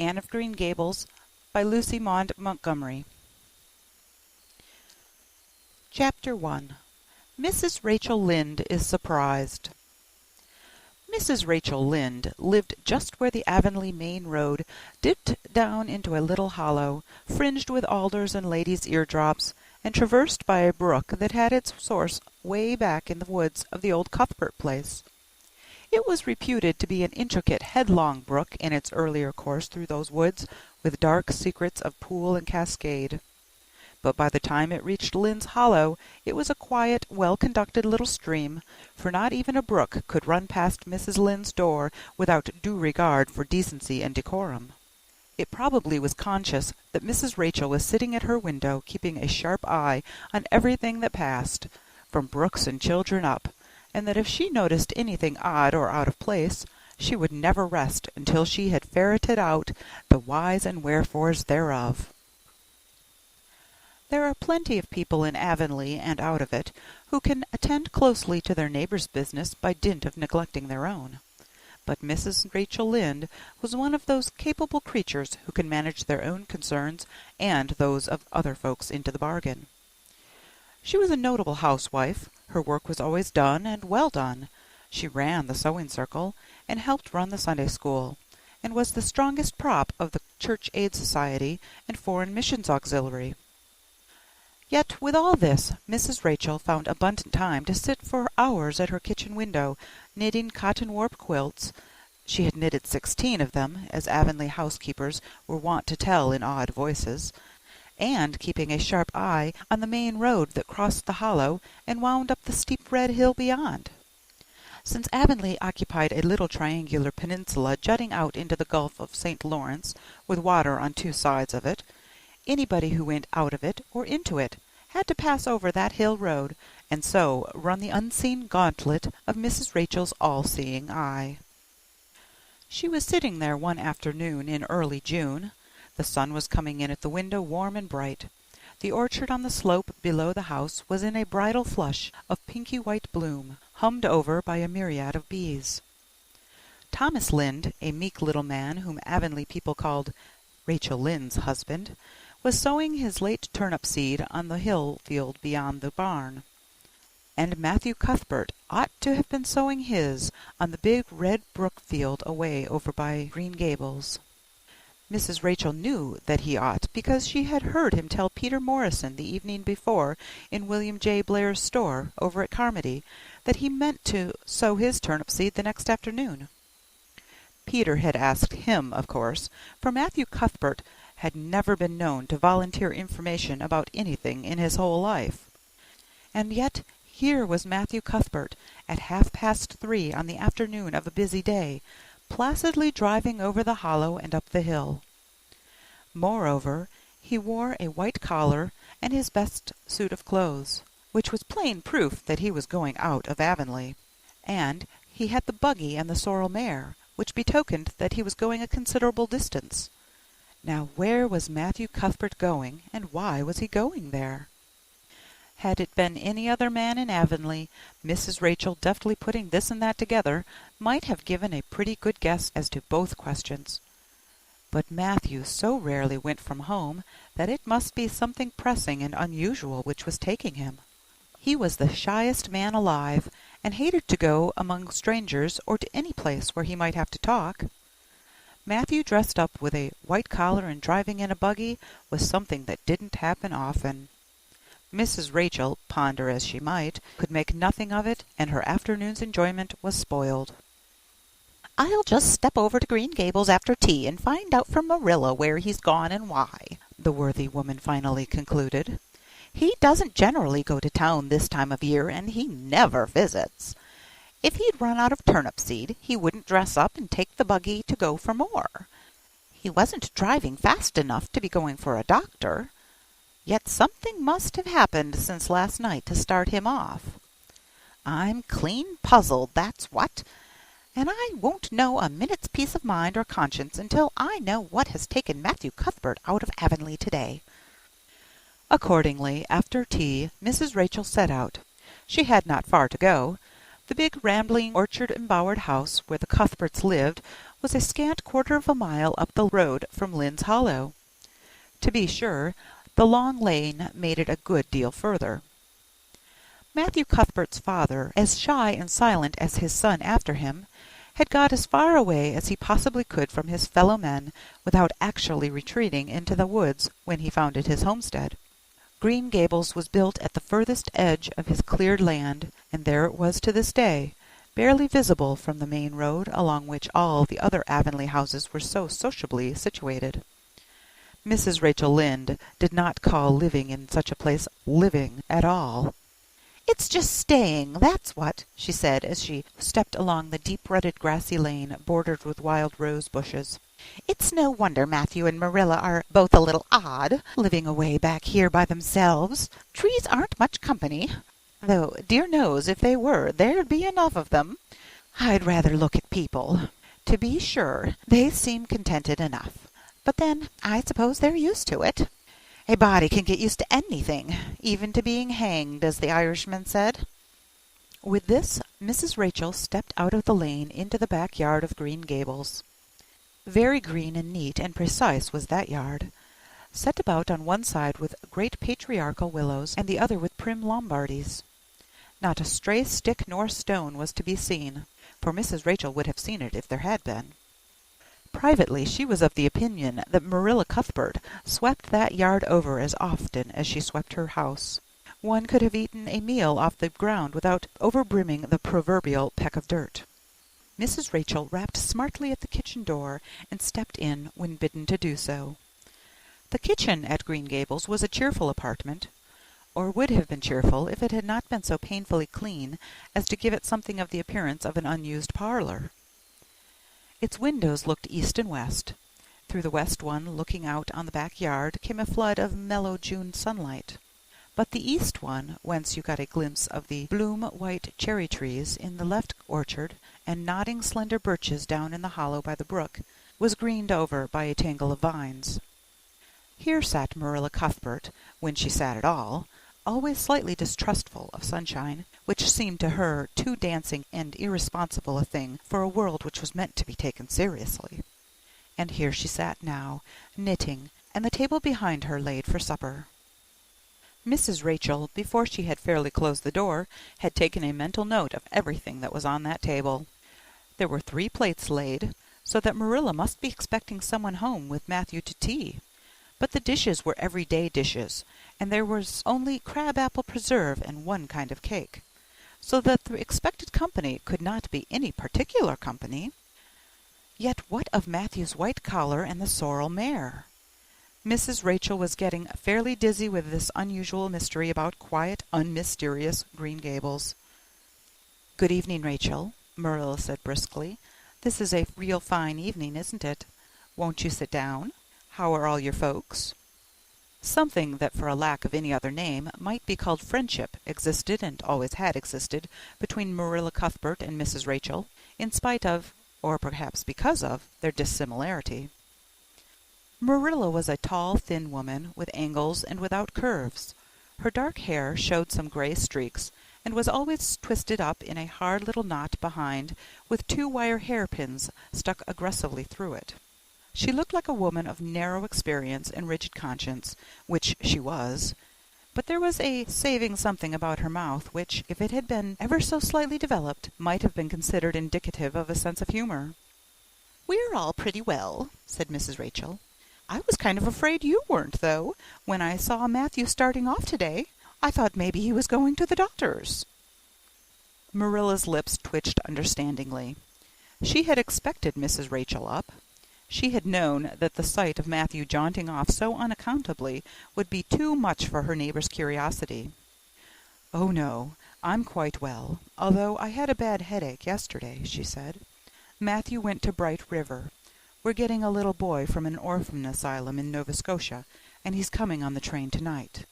Anne of Green Gables, by Lucy Maud Montgomery. Chapter 1. Mrs. Rachel Lynde is Surprised. Mrs. Rachel Lynde lived just where the Avonlea main road dipped down into a little hollow, fringed with alders and ladies' eardrops, and traversed by a brook that had its source way back in the woods of the old Cuthbert place. It was reputed to be an intricate, headlong brook in its earlier course through those woods, with dark secrets of pool and cascade. But by the time it reached Lynde's Hollow, it was a quiet, well-conducted little stream, for not even a brook could run past Mrs. Lynde's door without due regard for decency and decorum. It probably was conscious that Mrs. Rachel was sitting at her window, keeping a sharp eye on everything that passed, from brooks and children up, and that if she noticed anything odd or out of place, she would never rest until she had ferreted out the whys and wherefores thereof. There are plenty of people in Avonlea and out of it who can attend closely to their neighbours' business by dint of neglecting their own. But Mrs. Rachel Lynde was one of those capable creatures who can manage their own concerns and those of other folks into the bargain. She was a notable housewife. Her work was always done, and well done. She ran the sewing circle, and helped run the Sunday school, and was the strongest prop of the Church Aid Society and Foreign Missions Auxiliary. Yet with all this, Mrs. Rachel found abundant time to sit for hours at her kitchen window, knitting cotton warp quilts. She had knitted 16 of them, as Avonlea housekeepers were wont to tell in awed voices, and keeping a sharp eye on the main road that crossed the hollow and wound up the steep red hill beyond. Since Avonlea occupied a little triangular peninsula jutting out into the Gulf of St. Lawrence, with water on 2 sides of it, anybody who went out of it or into it had to pass over that hill road, and so run the unseen gauntlet of Mrs. Rachel's all-seeing eye. She was sitting there one afternoon in early June. The sun was coming in at the window warm and bright. The orchard on the slope below the house was in a bridal flush of pinky-white bloom, hummed over by a myriad of bees. Thomas Lynde, a meek little man whom Avonlea people called Rachel Lynde's husband, was sowing his late turnip seed on the hill field beyond the barn, and Matthew Cuthbert ought to have been sowing his on the big red brook field away over by Green Gables. Mrs. Rachel knew that he ought, because she had heard him tell Peter Morrison the evening before in William J. Blair's store over at Carmody that he meant to sow his turnip seed the next afternoon. Peter had asked him, of course, for Matthew Cuthbert had never been known to volunteer information about anything in his whole life. And yet here was Matthew Cuthbert at 3:30 on the afternoon of a busy day, placidly driving over the hollow and up the hill. Moreover, he wore a white collar and his best suit of clothes, which was plain proof that he was going out of Avonlea, and he had the buggy and the sorrel mare, which betokened that he was going a considerable distance. Now where was Matthew Cuthbert going, and why was he going there? Had it been any other man in Avonlea, Mrs. Rachel, deftly putting this and that together, might have given a pretty good guess as to both questions. But Matthew so rarely went from home that it must be something pressing and unusual which was taking him. He was the shyest man alive, and hated to go among strangers or to any place where he might have to talk. Matthew dressed up with a white collar and driving in a buggy was something that didn't happen often. Mrs. Rachel, ponder as she might, could make nothing of it, and her afternoon's enjoyment was spoiled. "I'll just step over to Green Gables after tea and find out from Marilla where he's gone and why," the worthy woman finally concluded. "He doesn't generally go to town this time of year, and he never visits. If he'd run out of turnip seed, he wouldn't dress up and take the buggy to go for more. He wasn't driving fast enough to be going for a doctor. Yet something must have happened since last night to start him off. I'm clean puzzled, that's what, and I won't know a minute's peace of mind or conscience until I know what has taken Matthew Cuthbert out of Avonlea today." Accordingly, after tea, Mrs. Rachel set out. She had not far to go. The big rambling orchard-embowered house where the Cuthberts lived was a scant quarter of a mile up the road from Lynn's Hollow. To be sure, the long lane made it a good deal further. Matthew Cuthbert's father, as shy and silent as his son after him, had got as far away as he possibly could from his fellow men without actually retreating into the woods when he founded his homestead. Green Gables was built at the furthest edge of his cleared land, and there it was to this day, barely visible from the main road along which all the other Avonlea houses were so sociably situated. Mrs. Rachel Lynde did not call living in such a place living at all. "It's just staying, that's what," she said as she stepped along the deep-rutted grassy lane bordered with wild rose bushes. "It's no wonder Matthew and Marilla are both a little odd, living away back here by themselves. Trees aren't much company, though dear knows if they were there'd be enough of them. I'd rather look at people. To be sure, they seem contented enough, but then I suppose they're used to it. A body can get used to anything, even to being hanged, as the Irishman said." With this, Mrs. Rachel stepped out of the lane into the back yard of Green Gables. Very green and neat and precise was that yard, set about on one side with great patriarchal willows and the other with prim Lombardies. Not a stray stick nor stone was to be seen, for Mrs. Rachel would have seen it if there had been. Privately, she was of the opinion that Marilla Cuthbert swept that yard over as often as she swept her house. One could have eaten a meal off the ground without overbrimming the proverbial peck of dirt. Mrs. Rachel rapped smartly at the kitchen door and stepped in when bidden to do so. The kitchen at Green Gables was a cheerful apartment, or would have been cheerful if it had not been so painfully clean as to give it something of the appearance of an unused parlor. Its windows looked east and west. Through the west one, looking out on the back yard, came a flood of mellow June sunlight. But the east one, whence you got a glimpse of the bloom-white cherry trees in the left orchard and nodding slender birches down in the hollow by the brook, was greened over by a tangle of vines. Here sat Marilla Cuthbert, when she sat at all, always slightly distrustful of sunshine, which seemed to her too dancing and irresponsible a thing for a world which was meant to be taken seriously. And here she sat now, knitting, and the table behind her laid for supper. Mrs. Rachel, before she had fairly closed the door, had taken a mental note of everything that was on that table. There were 3 plates laid, so that Marilla must be expecting someone home with Matthew to tea. But the dishes were everyday dishes, and there was only crab-apple preserve and 1 kind of cake, so that the expected company could not be any particular company. Yet what of Matthew's white collar and the sorrel mare? Mrs. Rachel was getting fairly dizzy with this unusual mystery about quiet, unmysterious Green Gables. "Good evening, Rachel," Marilla said briskly. "This is a real fine evening, isn't it? Won't you sit down? How are all your folks?" Something that, for a lack of any other name, might be called friendship existed and always had existed between Marilla Cuthbert and Mrs. Rachel, in spite of, or perhaps because of, their dissimilarity. Marilla was a tall, thin woman, with angles and without curves. Her dark hair showed some gray streaks, and was always twisted up in a hard little knot behind, with 2 wire hairpins stuck aggressively through it. She looked like a woman of narrow experience and rigid conscience, which she was, but there was a saving something about her mouth which, if it had been ever so slightly developed, might have been considered indicative of a sense of humor. "We're all pretty well," said Mrs. Rachel. "I was kind of afraid you weren't, though, when I saw Matthew starting off today. I thought maybe he was going to the doctor's." Marilla's lips twitched understandingly. She had expected Mrs. Rachel up. She had known that the sight of Matthew jaunting off so unaccountably would be too much for her neighbor's curiosity. "Oh, no, I'm quite well, although I had a bad headache yesterday," she said. "Matthew went to Bright River. We're getting a little boy from an orphan asylum in Nova Scotia, and he's coming on the train tonight."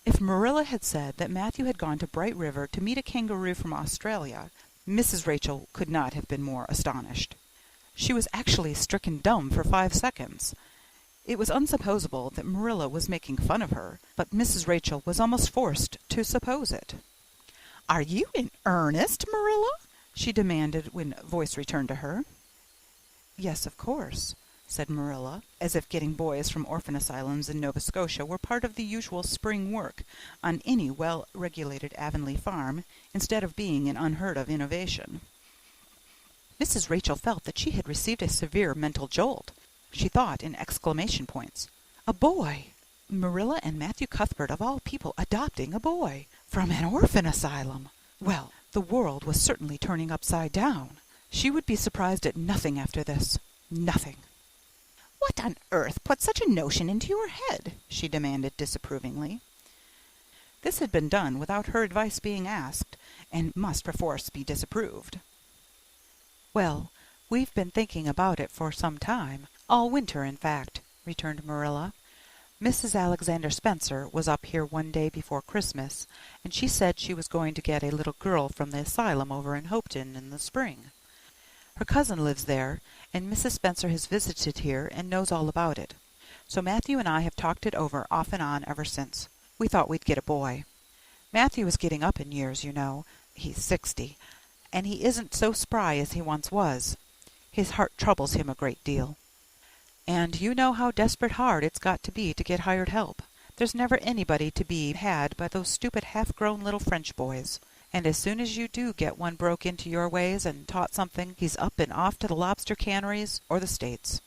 If Marilla had said that Matthew had gone to Bright River to meet a kangaroo from Australia, Mrs. Rachel could not have been more astonished. She was actually stricken dumb for 5 seconds. It was unsupposable that Marilla was making fun of her, but Mrs. Rachel was almost forced to suppose it. "Are you in earnest, Marilla?" she demanded when voice returned to her. "Yes, of course," said Marilla, as if getting boys from orphan asylums in Nova Scotia were part of the usual spring work on any well-regulated Avonlea farm, instead of being an unheard-of innovation. Mrs. Rachel felt that she had received a severe mental jolt. She thought in exclamation points. A boy! Marilla and Matthew Cuthbert, of all people, adopting a boy from an orphan asylum! Well, the world was certainly turning upside down. She would be surprised at nothing after this. Nothing. "What on earth put such a notion into your head?" she demanded disapprovingly. This had been done without her advice being asked, and must perforce be disapproved. "Well, we've been thinking about it for some time, all winter, in fact," returned Marilla. "Mrs. Alexander Spencer was up here one day before Christmas, and she said she was going to get a little girl from the asylum over in Hopeton in the spring. Her cousin lives there, and Mrs. Spencer has visited here and knows all about it. So Matthew and I have talked it over off and on ever since. We thought we'd get a boy. Matthew is getting up in years, you know. He's 60, and he isn't so spry as he once was. His heart troubles him a great deal. And you know how desperate hard it's got to be to get hired help. There's never anybody to be had but those stupid half-grown little French boys. And as soon as you do get one broke into your ways and taught something, he's up and off to the lobster canneries or the States.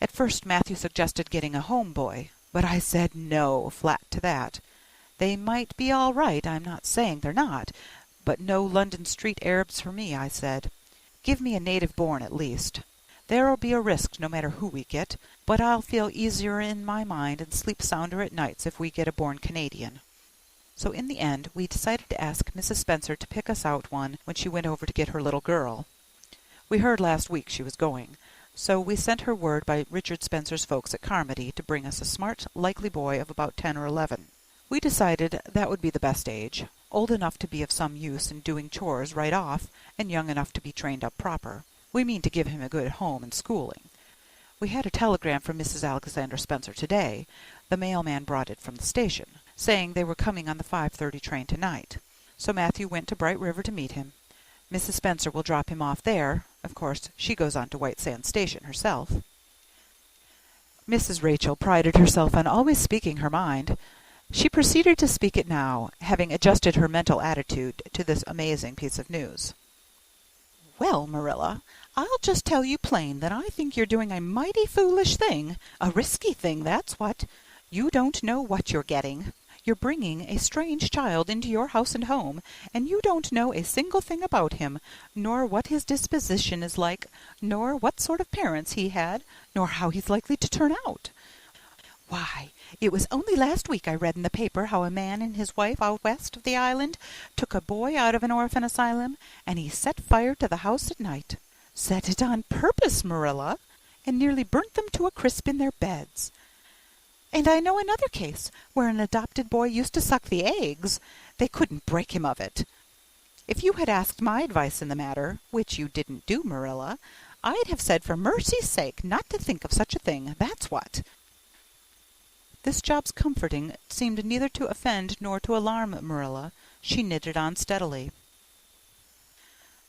At first Matthew suggested getting a home boy, but I said no, flat to that. They might be all right, I'm not saying they're not, but no London street Arabs for me, I said. Give me a native born at least. There'll be a risk no matter who we get, but I'll feel easier in my mind and sleep sounder at nights if we get a born Canadian. So in the end we decided to ask Mrs. Spencer to pick us out one when she went over to get her little girl. We heard last week she was going, so we sent her word by Richard Spencer's folks at Carmody to bring us a smart, likely boy of about 10 or 11. We decided that would be the best age, old enough to be of some use in doing chores right off, and young enough to be trained up proper. We mean to give him a good home and schooling. We had a telegram from Mrs. Alexander Spencer today. The mailman brought it from the station, saying they were coming on the 5:30 train tonight. So Matthew went to Bright River to meet him. Mrs. Spencer will drop him off there. Of course, she goes on to White Sands Station herself. Mrs. Rachel prided herself on always speaking her mind. She proceeded to speak it now, having adjusted her mental attitude to this amazing piece of news. "Well, Marilla, I'll just tell you plain that I think you're doing a mighty foolish thing, a risky thing, that's what. You don't know what you're getting. You're bringing a strange child into your house and home, and you don't know a single thing about him, nor what his disposition is like, nor what sort of parents he had, nor how he's likely to turn out. Why, it was only last week I read in the paper how a man and his wife out west of the island took a boy out of an orphan asylum, and he set fire to the house at night. Set it on purpose, Marilla, and nearly burnt them to a crisp in their beds. And I know another case where an adopted boy used to suck the eggs. They couldn't break him of it. If you had asked my advice in the matter, which you didn't do, Marilla, I'd have said for mercy's sake not to think of such a thing, that's what." This job's comforting seemed neither to offend nor to alarm Marilla. She knitted on steadily.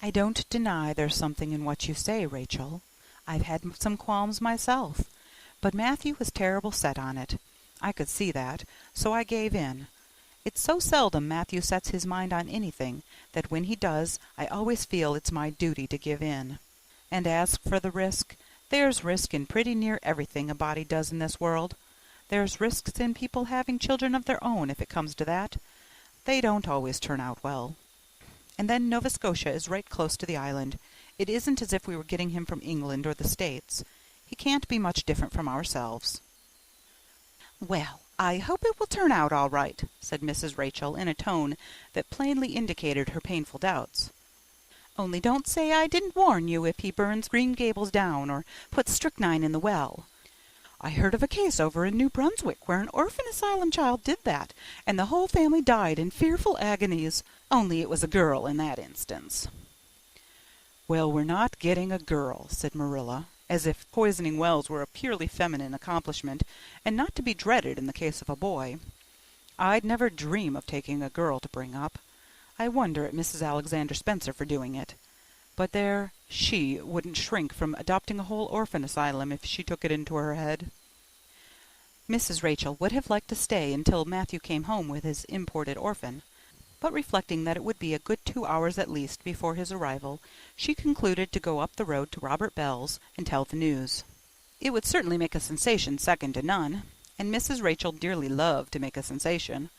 "I don't deny there's something in what you say, Rachel. I've had some qualms myself, but Matthew was terrible set on it. I could see that, so I gave in. It's so seldom Matthew sets his mind on anything that when he does I always feel it's my duty to give in. And as for the risk, there's risk in pretty near everything a body does in this world. There's risks in people having children of their own, if it comes to that. They don't always turn out well. And then Nova Scotia is right close to the island. It isn't as if we were getting him from England or the States. He can't be much different from ourselves." "Well, I hope it will turn out all right," said Mrs. Rachel in a tone that plainly indicated her painful doubts. "Only don't say I didn't warn you if he burns Green Gables down or puts strychnine in the well. I heard of a case over in New Brunswick where an orphan asylum child did that, and the whole family died in fearful agonies, only it was a girl in that instance." "Well, we're not getting a girl," said Marilla, as if poisoning wells were a purely feminine accomplishment, and not to be dreaded in the case of a boy. "I'd never dream of taking a girl to bring up. I wonder at Mrs. Alexander Spencer for doing it. But there, she wouldn't shrink from adopting a whole orphan asylum if she took it into her head. Mrs. Rachel would have liked to stay until Matthew came home with his imported orphan, but reflecting that it would be a good 2 hours at least before his arrival, she concluded to go up the road to Robert Bell's and tell the news. It would certainly make a sensation second to none, and Mrs. Rachel dearly loved to make a sensation.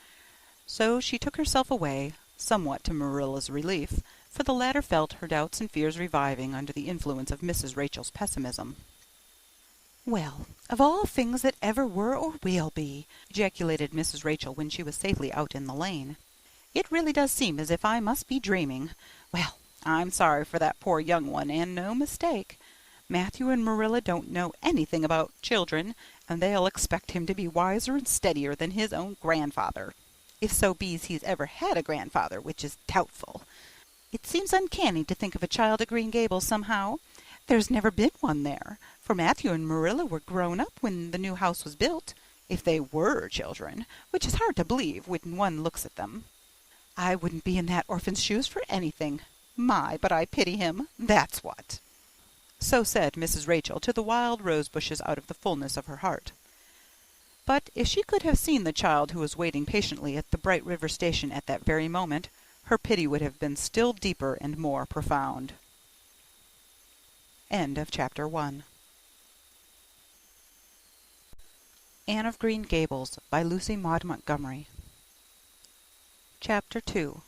So she took herself away, somewhat to Marilla's relief, for the latter felt her doubts and fears reviving under the influence of Mrs. Rachel's pessimism. "Well, of all things that ever were or will be," ejaculated Mrs. Rachel when she was safely out in the lane, "it really does seem as if I must be dreaming. Well, I'm sorry for that poor young one, and no mistake. Matthew and Marilla don't know anything about children, and they'll expect him to be wiser and steadier than his own grandfather, if so be's he's ever had a grandfather, which is doubtful. It seems uncanny to think of a child at Green Gables somehow. There's never been one there, for Matthew and Marilla were grown up when the new house was built, if they were children, which is hard to believe when one looks at them. I wouldn't be in that orphan's shoes for anything. My, but I pity him, that's what." So said Mrs. Rachel to the wild rose bushes out of the fullness of her heart. But if she could have seen the child who was waiting patiently at the Bright River station at that very moment, her pity would have been still deeper and more profound. End of Chapter 1. Anne of Green Gables by Lucy Maud Montgomery. Chapter 2.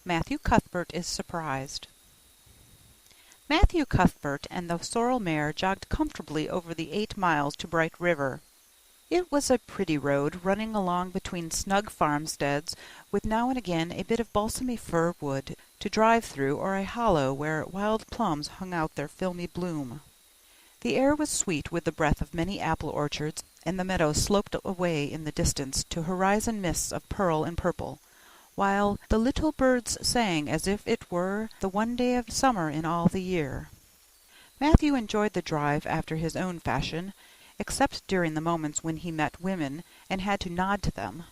Matthew Cuthbert is surprised. Matthew Cuthbert and the sorrel mare jogged comfortably over the 8 miles to Bright River. It was a pretty road, running along between snug farmsteads, with now and again a bit of balsamy fir wood to drive through, or a hollow where wild plums hung out their filmy bloom. The air was sweet with the breath of many apple orchards, and the meadows sloped away in the distance to horizon mists of pearl and purple, while the little birds sang as if it were the one day of summer in all the year. Matthew enjoyed the drive after his own fashion, except during the moments when he met women and had to nod to them.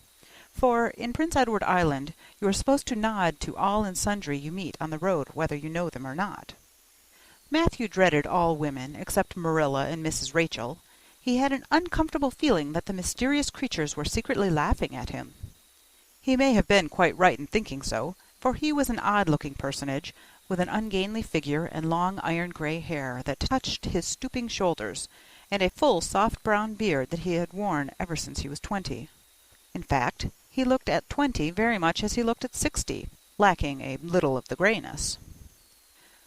For in Prince Edward Island you are supposed to nod to all and sundry you meet on the road, whether you know them or not. Matthew dreaded all women, except Marilla and Mrs. Rachel. He had an uncomfortable feeling that the mysterious creatures were secretly laughing at him. He may have been quite right in thinking so, for he was an odd-looking personage, with an ungainly figure and long iron-gray hair that touched his stooping shoulders, and a full soft brown beard that he had worn ever since he was 20. In fact, he looked at 20 very much as he looked at 60, lacking a little of the grayness.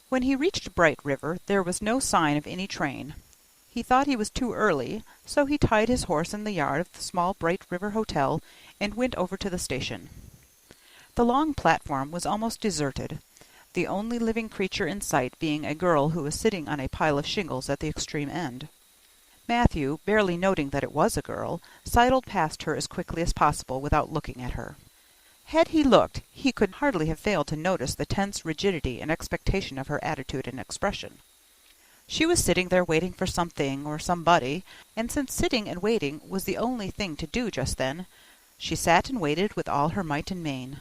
When he reached Bright River, there was no sign of any train. He thought he was too early, so he tied his horse in the yard of the small Bright River Hotel and went over to the station. The long platform was almost deserted, the only living creature in sight being a girl who was sitting on a pile of shingles at the extreme end. Matthew, barely noting that it was a girl, sidled past her as quickly as possible without looking at her. Had he looked, he could hardly have failed to notice the tense rigidity and expectation of her attitude and expression. She was sitting there waiting for something or somebody, and since sitting and waiting was the only thing to do just then, she sat and waited with all her might and main.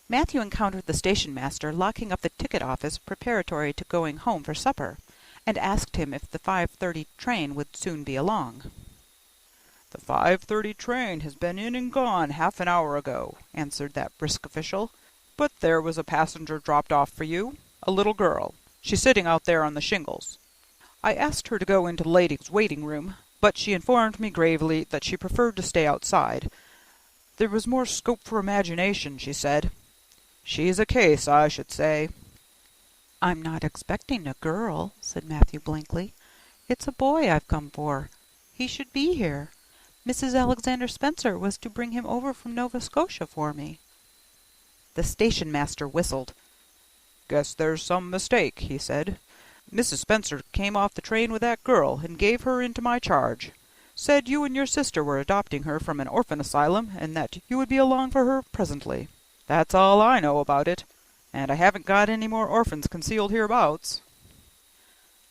Matthew encountered the station-master locking up the ticket office preparatory to going home for supper, and asked him if the 5:30 train would soon be along. "The 5:30 train has been in and gone half an hour ago," answered that brisk official. "But there was a passenger dropped off for you, a little girl. She's sitting out there on the shingles. I asked her to go into the ladies' waiting-room, but she informed me gravely that she preferred to stay outside. There was more scope for imagination, she said. She's a case, I should say." "I'm not expecting a girl," said Matthew blankly. "It's a boy I've come for. He should be here. Mrs. Alexander Spencer was to bring him over from Nova Scotia for me." The station-master whistled. "Guess there's some mistake," he said. "Mrs. Spencer came off the train with that girl and gave her into my charge. Said you and your sister were adopting her from an orphan asylum and that you would be along for her presently. That's all I know about it, and I haven't got any more orphans concealed hereabouts."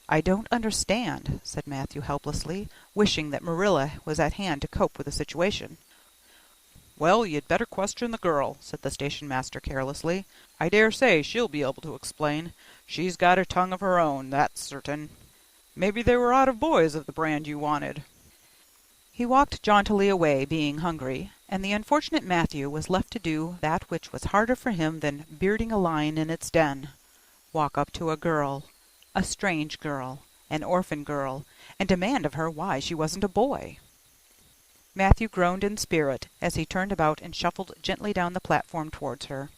"I don't understand," said Matthew helplessly, wishing that Marilla was at hand to cope with the situation. "Well, you'd better question the girl," said the station-master carelessly. "I dare say she'll be able to explain. She's got a tongue of her own, that's certain. Maybe they were out of boys of the brand you wanted." He walked jauntily away, being hungry, and the unfortunate Matthew was left to do that which was harder for him than bearding a lion in its den: walk up to a girl, a strange girl, an orphan girl, and demand of her why she wasn't a boy. Matthew groaned in spirit as he turned about and shuffled gently down the platform towards her.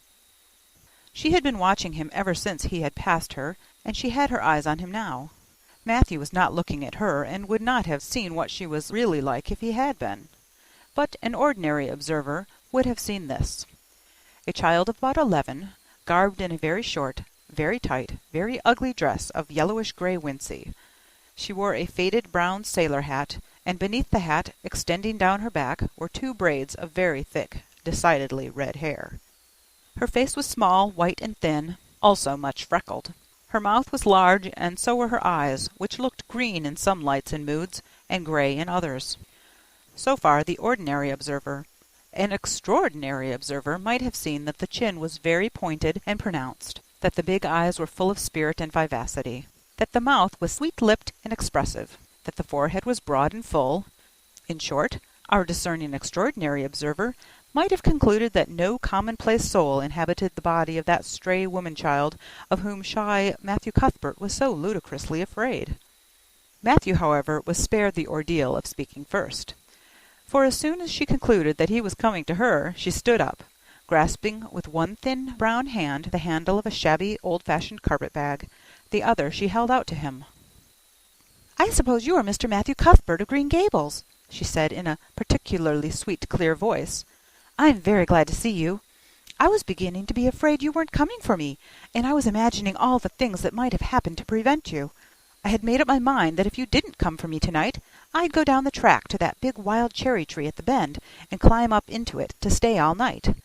She had been watching him ever since he had passed her, and she had her eyes on him now. Matthew was not looking at her, and would not have seen what she was really like if he had been. But an ordinary observer would have seen this: a child of about 11, garbed in a very short, very tight, very ugly dress of yellowish-grey wincey. She wore a faded brown sailor hat, and beneath the hat, extending down her back, were 2 braids of very thick, decidedly red hair. Her face was small, white, and thin, also much freckled. Her mouth was large, and so were her eyes, which looked green in some lights and moods, and grey in others. So far the ordinary observer. An extraordinary observer might have seen that the chin was very pointed and pronounced, that the big eyes were full of spirit and vivacity, that the mouth was sweet-lipped and expressive, that the forehead was broad and full. In short, our discerning extraordinary observer might have concluded that no commonplace soul inhabited the body of that stray woman-child of whom shy Matthew Cuthbert was so ludicrously afraid. Matthew, however, was spared the ordeal of speaking first, for as soon as she concluded that he was coming to her, she stood up, grasping with one thin brown hand the handle of a shabby old-fashioned carpet-bag. The other she held out to him. "I suppose you are Mr. Matthew Cuthbert of Green Gables," she said in a particularly sweet, clear voice. "I'm very glad to see you. I was beginning to be afraid you weren't coming for me, and I was imagining all the things that might have happened to prevent you. I had made up my mind that if you didn't come for me tonight, I'd go down the track to that big wild cherry tree at the bend and climb up into it to stay all night.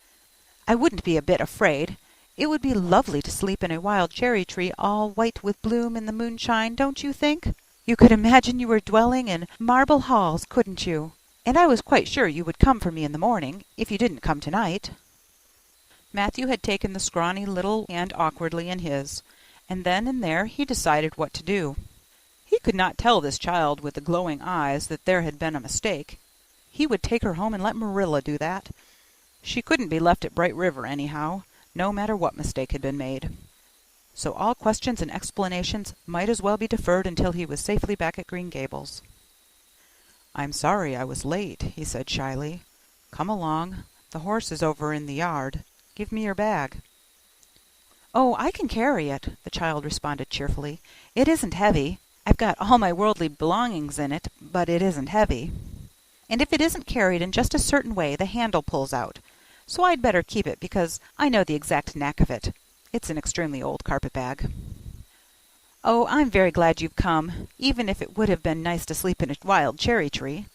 I wouldn't be a bit afraid. It would be lovely to sleep in a wild cherry tree all white with bloom in the moonshine, don't you think? You could imagine you were dwelling in marble halls, couldn't you? And I was quite sure you would come for me in the morning, if you didn't come tonight." Matthew had taken the scrawny little hand awkwardly in his, and then and there he decided what to do. He could not tell this child with the glowing eyes that there had been a mistake. He would take her home and let Marilla do that. She couldn't be left at Bright River anyhow, no matter what mistake had been made. So all questions and explanations might as well be deferred until he was safely back at Green Gables. "I'm sorry I was late," he said shyly. "Come along. The horse is over in the yard. Give me your bag." "Oh, I can carry it," the child responded cheerfully. "It isn't heavy. I've got all my worldly belongings in it, but it isn't heavy. And if it isn't carried in just a certain way, the handle pulls out. So I'd better keep it, because I know the exact knack of it. It's an extremely old carpet-bag." "Oh, I'm very glad you've come, even if it would have been nice to sleep in a wild cherry tree.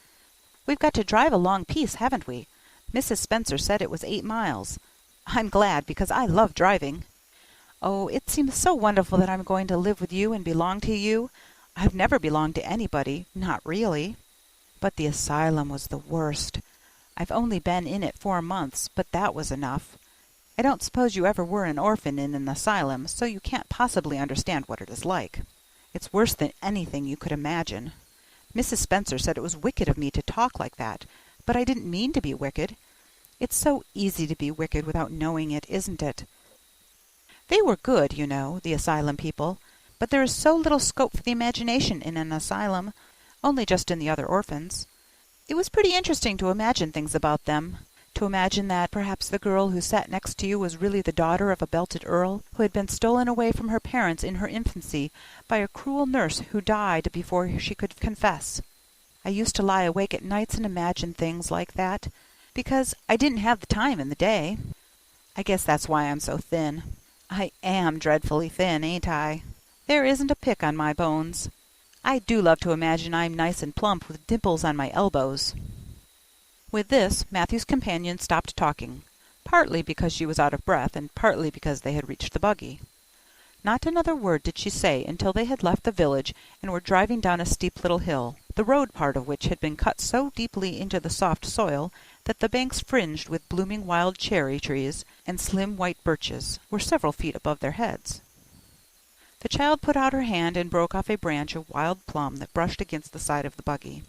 We've got to drive a long piece, haven't we? Mrs. Spencer said it was 8 miles. I'm glad, because I love driving. Oh, it seems so wonderful that I'm going to live with you and belong to you. I've never belonged to anybody, not really. But the asylum was the worst. I've only been in it 4 months, but that was enough. I don't suppose you ever were an orphan in an asylum, so you can't possibly understand what it is like. It's worse than anything you could imagine. Mrs. Spencer said it was wicked of me to talk like that, but I didn't mean to be wicked. It's so easy to be wicked without knowing it, isn't it? They were good, you know, the asylum people, but there is so little scope for the imagination in an asylum, only just in the other orphans. It was pretty interesting to imagine things about them, to imagine that perhaps the girl who sat next to you was really the daughter of a belted earl, who had been stolen away from her parents in her infancy by a cruel nurse who died before she could confess. I used to lie awake at nights and imagine things like that, because I didn't have the time in the day. I guess that's why I'm so thin. I am dreadfully thin, ain't I? There isn't a pick on my bones. I do love to imagine I'm nice and plump with dimples on my elbows." With this, Matthew's companion stopped talking, partly because she was out of breath, and partly because they had reached the buggy. Not another word did she say until they had left the village and were driving down a steep little hill, the road part of which had been cut so deeply into the soft soil that the banks, fringed with blooming wild cherry trees and slim white birches, were several feet above their heads. The child put out her hand and broke off a branch of wild plum that brushed against the side of the buggy.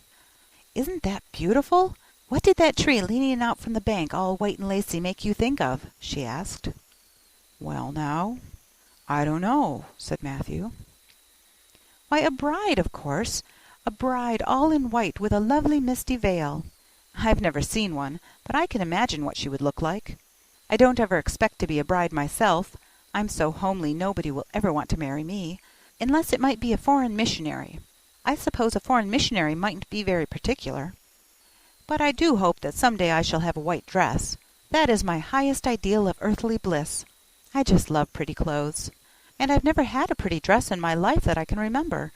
"Isn't that beautiful? What did that tree leaning out from the bank, all white and lacy, make you think of?" she asked. "Well, now, I don't know," said Matthew. "Why, a bride, of course. A bride all in white with a lovely misty veil. I've never seen one, but I can imagine what she would look like. I don't ever expect to be a bride myself. I'm so homely nobody will ever want to marry me, unless it might be a foreign missionary. I suppose a foreign missionary mightn't be very particular. But I do hope that some day I shall have a white dress. That is my highest ideal of earthly bliss. I just love pretty clothes. And I've never had a pretty dress in my life that I can remember.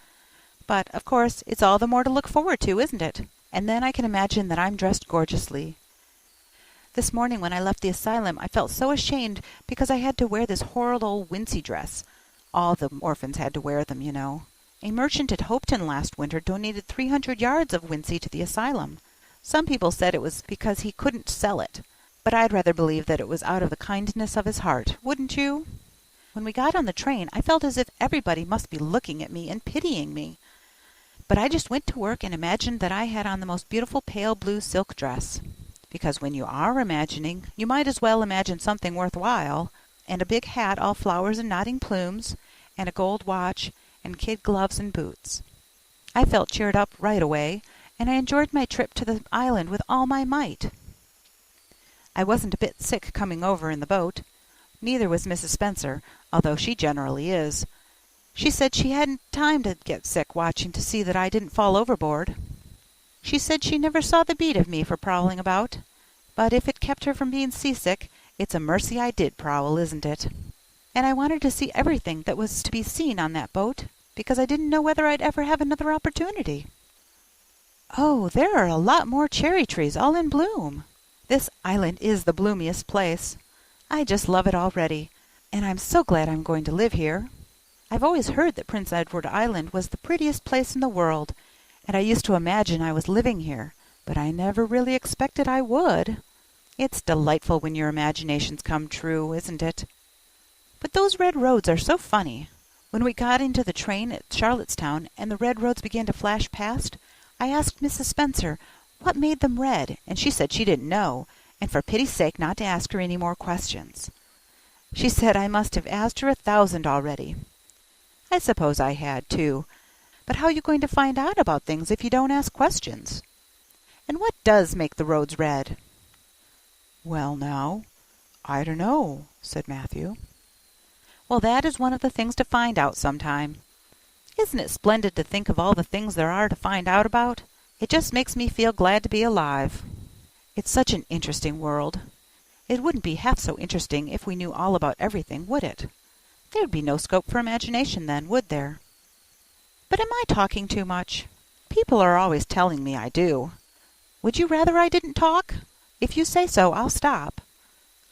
But, of course, it's all the more to look forward to, isn't it? And then I can imagine that I'm dressed gorgeously. This morning when I left the asylum I felt so ashamed because I had to wear this horrid old wincey dress. All the orphans had to wear them, you know. A merchant at Hopeton last winter donated 300 yards of wincey to the asylum. Some people said it was because he couldn't sell it, but I'd rather believe that it was out of the kindness of his heart, wouldn't you? When we got on the train I felt as if everybody must be looking at me and pitying me. But I just went to work and imagined that I had on the most beautiful pale blue silk dress. Because when you are imagining, you might as well imagine something worthwhile, and a big hat all flowers and nodding plumes, and a gold watch, and kid gloves and boots. I felt cheered up right away, and I enjoyed my trip to the island with all my might. I wasn't a bit sick coming over in the boat. Neither was Mrs. Spencer, although she generally is. She said she hadn't time to get sick watching to see that I didn't fall overboard. She said she never saw the beat of me for prowling about, but if it kept her from being seasick, it's a mercy I did prowl, isn't it? And I wanted to see everything that was to be seen on that boat, because I didn't know whether I'd ever have another opportunity. Oh, there are a lot more cherry trees all in bloom. This island is the bloomiest place. I just love it already, and I'm so glad I'm going to live here. I've always heard that Prince Edward Island was the prettiest place in the world, and I used to imagine I was living here, but I never really expected I would. It's delightful when your imaginations come true, isn't it? But those red roads are so funny. When we got into the train at Charlottetown and the red roads began to flash past, I asked Mrs. Spencer what made them red, and she said she didn't know, and for pity's sake not to ask her any more questions. She said I must have asked her 1,000 already. I suppose I had, too. But how are you going to find out about things if you don't ask questions? And what does make the roads red? Well, now, I don't know, said Matthew. Well, that is one of the things to find out sometime. Isn't it splendid to think of all the things there are to find out about? It just makes me feel glad to be alive. It's such an interesting world. It wouldn't be half so interesting if we knew all about everything, would it? There'd be no scope for imagination then, would there? But am I talking too much? People are always telling me I do. Would you rather I didn't talk? If you say so, I'll stop.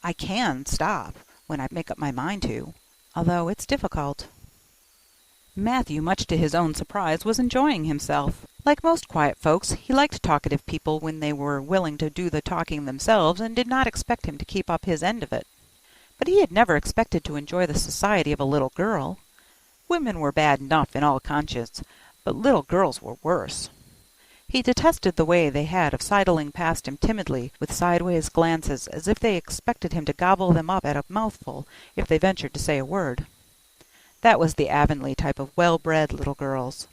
I can stop when I make up my mind to, although it's difficult. Matthew, much to his own surprise, was enjoying himself. Like most quiet folks, he liked talkative people when they were willing to do the talking themselves and did not expect him to keep up his end of it. But he had never expected to enjoy the society of a little girl. Women were bad enough in all conscience, but little girls were worse. He detested the way they had of sidling past him timidly with sideways glances, as if they expected him to gobble them up at a mouthful if they ventured to say a word. That was the Avonlea type of well-bred little girls.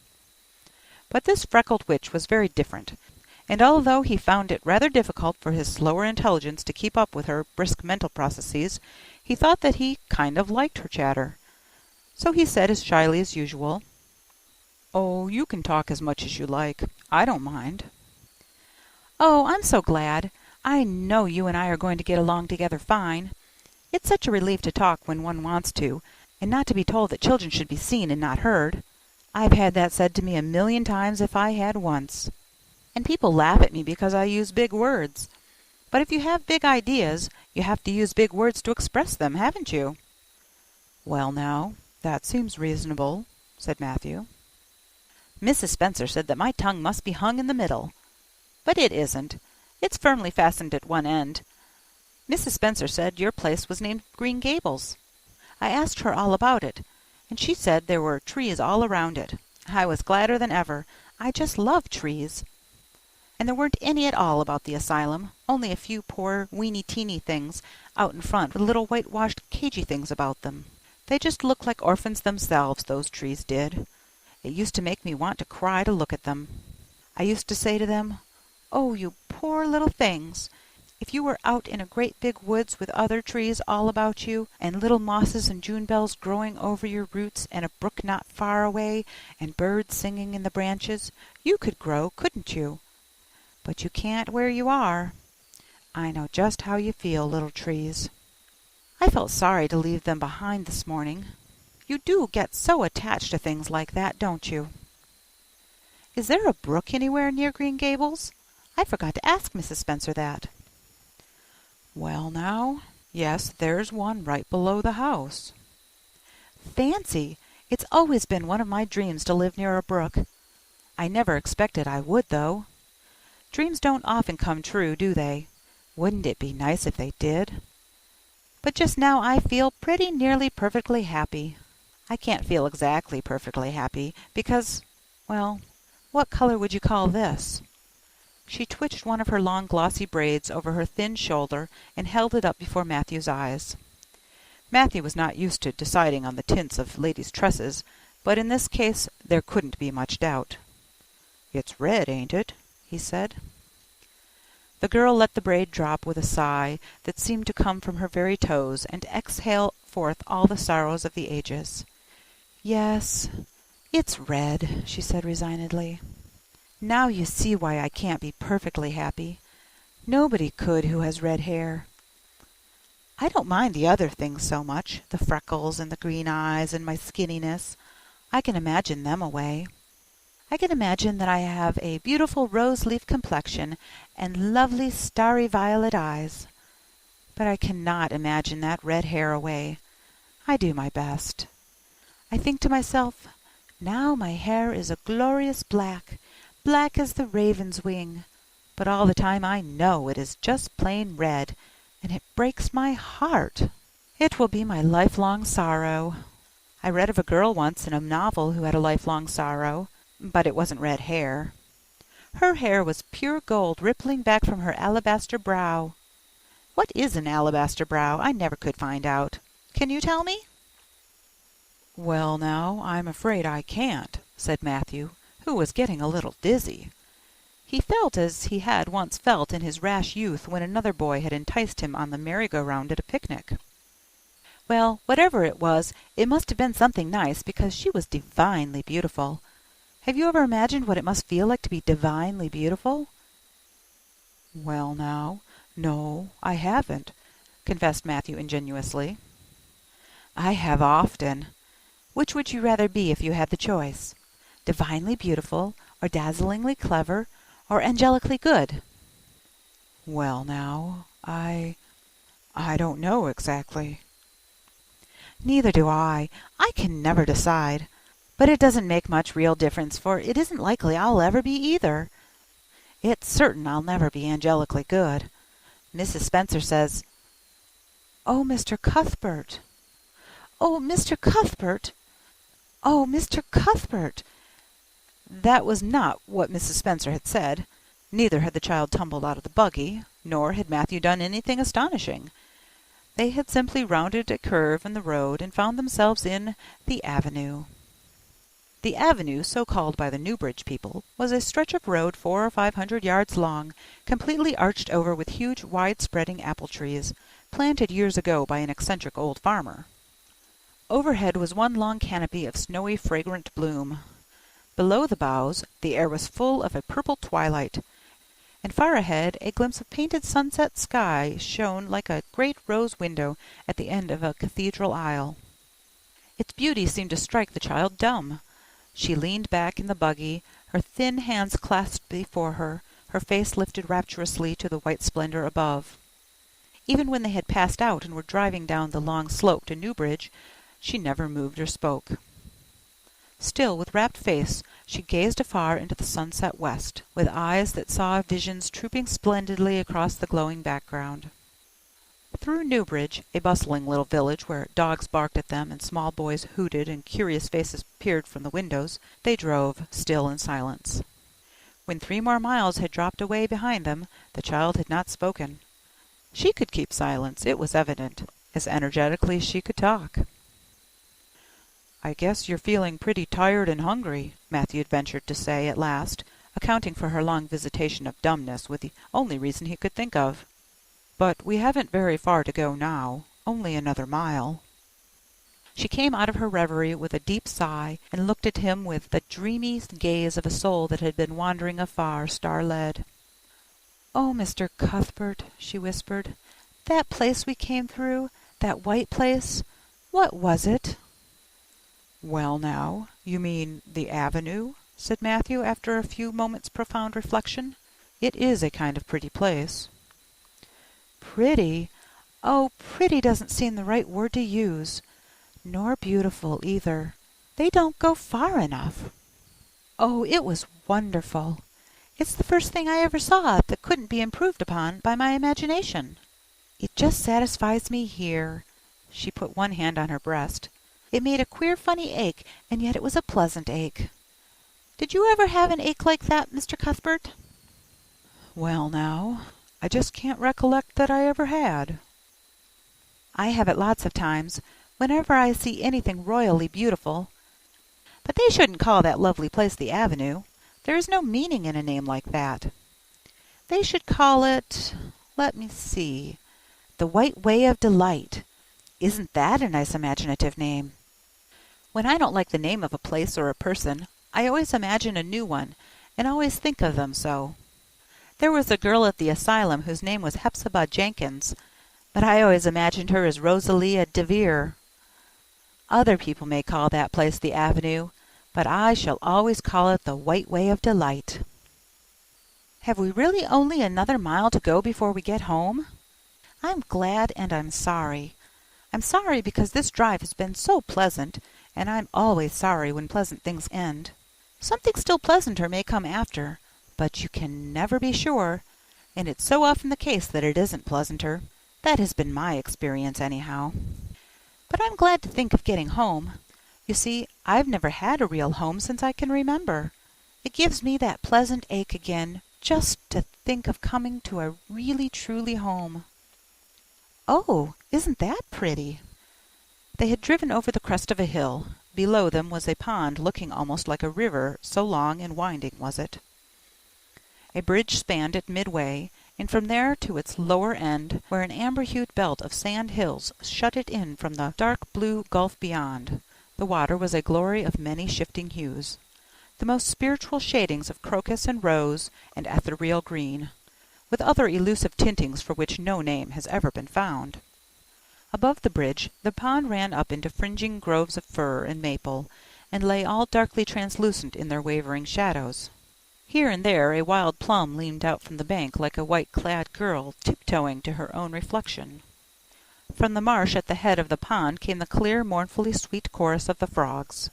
But this freckled witch was very different, and although he found it rather difficult for his slower intelligence to keep up with her brisk mental processes, he thought that he kind of liked her chatter. So he said as shyly as usual, "Oh, you can talk as much as you like. I don't mind." "Oh, I'm so glad. I know you and I are going to get along together fine. It's such a relief to talk when one wants to, and not to be told that children should be seen and not heard. I've had that said to me 1,000,000 times if I had once. And people laugh at me because I use big words. But if you have big ideas, you have to use big words to express them, haven't you?" "Well, now, that seems reasonable," said Matthew. Mrs. Spencer said that my tongue must be hung in the middle. But it isn't. It's firmly fastened at one end. Mrs. Spencer said your place was named Green Gables. I asked her all about it, and she said there were trees all around it. I was gladder than ever. I just love trees. And there weren't any at all about the asylum, only a few poor weeny-teeny things out in front with little whitewashed cagey things about them. They just looked like orphans themselves, those trees did. It used to make me want to cry to look at them. I used to say to them, "Oh, you poor little things! If you were out in a great big woods with other trees all about you, and little mosses and June bells growing over your roots, and a brook not far away, and birds singing in the branches, you could grow, couldn't you? But you can't where you are. I know just how you feel, little trees." I felt sorry to leave them behind this morning. You do get so attached to things like that, don't you? Is there a brook anywhere near Green Gables? I forgot to ask Mrs. Spencer that. Well, now, yes, there's one right below the house. Fancy! It's always been one of my dreams to live near a brook. I never expected I would, though. Dreams don't often come true, do they? Wouldn't it be nice if they did? But just now I feel pretty nearly perfectly happy. I can't feel exactly perfectly happy, because, well, what color would you call this? She twitched one of her long glossy braids over her thin shoulder and held it up before Matthew's eyes. Matthew was not used to deciding on the tints of ladies' tresses, but in this case there couldn't be much doubt. "It's red, ain't it?" he said. The girl let the braid drop with a sigh that seemed to come from her very toes and exhale forth all the sorrows of the ages. "Yes, it's red," she said resignedly. "Now you see why I can't be perfectly happy. Nobody could who has red hair. I don't mind the other things so much, the freckles and the green eyes and my skinniness. I can imagine them away. I can imagine that I have a beautiful rose-leaf complexion and lovely starry violet eyes. But I cannot imagine that red hair away. I do my best. I think to myself, now my hair is a glorious black, black as the raven's wing, but all the time I know it is just plain red, and it breaks my heart. It will be my lifelong sorrow. I read of a girl once in a novel who had a lifelong sorrow, but it wasn't red hair. Her hair was pure gold rippling back from her alabaster brow. What is an alabaster brow? I never could find out. Can you tell me?" "Well, now, I'm afraid I can't," said Matthew, who was getting a little dizzy. He felt as he had once felt in his rash youth when another boy had enticed him on the merry-go-round at a picnic. "Well, whatever it was, it must have been something nice, because she was divinely beautiful. Have you ever imagined what it must feel like to be divinely beautiful?" "Well, now, no, I haven't," confessed Matthew ingenuously. "I have often. Which would you rather be if you had the choice? Divinely beautiful, or dazzlingly clever, or angelically good?" "Well, now, I don't know exactly." "Neither do I. I can never decide. But it doesn't make much real difference, for it isn't likely I'll ever be either. It's certain I'll never be angelically good. Mrs. Spencer says, 'Oh, Mr. Cuthbert! Oh, Mr. Cuthbert! Oh, Mr. Cuthbert!'" That was not what Mrs. Spencer had said. Neither had the child tumbled out of the buggy, nor had Matthew done anything astonishing. They had simply rounded a curve in the road and found themselves in the avenue. The avenue, so called by the Newbridge people, was a stretch of road 400 or 500 yards long, completely arched over with huge, wide-spreading apple trees, planted years ago by an eccentric old farmer. Overhead was one long canopy of snowy, fragrant bloom. Below the boughs, the air was full of a purple twilight, and far ahead a glimpse of painted sunset sky shone like a great rose window at the end of a cathedral aisle. Its beauty seemed to strike the child dumb. She leaned back in the buggy, her thin hands clasped before her, her face lifted rapturously to the white splendor above. Even when they had passed out and were driving down the long slope to Newbridge, she never moved or spoke. Still, with rapt face, she gazed afar into the sunset west, with eyes that saw visions trooping splendidly across the glowing background. Through Newbridge, a bustling little village where dogs barked at them and small boys hooted and curious faces peered from the windows, they drove, still in silence. When 3 more miles had dropped away behind them, the child had not spoken. She could keep silence, it was evident, as energetically as she could talk. "I guess you're feeling pretty tired and hungry," Matthew had ventured to say at last, accounting for her long visitation of dumbness with the only reason he could think of. "But we haven't very far to go now, only another mile." She came out of her reverie with a deep sigh, and looked at him with the dreamy gaze of a soul that had been wandering afar, star-led. "Oh, Mr. Cuthbert," she whispered, "that place we came through, that white place, what was it?" "Well now, you mean the avenue?" said Matthew, after a few moments' profound reflection. "It is a kind of pretty place." "Pretty? Oh, pretty doesn't seem the right word to use. Nor beautiful, either. They don't go far enough. Oh, it was wonderful. It's the first thing I ever saw that couldn't be improved upon by my imagination. It just satisfies me here." She put one hand on her breast. It made a queer funny ache, and yet it was a pleasant ache. "Did you ever have an ache like that, Mr. Cuthbert?" "Well now, I just can't recollect that I ever had." "I have it lots of times, whenever I see anything royally beautiful. But they shouldn't call that lovely place the Avenue. There is no meaning in a name like that. They should call it, let me see, the White Way of Delight. Isn't that a nice imaginative name? When I don't like the name of a place or a person, I always imagine a new one, and always think of them so. There was a girl at the asylum whose name was Hepzibah Jenkins, but I always imagined her as Rosalia DeVere. Other people may call that place the Avenue, but I shall always call it the White Way of Delight." "Have we really only another mile to go before we get home? I'm glad and I'm sorry. I'm sorry because this drive has been so pleasant, and I'm always sorry when pleasant things end. Something still pleasanter may come after, but you can never be sure, and it's so often the case that it isn't pleasanter. That has been my experience, anyhow. But I'm glad to think of getting home. You see, I've never had a real home since I can remember. It gives me that pleasant ache again, just to think of coming to a really truly home." "Oh, isn't that pretty?" They had driven over the crest of a hill. Below them was a pond looking almost like a river, so long and winding was it. A bridge spanned it midway, and from there to its lower end, where an amber-hued belt of sand hills shut it in from the dark blue gulf beyond, the water was a glory of many shifting hues, the most spiritual shadings of crocus and rose and ethereal green, with other elusive tintings for which no name has ever been found. Above the bridge the pond ran up into fringing groves of fir and maple, and lay all darkly translucent in their wavering shadows. Here and there a wild plum leaned out from the bank like a white-clad girl tiptoeing to her own reflection. From the marsh at the head of the pond came the clear, mournfully sweet chorus of the frogs.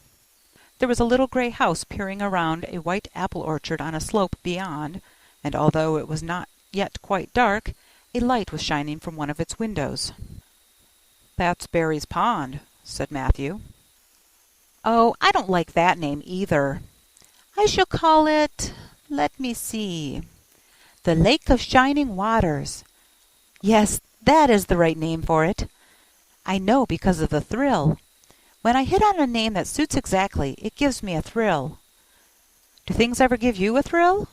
There was a little gray house peering around a white apple orchard on a slope beyond, and although it was not yet quite dark, a light was shining from one of its windows. "That's Barry's Pond," said Matthew. "Oh, I don't like that name either. I shall call it, let me see, the Lake of Shining Waters. Yes, that is the right name for it. I know because of the thrill. When I hit on a name that suits exactly, it gives me a thrill. Do things ever give you a thrill?"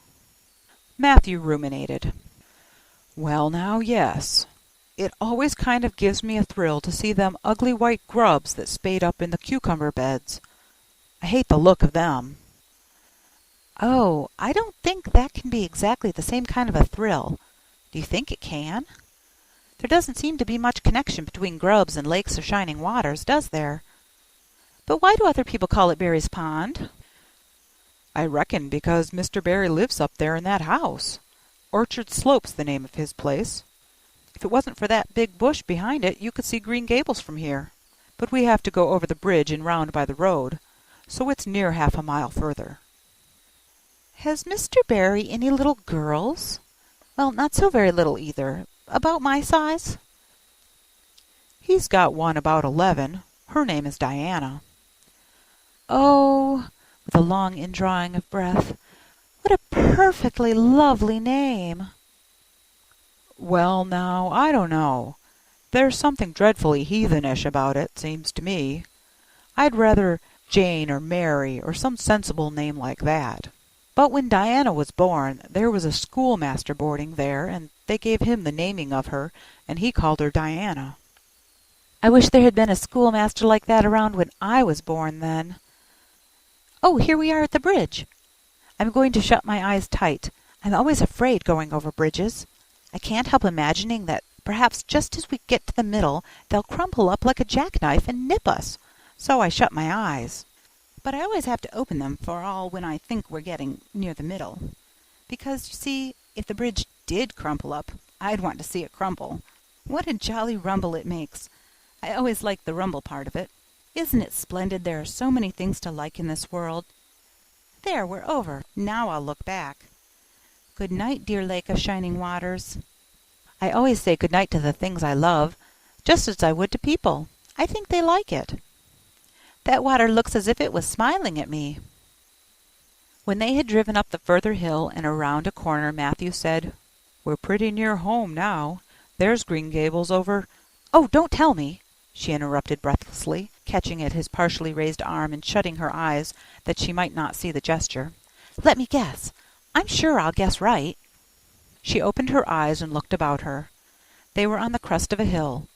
Matthew ruminated. "Well now, yes. It always kind of gives me a thrill to see them ugly white grubs that spade up in the cucumber beds. I hate the look of them." "Oh, I don't think that can be exactly the same kind of a thrill. Do you think it can? There doesn't seem to be much connection between grubs and lakes of shining waters, does there? But why do other people call it Barry's Pond?" "I reckon because Mr. Barry lives up there in that house. Orchard Slope's the name of his place. If it wasn't for that big bush behind it, you could see Green Gables from here. But we have to go over the bridge and round by the road, so it's near half a mile further." "Has Mr. Barry any little girls? Well, not so very little either. About my size?" He's got one about 11. Her name is Diana." "Oh," with a long indrawing of breath, "what a perfectly lovely name!" "Well, now, I don't know. There's something dreadfully heathenish about it, seems to me. I'd rather Jane or Mary or some sensible name like that. But when Diana was born, there was a schoolmaster boarding there, and they gave him the naming of her, and he called her Diana." "I wish there had been a schoolmaster like that around when I was born, then. Oh, here we are at the bridge. I'm going to shut my eyes tight. I'm always afraid going over bridges. I can't help imagining that perhaps just as we get to the middle they'll crumple up like a jackknife and nip us. So I shut my eyes. But I always have to open them for all when I think we're getting near the middle. Because, you see, if the bridge did crumple up, I'd want to see it crumple. What a jolly rumble it makes! I always like the rumble part of it. Isn't it splendid there are so many things to like in this world? There, we're over. Now I'll look back. Good night, dear lake of shining waters. I always say good night to the things I love, just as I would to people. I think they like it. That water looks as if it was smiling at me." When they had driven up the further hill and around a corner, Matthew said, "We're pretty near home now. There's Green Gables over—" "Oh, don't tell me!" she interrupted breathlessly, catching at his partially raised arm and shutting her eyes that she might not see the gesture. "Let me guess. I'm sure I'll guess right." She opened her eyes and looked about her. They were on the crest of a hill.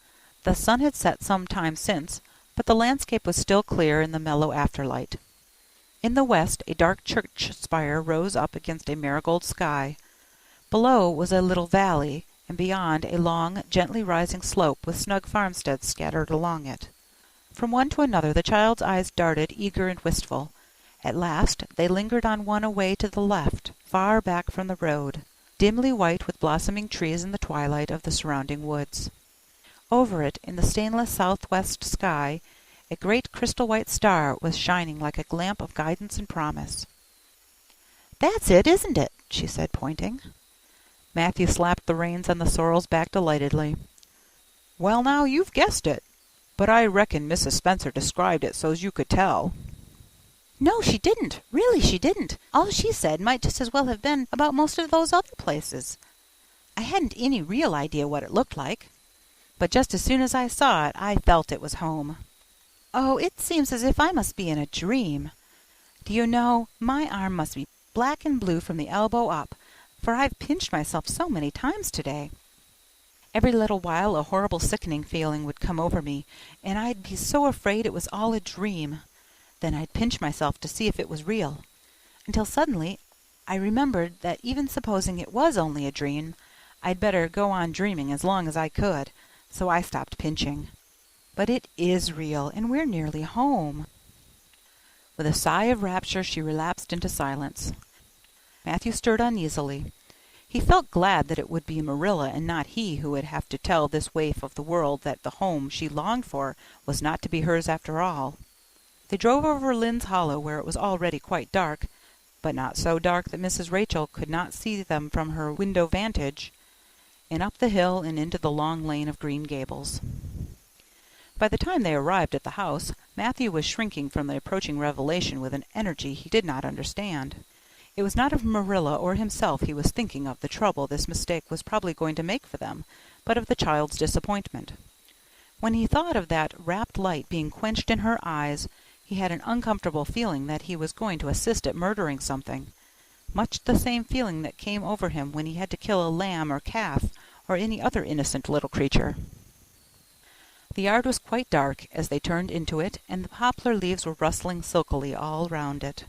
The sun had set some time since, but the landscape was still clear in the mellow afterlight. In the west a dark church spire rose up against a marigold sky. Below was a little valley, and beyond a long, gently rising slope with snug farmsteads scattered along it. From one to another the child's eyes darted, eager and wistful. At last they lingered on one away to the left, far back from the road, dimly white with blossoming trees in the twilight of the surrounding woods. Over it, in the stainless southwest sky, a great crystal-white star was shining like a lamp of guidance and promise. "That's it, isn't it?" she said, pointing. Matthew slapped the reins on the sorrel's back delightedly. "Well, now, you've guessed it. But I reckon Mrs. Spencer described it so's you could tell." "No, she didn't. Really, she didn't. All she said might just as well have been about most of those other places. I hadn't any real idea what it looked like. But just as soon as I saw it, I felt it was home. Oh, it seems as if I must be in a dream. Do you know, my arm must be black and blue from the elbow up, for I've pinched myself so many times today. Every little while a horrible sickening feeling would come over me, and I'd be so afraid it was all a dream. Then I'd pinch myself to see if it was real, until suddenly I remembered that even supposing it was only a dream, I'd better go on dreaming as long as I could, so I stopped pinching. But it is real, and we're nearly home." With a sigh of rapture she relapsed into silence. Matthew stirred uneasily. He felt glad that it would be Marilla and not he who would have to tell this waif of the world that the home she longed for was not to be hers after all. They drove over Lynn's Hollow, where it was already quite dark, but not so dark that Mrs. Rachel could not see them from her window vantage, and up the hill and into the long lane of Green Gables. By the time they arrived at the house, Matthew was shrinking from the approaching revelation with an energy he did not understand. It was not of Marilla or himself he was thinking of the trouble this mistake was probably going to make for them, but of the child's disappointment. When he thought of that rapt light being quenched in her eyes, he had an uncomfortable feeling that he was going to assist at murdering something, much the same feeling that came over him when he had to kill a lamb or calf or any other innocent little creature. The yard was quite dark as they turned into it, and the poplar leaves were rustling silkily all round it.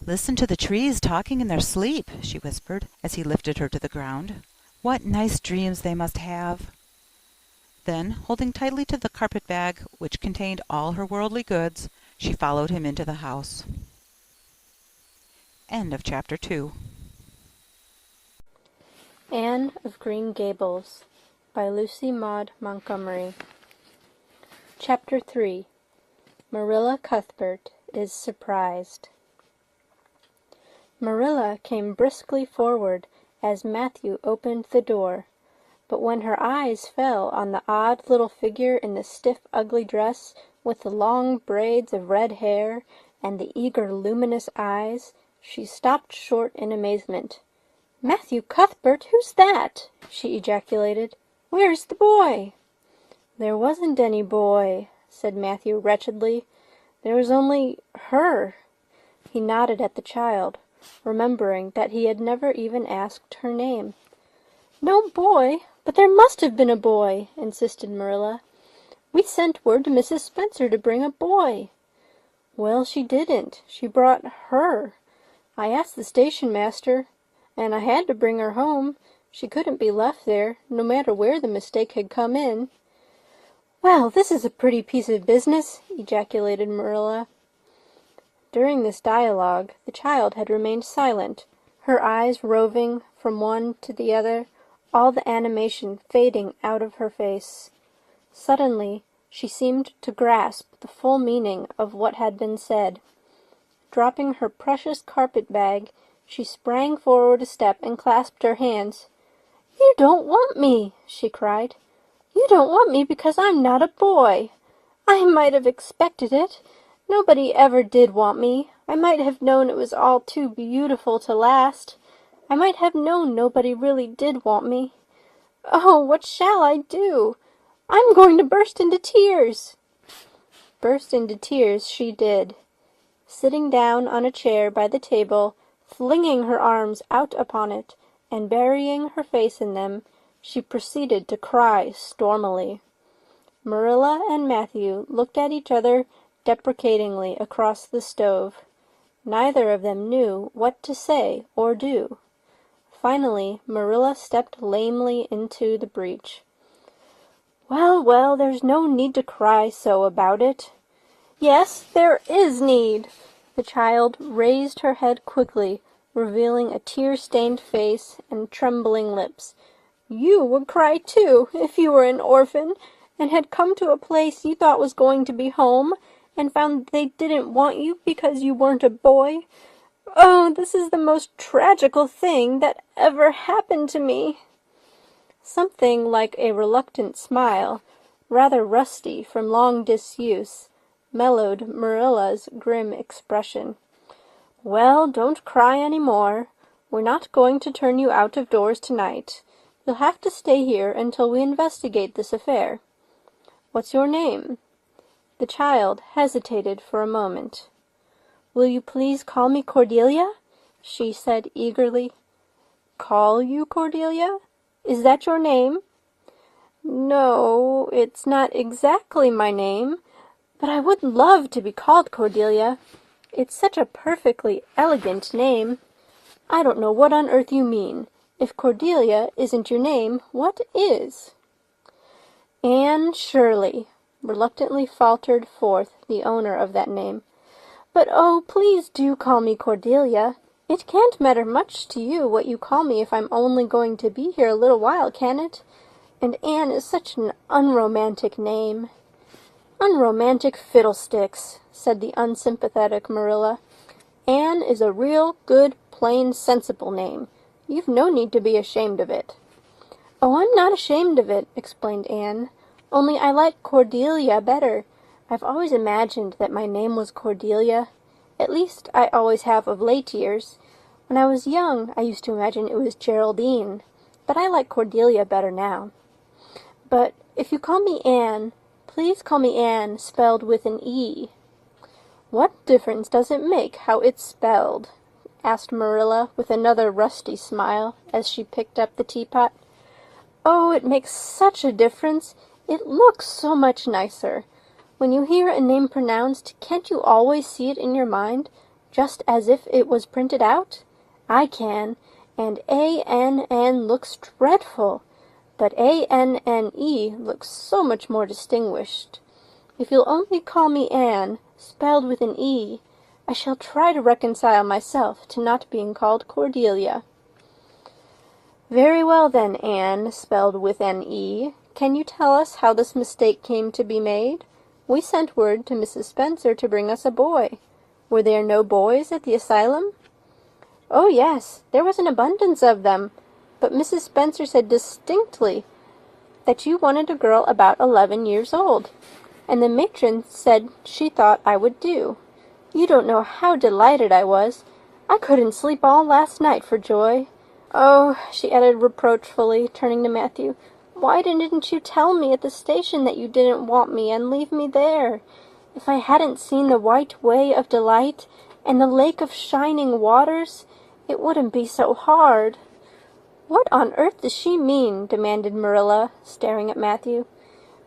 "Listen to the trees talking in their sleep," she whispered, as he lifted her to the ground. "What nice dreams they must have." Then, holding tightly to the carpet-bag which contained all her worldly goods, she followed him into the house. End of Chapter 2. Anne of Green Gables by Lucy Maud Montgomery. Chapter 3. Marilla Cuthbert is surprised. Marilla came briskly forward as Matthew opened the door. But when her eyes fell on the odd little figure in the stiff, ugly dress, with the long braids of red hair and the eager, luminous eyes, she stopped short in amazement. "Matthew Cuthbert, who's that?" she ejaculated. "Where's the boy?" "There wasn't any boy," said Matthew wretchedly. "There was only her." He nodded at the child, remembering that he had never even asked her name. "No boy? But there must have been a boy," insisted Marilla. "We sent word to Mrs. Spencer to bring a boy." "Well, she didn't. She brought her. I asked the station master, and I had to bring her home. She couldn't be left there, no matter where the mistake had come in." "Well, this is a pretty piece of business," ejaculated Marilla. During this dialogue the child had remained silent, her eyes roving from one to the other, all the animation fading out of her face. Suddenly she seemed to grasp the full meaning of what had been said. Dropping her precious carpet-bag, she sprang forward a step and clasped her hands. "You don't want me," she cried. "You don't want me because I'm not a boy. I might have expected it. Nobody ever did want me. I might have known it was all too beautiful to last. I might have known nobody really did want me. Oh, what shall I do? I'm going to burst into tears." Burst into tears she did. Sitting down on a chair by the table, flinging her arms out upon it, and burying her face in them, she proceeded to cry stormily. Marilla and Matthew looked at each other deprecatingly across the stove. Neither of them knew what to say or do. Finally, Marilla stepped lamely into the breach. "Well, well, there's no need to cry so about it." "Yes, there is need." The child raised her head quickly, revealing a tear-stained face and trembling lips. "You would cry too, if you were an orphan, and had come to a place you thought was going to be home, and found they didn't want you because you weren't a boy. Oh, this is the most tragical thing that ever happened to me." Something like a reluctant smile, rather rusty from long disuse, mellowed Marilla's grim expression. "Well, don't cry any more. We're not going to turn you out of doors tonight. You'll have to stay here until we investigate this affair. What's your name?" The child hesitated for a moment. "Will you please call me Cordelia?" she said eagerly. "Call you Cordelia? Is that your name?" "No, it's not exactly my name, but I would love to be called Cordelia. It's such a perfectly elegant name. I don't know what on earth you mean. If Cordelia isn't your name, what is?" "Anne Shirley," reluctantly faltered forth the owner of that name. "But oh, please do call me Cordelia. It can't matter much to you what you call me if I'm only going to be here a little while, can it? And Anne is such an unromantic name." "Unromantic fiddlesticks," said the unsympathetic Marilla. "Anne is a real, good, plain, sensible name. You've no need to be ashamed of it." "Oh, I'm not ashamed of it," explained Anne. "Only I like Cordelia better. I've always imagined that my name was Cordelia. At least I always have of late years. When I was young I used to imagine it was Geraldine, but I like Cordelia better now. But if you call me Anne, please call me Anne spelled with an E." "What difference does it make how it's spelled?" asked Marilla with another rusty smile as she picked up the teapot. "Oh, it makes such a difference. It looks so much nicer. When you hear a name pronounced, can't you always see it in your mind, just as if it was printed out? I can, and A-N-N looks dreadful, but A-N-N-E looks so much more distinguished. If you'll only call me Anne, spelled with an E, I shall try to reconcile myself to not being called Cordelia." "Very well then, Anne, spelled with an E. Can you tell us how this mistake came to be made? We sent word to Mrs. Spencer to bring us a boy. Were there no boys at the asylum?" "Oh, yes, there was an abundance of them, but Mrs. Spencer said distinctly that you wanted a girl about 11 years old, and the matron said she thought I would do. You don't know how delighted I was. I couldn't sleep all last night for joy. Oh," she added reproachfully, turning to Matthew, "why didn't you tell me at the station that you didn't want me and leave me there? If I hadn't seen the white way of delight and the lake of shining waters, it wouldn't be so hard." "What on earth does she mean?" demanded Marilla, staring at Matthew.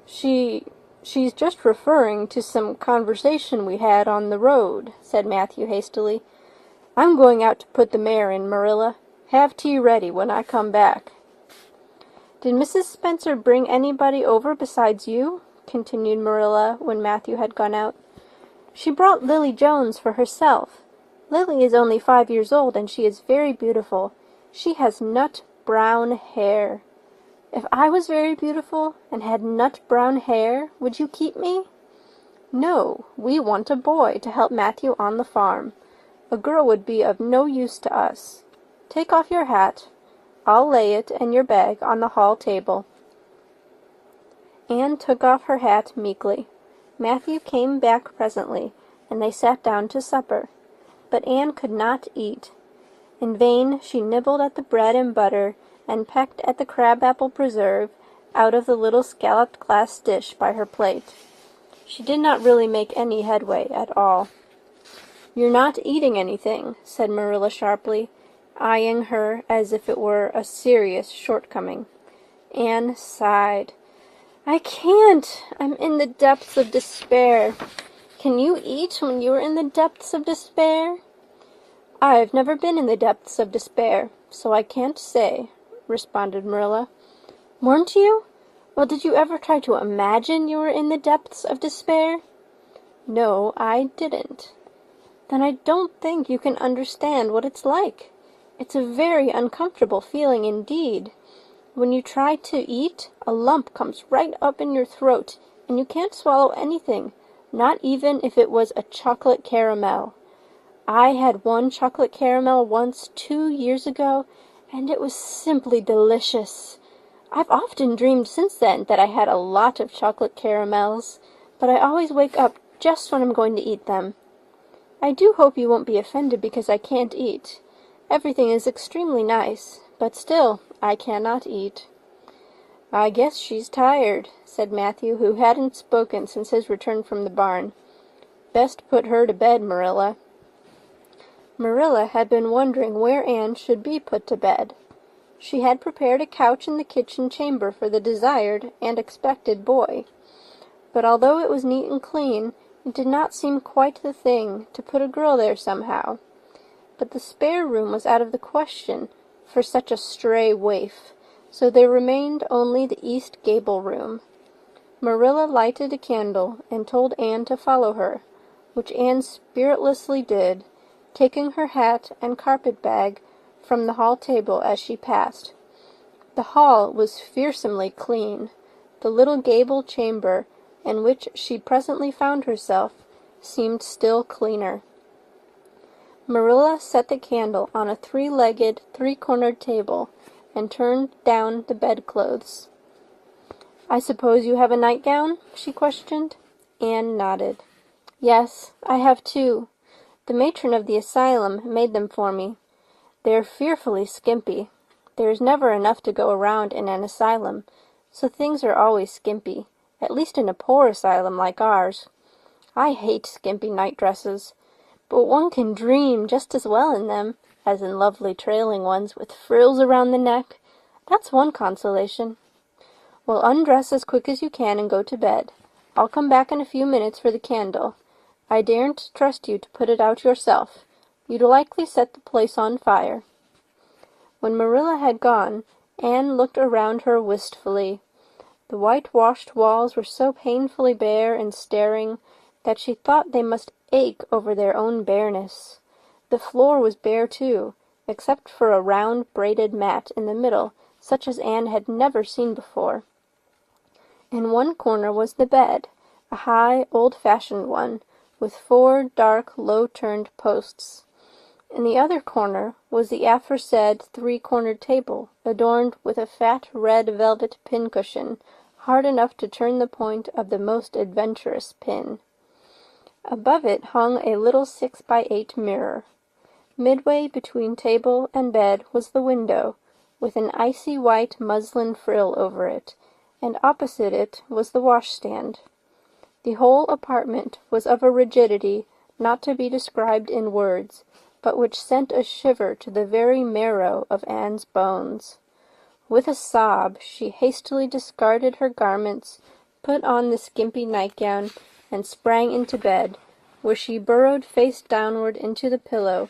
She's just referring to some conversation we had on the road," said Matthew hastily. "I'm going out to put the mare in, Marilla. Have tea ready when I come back." "Did Mrs. Spencer bring anybody over besides you?" continued Marilla when Matthew had gone out. "She brought Lily Jones for herself. Lily is only 5 years old, and she is very beautiful. She has nut-brown hair. If I was very beautiful and had nut-brown hair, would you keep me?" "No, we want a boy to help Matthew on the farm. A girl would be of no use to us. Take off your hat. I'll lay it and your bag on the hall table." Anne took off her hat meekly. Matthew came back presently, and they sat down to supper. But Anne could not eat. In vain she nibbled at the bread and butter and pecked at the crab-apple preserve out of the little scalloped glass dish by her plate. She did not really make any headway at all. "You're not eating anything," said Marilla sharply, eyeing her as if it were a serious shortcoming. Anne sighed. "I can't. I'm in the depths of despair. Can you eat when you're in the depths of despair?" "I've never been in the depths of despair, so I can't say," responded Marilla. "Weren't you? Well, did you ever try to imagine you were in the depths of despair?" "No, I didn't." "Then I don't think you can understand what it's like. It's a very uncomfortable feeling indeed. When you try to eat, a lump comes right up in your throat, and you can't swallow anything, not even if it was a chocolate caramel. I had one chocolate caramel once 2 years ago, and it was simply delicious. I've often dreamed since then that I had a lot of chocolate caramels, but I always wake up just when I'm going to eat them. I do hope you won't be offended because I can't eat. Everything is extremely nice, but still I cannot eat." "I guess she's tired," said Matthew, who hadn't spoken since his return from the barn. "Best put her to bed, Marilla." Marilla had been wondering where Anne should be put to bed. She had prepared a couch in the kitchen chamber for the desired and expected boy. But although it was neat and clean, it did not seem quite the thing to put a girl there somehow. But the spare room was out of the question for such a stray waif, so there remained only the east gable room. Marilla lighted a candle and told Anne to follow her, which Anne spiritlessly did, taking her hat and carpet-bag from the hall table as she passed. The hall was fearsomely clean. The little gable chamber in which she presently found herself seemed still cleaner. Marilla set the candle on a 3-legged, 3-cornered table and turned down the bedclothes. "I suppose you have a nightgown?" she questioned. Anne nodded. "Yes, I have 2. The matron of the asylum made them for me. They're fearfully skimpy. There is never enough to go around in an asylum, so things are always skimpy, at least in a poor asylum like ours. I hate skimpy night dresses, but one can dream just as well in them as in lovely trailing ones with frills around the neck. That's one consolation. Well, undress as quick as you can and go to bed. I'll come back in a few minutes for the candle. I daren't trust you to put it out yourself. You'd likely set the place on fire." When Marilla had gone, Anne looked around her wistfully. The whitewashed walls were so painfully bare and staring that she thought they must ache over their own bareness. The floor was bare too, except for a round braided mat in the middle, such as Anne had never seen before. In one corner was the bed, a high, old-fashioned one, with 4 dark, low-turned posts. In the other corner was the aforesaid three-cornered table, adorned with a fat red velvet pincushion, hard enough to turn the point of the most adventurous pin. Above it hung a little 6-by-8 mirror. Midway between table and bed was the window, with an icy white muslin frill over it, and opposite it was the washstand. The whole apartment was of a rigidity not to be described in words, but which sent a shiver to the very marrow of Anne's bones. With a sob, she hastily discarded her garments, put on the skimpy nightgown, and sprang into bed, where she burrowed face downward into the pillow,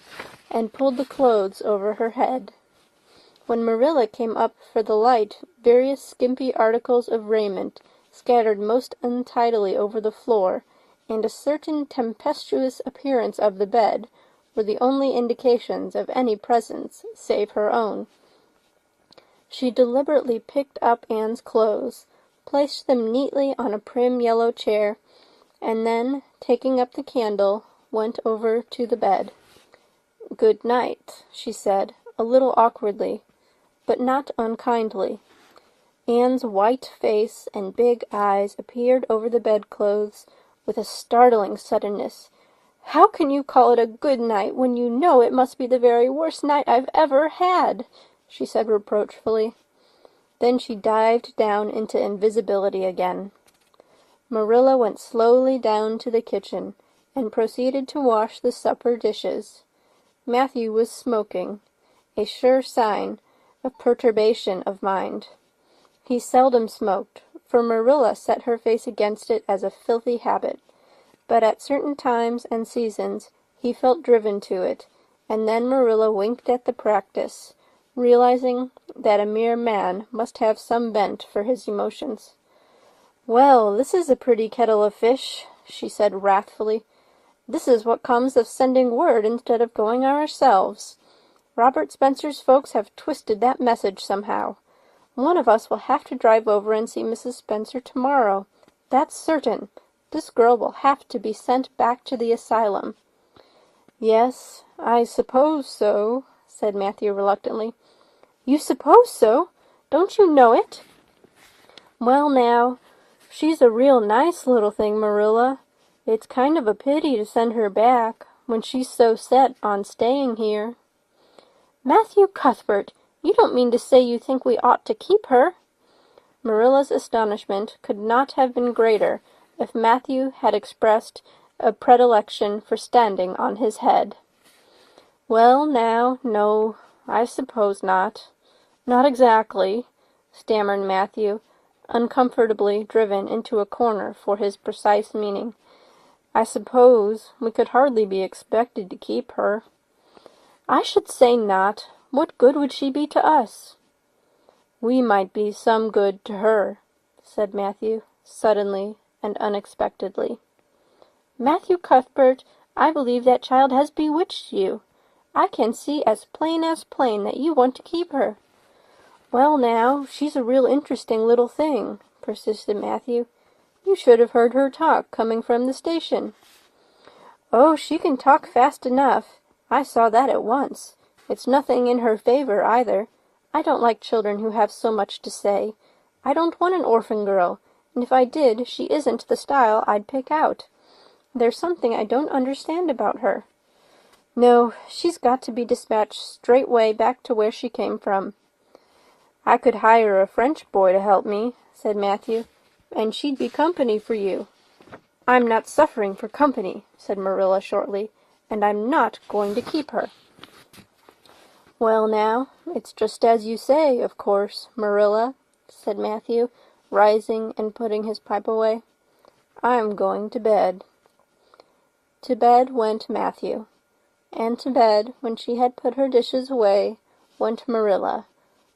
and pulled the clothes over her head. When Marilla came up for the light, various skimpy articles of raiment, scattered most untidily over the floor, and a certain tempestuous appearance of the bed, were the only indications of any presence save her own. She deliberately picked up Anne's clothes, placed them neatly on a prim yellow chair, and then, taking up the candle, went over to the bed. "Good night," she said, a little awkwardly, but not unkindly. Anne's white face and big eyes appeared over the bedclothes with a startling suddenness. "How can you call it a good night when you know it must be the very worst night I've ever had?" she said reproachfully. Then she dived down into invisibility again. Marilla went slowly down to the kitchen and proceeded to wash the supper dishes. Matthew was smoking, a sure sign of perturbation of mind. He seldom smoked, for Marilla set her face against it as a filthy habit, but at certain times and seasons he felt driven to it, and then Marilla winked at the practice, realizing that a mere man must have some bent for his emotions. "Well, this is a pretty kettle of fish," she said wrathfully. "This is what comes of sending word instead of going ourselves. Robert Spencer's folks have twisted that message somehow. One of us will have to drive over and see Mrs. Spencer tomorrow. That's certain. This girl will have to be sent back to the asylum." "Yes, I suppose so," said Matthew reluctantly. "You suppose so? Don't you know it?" "Well now, she's a real nice little thing, Marilla. It's kind of a pity to send her back when she's so set on staying here." "Matthew Cuthbert, you don't mean to say you think we ought to keep her?" Marilla's astonishment could not have been greater if Matthew had expressed a predilection for standing on his head. "Well now, no, I suppose not. Not exactly," stammered Matthew, uncomfortably driven into a corner for his precise meaning. "I suppose we could hardly be expected to keep her." "I should say not. What good would she be to us?" "We might be some good to her," said Matthew, suddenly and unexpectedly. "Matthew Cuthbert, I believe that child has bewitched you. I can see as plain that you want to keep her." "Well now, she's a real interesting little thing," persisted Matthew. "You should have heard her talk coming from the station." "Oh, she can talk fast enough. I saw that at once. It's nothing in her favor, either. I don't like children who have so much to say. I don't want an orphan girl, and if I did, she isn't the style I'd pick out. There's something I don't understand about her. No, she's got to be dispatched straightway back to where she came from." "I could hire a French boy to help me," said Matthew, "and she'd be company for you." "I'm not suffering for company," said Marilla shortly, "and I'm not going to keep her." "Well now, it's just as you say, of course, Marilla," said Matthew, rising and putting his pipe away. "I'm going to bed." To bed went Matthew, and to bed, when she had put her dishes away, went Marilla,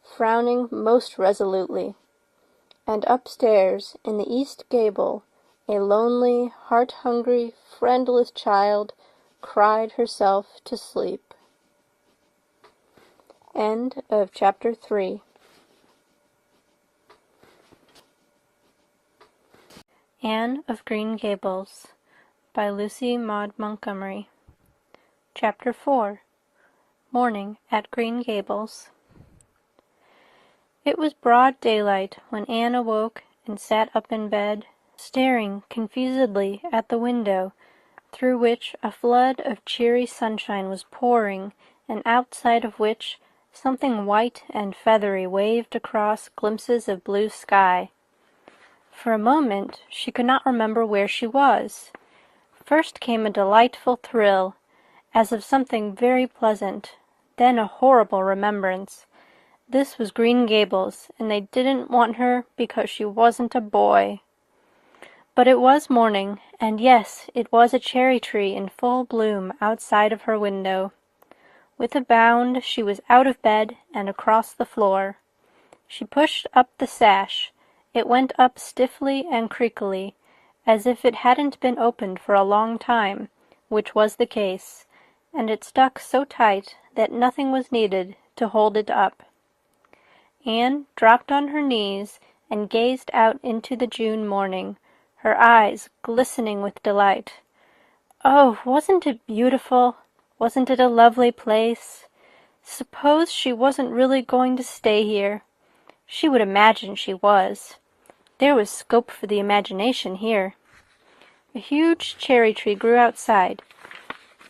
frowning most resolutely. And upstairs in the east gable a lonely, heart-hungry, friendless child cried herself to sleep. End of chapter 3. Anne of Green Gables by Lucy Maud Montgomery. Chapter 4. Morning at Green Gables. It was broad daylight when Anne awoke and sat up in bed, staring confusedly at the window, through which a flood of cheery sunshine was pouring, and outside of which something white and feathery waved across glimpses of blue sky. For a moment she could not remember where she was. First came a delightful thrill, as of something very pleasant, then a horrible remembrance. This was Green Gables, and they didn't want her because she wasn't a boy. But it was morning, and yes, it was a cherry tree in full bloom outside of her window. With a bound she was out of bed and across the floor. She pushed up the sash. It went up stiffly and creakily, as if it hadn't been opened for a long time, which was the case, and it stuck so tight that nothing was needed to hold it up. Anne dropped on her knees and gazed out into the June morning, her eyes glistening with delight. Oh, wasn't it beautiful? Wasn't it a lovely place? Suppose she wasn't really going to stay here. She would imagine she was. There was scope for the imagination here. A huge cherry tree grew outside,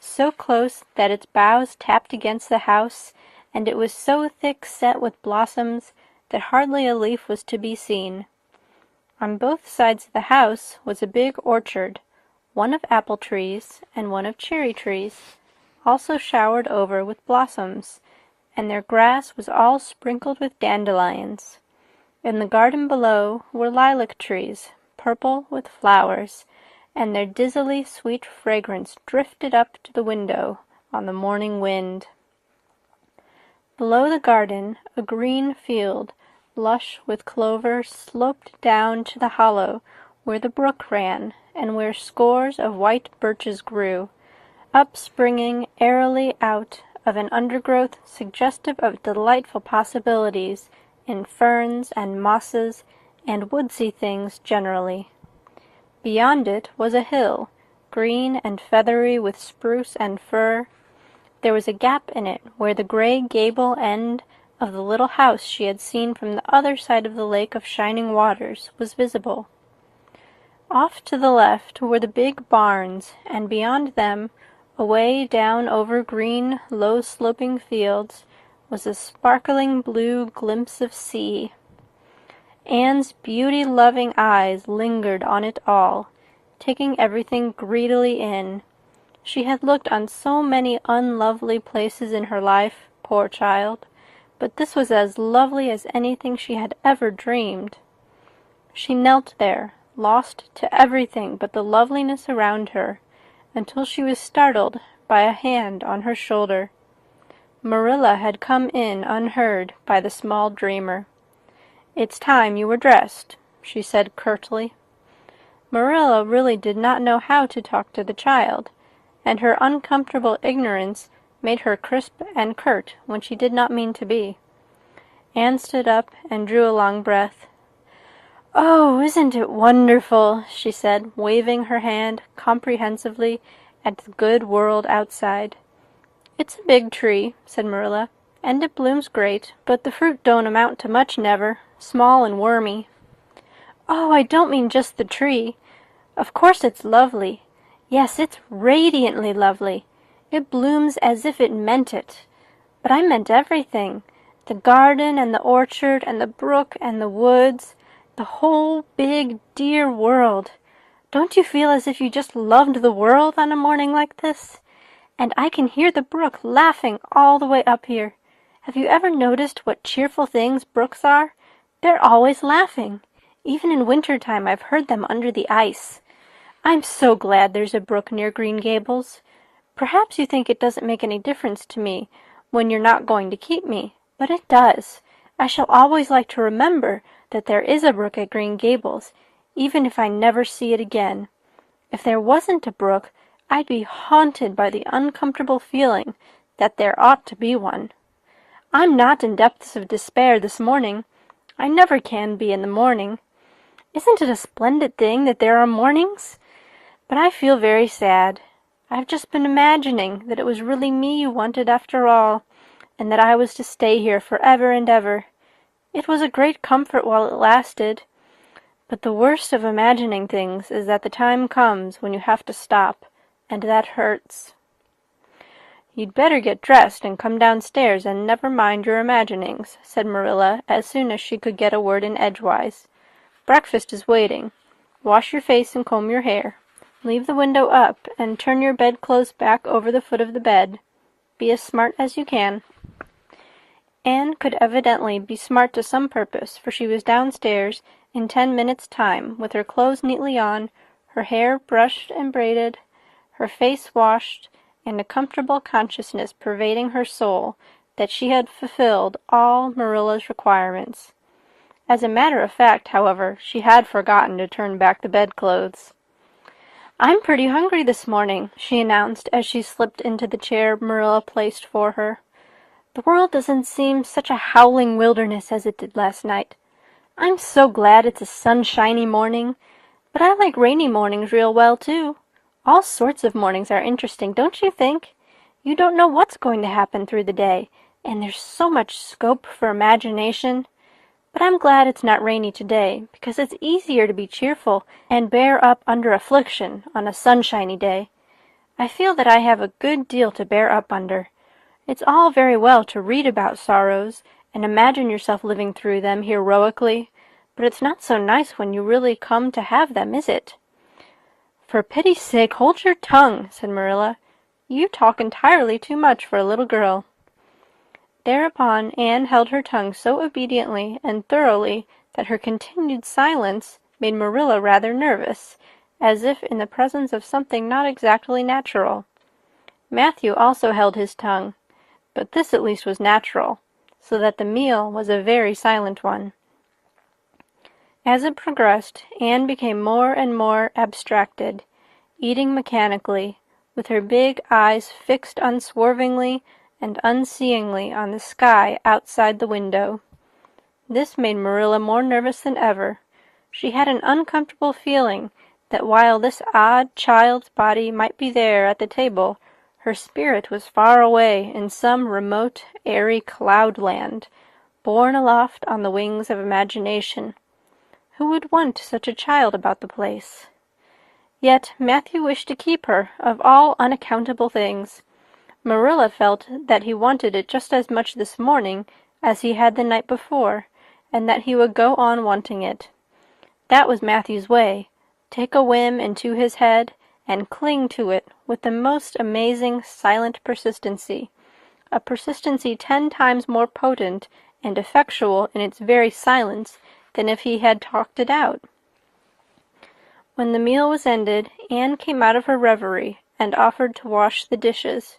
so close that its boughs tapped against the house, and it was so thick set with blossoms that hardly a leaf was to be seen. On both sides of the house was a big orchard, one of apple trees and one of cherry trees, also showered over with blossoms, and their grass was all sprinkled with dandelions. In the garden below were lilac trees, purple with flowers, and their dizzily sweet fragrance drifted up to the window on the morning wind. Below the garden, a green field, lush with clover, sloped down to the hollow where the brook ran, and where scores of white birches grew, upspringing airily out of an undergrowth suggestive of delightful possibilities in ferns and mosses and woodsy things generally. Beyond it was a hill, green and feathery with spruce and fir. There was a gap in it where the gray gable end of the little house she had seen from the other side of the lake of shining waters was visible. Off to the left were the big barns, and beyond them, away down over green, low-sloping fields, was a sparkling blue glimpse of sea. Anne's beauty-loving eyes lingered on it all, taking everything greedily in. She had looked on so many unlovely places in her life, poor child, but this was as lovely as anything she had ever dreamed. She knelt there, lost to everything but the loveliness around her, until she was startled by a hand on her shoulder. Marilla had come in unheard by the small dreamer. "It's time you were dressed," she said curtly. Marilla really did not know how to talk to the child, and her uncomfortable ignorance made her crisp and curt when she did not mean to be. Anne stood up and drew a long breath. "Oh, isn't it wonderful?" she said, waving her hand comprehensively at the good world outside. "It's a big tree," said Marilla, "and it blooms great, but the fruit don't amount to much never, small and wormy." "Oh, I don't mean just the tree. Of course it's lovely. Yes, it's radiantly lovely. It blooms as if it meant it. But I meant everything. The garden and the orchard and the brook and the woods. The whole big, dear world. Don't you feel as if you just loved the world on a morning like this? And I can hear the brook laughing all the way up here. Have you ever noticed what cheerful things brooks are? They're always laughing. Even in winter-time I've heard them under the ice. I'm so glad there's a brook near Green Gables. Perhaps you think it doesn't make any difference to me when you're not going to keep me, but it does. I shall always like to remember that there is a brook at Green Gables, even if I never see it again. If there wasn't a brook, I'd be haunted by the uncomfortable feeling that there ought to be one. I'm not in depths of despair this morning. I never can be in the morning. Isn't it a splendid thing that there are mornings? But I feel very sad. I've just been imagining that it was really me you wanted after all, and that I was to stay here forever and ever. It was a great comfort while it lasted. But the worst of imagining things is that the time comes when you have to stop, and that hurts. "You'd better get dressed and come downstairs and never mind your imaginings," said Marilla as soon as she could get a word in edgewise. "Breakfast is waiting. Wash your face and comb your hair. Leave the window up and turn your bedclothes back over the foot of the bed. Be as smart as you can." Anne could evidently be smart to some purpose, for she was downstairs in 10 minutes' time, with her clothes neatly on, her hair brushed and braided, her face washed, and a comfortable consciousness pervading her soul that she had fulfilled all Marilla's requirements. As a matter of fact, however, she had forgotten to turn back the bedclothes. "I'm pretty hungry this morning," she announced as she slipped into the chair Marilla placed for her. "The world doesn't seem such a howling wilderness as it did last night. I'm so glad it's a sunshiny morning, but I like rainy mornings real well, too. All sorts of mornings are interesting, don't you think? You don't know what's going to happen through the day, and there's so much scope for imagination. But I'm glad it's not rainy today, because it's easier to be cheerful and bear up under affliction on a sunshiny day. I feel that I have a good deal to bear up under. It's all very well to read about sorrows and imagine yourself living through them heroically, but it's not so nice when you really come to have them, is it?" "For pity's sake, hold your tongue," said Marilla. "You talk entirely too much for a little girl." Thereupon Anne held her tongue so obediently and thoroughly that her continued silence made Marilla rather nervous, as if in the presence of something not exactly natural. Matthew also held his tongue, but this at least was natural, so that the meal was a very silent one. As it progressed, Anne became more and more abstracted, eating mechanically, with her big eyes fixed unswervingly and unseeingly on the sky outside the window. This made Marilla more nervous than ever. She had an uncomfortable feeling that while this odd child's body might be there at the table, her spirit was far away in some remote, airy cloudland, borne aloft on the wings of imagination. Who would want such a child about the place? Yet Matthew wished to keep her, of all unaccountable things. Marilla felt that he wanted it just as much this morning as he had the night before, and that he would go on wanting it. That was Matthew's way, take a whim into his head and cling to it with the most amazing silent persistency, a persistency 10 times more potent and effectual in its very silence than if he had talked it out. When the meal was ended, Anne came out of her reverie and offered to wash the dishes.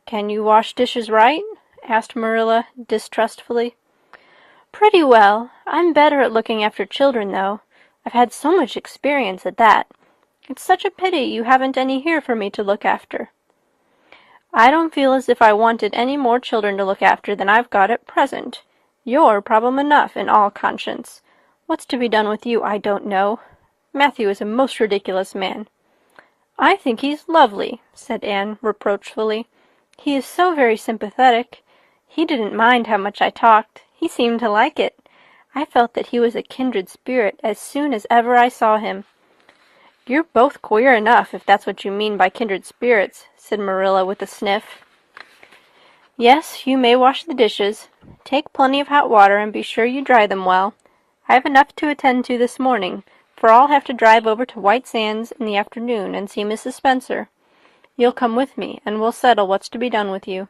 "Can you wash dishes right?" asked Marilla distrustfully. "Pretty well. I'm better at looking after children, though. I've had so much experience at that. It's such a pity you haven't any here for me to look after." "I don't feel as if I wanted any more children to look after than I've got at present. You're problem enough, in all conscience. What's to be done with you, I don't know. Matthew is a most ridiculous man." "I think he's lovely," said Anne reproachfully. "He is so very sympathetic. He didn't mind how much I talked. He seemed to like it. I felt that he was a kindred spirit as soon as ever I saw him." "You're both queer enough, if that's what you mean by kindred spirits," said Marilla with a sniff. "Yes, you may wash the dishes. Take plenty of hot water and be sure you dry them well. I've enough to attend to this morning, for I'll have to drive over to White Sands in the afternoon and see Mrs. Spencer. You'll come with me, and we'll settle what's to be done with you.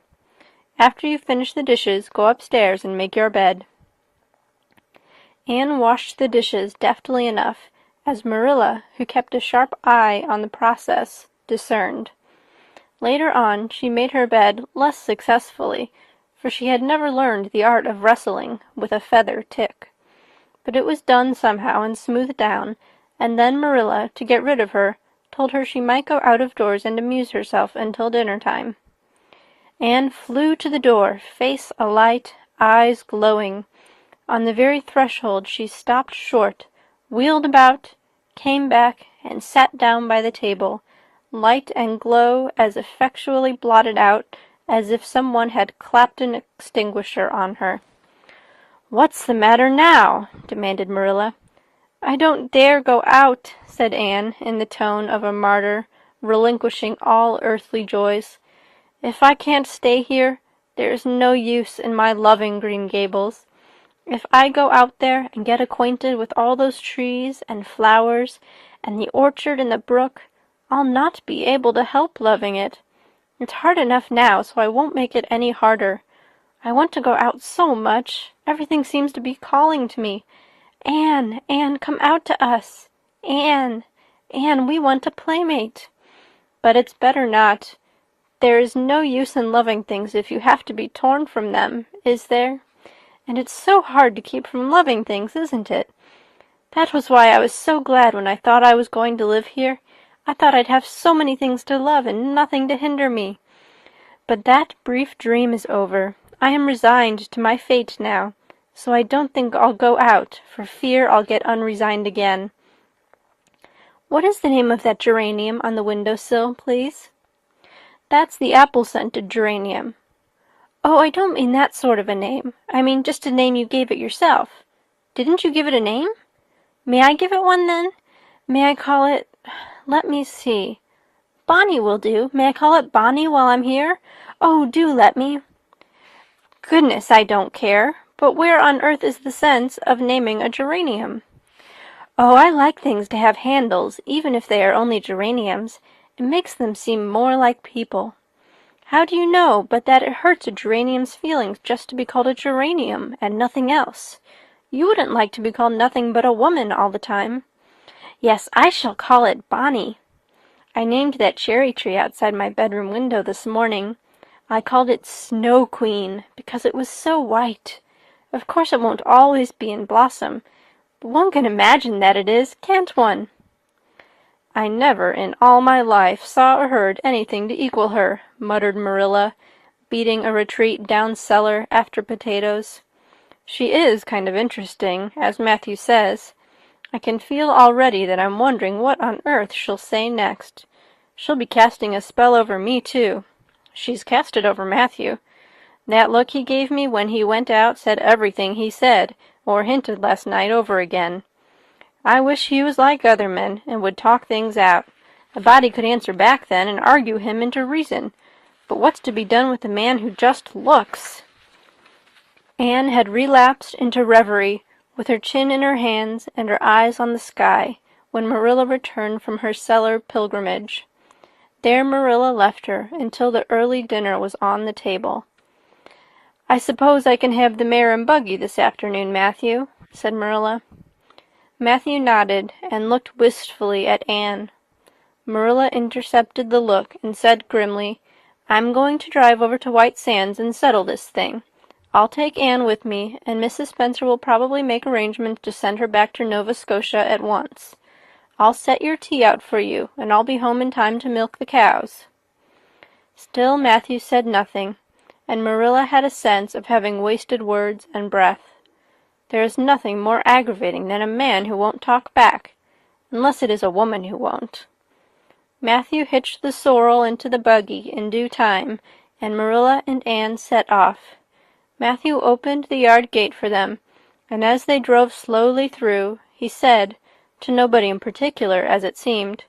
After you've finished the dishes, go upstairs and make your bed." Anne washed the dishes deftly enough, as Marilla, who kept a sharp eye on the process, discerned. Later on she made her bed less successfully, for she had never learned the art of wrestling with a feather tick. But it was done somehow and smoothed down, and then Marilla, to get rid of her, told her she might go out of doors and amuse herself until dinner time. Anne flew to the door, face alight, eyes glowing. On the very threshold she stopped short, wheeled about, came back, and sat down by the table, light and glow as effectually blotted out as if someone had clapped an extinguisher on her. "What's the matter now?" demanded Marilla. "I don't dare go out," said Anne, in the tone of a martyr relinquishing all earthly joys. "If I can't stay here, there is no use in my loving Green Gables. If I go out there and get acquainted with all those trees and flowers and the orchard and the brook, I'll not be able to help loving it. It's hard enough now, so I won't make it any harder. I want to go out so much. Everything seems to be calling to me. Anne, Anne, come out to us. Anne, Anne, we want a playmate. But it's better not. There is no use in loving things if you have to be torn from them, is there? And it's so hard to keep from loving things, isn't it? That was why I was so glad when I thought I was going to live here. I thought I'd have so many things to love and nothing to hinder me. But that brief dream is over. I am resigned to my fate now, so I don't think I'll go out, for fear I'll get unresigned again. What is the name of that geranium on the window-sill, please?" "That's the apple-scented geranium." "Oh, I don't mean that sort of a name. I mean just a name you gave it yourself. Didn't you give it a name? May I give it one, then? May I call it... let me see. Bonnie will do. May I call it Bonnie while I'm here? Oh, do let me." "Goodness, I don't care. But where on earth is the sense of naming a geranium?" "Oh, I like things to have handles, even if they are only geraniums. It makes them seem more like people. How do you know but that it hurts a geranium's feelings just to be called a geranium and nothing else? You wouldn't like to be called nothing but a woman all the time. Yes, I shall call it Bonnie. I named that cherry tree outside my bedroom window this morning. I called it Snow Queen because it was so white. Of course it won't always be in blossom, but one can imagine that it is, can't one?" "I never in all my life saw or heard anything to equal her," muttered Marilla, beating a retreat down cellar after potatoes. "She is kind of interesting, as Matthew says. I can feel already that I'm wondering what on earth she'll say next. She'll be casting a spell over me, too. She's cast it over Matthew. That look he gave me when he went out said everything he said or hinted last night over again. I wish he was like other men and would talk things out. A body could answer back then and argue him into reason. But what's to be done with a man who just looks?" Anne had relapsed into reverie, with her chin in her hands and her eyes on the sky, when Marilla returned from her cellar pilgrimage. There Marilla left her until the early dinner was on the table. "I suppose I can have the mare and buggy this afternoon, Matthew," said Marilla. Matthew nodded and looked wistfully at Anne. Marilla intercepted the look and said grimly, "I'm going to drive over to White Sands and settle this thing. I'll take Anne with me, and Mrs. Spencer will probably make arrangements to send her back to Nova Scotia at once. I'll set your tea out for you, and I'll be home in time to milk the cows." Still Matthew said nothing, and Marilla had a sense of having wasted words and breath. There is nothing more aggravating than a man who won't talk back, unless it is a woman who won't. Matthew hitched the sorrel into the buggy in due time, and Marilla and Anne set off. Matthew opened the yard gate for them, and as they drove slowly through, he said, to nobody in particular, as it seemed,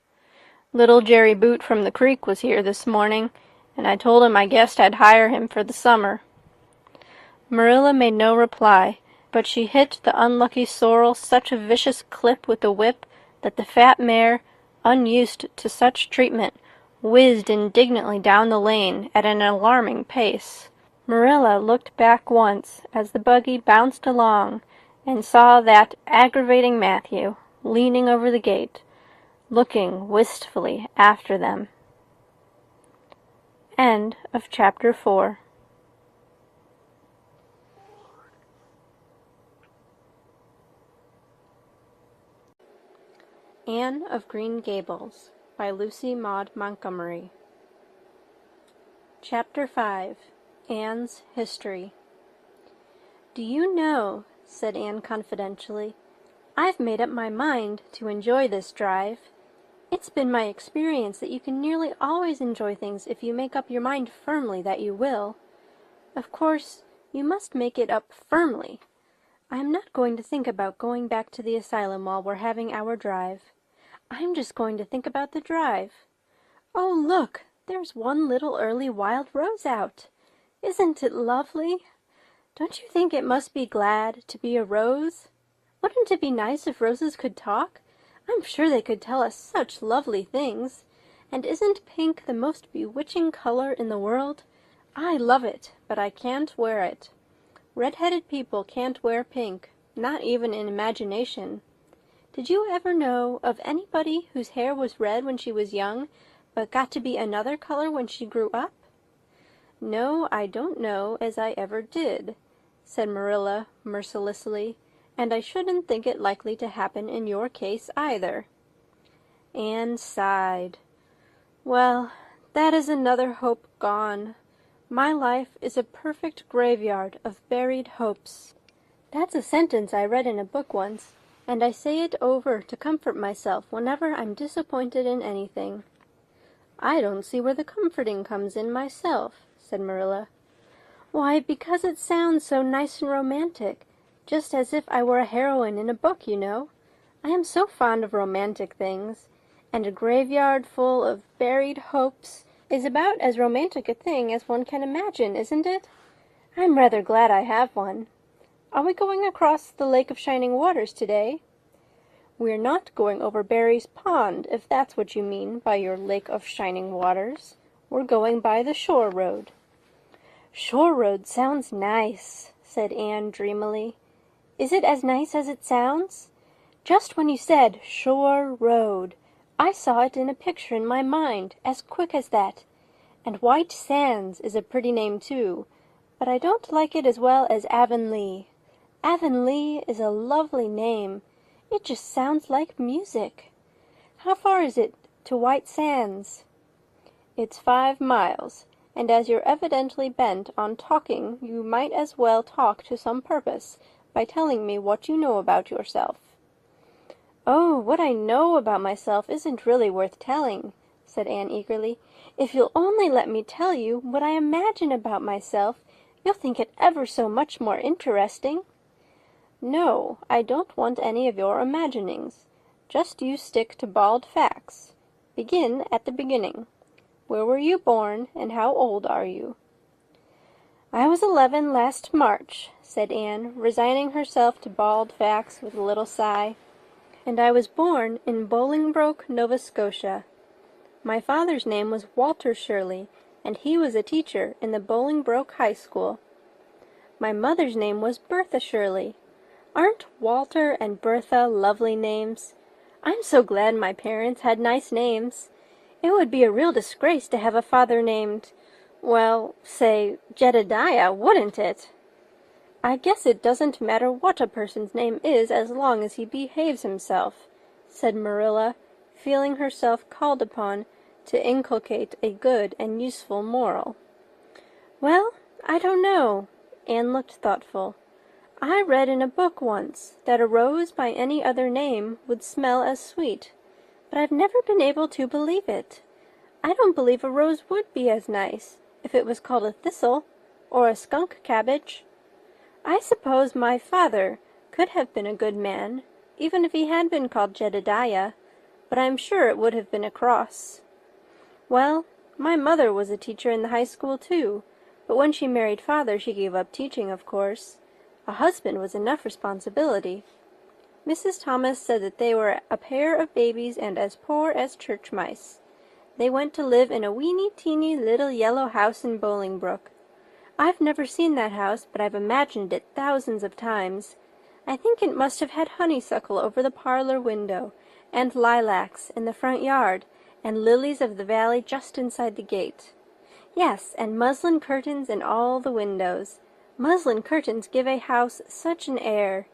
"Little Jerry Boot from the creek was here this morning, and I told him I guessed I'd hire him for the summer." Marilla made no reply, but she hit the unlucky sorrel such a vicious clip with the whip that the fat mare, unused to such treatment, whizzed indignantly down the lane at an alarming pace. Marilla looked back once as the buggy bounced along and saw that aggravating Matthew leaning over the gate, looking wistfully after them. End of chapter 4. Anne of Green Gables by Lucy Maud Montgomery. Chapter 5. Anne's History. "Do you know," said Anne confidentially, "I've made up my mind to enjoy this drive. It's been my experience that you can nearly always enjoy things if you make up your mind firmly that you will. Of course, you must make it up firmly. I am not going to think about going back to the asylum while we're having our drive. I'm just going to think about the drive. Oh, look, there's one little early wild rose out. Isn't it lovely? Don't you think it must be glad to be a rose? Wouldn't it be nice if roses could talk? I'm sure they could tell us such lovely things. And isn't pink the most bewitching color in the world? I love it, but I can't wear it. Red-headed people can't wear pink, not even in imagination. Did you ever know of anybody whose hair was red when she was young, but got to be another color when she grew up? No, I don't know as I ever did, said Marilla mercilessly, and I shouldn't think it likely to happen in your case either. Anne sighed. Well, that is another hope gone. My life is a perfect graveyard of buried hopes. That's a sentence I read in a book once, and I say it over to comfort myself whenever I'm disappointed in anything. I don't see where the comforting comes in myself, said Marilla. Why, because it sounds so nice and romantic, just as if I were a heroine in a book, you know. I am so fond of romantic things, and a graveyard full of buried hopes is about as romantic a thing as one can imagine, isn't it? I'm rather glad I have one. Are we going across the Lake of Shining Waters today? We're not going over Barry's Pond, if that's what you mean by your Lake of Shining Waters. We're going by the shore road. Shore road sounds nice, said Anne dreamily. Is it as nice as it sounds? Just when you said shore road, I saw it in a picture in my mind, as quick as that. And White Sands is a pretty name, too, but I don't like it as well as Avonlea. Avonlea is a lovely name. It just sounds like music. How far is it to White Sands? It's 5 miles, and as you're evidently bent on talking, you might as well talk to some purpose by telling me what you know about yourself. Oh, what I know about myself isn't really worth telling, said Anne eagerly. If you'll only let me tell you what I imagine about myself, you'll think it ever so much more interesting. No, I don't want any of your imaginings. Just you stick to bald facts. Begin at the beginning. Where were you born, and how old are you? I was 11 last March, said Anne, resigning herself to bald facts with a little sigh. And I was born in Bolingbroke, Nova Scotia. My father's name was Walter Shirley, and he was a teacher in the Bolingbroke High School. My mother's name was Bertha Shirley. Aren't Walter and Bertha lovely names? I'm so glad my parents had nice names. It would be a real disgrace to have a father named, well, say, Jedediah, wouldn't it? I guess it doesn't matter what a person's name is as long as he behaves himself, said Marilla, feeling herself called upon to inculcate a good and useful moral. Well, I don't know. Anne looked thoughtful. I read in a book once that a rose by any other name would smell as sweet, but I've never been able to believe it. I don't believe a rose would be as nice if it was called a thistle or a skunk cabbage. I suppose my father could have been a good man, even if he had been called Jedediah, but I'm sure it would have been a cross. Well, my mother was a teacher in the high school, too, but when she married father she gave up teaching, of course. A husband was enough responsibility. Mrs. Thomas said that they were a pair of babies and as poor as church mice. They went to live in a weeny-teeny little yellow house in Bolingbroke. I've never seen that house, but I've imagined it thousands of times. I think it must have had honeysuckle over the parlor window, and lilacs in the front yard, and lilies of the valley just inside the gate. Yes, and muslin curtains in all the windows. Muslin curtains give a house such an air.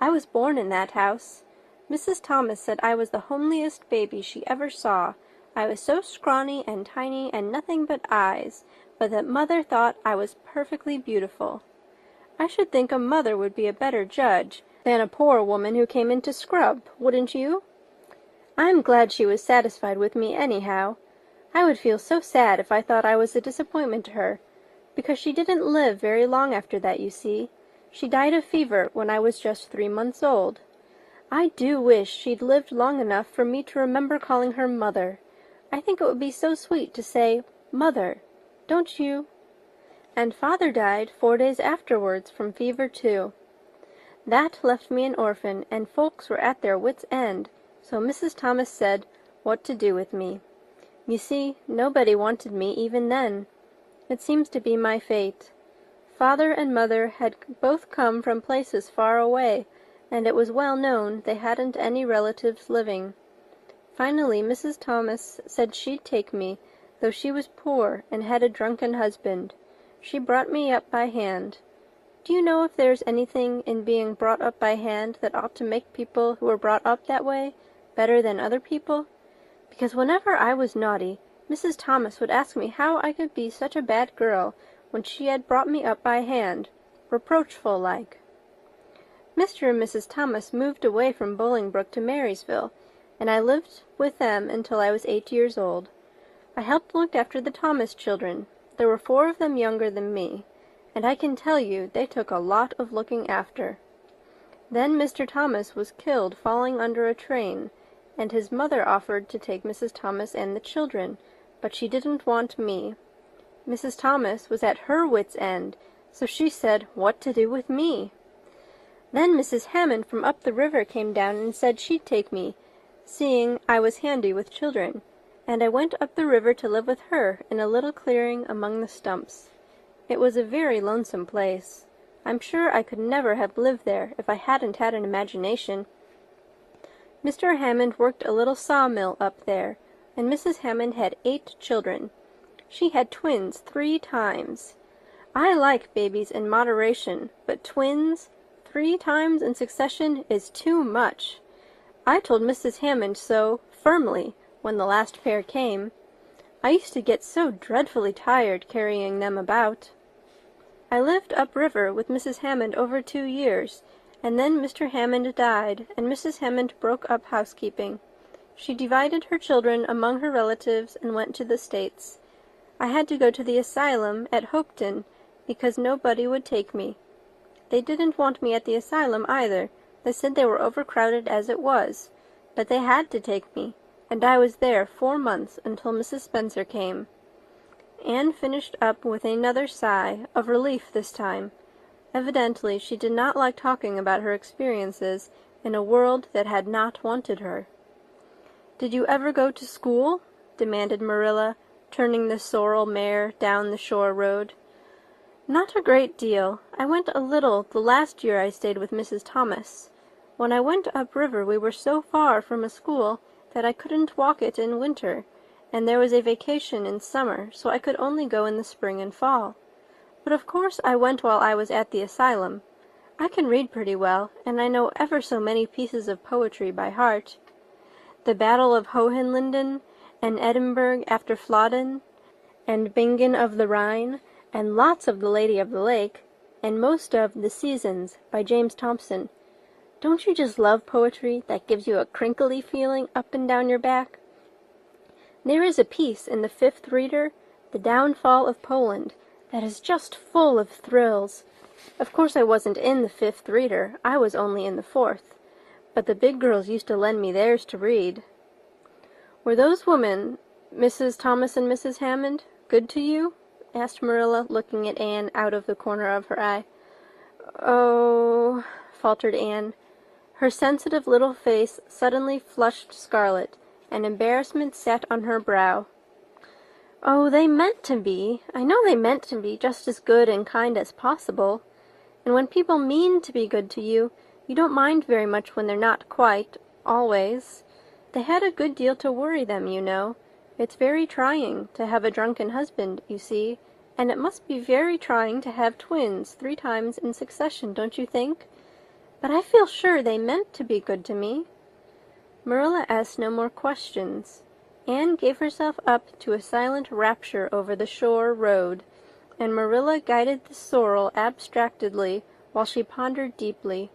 I was born in that house. Mrs. Thomas said I was the homeliest baby she ever saw. I was so scrawny and tiny and nothing but eyes, but that Mother thought I was perfectly beautiful. I should think a mother would be a better judge than a poor woman who came into scrub, wouldn't you? I'm glad she was satisfied with me anyhow. I would feel so sad if I thought I was a disappointment to her, because she didn't live very long after that, you see. She died of fever when I was just 3 months old. I do wish she'd lived long enough for me to remember calling her Mother. I think it would be so sweet to say, Mother, don't you? And Father died 4 days afterwards from fever too. That left me an orphan, and folks were at their wits' end, so Mrs. Thomas said, what to do with me. You see, nobody wanted me even then. It seems to be my fate. Father and Mother had both come from places far away, and it was well known they hadn't any relatives living. Finally, Mrs. Thomas said she'd take me, though she was poor and had a drunken husband. She brought me up by hand. Do you know if there's anything in being brought up by hand that ought to make people who were brought up that way better than other people? Because whenever I was naughty, Mrs. Thomas would ask me how I could be such a bad girl when she had brought me up by hand, reproachful like. Mr. and Mrs. Thomas moved away from Bolingbroke to Marysville, and I lived with them until I was 8 years old. I helped look after the Thomas children. There were 4 of them younger than me, and I can tell you they took a lot of looking after. Then Mr. Thomas was killed falling under a train, and his mother offered to take Mrs. Thomas and the children, but she didn't want me. Mrs. Thomas was at her wits' end, so she said what to do with me. Then Mrs. Hammond from up the river came down and said she'd take me, seeing I was handy with children, and I went up the river to live with her in a little clearing among the stumps. It was a very lonesome place. I'm sure I could never have lived there if I hadn't had an imagination. Mr. Hammond worked a little sawmill up there, and Mrs. Hammond had 8 children. She had twins 3 times. I like babies in moderation, but twins 3 times in succession is too much. I told Mrs. Hammond so, firmly, when the last pair came. I used to get so dreadfully tired carrying them about. I lived upriver with Mrs. Hammond over 2 years, and then Mr. Hammond died, and Mrs. Hammond broke up housekeeping. She divided her children among her relatives and went to the States. I had to go to the asylum at Hopeton, because nobody would take me. They didn't want me at the asylum either. They said they were overcrowded as it was, but they had to take me, and I was there 4 months until Mrs. Spencer came. Anne finished up with another sigh, of relief this time. Evidently she did not like talking about her experiences in a world that had not wanted her. "Did you ever go to school?" demanded Marilla, turning the sorrel mare down the shore road. "Not a great deal. I went a little the last year I stayed with Mrs. Thomas. When I went upriver we were so far from a school that I couldn't walk it in winter, and there was a vacation in summer, so I could only go in the spring and fall. But of course I went while I was at the asylum. I can read pretty well, and I know ever so many pieces of poetry by heart. The Battle of Hohenlinden, and Edinburgh after Flodden, and Bingen of the Rhine, and lots of The Lady of the Lake, and most of The Seasons by James Thomson. Don't you just love poetry that gives you a crinkly feeling up and down your back? There is a piece in the 5th Reader, The Downfall of Poland, that is just full of thrills. Of course I wasn't in the 5th Reader, I was only in the 4th, but the big girls used to lend me theirs to read." "Were those women, Mrs. Thomas and Mrs. Hammond, good to you?" asked Marilla, looking at Anne out of the corner of her eye. "Oh," faltered Anne. Her sensitive little face suddenly flushed scarlet, and embarrassment sat on her brow. "Oh, they meant to be. I know they meant to be just as good and kind as possible. And when people mean to be good to you, you don't mind very much when they're not quite, always. They had a good deal to worry them, you know. It's very trying to have a drunken husband, you see, and it must be very trying to have twins 3 times in succession, don't you think? But I feel sure they meant to be good to me." Marilla asked no more questions. Anne gave herself up to a silent rapture over the shore road, and Marilla guided the sorrel abstractedly while she pondered deeply.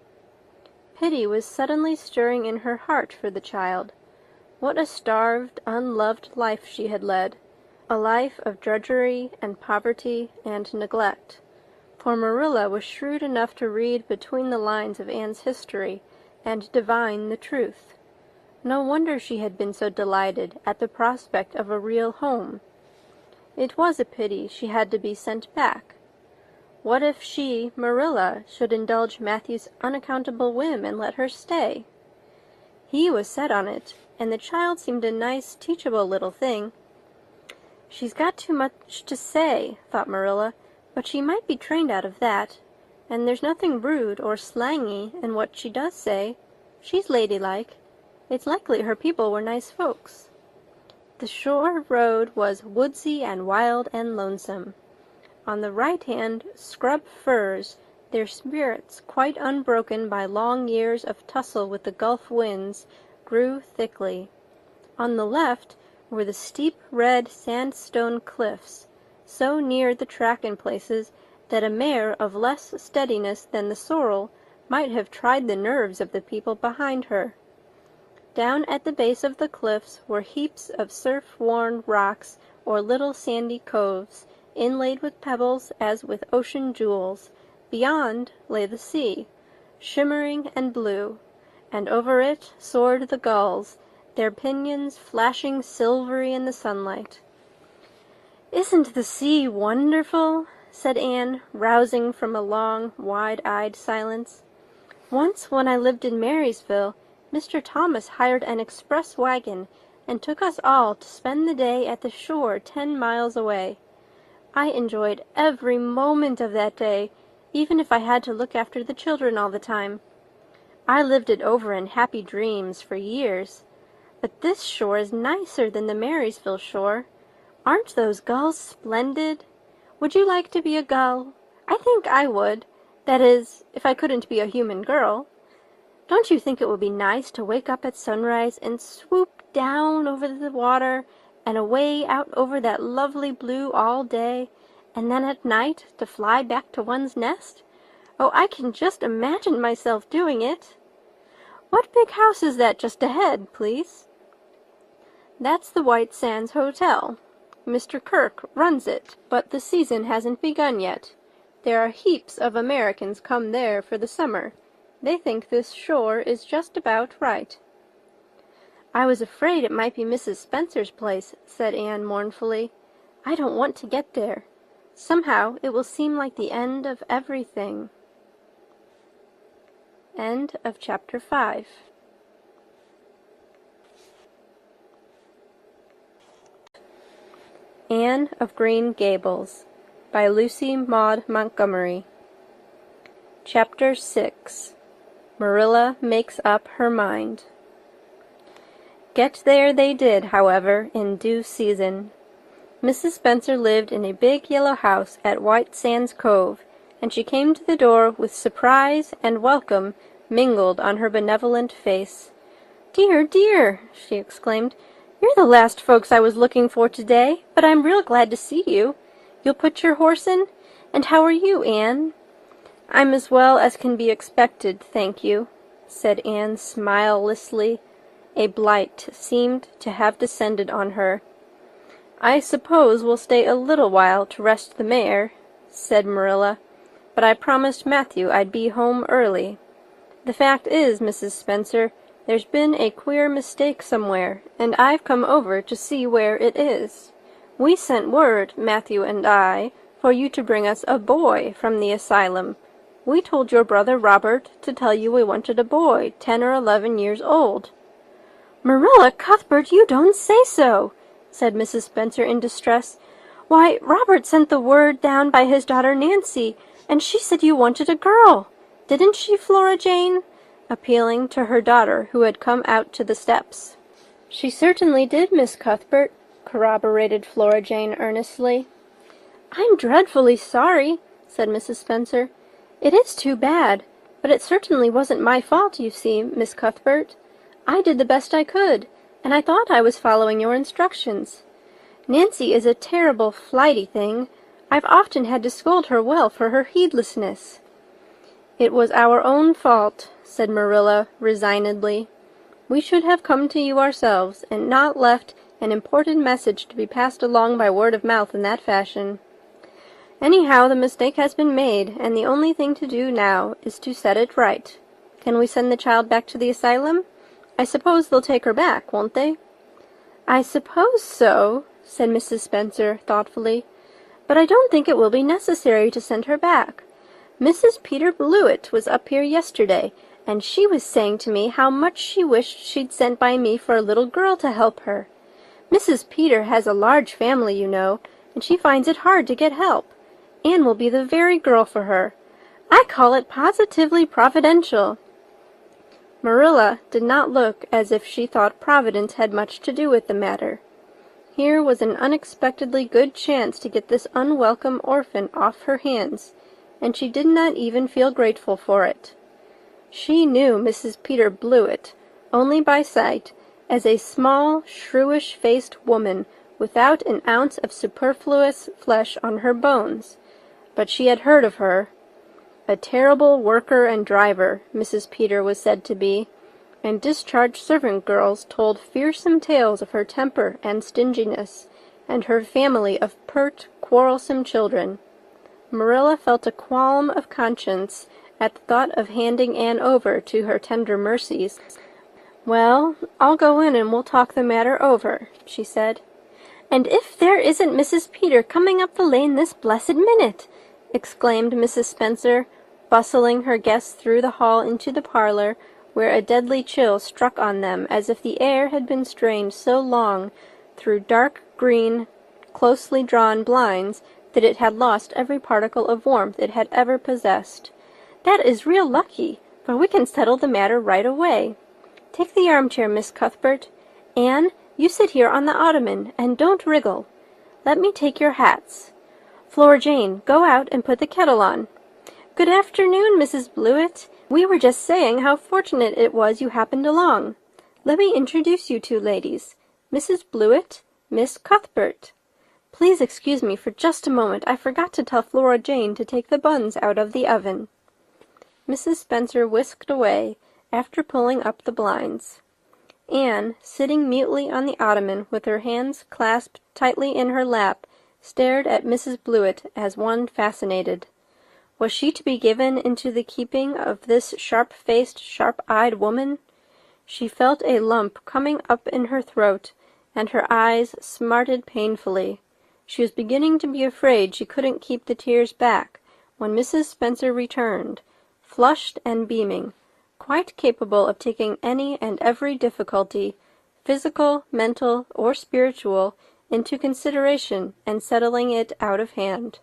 Pity was suddenly stirring in her heart for the child. What a starved, unloved life she had led, a life of drudgery and poverty and neglect. For Marilla was shrewd enough to read between the lines of Anne's history and divine the truth. No wonder she had been so delighted at the prospect of a real home. It was a pity she had to be sent back. What if she, Marilla, should indulge Matthew's unaccountable whim and let her stay? He was set on it, and the child seemed a nice, teachable little thing. She's got too much to say, thought Marilla, but she might be trained out of that, and there's nothing rude or slangy in what she does say. She's ladylike. It's likely her people were nice folks. The shore road was woodsy and wild and lonesome. On the right hand, scrub firs, their spirits quite unbroken by long years of tussle with the Gulf winds, grew thickly. On the left were the steep red sandstone cliffs, so near the track in places that a mare of less steadiness than the sorrel might have tried the nerves of the people behind her. Down at the base of the cliffs were heaps of surf-worn rocks or little sandy coves, inlaid with pebbles as with ocean jewels. Beyond lay the sea, shimmering and blue, and over it soared the gulls, their pinions flashing silvery in the sunlight. "Isn't the sea wonderful?" said Anne, rousing from a long, wide-eyed silence. "Once when I lived in Marysville, Mr. Thomas hired an express wagon and took us all to spend the day at the shore 10 miles away. I enjoyed every moment of that day, even if I had to look after the children all the time. I lived it over in happy dreams for years. But this shore is nicer than the Marysville shore. Aren't those gulls splendid? Would you like to be a gull? I think I would. That is, if I couldn't be a human girl. Don't you think it would be nice to wake up at sunrise and swoop down over the water and away out over that lovely blue all day, and then at night to fly back to one's nest? Oh, I can just imagine myself doing it. What big house is that just ahead, please?" "That's the White Sands Hotel. Mr. Kirke runs it, but the season hasn't begun yet. There are heaps of Americans come there for the summer. They think this shore is just about right." "I was afraid it might be Mrs. Spencer's place," said Anne mournfully. "I don't want to get there. Somehow it will seem like the end of everything." End of chapter 5. Anne of Green Gables by Lucy Maud Montgomery. Chapter 6. Marilla Makes Up Her Mind. Get there they did, however, in due season. Mrs. Spencer lived in a big yellow house at White Sands Cove, and she came to the door with surprise and welcome mingled on her benevolent face. "Dear, dear," she exclaimed, "you're the last folks I was looking for today, but I'm real glad to see you. You'll put your horse in? And how are you, Anne?" "I'm as well as can be expected, thank you," said Anne smilelessly. A blight seemed to have descended on her. "I suppose we'll stay a little while to rest the mare," said Marilla, "but I promised Matthew I'd be home early. The fact is, Mrs. Spencer, there's been a queer mistake somewhere, and I've come over to see where it is. We sent word, Matthew and I, for you to bring us a boy from the asylum. We told your brother Robert to tell you we wanted a boy 10 or 11 years old." "Marilla Cuthbert, you don't say so," said Mrs. Spencer in distress. "Why, Robert sent the word down by his daughter Nancy, and she said you wanted a girl. Didn't she, Flora Jane?" appealing to her daughter, who had come out to the steps. "She certainly did, Miss Cuthbert," corroborated Flora Jane earnestly. "I'm dreadfully sorry," said Mrs. Spencer. "It is too bad, but it certainly wasn't my fault, you see, Miss Cuthbert. I did the best I could, and I thought I was following your instructions. Nancy is a terrible flighty thing. I've often had to scold her well for her heedlessness." "It was our own fault," said Marilla resignedly. We should have come to you ourselves, and not left an important message to be passed along by word of mouth in that fashion. Anyhow, the mistake has been made, and the only thing to do now is to set it right. Can we send the child back to the asylum? I suppose they'll take her back, won't they?" "I suppose so," said Mrs. Spencer thoughtfully, "but I don't think it will be necessary to send her back. Mrs. Peter Blewett was up here yesterday, and she was saying to me how much she wished she'd sent by me for a little girl to help her. Mrs. Peter has a large family, you know, and she finds it hard to get help. Anne will be the very girl for her. I call it positively providential." Marilla did not look as if she thought Providence had much to do with the matter. Here was an unexpectedly good chance to get this unwelcome orphan off her hands, and she did not even feel grateful for it. She knew Mrs. Peter Blewett only by sight as a small, shrewish-faced woman without an ounce of superfluous flesh on her bones, but she had heard of her. A terrible worker and driver, Mrs. Peter was said to be, and discharged servant girls told fearsome tales of her temper and stinginess, and her family of pert, quarrelsome children. Marilla felt a qualm of conscience at the thought of handing Anne over to her tender mercies. "Well, I'll go in and we'll talk the matter over," she said. "And if there isn't Mrs. Peter coming up the lane this blessed minute!" exclaimed Mrs. Spencer, bustling her guests through the hall into the parlor, where a deadly chill struck on them as if the air had been strained so long through dark green, closely drawn blinds that it had lost every particle of warmth it had ever possessed. "That is real lucky, for we can settle the matter right away. Take the armchair, Miss Cuthbert. Anne, you sit here on the ottoman, and don't wriggle. Let me take your hats. Flora Jane, go out and put the kettle on. Good afternoon, Mrs. Blewett. We were just saying how fortunate it was you happened along. Let me introduce you two ladies. Mrs. Blewett, Miss Cuthbert. Please excuse me for just a moment. I forgot to tell Flora Jane to take the buns out of the oven." Mrs. Spencer whisked away, after pulling up the blinds. Anne, sitting mutely on the ottoman with her hands clasped tightly in her lap, stared at Mrs. Blewett as one fascinated. Was she to be given into the keeping of this sharp-faced, sharp-eyed woman? She felt a lump coming up in her throat, and her eyes smarted painfully. She was beginning to be afraid she couldn't keep the tears back when Mrs. Spencer returned, flushed and beaming, quite capable of taking any and every difficulty, physical, mental, or spiritual, into consideration and settling it out of hand.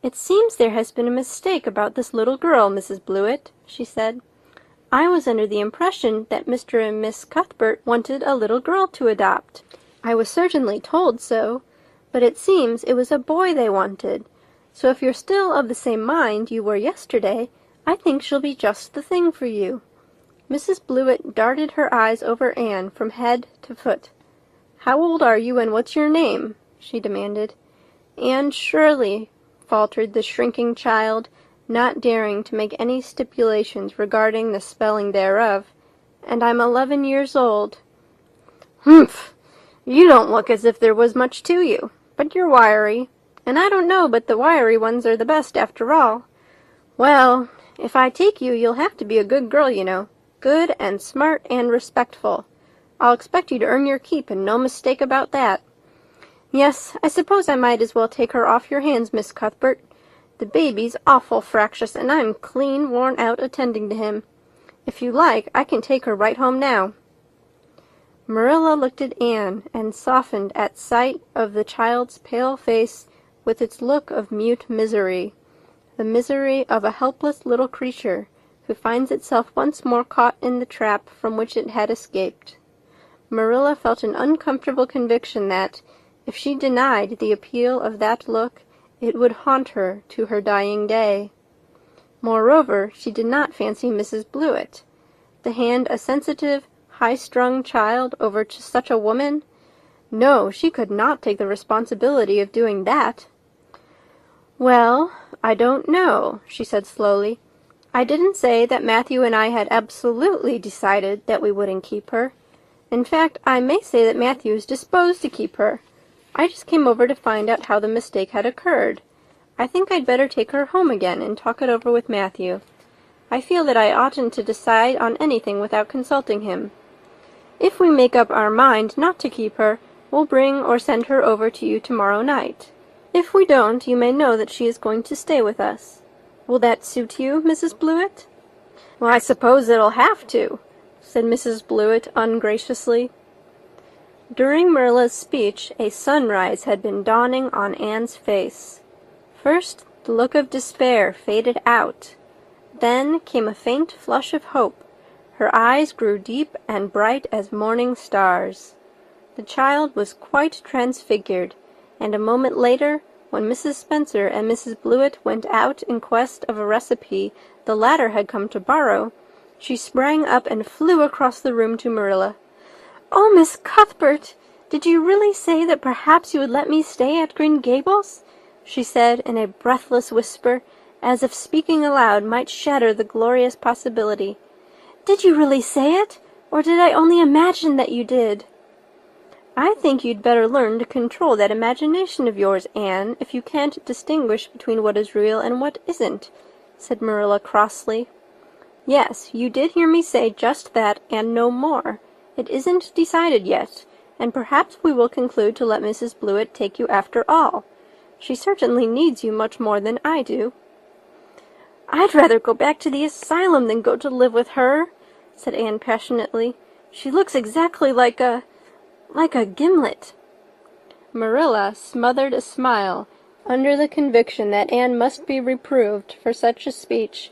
"It seems there has been a mistake about this little girl, Mrs. Blewett," she said. "I was under the impression that Mr. and Miss Cuthbert wanted a little girl to adopt. I was certainly told so, but it seems it was a boy they wanted. So if you're still of the same mind you were yesterday, I think she'll be just the thing for you." Mrs. Blewett darted her eyes over Anne from head to foot. "How old are you, and what's your name?" she demanded. "Anne Shirley," faltered the shrinking child, not daring to make any stipulations regarding the spelling thereof, "and I'm 11 years old." "Humph! You don't look as if there was much to you, but you're wiry, and I don't know but the wiry ones are the best after all. Well, if I take you, you'll have to be a good girl, you know, good and smart and respectful. I'll expect you to earn your keep, and no mistake about that. Yes, I suppose I might as well take her off your hands, Miss Cuthbert. The baby's awful fractious, and I'm clean worn out attending to him. If you like, I can take her right home now." Marilla looked at Anne and softened at sight of the child's pale face with its look of mute misery, the misery of a helpless little creature who finds itself once more caught in the trap from which it had escaped. Marilla felt an uncomfortable conviction that, if she denied the appeal of that look, it would haunt her to her dying day. Moreover, she did not fancy Mrs. Blewett. To hand a sensitive, high-strung child over to such a woman? No, she could not take the responsibility of doing that. "Well, I don't know," she said slowly. I didn't say that Matthew and I had absolutely decided that we wouldn't keep her. In fact, I may say that Matthew is disposed to keep her. I just came over to find out how the mistake had occurred. I think I'd better take her home again and talk it over with Matthew. I feel that I oughtn't to decide on anything without consulting him. If we make up our mind not to keep her, we'll bring or send her over to you tomorrow night. If we don't, you may know that she is going to stay with us. Will that suit you, Mrs. Blewett?" "Well, I suppose it'll have to," said Mrs. Blewett ungraciously. During Marilla's speech, a sunrise had been dawning on Anne's face. First, the look of despair faded out. Then came a faint flush of hope. Her eyes grew deep and bright as morning stars. The child was quite transfigured, and a moment later, when Mrs. Spencer and Mrs. Blewett went out in quest of a recipe the latter had come to borrow, she sprang up and flew across the room to Marilla. "Oh, Miss Cuthbert, did you really say that perhaps you would let me stay at Green Gables?" she said in a breathless whisper, as if speaking aloud might shatter the glorious possibility. "Did you really say it, or did I only imagine that you did?" "I think you'd better learn to control that imagination of yours, Anne, if you can't distinguish between what is real and what isn't," said Marilla crossly. "Yes, you did hear me say just that and no more. It isn't decided yet, and perhaps we will conclude to let Mrs. Blewett take you after all. She certainly needs you much more than I do." "I'd rather go back to the asylum than go to live with her," said Anne passionately. "She looks exactly like a gimlet." Marilla smothered a smile under the conviction that Anne must be reproved for such a speech.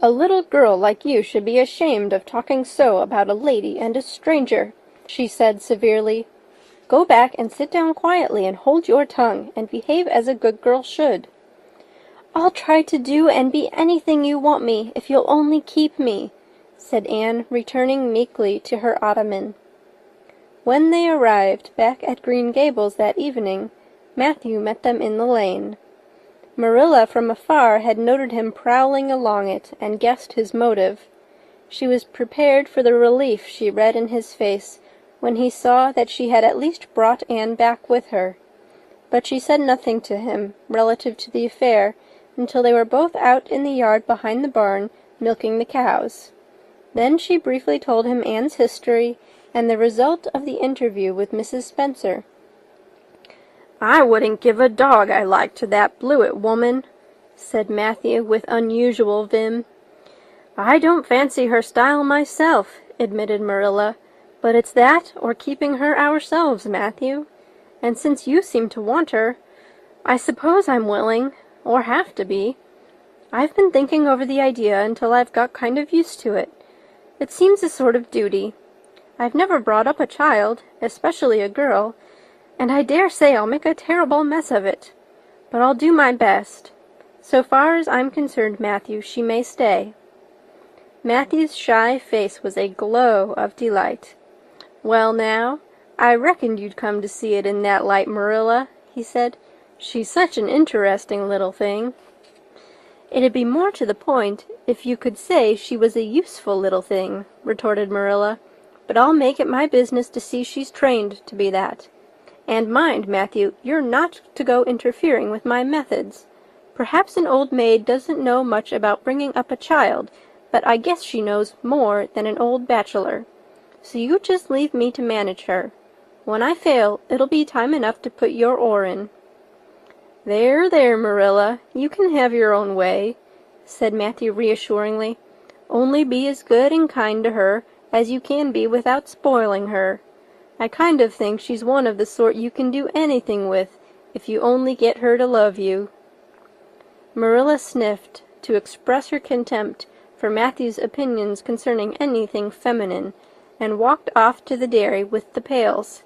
"A little girl like you should be ashamed of talking so about a lady and a stranger," she said severely. "Go back and sit down quietly and hold your tongue and behave as a good girl should." "I'll try to do and be anything you want me if you'll only keep me," said Anne, returning meekly to her ottoman. When they arrived back at Green Gables that evening, Matthew met them in the lane. Marilla from afar had noted him prowling along it and guessed his motive. She was prepared for the relief she read in his face when he saw that she had at least brought Anne back with her. But she said nothing to him relative to the affair until they were both out in the yard behind the barn milking the cows. Then she briefly told him Anne's history and the result of the interview with Mrs. Spencer. "I wouldn't give a dog I liked to that Blewett woman," said Matthew with unusual vim. "I don't fancy her style myself," admitted Marilla, "but it's that or keeping her ourselves, Matthew. And since you seem to want her, I suppose I'm willing, or have to be. I've been thinking over the idea until I've got kind of used to it. It seems a sort of duty. I've never brought up a child, especially a girl, and I dare say I'll make a terrible mess of it. But I'll do my best. So far as I'm concerned, Matthew, she may stay." Matthew's shy face was a glow of delight. "Well now, I reckoned you'd come to see it in that light, Marilla," he said. "She's such an interesting little thing." "It'd be more to the point if you could say she was a useful little thing," retorted Marilla. "But I'll make it my business to see she's trained to be that. And mind, Matthew, you're not to go interfering with my methods. Perhaps an old maid doesn't know much about bringing up a child, but I guess she knows more than an old bachelor. So you just leave me to manage her. When I fail, it'll be time enough to put your oar in." "There, there, Marilla, you can have your own way," said Matthew reassuringly. "Only be as good and kind to her as you can be without spoiling her. I kind of think she's one of the sort you can do anything with if you only get her to love you." Marilla sniffed to express her contempt for Matthew's opinions concerning anything feminine, and walked off to the dairy with the pails.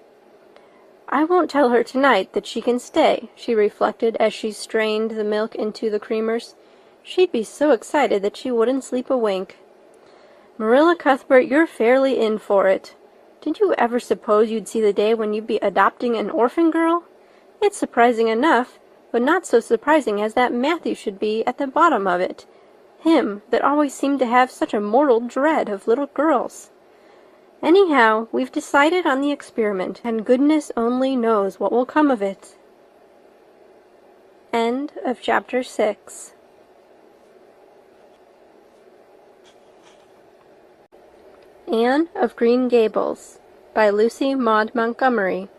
"I won't tell her tonight that she can stay," she reflected as she strained the milk into the creamers. "She'd be so excited that she wouldn't sleep a wink. Marilla Cuthbert, you're fairly in for it. Did you ever suppose you'd see the day when you'd be adopting an orphan girl? It's surprising enough, but not so surprising as that Matthew should be at the bottom of it. him that always seemed to have such a mortal dread of little girls. Anyhow, we've decided on the experiment, and goodness only knows what will come of it. End of chapter 6. Anne of Green Gables by Lucy Maud Montgomery.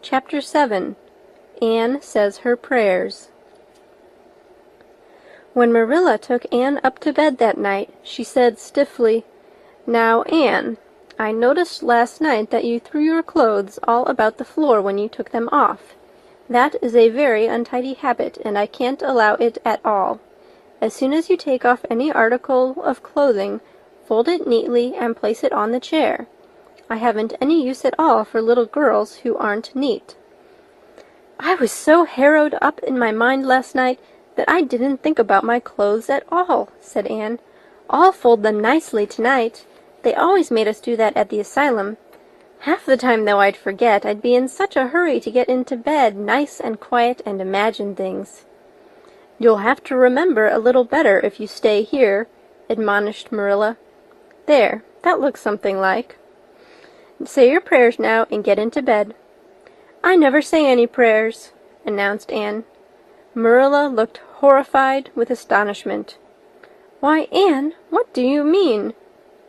Chapter 7. Anne Says Her Prayers. When Marilla took Anne up to bed that night, she said stiffly, "Now, Anne, I noticed last night that you threw your clothes all about the floor when you took them off. That is a very untidy habit, and I can't allow it at all. As soon as you take off any article of clothing, fold it neatly and place it on the chair. I haven't any use at all for little girls who aren't neat." "I was so harrowed up in my mind last night that I didn't think about my clothes at all," said Anne. "I'll fold them nicely tonight. They always made us do that at the asylum. Half the time, though, I'd forget. I'd be in such a hurry to get into bed, nice and quiet, and imagine things." "You'll have to remember a little better if you stay here," admonished Marilla. "There, that looks something like. Say your prayers now and get into bed." "I never say any prayers," announced Anne. Marilla looked horrified with astonishment. "Why, Anne, what do you mean?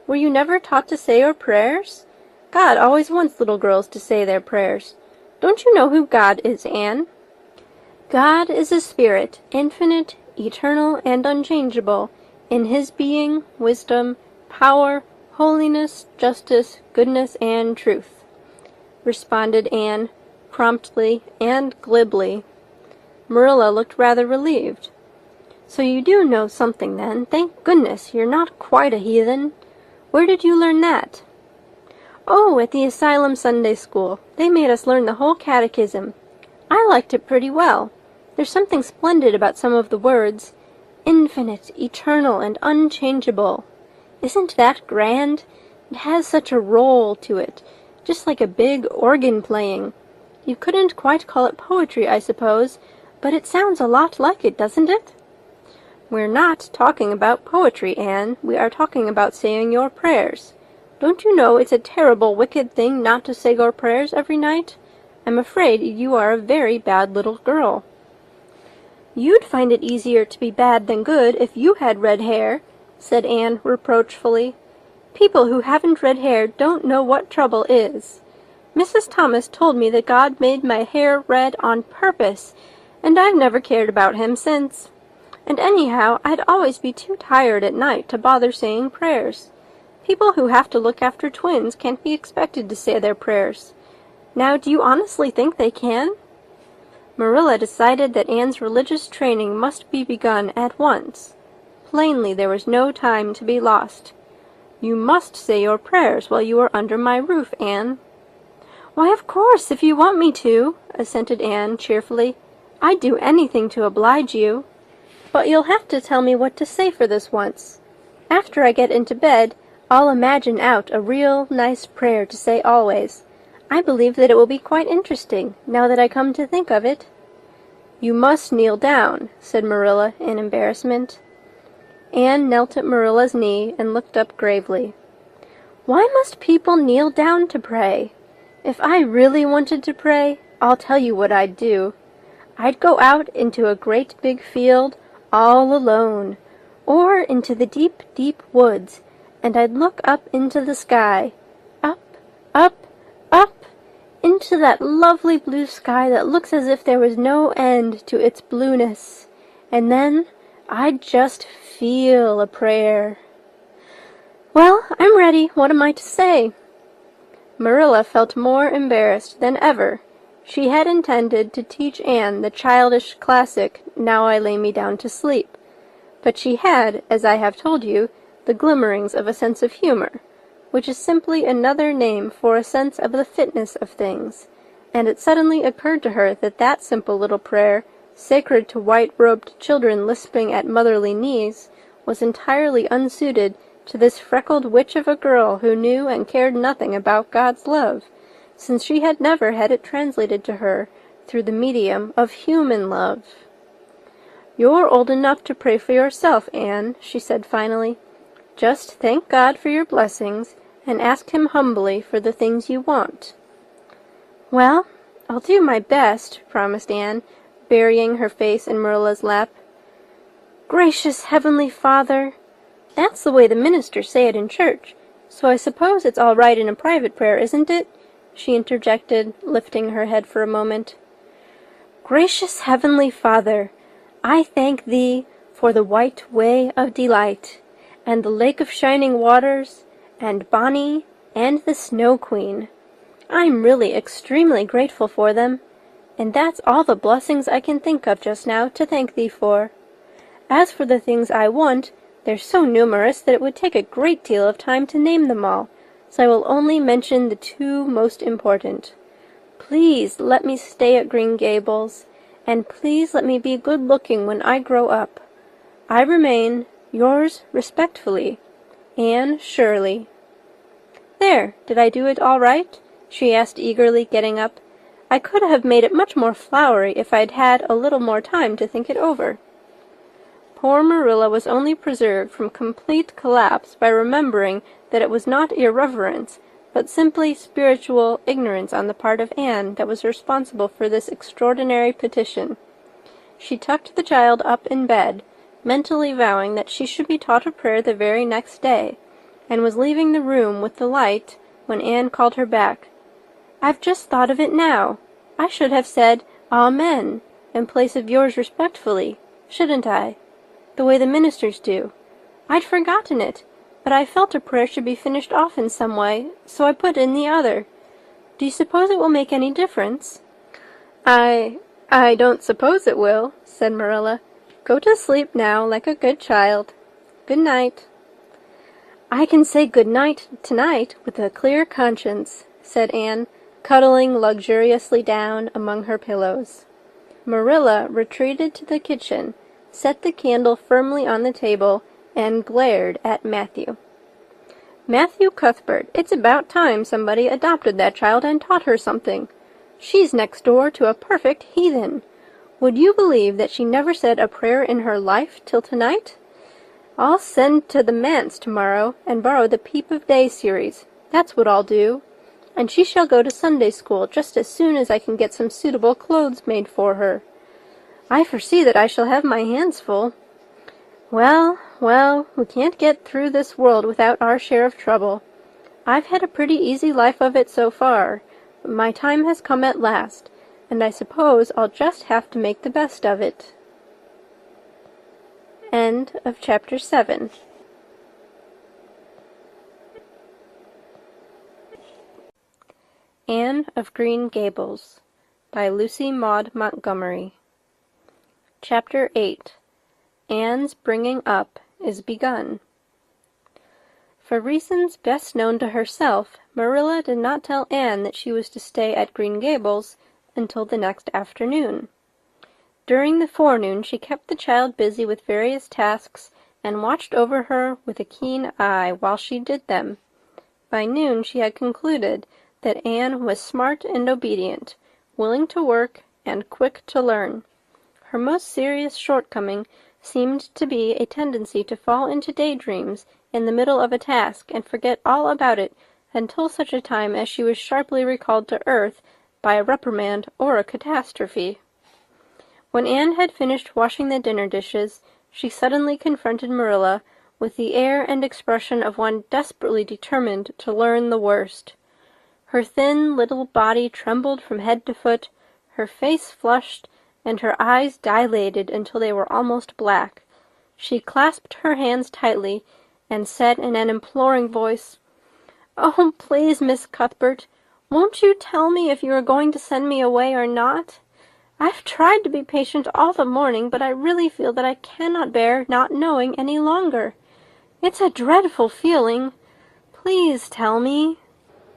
Were you never taught to say your prayers? God always wants little girls to say their prayers. Don't you know who God is, Anne?" "God is a spirit, infinite, eternal, and unchangeable, in his being, wisdom, power, holiness, justice, goodness, and truth," responded Anne, promptly and glibly. Marilla looked rather relieved. "So you do know something, then. Thank goodness you're not quite a heathen. Where did you learn that?" "Oh, at the asylum Sunday school. They made us learn the whole catechism. I liked it pretty well. There's something splendid about some of the words. Infinite, eternal, and unchangeable. Isn't that grand? It has such a roll to it, just like a big organ playing. You couldn't quite call it poetry, I suppose, but it sounds a lot like it, doesn't it?" "We're not talking about poetry, Anne. We are talking about saying your prayers. Don't you know it's a terrible wicked thing not to say your prayers every night? I'm afraid you are a very bad little girl." "You'd find it easier to be bad than good if you had red hair," said Anne reproachfully. "People who haven't red hair don't know what trouble is. Mrs. Thomas told me that God made my hair red on purpose, and I've never cared about him since. And anyhow, I'd always be too tired at night to bother saying prayers. People who have to look after twins can't be expected to say their prayers. Now, do you honestly think they can?" Marilla decided that Anne's religious training must be begun at once. Plainly, there was no time to be lost. "You must say your prayers while you are under my roof, Anne." "Why, of course, if you want me to," assented Anne cheerfully. "I'd do anything to oblige you. But you'll have to tell me what to say for this once. After I get into bed, I'll imagine out a real nice prayer to say always. I believe that it will be quite interesting, now that I come to think of it." "You must kneel down," said Marilla in embarrassment. Anne knelt at Marilla's knee and looked up gravely. "Why must people kneel down to pray? If I really wanted to pray, I'll tell you what I'd do. I'd go out into a great big field all alone, or into the deep, deep woods, and I'd look up into the sky, up, up, up, into that lovely blue sky that looks as if there was no end to its blueness, and then I'd just feel a prayer. Well, I'm ready. What am I to say?" Marilla felt more embarrassed than ever. She had intended to teach Anne the childish classic, "Now I lay me down to sleep," but she had, as I have told you, the glimmerings of a sense of humor, which is simply another name for a sense of the fitness of things, and it suddenly occurred to her that that simple little prayer, sacred to white-robed children lisping at motherly knees, was entirely unsuited to this freckled witch of a girl who knew and cared nothing about God's love, since she had never had it translated to her through the medium of human love. "You're old enough to pray for yourself, Anne," she said finally. "Just thank God for your blessings, and ask him humbly for the things you want." "Well, I'll do my best," promised Anne, burying her face in Marilla's lap. "Gracious Heavenly Father—" "That's the way the ministers say it in church, so I suppose it's all right in a private prayer, isn't it?" she interjected, lifting her head for a moment. "Gracious Heavenly Father, I thank Thee for the white way of delight, and the lake of shining waters, and Bonnie, and the Snow Queen. I'm really extremely grateful for them, and that's all the blessings I can think of just now to thank Thee for. As for the things I want, they're so numerous that it would take a great deal of time to name them all, so I will only mention the two most important. Please let me stay at Green Gables, and please let me be good-looking when I grow up. I remain, yours respectfully, Anne Shirley." "There, did I do it all right?" she asked eagerly, getting up. "I could have made it much more flowery if I'd had a little more time to think it over." Poor Marilla was only preserved from complete collapse by remembering that it was not irreverence, but simply spiritual ignorance on the part of Anne that was responsible for this extraordinary petition. She tucked the child up in bed, mentally vowing that she should be taught a prayer the very next day, and was leaving the room with the light when Anne called her back. "I've just thought of it now. I should have said Amen in place of yours respectfully, shouldn't I? The way the ministers do. I'd forgotten it, but I felt a prayer should be finished off in some way, so I put in the other. Do you suppose it will make any difference?" I don't suppose it will," said Marilla. "Go to sleep now like a good child. Good night." "I can say good night tonight with a clear conscience," said Anne, cuddling luxuriously down among her pillows. Marilla retreated to the kitchen, set the candle firmly on the table, and glared at Matthew. "Matthew Cuthbert, it's about time somebody adopted that child and taught her something. She's next door to a perfect heathen. Would you believe that she never said a prayer in her life till tonight? I'll send to the manse tomorrow and borrow the Peep of Day series. That's what I'll do. And she shall go to Sunday school just as soon as I can get some suitable clothes made for her. I foresee that I shall have my hands full. Well, we can't get through this world without our share of trouble. I've had a pretty easy life of it so far, but my time has come at last, and I suppose I'll just have to make the best of it." End of chapter 7. Anne of Green Gables by Lucy Maud Montgomery. Chapter 8. Anne's bringing up is begun. For reasons best known to herself, Marilla did not tell Anne that she was to stay at Green Gables until the next afternoon. During the forenoon she kept the child busy with various tasks and watched over her with a keen eye while she did them. By noon she had concluded that Anne was smart and obedient, willing to work, and quick to learn. Her most serious shortcoming seemed to be a tendency to fall into daydreams in the middle of a task and forget all about it until such a time as she was sharply recalled to earth by a reprimand or a catastrophe. When Anne had finished washing the dinner dishes, she suddenly confronted Marilla with the air and expression of one desperately determined to learn the worst. Her thin little body trembled from head to foot, her face flushed, and her eyes dilated until they were almost black. She clasped her hands tightly and said in an imploring voice, "Oh, please, Miss Cuthbert, won't you tell me if you are going to send me away or not? I've tried to be patient all the morning, but I really feel that I cannot bear not knowing any longer. It's a dreadful feeling. Please tell me."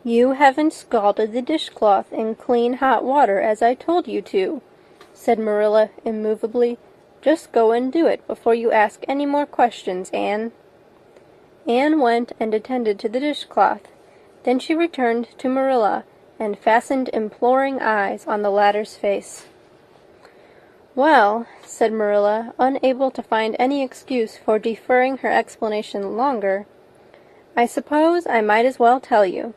"You haven't scalded the dishcloth in clean hot water as I told you to," said Marilla immovably. "Just go and do it before you ask any more questions, Anne." Anne went and attended to the dishcloth. Then she returned to Marilla and fastened imploring eyes on the latter's face. "Well," said Marilla, unable to find any excuse for deferring her explanation longer, "I suppose I might as well tell you.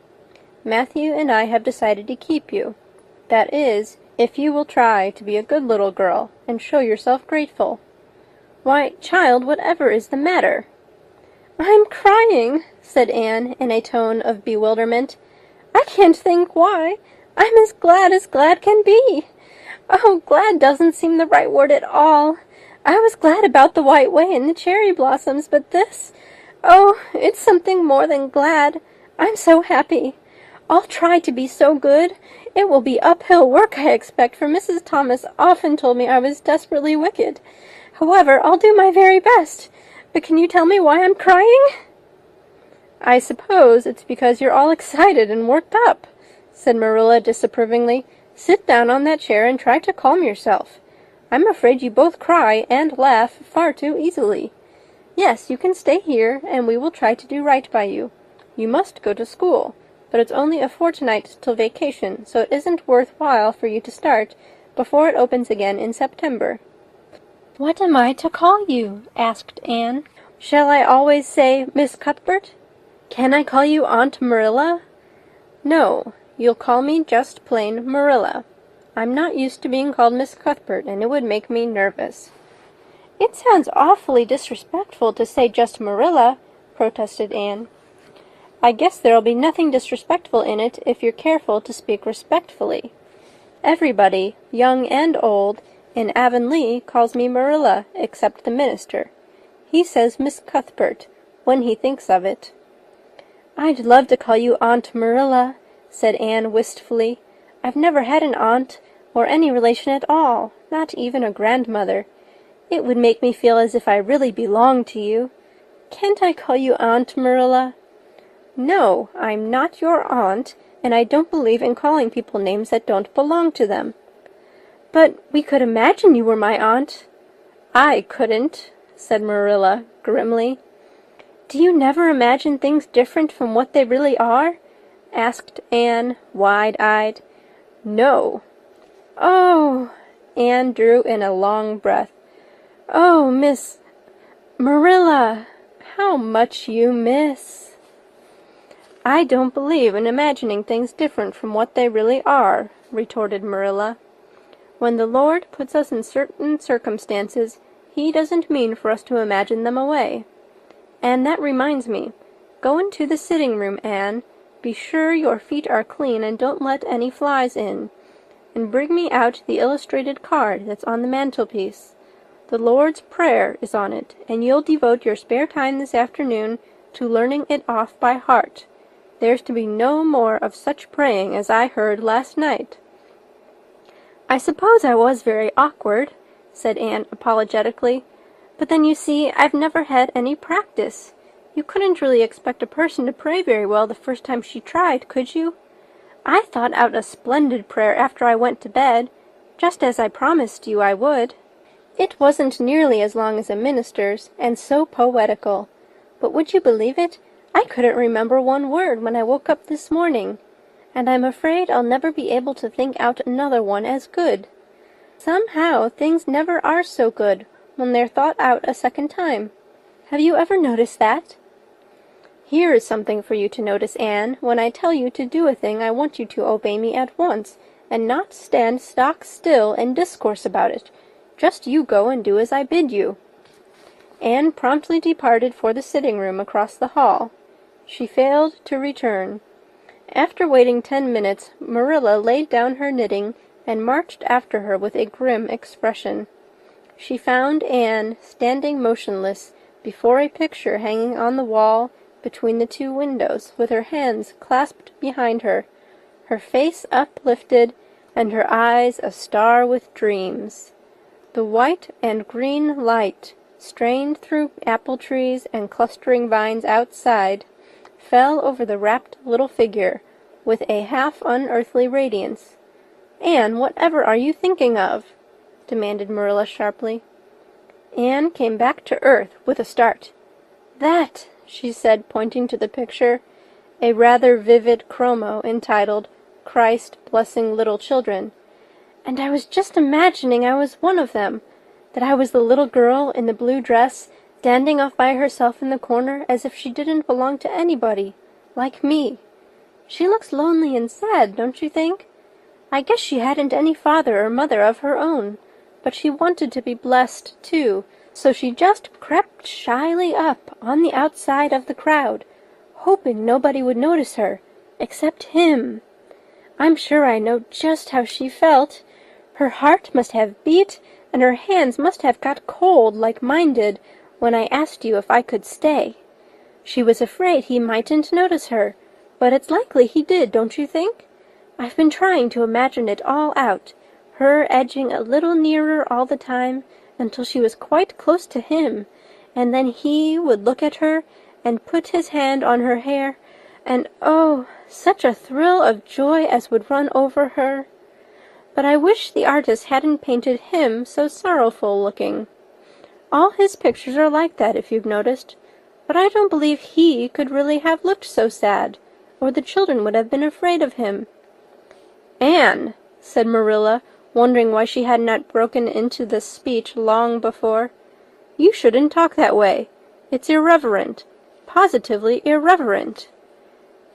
Matthew and I have decided to keep you. That is, if you will try to be a good little girl and show yourself grateful." "Why, child, whatever is the matter?" "I'm crying," said Anne in a tone of bewilderment. "I can't think why. I'm as glad can be. Oh, glad doesn't seem the right word at all. I was glad about the White Way and the cherry blossoms, but this, oh, it's something more than glad. I'm so happy. I'll try to be so good. It will be uphill work, I expect, for Mrs. Thomas often told me I was desperately wicked. However, I'll do my very best. But can you tell me why I'm crying?" "I suppose it's because you're all excited and worked up," said Marilla disapprovingly. "Sit down on that chair and try to calm yourself. I'm afraid you both cry and laugh far too easily. Yes, you can stay here, and we will try to do right by you. You must go to school, but it's only a fortnight till vacation, so it isn't worthwhile for you to start before it opens again in September." "What am I to call you?" asked Anne. "Shall I always say Miss Cuthbert? Can I call you Aunt Marilla?" "No, you'll call me just plain Marilla. I'm not used to being called Miss Cuthbert, and it would make me nervous." "It sounds awfully disrespectful to say just Marilla," protested Anne. "I guess there'll be nothing disrespectful in it if you're careful to speak respectfully. Everybody, young and old, in Avonlea calls me Marilla, except the minister. He says Miss Cuthbert when he thinks of it." "I'd love to call you Aunt Marilla," said Anne wistfully. "I've never had an aunt, or any relation at all, not even a grandmother. It would make me feel as if I really belonged to you. Can't I call you Aunt Marilla?" "No, I'm not your aunt, and I don't believe in calling people names that don't belong to them." "But we could imagine you were my aunt." "I couldn't," said Marilla grimly. "Do you never imagine things different from what they really are?" asked Anne, wide-eyed. "No." "Oh!" Anne drew in a long breath. "Oh, Miss Marilla, how much you miss." "I don't believe in imagining things different from what they really are," retorted Marilla. "When the Lord puts us in certain circumstances, he doesn't mean for us to imagine them away. And that reminds me, go into the sitting room, Anne. Be sure your feet are clean and don't let any flies in. And bring me out the illustrated card that's on the mantelpiece. The Lord's Prayer is on it, and you'll devote your spare time this afternoon to learning it off by heart. There's to be no more of such praying as I heard last night." "I suppose I was very awkward," said Anne apologetically. "But then, you see, I've never had any practice. You couldn't really expect a person to pray very well the first time she tried, could you? I thought out a splendid prayer after I went to bed, just as I promised you I would. It wasn't nearly as long as a minister's, and so poetical. But would you believe it? I couldn't remember one word when I woke up this morning. And I'm afraid I'll never be able to think out another one as good. Somehow things never are so good when they're thought out a second time. Have you ever noticed that? Here is something for you to notice, Anne. When I tell you to do a thing, I want you to obey me at once, and not stand stock still and discourse about it. Just you go and do as I bid you." Anne promptly departed for the sitting-room across the hall. She failed to return. After waiting 10 minutes, Marilla laid down her knitting and marched after her with a grim expression. She found Anne standing motionless before a picture hanging on the wall between the two windows, with her hands clasped behind her, her face uplifted, and her eyes a-star with dreams. The white and green light, strained through apple trees and clustering vines outside, fell over the rapt little figure with a half-unearthly radiance. "Anne, whatever are you thinking of?" demanded Marilla sharply. Anne came back to earth with a start. "That," she said, pointing to the picture, a rather vivid chromo entitled "Christ Blessing Little Children," and I was just imagining I was one of them, that I was the little girl in the blue dress, standing off by herself in the corner as if she didn't belong to anybody, like me. She looks lonely and sad, don't you think? I guess she hadn't any father or mother of her own, but she wanted to be blessed, too, so she just crept shyly up on the outside of the crowd, hoping nobody would notice her, except him. I'm sure I know just how she felt. Her heart must have beat, and her hands must have got cold like mine did when I asked you if I could stay. She was afraid he mightn't notice her, but it's likely he did, don't you think? I've been trying to imagine it all out, her edging a little nearer all the time until she was quite close to him, and then he would look at her and put his hand on her hair, and oh, such a thrill of joy as would run over her. But I wish the artist hadn't painted him so sorrowful-looking. All his pictures are like that, if you've noticed, but I don't believe he could really have looked so sad, or the children would have been afraid of him." "Anne," said Marilla, wondering why she had not broken into this speech long before, "you shouldn't talk that way. It's irreverent, positively irreverent."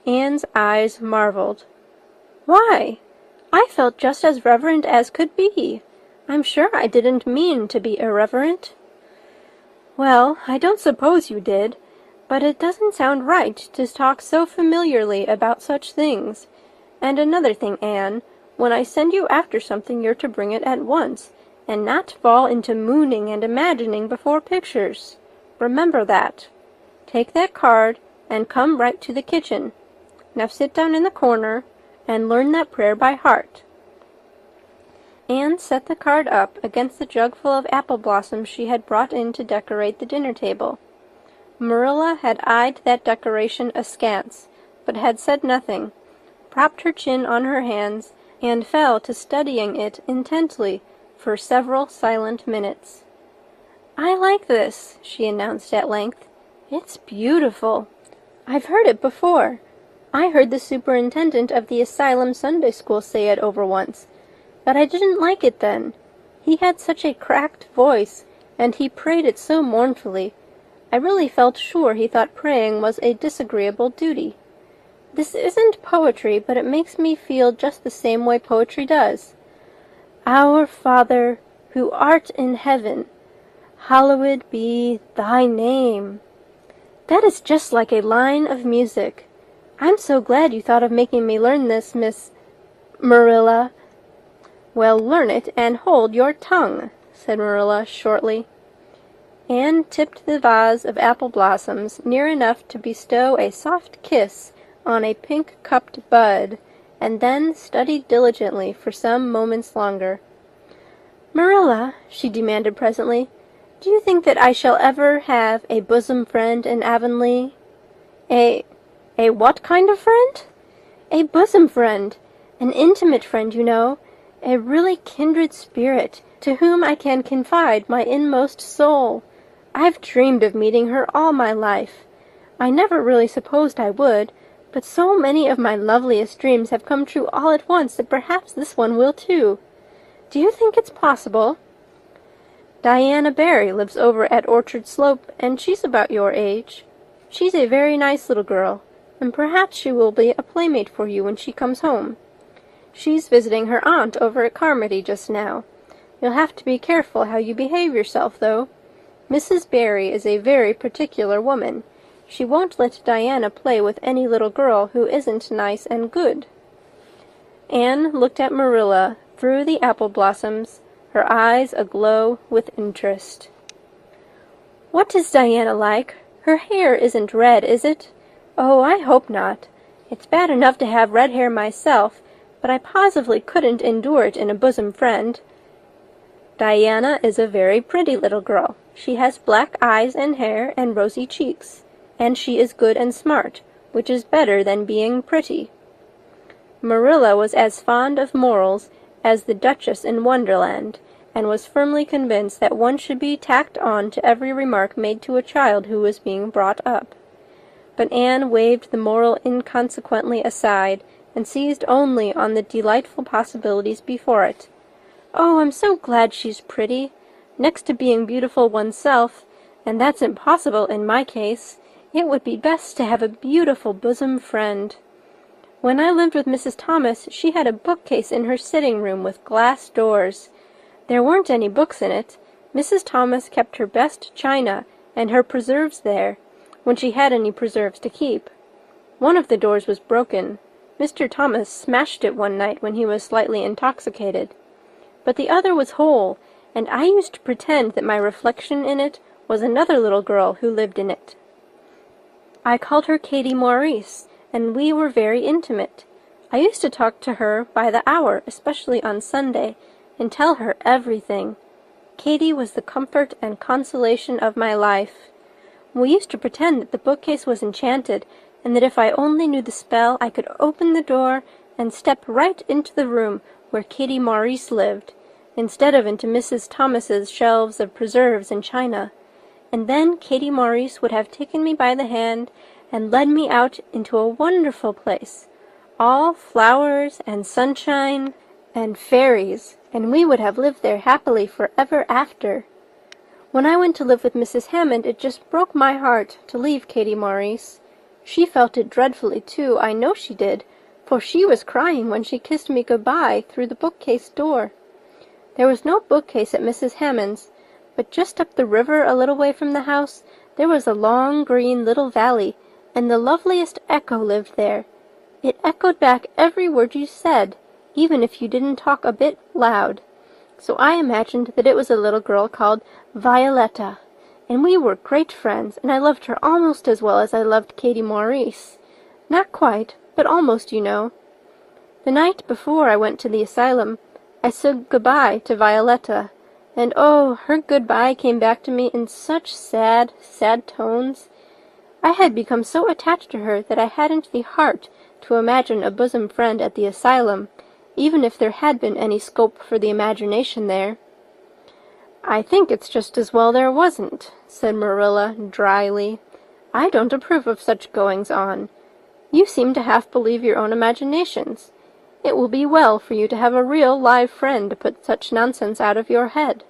Anne's eyes marveled. "Why? I felt just as reverent as could be. I'm sure I didn't mean to be irreverent." "Well, I don't suppose you did, but it doesn't sound right to talk so familiarly about such things. And another thing, Anne, when I send you after something you're to bring it at once, and not fall into mooning and imagining before pictures. Remember that. Take that card and come right to the kitchen. Now sit down in the corner and learn that prayer by heart." Anne set the card up against the jugful of apple blossoms she had brought in to decorate the dinner table. Marilla had eyed that decoration askance, but had said nothing, propped her chin on her hands, and fell to studying it intently for several silent minutes. "I like this," she announced at length. "It's beautiful. I've heard it before. I heard the superintendent of the asylum Sunday school say it over once, but I didn't like it then. He had such a cracked voice, and he prayed it so mournfully. I really felt sure he thought praying was a disagreeable duty. This isn't poetry, but it makes me feel just the same way poetry does. 'Our Father, who art in heaven, hallowed be thy name.' That is just like a line of music. I'm so glad you thought of making me learn this, Miss Marilla." "Well, learn it and hold your tongue," said Marilla shortly. Anne tipped the vase of apple blossoms near enough to bestow a soft kiss on a pink-cupped bud, and then studied diligently for some moments longer. "Marilla," she demanded presently, "do you think that I shall ever have a bosom friend in Avonlea?" A what kind of friend?" "A bosom friend. An intimate friend, you know. A really kindred spirit, to whom I can confide my inmost soul. I've dreamed of meeting her all my life. I never really supposed I would, but so many of my loveliest dreams have come true all at once that perhaps this one will too. Do you think it's possible?" "Diana Barry lives over at Orchard Slope, and she's about your age. She's a very nice little girl, and perhaps she will be a playmate for you when she comes home. She's visiting her aunt over at Carmody just now. You'll have to be careful how you behave yourself, though. Mrs. Barry is a very particular woman. She won't let Diana play with any little girl who isn't nice and good." Anne looked at Marilla through the apple blossoms, her eyes aglow with interest. "What is Diana like? Her hair isn't red, is it? Oh, I hope not. It's bad enough to have red hair myself, but I positively couldn't endure it in a bosom friend." "Diana is a very pretty little girl. She has black eyes and hair and rosy cheeks, and she is good and smart, which is better than being pretty." Marilla was as fond of morals as the Duchess in Wonderland, and was firmly convinced that one should be tacked on to every remark made to a child who was being brought up. But Anne waved the moral inconsequently aside, and seized only on the delightful possibilities before it. Oh, I'm so glad she's pretty. Next to being beautiful oneself, and that's impossible in my case, it would be best to have a beautiful bosom friend. When I lived with Mrs. Thomas, she had a bookcase in her sitting room with glass doors. There weren't any books in it. Mrs. Thomas kept her best china and her preserves there, when she had any preserves to keep. One of the doors was broken. Mr. Thomas smashed it one night when he was slightly intoxicated. But the other was whole, and I used to pretend that my reflection in it was another little girl who lived in it. I called her Katie Maurice, and we were very intimate. I used to talk to her by the hour, especially on Sunday, and tell her everything. Katie was the comfort and consolation of my life. We used to pretend that the bookcase was enchanted, and that if I only knew the spell I could open the door and step right into the room where Katie Maurice lived, instead of into Mrs. Thomas's shelves of preserves and china. And then Katie Maurice would have taken me by the hand and led me out into a wonderful place, all flowers and sunshine and fairies, and we would have lived there happily forever after. When I went to live with Mrs. Hammond, it just broke my heart to leave Katie Maurice. She felt it dreadfully, too, I know she did, for she was crying when she kissed me good-bye through the bookcase door. There was no bookcase at Mrs. Hammond's, but just up the river a little way from the house there was a long green little valley, and the loveliest echo lived there. It echoed back every word you said, even if you didn't talk a bit loud. So I imagined that it was a little girl called Violetta, and we were great friends, and I loved her almost as well as I loved Katie Maurice. Not quite, but almost, you know. The night before I went to the asylum, I said goodbye to Violetta, and oh, her goodbye came back to me in such sad, sad tones. I had become so attached to her that I hadn't the heart to imagine a bosom friend at the asylum, even if there had been any scope for the imagination there. "I think it's just as well there wasn't," said Marilla dryly. "I don't approve of such goings-on. You seem to half believe your own imaginations. It will be well for you to have a real live friend to put such nonsense out of your head.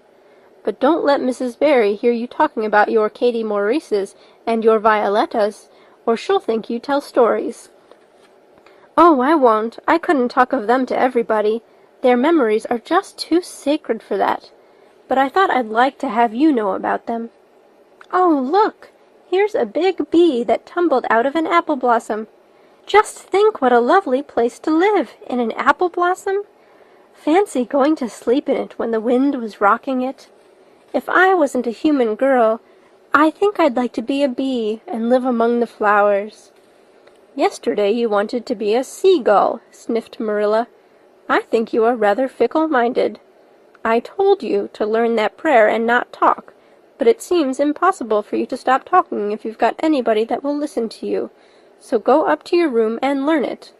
But don't let Mrs. Barry hear you talking about your Katie Maurices and your Violettas, or she'll think you tell stories." "Oh, I won't. I couldn't talk of them to everybody. Their memories are just too sacred for that. But I thought I'd like to have you know about them. Oh, look! Here's a big bee that tumbled out of an apple blossom. Just think what a lovely place to live, in an apple blossom. Fancy going to sleep in it when the wind was rocking it. If I wasn't a human girl, I think I'd like to be a bee and live among the flowers." "Yesterday you wanted to be a seagull," sniffed Marilla. "I think you are rather fickle-minded. I told you to learn that prayer and not talk, but it seems impossible for you to stop talking if you've got anybody that will listen to you. So go up to your room and learn it."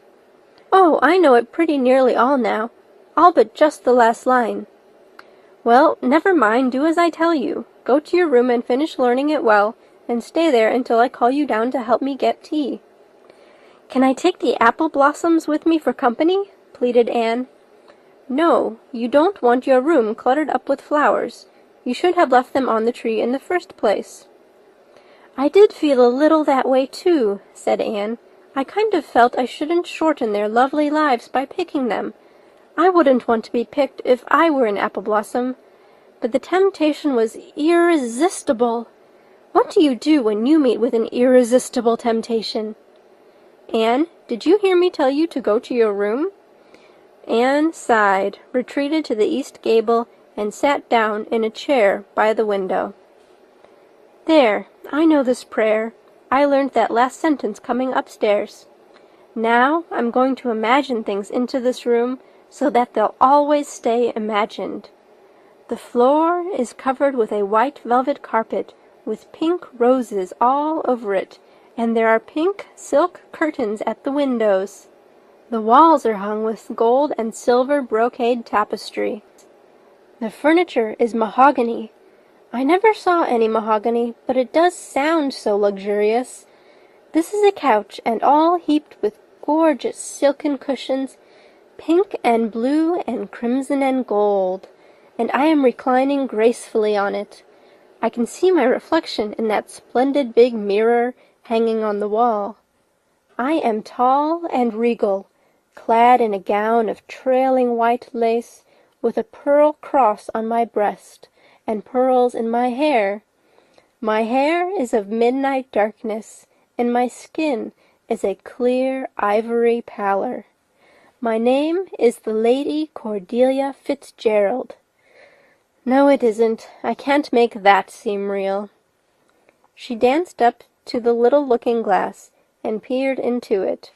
"Oh, I know it pretty nearly all now, all but just the last line." "Well, never mind, do as I tell you. Go to your room and finish learning it well, and stay there until I call you down to help me get tea." "Can I take the apple blossoms with me for company?" pleaded Anne. "No, you don't want your room cluttered up with flowers. You should have left them on the tree in the first place." "I did feel a little that way, too," said Anne. "I kind of felt I shouldn't shorten their lovely lives by picking them. I wouldn't want to be picked if I were an apple blossom. But the temptation was irresistible. What do you do when you meet with an irresistible temptation?" "Anne, did you hear me tell you to go to your room?" Anne sighed, retreated to the east gable, and sat down in a chair by the window. "There, I know this prayer. I learned that last sentence coming upstairs. Now I'm going to imagine things into this room so that they'll always stay imagined. The floor is covered with a white velvet carpet with pink roses all over it, and there are pink silk curtains at the windows. The walls are hung with gold and silver brocade tapestry. The furniture is mahogany. I never saw any mahogany, but it does sound so luxurious. This is a couch, and all heaped with gorgeous silken cushions, pink and blue and crimson and gold. and I am reclining gracefully on it. I can see my reflection in that splendid big mirror hanging on the wall. I am tall and regal, clad in a gown of trailing white lace, with a pearl cross on my breast, and pearls in my hair. My hair is of midnight darkness, and my skin is a clear ivory pallor. My name is the Lady Cordelia Fitzgerald. No, it isn't. I can't make that seem real. She danced up to the little looking-glass and peered into it.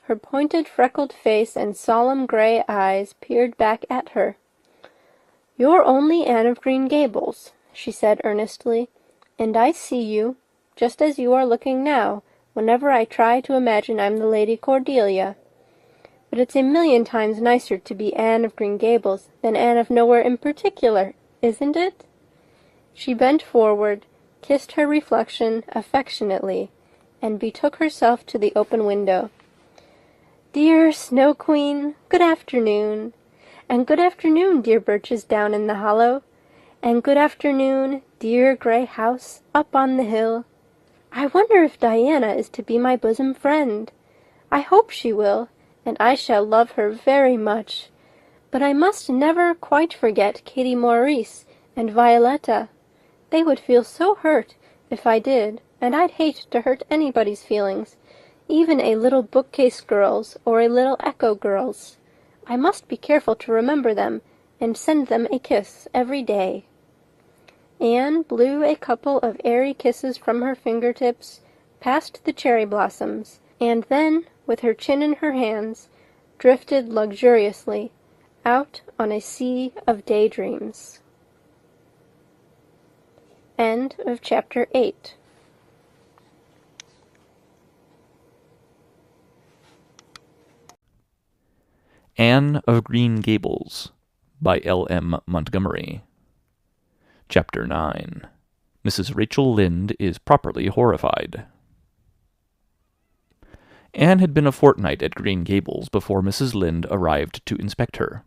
Her pointed freckled face and solemn gray eyes peered back at her. "You're only Anne of Green Gables," she said earnestly, "and I see you, just as you are looking now, whenever I try to imagine I'm the Lady Cordelia. But it's a million times nicer to be Anne of Green Gables than Anne of Nowhere in particular, isn't it?" She bent forward, kissed her reflection affectionately, and betook herself to the open window. "Dear Snow Queen, good afternoon. And good afternoon, dear birches down in the hollow. And good afternoon, dear gray house up on the hill. I wonder if Diana is to be my bosom friend. I hope she will, and I shall love her very much. But I must never quite forget Katie Maurice and Violetta. They would feel so hurt if I did, and I'd hate to hurt anybody's feelings, even a little bookcase girl's or a little echo girl's. I must be careful to remember them, and send them a kiss every day." Anne blew a couple of airy kisses from her fingertips, past the cherry blossoms, and then, with her chin in her hands, drifted luxuriously out on a sea of daydreams. End of chapter 8. Anne of Green Gables by L.M. Montgomery. Chapter 9. Mrs. Rachel Lynde is properly horrified. Anne had been a fortnight at Green Gables before Mrs. Lynde arrived to inspect her.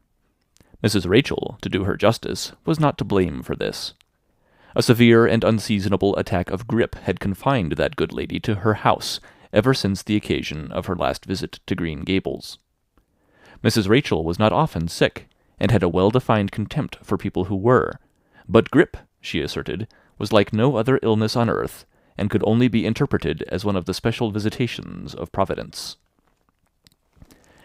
Mrs. Rachel, to do her justice, was not to blame for this. A severe and unseasonable attack of grippe had confined that good lady to her house ever since the occasion of her last visit to Green Gables. Mrs. Rachel was not often sick, and had a well-defined contempt for people who were, but grippe, she asserted, was like no other illness on earth, and could only be interpreted as one of the special visitations of Providence.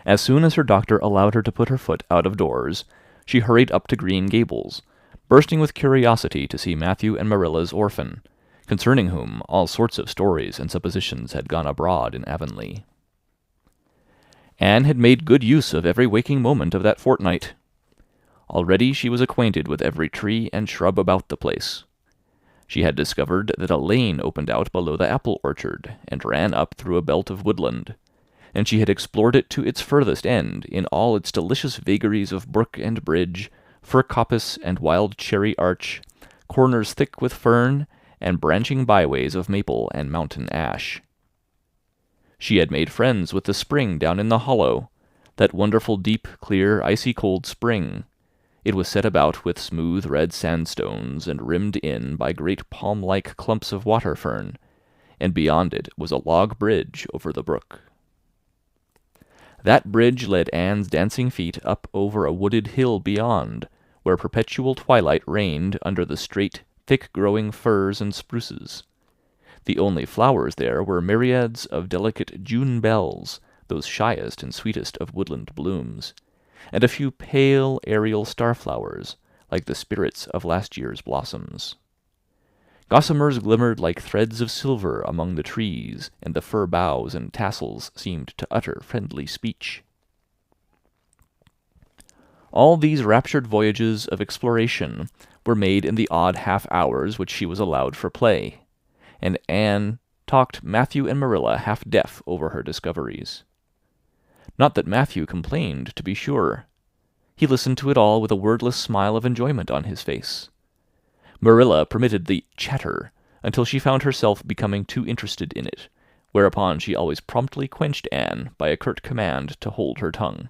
As soon as her doctor allowed her to put her foot out of doors, she hurried up to Green Gables, bursting with curiosity to see Matthew and Marilla's orphan, concerning whom all sorts of stories and suppositions had gone abroad in Avonlea. Anne had made good use of every waking moment of that fortnight. Already she was acquainted with every tree and shrub about the place. She had discovered that a lane opened out below the apple orchard, and ran up through a belt of woodland, and she had explored it to its furthest end in all its delicious vagaries of brook and bridge, fir coppice and wild cherry arch, corners thick with fern, and branching byways of maple and mountain ash. She had made friends with the spring down in the hollow, that wonderful deep, clear, icy-cold spring. It was set about with smooth red sandstones, and rimmed in by great palm-like clumps of water fern, and beyond it was a log bridge over the brook. That bridge led Anne's dancing feet up over a wooded hill beyond, where perpetual twilight reigned under the straight, thick-growing firs and spruces. The only flowers there were myriads of delicate June bells, those shyest and sweetest of woodland blooms, and a few pale, aerial starflowers, like the spirits of last year's blossoms. Gossamers glimmered like threads of silver among the trees, and the fir boughs and tassels seemed to utter friendly speech. All these raptured voyages of exploration were made in the odd half-hours which she was allowed for play, and Anne talked Matthew and Marilla half-deaf over her discoveries. Not that Matthew complained, to be sure. He listened to it all with a wordless smile of enjoyment on his face. Marilla permitted the chatter until she found herself becoming too interested in it, whereupon she always promptly quenched Anne by a curt command to hold her tongue.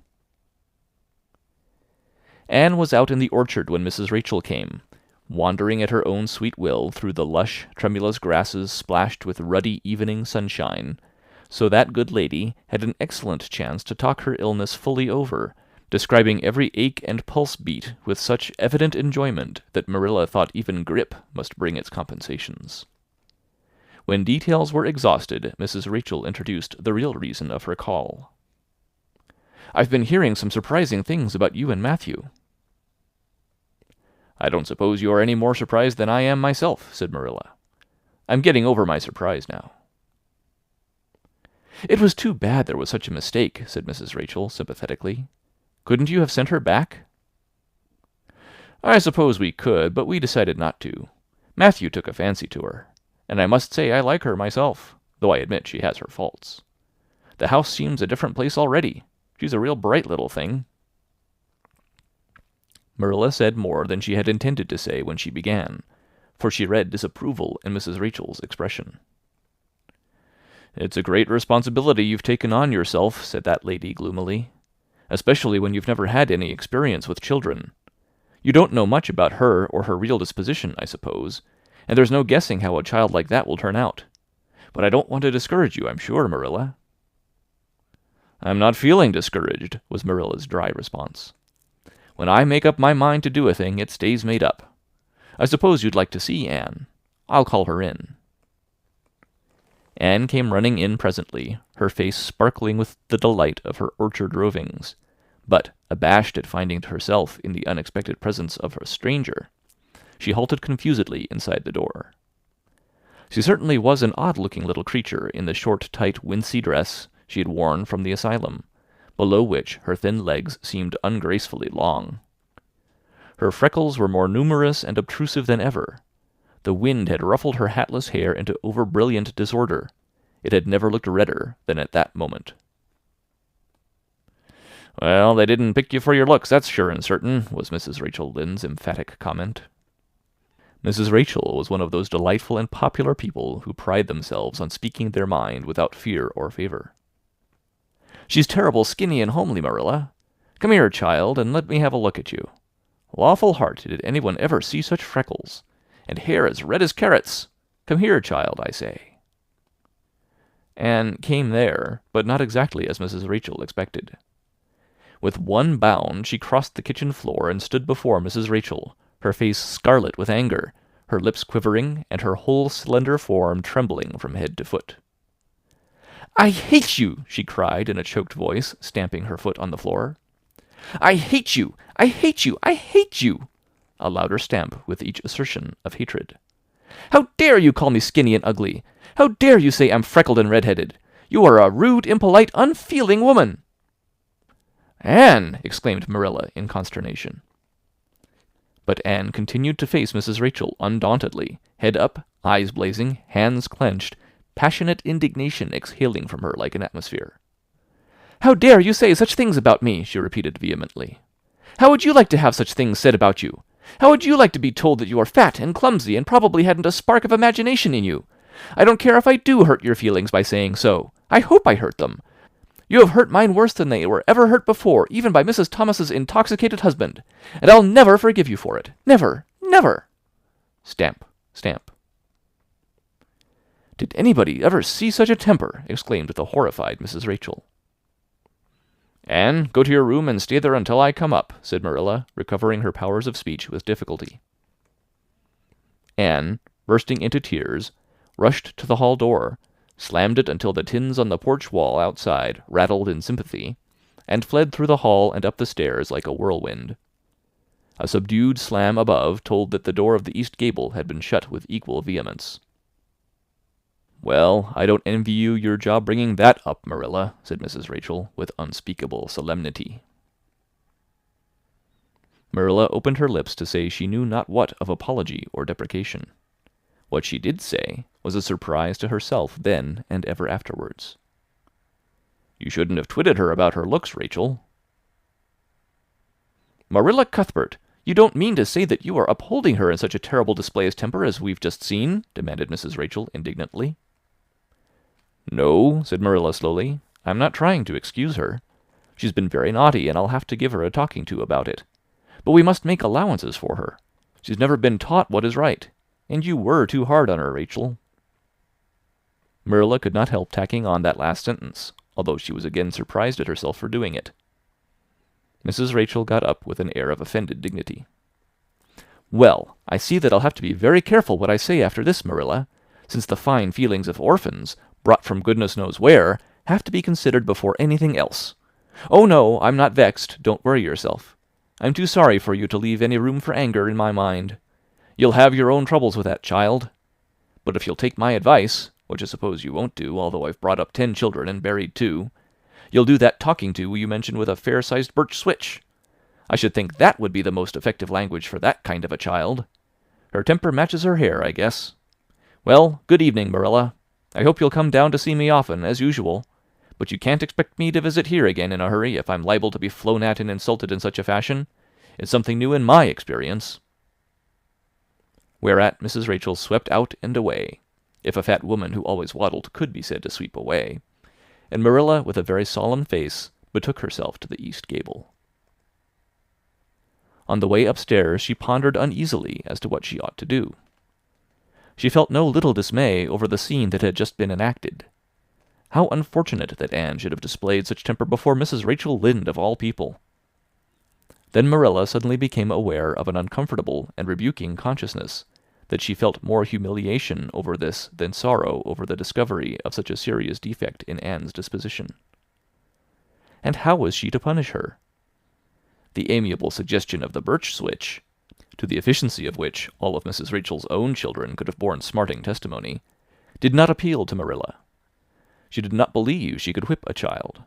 Anne was out in the orchard when Mrs. Rachel came, wandering at her own sweet will through the lush, tremulous grasses splashed with ruddy evening sunshine, so that good lady had an excellent chance to talk her illness fully over, describing every ache and pulse beat with such evident enjoyment that Marilla thought even grippe must bring its compensations. When details were exhausted, Mrs. Rachel introduced the real reason of her call. "I've been hearing some surprising things about you and Matthew." "I don't suppose you are any more surprised than I am myself," said Marilla. "I'm getting over my surprise now." "It was too bad there was such a mistake," said Mrs. Rachel sympathetically. "Couldn't you have sent her back?" "I suppose we could, but we decided not to. Matthew took a fancy to her, and I must say I like her myself, though I admit she has her faults. The house seems a different place already. She's a real bright little thing." Marilla said more than she had intended to say when she began, for she read disapproval in Mrs. Rachel's expression. "It's a great responsibility you've taken on yourself," said that lady gloomily, "especially when you've never had any experience with children. You don't know much about her or her real disposition, I suppose, and there's no guessing how a child like that will turn out. But I don't want to discourage you, I'm sure, Marilla." "I'm not feeling discouraged," was Marilla's dry response. "When I make up my mind to do a thing, it stays made up. I suppose you'd like to see Anne. I'll call her in." Anne came running in presently, her face sparkling with the delight of her orchard rovings, but, abashed at finding herself in the unexpected presence of a stranger, she halted confusedly inside the door. She certainly was an odd-looking little creature in the short, tight, wincey dress she had worn from the asylum, below which her thin legs seemed ungracefully long. Her freckles were more numerous and obtrusive than ever. The wind had ruffled her hatless hair into over-brilliant disorder. It had never looked redder than at that moment. "Well, they didn't pick you for your looks, that's sure and certain," was Mrs. Rachel Lynde's emphatic comment. Mrs. Rachel was one of those delightful and popular people who pride themselves on speaking their mind without fear or favor. "She's terrible skinny and homely, Marilla. Come here, child, and let me have a look at you. Lawful heart, did anyone ever see such freckles? And hair as red as carrots! Come here, child, I say." Anne came there, but not exactly as Mrs. Rachel expected. With one bound she crossed the kitchen floor and stood before Mrs. Rachel, her face scarlet with anger, her lips quivering, and her whole slender form trembling from head to foot. "I hate you!" she cried in a choked voice, stamping her foot on the floor. "I hate you! I hate you! I hate you!" A louder stamp with each assertion of hatred. "How dare you call me skinny and ugly? How dare you say I'm freckled and red-headed? You are a rude, impolite, unfeeling woman!" "Anne!" exclaimed Marilla in consternation. But Anne continued to face Mrs. Rachel undauntedly, head up, eyes blazing, hands clenched, passionate indignation exhaling from her like an atmosphere. "How dare you say such things about me?" she repeated vehemently. "How would you like to have such things said about you? How would you like to be told that you are fat and clumsy and probably hadn't a spark of imagination in you? I don't care if I do hurt your feelings by saying so. I hope I hurt them. You have hurt mine worse than they were ever hurt before, even by Mrs. Thomas's intoxicated husband, and I'll never forgive you for it. Never, never!" Stamp, stamp. "Did anybody ever see such a temper?" exclaimed the horrified Mrs. Rachel. "Anne, go to your room and stay there until I come up," said Marilla, recovering her powers of speech with difficulty. Anne, bursting into tears, rushed to the hall door, slammed it until the tins on the porch wall outside rattled in sympathy, and fled through the hall and up the stairs like a whirlwind. A subdued slam above told that the door of the east gable had been shut with equal vehemence. "Well, I don't envy you your job bringing that up, Marilla," said Mrs. Rachel with unspeakable solemnity. Marilla opened her lips to say she knew not what of apology or deprecation. What she did say was a surprise to herself then and ever afterwards. "You shouldn't have twitted her about her looks, Rachel." "Marilla Cuthbert, you don't mean to say that you are upholding her in such a terrible display of temper as we've just seen?" demanded Mrs. Rachel indignantly. "No," said Marilla slowly. "I'm not trying to excuse her. She's been very naughty, and I'll have to give her a talking to about it. But we must make allowances for her. She's never been taught what is right, and you were too hard on her, Rachel." Marilla could not help tacking on that last sentence, although she was again surprised at herself for doing it. Mrs. Rachel got up with an air of offended dignity. "Well, I see that I'll have to be very careful what I say after this, Marilla, since the fine feelings of orphans, brought from goodness knows where, have to be considered before anything else. Oh, no, I'm not vexed. Don't worry yourself. I'm too sorry for you to leave any room for anger in my mind. You'll have your own troubles with that child. But if you'll take my advice, which I suppose you won't do, although I've brought up 10 children and buried 2, you'll do that talking to you mentioned with a fair-sized birch switch. I should think that would be the most effective language for that kind of a child. Her temper matches her hair, I guess. Well, good evening, Marilla. I hope you'll come down to see me often, as usual, but you can't expect me to visit here again in a hurry if I'm liable to be flown at and insulted in such a fashion. It's something new in my experience." Whereat Mrs. Rachel swept out and away, if a fat woman who always waddled could be said to sweep away, and Marilla, with a very solemn face, betook herself to the east gable. On the way upstairs she pondered uneasily as to what she ought to do. She felt no little dismay over the scene that had just been enacted. How unfortunate that Anne should have displayed such temper before Mrs. Rachel Lynde of all people. Then Marilla suddenly became aware of an uncomfortable and rebuking consciousness that she felt more humiliation over this than sorrow over the discovery of such a serious defect in Anne's disposition. And how was she to punish her? The amiable suggestion of the birch switch, to the efficiency of which all of Mrs. Rachel's own children could have borne smarting testimony, did not appeal to Marilla. She did not believe she could whip a child.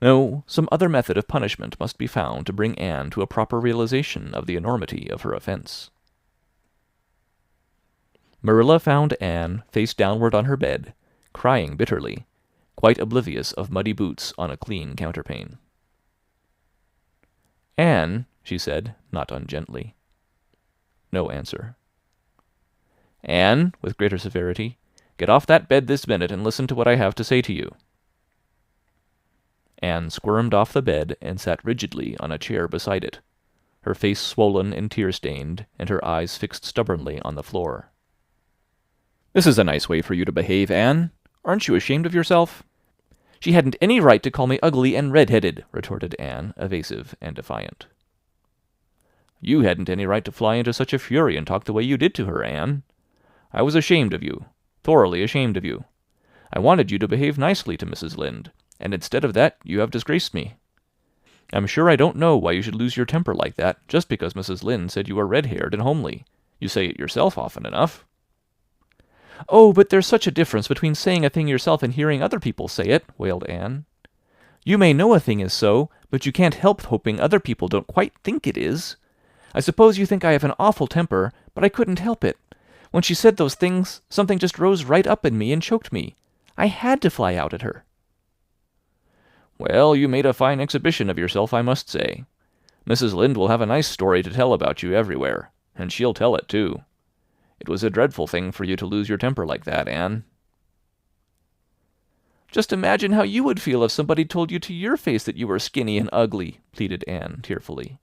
No, some other method of punishment must be found to bring Anne to a proper realization of the enormity of her offense. Marilla found Anne face downward on her bed, crying bitterly, quite oblivious of muddy boots on a clean counterpane. "Anne," she said, not ungently. No answer. "Anne," with greater severity, "get off that bed this minute and listen to what I have to say to you." Anne squirmed off the bed and sat rigidly on a chair beside it, her face swollen and tear-stained, and her eyes fixed stubbornly on the floor. "This is a nice way for you to behave, Anne. Aren't you ashamed of yourself?" "She hadn't any right to call me ugly and red-headed," retorted Anne, evasive and defiant. "You hadn't any right to fly into such a fury and talk the way you did to her, Anne. I was ashamed of you, thoroughly ashamed of you. I wanted you to behave nicely to Mrs. Lynde, and instead of that you have disgraced me. I'm sure I don't know why you should lose your temper like that, just because Mrs. Lynde said you were red-haired and homely. You say it yourself often enough." "Oh, but there's such a difference between saying a thing yourself and hearing other people say it," wailed Anne. "You may know a thing is so, but you can't help hoping other people don't quite think it is. I suppose you think I have an awful temper, but I couldn't help it. When she said those things, something just rose right up in me and choked me. I had to fly out at her." "Well, you made a fine exhibition of yourself, I must say. Mrs. Lynde will have a nice story to tell about you everywhere, and she'll tell it, too. It was a dreadful thing for you to lose your temper like that, Anne." "Just imagine how you would feel if somebody told you to your face that you were skinny and ugly," pleaded Anne tearfully.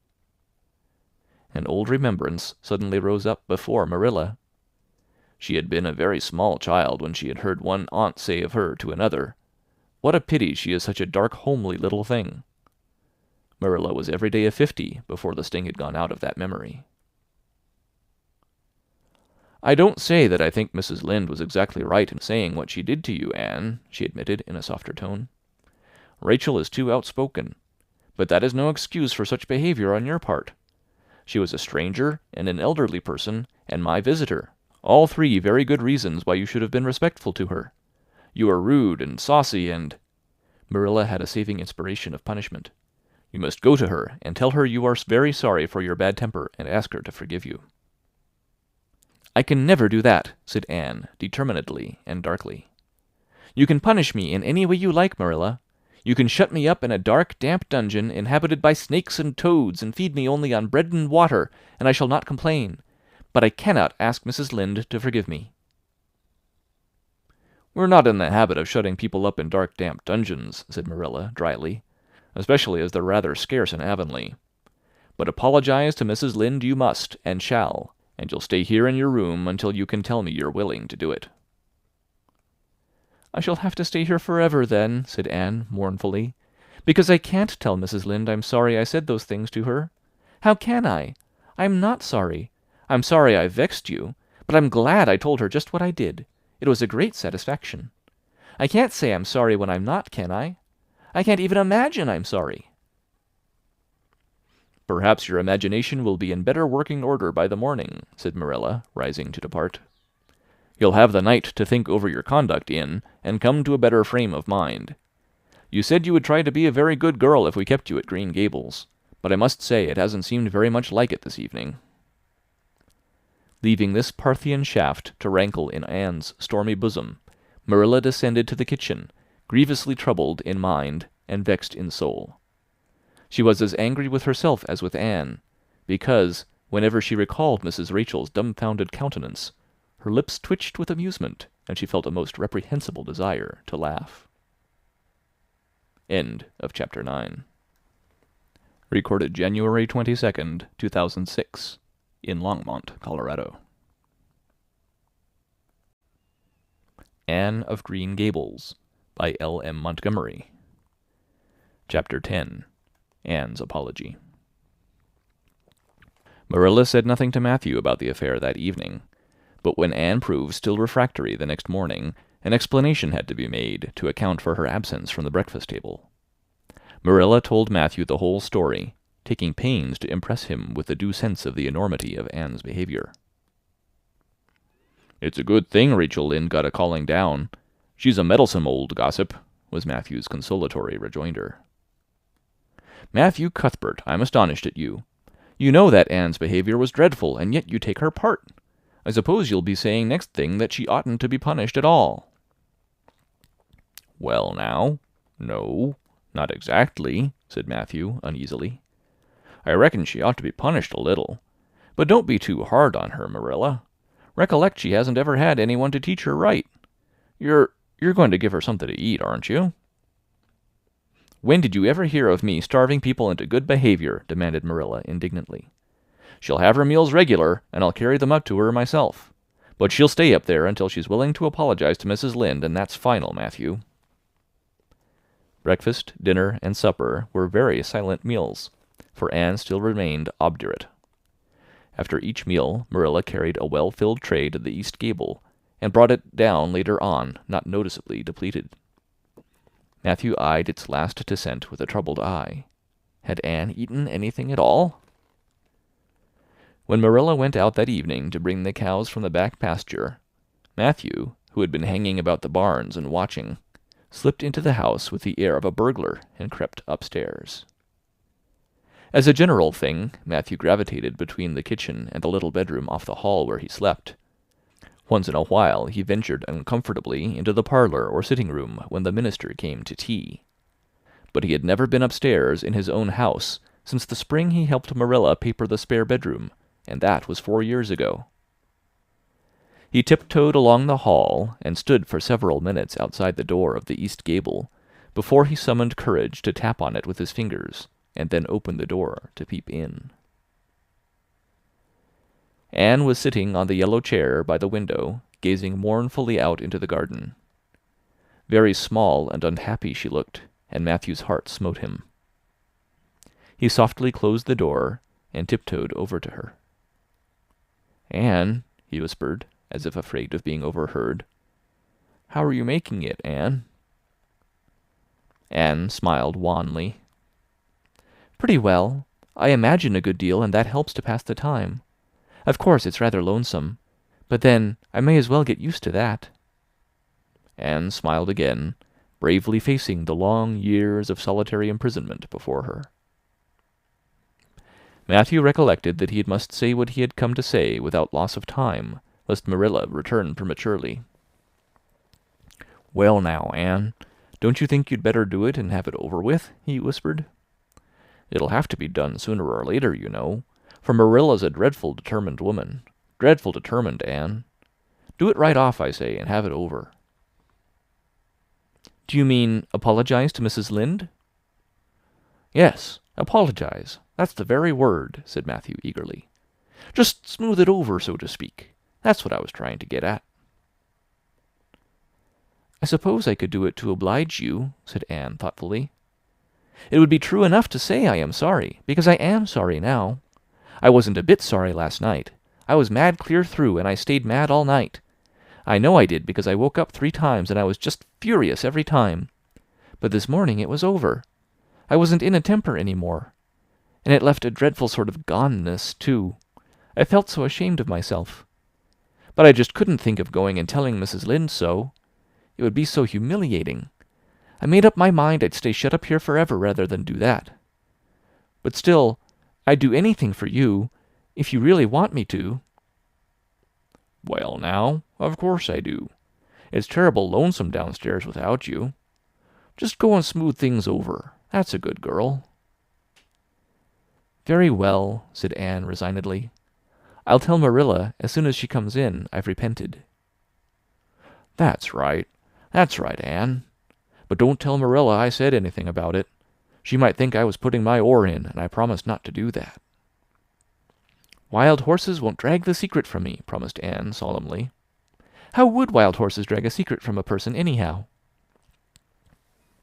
An old remembrance suddenly rose up before Marilla. She had been a very small child when she had heard one aunt say of her to another, "What a pity she is such a dark, homely little thing." Marilla was every day of 50 before the sting had gone out of that memory. "I don't say that I think Mrs. Lynde was exactly right in saying what she did to you, Anne," she admitted in a softer tone. "Rachel is too outspoken, but that is no excuse for such behavior on your part. She was a stranger and an elderly person and my visitor, all 3 very good reasons why you should have been respectful to her. You are rude and saucy and—" Marilla had a saving inspiration of punishment. "You must go to her and tell her you are very sorry for your bad temper and ask her to forgive you." "I can never do that," said Anne, determinedly and darkly. "You can punish me in any way you like, Marilla. You can shut me up in a dark, damp dungeon inhabited by snakes and toads and feed me only on bread and water, and I shall not complain. But I cannot ask Mrs. Lynde to forgive me." "We're not in the habit of shutting people up in dark, damp dungeons," said Marilla dryly, "especially as they're rather scarce in Avonlea. But apologize to Mrs. Lynde you must, and shall, and you'll stay here in your room until you can tell me you're willing to do it." "I shall have to stay here forever, then," said Anne mournfully, "because I can't tell Mrs. Lynde I'm sorry I said those things to her. How can I? I'm not sorry. I'm sorry I vexed you, but I'm glad I told her just what I did. It was a great satisfaction. I can't say I'm sorry when I'm not, can I? I can't even imagine I'm sorry." "Perhaps your imagination will be in better working order by the morning," said Marilla, rising to depart. "You'll have the night to think over your conduct in, and come to a better frame of mind. You said you would try to be a very good girl if we kept you at Green Gables, but I must say it hasn't seemed very much like it this evening." Leaving this Parthian shaft to rankle in Anne's stormy bosom, Marilla descended to the kitchen, grievously troubled in mind and vexed in soul. She was as angry with herself as with Anne, because, whenever she recalled Mrs. Rachel's dumbfounded countenance, her lips twitched with amusement, and she felt a most reprehensible desire to laugh. End of Chapter 9. Recorded January 22nd, 2006, in Longmont, Colorado. Anne of Green Gables by L.M. Montgomery. Chapter 10. Anne's Apology. Marilla said nothing to Matthew about the affair that evening, but when Anne proved still refractory the next morning, an explanation had to be made to account for her absence from the breakfast table. Marilla told Matthew the whole story, taking pains to impress him with a due sense of the enormity of Anne's behavior. "It's a good thing Rachel Lynde got a calling down. She's a meddlesome old gossip," was Matthew's consolatory rejoinder. "Matthew Cuthbert, I'm astonished at you. You know that Anne's behavior was dreadful, and yet you take her part. I suppose you'll be saying next thing that she oughtn't to be punished at all." "Well now, no, not exactly," said Matthew uneasily. "I reckon she ought to be punished a little. But don't be too hard on her, Marilla. Recollect she hasn't ever had anyone to teach her right. You're going to give her something to eat, aren't you?" "When did you ever hear of me starving people into good behavior?" demanded Marilla indignantly. "She'll have her meals regular, and I'll carry them up to her myself. But she'll stay up there until she's willing to apologize to Mrs. Lynde, and that's final, Matthew." Breakfast, dinner, and supper were very silent meals, for Anne still remained obdurate. After each meal, Marilla carried a well-filled tray to the east gable, and brought it down later on, not noticeably depleted. Matthew eyed its last descent with a troubled eye. Had Anne eaten anything at all? When Marilla went out that evening to bring the cows from the back pasture, Matthew, who had been hanging about the barns and watching, slipped into the house with the air of a burglar and crept upstairs. As a general thing, Matthew gravitated between the kitchen and the little bedroom off the hall where he slept. Once in a while he ventured uncomfortably into the parlor or sitting room when the minister came to tea. But he had never been upstairs in his own house since the spring he helped Marilla paper the spare bedroom, and that was 4 years ago. He tiptoed along the hall and stood for several minutes outside the door of the east gable before he summoned courage to tap on it with his fingers, and then opened the door to peep in. Anne was sitting on the yellow chair by the window, gazing mournfully out into the garden. Very small and unhappy she looked, and Matthew's heart smote him. He softly closed the door and tiptoed over to her. "Anne," he whispered, as if afraid of being overheard, "how are you making it, Anne?" Anne smiled wanly. "Pretty well. I imagine a good deal, and that helps to pass the time. Of course it's rather lonesome, but then I may as well get used to that." Anne smiled again, bravely facing the long years of solitary imprisonment before her. Matthew recollected that he must say what he had come to say without loss of time, lest Marilla return prematurely. "Well now, Anne, don't you think you'd better do it and have it over with?" he whispered. "It'll have to be done sooner or later, you know, for Marilla's a dreadful determined woman. Dreadful determined, Anne. Do it right off, I say, and have it over." "Do you mean apologize to Mrs. Lynde?" "Yes, apologize. That's the very word, said Matthew eagerly. Just smooth it over, so to speak. That's what I was trying to get at. I suppose I could do it to oblige you, said Anne thoughtfully. It would be true enough to say I am sorry, because I am sorry now. I wasn't a bit sorry last night. I was mad clear through, and I stayed mad all night. I know I did, because I woke up 3 times, and I was just furious every time. But this morning it was over. I wasn't in a temper any more. And it left a dreadful sort of goneness, too. I felt so ashamed of myself. But I just couldn't think of going and telling Mrs. Lynde so. It would be so humiliating. I made up my mind I'd stay shut up here forever rather than do that. But still, I'd do anything for you, if you really want me to. Well, now, of course I do. It's terrible lonesome downstairs without you. Just go and smooth things over. That's a good girl. Very well, said Anne resignedly. I'll tell Marilla as soon as she comes in I've repented. That's right, Anne. But don't tell Marilla I said anything about it. She might think I was putting my oar in, and I promised not to do that. Wild horses won't drag the secret from me, promised Anne solemnly. How would wild horses drag a secret from a person anyhow?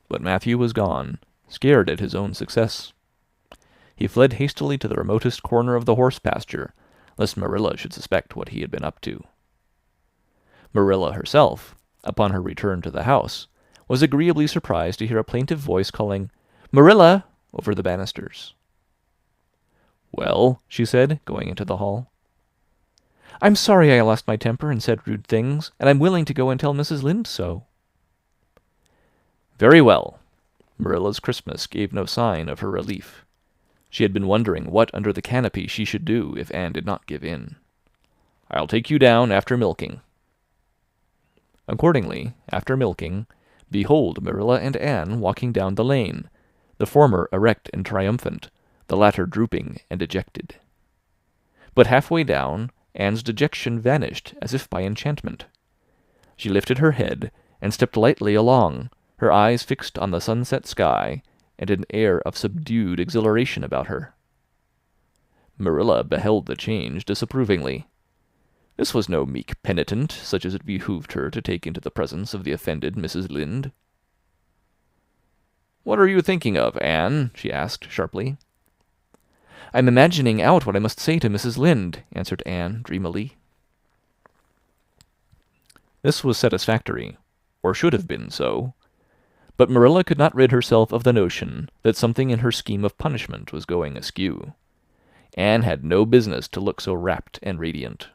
But Matthew was gone, scared at his own success. He fled hastily to the remotest corner of the horse pasture, lest Marilla should suspect what he had been up to. Marilla herself, upon her return to the house, was agreeably surprised to hear a plaintive voice calling, "Marilla!" over the banisters. "Well," she said, going into the hall. "I'm sorry I lost my temper and said rude things, and I'm willing to go and tell Mrs. Lynde so." Very well. Marilla's Christmas gave no sign of her relief. She had been wondering what under the canopy she should do if Anne did not give in. "I'll take you down after milking." Accordingly, after milking, behold Marilla and Anne walking down the lane, the former erect and triumphant, the latter drooping and dejected. But halfway down, Anne's dejection vanished as if by enchantment. She lifted her head and stepped lightly along, her eyes fixed on the sunset sky, and an air of subdued exhilaration about her. Marilla beheld the change disapprovingly. This was no meek penitent, such as it behooved her to take into the presence of the offended Mrs. Lynde. "What are you thinking of, Anne?" she asked sharply. "I'm imagining out what I must say to Mrs. Lynde," answered Anne dreamily. This was satisfactory, or should have been so. But Marilla could not rid herself of the notion that something in her scheme of punishment was going askew. Anne had no business to look so rapt and radiant.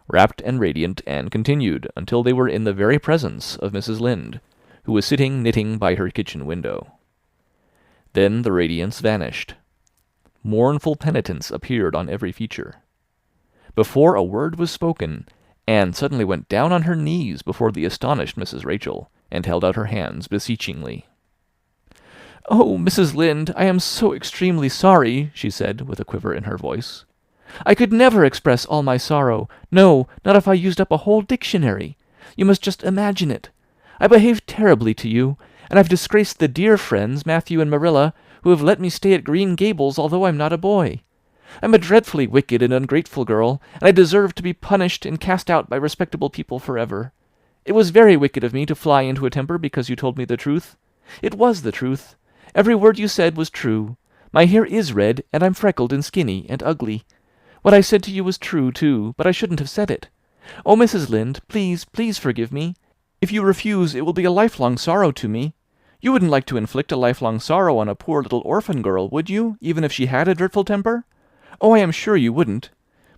Rapt and radiant Anne continued until they were in the very presence of Mrs. Lynde, who was sitting knitting by her kitchen window. Then the radiance vanished. Mournful penitence appeared on every feature. Before a word was spoken, Anne suddenly went down on her knees before the astonished Mrs. Rachel, and held out her hands beseechingly. "Oh, Mrs. Lynde, I am so extremely sorry," she said, with a quiver in her voice. "I could never express all my sorrow. No, not if I used up a whole dictionary. You must just imagine it. I behaved terribly to you, and I've disgraced the dear friends, Matthew and Marilla, who have let me stay at Green Gables although I'm not a boy. I'm a dreadfully wicked and ungrateful girl, and I deserve to be punished and cast out by respectable people forever. It was very wicked of me to fly into a temper because you told me the truth. It was the truth. Every word you said was true. My hair is red, and I'm freckled and skinny and ugly. What I said to you was true, too, but I shouldn't have said it. Oh, Mrs. Lynde, please, please forgive me. If you refuse, it will be a lifelong sorrow to me. You wouldn't like to inflict a lifelong sorrow on a poor little orphan girl, would you, even if she had a dreadful temper? Oh, I am sure you wouldn't.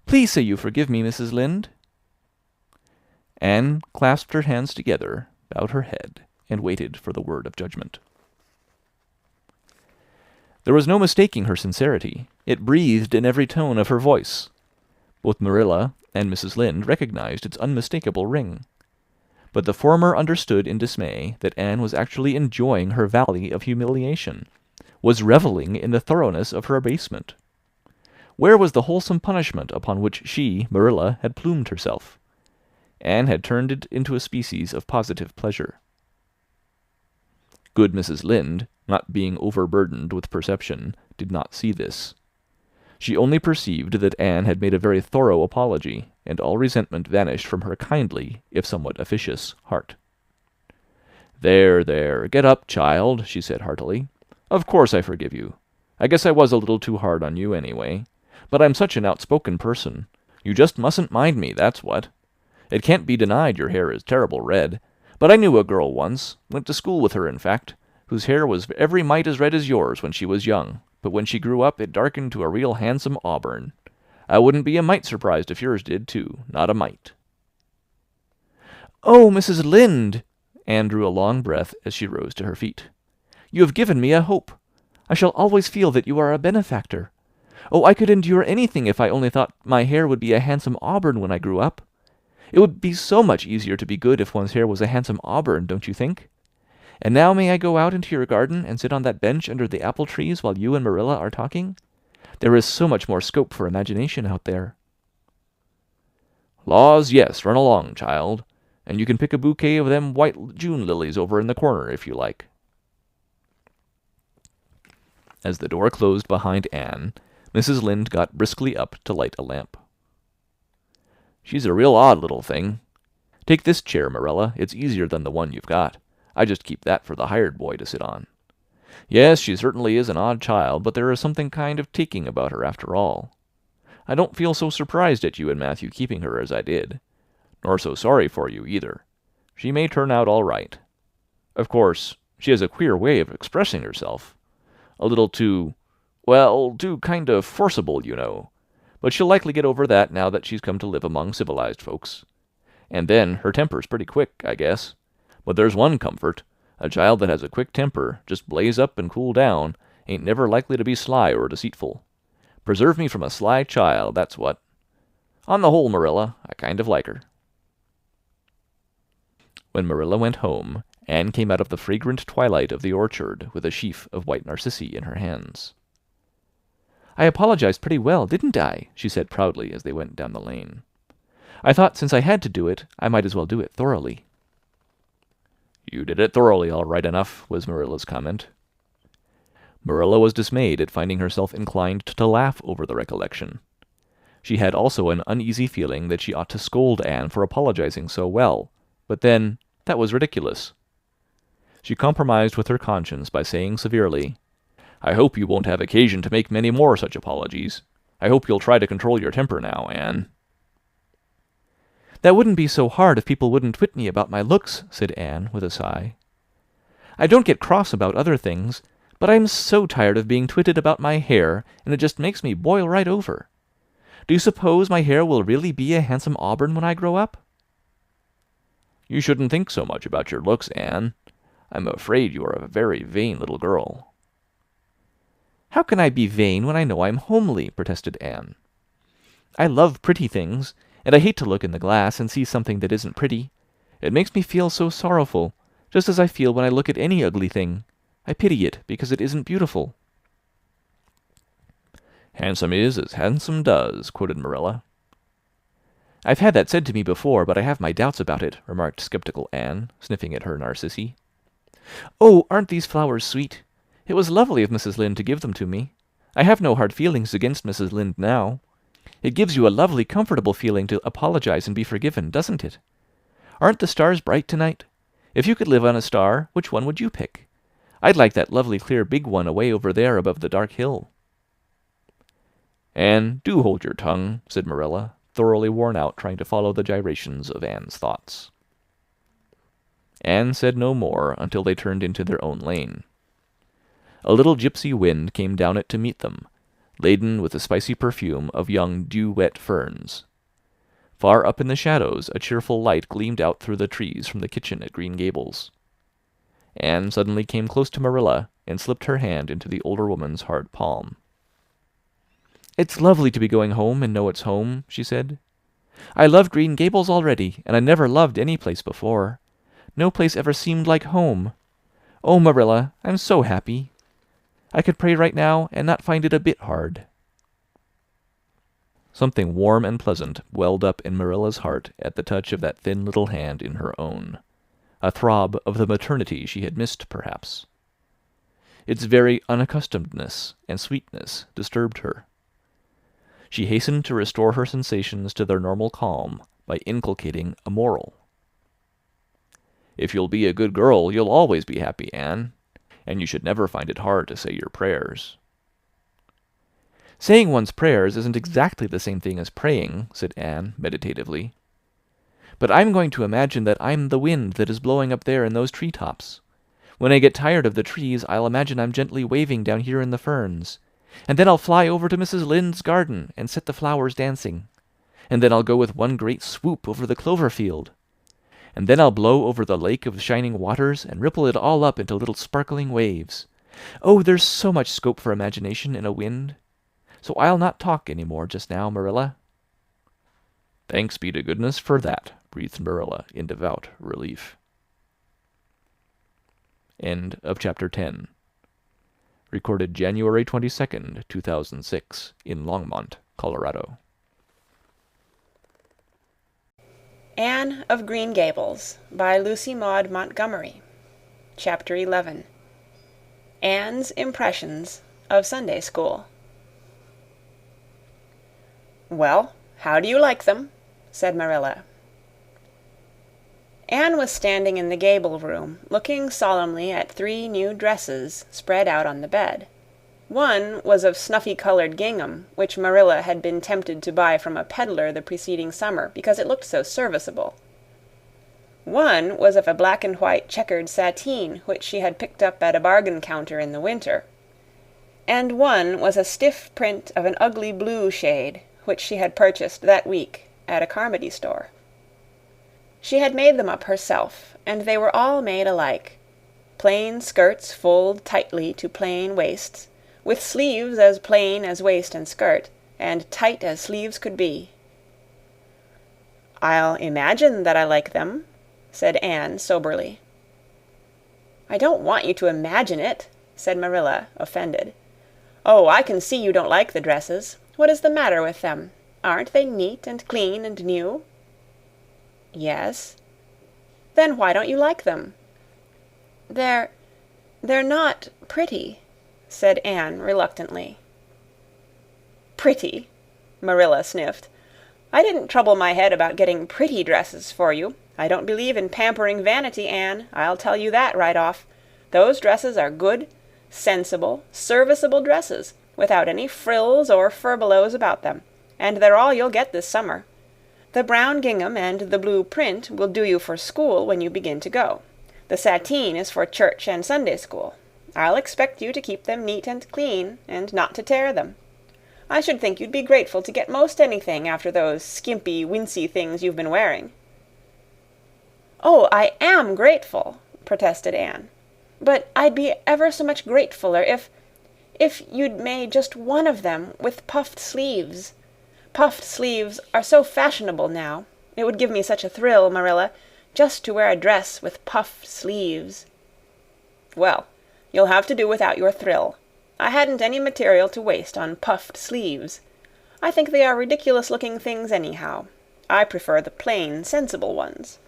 Please say you forgive me, Mrs. Lynde." Anne clasped her hands together, bowed her head, and waited for the word of judgment. There was no mistaking her sincerity. It breathed in every tone of her voice. Both Marilla and Mrs. Lynde recognized its unmistakable ring. But the former understood in dismay that Anne was actually enjoying her valley of humiliation, was reveling in the thoroughness of her abasement. Where was the wholesome punishment upon which she, Marilla, had plumed herself? Anne had turned it into a species of positive pleasure. Good Mrs. Lynde, not being overburdened with perception, did not see this. She only perceived that Anne had made a very thorough apology, and all resentment vanished from her kindly, if somewhat officious, heart. "There, there, get up, child," she said heartily. "Of course I forgive you. I guess I was a little too hard on you anyway. But I'm such an outspoken person. You just mustn't mind me, that's what. It can't be denied your hair is terrible red, but I knew a girl once, went to school with her in fact, whose hair was every mite as red as yours when she was young, but when she grew up it darkened to a real handsome auburn. I wouldn't be a mite surprised if yours did, too, not a mite." "Oh, Mrs. Lynde!" Anne drew a long breath as she rose to her feet. "You have given me a hope. I shall always feel that you are a benefactor. Oh, I could endure anything if I only thought my hair would be a handsome auburn when I grew up. It would be so much easier to be good if one's hair was a handsome auburn, don't you think? And now may I go out into your garden and sit on that bench under the apple trees while you and Marilla are talking? There is so much more scope for imagination out there." "Laws, yes, run along, child. And you can pick a bouquet of them white June lilies over in the corner if you like." As the door closed behind Anne, Mrs. Lynde got briskly up to light a lamp. "She's a real odd little thing. Take this chair, Marilla. It's easier than the one you've got. I just keep that for the hired boy to sit on. Yes, she certainly is an odd child, but there is something kind of taking about her after all. I don't feel so surprised at you and Matthew keeping her as I did. Nor so sorry for you, either. She may turn out all right. Of course, she has a queer way of expressing herself. A little too, well, too kind of forcible, you know. But she'll likely get over that now that she's come to live among civilized folks. And then her temper's pretty quick, I guess. But there's one comfort. A child that has a quick temper, just blaze up and cool down, ain't never likely to be sly or deceitful. Preserve me from a sly child, that's what. On the whole, Marilla, I kind of like her." When Marilla went home, Anne came out of the fragrant twilight of the orchard with a sheaf of white narcissi in her hands. "I apologized pretty well, didn't I?" she said proudly as they went down the lane. "I thought since I had to do it, I might as well do it thoroughly." "You did it thoroughly, all right enough," was Marilla's comment. Marilla was dismayed at finding herself inclined to laugh over the recollection. She had also an uneasy feeling that she ought to scold Anne for apologizing so well, but then, that was ridiculous. She compromised with her conscience by saying severely, "I hope you won't have occasion to make many more such apologies. I hope you'll try to control your temper now, Anne." "That wouldn't be so hard if people wouldn't twit me about my looks," said Anne with a sigh. "I don't get cross about other things, but I'm so tired of being twitted about my hair, and it just makes me boil right over. Do you suppose my hair will really be a handsome auburn when I grow up?" "You shouldn't think so much about your looks, Anne. I'm afraid you are a very vain little girl." "How can I be vain when I know I'm homely?" protested Anne. "I love pretty things, and I hate to look in the glass and see something that isn't pretty. It makes me feel so sorrowful, just as I feel when I look at any ugly thing. I pity it because it isn't beautiful." "Handsome is as handsome does," quoted Marilla. "I've had that said to me before, but I have my doubts about it," remarked skeptical Anne, sniffing at her narcissi. "Oh, aren't these flowers sweet? It was lovely of Mrs. Lynde to give them to me. I have no hard feelings against Mrs. Lynde now. It gives you a lovely, comfortable feeling to apologize and be forgiven, doesn't it? Aren't the stars bright tonight? If you could live on a star, which one would you pick? I'd like that lovely, clear, big one away over there above the dark hill." "Anne, do hold your tongue," said Marilla, thoroughly worn out trying to follow the gyrations of Anne's thoughts. Anne said no more until they turned into their own lane. A little gypsy wind came down it to meet them, laden with the spicy perfume of young dew-wet ferns. Far up in the shadows a cheerful light gleamed out through the trees from the kitchen at Green Gables. Anne suddenly came close to Marilla and slipped her hand into the older woman's hard palm. "It's lovely to be going home and know it's home," she said. "I love Green Gables already, and I never loved any place before. No place ever seemed like home. Oh, Marilla, I'm so happy. I could pray right now and not find it a bit hard." Something warm and pleasant welled up in Marilla's heart at the touch of that thin little hand in her own, a throb of the maternity she had missed, perhaps. Its very unaccustomedness and sweetness disturbed her. She hastened to restore her sensations to their normal calm by inculcating a moral. "If you'll be a good girl, you'll always be happy, Anne, and you should never find it hard to say your prayers." "Saying one's prayers isn't exactly the same thing as praying," said Anne meditatively. "But I'm going to imagine that I'm the wind that is blowing up there in those tree-tops. When I get tired of the trees, I'll imagine I'm gently waving down here in the ferns. And then I'll fly over to Mrs. Lynde's garden and set the flowers dancing. And then I'll go with one great swoop over the clover field. And then I'll blow over the lake of shining waters and ripple it all up into little sparkling waves. Oh, there's so much scope for imagination in a wind. So I'll not talk any more just now, Marilla." "Thanks be to goodness for that," breathed Marilla in devout relief. End of chapter 10. Recorded January 22nd, 2006, in Longmont, Colorado. Anne of Green Gables by Lucy Maud Montgomery. Chapter 11. Anne's Impressions of Sunday School. "Well, how do you like them?" said Marilla. Anne was standing in the gable room, looking solemnly at 3 new dresses spread out on the bed. One was of snuffy-colored gingham, which Marilla had been tempted to buy from a peddler the preceding summer because it looked so serviceable. One was of a black and white checkered sateen, which she had picked up at a bargain counter in the winter. And one was a stiff print of an ugly blue shade, which she had purchased that week at a Carmody store. She had made them up herself, and they were all made alike. Plain skirts fulled tightly to plain waists, with sleeves as plain as waist and skirt, and tight as sleeves could be. "I'll imagine that I like them," said Anne soberly. "I don't want you to imagine it," said Marilla, offended. "Oh, I can see you don't like the dresses. What is the matter with them? Aren't they neat and clean and new?" "Yes." "Then why don't you like them?" They're not pretty," said Anne reluctantly. "Pretty?" Marilla sniffed. "I didn't trouble my head about getting pretty dresses for you. I don't believe in pampering vanity, Anne. I'll tell you that right off. Those dresses are good, sensible, serviceable dresses, without any frills or furbelows about them, and they're all you'll get this summer. The brown gingham and the blue print will do you for school when you begin to go. The sateen is for church and Sunday school. I'll expect you to keep them neat and clean, and not to tear them. I should think you'd be grateful to get most anything after those skimpy, wincey things you've been wearing." "Oh, I am grateful," protested Anne. "But I'd be ever so much gratefuller if you'd made just one of them with puffed sleeves. Puffed sleeves are so fashionable now. It would give me such a thrill, Marilla, just to wear a dress with puffed sleeves." "Well, you'll have to do without your thrill. I hadn't any material to waste on puffed sleeves. I think they are ridiculous-looking things anyhow. I prefer the plain, sensible ones."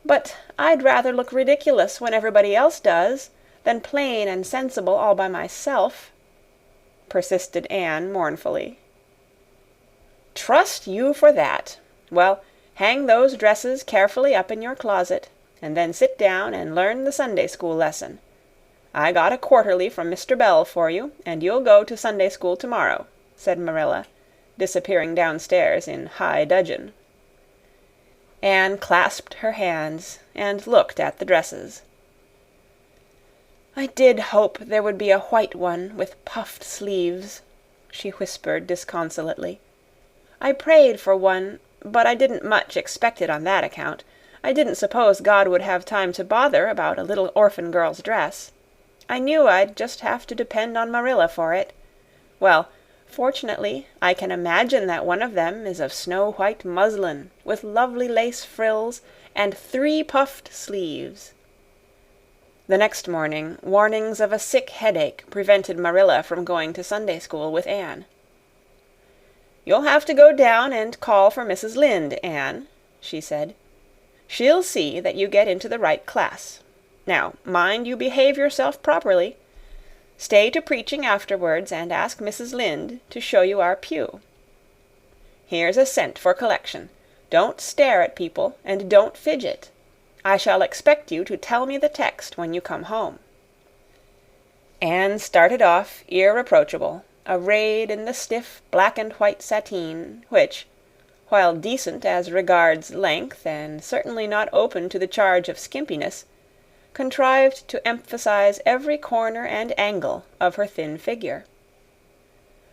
"But I'd rather look ridiculous when everybody else does than plain and sensible all by myself," persisted Anne mournfully. "Trust you for that. Well, hang those dresses carefully up in your closet, and then sit down and learn the Sunday school lesson. I got a quarterly from Mr. Bell for you, and you'll go to Sunday school tomorrow," said Marilla, disappearing downstairs in high dudgeon. Anne clasped her hands and looked at the dresses. "I did hope there would be a white one with puffed sleeves," she whispered disconsolately. "I prayed for one, but I didn't much expect it on that account. I didn't suppose God would have time to bother about a little orphan girl's dress. I knew I'd just have to depend on Marilla for it. Well, fortunately, I can imagine that one of them is of snow-white muslin, with lovely lace frills and 3 puffed sleeves." The next morning, warnings of a sick headache prevented Marilla from going to Sunday school with Anne. "You'll have to go down and call for Mrs. Lynde, Anne," she said. "She'll see that you get into the right class. Now, mind you behave yourself properly. Stay to preaching afterwards, and ask Mrs. Lynde to show you our pew. Here's a cent for collection. Don't stare at people, and don't fidget. I shall expect you to tell me the text when you come home." Anne started off irreproachable, arrayed in the stiff black and white sateen, which, while decent as regards length and certainly not open to the charge of skimpiness, contrived to emphasize every corner and angle of her thin figure.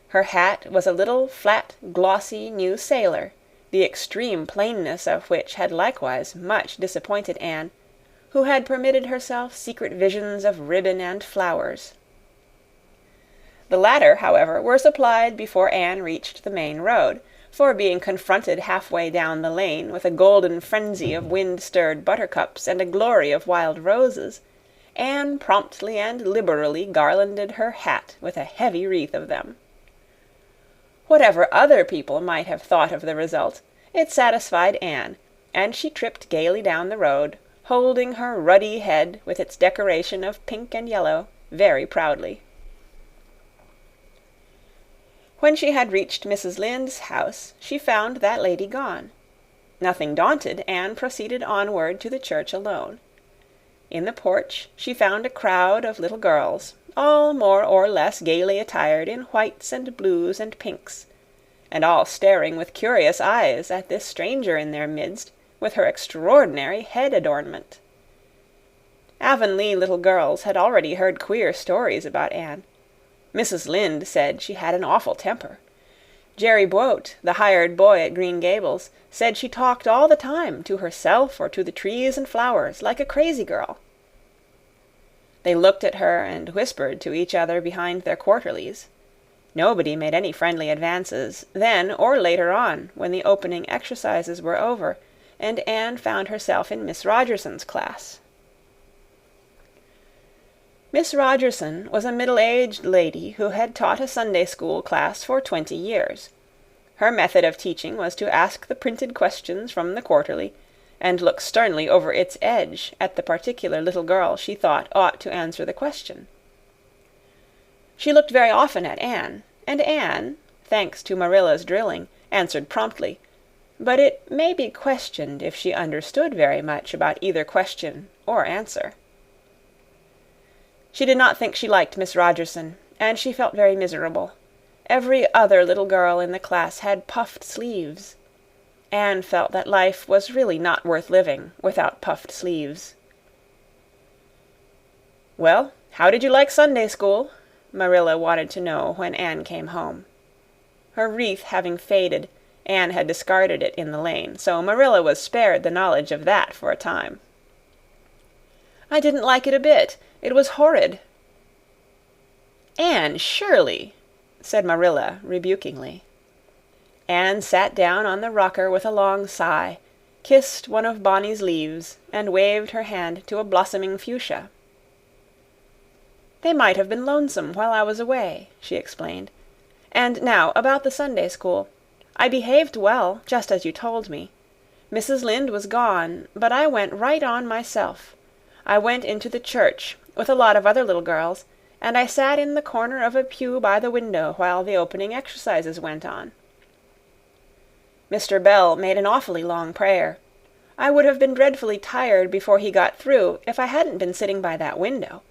Her hat was a little flat, glossy new sailor, the extreme plainness of which had likewise much disappointed Anne, who had permitted herself secret visions of ribbon and flowers. The latter, however, were supplied before Anne reached the main road, for being confronted halfway down the lane with a golden frenzy of wind-stirred buttercups and a glory of wild roses, Anne promptly and liberally garlanded her hat with a heavy wreath of them. Whatever other people might have thought of the result, it satisfied Anne, and she tripped gaily down the road, holding her ruddy head with its decoration of pink and yellow very proudly. When she had reached Mrs. Lynde's house, she found that lady gone. Nothing daunted, Anne proceeded onward to the church alone. In the porch she found a crowd of little girls, all more or less gaily attired in whites and blues and pinks, and all staring with curious eyes at this stranger in their midst with her extraordinary head adornment. Avonlea little girls had already heard queer stories about Anne. Mrs. Lynde said she had an awful temper. Jerry Boat, the hired boy at Green Gables, said she talked all the time, to herself or to the trees and flowers, like a crazy girl. They looked at her and whispered to each other behind their quarterlies. Nobody made any friendly advances, then or later on, when the opening exercises were over, and Anne found herself in Miss Rogerson's class. Miss Rogerson was a middle-aged lady who had taught a Sunday-school class for 20 years. Her method of teaching was to ask the printed questions from the quarterly, and look sternly over its edge at the particular little girl she thought ought to answer the question. She looked very often at Anne, and Anne, thanks to Marilla's drilling, answered promptly, but it may be questioned if she understood very much about either question or answer. She did not think she liked Miss Rogerson, and she felt very miserable. Every other little girl in the class had puffed sleeves. Anne felt that life was really not worth living without puffed sleeves. "Well, how did you like Sunday school?" Marilla wanted to know when Anne came home. Her wreath having faded, Anne had discarded it in the lane, so Marilla was spared the knowledge of that for a time. "I didn't like it a bit. It was horrid." "Anne Shirley," said Marilla rebukingly. Anne sat down on the rocker with a long sigh, kissed one of Bonny's leaves, and waved her hand to a blossoming fuchsia. "They might have been lonesome while I was away," she explained. "And now about the Sunday school. I behaved well, just as you told me. Mrs. Lynde was gone, but I went right on myself. I went into the church with a lot of other little girls, and I sat in the corner of a pew by the window while the opening exercises went on. Mr. Bell made an awfully long prayer. I would have been dreadfully tired before he got through if I hadn't been sitting by that window.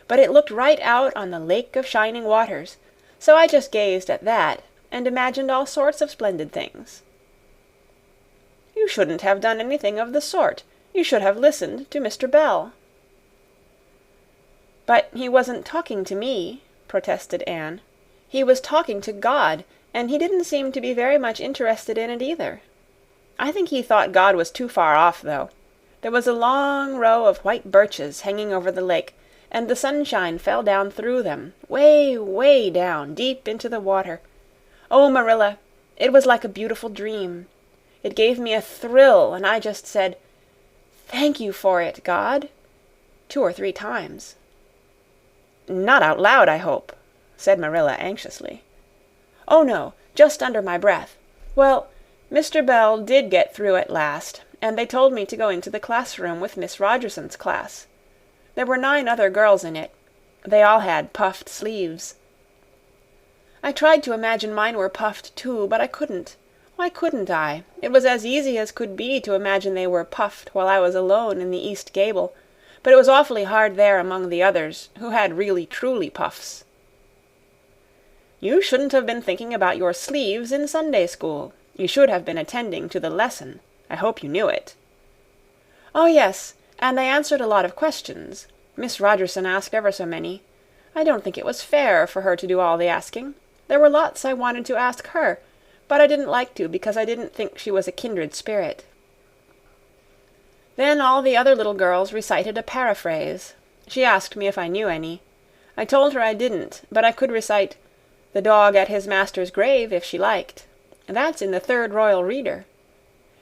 But it looked right out on the lake of shining waters, so I just gazed at that and imagined all sorts of splendid things." "You shouldn't have done anything of the sort. You should have listened to Mr. Bell." "But he wasn't talking to me," protested Anne. "He was talking to God, and he didn't seem to be very much interested in it either. I think he thought God was too far off, though. There was a long row of white birches hanging over the lake, and the sunshine fell down through them, way, way down, deep into the water. Oh, Marilla, it was like a beautiful dream. It gave me a thrill, and I just said, 'Thank you for it, God,' 2 or 3 times. "Not out loud, I hope," said Marilla anxiously. "Oh, no, just under my breath. Well, Mr. Bell did get through at last, and they told me to go into the classroom with Miss Rogerson's class. There were 9 other girls in it. They all had puffed sleeves. I tried to imagine mine were puffed too, but I couldn't. Why couldn't I? It was as easy as could be to imagine they were puffed while I was alone in the east gable, but it was awfully hard there among the others, who had really truly puffs. You shouldn't have been thinking about your sleeves in Sunday school. You should have been attending to the lesson. I hope you knew it. Oh, yes, and I answered a lot of questions. Miss Rogerson asked ever so many. I don't think it was fair for her to do all the asking. There were lots I wanted to ask her, but I didn't like to because I didn't think she was a kindred spirit. Then all the other little girls recited a paraphrase. She asked me if I knew any. I told her I didn't, but I could recite "The Dog at His Master's Grave" if she liked. That's in the Third Royal Reader.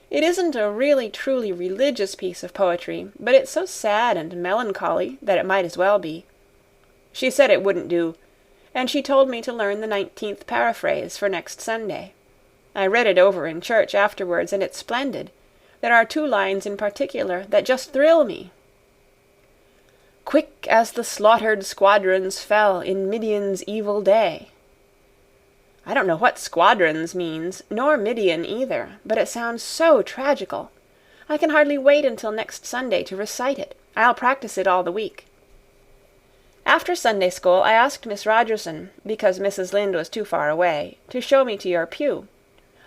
It isn't a really truly religious piece of poetry, but it's so sad and melancholy that it might as well be. She said it wouldn't do, and she told me to learn the 19th paraphrase for next Sunday. I read it over in church afterwards, and it's splendid. There are 2 lines in particular that just thrill me. "Quick as the slaughtered squadrons fell in Midian's evil day." I don't know what squadrons means, nor Midian either, but it sounds so tragical. I can hardly wait until next Sunday to recite it. I'll practice it all the week. After Sunday school, I asked Miss Rogerson, because Mrs. Lynde was too far away, to show me to your pew.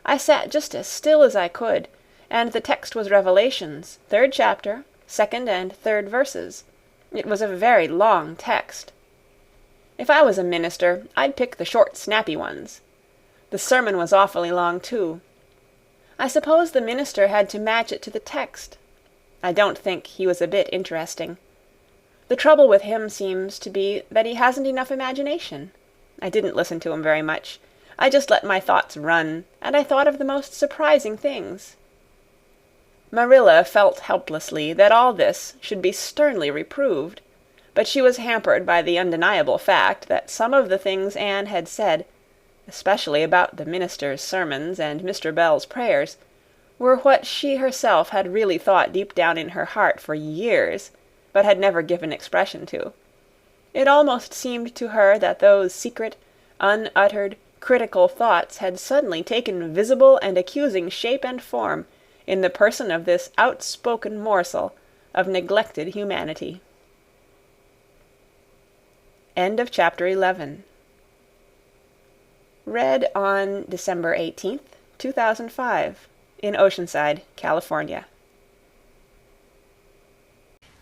I sat just as still as I could, and the text was Revelations, 3rd chapter, 2nd and 3rd verses. It was a very long text. If I was a minister, I'd pick the short, snappy ones. The sermon was awfully long, too. I suppose the minister had to match it to the text. I don't think he was a bit interesting. The trouble with him seems to be that he hasn't enough imagination. I didn't listen to him very much. I just let my thoughts run, and I thought of the most surprising things. Marilla felt helplessly that all this should be sternly reproved, but she was hampered by the undeniable fact that some of the things Anne had said, especially about the minister's sermons and Mr. Bell's prayers, were what she herself had really thought deep down in her heart for years, but had never given expression to. It almost seemed to her that those secret, unuttered, critical thoughts had suddenly taken visible and accusing shape and form in the person of this outspoken morsel of neglected humanity. End of chapter 11. Read on December 18th, 2005, in Oceanside, California.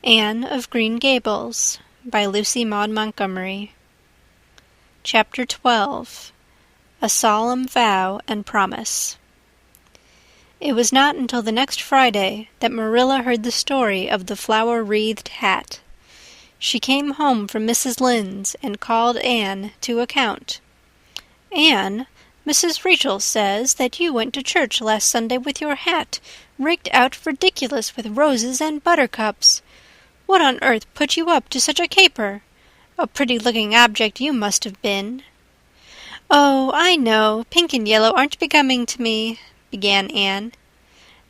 Anne of Green Gables by Lucy Maud Montgomery. Chapter 12. A Solemn Vow and Promise. It was not until the next Friday that Marilla heard the story of the flower-wreathed hat. She came home from Mrs. Lynde's and called Anne to account. "Anne, Mrs. Rachel says that you went to church last Sunday with your hat rigged out ridiculous with roses and buttercups. What on earth put you up to such a caper? A pretty-looking object you must have been." "Oh, I know, pink and yellow aren't becoming to me," began Anne.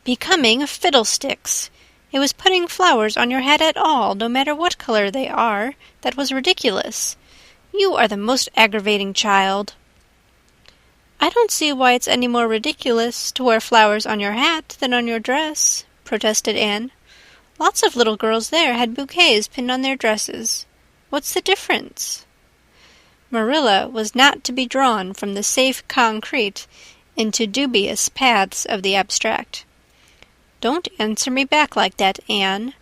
"Becoming fiddlesticks! It was putting flowers on your hat at all, no matter what color they are, that was ridiculous. You are the most aggravating child." "I don't see why it's any more ridiculous to wear flowers on your hat than on your dress," protested Anne. "Lots of little girls there had bouquets pinned on their dresses. What's the difference?" Marilla was not to be drawn from the safe concrete into dubious paths of the abstract. "Don't answer me back like that, Anne.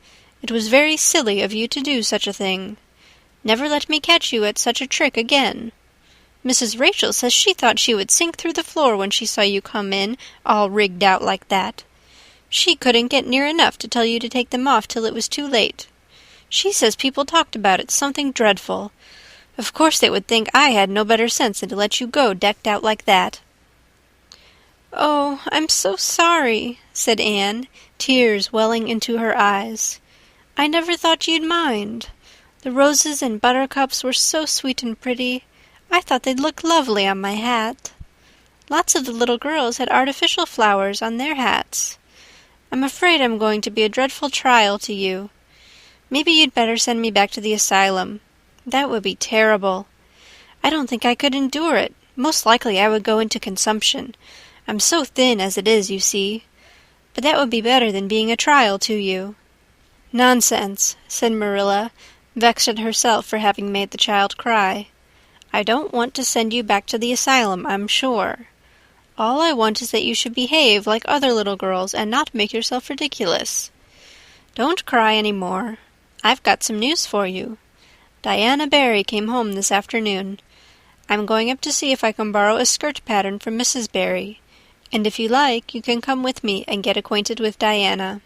It was very silly of you to do such a thing. Never let me catch you at such a trick again. Mrs. Rachel says she thought she would sink through the floor when she saw you come in, all rigged out like that. She couldn't get near enough to tell you to take them off till it was too late. She says people talked about it something dreadful. Of course they would think I had no better sense than to let you go decked out like that." "Oh, I'm so sorry," said Anne, tears welling into her eyes. "I never thought you'd mind. The roses and buttercups were so sweet and pretty. I thought they'd look lovely on my hat. Lots of the little girls had artificial flowers on their hats. I'm afraid I'm going to be a dreadful trial to you. Maybe you'd better send me back to the asylum. That would be terrible. I don't think I could endure it. Most likely I would go into consumption. I'm so thin as it is, you see. But that would be better than being a trial to you." "Nonsense," said Marilla, vexed at herself for having made the child cry. "I don't want to send you back to the asylum, I'm sure. All I want is that you should behave like other little girls and not make yourself ridiculous. Don't cry any more. I've got some news for you. Diana Barry came home this afternoon. I'm going up to see if I can borrow a skirt pattern from Mrs. Barry, and if you like, you can come with me and get acquainted with Diana."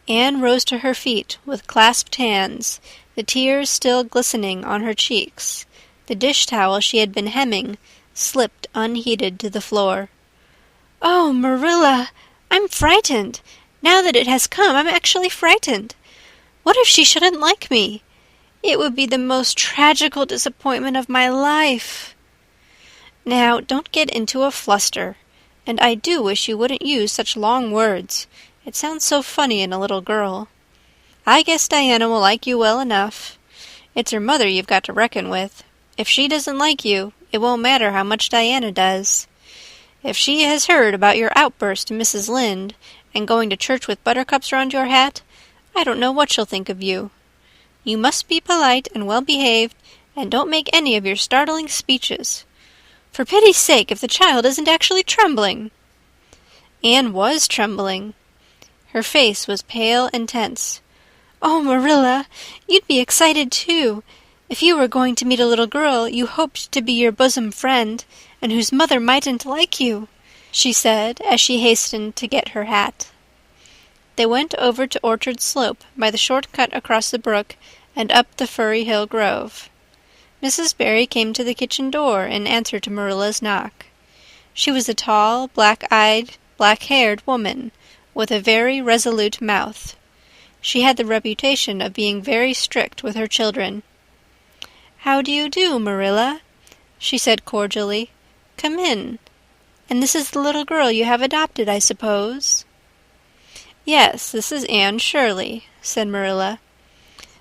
Anne rose to her feet with clasped hands, the tears still glistening on her cheeks. The dish-towel she had been hemming slipped unheeded to the floor. "Oh, Marilla, I'm frightened. Now that it has come, I'm actually frightened. What if she shouldn't like me? It would be the most tragical disappointment of my life." "Now, don't get into a fluster. And I do wish you wouldn't use such long words. It sounds so funny in a little girl. I guess Diana will like you well enough. It's her mother you've got to reckon with. If she doesn't like you, it won't matter how much Diana does. If she has heard about your outburst to Mrs. Lynde and going to church with buttercups round your hat, I don't know what she'll think of you. You must be polite and well-behaved, and don't make any of your startling speeches. For pity's sake, if the child isn't actually trembling!" Anne was trembling. Her face was pale and tense. "Oh, Marilla, you'd be excited too, if you were going to meet a little girl you hoped to be your bosom friend, and whose mother mightn't like you," she said, as she hastened to get her hat. They went over to Orchard Slope by the short cut across the brook and up the Furry Hill Grove. Mrs. Barry came to the kitchen door in answer to Marilla's knock. She was a tall, black-eyed, black-haired woman, with a very resolute mouth. She had the reputation of being very strict with her children. "How do you do, Marilla?" she said cordially. "Come in. And this is the little girl you have adopted, I suppose?" "Yes, this is Anne Shirley," said Marilla.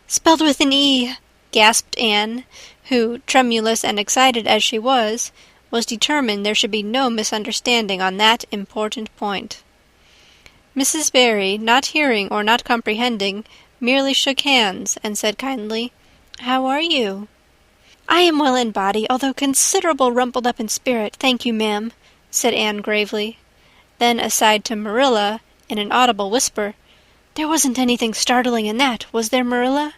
"Spelled with an E," gasped Anne, who, tremulous and excited as she was determined there should be no misunderstanding on that important point. Mrs. Barry, not hearing or not comprehending, merely shook hands and said kindly, "How are you?" "I am well in body, although considerable rumpled up in spirit, thank you, ma'am," said Anne gravely. Then aside to Marilla, in an audible whisper, "There wasn't anything startling in that, was there, Marilla?"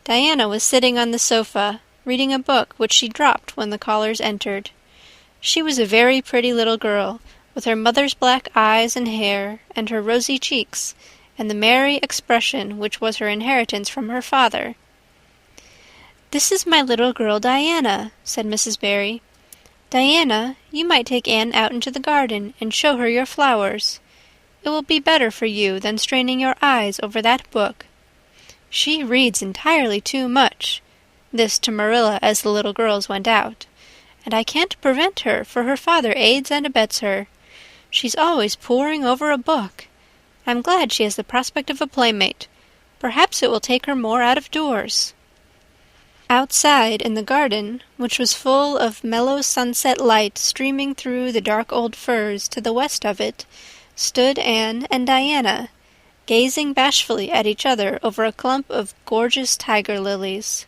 Diana was sitting on the sofa, reading a book which she dropped when the callers entered. She was a very pretty little girl, with her mother's black eyes and hair, and her rosy cheeks, and the merry expression which was her inheritance from her father. "This is my little girl Diana," said Mrs. Barry. "Diana, you might take Anne out into the garden and show her your flowers. It will be better for you than straining your eyes over that book. She reads entirely too much," this to Marilla as the little girls went out, "and I can't prevent her, for her father aids and abets her. She's always poring over a book. I'm glad she has the prospect of a playmate. Perhaps it will take her more out of doors." Outside in the garden, which was full of mellow sunset light streaming through the dark old firs to the west of it, stood Anne and Diana, gazing bashfully at each other over a clump of gorgeous tiger lilies.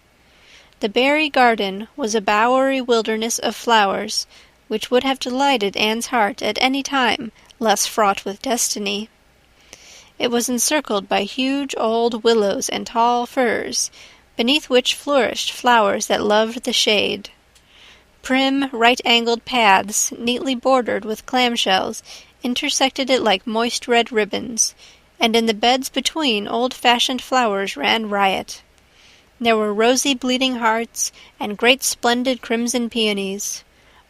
The Barry garden was a bowery wilderness of flowers, which would have delighted Anne's heart at any time less fraught with destiny. It was encircled by huge old willows and tall firs, beneath which flourished flowers that loved the shade. Prim, right-angled paths, neatly bordered with clamshells, intersected it like moist red ribbons, and in the beds between old-fashioned flowers ran riot. There were rosy bleeding hearts and great splendid crimson peonies,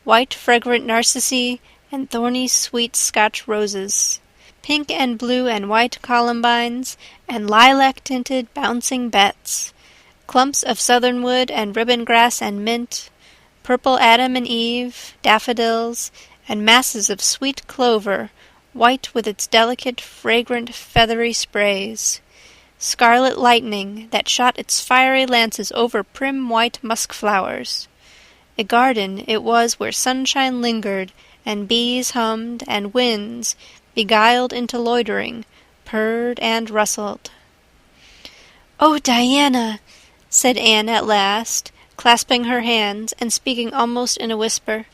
white fragrant narcissi and thorny sweet Scotch roses, pink and blue and white columbines and lilac-tinted bouncing bets, clumps of southernwood and ribbon grass and mint, purple Adam and Eve, daffodils, and masses of sweet clover, white with its delicate, fragrant, feathery sprays. scarlet lightning that shot its fiery lances over prim white musk flowers. A garden it was where sunshine lingered, and bees hummed, and winds, beguiled into loitering, purred and rustled. "Oh, Diana," said Anne at last, clasping her hands and speaking almost in a whisper.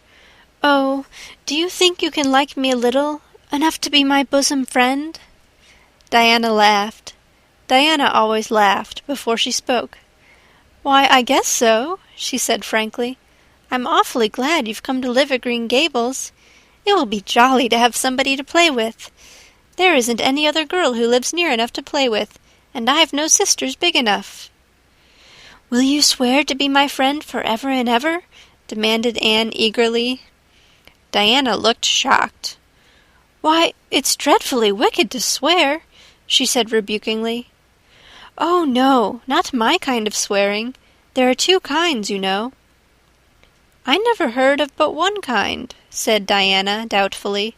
"Oh, do you think you can like me a little, enough to be my bosom friend?" Diana laughed. Diana always laughed before she spoke. "Why, I guess so," she said frankly. "I'm awfully glad you've come to live at Green Gables. It will be jolly to have somebody to play with. There isn't any other girl who lives near enough to play with, and I've no sisters big enough." "Will you swear to be my friend forever and ever?" demanded Anne eagerly. Diana looked shocked. "Why, it's dreadfully wicked to swear," she said rebukingly. "Oh, no, not my kind of swearing. There are two kinds, you know." "I never heard of but one kind," said Diana doubtfully.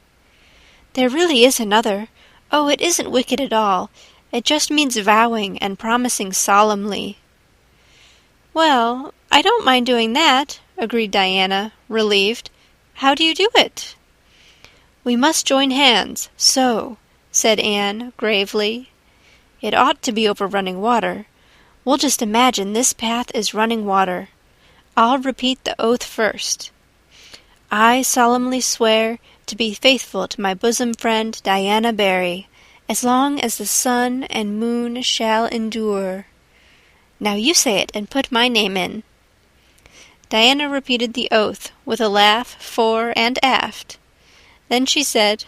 "There really is another. Oh, it isn't wicked at all. It just means vowing and promising solemnly." "Well, I don't mind doing that," agreed Diana, relieved. "How do you do it?" "We must join hands, so," said Anne gravely. "It ought to be over running water. We'll just imagine this path is running water. I'll repeat the oath first. I solemnly swear to be faithful to my bosom friend Diana Barry, as long as the sun and moon shall endure. Now you say it and put my name in." Diana repeated the oath with a laugh fore and aft. Then she said,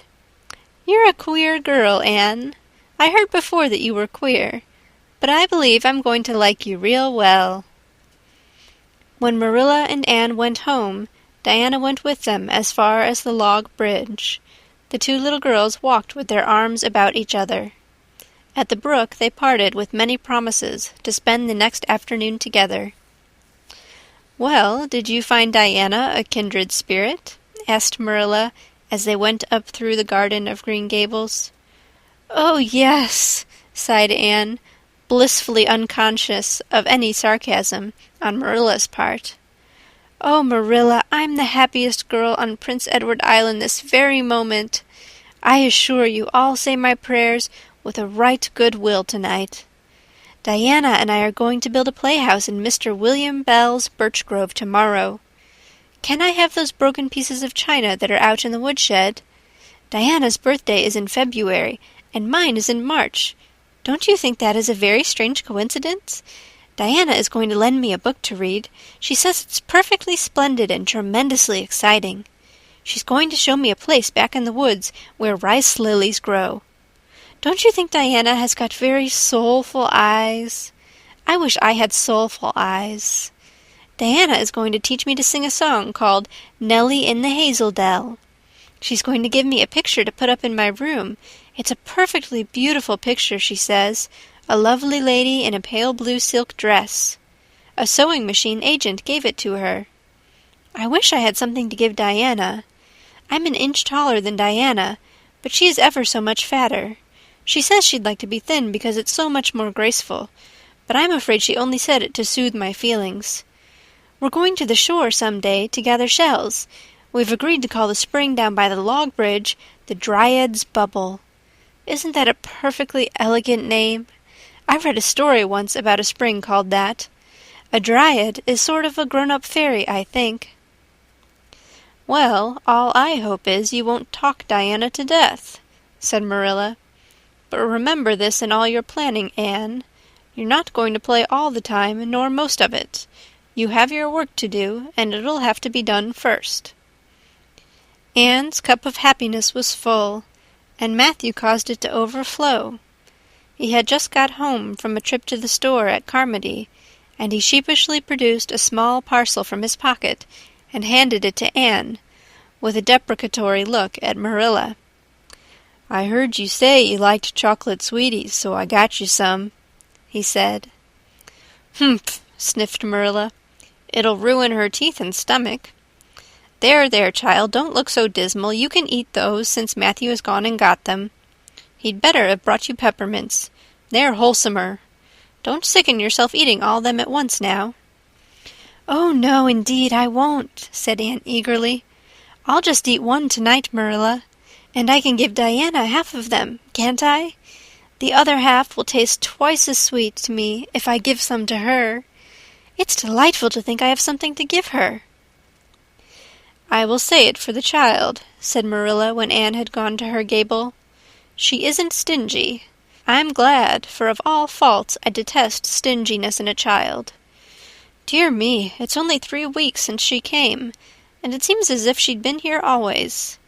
"You're a queer girl, Anne. I heard before that you were queer, but I believe I'm going to like you real well." When Marilla and Anne went home, Diana went with them as far as the log bridge. The two little girls walked with their arms about each other. At the brook they parted with many promises to spend the next afternoon together. "Well, did you find Diana a kindred spirit?" asked Marilla as they went up through the garden of Green Gables. "Oh, yes," sighed Anne, blissfully unconscious of any sarcasm on Marilla's part. "Oh, Marilla, I'm the happiest girl on Prince Edward Island this very moment. I assure you I'll say my prayers with a right good will tonight. Diana and I are going to build a playhouse in Mr. William Bell's birch grove tomorrow. Can I have those broken pieces of china that are out in the woodshed? Diana's birthday is in February, and mine is in March. Don't you think that is a very strange coincidence? Diana is going to lend me a book to read. She says it's perfectly splendid and tremendously exciting. She's going to show me a place back in the woods where rice lilies grow. Don't you think Diana has got very soulful eyes? I wish I had soulful eyes. Diana is going to teach me to sing a song called Nellie in the Hazel Dell. She's going to give me a picture to put up in my room. It's a perfectly beautiful picture, she says. A lovely lady in a pale blue silk dress. A sewing machine agent gave it to her. I wish I had something to give Diana. I'm an inch taller than Diana, but she is ever so much fatter. She says she'd like to be thin because it's so much more graceful, but I'm afraid she only said it to soothe my feelings. We're going to the shore some day to gather shells. We've agreed to call the spring down by the log bridge the Dryad's Bubble. Isn't that a perfectly elegant name? I read a story once about a spring called that. A dryad is sort of a grown-up fairy, I think. Well, all I hope is you won't talk Diana to death, said Marilla. But remember this in all your planning, Anne. You're not going to play all the time, nor most of it. You have your work to do, and it'll have to be done first. Anne's cup of happiness was full, and Matthew caused it to overflow. He had just got home from a trip to the store at Carmody, and he sheepishly produced a small parcel from his pocket and handed it to Anne, with a deprecatory look at Marilla. "I heard you say you liked chocolate sweeties, so I got you some," he said. "Humph," sniffed Marilla. "It'll ruin her teeth and stomach." There, child, don't look so dismal. You can eat those since Matthew has gone and got them. He'd better have brought you peppermints. They're wholesomer. Don't sicken yourself eating all them at once now." "Oh, no, indeed, I won't," said Anne eagerly. "I'll just eat one tonight, Marilla. And I can give Diana half of them, can't I? The other half will taste twice as sweet to me if I give some to her. It's delightful to think I have something to give her." "I will say it for the child," said Marilla when Anne had gone to her gable. "She isn't stingy. I'm glad, for of all faults I detest stinginess in a child. Dear me, it's only 3 weeks since she came, and it seems as if she'd been here always.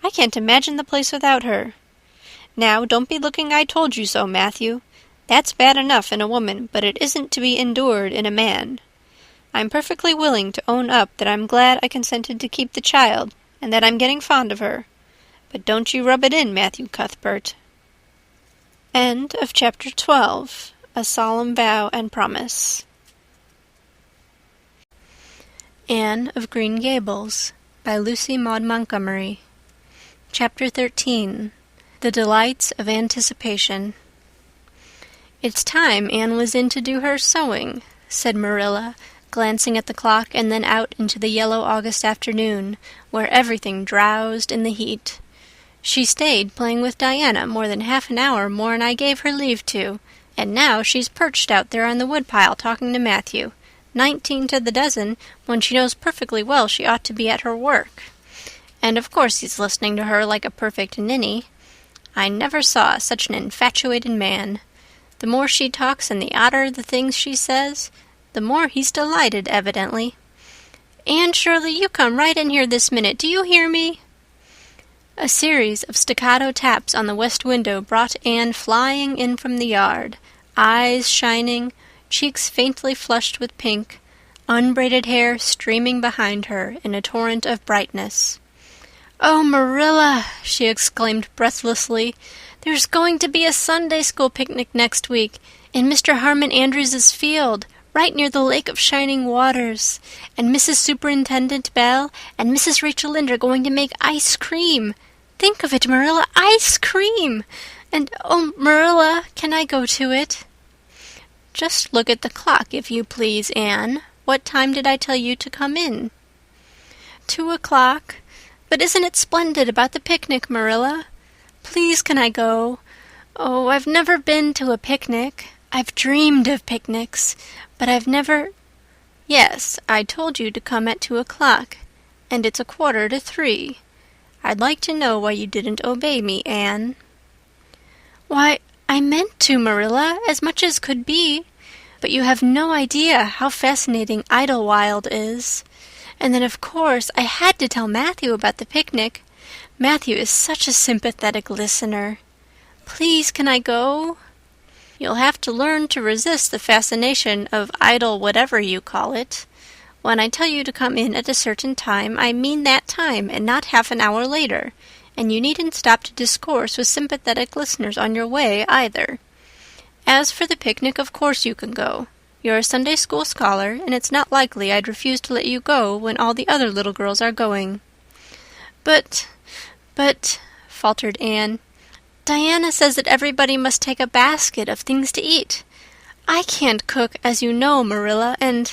I can't imagine the place without her. Now, don't be looking I told you so, Matthew. That's bad enough in a woman, but it isn't to be endured in a man. I'm perfectly willing to own up that I'm glad I consented to keep the child, and that I'm getting fond of her. But don't you rub it in, Matthew Cuthbert." End of chapter 12. A Solemn Vow and Promise. Anne of Green Gables by Lucy Maud Montgomery. Chapter 13. The Delights of Anticipation. "It's time Anne was in to do her sewing," said Marilla, glancing at the clock and then out into the yellow August afternoon, where everything drowsed in the heat. "She stayed playing with Diana more than half an hour more'n I gave her leave to, and now she's perched out there on the woodpile talking to Matthew, 19 to the dozen, when she knows perfectly well she ought to be at her work. And of course he's listening to her like a perfect ninny. I never saw such an infatuated man. The more she talks and the odder the things she says, the more he's delighted, evidently. Anne Shirley, you come right in here this minute. Do you hear me?" A series of staccato taps on the west window brought Anne flying in from the yard, eyes shining, cheeks faintly flushed with pink, unbraided hair streaming behind her in a torrent of brightness. "Oh, Marilla," she exclaimed breathlessly, "there's going to be a Sunday school picnic next week in Mr. Harmon Andrews's field, right near the Lake of Shining Waters, and Mrs. Superintendent Bell and Mrs. Rachel Lynde are going to make ice cream. Think of it, Marilla, ice cream! And, oh, Marilla, can I go to it?" "Just look at the clock, if you please, Anne. What time did I tell you to come in?" 2 o'clock. But isn't it splendid about the picnic, Marilla? Please, can I go? Oh, I've never been to a picnic. I've dreamed of picnics, but I've never— "Yes, I told you to come at 2 o'clock, and it's 2:45. I'd like to know why you didn't obey me, Anne." "Why, I meant to, Marilla, as much as could be. But you have no idea how fascinating Idlewild is. And then, of course, I had to tell Matthew about the picnic. Matthew is such a sympathetic listener. Please, can I go?" "You'll have to learn to resist the fascination of idle whatever you call it. When I tell you to come in at a certain time, I mean that time and not half an hour later, and you needn't stop to discourse with sympathetic listeners on your way, either. As for the picnic, of course you can go. You're a Sunday school scholar, and it's not likely I'd refuse to let you go when all the other little girls are going." But, faltered Anne, "Diana says that everybody must take a basket of things to eat. I can't cook, as you know, Marilla, and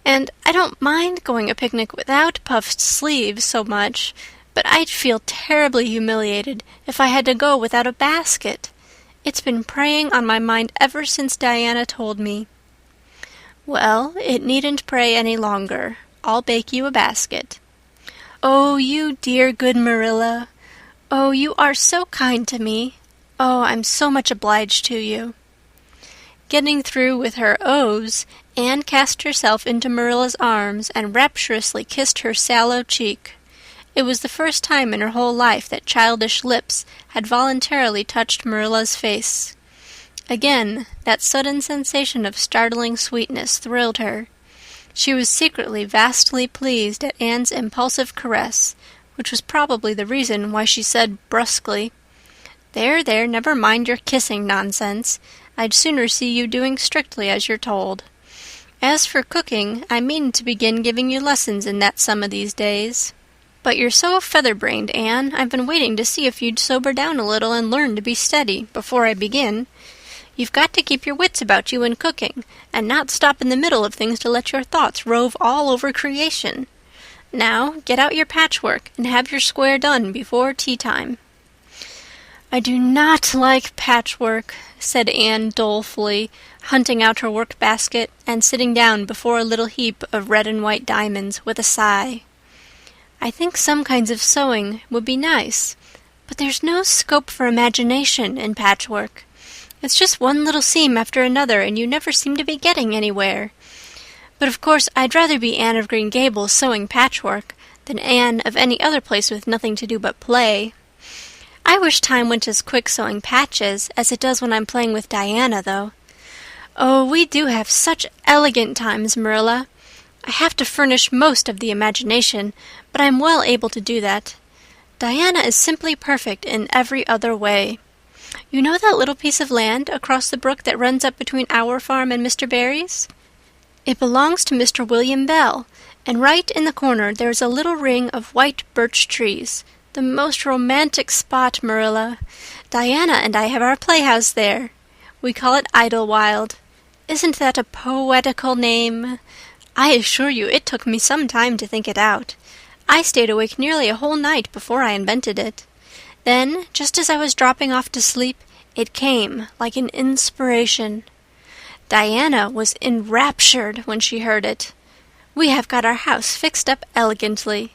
I don't mind going a picnic without puffed sleeves so much, but I'd feel terribly humiliated if I had to go without a basket. It's been preying on my mind ever since Diana told me." "Well, it needn't prey any longer. I'll bake you a basket." "Oh, you dear good Marilla. Oh, you are so kind to me. Oh, I'm so much obliged to you." Getting through with her ohs, Anne cast herself into Marilla's arms and rapturously kissed her sallow cheek. It was the first time in her whole life that childish lips had voluntarily touched Marilla's face. Again, that sudden sensation of startling sweetness thrilled her. She was secretly vastly pleased at Anne's impulsive caress, which was probably the reason why she said brusquely, "There, never mind your kissing nonsense. I'd sooner see you doing strictly as you're told. As for cooking, I mean to begin giving you lessons in that some of these days. But you're so feather-brained, Anne, I've been waiting to see if you'd sober down a little and learn to be steady before I begin. You've got to keep your wits about you when cooking, and not stop in the middle of things to let your thoughts rove all over creation. Now, get out your patchwork and have your square done before tea-time." "I do not like patchwork," said Anne dolefully, hunting out her work-basket and sitting down before a little heap of red and white diamonds with a sigh. "I think some kinds of sewing would be nice, but there's no scope for imagination in patchwork. It's just one little seam after another, and you never seem to be getting anywhere. But of course I'd rather be Anne of Green Gables sewing patchwork than Anne of any other place with nothing to do but play. I wish time went as quick sewing patches as it does when I'm playing with Diana, though. Oh, we do have such elegant times, Marilla. I have to furnish most of the imagination, but I'm well able to do that. Diana is simply perfect in every other way. You know that little piece of land across the brook that runs up between our farm and Mr. Barry's? It belongs to Mr. William Bell, and right in the corner there is a little ring of white birch trees. The most romantic spot, Marilla. Diana and I have our playhouse there. We call it Idlewild. Isn't that a poetical name? I assure you it took me some time to think it out. I stayed awake nearly a whole night before I invented it. Then, just as I was dropping off to sleep, it came like an inspiration. Diana was enraptured when she heard it. We have got our house fixed up elegantly.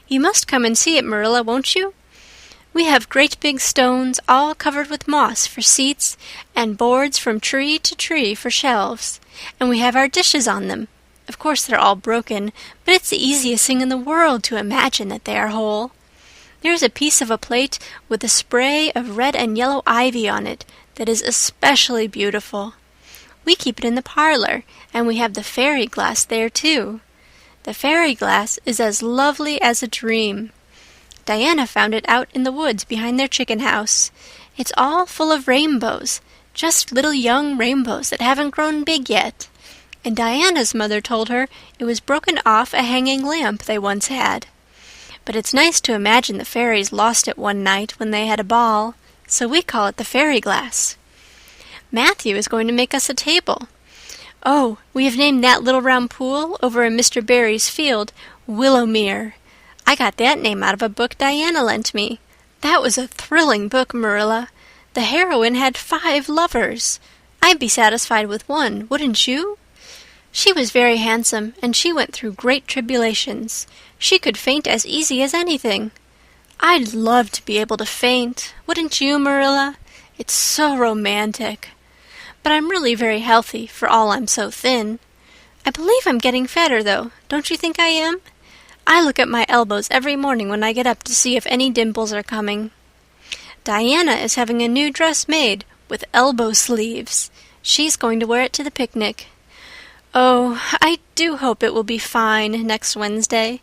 You must come and see it, Marilla, won't you? We have great big stones all covered with moss for seats and boards from tree to tree for shelves, and we have our dishes on them. Of course they're all broken, but it's the easiest thing in the world to imagine that they are whole. There's a piece of a plate with a spray of red and yellow ivy on it that is especially beautiful. We keep it in the parlor, and we have the fairy glass there, too. The fairy glass is as lovely as a dream. Diana found it out in the woods behind their chicken house. It's all full of rainbows, just little young rainbows that haven't grown big yet. And Diana's mother told her it was broken off a hanging lamp they once had. But it's nice to imagine the fairies lost it one night when they had a ball, so we call it the fairy glass. Matthew is going to make us a table. Oh, we have named that little round pool over in Mr. Barry's field Willowmere. I got that name out of a book Diana lent me. That was a thrilling book, Marilla. The heroine had 5 lovers. I'd be satisfied with one, wouldn't you? She was very handsome, and she went through great tribulations. She could faint as easy as anything. I'd love to be able to faint, wouldn't you, Marilla? It's so romantic. But I'm really very healthy, for all I'm so thin. I believe I'm getting fatter, though. Don't you think I am? I look at my elbows every morning when I get up to see if any dimples are coming. Diana is having a new dress made with elbow sleeves. She's going to wear it to the picnic. Oh, I do hope it will be fine next Wednesday.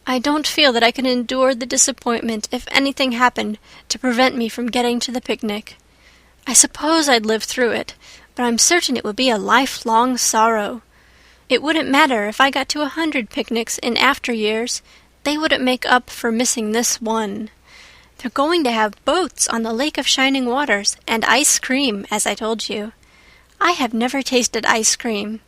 I don't feel that I can endure the disappointment if anything happened to prevent me from getting to the picnic. I suppose I'd live through it, but I'm certain it would be a lifelong sorrow. It wouldn't matter if I got to 100 picnics in after years. They wouldn't make up for missing this one. They're going to have boats on the Lake of Shining Waters and ice cream, as I told you. I have never tasted ice cream.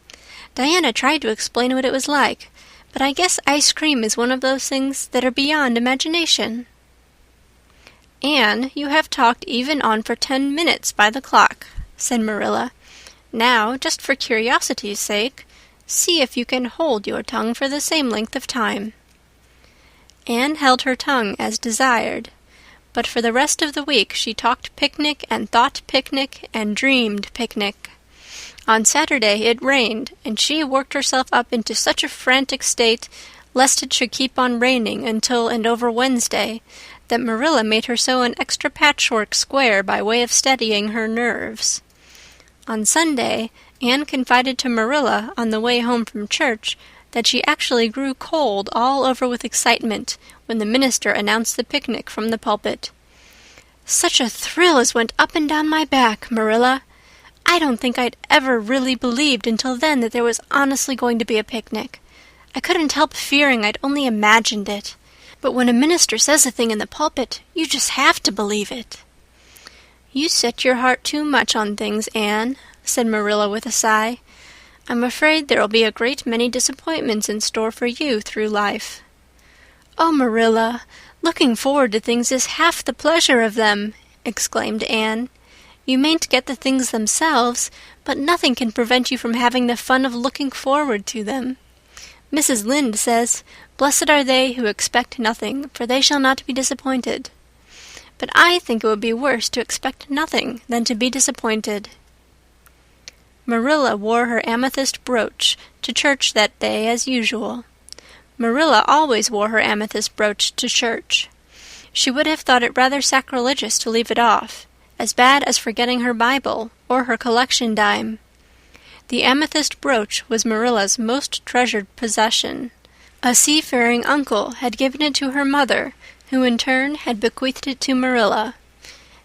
Diana tried to explain what it was like, but I guess ice cream is one of those things that are beyond imagination. Anne, you have talked even on for 10 minutes by the clock, said Marilla. Now, just for curiosity's sake, see if you can hold your tongue for the same length of time. Anne held her tongue as desired, but for the rest of the week she talked picnic and thought picnic and dreamed picnic. On Saturday it rained, and she worked herself up into such a frantic state lest it should keep on raining until and over Wednesday that Marilla made her sew an extra patchwork square by way of steadying her nerves. On Sunday, Anne confided to Marilla on the way home from church that she actually grew cold all over with excitement when the minister announced the picnic from the pulpit. "Such a thrill as went up and down my back, Marilla. I don't think I'd ever really believed until then that there was honestly going to be a picnic. I couldn't help fearing I'd only imagined it. But when a minister says a thing in the pulpit, you just have to believe it." "You set your heart too much on things, Anne," said Marilla with a sigh. "I'm afraid there'll be a great many disappointments in store for you through life." "Oh, Marilla, looking forward to things is half the pleasure of them," exclaimed Anne. "You mayn't get the things themselves, but nothing can prevent you from having the fun of looking forward to them. Mrs. Lynde says, 'Blessed are they who expect nothing, for they shall not be disappointed.' But I think it would be worse to expect nothing than to be disappointed." Marilla wore her amethyst brooch to church that day as usual. Marilla always wore her amethyst brooch to church. She would have thought it rather sacrilegious to leave it off, as bad as forgetting her Bible or her collection dime. The amethyst brooch was Marilla's most treasured possession. A seafaring uncle had given it to her mother, who in turn had bequeathed it to Marilla.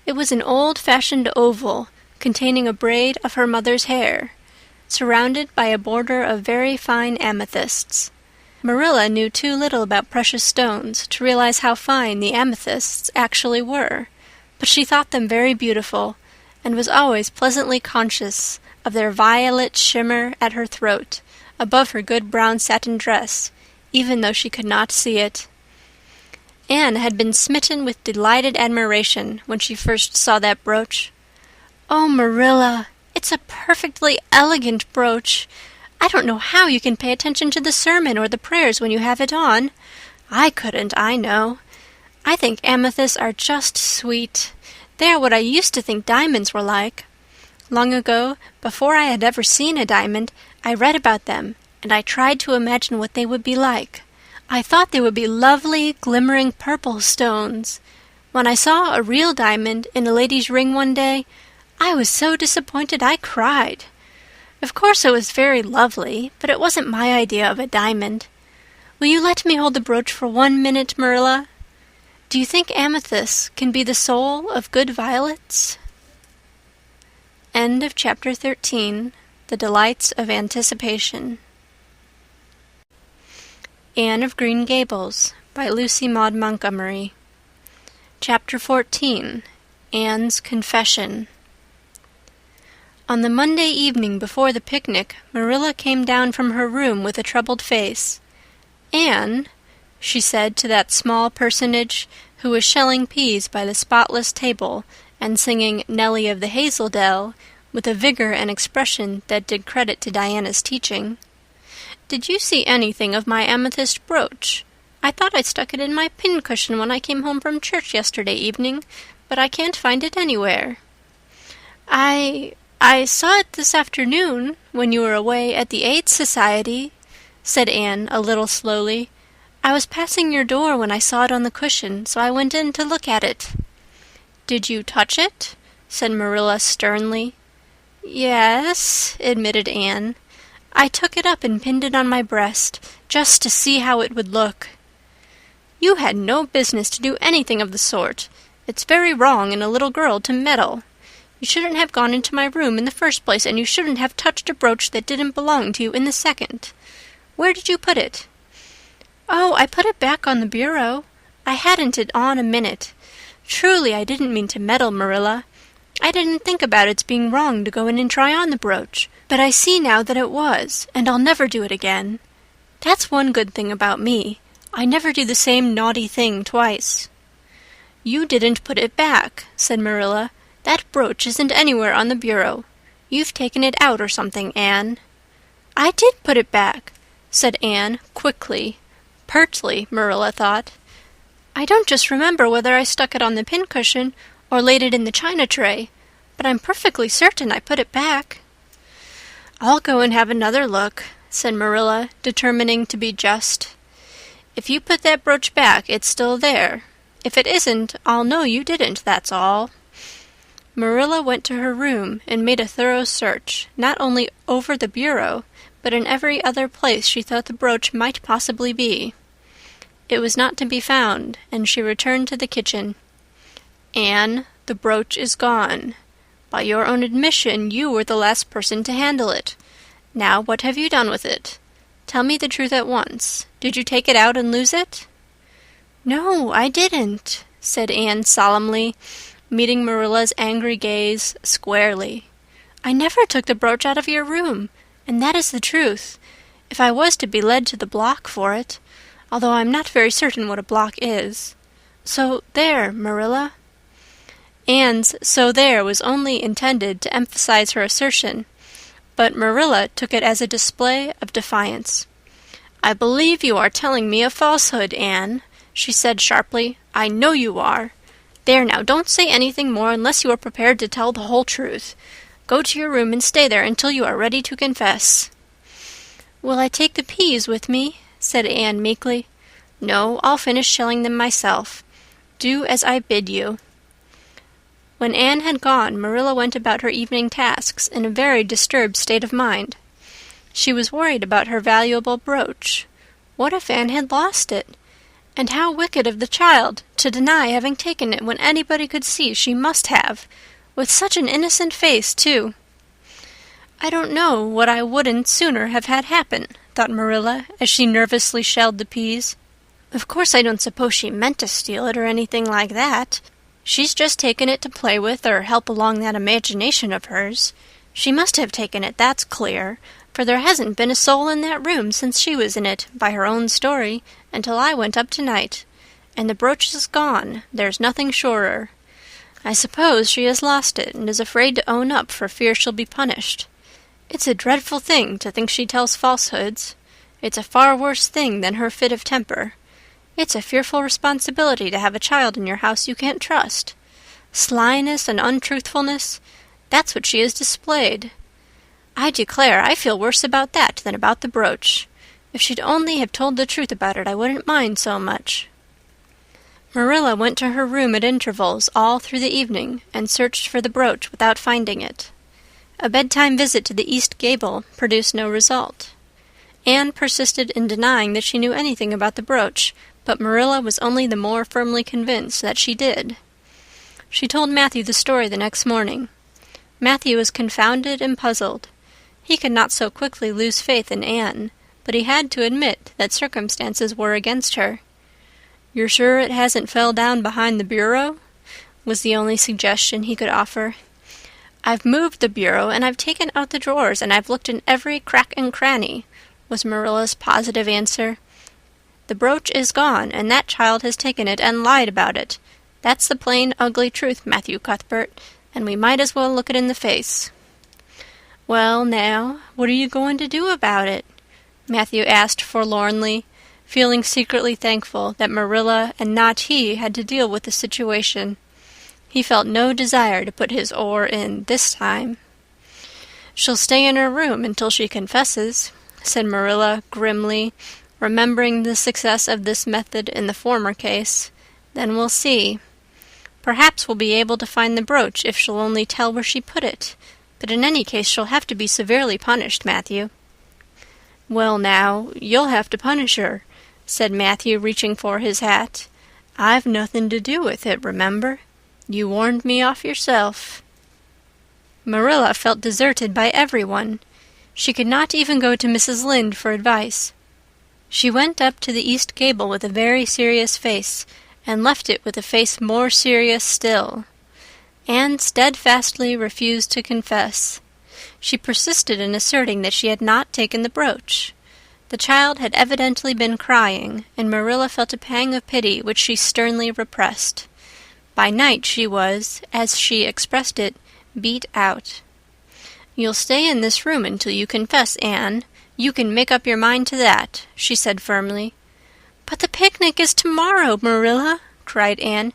It was an old-fashioned oval, containing a braid of her mother's hair, surrounded by a border of very fine amethysts. Marilla knew too little about precious stones to realize how fine the amethysts actually were, but she thought them very beautiful, and was always pleasantly conscious of their violet shimmer at her throat, above her good brown satin dress, even though she could not see it. Anne had been smitten with delighted admiration when she first saw that brooch. "Oh, Marilla, it's a perfectly elegant brooch. I don't know how you can pay attention to the sermon or the prayers when you have it on. I couldn't, I know. I think amethysts are just sweet. They are what I used to think diamonds were like. Long ago, before I had ever seen a diamond, I read about them, and I tried to imagine what they would be like. I thought they would be lovely, glimmering purple stones. When I saw a real diamond in a lady's ring one day, I was so disappointed I cried. Of course it was very lovely, but it wasn't my idea of a diamond. Will you let me hold the brooch for 1 minute, Marilla? Do you think amethysts can be the soul of good violets?" End of Chapter 13. The Delights of Anticipation. Anne of Green Gables by Lucy Maud Montgomery. Chapter 14. Anne's Confession. On the Monday evening before the picnic, Marilla came down from her room with a troubled face. "Anne," she said to that small personage who was shelling peas by the spotless table and singing Nellie of the Hazel Dell with a vigor and expression that did credit to Diana's teaching, "did you see anything of my amethyst brooch? I thought I stuck it in my pincushion when I came home from church yesterday evening, but I can't find it anywhere." I saw it this afternoon when you were away at the Aid Society," said Anne a little slowly. "I was passing your door when I saw it on the cushion, so I went in to look at it." "Did you touch it?" said Marilla sternly. "Yes," admitted Anne. "I took it up and pinned it on my breast, just to see how it would look." "You had no business to do anything of the sort. It's very wrong in a little girl to meddle. You shouldn't have gone into my room in the first place, and you shouldn't have touched a brooch that didn't belong to you in the second. Where did you put it?" "Oh, I put it back on the bureau. I hadn't it on a minute. Truly, I didn't mean to meddle, Marilla. I didn't think about its being wrong to go in and try on the brooch, but I see now that it was, and I'll never do it again. That's one good thing about me. I never do the same naughty thing twice." "You didn't put it back," said Marilla. "That brooch isn't anywhere on the bureau. You've taken it out or something, Anne." "I did put it back," said Anne quickly, pertly, Marilla thought. "I don't just remember whether I stuck it on the pincushion or laid it in the china tray, but I'm perfectly certain I put it back." "I'll go and have another look," said Marilla, determining to be just. "If you put that brooch back, it's still there. If it isn't, I'll know you didn't, that's all." Marilla went to her room and made a thorough search, not only over the bureau, but in every other place she thought the brooch might possibly be. It was not to be found, and she returned to the kitchen. "Anne, the brooch is gone. By your own admission, you were the last person to handle it. Now, what have you done with it? Tell me the truth at once. Did you take it out and lose it?" "No, I didn't," said Anne solemnly, meeting Marilla's angry gaze squarely. "I never took the brooch out of your room, and that is the truth, if I was to be led to the block for it, although I'm not very certain what a block is. So there, Marilla." Anne's "so there" was only intended to emphasize her assertion, but Marilla took it as a display of defiance. "I believe you are telling me a falsehood, Anne," she said sharply. "I know you are. There now, don't say anything more unless you are prepared to tell the whole truth. Go to your room and stay there until you are ready to confess." "Will I take the peas with me?" said Anne meekly. "No, I'll finish shelling them myself. Do as I bid you." When Anne had gone, Marilla went about her evening tasks in a very disturbed state of mind. She was worried about her valuable brooch. What if Anne had lost it? And how wicked of the child to deny having taken it when anybody could see she must have, with such an innocent face, too. "I don't know what I wouldn't sooner have had happen," thought Marilla, as she nervously shelled the peas. "Of course I don't suppose she meant to steal it or anything like that. She's just taken it to play with or help along that imagination of hers. She must have taken it, that's clear, for there hasn't been a soul in that room since she was in it, by her own story, until I went up tonight. And the brooch is gone, there's nothing surer. I suppose she has lost it and is afraid to own up for fear she'll be punished. It's a dreadful thing to think she tells falsehoods. It's a far worse thing than her fit of temper. It's a fearful responsibility to have a child in your house you can't trust. Slyness and untruthfulness, that's what she has displayed. I declare I feel worse about that than about the brooch. If she'd only have told the truth about it, I wouldn't mind so much." Marilla went to her room at intervals all through the evening and searched for the brooch without finding it. A bedtime visit to the east gable produced no result. Anne persisted in denying that she knew anything about the brooch, but Marilla was only the more firmly convinced that she did. She told Matthew the story the next morning. Matthew was confounded and puzzled. He could not so quickly lose faith in Anne, but he had to admit that circumstances were against her. "You're sure it hasn't fell down behind the bureau?" was the only suggestion he could offer. "I've moved the bureau, and I've taken out the drawers, and I've looked in every crack and cranny," was Marilla's positive answer. "The brooch is gone, and that child has taken it and lied about it. That's the plain, ugly truth, Matthew Cuthbert, and we might as well look it in the face." "Well, now, what are you going to do about it?" Matthew asked forlornly, feeling secretly thankful that Marilla and not he had to deal with the situation. He felt no desire to put his oar in this time. "She'll stay in her room until she confesses," said Marilla grimly, remembering the success of this method in the former case. "Then we'll see. Perhaps we'll be able to find the brooch if she'll only tell where she put it, but in any case she'll have to be severely punished, Matthew." "Well, now, you'll have to punish her," said Matthew, reaching for his hat. "I've nothing to do with it, remember. You warned me off yourself." Marilla felt deserted by everyone. She could not even go to Mrs. Lynde for advice. She went up to the east gable with a very serious face, and left it with a face more serious still. Anne steadfastly refused to confess. She persisted in asserting that she had not taken the brooch. The child had evidently been crying, and Marilla felt a pang of pity which she sternly repressed. By night she was, as she expressed it, beat out. "You'll stay in this room until you confess, Anne. You can make up your mind to that," she said firmly. "But the picnic is tomorrow, Marilla," cried Anne.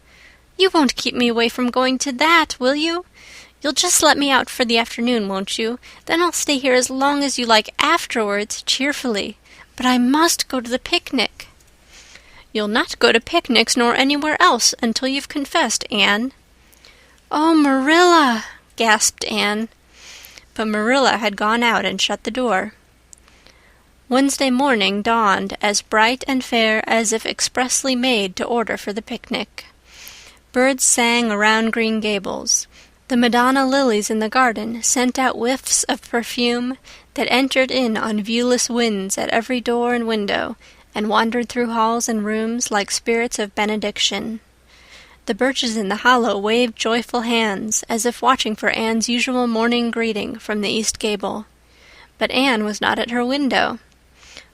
"You won't keep me away from going to that, will you? You'll just let me out for the afternoon, won't you? Then I'll stay here as long as you like afterwards, cheerfully. But I must go to the picnic." "You'll not go to picnics nor anywhere else until you've confessed, Anne." "Oh, Marilla," gasped Anne. But Marilla had gone out and shut the door. Wednesday morning dawned as bright and fair as if expressly made to order for the picnic. Birds sang around Green Gables. The Madonna lilies in the garden sent out whiffs of perfume that entered in on viewless winds at every door and window, and wandered through halls and rooms like spirits of benediction. The birches in the hollow waved joyful hands, as if watching for Anne's usual morning greeting from the east gable. But Anne was not at her window.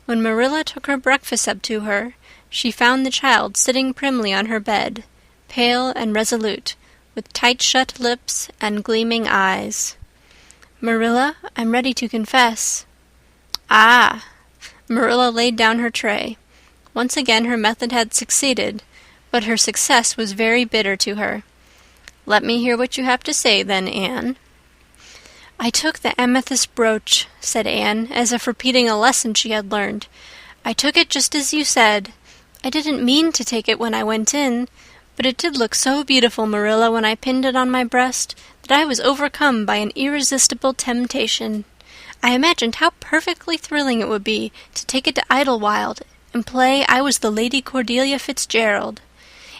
When Marilla took her breakfast up to her, she found the child sitting primly on her bed, pale and resolute, with tight-shut lips and gleaming eyes. "Marilla, I'm ready to confess." "Ah!" Marilla laid down her tray. Once again her method had succeeded, but her success was very bitter to her. "Let me hear what you have to say, then, Anne." "I took the amethyst brooch," said Anne, as if repeating a lesson she had learned. "I took it just as you said. I didn't mean to take it when I went in, but it did look so beautiful, Marilla, when I pinned it on my breast, that I was overcome by an irresistible temptation. I imagined how perfectly thrilling it would be to take it to Idlewild and play I was the Lady Cordelia Fitzgerald.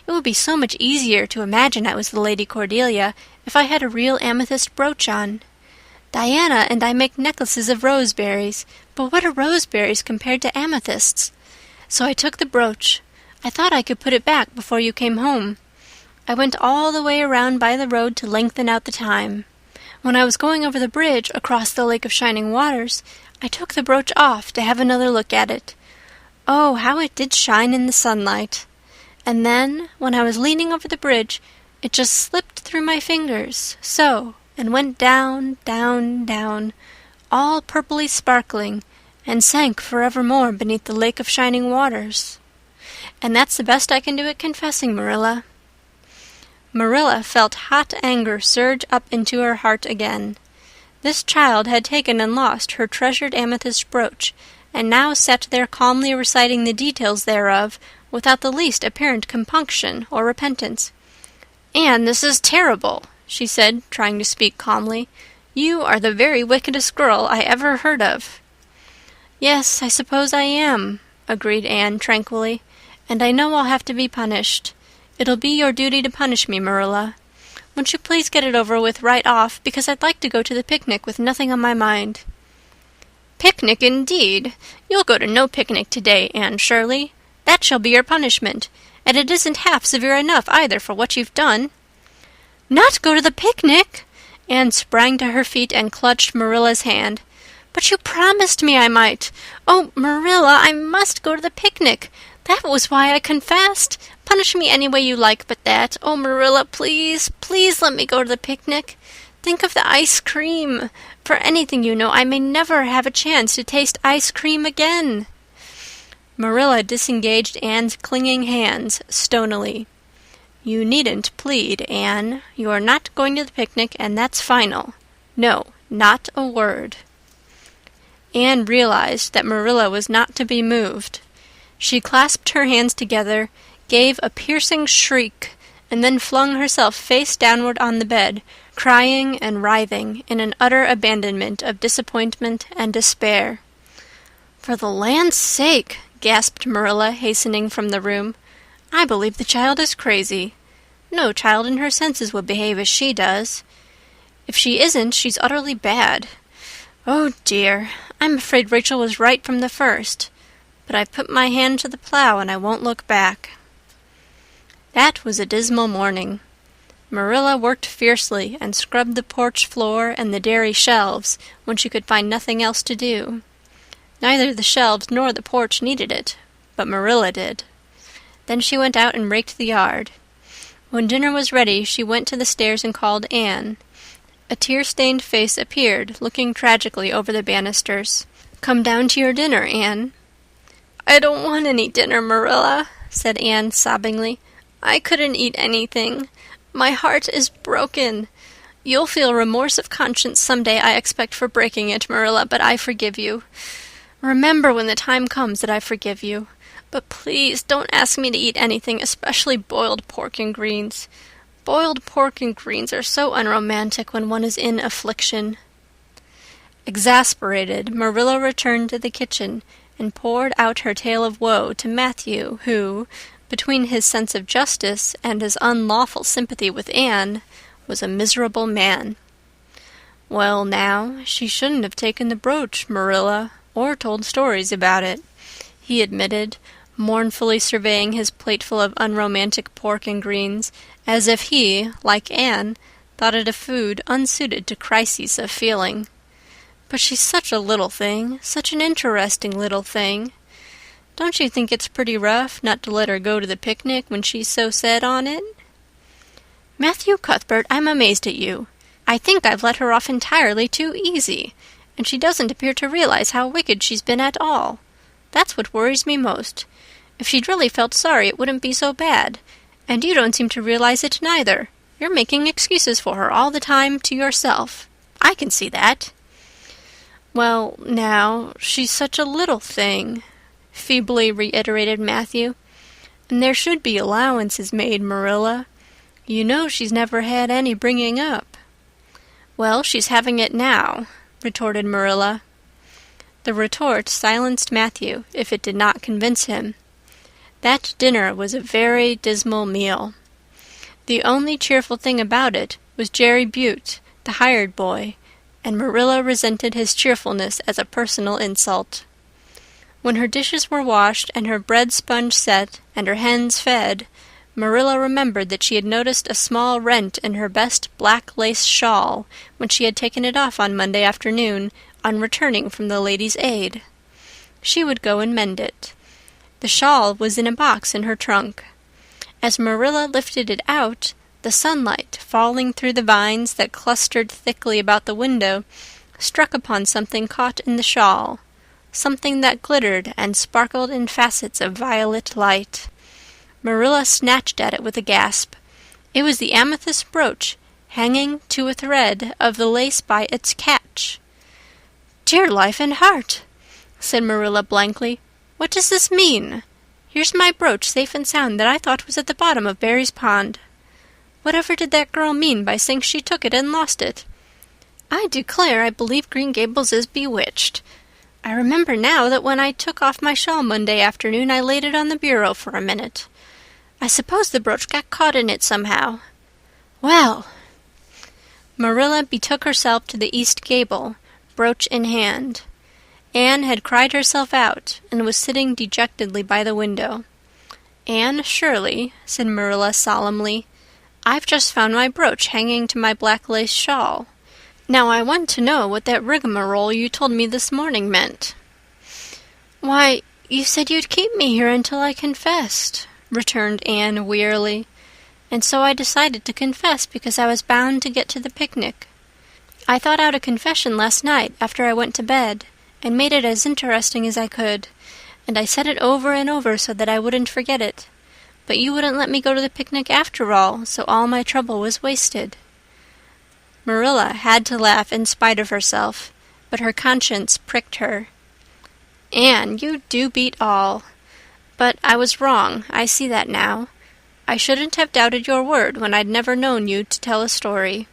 It would be so much easier to imagine I was the Lady Cordelia if I had a real amethyst brooch on. Diana and I make necklaces of roseberries, but what are roseberries compared to amethysts? So I took the brooch. I thought I could put it back before you came home. I went all the way around by the road to lengthen out the time. When I was going over the bridge across the Lake of Shining Waters, I took the brooch off to have another look at it. Oh, how it did shine in the sunlight! And then, when I was leaning over the bridge, it just slipped through my fingers, so, and went down, down, down, all purply sparkling, and sank forevermore beneath the Lake of Shining Waters. And that's the best I can do at confessing, Marilla." Marilla felt hot anger surge up into her heart again. This child had taken and lost her treasured amethyst brooch, and now sat there calmly reciting the details thereof without the least apparent compunction or repentance. "Anne, this is terrible," she said, trying to speak calmly. "You are the very wickedest girl I ever heard of." "Yes, I suppose I am," agreed Anne tranquilly, "and I know I'll have to be punished. It'll be your duty to punish me, Marilla. Won't you please get it over with right off, because I'd like to go to the picnic with nothing on my mind." "Picnic, indeed! You'll go to no picnic today, Anne Shirley. That shall be your punishment, and it isn't half severe enough either for what you've done." "Not go to the picnic!" Anne sprang to her feet and clutched Marilla's hand. "But you promised me I might. Oh, Marilla, I must go to the picnic. That was why I confessed. Punish me any way you like but that. Oh, Marilla, please, please let me go to the picnic. Think of the ice cream. For anything you know, I may never have a chance to taste ice cream again." Marilla disengaged Anne's clinging hands stonily. "You needn't plead, Anne. You are not going to the picnic, and that's final. No, not a word." Anne realized that Marilla was not to be moved. She clasped her hands together, gave a piercing shriek, and then flung herself face downward on the bed, crying and writhing in an utter abandonment of disappointment and despair. "For the land's sake," gasped Marilla, hastening from the room, "I believe the child is crazy. No child in her senses would behave as she does. If she isn't, she's utterly bad. Oh, dear, I'm afraid Rachel was right from the first. But I put my hand to the plow and I won't look back." That was a dismal morning. Marilla worked fiercely and scrubbed the porch floor and the dairy shelves when she could find nothing else to do. Neither the shelves nor the porch needed it, but Marilla did. Then she went out and raked the yard. When dinner was ready, she went to the stairs and called Anne. A tear-stained face appeared, looking tragically over the banisters. "Come down to your dinner, Anne." "I don't want any dinner, Marilla," said Anne sobbingly. "I couldn't eat anything. My heart is broken. You'll feel remorse of conscience someday, I expect, for breaking it, Marilla, but I forgive you. Remember when the time comes that I forgive you. But please don't ask me to eat anything, especially boiled pork and greens. Boiled pork and greens are so unromantic when one is in affliction." Exasperated, Marilla returned to the kitchen and poured out her tale of woe to Matthew, who, between his sense of justice and his unlawful sympathy with Anne, was a miserable man. "Well, now, she shouldn't have taken the brooch, Marilla, or told stories about it," he admitted, mournfully surveying his plateful of unromantic pork and greens, as if he, like Anne, thought it a food unsuited to crises of feeling. "But she's such a little thing, such an interesting little thing. Don't you think it's pretty rough not to let her go to the picnic when she's so set on it?" "Matthew Cuthbert, I'm amazed at you. I think I've let her off entirely too easy, and she doesn't appear to realize how wicked she's been at all. That's what worries me most. If she'd really felt sorry, it wouldn't be so bad. And you don't seem to realize it neither. You're making excuses for her all the time to yourself. I can see that." "Well, now, she's such a little thing," feebly reiterated Matthew. "And there should be allowances made, Marilla. You know she's never had any bringing up." "Well, she's having it now," retorted Marilla. The retort silenced Matthew, if it did not convince him. That dinner was a very dismal meal. The only cheerful thing about it was Jerry Butte, the hired boy, and Marilla resented his cheerfulness as a personal insult. When her dishes were washed and her bread sponge set and her hens fed, Marilla remembered that she had noticed a small rent in her best black lace shawl when she had taken it off on Monday afternoon on returning from the Ladies' Aid. She would go and mend it. The shawl was in a box in her trunk. As Marilla lifted it out, the sunlight, falling through the vines that clustered thickly about the window, struck upon something caught in the shawl, something that glittered and sparkled in facets of violet light. Marilla snatched at it with a gasp. It was the amethyst brooch, hanging to a thread of the lace by its catch. "Dear life and heart," said Marilla blankly, "what does this mean? Here's my brooch safe and sound that I thought was at the bottom of Barry's pond. Whatever did that girl mean by saying she took it and lost it? I declare I believe Green Gables is bewitched. I remember now that when I took off my shawl Monday afternoon I laid it on the bureau for a minute. I suppose the brooch got caught in it somehow. Well—" Marilla betook herself to the east gable, brooch in hand. Anne had cried herself out and was sitting dejectedly by the window. "Anne Shirley," said Marilla solemnly, "I've just found my brooch hanging to my black lace shawl. Now I want to know what that rigmarole you told me this morning meant." "Why, you said you'd keep me here until I confessed," returned Anne wearily, "and so I decided to confess because I was bound to get to the picnic. I thought out a confession last night after I went to bed, and made it as interesting as I could, and I said it over and over so that I wouldn't forget it. But you wouldn't let me go to the picnic after all, so all my trouble was wasted." Marilla had to laugh in spite of herself, but her conscience pricked her. "Anne, you do beat all. But I was wrong, I see that now. I shouldn't have doubted your word when I'd never known you to tell a story.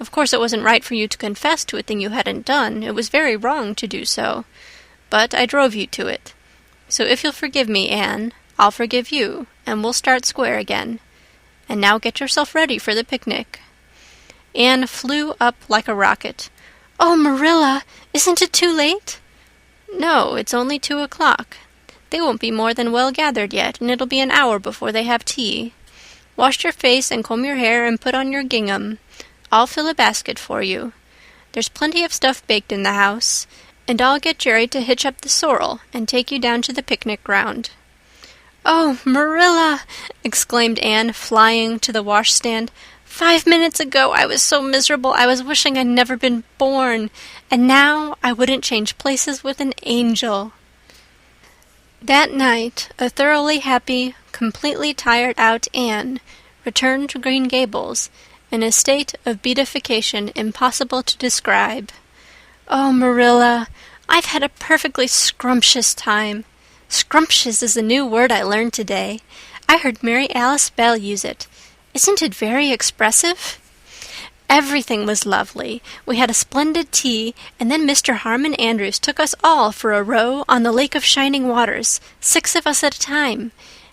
Of course it wasn't right for you to confess to a thing you hadn't done. It was very wrong to do so. But I drove you to it. So if you'll forgive me, Anne, I'll forgive you, and we'll start square again. And now get yourself ready for the picnic." Anne flew up like a rocket. "Oh, Marilla, isn't it too late?" "No, it's only 2:00. They won't be more than well gathered yet, and it'll be an hour before they have tea. Wash your face and comb your hair and put on your gingham. I'll fill a basket for you. There's plenty of stuff baked in the house, and I'll get Jerry to hitch up the sorrel and take you down to the picnic ground." "Oh, Marilla!" exclaimed Anne, flying to the washstand. "5 minutes ago I was so miserable I was wishing I'd never been born, and now I wouldn't change places with an angel." That night, a thoroughly happy, completely tired-out Anne returned to Green Gables in a state of beatification impossible to describe. "Oh, Marilla, I've had a perfectly scrumptious time. Scrumptious is a new word I learned today. I heard Mary Alice Bell use it. Isn't it very expressive? Everything was lovely. We had a splendid tea, and then Mr. Harmon Andrews took us all for a row on the Lake of Shining Waters, 6 of us at a time,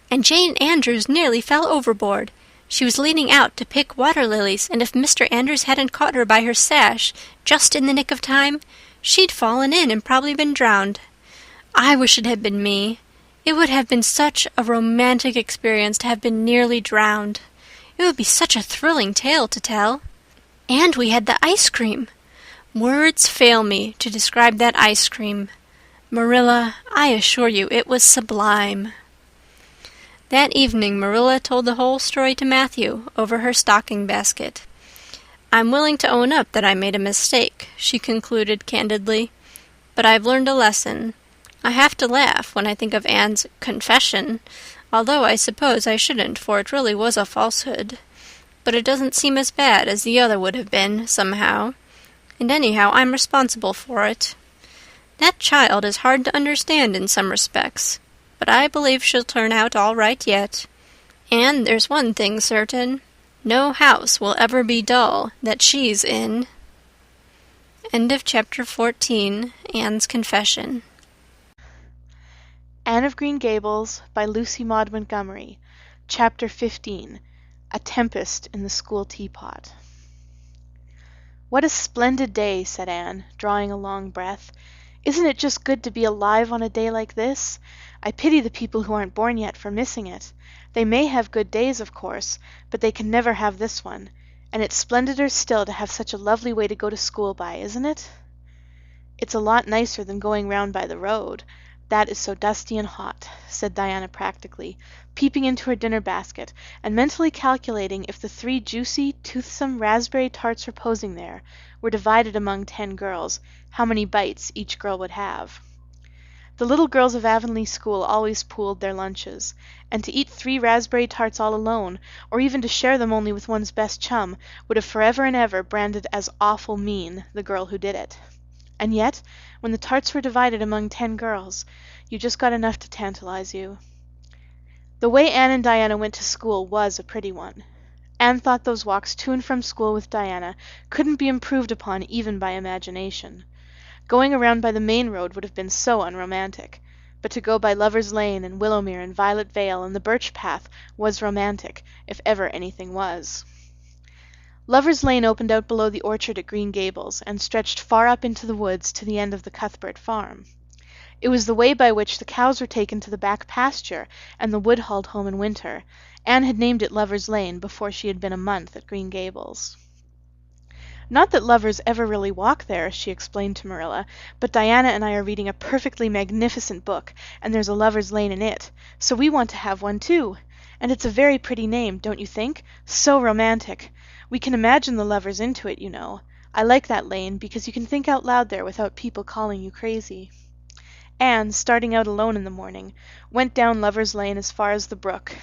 and Jane Andrews nearly fell overboard. She was leaning out to pick water lilies, and if Mr. Andrews hadn't caught her by her sash, just in the nick of time, she'd fallen in and probably been drowned. I wish it had been me. It would have been such a romantic experience to have been nearly drowned. It would be such a thrilling tale to tell. And we had the ice cream. Words fail me to describe that ice cream. Marilla, I assure you it was sublime. That evening Marilla told the whole story to Matthew over her stocking basket. I'm willing to own up that I made a mistake, she concluded candidly. But I've learned a lesson. I have to laugh when I think of Anne's confession, although I suppose I shouldn't, for it really was a falsehood. But it doesn't seem as bad as the other would have been, somehow. And anyhow, I'm responsible for it. That child is hard to understand in some respects, but I believe she'll turn out all right yet. And there's one thing certain. No house will ever be dull that she's in. End of Chapter 14, Anne's Confession. Anne of Green Gables by Lucy Maud Montgomery. Chapter 15. A Tempest in the School Teapot. What a splendid day, said Anne, drawing a long breath. Isn't it just good to be alive on a day like this? I pity the people who aren't born yet for missing it. They may have good days, of course, but they can never have this one. And it's splendider still to have such a lovely way to go to school by, isn't it? It's a lot nicer than going round by the road. That is so dusty and hot, said Diana practically, peeping into her dinner basket, and mentally calculating if the 3 juicy, toothsome raspberry tarts reposing there were divided among 10 girls, how many bites each girl would have. The little girls of Avonlea School always pooled their lunches, and to eat 3 raspberry tarts all alone, or even to share them only with one's best chum, would have forever and ever branded as awful mean the girl who did it. And yet, when the tarts were divided among 10 girls, you just got enough to tantalize you. The way Anne and Diana went to school was a pretty one. Anne thought those walks to and from school with Diana couldn't be improved upon even by imagination. Going around by the main road would have been so unromantic, but to go by Lover's Lane and Willowmere and Violet Vale and the Birch Path was romantic, if ever anything was. Lover's Lane opened out below the orchard at Green Gables, and stretched far up into the woods to the end of the Cuthbert farm. It was the way by which the cows were taken to the back pasture, and the wood hauled home in winter. Anne had named it Lover's Lane before she had been a month at Green Gables. Not that lovers ever really walk there, she explained to Marilla, but Diana and I are reading a perfectly magnificent book, and there's a Lover's Lane in it, so we want to have one too. And it's a very pretty name, don't you think? So romantic. We can imagine the lovers into it, you know. I like that lane because you can think out loud there without people calling you crazy. Anne, starting out alone in the morning, went down Lover's Lane as far as the brook.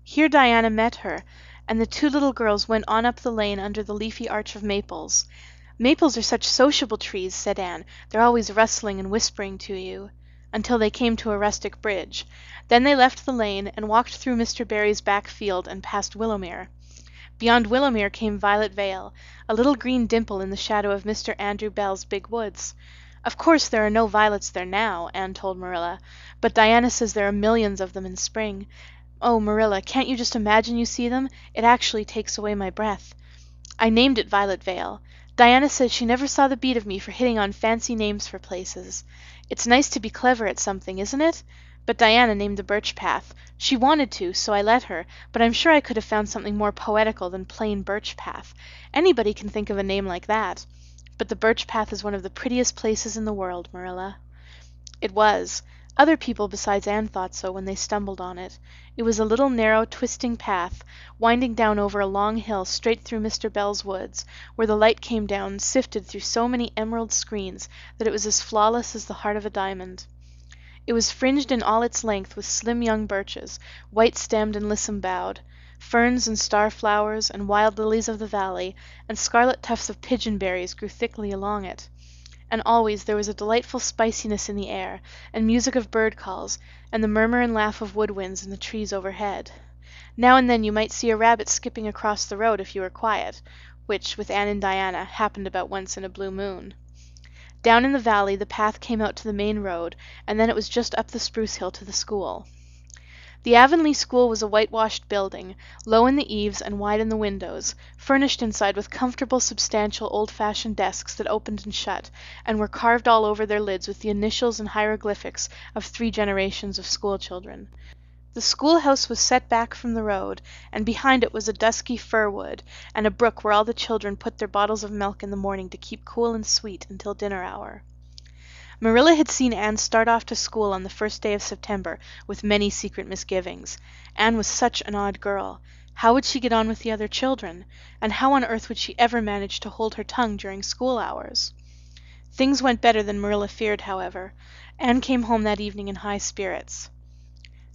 Here Diana met her, and the 2 little girls went on up the lane under the leafy arch of maples. Maples are such sociable trees, said Anne. They're always rustling and whispering to you. Until they came to a rustic bridge. Then they left the lane and walked through Mr. Barry's back field and past Willowmere. Beyond Willowmere came Violet Vale, a little green dimple in the shadow of Mr. Andrew Bell's big woods. Of course there are no violets there now, Anne told Marilla, but Diana says there are millions of them in spring. Oh, Marilla, can't you just imagine you see them? It actually takes away my breath. I named it Violet Vale. Diana says she never saw the beat of me for hitting on fancy names for places. It's nice to be clever at something, isn't it? But Diana named the Birch Path. She wanted to, so I let her, but I'm sure I could have found something more poetical than plain Birch Path. Anybody can think of a name like that. But the Birch Path is one of the prettiest places in the world, Marilla. It was. Other people besides Anne thought so when they stumbled on it. It was a little narrow, twisting path, winding down over a long hill straight through Mr. Bell's woods, where the light came down, sifted through so many emerald screens that it was as flawless as the heart of a diamond. It was fringed in all its length with slim young birches, white-stemmed and lissom-boughed. Ferns and star-flowers and wild lilies of the valley and scarlet tufts of pigeon-berries grew thickly along it. And always there was a delightful spiciness in the air, and music of bird-calls, and the murmur and laugh of woodwinds in the trees overhead. Now and then you might see a rabbit skipping across the road if you were quiet, which, with Anne and Diana, happened about once in a blue moon. Down in the valley the path came out to the main road, and then it was just up the spruce hill to the school. The Avonlea school was a whitewashed building, low in the eaves and wide in the windows, furnished inside with comfortable, substantial, old-fashioned desks that opened and shut, and were carved all over their lids with the initials and hieroglyphics of 3 generations of school-children. The schoolhouse was set back from the road, and behind it was a dusky fir wood, and a brook where all the children put their bottles of milk in the morning to keep cool and sweet until dinner hour. Marilla had seen Anne start off to school on the first day of September with many secret misgivings. Anne was such an odd girl. How would she get on with the other children? And how on earth would she ever manage to hold her tongue during school hours? Things went better than Marilla feared, however. Anne came home that evening in high spirits.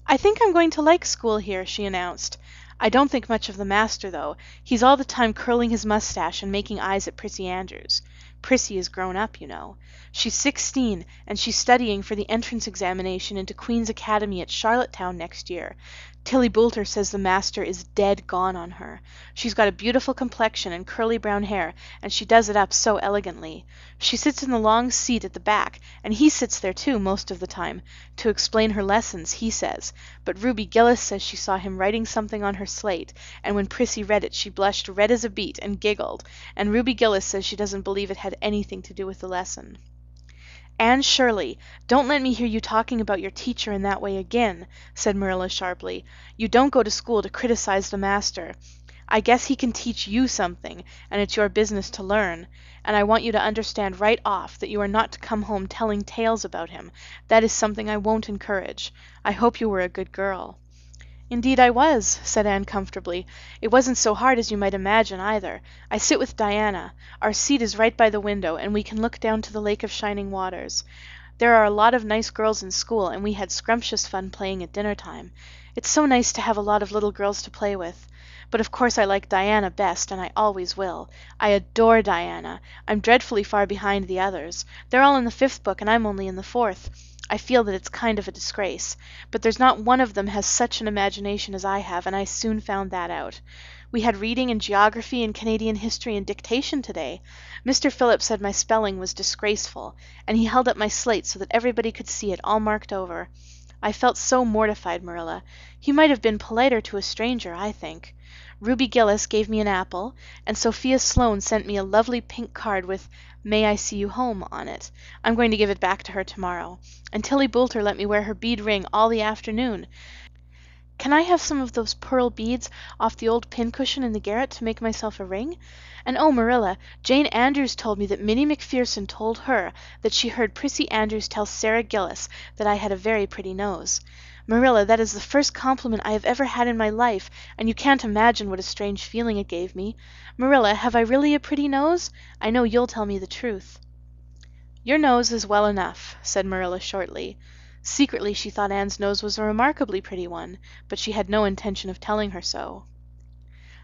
"I think I'm going to like school here," she announced. "I don't think much of the master, though. He's all the time curling his mustache and making eyes at Prissy Andrews. Prissy is grown up, you know. She's 16, and she's studying for the entrance examination into Queen's Academy at Charlottetown next year. Tilly Boulter says the master is dead gone on her. She's got a beautiful complexion and curly brown hair, and she does it up so elegantly. She sits in the long seat at the back, and he sits there too most of the time, to explain her lessons, he says. But Ruby Gillis says she saw him writing something on her slate, and when Prissy read it she blushed red as a beet and giggled, and Ruby Gillis says she doesn't believe it had anything to do with the lesson." "Anne Shirley, don't let me hear you talking about your teacher in that way again," said Marilla sharply. "You don't go to school to criticize the master. I guess he can teach you something, and it's your business to learn. And I want you to understand right off that you are not to come home telling tales about him. That is something I won't encourage. I hope you were a good girl." "Indeed I was," said Anne comfortably. "It wasn't so hard as you might imagine, either. I sit with Diana. Our seat is right by the window, and we can look down to the Lake of Shining Waters. There are a lot of nice girls in school, and we had scrumptious fun playing at dinner time. It's so nice to have a lot of little girls to play with. But of course I like Diana best, and I always will. I adore Diana. I'm dreadfully far behind the others. They're all in the 5th book, and I'm only in the 4th. I feel that it's kind of a disgrace. But there's not one of them has such an imagination as I have, and I soon found that out. We had reading and geography and Canadian history and dictation today. Mr. Phillips said my spelling was disgraceful, and he held up my slate so that everybody could see it, all marked over. I felt so mortified, Marilla. He might have been politer to a stranger, I think. Ruby Gillis gave me an apple, and Sophia Sloane sent me a lovely pink card with "May I see you home" on it. I'm going to give it back to her tomorrow. And Tilly Boulter let me wear her bead ring all the afternoon. Can I have some of those pearl beads off the old pincushion in the garret to make myself a ring? And oh, Marilla, Jane Andrews told me that Minnie McPherson told her that she heard Prissy Andrews tell Sarah Gillis that I had a very pretty nose. Marilla, that is the first compliment I have ever had in my life, and you can't imagine what a strange feeling it gave me. Marilla, have I really a pretty nose? I know you'll tell me the truth. "Your nose is well enough," said Marilla shortly. Secretly she thought Anne's nose was a remarkably pretty one, but she had no intention of telling her so.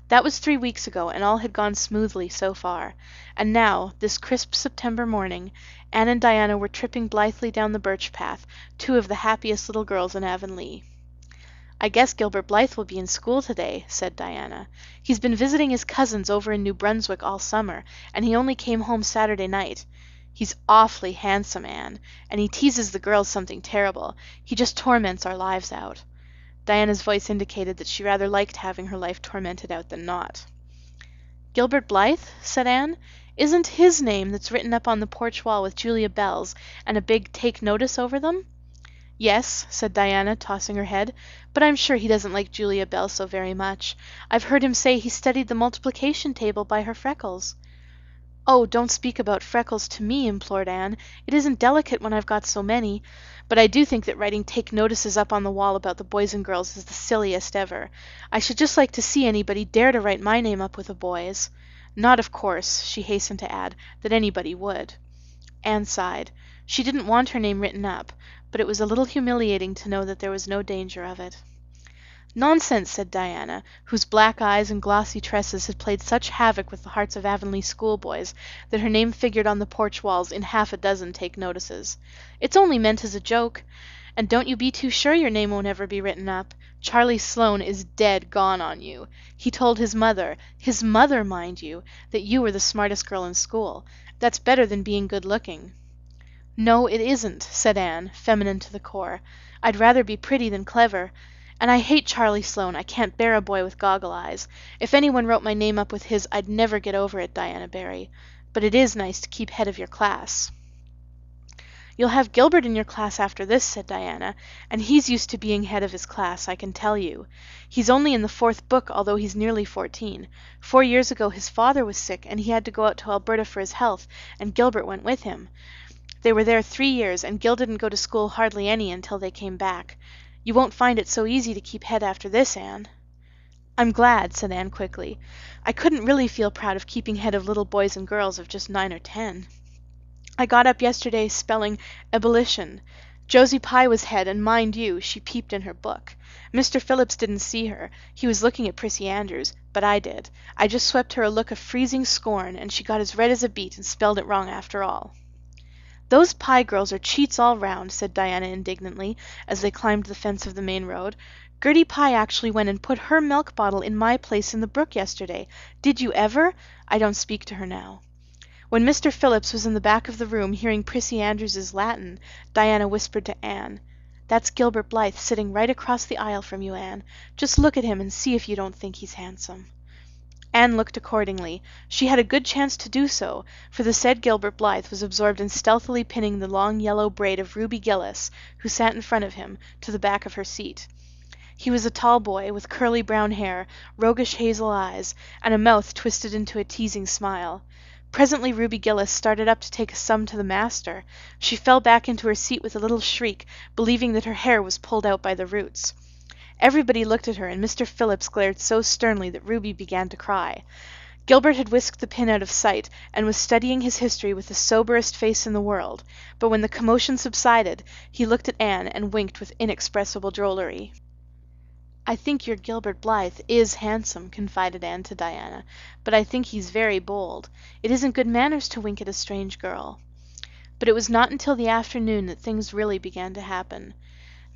That was 3 weeks ago, and all had gone smoothly so far. And now, this crisp September morning, Anne and Diana were tripping blithely down the birch path, 2 of the happiest little girls in Avonlea. "I guess Gilbert Blythe will be in school today," said Diana. "He's been visiting his cousins over in New Brunswick all summer, and he only came home Saturday night. He's awfully handsome, Anne, and he teases the girls something terrible. He just torments our lives out." Diana's voice indicated that she rather liked having her life tormented out than not. "Gilbert Blythe?" said Anne. "Isn't his name that's written up on the porch wall with Julia Bell's and a big 'Take Notice' over them?" "Yes," said Diana, tossing her head, "but I'm sure he doesn't like Julia Bell so very much. I've heard him say he studied the multiplication table by her freckles." "Oh, don't speak about freckles to me," implored Anne. "It isn't delicate when I've got so many. But I do think that writing 'Take Notices' up on the wall about the boys and girls is the silliest ever. I should just like to see anybody dare to write my name up with a boy's. Not, of course," she hastened to add, "that anybody would." Anne sighed. She didn't want her name written up, but it was a little humiliating to know that there was no danger of it. "Nonsense," said Diana, whose black eyes and glossy tresses had played such havoc with the hearts of Avonlea schoolboys that her name figured on the porch walls in 6 Take Notices. "It's only meant as a joke. And don't you be too sure your name won't ever be written up. Charlie Sloane is dead gone on you. He told his mother, mind you, that you were the smartest girl in school. That's better than being good-looking." "No, it isn't," said Anne, feminine to the core. "I'd rather be pretty than clever. And I hate Charlie Sloane. I can't bear a boy with goggle eyes. If anyone wrote my name up with his, I'd never get over it, Diana Barry. But it is nice to keep head of your class." "You'll have Gilbert in your class after this," said Diana, "and he's used to being head of his class, I can tell you. He's only in the 4th book, although he's nearly 14. 4 years ago his father was sick, and he had to go out to Alberta for his health, and Gilbert went with him. They were there 3 years, and Gil didn't go to school hardly any until they came back. You won't find it so easy to keep head after this, Anne." "I'm glad," said Anne quickly. "I couldn't really feel proud of keeping head of little boys and girls of just 9 or 10. I got up yesterday spelling ebullition. Josie Pye was head, and mind you, she peeped in her book. Mr. Phillips didn't see her. He was looking at Prissy Andrews, but I did. I just swept her a look of freezing scorn, and she got as red as a beet and spelled it wrong after all." "Those Pye girls are cheats all round," said Diana indignantly, as they climbed the fence of the main road. "Gertie Pye actually went and put her milk bottle in my place in the brook yesterday. Did you ever? I don't speak to her now." When Mr. Phillips was in the back of the room hearing Prissy Andrews's Latin, Diana whispered to Anne, "That's Gilbert Blythe sitting right across the aisle from you, Anne. Just look at him and see if you don't think he's handsome." Anne looked accordingly. She had a good chance to do so, for the said Gilbert Blythe was absorbed in stealthily pinning the long yellow braid of Ruby Gillis, who sat in front of him, to the back of her seat. He was a tall boy, with curly brown hair, roguish hazel eyes, and a mouth twisted into a teasing smile. Presently Ruby Gillis started up to take a sum to the master. She fell back into her seat with a little shriek, believing that her hair was pulled out by the roots. Everybody looked at her, and Mr. Phillips glared so sternly that Ruby began to cry. Gilbert had whisked the pin out of sight, and was studying his history with the soberest face in the world, but when the commotion subsided, he looked at Anne and winked with inexpressible drollery. "I think your Gilbert Blythe is handsome," confided Anne to Diana, "but I think he's very bold. It isn't good manners to wink at a strange girl." But it was not until the afternoon that things really began to happen.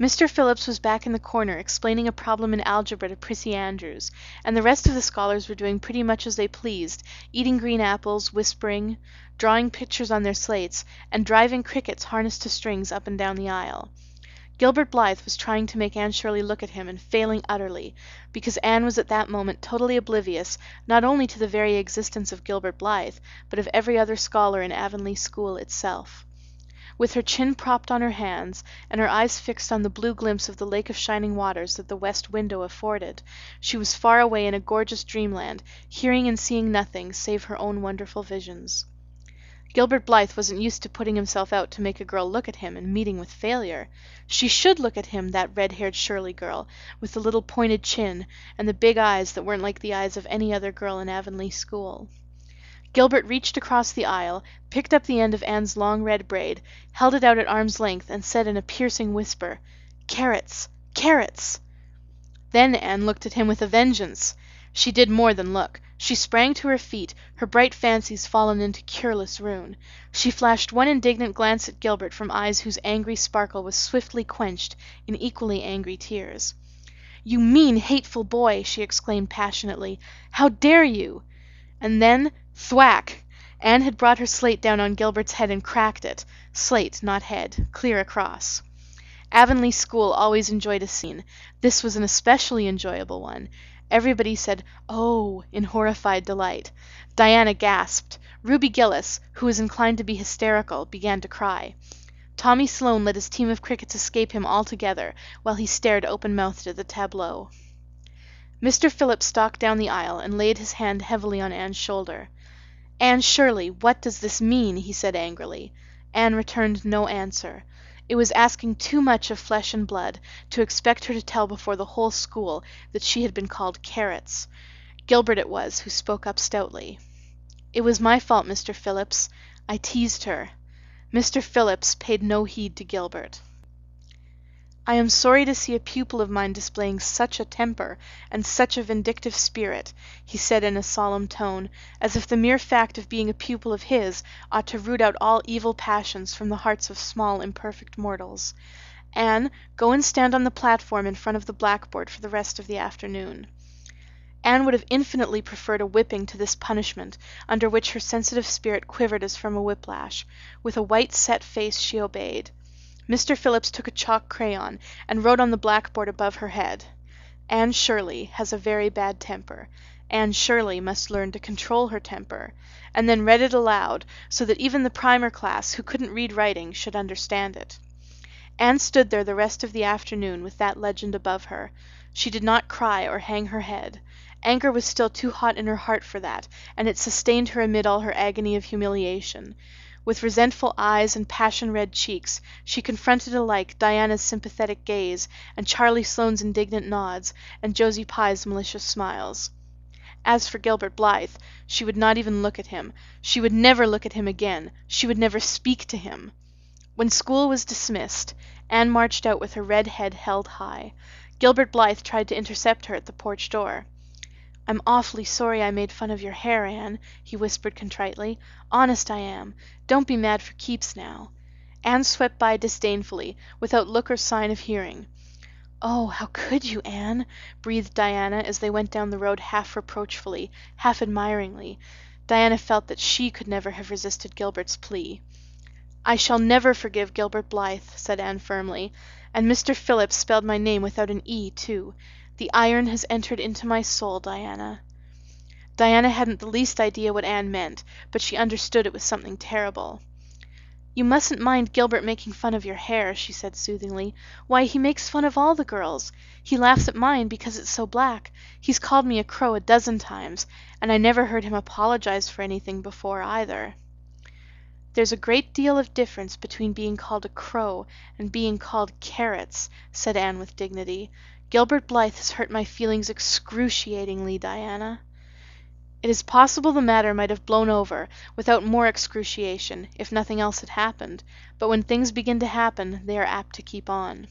Mr. Phillips was back in the corner explaining a problem in algebra to Prissy Andrews, and the rest of the scholars were doing pretty much as they pleased, eating green apples, whispering, drawing pictures on their slates, and driving crickets harnessed to strings up and down the aisle. Gilbert Blythe was trying to make Anne Shirley look at him and failing utterly, because Anne was at that moment totally oblivious not only to the very existence of Gilbert Blythe, but of every other scholar in Avonlea school itself. With her chin propped on her hands, and her eyes fixed on the blue glimpse of the lake of shining waters that the west window afforded, she was far away in a gorgeous dreamland, hearing and seeing nothing save her own wonderful visions. Gilbert Blythe wasn't used to putting himself out to make a girl look at him and meeting with failure. She should look at him, that red-haired Shirley girl, with the little pointed chin and the big eyes that weren't like the eyes of any other girl in Avonlea school. Gilbert reached across the aisle, picked up the end of Anne's long red braid, held it out at arm's length, and said in a piercing whisper, "Carrots! Carrots!" Then Anne looked at him with a vengeance. She did more than look. She sprang to her feet, her bright fancies fallen into cureless ruin. She flashed one indignant glance at Gilbert from eyes whose angry sparkle was swiftly quenched in equally angry tears. "You mean, hateful boy!" she exclaimed passionately. "How dare you!" And then, thwack! Anne had brought her slate down on Gilbert's head and cracked it, slate, not head, clear across. Avonlea school always enjoyed a scene. This was an especially enjoyable one. Everybody said, "Oh," in horrified delight. Diana gasped. Ruby Gillis, who was inclined to be hysterical, began to cry. Tommy Sloane let his team of crickets escape him altogether, while he stared open-mouthed at the tableau. Mr. Phillips stalked down the aisle and laid his hand heavily on Anne's shoulder. "Anne Shirley, what does this mean?" he said angrily. Anne returned no answer. It was asking too much of flesh and blood to expect her to tell before the whole school that she had been called Carrots. Gilbert it was who spoke up stoutly. "It was my fault, Mr. Phillips. I teased her." Mr. Phillips paid no heed to Gilbert. "I am sorry to see a pupil of mine displaying such a temper and such a vindictive spirit," he said in a solemn tone, as if the mere fact of being a pupil of his ought to root out all evil passions from the hearts of small imperfect mortals. "Anne, go and stand on the platform in front of the blackboard for the rest of the afternoon." Anne would have infinitely preferred a whipping to this punishment, under which her sensitive spirit quivered as from a whiplash. With a white set face she obeyed. Mr. Phillips took a chalk crayon and wrote on the blackboard above her head, "Anne Shirley has a very bad temper. Anne Shirley must learn to control her temper," and then read it aloud so that even the primer class, who couldn't read writing, should understand it. Anne stood there the rest of the afternoon with that legend above her. She did not cry or hang her head. Anger was still too hot in her heart for that, and it sustained her amid all her agony of humiliation. With resentful eyes and passion-red cheeks, she confronted alike Diana's sympathetic gaze, and Charlie Sloane's indignant nods, and Josie Pye's malicious smiles. As for Gilbert Blythe, she would not even look at him. She would never look at him again. She would never speak to him. When school was dismissed, Anne marched out with her red head held high. Gilbert Blythe tried to intercept her at the porch door. "I'm awfully sorry I made fun of your hair, Anne," he whispered contritely. "Honest I am. Don't be mad for keeps now." Anne swept by disdainfully, without look or sign of hearing. "Oh, how could you, Anne?" breathed Diana as they went down the road half reproachfully, half admiringly. Diana felt that she could never have resisted Gilbert's plea. "I shall never forgive Gilbert Blythe," said Anne firmly. "And Mr. Phillips spelled my name without an E, too. The iron has entered into my soul, Diana." Diana hadn't the least idea what Anne meant, but she understood it was something terrible. "You mustn't mind Gilbert making fun of your hair," she said soothingly. "Why, he makes fun of all the girls. He laughs at mine because it's so black. He's called me a crow 12 times, and I never heard him apologize for anything before either." "There's a great deal of difference between being called a crow and being called carrots," said Anne with dignity. "Gilbert Blythe has hurt my feelings excruciatingly, Diana." It is possible the matter might have blown over, without more excruciation, if nothing else had happened, but when things begin to happen, they are apt to keep on.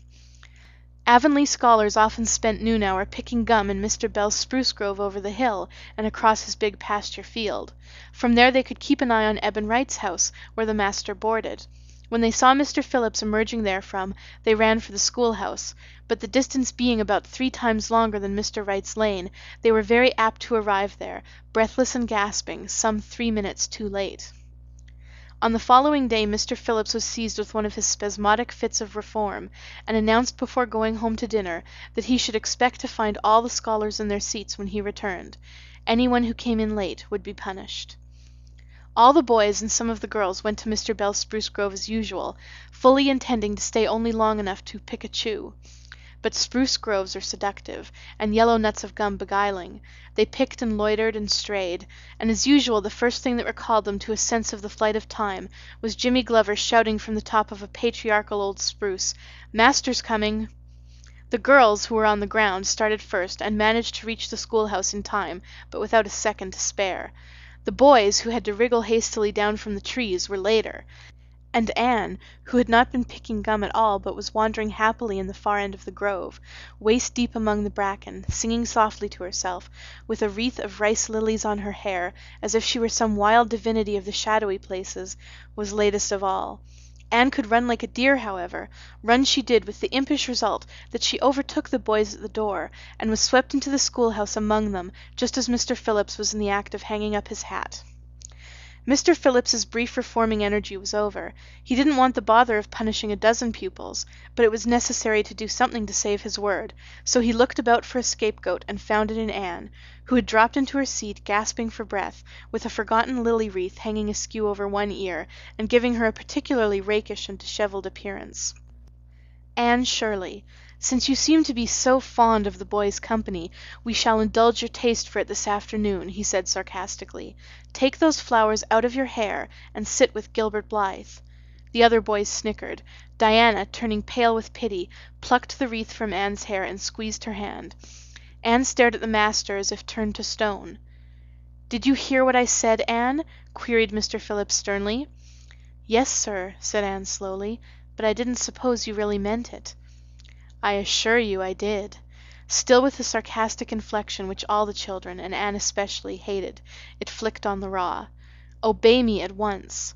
Avonlea scholars often spent noon hour picking gum in Mr. Bell's spruce grove over the hill and across his big pasture field. From there they could keep an eye on Eben Wright's house, where the master boarded. When they saw Mr. Phillips emerging therefrom, they ran for the schoolhouse, but the distance being about 3 times longer than Mr. Wright's lane, they were very apt to arrive there, breathless and gasping, some 3 minutes too late. On the following day Mr. Phillips was seized with one of his spasmodic fits of reform, and announced before going home to dinner that he should expect to find all the scholars in their seats when he returned. Anyone who came in late would be punished. All the boys and some of the girls went to Mr. Bell's spruce grove as usual, fully intending to stay only long enough to pick a chew. But spruce groves are seductive, and yellow nuts of gum beguiling. They picked and loitered and strayed, and as usual the first thing that recalled them to a sense of the flight of time was Jimmy Glover shouting from the top of a patriarchal old spruce, "Master's coming!" The girls, who were on the ground, started first and managed to reach the schoolhouse in time, but without a second to spare. The boys, who had to wriggle hastily down from the trees, were later, and Anne, who had not been picking gum at all but was wandering happily in the far end of the grove, waist deep among the bracken, singing softly to herself, with a wreath of rice lilies on her hair, as if she were some wild divinity of the shadowy places, was latest of all. Anne could run like a deer, however. Run she did, with the impish result that she overtook the boys at the door, and was swept into the schoolhouse among them, just as Mr. Phillips was in the act of hanging up his hat. Mr. Phillips's brief reforming energy was over. He didn't want the bother of punishing 12 pupils, but it was necessary to do something to save his word, so he looked about for a scapegoat and found it in Anne, who had dropped into her seat gasping for breath, with a forgotten lily wreath hanging askew over one ear, and giving her a particularly rakish and dishevelled appearance. "Anne Shirley, since you seem to be so fond of the boys' company, we shall indulge your taste for it this afternoon," he said sarcastically. "Take those flowers out of your hair and sit with Gilbert Blythe." The other boys snickered. Diana, turning pale with pity, plucked the wreath from Anne's hair and squeezed her hand. Anne stared at the master as if turned to stone. "Did you hear what I said, Anne?" queried Mr. Phillips sternly. "Yes, sir," said Anne slowly, "but I didn't suppose you really meant it." "I assure you I did." Still with the sarcastic inflection which all the children, and Anne especially, hated, it flicked on the raw. "Obey me at once."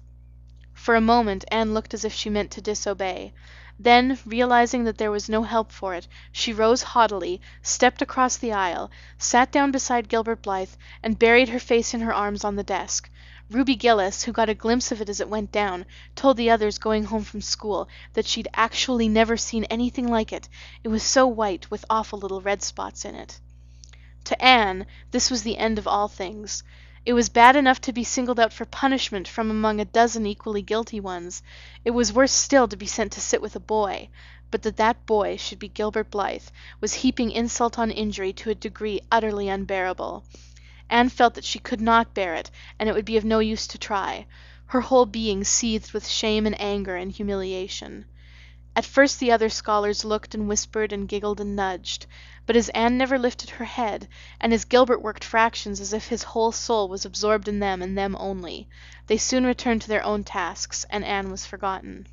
For a moment Anne looked as if she meant to disobey. Then, realizing that there was no help for it, she rose haughtily, stepped across the aisle, sat down beside Gilbert Blythe, and buried her face in her arms on the desk. Ruby Gillis, who got a glimpse of it as it went down, told the others going home from school that she'd actually never seen anything like it. It was so white, with awful little red spots in it. To Anne, this was the end of all things. It was bad enough to be singled out for punishment from among a dozen equally guilty ones. It was worse still to be sent to sit with a boy. But that boy should be Gilbert Blythe was heaping insult on injury to a degree utterly unbearable. Anne felt that she could not bear it, and it would be of no use to try. Her whole being seethed with shame and anger and humiliation. At first the other scholars looked and whispered and giggled and nudged, but as Anne never lifted her head, and as Gilbert worked fractions as if his whole soul was absorbed in them and them only, they soon returned to their own tasks, and Anne was forgotten.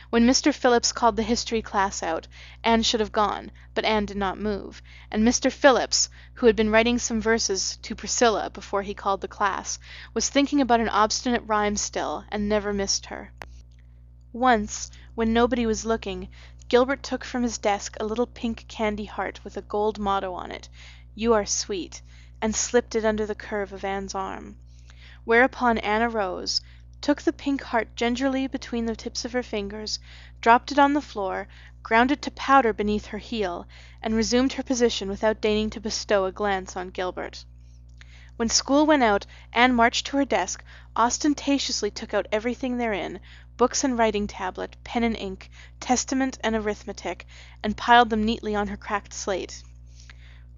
When Mr. Phillips called the history class out, Anne should have gone, but Anne did not move, and Mr. Phillips, who had been writing some verses to Priscilla before he called the class, was thinking about an obstinate rhyme still, and never missed her. Once, when nobody was looking, Gilbert took from his desk a little pink candy heart with a gold motto on it, "You are sweet," and slipped it under the curve of Anne's arm. Whereupon Anne arose, took the pink heart gingerly between the tips of her fingers, dropped it on the floor, ground it to powder beneath her heel, and resumed her position without deigning to bestow a glance on Gilbert. When school went out, Anne marched to her desk, ostentatiously took out everything therein, books and writing tablet, pen and ink, testament and arithmetic, and piled them neatly on her cracked slate.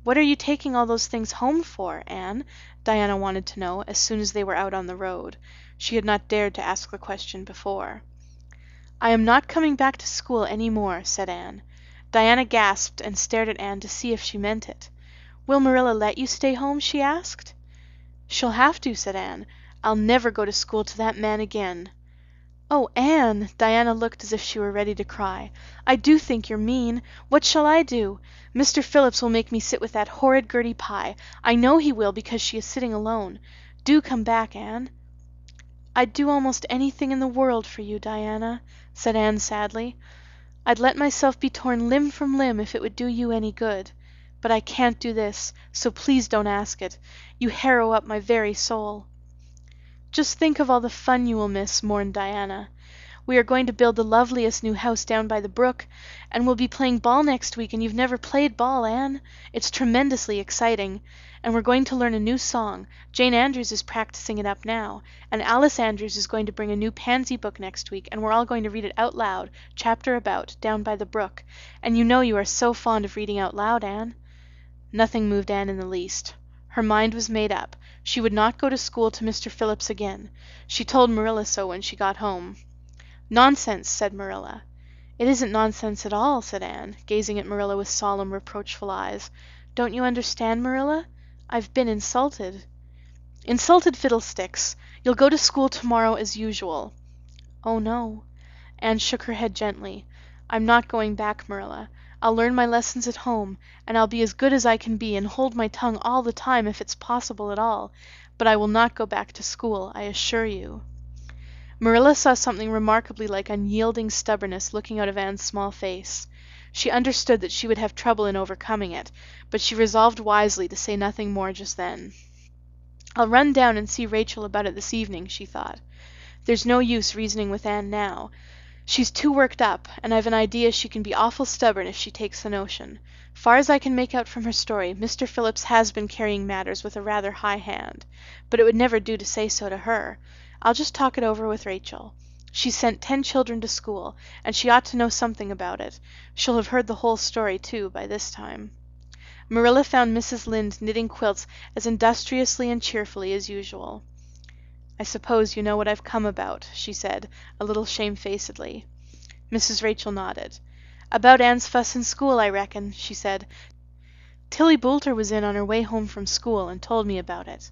"What are you taking all those things home for, Anne?" Diana wanted to know as soon as they were out on the road. She had not dared to ask the question before. "I am not coming back to school any more," said Anne. Diana gasped and stared at Anne to see if she meant it. "Will Marilla let you stay home?" she asked. "She'll have to," said Anne. "I'll never go to school to that man again." "Oh, Anne!" Diana looked as if she were ready to cry. "I do think you're mean. What shall I do? Mr. Phillips will make me sit with that horrid Gertie Pye. I know he will because she is sitting alone. Do come back, Anne." "I'd do almost anything in the world for you, Diana," said Anne sadly. "I'd let myself be torn limb from limb if it would do you any good. But I can't do this, so please don't ask it. You harrow up my very soul." "Just think of all the fun you will miss," mourned Diana. "We are going to build the loveliest new house down by the brook, and we'll be playing ball next week, and you've never played ball, Anne. It's tremendously exciting. And we're going to learn a new song. Jane Andrews is practicing it up now, and Alice Andrews is going to bring a new pansy book next week, and we're all going to read it out loud, chapter about, down by the brook. And you know you are so fond of reading out loud, Anne." Nothing moved Anne in the least. Her mind was made up. She would not go to school to Mr. Phillips again. She told Marilla so when she got home. "Nonsense," said Marilla. "It isn't nonsense at all," said Anne, gazing at Marilla with solemn, reproachful eyes. "Don't you understand, Marilla? I've been insulted." "Insulted fiddlesticks! You'll go to school tomorrow as usual." "Oh, no." Anne shook her head gently. "I'm not going back, Marilla. I'll learn my lessons at home, and I'll be as good as I can be and hold my tongue all the time if it's possible at all. But I will not go back to school, I assure you." Marilla saw something remarkably like unyielding stubbornness looking out of Anne's small face. She understood that she would have trouble in overcoming it, but she resolved wisely to say nothing more just then. "I'll run down and see Rachel about it this evening," she thought. "There's no use reasoning with Anne now. She's too worked up, and I've an idea she can be awful stubborn if she takes the notion. Far as I can make out from her story, Mr. Phillips has been carrying matters with a rather high hand, but it would never do to say so to her. I'll just talk it over with Rachel. She's sent 10 children to school, and she ought to know something about it. She'll have heard the whole story, too, by this time." Marilla found Mrs. Lynde knitting quilts as industriously and cheerfully as usual. "I suppose you know what I've come about," she said, a little shamefacedly. Mrs. Rachel nodded. "About Anne's fuss in school, I reckon," she said. "Tilly Boulter was in on her way home from school and told me about it."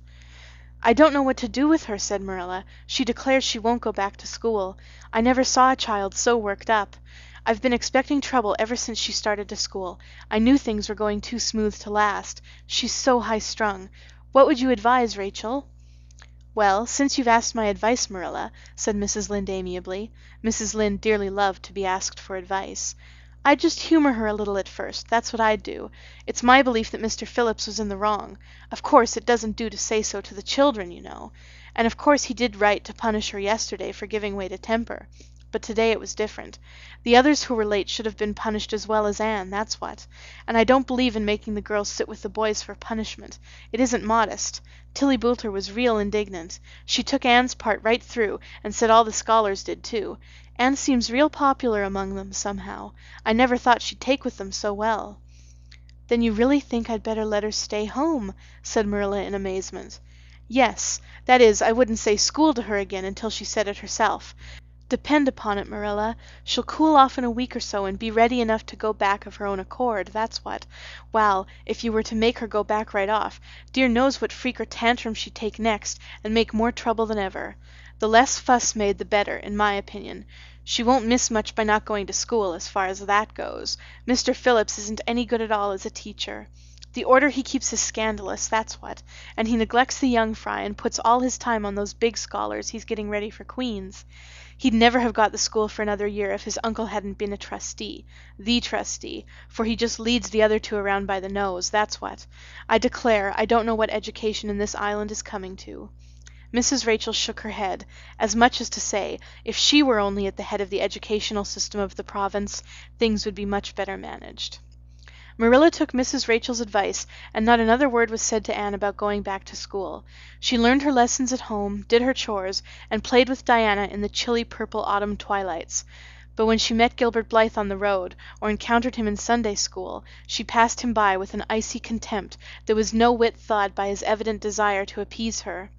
"I don't know what to do with her," said Marilla. "She declares she won't go back to school. I never saw a child so worked up. I've been expecting trouble ever since she started to school. I knew things were going too smooth to last. She's so high-strung. What would you advise, Rachel?" "Well, since you've asked my advice, Marilla," said Mrs. Lynde amiably. Mrs. Lynde dearly loved to be asked for advice. I'd just humour her a little at first, that's what I'd do. It's my belief that Mr. Phillips was in the wrong. Of course, it doesn't do to say so to the children, you know. And of course he did right to punish her yesterday for giving way to temper. But today it was different. The others who were late should have been punished as well as Anne, that's what. And I don't believe in making the girls sit with the boys for punishment. It isn't modest. Tilly Boulter was real indignant. She took Anne's part right through, and said all the scholars did too. Anne seems real popular among them, somehow. I never thought she'd take with them so well. Then you really think I'd better let her stay home? Said Marilla in amazement. Yes, that is, I wouldn't say school to her again until she said it herself. Depend upon it, Marilla, she'll cool off in a week or so and be ready enough to go back of her own accord, that's what. While, if you were to make her go back right off, dear knows what freak or tantrum she'd take next and make more trouble than ever. The less fuss made the better, in my opinion. She won't miss much by not going to school, as far as that goes. Mr. Phillips isn't any good at all as a teacher. The order he keeps is scandalous, that's what, and he neglects the young fry and puts all his time on those big scholars he's getting ready for Queen's. He'd never have got the school for another year if his uncle hadn't been a trustee, the trustee, for he just leads the other two around by the nose, that's what. I declare, I don't know what education in this island is coming to. Mrs. Rachel shook her head, as much as to say, if she were only at the head of the educational system of the province, things would be much better managed. Marilla took Mrs. Rachel's advice, and not another word was said to Anne about going back to school. She learned her lessons at home, did her chores, and played with Diana in the chilly purple autumn twilights. But when she met Gilbert Blythe on the road, or encountered him in Sunday school, she passed him by with an icy contempt that was no whit thawed by his evident desire to appease her.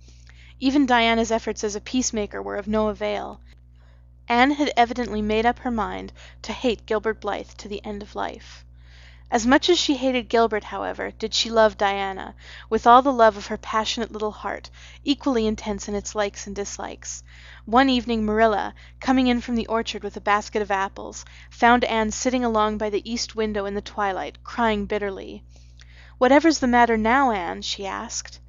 Even Diana's efforts as a peacemaker were of no avail. Anne had evidently made up her mind to hate Gilbert Blythe to the end of life. As much as she hated Gilbert, however, did she love Diana, with all the love of her passionate little heart, equally intense in its likes and dislikes. One evening Marilla, coming in from the orchard with a basket of apples, found Anne sitting along by the east window in the twilight, crying bitterly. "Whatever's the matter now, Anne?" she asked.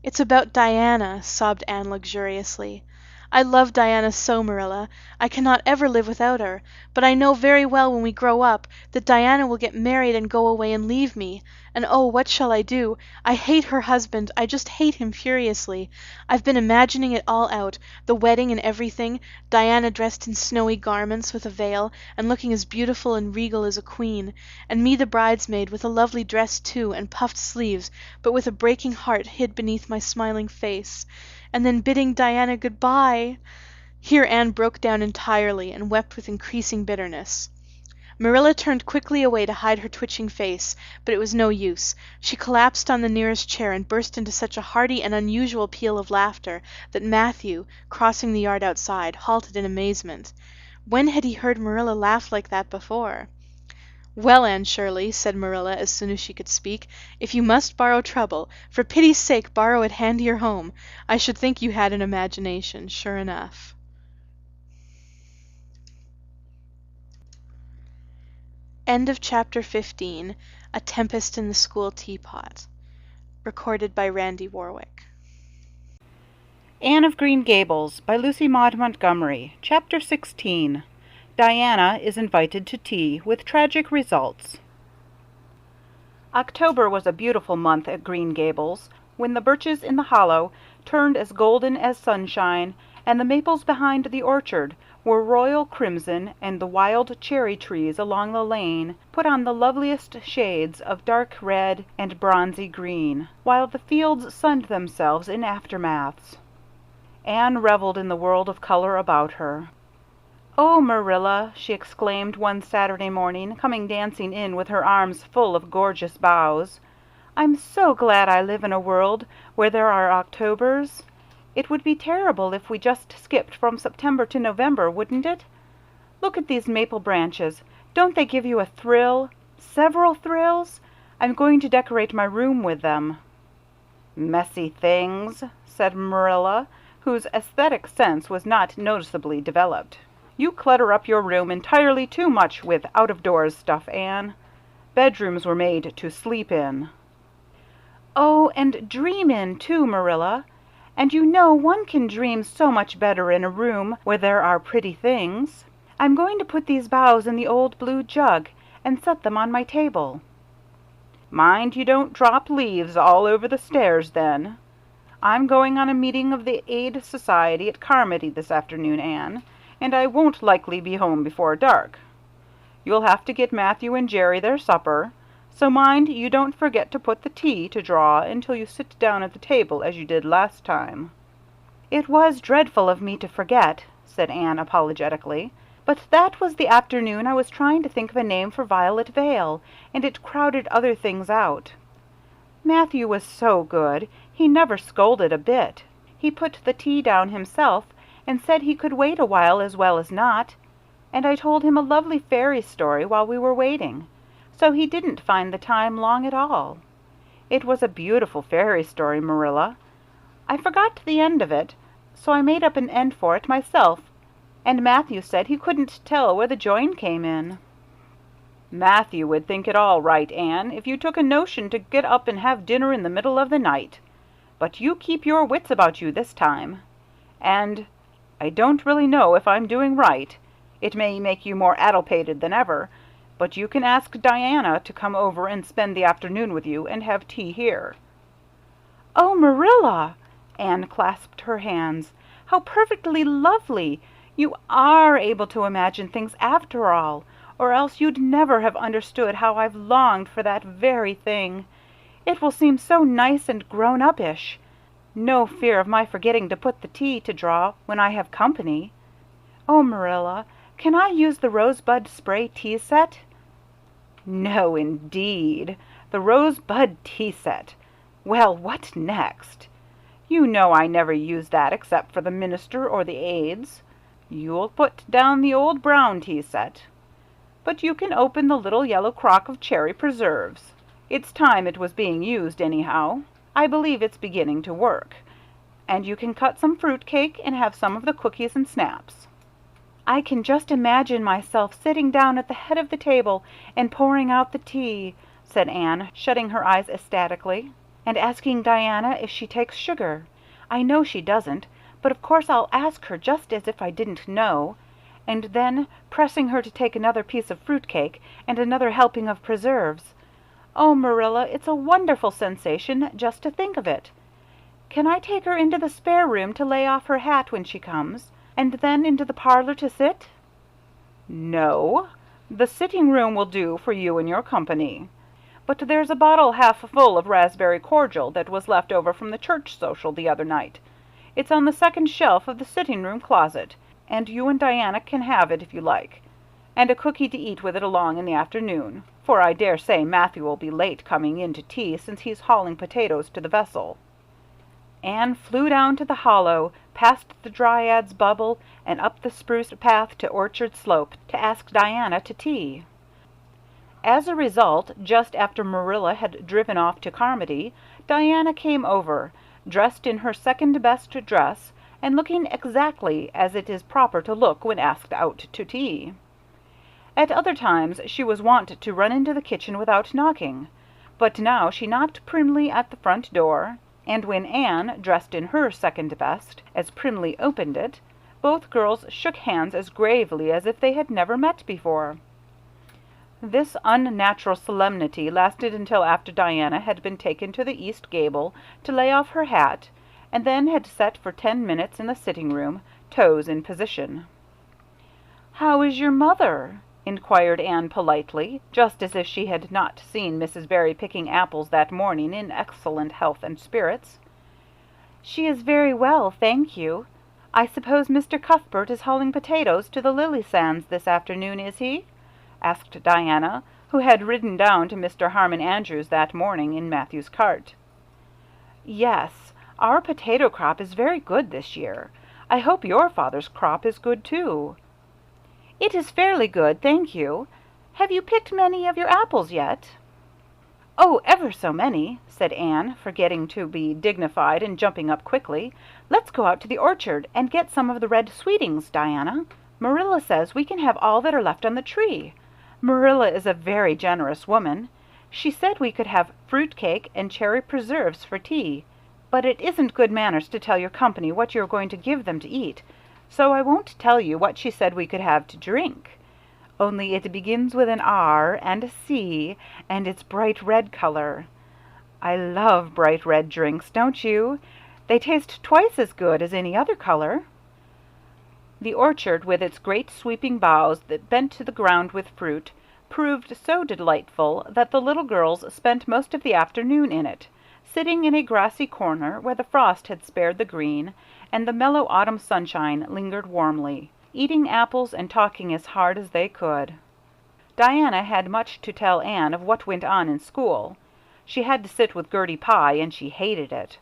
"It's about Diana," sobbed Anne luxuriously. "I love Diana so, Marilla. I cannot ever live without her, but I know very well when we grow up that Diana will get married and go away and leave me. And oh, what shall I do? I hate her husband. I just hate him furiously. I've been imagining it all out, the wedding and everything, Diana dressed in snowy garments with a veil and looking as beautiful and regal as a queen, and me the bridesmaid with a lovely dress too and puffed sleeves, but with a breaking heart hid beneath my smiling face. And then bidding Diana good-bye." Here Anne broke down entirely and wept with increasing bitterness. Marilla turned quickly away to hide her twitching face, but it was no use. She collapsed on the nearest chair and burst into such a hearty and unusual peal of laughter that Matthew, crossing the yard outside, halted in amazement. When had he heard Marilla laugh like that before? "Well, Anne Shirley," said Marilla as soon as she could speak, "if you must borrow trouble, for pity's sake borrow it handier home. I should think you had an imagination, sure enough." End of chapter 15. A Tempest in the School Teapot. Recorded by Randy Warwick. Anne of Green Gables by Lucy Maud Montgomery. Chapter 16. Diana is invited to tea, with tragic results. October was a beautiful month at Green Gables, when the birches in the hollow turned as golden as sunshine, and the maples behind the orchard were royal crimson, and the wild cherry trees along the lane put on the loveliest shades of dark red and bronzy green, while the fields sunned themselves in aftermaths. Anne reveled in the world of color about her. "Oh, Marilla," she exclaimed one Saturday morning, coming dancing in with her arms full of gorgeous boughs, "I'm so glad I live in a world where there are Octobers. It would be terrible if we just skipped from September to November, wouldn't it? Look at these maple branches. Don't they give you a thrill? Several thrills? I'm going to decorate my room with them." "Messy things," said Marilla, whose aesthetic sense was not noticeably developed. "You clutter up your room entirely too much with out-of-doors stuff, Anne. Bedrooms were made to sleep in." "Oh, and dream in, too, Marilla. And you know one can dream so much better in a room where there are pretty things. I'm going to put these boughs in the old blue jug, and set them on my table." "Mind you don't drop leaves all over the stairs, then. I'm going on a meeting of the Aid Society at Carmody this afternoon, Anne, and I won't likely be home before dark. You'll have to get Matthew and Jerry their supper, so mind you don't forget to put the tea to draw until you sit down at the table as you did last time." "It was dreadful of me to forget," said Anne apologetically, "but that was the afternoon I was trying to think of a name for Violet Vale, and it crowded other things out. Matthew was so good. He never scolded a bit. He put the tea down himself and said he could wait a while as well as not, and I told him a lovely fairy story while we were waiting, so he didn't find the time long at all. It was a beautiful fairy story, Marilla. I forgot the end of it, so I made up an end for it myself, and Matthew said he couldn't tell where the join came in." "Matthew would think it all right, Anne, if you took a notion to get up and have dinner in the middle of the night. But you keep your wits about you this time. And I don't really know if I'm doing right. It may make you more addlepated than ever, but you can ask Diana to come over and spend the afternoon with you and have tea here." "Oh, Marilla!" Anne clasped her hands. "How perfectly lovely! You are able to imagine things after all, or else you'd never have understood how I've longed for that very thing. It will seem so nice and grown-up-ish. No fear of my forgetting to put the tea to draw when I have company. Oh, Marilla, can I use the rosebud spray tea set?" "No, indeed. The rosebud tea set. Well, what next? You know I never use that except for the minister or the aides. You'll put down the old brown tea set. But you can open the little yellow crock of cherry preserves. It's time it was being used anyhow. I believe it's beginning to work. And you can cut some fruit cake and have some of the cookies and snaps." "I can just imagine myself sitting down at the head of the table and pouring out the tea," said Anne, shutting her eyes ecstatically, "and asking Diana if she takes sugar. I know she doesn't, but of course I'll ask her just as if I didn't know, and then pressing her to take another piece of fruit cake and another helping of preserves. Oh, Marilla, it's a wonderful sensation just to think of it. Can I take her into the spare room to lay off her hat when she comes, and then into the parlor to sit?" "No. The sitting room will do for you and your company. But there's a bottle half full of raspberry cordial that was left over from the church social the other night. It's on the second shelf of the sitting room closet, and you and Diana can have it if you like, and a cookie to eat with it along in the afternoon, for I dare say Matthew will be late coming in to tea since he's hauling potatoes to the vessel." Anne flew down to the hollow, past the Dryad's Bubble, and up the spruce path to Orchard Slope to ask Diana to tea. As a result, just after Marilla had driven off to Carmody, Diana came over, dressed in her second-best dress, and looking exactly as it is proper to look when asked out to tea. At other times she was wont to run into the kitchen without knocking, but now she knocked primly at the front door, and when Anne, dressed in her second best, as primly opened it, both girls shook hands as gravely as if they had never met before. This unnatural solemnity lasted until after Diana had been taken to the east gable to lay off her hat, and then had sat for 10 minutes in the sitting-room, toes in position. "How is your mother?" inquired Anne politely, just as if she had not seen Mrs. Barry picking apples that morning in excellent health and spirits. "She is very well, thank you. I suppose Mr. Cuthbert is hauling potatoes to the lily sands this afternoon, is he?" asked Diana, who had ridden down to Mr. Harmon Andrews that morning in Matthew's cart. "Yes, our potato crop is very good this year. I hope your father's crop is good too." "It is fairly good, thank you. Have you picked many of your apples yet?" "Oh, ever so many," said Anne, forgetting to be dignified and jumping up quickly. "Let's go out to the orchard and get some of the red sweetings, Diana. Marilla says we can have all that are left on the tree. Marilla is a very generous woman. She said we could have fruit cake and cherry preserves for tea, but it isn't good manners to tell your company what you're going to give them to eat, so I won't tell you what she said we could have to drink. only it begins with an R and a C, and it's bright red color. I love bright red drinks, don't you? They taste twice as good as any other color." The orchard, with its great sweeping boughs that bent to the ground with fruit, proved so delightful that the little girls spent most of the afternoon in it, sitting in a grassy corner where the frost had spared the green, and the mellow autumn sunshine lingered warmly, eating apples and talking as hard as they could. Diana had much to tell Anne of what went on in school. She had to sit with Gertie Pye, and she hated it.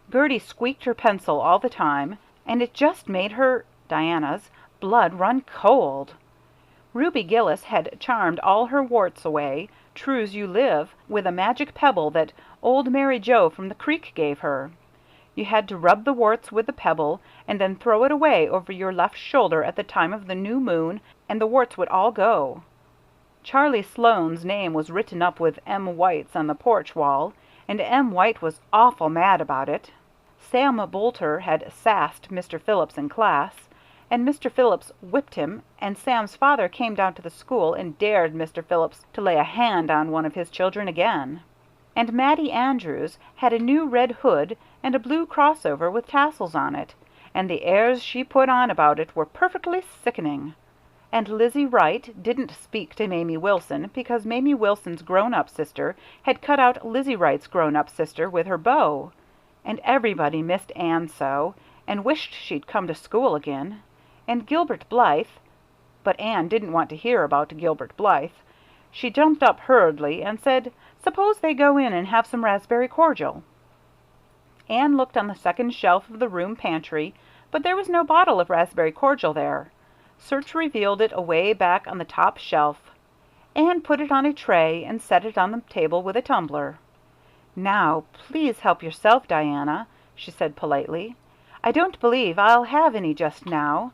Gertie squeaked her pencil all the time, and it just made her, Diana's, blood run cold. Ruby Gillis had charmed all her warts away, true's you live, with a magic pebble that old Mary Joe from the creek gave her. You had to rub the warts with the pebble, and then throw it away over your left shoulder at the time of the new moon, and the warts would all go. Charlie Sloane's name was written up with M. White's on the porch wall, and M. White was awful mad about it. Sam Bolter had sassed Mr. Phillips in class, and Mr. Phillips whipped him, and Sam's father came down to the school and dared Mr. Phillips to lay a hand on one of his children again. And Mattie Andrews had a new red hood and a blue crossover with tassels on it, and the airs she put on about it were perfectly sickening. And Lizzie Wright didn't speak to Mamie Wilson because Mamie Wilson's grown-up sister had cut out Lizzie Wright's grown-up sister with her bow. And everybody missed Anne so, and wished she'd come to school again. And Gilbert Blythe, but Anne didn't want to hear about Gilbert Blythe. She jumped up hurriedly and said, "Suppose they go in and have some raspberry cordial." Anne looked on the second shelf of the room pantry, but there was no bottle of raspberry cordial there. Search revealed it away back on the top shelf. Anne put it on a tray and set it on the table with a tumbler. "Now, please help yourself, Diana," she said politely. "I don't believe I'll have any just now.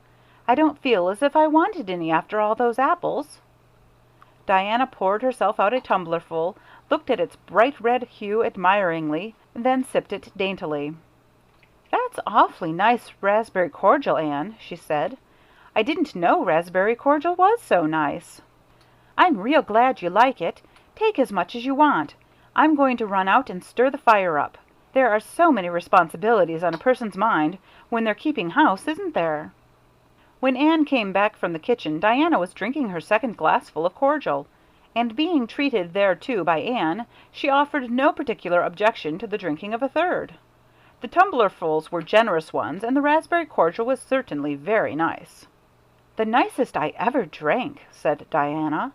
I don't feel as if I wanted any after all those apples." Diana poured herself out a tumblerful, looked at its bright red hue admiringly, then sipped it daintily. "That's awfully nice raspberry cordial, Anne," she said. "I didn't know raspberry cordial was so nice." "I'm real glad you like it. Take as much as you want. I'm going to run out and stir the fire up. There are so many responsibilities on a person's mind when they're keeping house, isn't there?" When Anne came back from the kitchen, Diana was drinking her second glassful of cordial, and being treated thereto by Anne, she offered no particular objection to the drinking of a third. The tumblerfuls were generous ones, and the raspberry cordial was certainly very nice. "The nicest I ever drank," said Diana.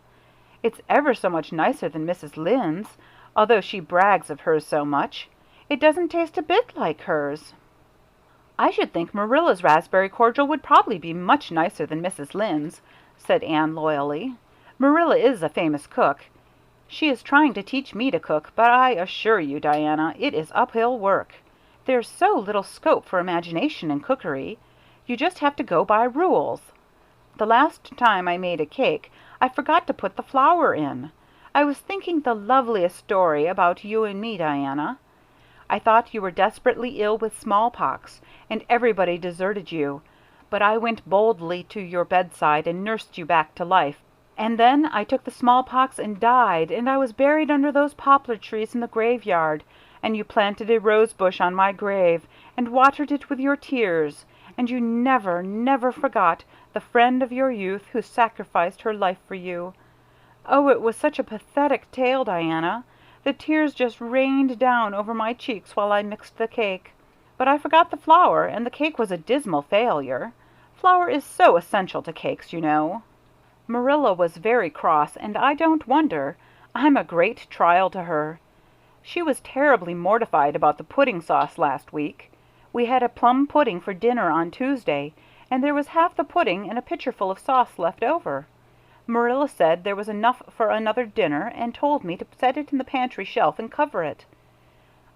"It's ever so much nicer than Mrs. Lynde's, although she brags of hers so much. It doesn't taste a bit like hers." "I should think Marilla's raspberry cordial would probably be much nicer than Mrs. Lynde's," said Anne loyally. "Marilla is a famous cook. She is trying to teach me to cook, but I assure you, Diana, it is uphill work. There's so little scope for imagination in cookery. You just have to go by rules. The last time I made a cake, I forgot to put the flour in. I was thinking the loveliest story about you and me, Diana. I thought you were desperately ill with smallpox, and everybody deserted you, but I went boldly to your bedside and nursed you back to life. And then I took the smallpox and died, and I was buried under those poplar trees in the graveyard, and you planted a rose bush on my grave and watered it with your tears, and you never, never forgot the friend of your youth who sacrificed her life for you. Oh, it was such a pathetic tale, Diana. The tears just rained down over my cheeks while I mixed the cake. But I forgot the flour, and the cake was a dismal failure. Flour is so essential to cakes, you know. Marilla was very cross, and I don't wonder. I'm a great trial to her. She was terribly mortified about the pudding sauce last week. We had a plum pudding for dinner on Tuesday, and there was half the pudding and a pitcherful of sauce left over. Marilla said there was enough for another dinner and told me to set it in the pantry shelf and cover it.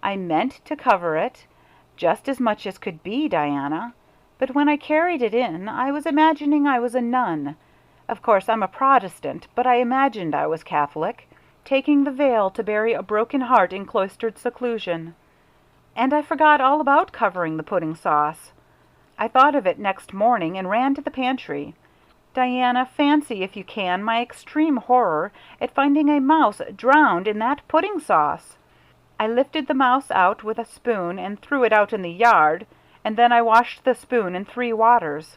I meant to cover it, just as much as could be, Diana, but when I carried it in, I was imagining I was a nun. Of course, I'm a Protestant, but I imagined I was Catholic, taking the veil to bury a broken heart in cloistered seclusion. And I forgot all about covering the pudding sauce. I thought of it next morning and ran to the pantry. Diana, fancy, if you can, my extreme horror at finding a mouse drowned in that pudding sauce. I lifted the mouse out with a spoon and threw it out in the yard, and then I washed the spoon in 3 waters.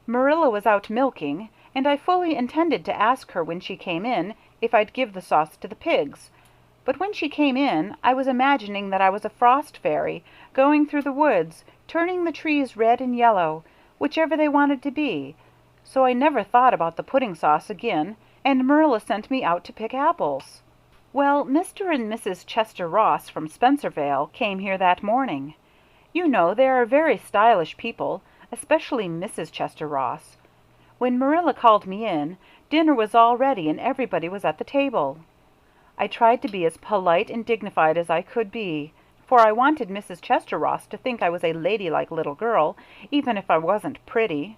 Marilla was out milking, and I fully intended to ask her when she came in if I'd give the sauce to the pigs. But when she came in, I was imagining that I was a frost fairy, going through the woods, turning the trees red and yellow, whichever they wanted to be. So I never thought about the pudding sauce again, and Marilla sent me out to pick apples. Well, Mr. and Mrs. Chester Ross from Spencervale came here that morning. You know, they are very stylish people, especially Mrs. Chester Ross. When Marilla called me in, dinner was all ready and everybody was at the table. I tried to be as polite and dignified as I could be, for I wanted Mrs. Chester Ross to think I was a ladylike little girl, even if I wasn't pretty.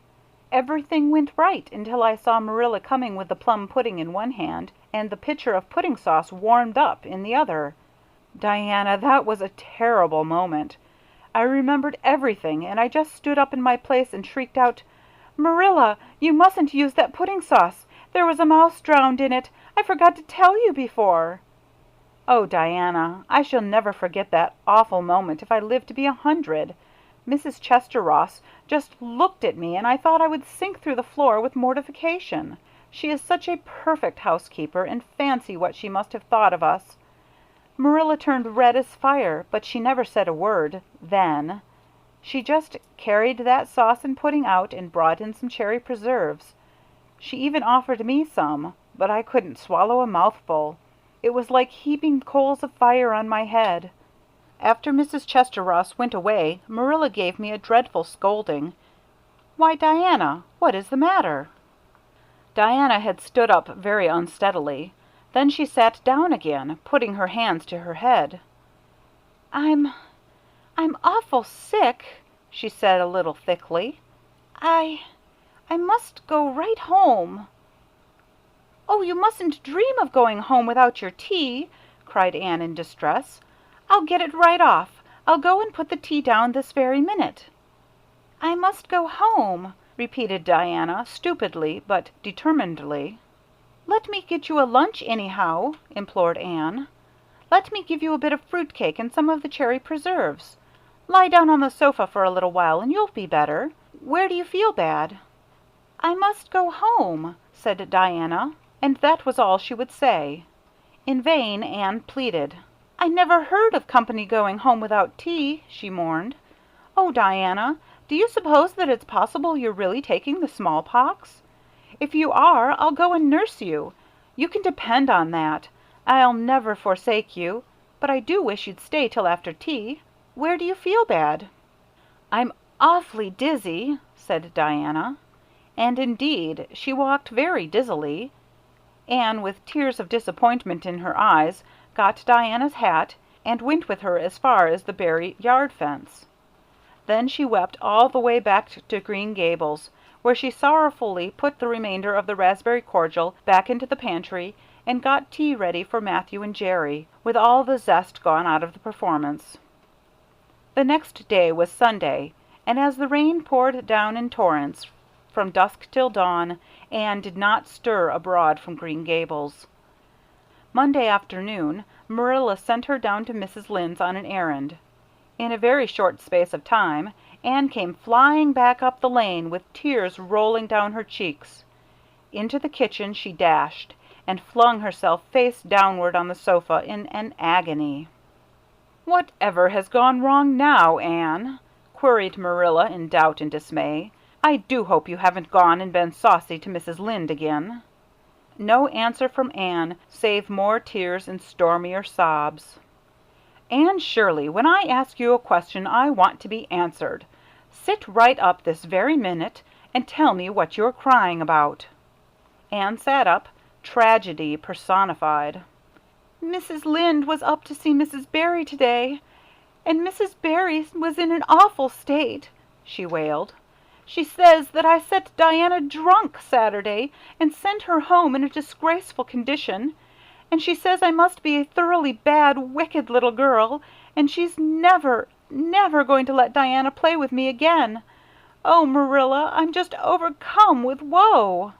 Everything went right until I saw Marilla coming with the plum pudding in one hand and the pitcher of pudding sauce warmed up in the other. Diana, that was a terrible moment. I remembered everything, and I just stood up in my place and shrieked out, "Marilla, you mustn't use that pudding sauce. There was a mouse drowned in it. I forgot to tell you before." Oh, Diana, I shall never forget that awful moment if I live to be 100. Mrs. Chester Ross just looked at me, and I thought I would sink through the floor with mortification. She is such a perfect housekeeper, and fancy what she must have thought of us. Marilla turned red as fire, but she never said a word, then. She just carried that sauce and pudding out and brought in some cherry preserves. She even offered me some, but I couldn't swallow a mouthful. It was like heaping coals of fire on my head. After Mrs. Chester Ross went away, Marilla gave me a dreadful scolding. "Why, Diana, what is the matter?" Diana had stood up very unsteadily. Then she sat down again, putting her hands to her head. I'm awful sick," she said a little thickly. I must go right home." "Oh, you mustn't dream of going home without your tea," cried Anne in distress. "I'll get it right off. I'll go and put the tea down this very minute." "I must go home," repeated Diana, stupidly but determinedly. "Let me get you a lunch anyhow," implored Anne. "Let me give you a bit of fruit cake and some of the cherry preserves. Lie down on the sofa for a little while and you'll be better. Where do you feel bad?" "I must go home," said Diana, and that was all she would say. In vain Anne pleaded. "I never heard of company going home without tea," she mourned. "Oh, Diana, do you suppose that it's possible you're really taking the smallpox? If you are, I'll go and nurse you. You can depend on that. I'll never forsake you, but I do wish you'd stay till after tea. Where do you feel bad?" "I'm awfully dizzy," said Diana. And indeed, she walked very dizzily. Anne, with tears of disappointment in her eyes, got Diana's hat and went with her as far as the Barry yard fence. Then she wept all the way back to Green Gables, where she sorrowfully put the remainder of the raspberry cordial back into the pantry and got tea ready for Matthew and Jerry, with all the zest gone out of the performance. The next day was Sunday, and as the rain poured down in torrents from dusk till dawn, Anne did not stir abroad from Green Gables. Monday afternoon, Marilla sent her down to Mrs. Lynde's on an errand. In a very short space of time, Anne came flying back up the lane with tears rolling down her cheeks. Into the kitchen she dashed, and flung herself face downward on the sofa in an agony. "Whatever has gone wrong now, Anne?" queried Marilla in doubt and dismay. "I do hope you haven't gone and been saucy to Mrs. Lynde again." No answer from Anne, save more tears and stormier sobs. "Anne Shirley, when I ask you a question, I want to be answered. Sit right up this very minute and tell me what you're crying about." Anne sat up, tragedy personified. "Mrs. Lynde was up to see Mrs. Barry today, and Mrs. Barry was in an awful state," she wailed. "She says that I set Diana drunk Saturday and sent her home in a disgraceful condition, and she says I must be a thoroughly bad, wicked little girl, and she's never going to let Diana play with me again. Oh, Marilla, I'm just overcome with woe."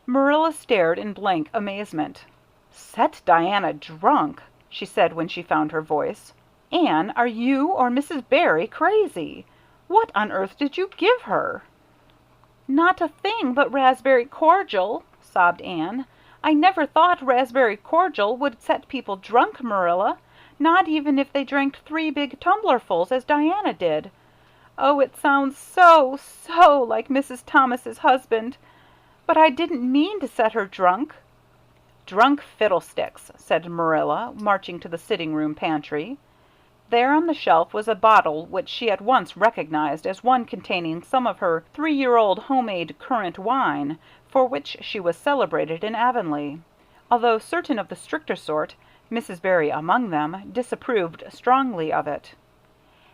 Marilla stared in blank amazement. "Set Diana drunk!" she said when she found her voice. "Anne, are you or Mrs. Barry crazy? What on earth did you give her?" "Not a thing but raspberry cordial," sobbed Anne. "I never thought raspberry cordial would set people drunk, Marilla, not even if they drank 3 big tumblerfuls as Diana did. Oh, it sounds so like Mrs. Thomas's husband. But I didn't mean to set her drunk." "Drunk fiddlesticks," said Marilla, marching to the sitting-room pantry. There on the shelf was a bottle which she at once recognized as one containing some of her 3-year-old homemade currant wine, for which she was celebrated in Avonlea, although certain of the stricter sort, Mrs. Barry among them, disapproved strongly of it.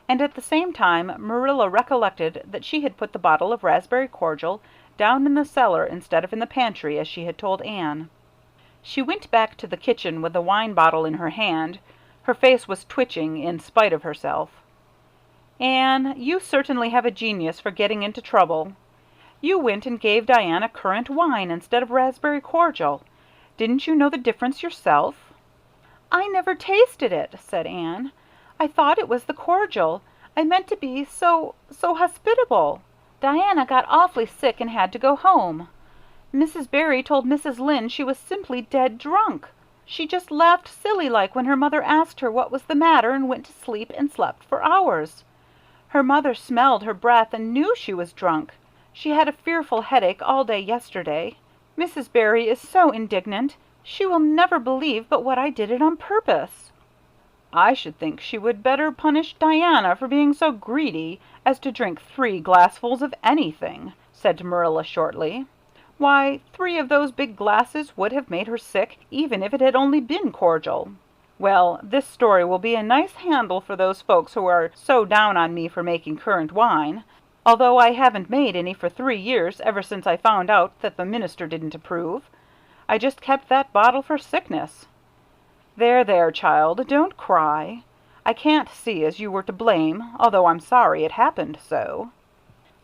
And at the same time Marilla recollected that she had put the bottle of raspberry cordial down in the cellar instead of in the pantry, as she had told Anne. She went back to the kitchen with the wine bottle in her hand. Her face was twitching in spite of herself. "Anne, you certainly have a genius for getting into trouble. You went and gave Diana currant wine instead of raspberry cordial. Didn't you know the difference yourself?" "I never tasted it," said Anne. "I thought it was the cordial. I meant to be so hospitable. Diana got awfully sick and had to go home. Mrs. Barry told Mrs. Lynde she was simply dead drunk. She just laughed silly-like when her mother asked her what was the matter and went to sleep and slept for hours. Her mother smelled her breath and knew she was drunk. She had a fearful headache all day yesterday. Mrs. Barry is so indignant. She will never believe but what I did it on purpose." "I should think she would better punish Diana for being so greedy as to drink 3 glassfuls of anything," said Marilla shortly. "Why, 3 of those big glasses would have made her sick, even if it had only been cordial. Well, this story will be a nice handle for those folks who are so down on me for making currant wine, although I haven't made any for 3 years, ever since I found out that the minister didn't approve. I just kept that bottle for sickness. There, child, don't cry. I can't see as you were to blame, although I'm sorry it happened so."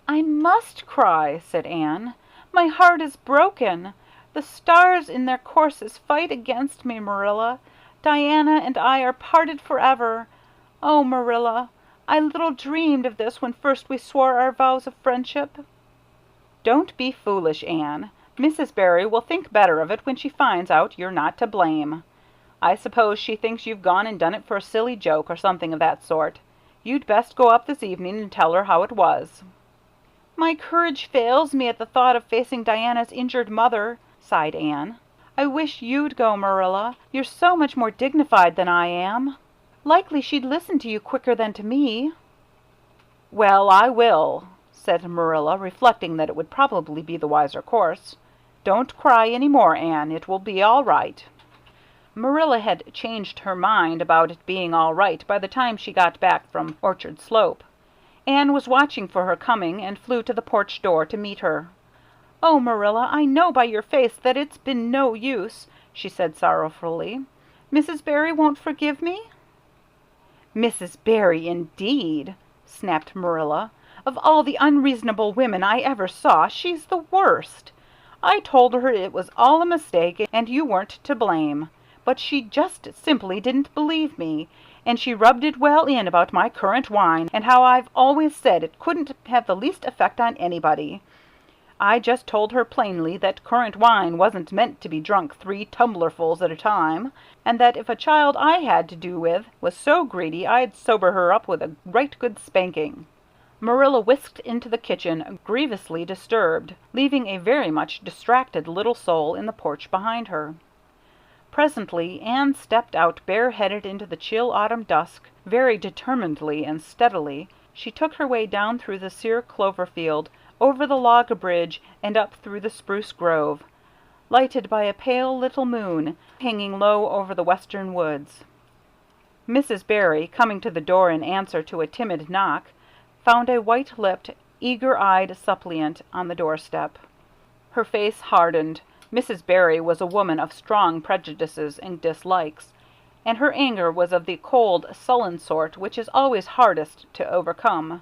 "I must cry," said Anne. "My heart is broken. The stars in their courses fight against me, Marilla. Diana and I are parted forever. Oh, Marilla, I little dreamed of this when first we swore our vows of friendship." "Don't be foolish, Anne. Mrs. Barry will think better of it when she finds out you're not to blame. I suppose she thinks you've gone and done it for a silly joke or something of that sort. You'd best go up this evening and tell her how it was." "My courage fails me at the thought of facing Diana's injured mother," sighed Anne. "I wish you'd go, Marilla. You're so much more dignified than I am. Likely she'd listen to you quicker than to me." "Well, I will," said Marilla, reflecting that it would probably be the wiser course. "Don't cry any more, Anne. It will be all right." Marilla had changed her mind about it being all right by the time she got back from Orchard Slope. Anne was watching for her coming and flew to the porch door to meet her. "Oh, Marilla, I know by your face that it's been no use," she said sorrowfully. "Mrs. Barry won't forgive me?" "Mrs. Barry, indeed!" snapped Marilla. "Of all the unreasonable women I ever saw, she's the worst. I told her it was all a mistake and you weren't to blame. But she just simply didn't believe me, and she rubbed it well in about my currant wine and how I've always said it couldn't have the least effect on anybody. I just told her plainly that currant wine wasn't meant to be drunk 3 tumblerfuls at a time, and that if a child I had to do with was so greedy I'd sober her up with a right good spanking." Marilla whisked into the kitchen, grievously disturbed, leaving a very much distracted little soul in the porch behind her. Presently Anne stepped out bareheaded into the chill autumn dusk. Very determinedly and steadily she took her way down through the sere clover field, over the log bridge, and up through the spruce grove, lighted by a pale little moon hanging low over the western woods. Mrs. Barry, coming to the door in answer to a timid knock, found a white-lipped, eager-eyed suppliant on the doorstep. Her face hardened. Mrs. Barry was a woman of strong prejudices and dislikes, and her anger was of the cold, sullen sort which is always hardest to overcome.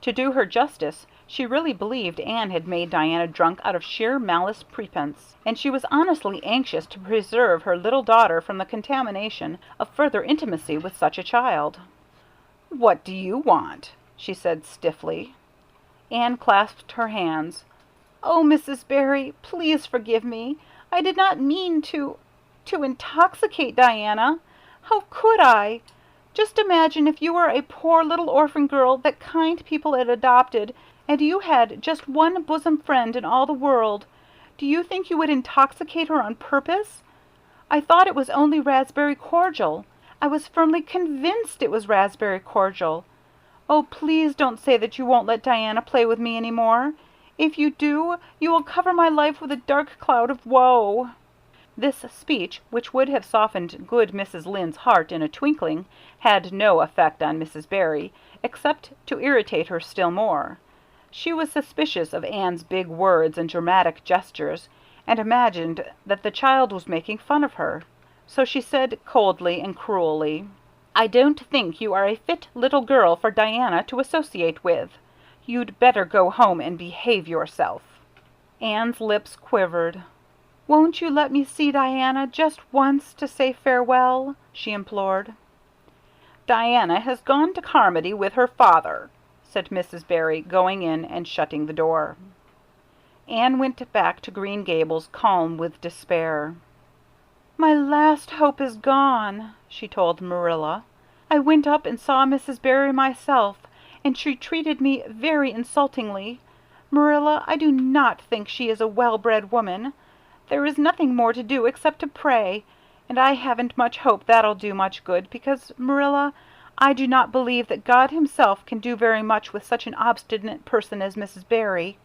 To do her justice, She really believed Anne had made Diana drunk out of sheer malice prepense, and she was honestly anxious to preserve her little daughter from the contamination of further intimacy with such a child. "What do you want?" she said stiffly. Anne clasped her hands. "Oh, Mrs. Barry, please forgive me. I did not mean to intoxicate Diana. How could I? Just imagine if you were a poor little orphan girl that kind people had adopted, and you had just one bosom friend in all the world. Do you think you would intoxicate her on purpose? I thought it was only raspberry cordial. I was firmly convinced it was raspberry cordial. Oh, please don't say that you won't let Diana play with me any more. If you do, you will cover my life with a dark cloud of woe." This speech, which would have softened good Mrs. Lynde's heart in a twinkling, had no effect on Mrs. Barry, except to irritate her still more. She was suspicious of Anne's big words and dramatic gestures, and imagined that the child was making fun of her. So she said coldly and cruelly, "I don't think you are a fit little girl for Diana to associate with. You'd better go home and behave yourself." Anne's lips quivered. "Won't you let me see Diana just once to say farewell?" she implored. "Diana has gone to Carmody with her father," said Mrs. Barry, going in and shutting the door. Anne went back to Green Gables, calm with despair. "My last hope is gone," she told Marilla. "I went up and saw Mrs. Barry myself, and she treated me very insultingly. Marilla, I do not think she is a well-bred woman. There is nothing more to do except to pray, and I haven't much hope that'll do much good, because, Marilla, I do not believe that God himself can do very much with such an obstinate person as Mrs. Barry."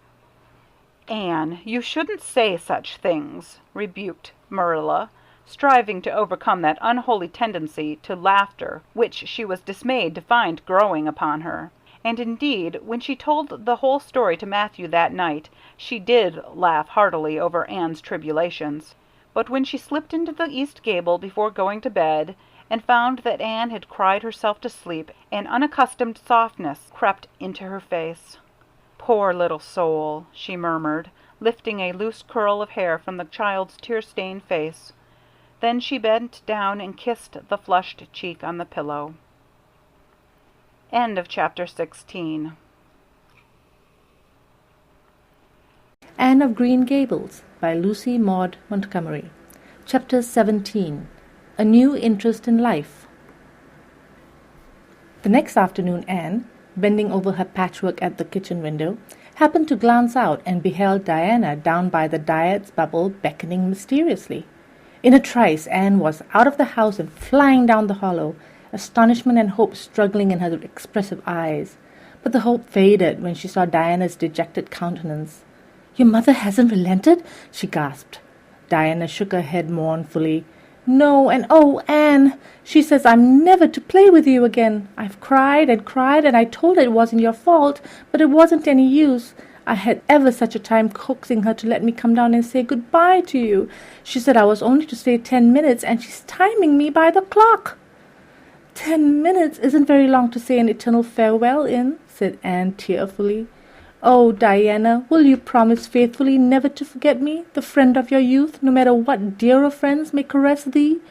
"Anne, you shouldn't say such things," rebuked Marilla, striving to overcome that unholy tendency to laughter which she was dismayed to find growing upon her. And indeed, when she told the whole story to Matthew that night, she did laugh heartily over Anne's tribulations. But when she slipped into the east gable before going to bed, and found that Anne had cried herself to sleep, an unaccustomed softness crept into her face. "Poor little soul," she murmured, lifting a loose curl of hair from the child's tear-stained face. Then she bent down and kissed the flushed cheek on the pillow. End of chapter 16. Anne of Green Gables by Lucy Maud Montgomery. Chapter 17. A New Interest in Life. The next afternoon Anne, bending over her patchwork at the kitchen window, happened to glance out and beheld Diana down by the Diet's bubble beckoning mysteriously. In a trice Anne was out of the house and flying down the hollow, astonishment and hope struggling in her expressive eyes. But the hope faded when she saw Diana's dejected countenance. "Your mother hasn't relented?" she gasped. Diana shook her head mournfully. "No, and oh, Anne, she says I'm never to play with you again. I've cried, and I told her it wasn't your fault, but it wasn't any use. I had ever such a time coaxing her to let me come down and say goodbye to you. She said I was only to stay 10 minutes, and she's timing me by the clock." "10 minutes isn't very long to say an eternal farewell in," said Anne tearfully. "Oh, Diana, will you promise faithfully never to forget me, the friend of your youth, no matter what dearer friends may caress thee?"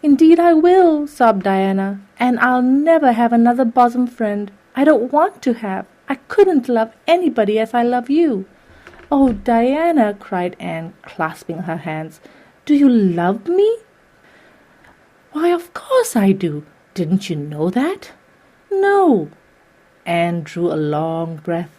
"Indeed I will," sobbed Diana, "and I'll never have another bosom friend. I don't want to have. I couldn't love anybody as I love you." "Oh, Diana," cried Anne, clasping her hands, "do you love me?" "Why, of course I do. Didn't you know that?" "No." Anne drew a long breath.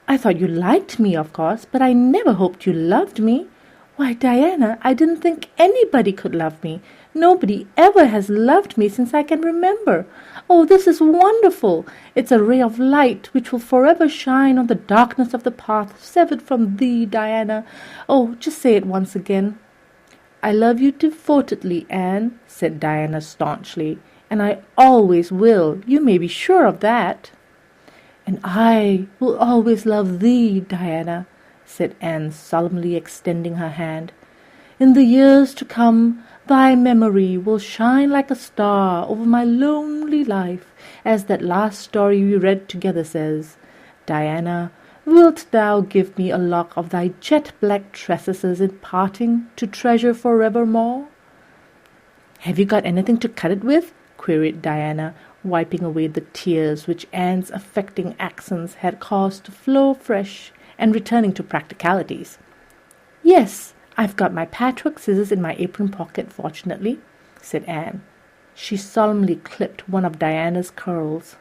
"I thought you liked me, of course, but I never hoped you loved me. Why, Diana, I didn't think anybody could love me. Nobody ever has loved me since I can remember. Oh, this is wonderful. It's a ray of light which will forever shine on the darkness of the path severed from thee, Diana. Oh, just say it once again." "I love you devotedly, Anne," said Diana staunchly, "and I always will. You may be sure of that." "And I will always love thee, Diana," said Anne solemnly, extending her hand. "In the years to come, thy memory will shine like a star over my lonely life, as that last story we read together says. Diana, wilt thou give me a lock of thy jet-black tresses in parting, to treasure forevermore?" "Have you got anything to cut it with?" queried Diana, wiping away the tears which Anne's affecting accents had caused to flow fresh, and returning to practicalities. "Yes, I've got my patchwork scissors in my apron pocket, fortunately," said Anne. She solemnly clipped one of Diana's curls.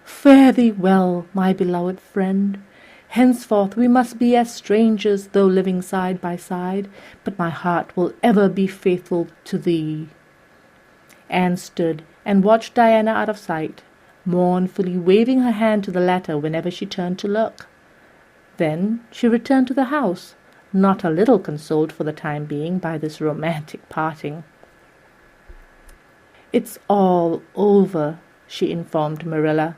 "Fare thee well, my beloved friend. Henceforth we must be as strangers, though living side by side, but my heart will ever be faithful to thee." Anne stood and watched Diana out of sight, mournfully waving her hand to the latter whenever she turned to look. Then she returned to the house, not a little consoled for the time being by this romantic parting. "It's all over," she informed Marilla.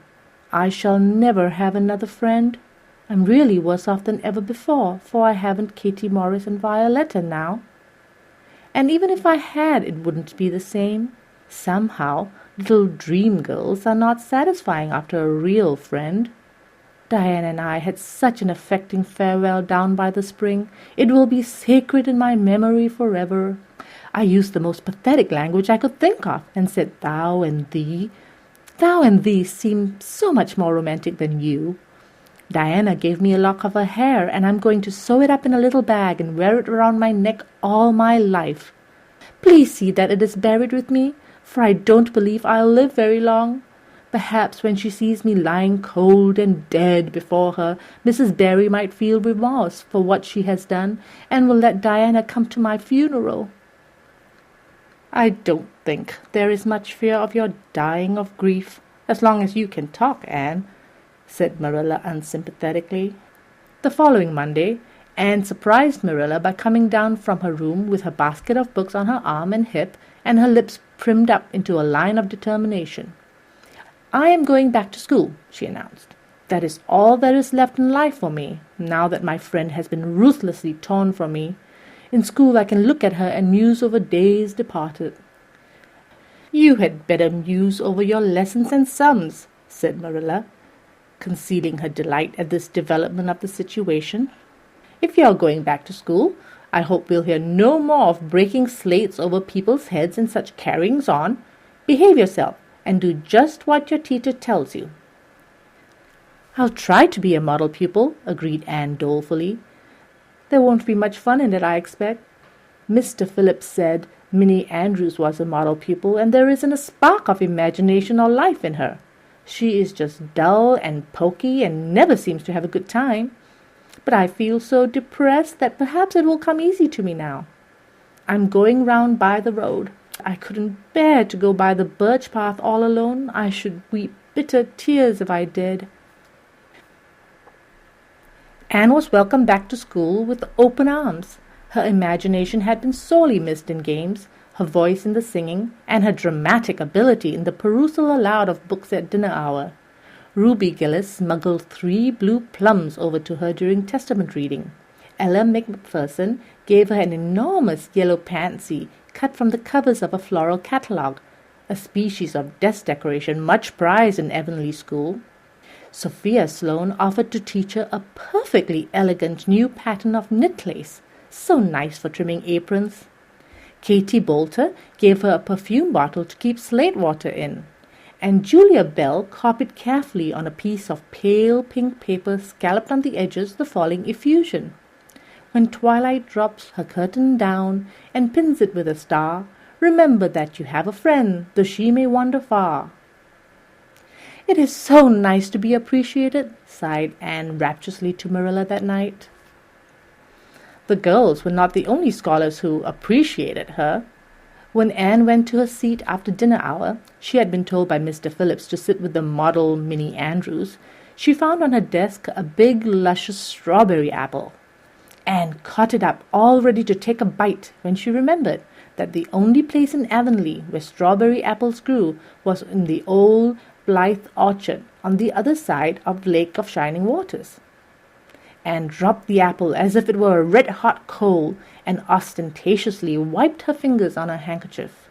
"I shall never have another friend. I'm really worse off than ever before, for I haven't Katie Morris and Violetta now. And even if I had, it wouldn't be the same. Somehow, little dream girls are not satisfying after a real friend. Diana and I had such an affecting farewell down by the spring. It will be sacred in my memory forever. I used the most pathetic language I could think of, and said thou and thee. Thou and thee seem so much more romantic than you. Diana gave me a lock of her hair, and I'm going to sew it up in a little bag and wear it around my neck all my life. Please see that it is buried with me, for I don't believe I'll live very long. Perhaps when she sees me lying cold and dead before her, Mrs. Barry might feel remorse for what she has done, and will let Diana come to my funeral." "I don't think there is much fear of your dying of grief, as long as you can talk, Anne," said Marilla unsympathetically. The following Monday, Anne surprised Marilla by coming down from her room with her basket of books on her arm and hip, and her lips primmed up into a line of determination. "I am going back to school," she announced. "That is all there is left in life for me, now that my friend has been ruthlessly torn from me. In school I can look at her and muse over days departed." "You had better muse over your lessons and sums," said Marilla, concealing her delight at this development of the situation. "If you are going back to school, I hope we'll hear no more of breaking slates over people's heads and such carryings on. Behave yourself, and do just what your teacher tells you." "I'll try to be a model pupil," agreed Anne dolefully. "There won't be much fun in it, I expect. Mr. Phillips said Minnie Andrews was a model pupil, and there isn't a spark of imagination or life in her. She is just dull and poky and never seems to have a good time. But I feel so depressed that perhaps it will come easy to me now. I'm going round by the road. I couldn't bear to go by the birch path all alone. I should weep bitter tears if I did." Anne was welcomed back to school with open arms. Her imagination had been sorely missed in games, her voice in the singing, and her dramatic ability in the perusal aloud of books at dinner hour. Ruby Gillis smuggled 3 blue plums over to her during Testament reading. L.M McPherson gave her an enormous yellow pansy cut from the covers of a floral catalogue, a species of desk decoration much prized in Avonlea School. Sophia Sloane offered to teach her a perfectly elegant new pattern of knit lace, so nice for trimming aprons. Katie Bolter gave her a perfume bottle to keep slate water in, and Julia Bell copied carefully on a piece of pale pink paper scalloped on the edges the following effusion: "When twilight drops her curtain down and pins it with a star, remember that you have a friend, though she may wander far." "It is so nice to be appreciated," sighed Anne rapturously to Marilla that night. The girls were not the only scholars who appreciated her. When Anne went to her seat after dinner hour, she had been told by Mr. Phillips to sit with the model Minnie Andrews. She found on her desk a big, luscious strawberry apple. Anne caught it up, all ready to take a bite, when she remembered that the only place in Avonlea where strawberry apples grew was in the old Blythe orchard on the other side of the Lake of Shining Waters. Anne dropped the apple as if it were a red-hot coal, and ostentatiously wiped her fingers on her handkerchief.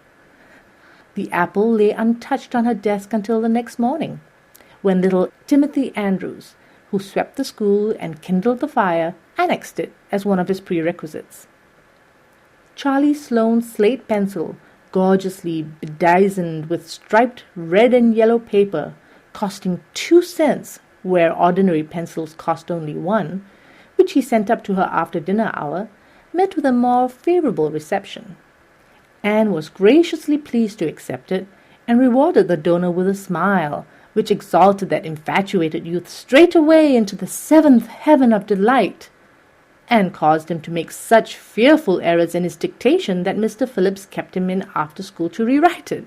The apple lay untouched on her desk until the next morning, when little Timothy Andrews, who swept the school and kindled the fire, annexed it as one of his prerequisites. Charlie Sloane's slate pencil, gorgeously bedizened with striped red and yellow paper, costing 2 cents where ordinary pencils cost only 1, which he sent up to her after dinner hour, met with a more favorable reception. Anne was graciously pleased to accept it, and rewarded the donor with a smile, which exalted that infatuated youth straight away into the 7th heaven of delight, and caused him to make such fearful errors in his dictation that Mr. Phillips kept him in after school to rewrite it.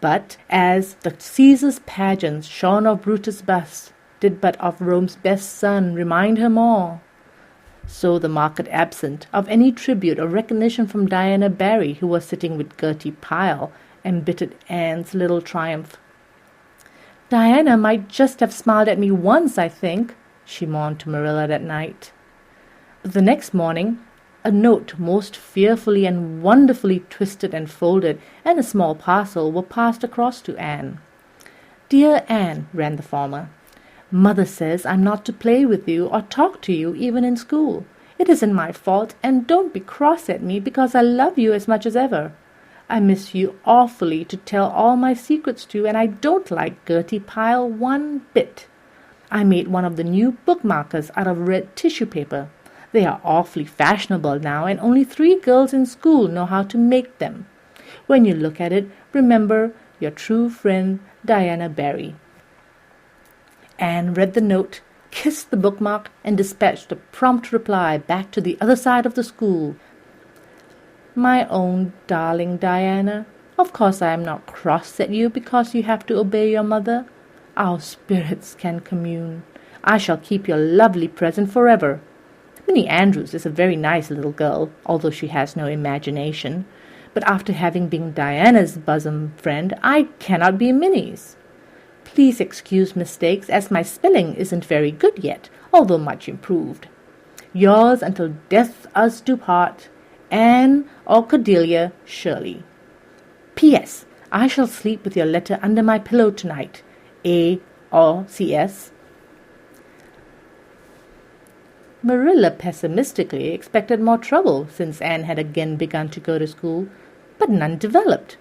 But as the Caesar's pageants shorn of Brutus' bust did but of Rome's best son remind her more, so the market absent of any tribute or recognition from Diana Barry, who was sitting with Gertie Pyle, embittered Anne's little triumph. "Diana might just have smiled at me once, I think," she mourned to Marilla that night. The next morning, a note most fearfully and wonderfully twisted and folded, and a small parcel were passed across to Anne. "Dear Anne," ran the former, "Mother says I'm not to play with you or talk to you even in school. It isn't my fault, and don't be cross at me because I love you as much as ever. I miss you awfully to tell all my secrets to, and I don't like Gertie Pyle one bit. I made one of the new bookmarkers out of red tissue paper. They are awfully fashionable now, and only 3 girls in school know how to make them. When you look at it, remember your true friend, Diana Barry." Anne read the note, kissed the bookmark, and dispatched a prompt reply back to the other side of the school. "My own darling Diana, of course I am not cross at you because you have to obey your mother. Our spirits can commune. I shall keep your lovely present forever. Minnie Andrews is a very nice little girl, although she has no imagination. But after having been Diana's bosom friend, I cannot be Minnie's. Please excuse mistakes, as my spelling isn't very good yet, although much improved. Yours until death us do part, Anne or Cordelia Shirley. P.S. I shall sleep with your letter under my pillow tonight. A. or C.S. Marilla pessimistically expected more trouble, since Anne had again begun to go to school, but none developed.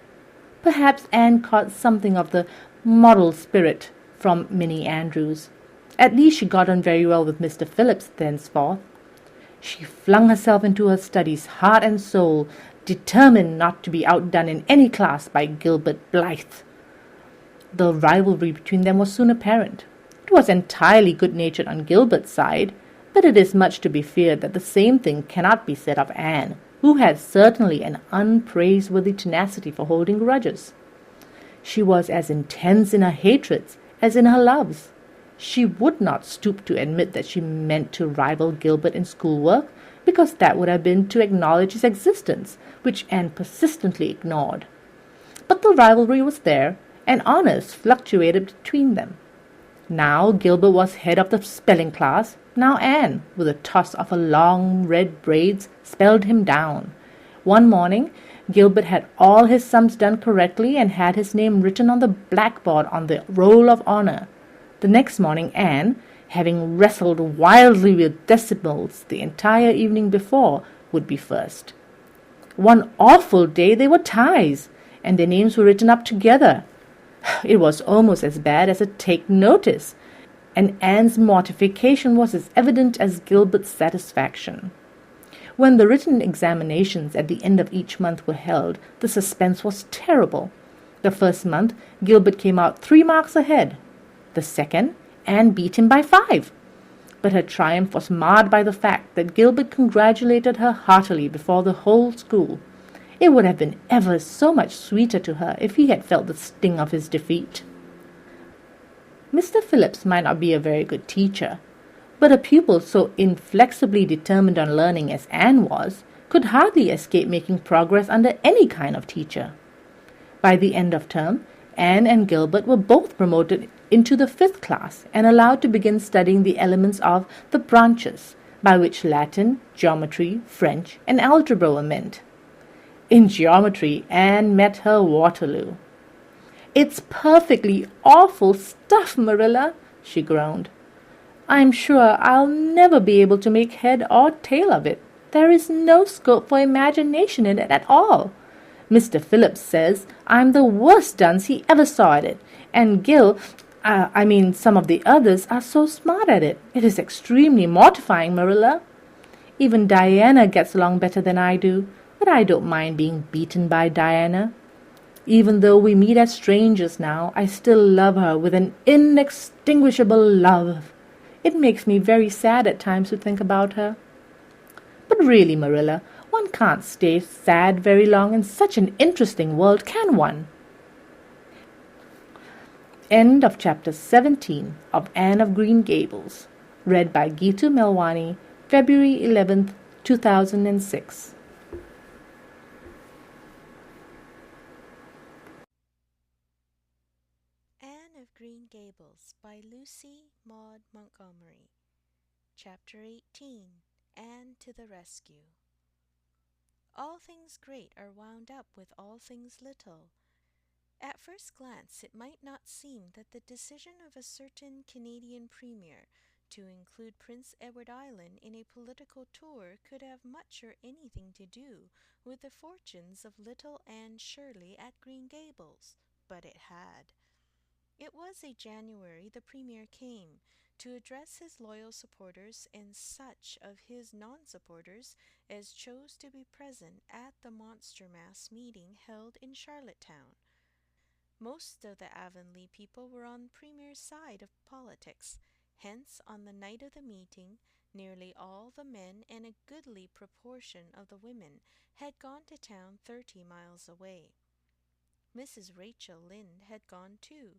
Perhaps Anne caught something of the model spirit from Minnie Andrews. At least she got on very well with Mr. Phillips thenceforth. She flung herself into her studies heart and soul, determined not to be outdone in any class by Gilbert Blythe. The rivalry between them was soon apparent. It was entirely good-natured on Gilbert's side, but it is much to be feared that the same thing cannot be said of Anne, who had certainly an unpraiseworthy tenacity for holding grudges. She was as intense in her hatreds as in her loves. She would not stoop to admit that she meant to rival Gilbert in schoolwork, because that would have been to acknowledge his existence, which Anne persistently ignored. But the rivalry was there, and honors fluctuated between them. Now Gilbert was head of the spelling class, now Anne, with a toss of her long red braids, spelled him down. One morning Gilbert had all his sums done correctly and had his name written on the blackboard on the roll of honor. The next morning Anne, having wrestled wildly with decimals the entire evening before, would be first. One awful day they were ties, and their names were written up together. It was almost as bad as a take notice, and Anne's mortification was as evident as Gilbert's satisfaction. When the written examinations at the end of each month were held, the suspense was terrible. The first month, Gilbert came out 3 marks ahead. The second, Anne beat him by 5. But her triumph was marred by the fact that Gilbert congratulated her heartily before the whole school. It would have been ever so much sweeter to her if he had felt the sting of his defeat. Mr. Phillips might not be a very good teacher, but a pupil so inflexibly determined on learning as Anne was could hardly escape making progress under any kind of teacher. By the end of term, Anne and Gilbert were both promoted into the 5th class and allowed to begin studying the elements of the branches, by which Latin, geometry, French, and algebra were meant. In geometry, Anne met her Waterloo. "It's perfectly awful stuff, Marilla," she groaned. I'm sure I'll never be able to make head or tail of it. There is no scope for imagination in it at all. Mr. Phillips says I'm the worst dunce he ever saw at it, and some of the others are so smart at it. It is extremely mortifying, Marilla. Even Diana gets along better than I do, but I don't mind being beaten by Diana. Even though we meet as strangers now, I still love her with an inextinguishable love. It makes me very sad at times to think about her. But really, Marilla, one can't stay sad very long in such an interesting world, can one? End of chapter 17 of Anne of Green Gables. Read by Gitu Melwani, February 11th, 2006. Anne of Green Gables by Lucy Maud Montgomery. Chapter 18. Anne to the Rescue. All things great are wound up with all things little. At first glance it might not seem that the decision of a certain Canadian premier to include Prince Edward Island in a political tour could have much or anything to do with the fortunes of little Anne Shirley at Green Gables, but it had. It was a January the Premier came to address his loyal supporters and such of his non-supporters as chose to be present at the monster mass meeting held in Charlottetown. Most of the Avonlea people were on the Premier's side of politics, hence on the night of the meeting nearly all the men and a goodly proportion of the women had gone to town 30 miles away. Mrs. Rachel Lynde had gone too.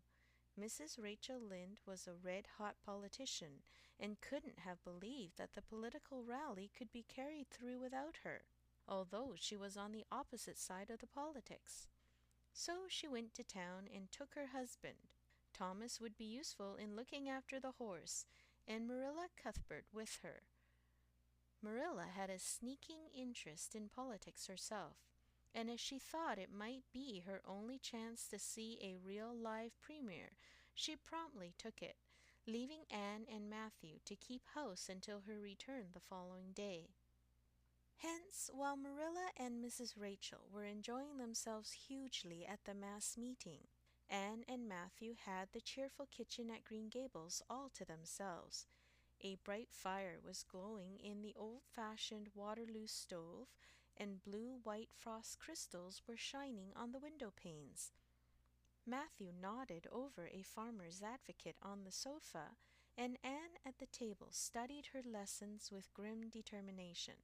Mrs. Rachel Lynde was a red-hot politician and couldn't have believed that the political rally could be carried through without her, although she was on the opposite side of the politics. So she went to town and took her husband. Thomas would be useful in looking after the horse, and Marilla Cuthbert with her. Marilla had a sneaking interest in politics herself, and as she thought it might be her only chance to see a real live premier, she promptly took it, leaving Anne and Matthew to keep house until her return the following day. Hence, while Marilla and Mrs. Rachel were enjoying themselves hugely at the mass meeting, Anne and Matthew had the cheerful kitchen at Green Gables all to themselves. A bright fire was glowing in the old-fashioned Waterloo stove, and blue-white frost crystals were shining on the window panes. Matthew nodded over a farmer's advocate on the sofa, and Anne at the table studied her lessons with grim determination,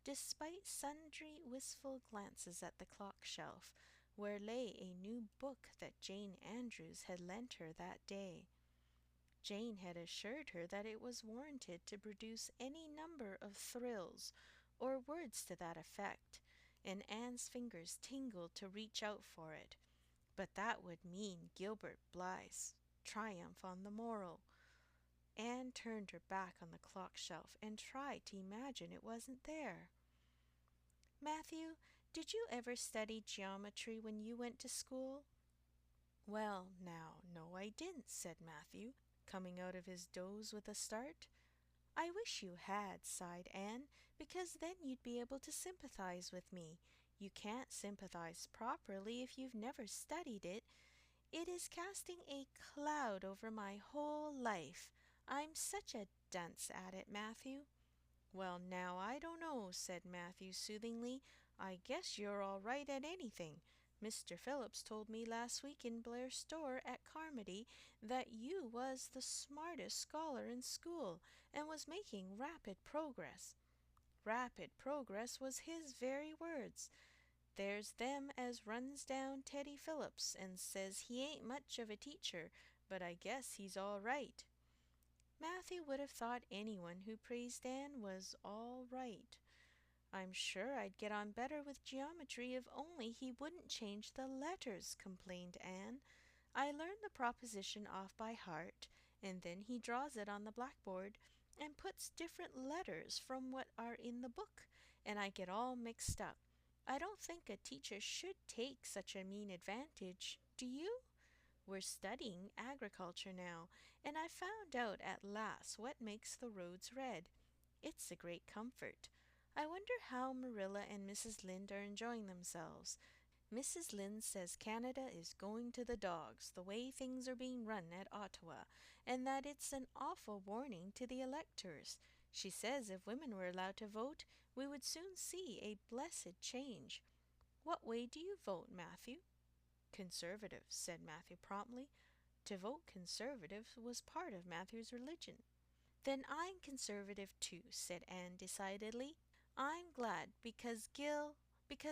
despite sundry wistful glances at the clock shelf, where lay a new book that Jane Andrews had lent her that day. Jane had assured her that it was warranted to produce any number of thrills, or words to that effect, and Anne's fingers tingled to reach out for it. But that would mean Gilbert Blythe's triumph on the moral. Anne turned her back on the clock shelf and tried to imagine it wasn't there. Matthew, did you ever study geometry when you went to school? Well, now, no, I didn't, said Matthew, coming out of his doze with a start. I wish you had, sighed Anne, because then you'd be able to sympathize with me. You can't sympathize properly if you've never studied it. It is casting a cloud over my whole life. I'm such a dunce at it, Matthew. Well, now, I don't know, said Matthew soothingly. I guess you're all right at anything. Mr. Phillips told me last week in Blair's store at Carmody that you was the smartest scholar in school and was making rapid progress. Rapid progress was his very words. There's them as runs down Teddy Phillips and says he ain't much of a teacher, but I guess he's all right. Matthew would have thought anyone who praised Anne was all right. I'm sure I'd get on better with geometry if only he wouldn't change the letters, complained Anne. I learn the proposition off by heart, and then he draws it on the blackboard and puts different letters from what are in the book, and I get all mixed up. I don't think a teacher should take such a mean advantage, do you? We're studying agriculture now, and I've found out at last what makes the roads red. It's a great comfort. I wonder how Marilla and Mrs. Lynde are enjoying themselves. Mrs. Lynde says Canada is going to the dogs, the way things are being run at Ottawa, and that it's an awful warning to the electors. She says if women were allowed to vote, we would soon see a blessed change. What way do you vote, Matthew? Conservative, said Matthew promptly. To vote Conservative was part of Matthew's religion. Then I'm Conservative too, said Anne decidedly. I'm glad because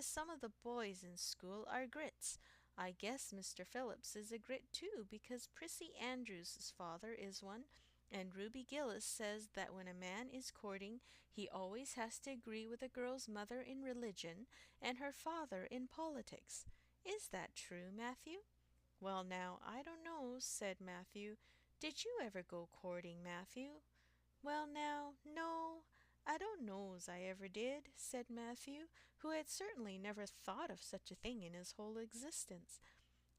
some of the boys in school are Grits. I guess Mr. Phillips is a Grit too, because Prissy Andrews's father is one, and Ruby Gillis says that when a man is courting, he always has to agree with a girl's mother in religion and her father in politics. Is that true, Matthew? Well, now, I don't know, said Matthew. Did you ever go courting, Matthew? Well, now, no, I don't know's I ever did, said Matthew, who had certainly never thought of such a thing in his whole existence.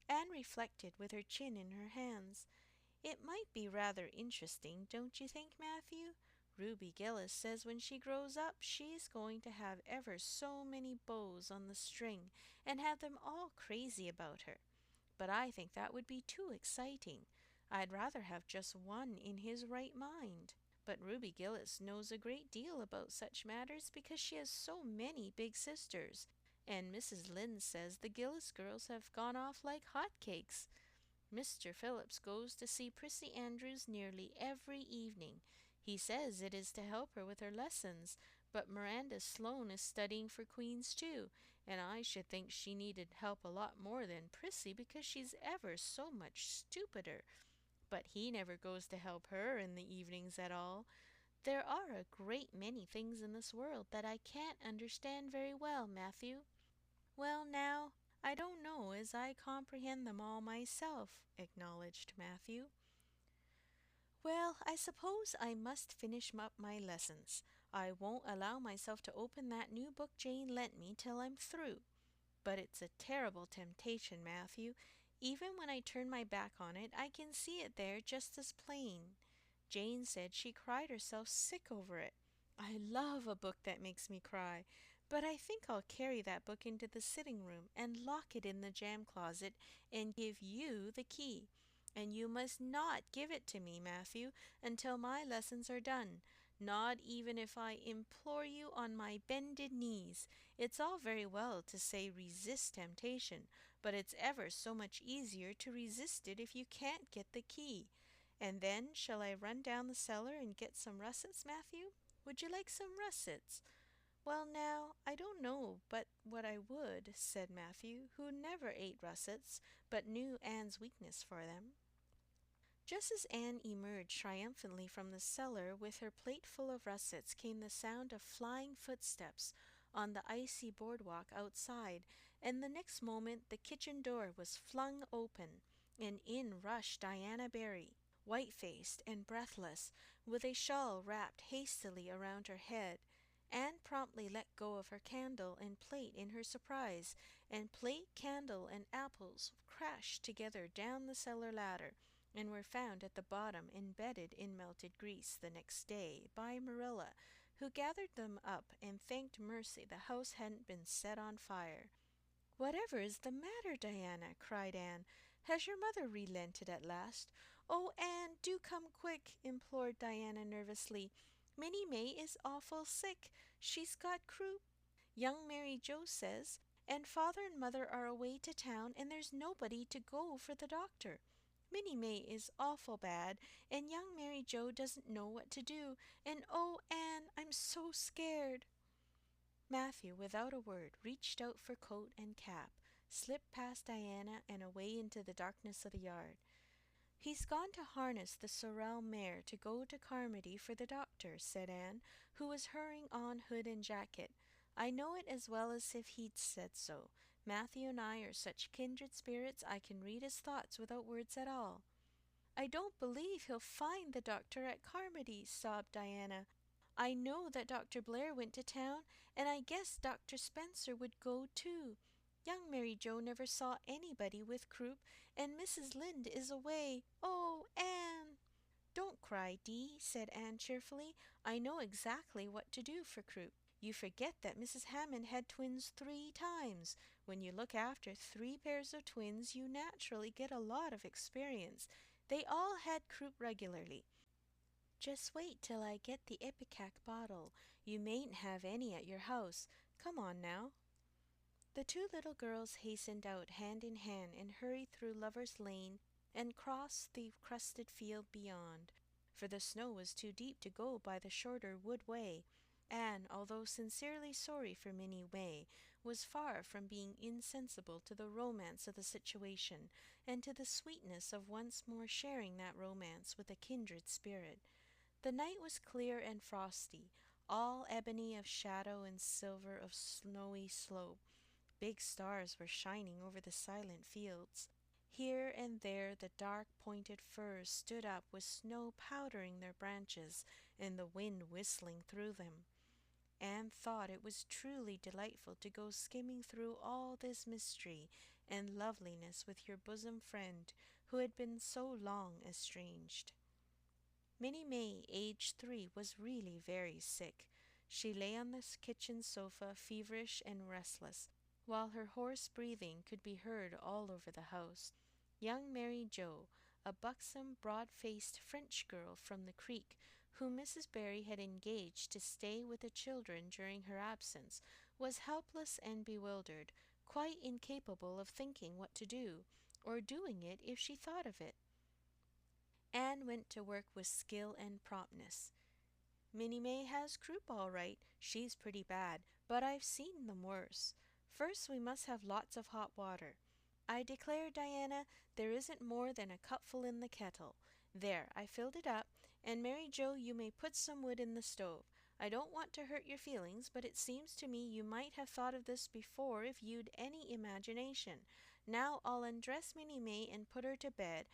Anne reflected with her chin in her hands. It might be rather interesting, don't you think, Matthew? Ruby Gillis says when she grows up she's going to have ever so many bows on the string and have them all crazy about her. But I think that would be too exciting. I'd rather have just one in his right mind. But Ruby Gillis knows a great deal about such matters because she has so many big sisters, and Mrs. Lynde says the Gillis girls have gone off like hot cakes. Mr. Phillips goes to see Prissy Andrews nearly every evening. He says it is to help her with her lessons, but Miranda Sloane is studying for Queen's too, and I should think she needed help a lot more than Prissy because she's ever so much stupider. But he never goes to help her in the evenings at all. There are a great many things in this world that I can't understand very well, Matthew. Well, now, I don't know as I comprehend them all myself, acknowledged Matthew. Well, I suppose I must finish up my lessons. I won't allow myself to open that new book Jane lent me till I'm through. But it's a terrible temptation, Matthew. Even when I turn my back on it, I can see it there just as plain. Jane said she cried herself sick over it. I love a book that makes me cry, but I think I'll carry that book into the sitting room and lock it in the jam closet and give you the key. And you must not give it to me, Matthew, until my lessons are done, not even if I implore you on my bended knees. It's all very well to say resist temptation, but it's ever so much easier to resist it if you can't get the key. And then shall I run down the cellar and get some russets, Matthew? Would you like some russets? Well, now, I don't know but what I would, said Matthew, who never ate russets, but knew Anne's weakness for them. Just as Anne emerged triumphantly from the cellar with her plate full of russets came the sound of flying footsteps on the icy boardwalk outside, and the next moment the kitchen door was flung open, and in rushed Diana Barry, white-faced and breathless, with a shawl wrapped hastily around her head. Anne promptly let go of her candle and plate in her surprise, and plate, candle, and apples crashed together down the cellar ladder, and were found at the bottom embedded in melted grease the next day by Marilla, who gathered them up and thanked mercy the house hadn't been set on fire. "Whatever is the matter, Diana?" cried Anne. "Has your mother relented at last?" "Oh, Anne, do come quick," implored Diana nervously. "Minnie May is awful sick. She's got croup, young Mary Joe says, and father and mother are away to town, and there's nobody to go for the doctor. Minnie May is awful bad, and young Mary Joe doesn't know what to do, and oh, Anne, I'm so scared." Matthew, without a word, reached out for coat and cap, slipped past Diana and away into the darkness of the yard. "He's gone to harness the sorrel mare to go to Carmody for the doctor," said Anne, who was hurrying on hood and jacket. "I know it as well as if he'd said so. Matthew and I are such kindred spirits I can read his thoughts without words at all." "I don't believe he'll find the doctor at Carmody," sobbed Diana. "I know that Dr. Blair went to town, and I guess Dr. Spencer would go too. Young Mary Joe never saw anybody with croup, and Mrs. Lynde is away. Oh, Anne!" "Don't cry, Dee," said Anne cheerfully. "I know exactly what to do for croup. You forget that Mrs. Hammond had twins 3 times. When you look after 3 pairs of twins, you naturally get a lot of experience. They all had croup regularly. Just wait till I get the ipecac bottle. You mayn't have any at your house. Come on now." The 2 little girls hastened out hand in hand and hurried through Lover's Lane and crossed the crusted field beyond, for the snow was too deep to go by the shorter wood way. Anne, although sincerely sorry for Minnie May, was far from being insensible to the romance of the situation, and to the sweetness of once more sharing that romance with a kindred spirit. The night was clear and frosty, all ebony of shadow and silver of snowy slope. Big stars were shining over the silent fields. Here and there the dark pointed firs stood up with snow powdering their branches and the wind whistling through them. Anne thought it was truly delightful to go skimming through all this mystery and loveliness with your bosom friend who had been so long estranged. Minnie May, aged 3, was really very sick. She lay on the kitchen sofa, feverish and restless, while her hoarse breathing could be heard all over the house. Young Mary Joe, a buxom, broad-faced French girl from the Creek, whom Mrs. Barry had engaged to stay with the children during her absence, was helpless and bewildered, quite incapable of thinking what to do, or doing it if she thought of it. Anne went to work with skill and promptness. "Minnie May has croup all right. She's pretty bad, but I've seen them worse. First we must have lots of hot water. I declare, Diana, there isn't more than a cupful in the kettle. There, I filled it up, and Mary Joe, you may put some wood in the stove. I don't want to hurt your feelings, but it seems to me you might have thought of this before if you'd any imagination. Now I'll undress Minnie May and put her to bed,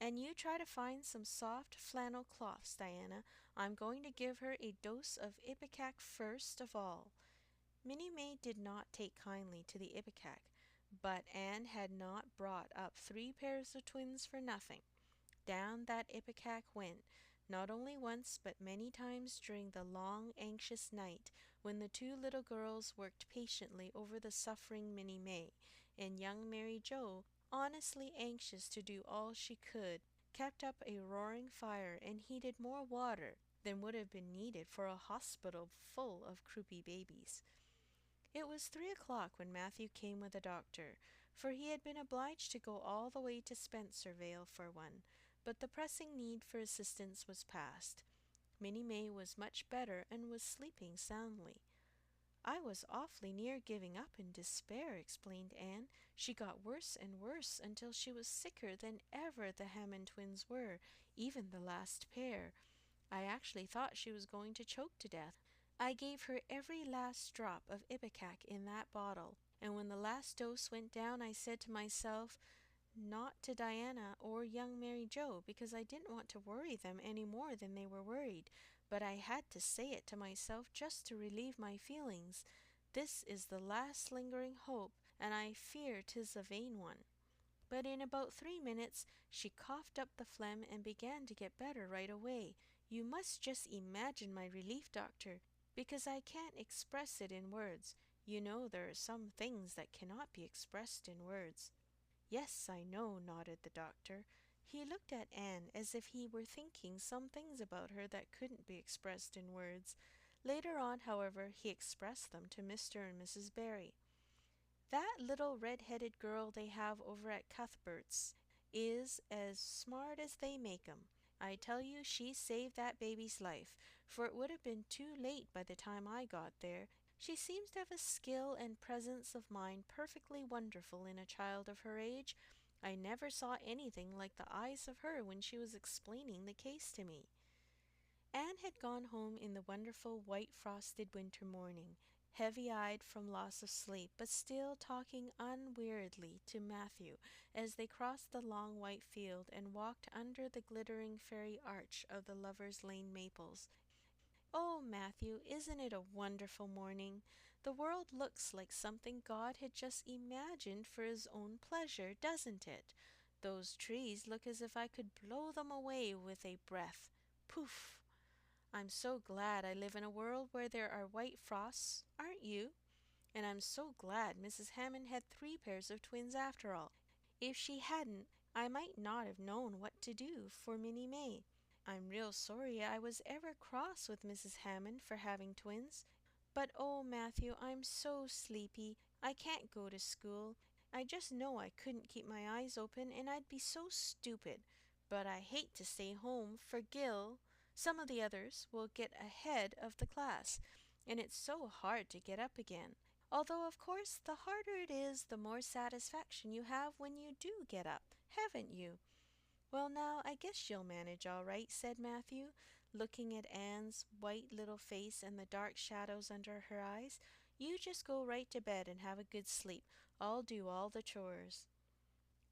and you try to find some soft flannel cloths, Diana. I'm going to give her a dose of ipecac first of all." Minnie May did not take kindly to the ipecac, but Anne had not brought up 3 pairs of twins for nothing. Down that ipecac went, not only once but many times during the long anxious night when the 2 little girls worked patiently over the suffering Minnie May, and young Mary Joe, honestly anxious to do all she could, kept up a roaring fire and heated more water than would have been needed for a hospital full of croupy babies. It was 3 o'clock when Matthew came with a doctor, for he had been obliged to go all the way to Spencervale for one, but the pressing need for assistance was past. Minnie May was much better and was sleeping soundly. "I was awfully near giving up in despair," explained Anne. "She got worse and worse until she was sicker than ever the Hammond twins were, even the last pair. I actually thought she was going to choke to death. I gave her every last drop of ipecac in that bottle, and when the last dose went down I said to myself, not to Diana or young Mary Joe, because I didn't want to worry them any more than they were worried, but I had to say it to myself just to relieve my feelings, 'This is the last lingering hope, and I fear 'tis a vain one.' But in about 3 minutes she coughed up the phlegm and began to get better right away. You must just imagine my relief, doctor, because I can't express it in words. You know there are some things that cannot be expressed in words." "Yes, I know," nodded the doctor. He looked at Anne as if he were thinking some things about her that couldn't be expressed in words. Later on, however, he expressed them to Mr. and Mrs. Barry. "That little red-headed girl they have over at Cuthberts is as smart as they make 'em. I tell you she saved that baby's life, for it would have been too late by the time I got there. She seems to have a skill and presence of mind perfectly wonderful in a child of her age. I never saw anything like the eyes of her when she was explaining the case to me." Anne had gone home in the wonderful white frosted winter morning, heavy-eyed from loss of sleep, but still talking unweariedly to Matthew as they crossed the long white field and walked under the glittering fairy arch of the Lover's Lane maples. "Oh, Matthew, isn't it a wonderful morning? The world looks like something God had just imagined for his own pleasure, doesn't it? Those trees look as if I could blow them away with a breath. Poof! I'm so glad I live in a world where there are white frosts, aren't you? And I'm so glad Mrs. Hammond had 3 pairs of twins after all. If she hadn't, I might not have known what to do for Minnie May. I'm real sorry I was ever cross with Mrs. Hammond for having twins. But oh, Matthew, I'm so sleepy. I can't go to school. I just know I couldn't keep my eyes open, and I'd be so stupid. But I hate to stay home, for some of the others, will get ahead of the class, and it's so hard to get up again. Although, of course, the harder it is, the more satisfaction you have when you do get up, haven't you? Well, now, I guess you'll manage all right, said Matthew, looking at Anne's white little face and the dark shadows under her eyes. You just go right to bed and have a good sleep. I'll do all the chores.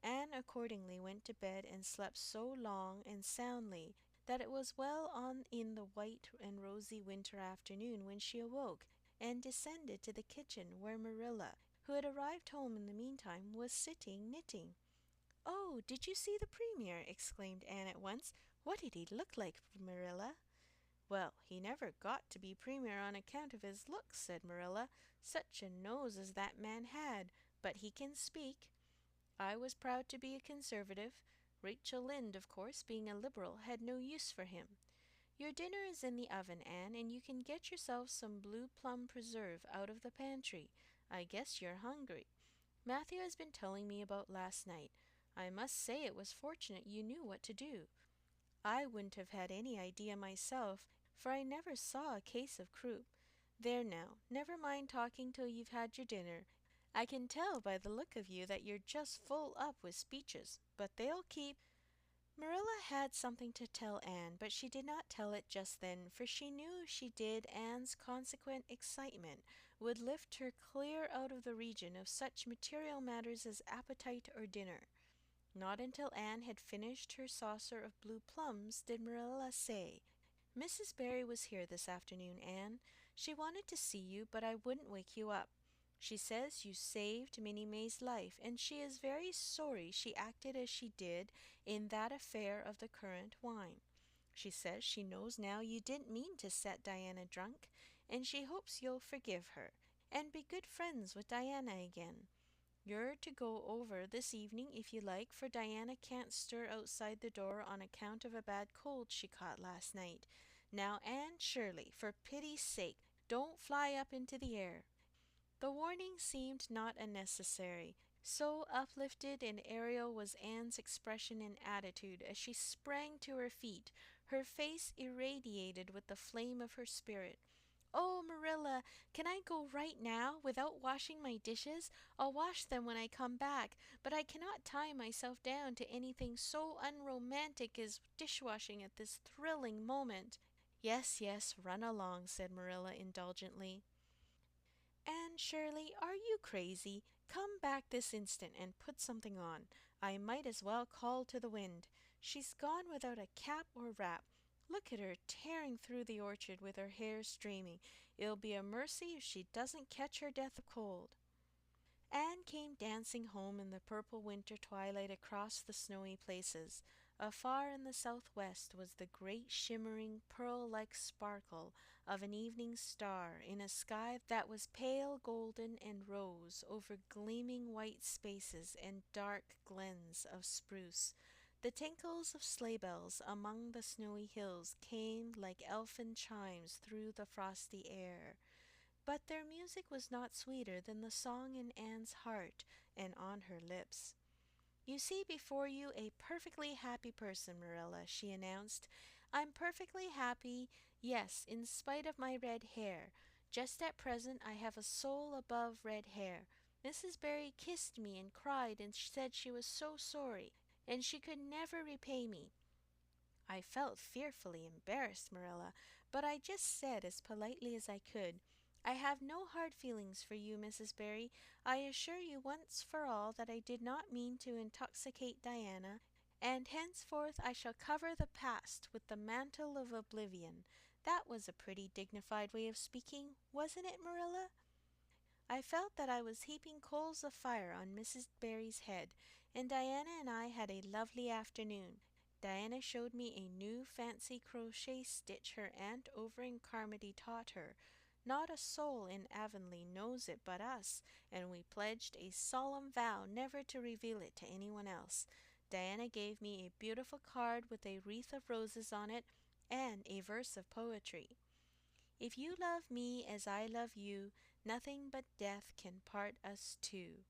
Anne accordingly went to bed and slept so long and soundly that it was well on in the white and rosy winter afternoon when she awoke and descended to the kitchen, where Marilla, who had arrived home in the meantime, was sitting knitting. "Oh, did you see the Premier?" exclaimed Anne at once. "What did he look like, Marilla?" "Well, he never got to be Premier on account of his looks," said Marilla. "Such a nose as that man had, but he can speak. I was proud to be a Conservative. Rachel Lynde, of course, being a Liberal, had no use for him. Your dinner is in the oven, Anne, and you can get yourself some blue plum preserve out of the pantry. I guess you're hungry. Matthew has been telling me about last night. I must say it was fortunate you knew what to do. I wouldn't have had any idea myself, for I never saw a case of croup. There now, never mind talking till you've had your dinner. I can tell by the look of you that you're just full up with speeches, but they'll keep." Marilla had something to tell Anne, but she did not tell it just then, for she knew if she did Anne's consequent excitement would lift her clear out of the region of such material matters as appetite or dinner. Not until Anne had finished her saucer of blue plums did Marilla say, "Mrs. Barry was here this afternoon, Anne. She wanted to see you, but I wouldn't wake you up. She says you saved Minnie May's life, and she is very sorry she acted as she did in that affair of the currant wine. She says she knows now you didn't mean to set Diana drunk, and she hopes you'll forgive her, and be good friends with Diana again. You're to go over this evening if you like, for Diana can't stir outside the door on account of a bad cold she caught last night. Now, Anne Shirley, for pity's sake, don't fly up into the air." The warning seemed not unnecessary, so uplifted and aerial was Anne's expression and attitude as she sprang to her feet, her face irradiated with the flame of her spirit. "Oh, Marilla, can I go right now without washing my dishes? I'll wash them when I come back, but I cannot tie myself down to anything so unromantic as dishwashing at this thrilling moment." "Yes, yes, run along," said Marilla indulgently. "Anne Shirley, are you crazy? Come back this instant and put something on. I might as well call to the wind. She's gone without a cap or wrap. Look at her tearing through the orchard with her hair streaming. It'll be a mercy if she doesn't catch her death of cold." Anne came dancing home in the purple winter twilight across the snowy places. Afar in the southwest was the great shimmering pearl-like sparkle of an evening star in a sky that was pale golden and rose over gleaming white spaces and dark glens of spruce. The tinkles of sleigh bells among the snowy hills came like elfin chimes through the frosty air. But their music was not sweeter than the song in Anne's heart and on her lips. "You see before you a perfectly happy person, Marilla," she announced. "I'm perfectly happy, yes, in spite of my red hair. Just at present I have a soul above red hair. Mrs. Barry kissed me and cried and said she was so sorry, and she could never repay me. I felt fearfully embarrassed, Marilla, but I just said as politely as I could, 'I have no hard feelings for you, Mrs. Barry. I assure you once for all that I did not mean to intoxicate Diana, and henceforth I shall cover the past with the mantle of oblivion.' That was a pretty dignified way of speaking, wasn't it, Marilla?" I felt that I was heaping coals of fire on Mrs. Barry's head, and Diana and I had a lovely afternoon. Diana showed me a new fancy crochet stitch her aunt over in Carmody taught her. Not a soul in Avonlea knows it but us, and we pledged a solemn vow never to reveal it to anyone else. Diana gave me a beautiful card with a wreath of roses on it and a verse of poetry. If you love me as I love you, nothing but death can part us two.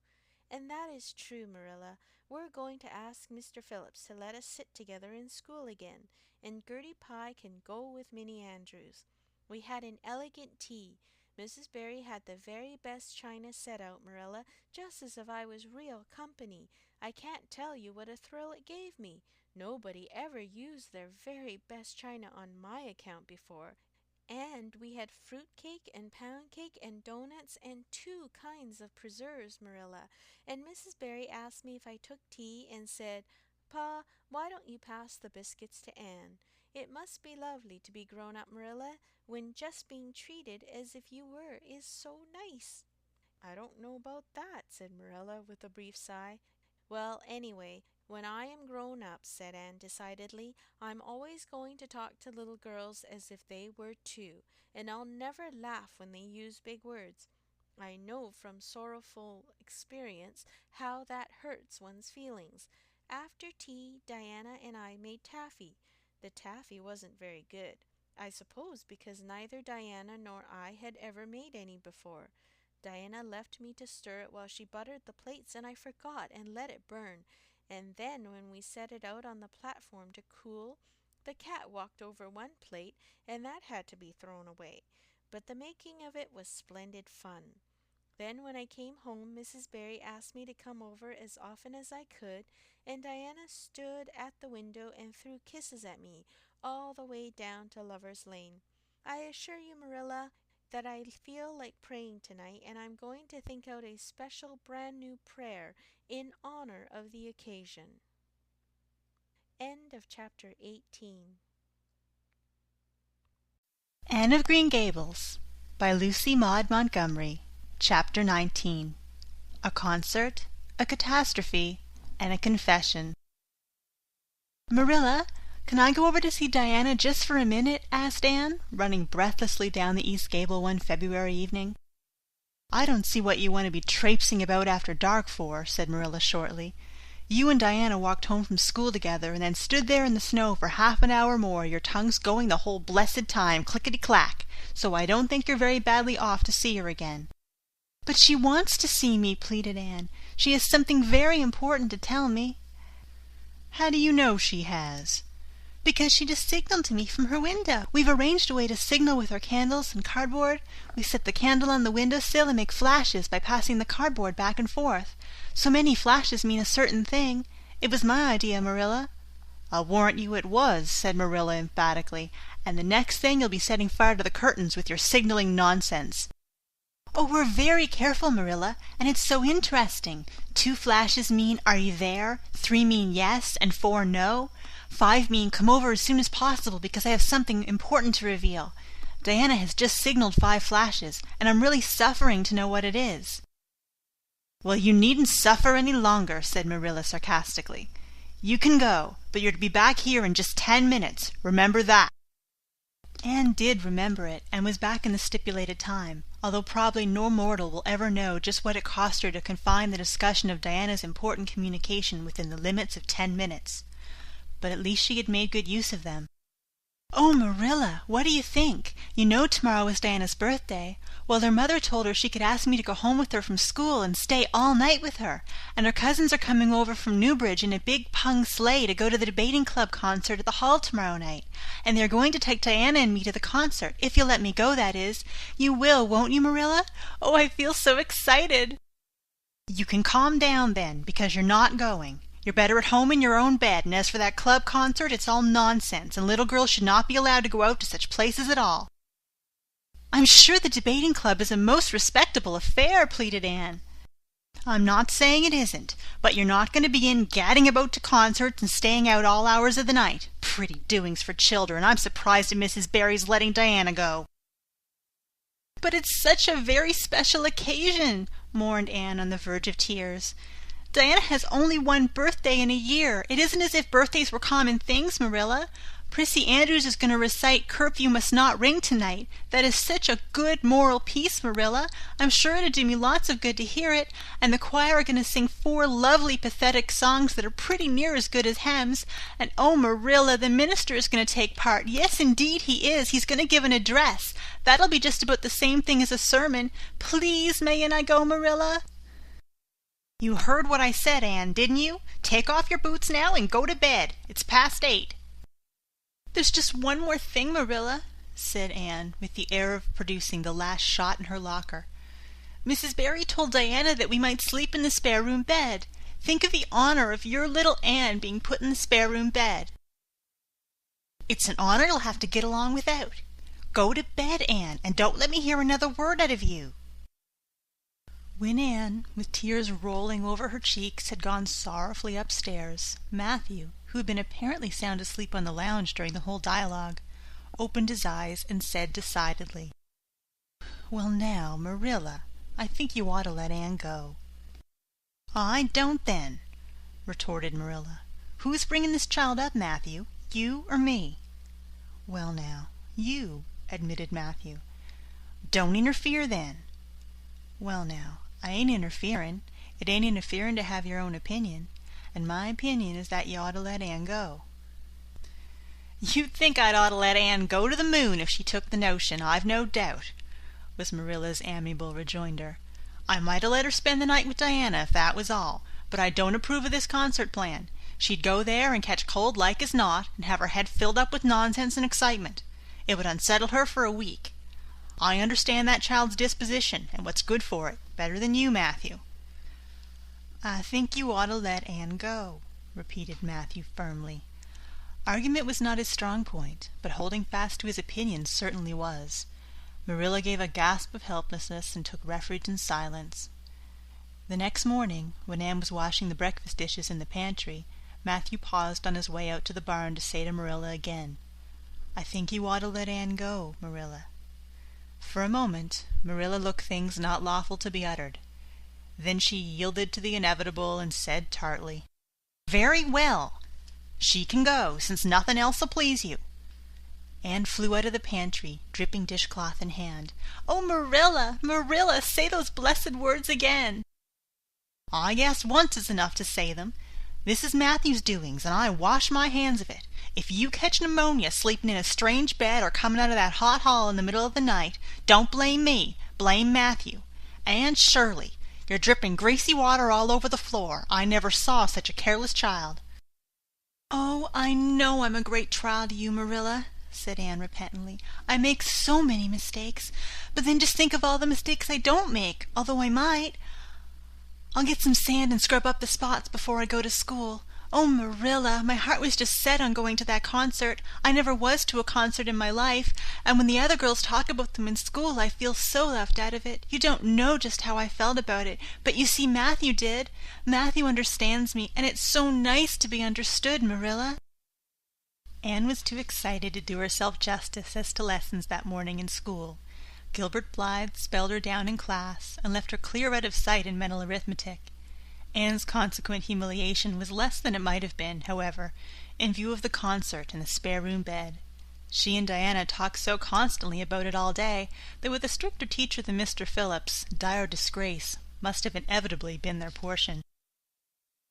And that is true, Marilla. We're going to ask Mr. Phillips to let us sit together in school again, and Gertie Pye can go with Minnie Andrews. We had an elegant tea. Mrs. Barry had the very best china set out, Marilla, just as if I was real company. I can't tell you what a thrill it gave me. Nobody ever used their very best china on my account before. And we had fruit cake and pound cake and doughnuts and 2 kinds of preserves, Marilla. And Mrs. Barry asked me if I took tea and said, Pa, why don't you pass the biscuits to Anne? It must be lovely to be grown up, Marilla, when just being treated as if you were is so nice. I don't know about that, said Marilla with a brief sigh. Well, anyway, when I am grown up, said Anne decidedly, I'm always going to talk to little girls as if they were too, and I'll never laugh when they use big words. I know from sorrowful experience how that hurts one's feelings. After tea, Diana and I made taffy. The taffy wasn't very good, I suppose because neither Diana nor I had ever made any before. Diana left me to stir it while she buttered the plates, and I forgot and let it burn. And then when we set it out on the platform to cool, the cat walked over one plate, and that had to be thrown away. But the making of it was splendid fun. Then when I came home, Mrs. Barry asked me to come over as often as I could, and Diana stood at the window and threw kisses at me all the way down to Lover's Lane. I assure you, Marilla, that I feel like praying tonight, and I'm going to think out a special brand new prayer in honor of the occasion. End of chapter 18. Anne of Green Gables by Lucy Maud Montgomery. Chapter 19. A Concert, a Catastrophe, and a Confession. Marilla, can I go over to see Diana just for a minute? Asked Anne, running breathlessly down the east gable one February evening. I don't see what you want to be traipsing about after dark for, said Marilla shortly. You and Diana walked home from school together and then stood there in the snow for half an hour more, your tongues going the whole blessed time, clickety-clack, so I don't think you're very badly off to see her again. But she wants to see me, pleaded Anne. She has something very important to tell me. How do you know she has? Because she just signaled to me from her window. We've arranged a way to signal with our candles and cardboard. We set the candle on the window-sill and make flashes by passing the cardboard back and forth. So many flashes mean a certain thing. It was my idea, Marilla. I'll warrant you it was, said Marilla emphatically, and the next thing you'll be setting fire to the curtains with your signaling nonsense. Oh, we're very careful, Marilla, and it's so interesting. 2 flashes mean, are you there? 3 mean yes, and 4 no. 5 mean, come over as soon as possible because I have something important to reveal. Diana has just signaled 5 flashes, and I'm really suffering to know what it is. Well, you needn't suffer any longer, said Marilla sarcastically. You can go, but you're to be back here in just 10 minutes. Remember that. Anne did remember it, and was back in the stipulated time, although probably no mortal will ever know just what it cost her to confine the discussion of Diana's important communication within the limits of 10 minutes. But at least she had made good use of them. Oh, Marilla, what do you think? You know tomorrow is Diana's birthday. Well, her mother told her she could ask me to go home with her from school and stay all night with her, and her cousins are coming over from Newbridge in a big pung sleigh to go to the debating club concert at the hall tomorrow night, and they are going to take Diana and me to the concert, if you'll let me go, that is. You will, won't you, Marilla? Oh, I feel so excited. You can calm down then, because you're not going. You're better at home in your own bed, and as for that club concert, it's all nonsense, and little girls should not be allowed to go out to such places at all. I'm sure the debating club is a most respectable affair, pleaded Anne. I'm not saying it isn't, but you're not going to begin gadding about to concerts and staying out all hours of the night. Pretty doings for children. I'm surprised at Mrs. Barry's letting Diana go. "But it's such a very special occasion," mourned Anne on the verge of tears. "Diana has only one birthday in a year. It isn't as if birthdays were common things, Marilla. Prissy Andrews is going to recite 'Curfew Must Not Ring' tonight. That is such a good moral piece, Marilla. I'm sure it'd do me lots of good to hear it. And the choir are going to sing 4 lovely pathetic songs that are pretty near as good as hymns. And oh, Marilla, the minister is going to take part. Yes, indeed he is. He's going to give an address. That'll be just about the same thing as a sermon. Please, mayn't I go, Marilla?" "You heard what I said, Anne, didn't you? Take off your boots now and go to bed. It's past 8. "There's just one more thing, Marilla," said Anne, with the air of producing the last shot in her locker. "Mrs. Barry told Diana that we might sleep in the spare room bed. Think of the honor of your little Anne being put in the spare room bed." "It's an honor you'll have to get along without. Go to bed, Anne, and don't let me hear another word out of you." When Anne, with tears rolling over her cheeks, had gone sorrowfully upstairs, Matthew, who had been apparently sound asleep on the lounge during the whole dialogue, opened his eyes and said decidedly, "Well now, Marilla, I think you ought to let Anne go." "I don't then," retorted Marilla. "Who's bringing this child up, Matthew? You or me?" "Well now, you," admitted Matthew. "Don't interfere then." "Well now, I ain't interfering. It ain't interfering to have your own opinion. And my opinion is that you ought to let Anne go." "You'd think I'd ought to let Anne go to the moon if she took the notion, I've no doubt," was Marilla's amiable rejoinder. "I might have let her spend the night with Diana if that was all, but I don't approve of this concert plan. She'd go there and catch cold like as not, and have her head filled up with nonsense and excitement. It would unsettle her for a week. I understand that child's disposition and what's good for it better than you, Matthew." "I think you ought to let Anne go," repeated Matthew firmly. Argument was not his strong point, but holding fast to his opinion certainly was. Marilla gave a gasp of helplessness and took refuge in silence. The next morning, when Anne was washing the breakfast dishes in the pantry, Matthew paused on his way out to the barn to say to Marilla again, "I think you ought to let Anne go, Marilla." For a moment Marilla looked things not lawful to be uttered. Then she yielded to the inevitable and said tartly, "Very well. She can go, since nothing else'll please you." Anne flew out of the pantry, dripping dishcloth in hand. "Oh, Marilla, Marilla, say those blessed words again." "I guess once is enough to say them. This is Matthew's doings, and I wash my hands of it. If you catch pneumonia sleeping in a strange bed or coming out of that hot hall in the middle of the night, don't blame me, blame Matthew. Anne Shirley, you're dripping greasy water all over the floor. I never saw such a careless child." "Oh, I know I'm a great trial to you, Marilla," said Anne repentantly. "I make so many mistakes. But then just think of all the mistakes I don't make, although I might. I'll get some sand and scrub up the spots before I go to school. Oh, Marilla, my heart was just set on going to that concert. I never was to a concert in my life, and when the other girls talk about them in school I feel so left out of it. You don't know just how I felt about it, but you see Matthew did. Matthew understands me, and it's so nice to be understood, Marilla." Anne was too excited to do herself justice as to lessons that morning in school. Gilbert Blythe spelled her down in class and left her clear out of sight in mental arithmetic. Anne's consequent humiliation was less than it might have been, however, in view of the concert and the spare-room bed. She and Diana talked so constantly about it all day that with a stricter teacher than Mr. Phillips, dire disgrace must have inevitably been their portion.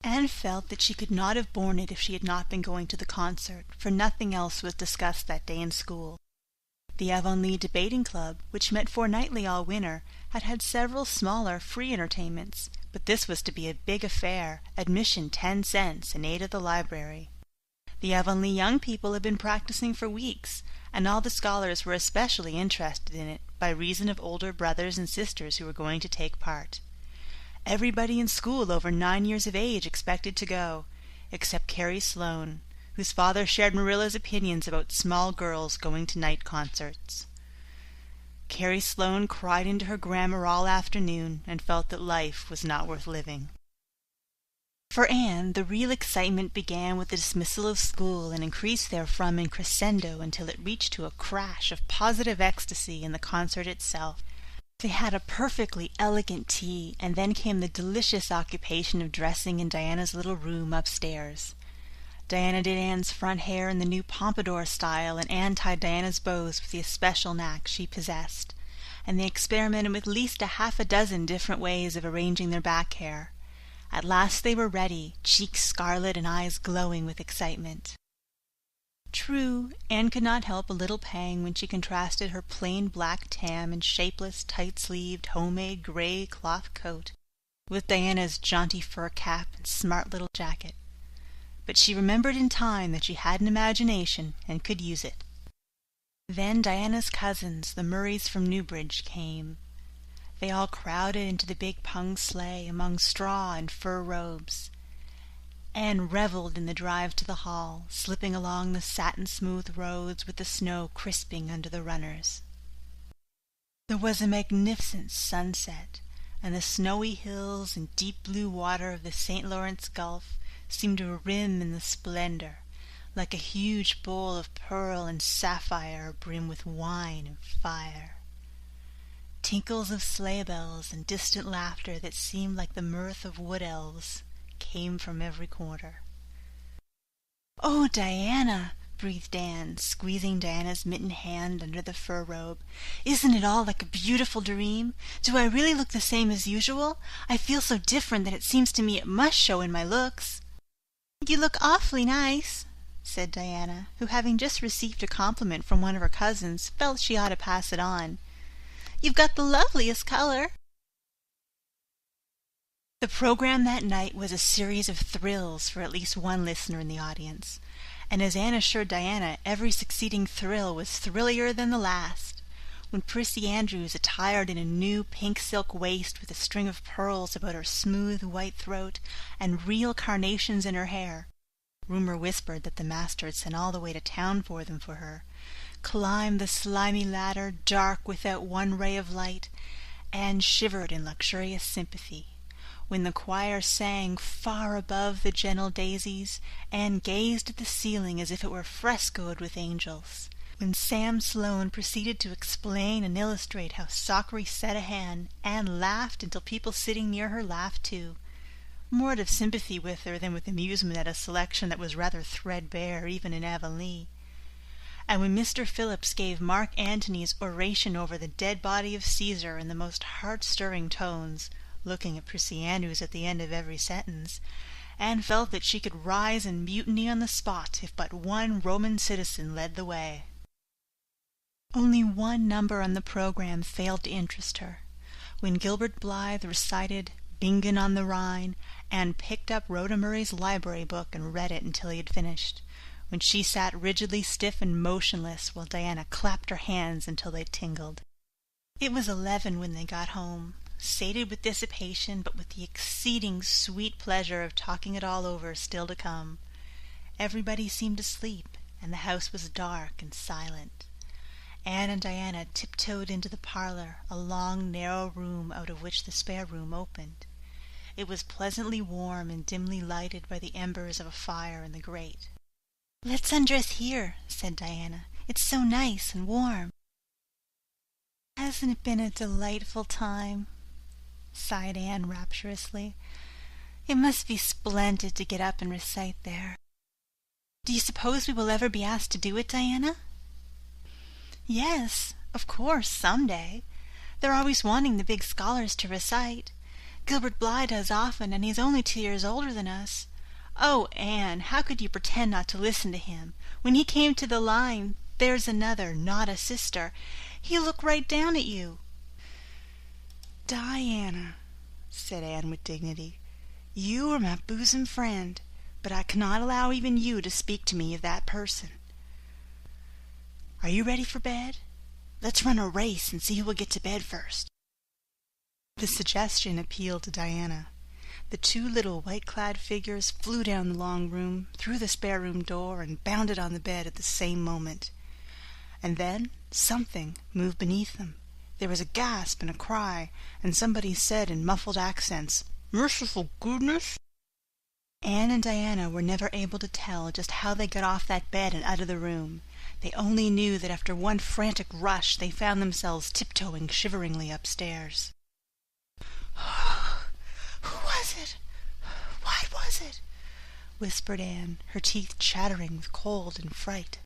Anne felt that she could not have borne it if she had not been going to the concert, for nothing else was discussed that day in school. The Avonlea Debating Club, which met fortnightly all winter, had had several smaller free entertainments, but this was to be a big affair, admission 10 cents, and aid of the library. The Avonlea young people had been practicing for weeks, and all the scholars were especially interested in it by reason of older brothers and sisters who were going to take part. Everybody in school over 9 years of age expected to go, except Carrie Sloane, whose father shared Marilla's opinions about small girls going to night concerts. Carrie Sloane cried into her grammar all afternoon and felt that life was not worth living. For Anne, the real excitement began with the dismissal of school and increased therefrom in crescendo until it reached to a crash of positive ecstasy in the concert itself. They had a perfectly elegant tea, and then came the delicious occupation of dressing in Diana's little room upstairs. Diana did Anne's front hair in the new pompadour style, and Anne tied Diana's bows with the especial knack she possessed, and they experimented with at least half a dozen different ways of arranging their back hair. At last they were ready, cheeks scarlet and eyes glowing with excitement. True, Anne could not help a little pang when she contrasted her plain black tam and shapeless, tight-sleeved, homemade grey cloth coat with Diana's jaunty fur cap and smart little jacket. But she remembered in time that she had an imagination and could use it. Then Diana's cousins, the Murrays from Newbridge, came. They all crowded into the big pung sleigh among straw and fur robes. Anne revelled in the drive to the hall, slipping along the satin-smooth roads with the snow crisping under the runners. There was a magnificent sunset, and the snowy hills and deep blue water of the St. Lawrence Gulf seemed to rim in the splendor, like a huge bowl of pearl and sapphire brim with wine and fire. Tinkles of sleigh bells and distant laughter that seemed like the mirth of wood elves came from every quarter. "Oh, Diana," breathed Anne, squeezing Diana's mittened hand under the fur robe. "Isn't it all like a beautiful dream? Do I really look the same as usual? I feel so different that it seems to me it must show in my looks." "You look awfully nice," said Diana, who, having just received a compliment from one of her cousins, felt she ought to pass it on. "You've got the loveliest color." The program that night was a series of thrills for at least one listener in the audience, and as Anne assured Diana, every succeeding thrill was thrillier than the last. When Prissy Andrews, attired in a new pink silk waist with a string of pearls about her smooth white throat and real carnations in her hair, rumor whispered that the master had sent all the way to town for them for her, climbed the slimy ladder, dark without one ray of light, Anne shivered in luxurious sympathy. When the choir sang far above the gentle daisies, Anne gazed at the ceiling as if it were frescoed with angels. When Sam Sloane proceeded to explain and illustrate how Sockery set a hand, Anne laughed until people sitting near her laughed too, more out of sympathy with her than with amusement at a selection that was rather threadbare even in Avonlea. And when Mr. Phillips gave Mark Antony's oration over the dead body of Caesar in the most heart-stirring tones, looking at Prissy Andrews at the end of every sentence, Anne felt that she could rise and mutiny on the spot if but one Roman citizen led the way. Only one number on the program failed to interest her. When Gilbert Blythe recited Bingen on the Rhine, Anne picked up Rhoda Murray's library book and read it until he had finished, when she sat rigidly stiff and motionless while Diana clapped her hands until they tingled. It was 11 when they got home, sated with dissipation, but with the exceeding sweet pleasure of talking it all over still to come. Everybody seemed asleep, and the house was dark and silent. Anne and Diana tiptoed into the parlor, a long, narrow room out of which the spare room opened. It was pleasantly warm and dimly lighted by the embers of a fire in the grate. "Let's undress here," said Diana. "It's so nice and warm." "Hasn't it been a delightful time?" sighed Anne rapturously. "It must be splendid to get up and recite there. Do you suppose we will ever be asked to do it, Diana?" "Yes, of course, some day. They're always wanting the big scholars to recite. Gilbert Blythe does often, and he's only 2 years older than us. Oh, Anne, how could you pretend not to listen to him? When he came to the line, 'There's another, not a sister,' he looked right down at you." "Diana," said Anne with dignity, "you are my bosom friend, but I cannot allow even you to speak to me of that person. Are you ready for bed? Let's run a race and see who will get to bed first." The suggestion appealed to Diana. The 2 little white-clad figures flew down the long room, through the spare room door, and bounded on the bed at the same moment. And then something moved beneath them. There was a gasp and a cry, and somebody said in muffled accents, "Merciful goodness!" Anne and Diana were never able to tell just how they got off that bed and out of the room. They only knew that after one frantic rush they found themselves tiptoeing shiveringly upstairs. "Who was it? What was it?" whispered Anne, her teeth chattering with cold and fright.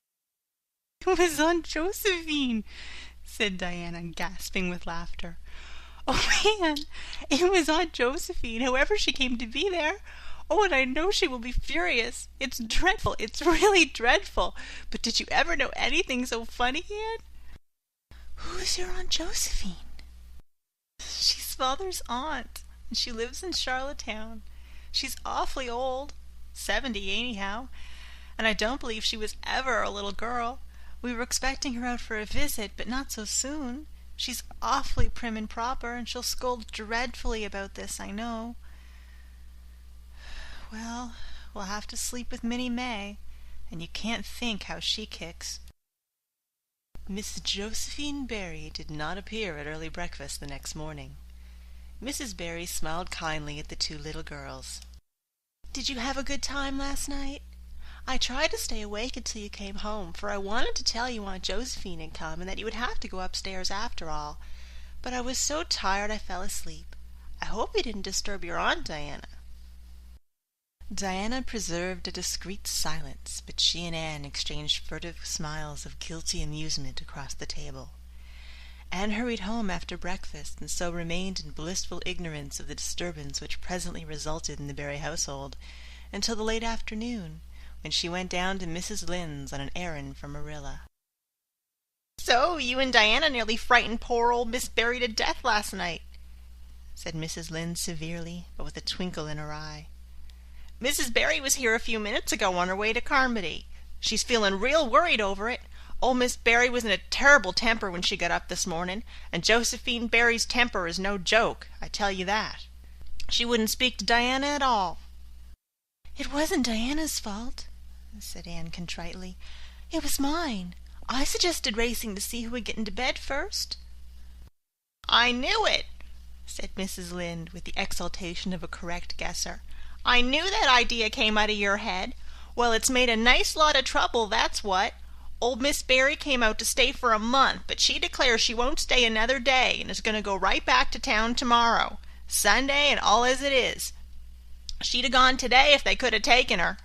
"It was Aunt Josephine," said Diana, gasping with laughter. "Oh, man, it was Aunt Josephine, however she came to be there. Oh, and I know she will be furious. It's dreadful. It's really dreadful. But did you ever know anything so funny, Anne?" "Who's your Aunt Josephine?" "She's Father's aunt, and she lives in Charlottetown. She's awfully old, 70 anyhow, and I don't believe she was ever a little girl. We were expecting her out for a visit, but not so soon. She's awfully prim and proper, and she'll scold dreadfully about this, I know. Well, we'll have to sleep with Minnie May, and you can't think how she kicks." Miss Josephine Barry did not appear at early breakfast the next morning. Mrs. Barry smiled kindly at the two little girls. "Did you have a good time last night? I tried to stay awake until you came home, for I wanted to tell you Aunt Josephine had come and that you would have to go upstairs after all. But I was so tired I fell asleep. I hope you didn't disturb your Aunt Diana." Diana preserved a discreet silence, but she and Anne exchanged furtive smiles of guilty amusement across the table. Anne hurried home after breakfast, and so remained in blissful ignorance of the disturbance which presently resulted in the Barry household until the late afternoon, when she went down to Mrs. Lynde's on an errand for Marilla. "So you and Diana nearly frightened poor old Miss Barry to death last night," said Mrs. Lynde severely, but with a twinkle in her eye. "Mrs. Barry was here a few minutes ago on her way to Carmody. She's feeling real worried over it. Old Miss Barry was in a terrible temper when she got up this morning, and Josephine Barry's temper is no joke, I tell you that. She wouldn't speak to Diana at all." "It wasn't Diana's fault," said Anne contritely. "It was mine. I suggested racing to see who would get into bed first." "I knew it," said Mrs. Lynde with the exultation of a correct guesser. "I knew that idea came out of your head. Well, it's made a nice lot of trouble, that's what. Old Miss Barry came out to stay for a month, but she declares she won't stay another day and is going to go right back to town tomorrow, Sunday and all as it is. She'd have gone today if they could have taken her.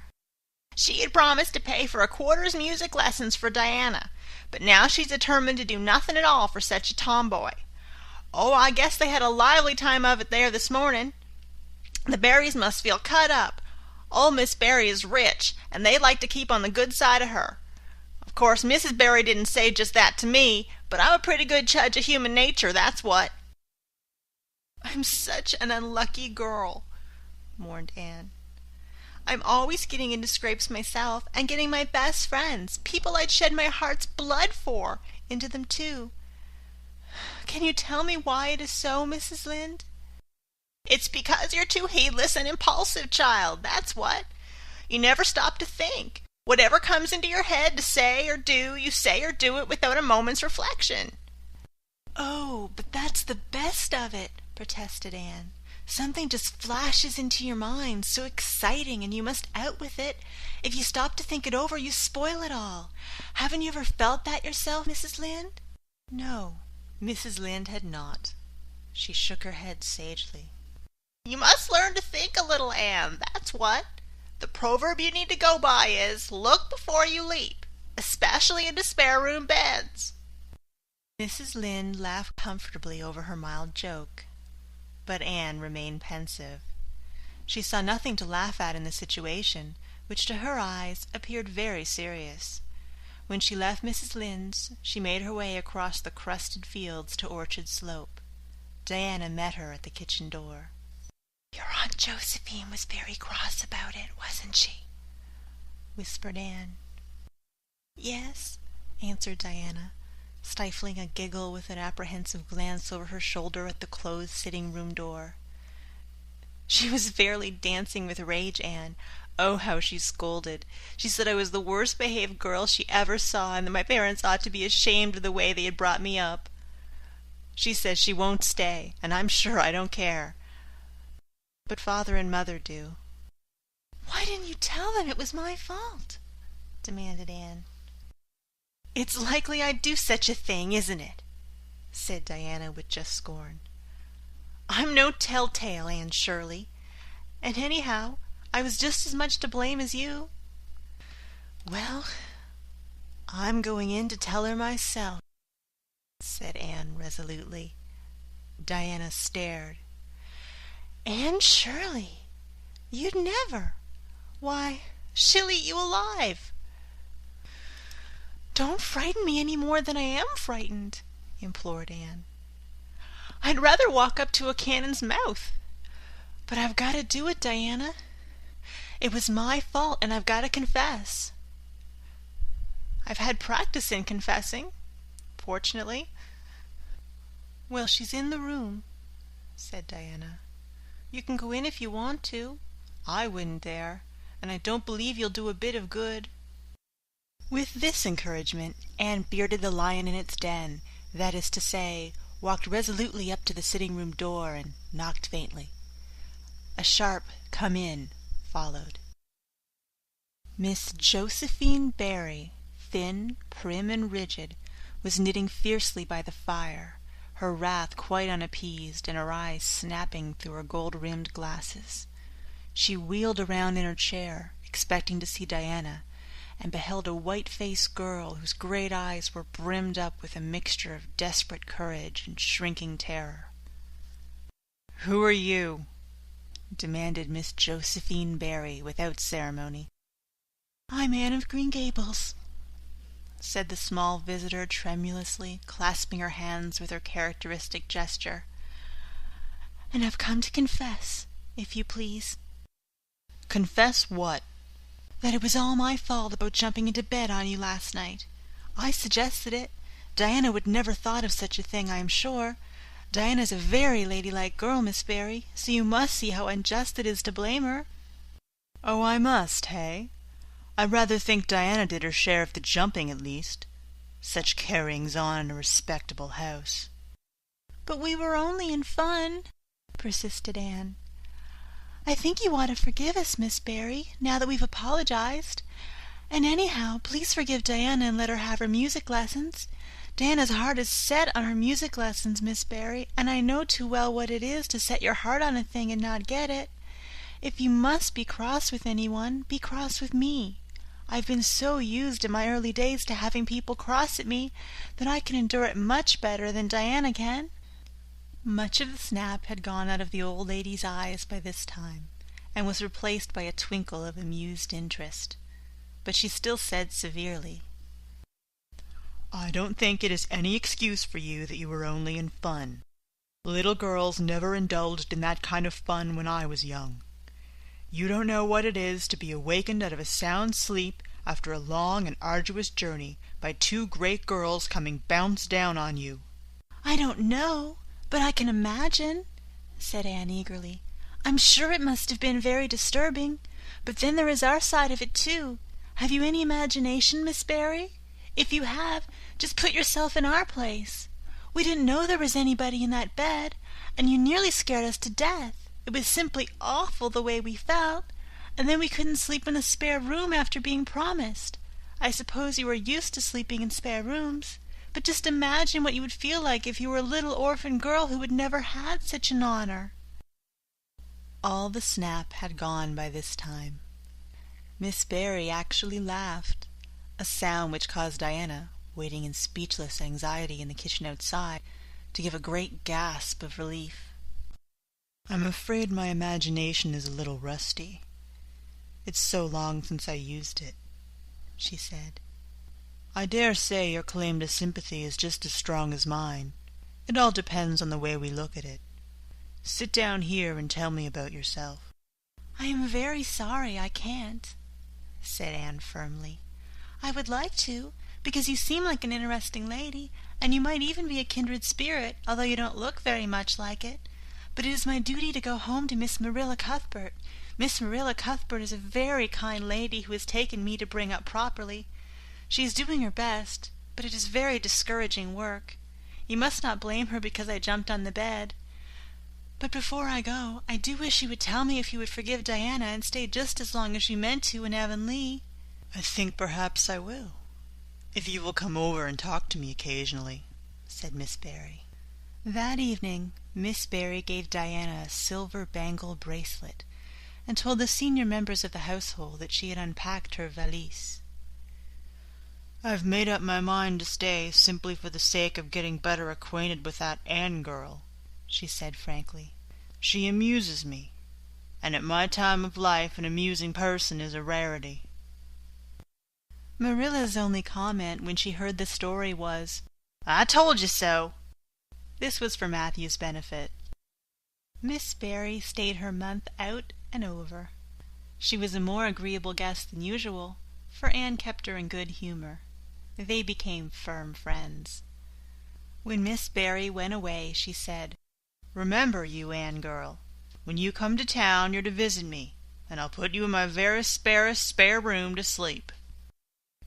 She had promised to pay for a quarter's music lessons for Diana, but now she's determined to do nothing at all for such a tomboy. Oh, I guess they had a lively time of it there this morning. The Barrys must feel cut up. Old Miss Barry is rich, and they'd like to keep on the good side of her. Of course, Mrs. Barry didn't say just that to me, but I'm a pretty good judge of human nature, that's what." "I'm such an unlucky girl," mourned Anne. "I'm always getting into scrapes myself, and getting my best friends, people I'd shed my heart's blood for, into them too. Can you tell me why it is so, Mrs. Lynde?" "It's because you're too heedless and impulsive, child, that's what. You never stop to think. Whatever comes into your head to say or do, you say or do it without a moment's reflection." "Oh, but that's the best of it," protested Anne. "Something just flashes into your mind, so exciting, and you must out with it. If you stop to think it over, you spoil it all. Haven't you ever felt that yourself, Mrs. Lynde?" No, Mrs. Lynde had not. She shook her head sagely. "You must learn to think a little, Anne, that's what. The proverb you need to go by is, look before you leap, especially into spare room beds." Mrs. Lynde laughed comfortably over her mild joke, but Anne remained pensive. She saw nothing to laugh at in the situation, which to her eyes appeared very serious. When she left Mrs. Lynde's, she made her way across the crusted fields to Orchard Slope. Diana met her at the kitchen door. "Your Aunt Josephine was very cross about it, wasn't she?" whispered Anne. "Yes," answered Diana, stifling a giggle with an apprehensive glance over her shoulder at the closed sitting-room door. "She was fairly dancing with rage, Anne. Oh, how she scolded. She said I was the worst-behaved girl she ever saw, and that my parents ought to be ashamed of the way they had brought me up. She says she won't stay, and I'm sure I don't care. But Father and Mother do." "Why didn't you tell them it was my fault?" demanded Anne. It's likely I'd do such a thing, isn't it?" said Diana with just scorn. "I'm no telltale, Anne Shirley. And anyhow, I was just as much to blame as you." "Well, I'm going in to tell her myself," said Anne resolutely. Diana stared. "Anne Shirley, you'd never! Why, she'll eat you alive." "Don't frighten me any more than I am frightened," implored Anne. "I'd rather walk up to a cannon's mouth. But I've got to do it, Diana. It was my fault, and I've got to confess. I've had practice in confessing, fortunately." "Well, she's in the room," said Diana. "You can go in if you want to. I wouldn't dare, and I don't believe you'll do a bit of good." With this encouragement, Anne bearded the lion in its den, that is to say, walked resolutely up to the sitting-room door and knocked faintly. A sharp "Come in" followed. Miss Josephine Barry, thin, prim, and rigid, was knitting fiercely by the fire, her wrath quite unappeased, and her eyes snapping through her gold-rimmed glasses. She wheeled around in her chair, expecting to see Diana, and beheld a white-faced girl whose great eyes were brimmed up with a mixture of desperate courage and shrinking terror. "Who are you?" demanded Miss Josephine Barry without ceremony. "I'm Anne of Green Gables," said the small visitor tremulously, clasping her hands with her characteristic gesture. "And I've come to confess, if you please." "Confess what?" "That it was all my fault about jumping into bed on you last night. I suggested it. Diana would never thought of such a thing, I am sure. Diana's a very ladylike girl, Miss Barry, so you must see how unjust it is to blame her." "Oh, I must, hey? I rather think Diana did her share of the jumping, at least. Such carryings-on in a respectable house." "But we were only in fun," persisted Anne. "I think you ought to forgive us, Miss Barry, now that we've apologized. And anyhow, please forgive Diana and let her have her music lessons. Diana's heart is set on her music lessons, Miss Barry, and I know too well what it is to set your heart on a thing and not get it. If you must be cross with anyone, be cross with me. I've been so used in my early days to having people cross at me that I can endure it much better than Diana can." Much of the snap had gone out of the old lady's eyes by this time, and was replaced by a twinkle of amused interest. But she still said severely, "I don't think it is any excuse for you that you were only in fun. Little girls never indulged in that kind of fun when I was young. You don't know what it is to be awakened out of a sound sleep after a long and arduous journey by two great girls coming bounce down on you." "I don't know, but I can imagine," said Anne eagerly. "I'm sure it must have been very disturbing. But then there is our side of it, too. Have you any imagination, Miss Barry? If you have, just put yourself in our place. We didn't know there was anybody in that bed, and you nearly scared us to death. It was simply awful the way we felt. And then we couldn't sleep in a spare room after being promised. I suppose you are used to sleeping in spare rooms. But just imagine what you would feel like if you were a little orphan girl who had never had such an honor." All the snap had gone by this time. Miss Barry actually laughed, a sound which caused Diana, waiting in speechless anxiety in the kitchen outside, to give a great gasp of relief. "I'm afraid my imagination is a little rusty. It's so long since I used it," she said. "I dare say your claim to sympathy is just as strong as mine. It all depends on the way we look at it. Sit down here and tell me about yourself." "I am very sorry I can't," said Anne firmly. "I would like to, because you seem like an interesting lady, and you might even be a kindred spirit, although you don't look very much like it. But it is my duty to go home to Miss Marilla Cuthbert. Miss Marilla Cuthbert is a very kind lady who has taken me to bring up properly. She is doing her best, but it is very discouraging work. You must not blame her because I jumped on the bed. But before I go, I do wish you would tell me if you would forgive Diana and stay just as long as you meant to in Avonlea." "I think perhaps I will, if you will come over and talk to me occasionally," said Miss Barry. That evening Miss Barry gave Diana a silver bangle bracelet and told the senior members of the household that she had unpacked her valise. "I've made up my mind to stay simply for the sake of getting better acquainted with that Anne girl," she said frankly. "She amuses me, and at my time of life an amusing person is a rarity." Marilla's only comment when she heard the story was, "I told you so." This was for Matthew's benefit. Miss Barry stayed her month out and over. She was a more agreeable guest than usual, for Anne kept her in good humor. They became firm friends. When Miss Barry went away, she said, "Remember, you Anne girl, when you come to town you're to visit me, and I'll put you in my very sparest spare room to sleep."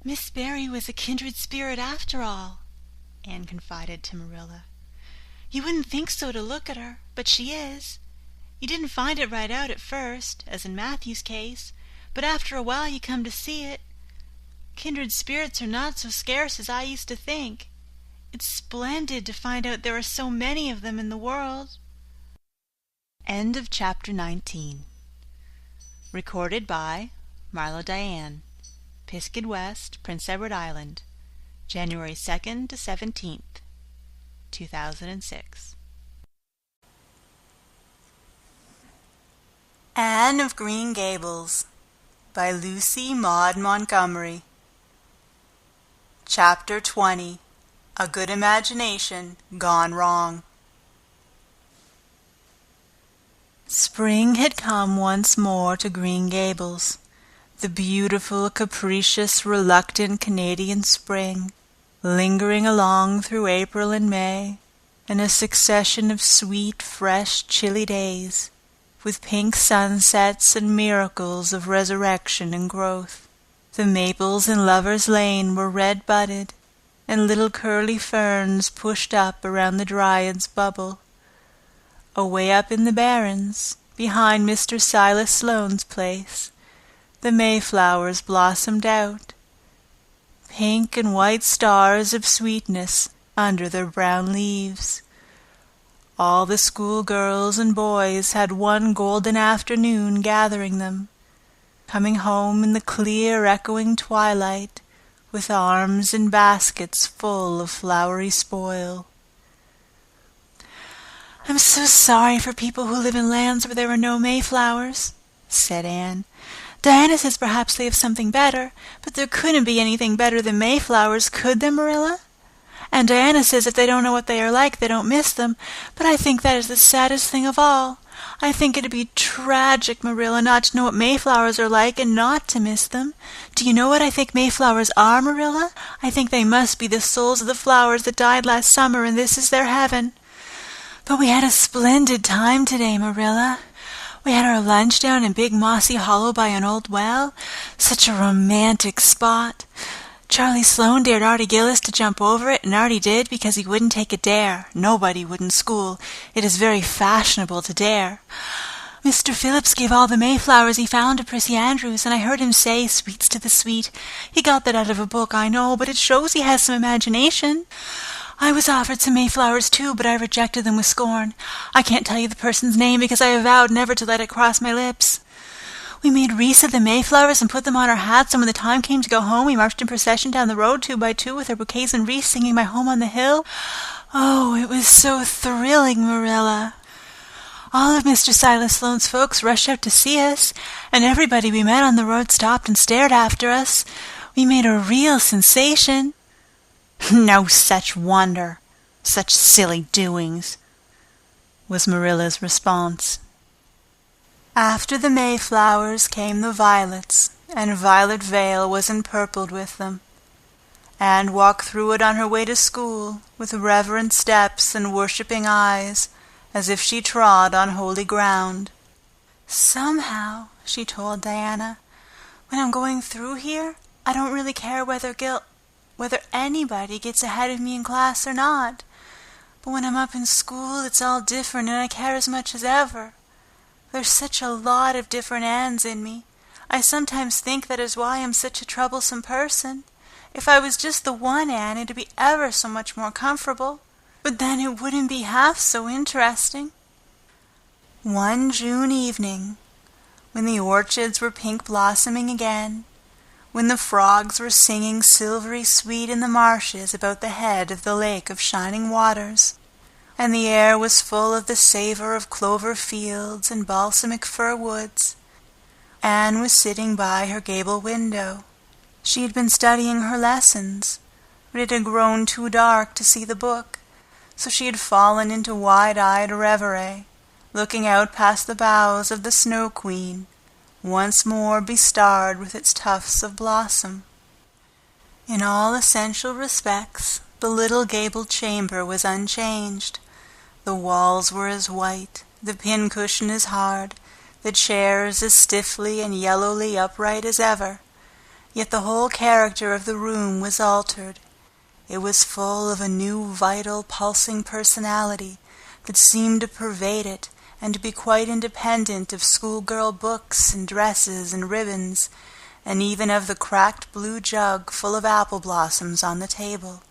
"Miss Barry was a kindred spirit after all," Anne confided to Marilla. "You wouldn't think so to look at her, but she is. You didn't find it right out at first, as in Matthew's case, but after a while you come to see it. Kindred spirits are not so scarce as I used to think. It's splendid to find out there are so many of them in the world." End of Chapter 19. Recorded by Marla Diane, Pisgah West, Prince Edward Island, January 2nd to 17th, 2006. Anne of Green Gables by Lucy Maud Montgomery. Chapter 20. A Good Imagination Gone Wrong. Spring had come once more to Green Gables, the beautiful, capricious, reluctant Canadian spring, lingering along through April and May, in a succession of sweet, fresh, chilly days, with pink sunsets and miracles of resurrection and growth. The maples in Lover's Lane were red-budded, and little curly ferns pushed up around the Dryad's bubble. Away up in the barrens, behind Mr. Silas Sloane's place, the mayflowers blossomed out, pink and white stars of sweetness under their brown leaves. All the schoolgirls and boys had one golden afternoon gathering them, coming home in the clear, echoing twilight, with arms and baskets full of flowery spoil. "I'm so sorry for people who live in lands where there are no mayflowers," said Anne. "Diana says perhaps they have something better, but there couldn't be anything better than mayflowers, could there, Marilla? And Diana says if they don't know what they are like, they don't miss them, but I think that is the saddest thing of all. I think it'd be tragic, Marilla, not to know what mayflowers are like and not to miss them. Do you know what I think mayflowers are, Marilla? I think they must be the souls of the flowers that died last summer, and this is their heaven. But we had a splendid time today, Marilla. We had our lunch down in Big Mossy Hollow by an old well. Such a romantic spot. Charlie Sloane dared Artie Gillis to jump over it, and Artie did because he wouldn't take a dare. Nobody would in school. It is very fashionable to dare. Mr. Phillips gave all the mayflowers he found to Prissy Andrews, and I heard him say, 'Sweets to the sweet.' He got that out of a book, I know, but it shows he has some imagination. I was offered some mayflowers, too, but I rejected them with scorn. I can't tell you the person's name because I vowed never to let it cross my lips. We made wreaths of the mayflowers and put them on our hats, and when the time came to go home, we marched in procession down the road 2 by 2 with our bouquets and wreaths, singing My Home on the Hill. Oh, it was so thrilling, Marilla. All of Mr. Silas Sloane's folks rushed out to see us, and everybody we met on the road stopped and stared after us. We made a real sensation." "No such wonder. Such silly doings," was Marilla's response. After the mayflowers came the violets, and Violet Vale was empurpled with them. Anne walked through it on her way to school, with reverent steps and worshipping eyes, as if she trod on holy ground. "Somehow," she told Diana, "when I'm going through here, I don't really care whether anybody gets ahead of me in class or not. But when I'm up in school, it's all different, and I care as much as ever. There's such a lot of different Annes in me. I sometimes think that is why I'm such a troublesome person. If I was just the one, Anne, it'd be ever so much more comfortable. But then it wouldn't be half so interesting. One June evening, when the orchards were pink blossoming again, when the frogs were singing silvery sweet in the marshes about the head of the lake of shining waters, and the air was full of the savor of clover fields and balsamic fir woods, Anne was sitting by her gable window. She had been studying her lessons, but it had grown too dark to see the book, so she had fallen into wide-eyed reverie, looking out past the boughs of the Snow Queen, once more bestarred with its tufts of blossom. In all essential respects, the little gabled chamber was unchanged. The walls were as white, the pincushion as hard, the chairs as stiffly and yellowly upright as ever, yet the whole character of the room was altered. It was full of a new vital, pulsing personality that seemed to pervade it and to be quite independent of schoolgirl books and dresses and ribbons, and even of the cracked blue jug full of apple blossoms on the table.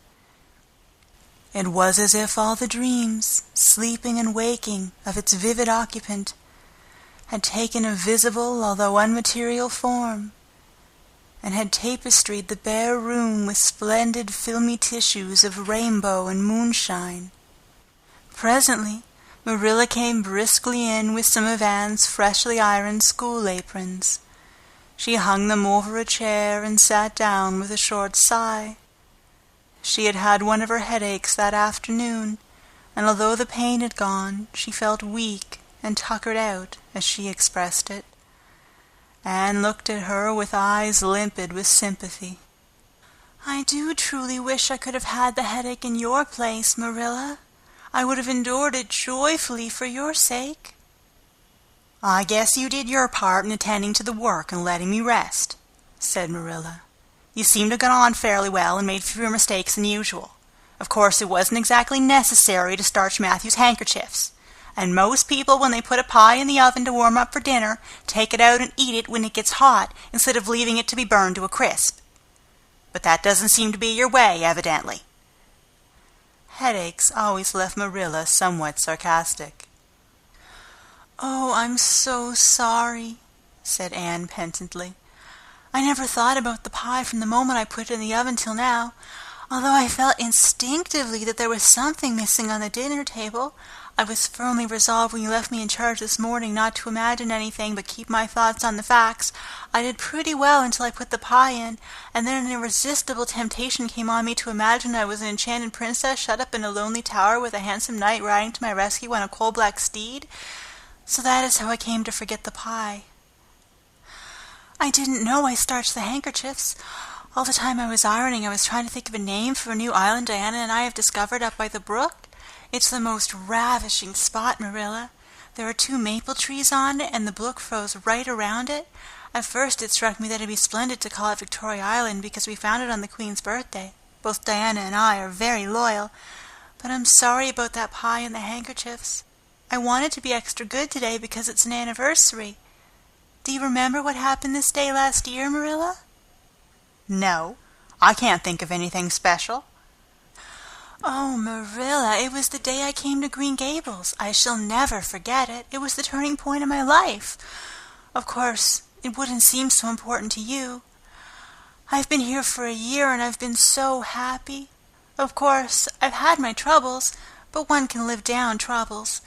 It was as if all the dreams, sleeping and waking, of its vivid occupant had taken a visible although unmaterial form, and had tapestried the bare room with splendid filmy tissues of rainbow and moonshine. Presently, Marilla came briskly in with some of Anne's freshly ironed school aprons. She hung them over a chair and sat down with a short sigh. She had had one of her headaches that afternoon, and although the pain had gone, she felt weak and tuckered out, as she expressed it. Anne looked at her with eyes limpid with sympathy. "I do truly wish I could have had the headache in your place, Marilla. I would have endured it joyfully for your sake." "I guess you did your part in attending to the work and letting me rest," said Marilla. "You seem to have got on fairly well and made fewer mistakes than usual. Of course, it wasn't exactly necessary to starch Matthew's handkerchiefs, and most people, when they put a pie in the oven to warm up for dinner, take it out and eat it when it gets hot instead of leaving it to be burned to a crisp. But that doesn't seem to be your way, evidently." Headaches always left Marilla somewhat sarcastic. "Oh, I'm so sorry," said Anne penitently. "I never thought about the pie from the moment I put it in the oven till now, although I felt instinctively that there was something missing on the dinner table. I was firmly resolved when you left me in charge this morning not to imagine anything but keep my thoughts on the facts. I did pretty well until I put the pie in, and then an irresistible temptation came on me to imagine I was an enchanted princess shut up in a lonely tower with a handsome knight riding to my rescue on a coal-black steed. So that is how I came to forget the pie. I didn't know I starched the handkerchiefs. All the time I was ironing, I was trying to think of a name for a new island Diana and I have discovered up by the brook. It's the most ravishing spot, Marilla. There are 2 maple trees on it, and the brook flows right around it. At first it struck me that it'd be splendid to call it Victoria Island because we found it on the Queen's birthday. Both Diana and I are very loyal. But I'm sorry about that pie and the handkerchiefs. I wanted to be extra good today because it's an anniversary. Do you remember what happened this day last year, Marilla?" "No, I can't think of anything special." "Oh, Marilla, it was the day I came to Green Gables. I shall never forget it. It was the turning point of my life. Of course, it wouldn't seem so important to you. I've been here for a year and I've been so happy. Of course, I've had my troubles, but one can live down troubles.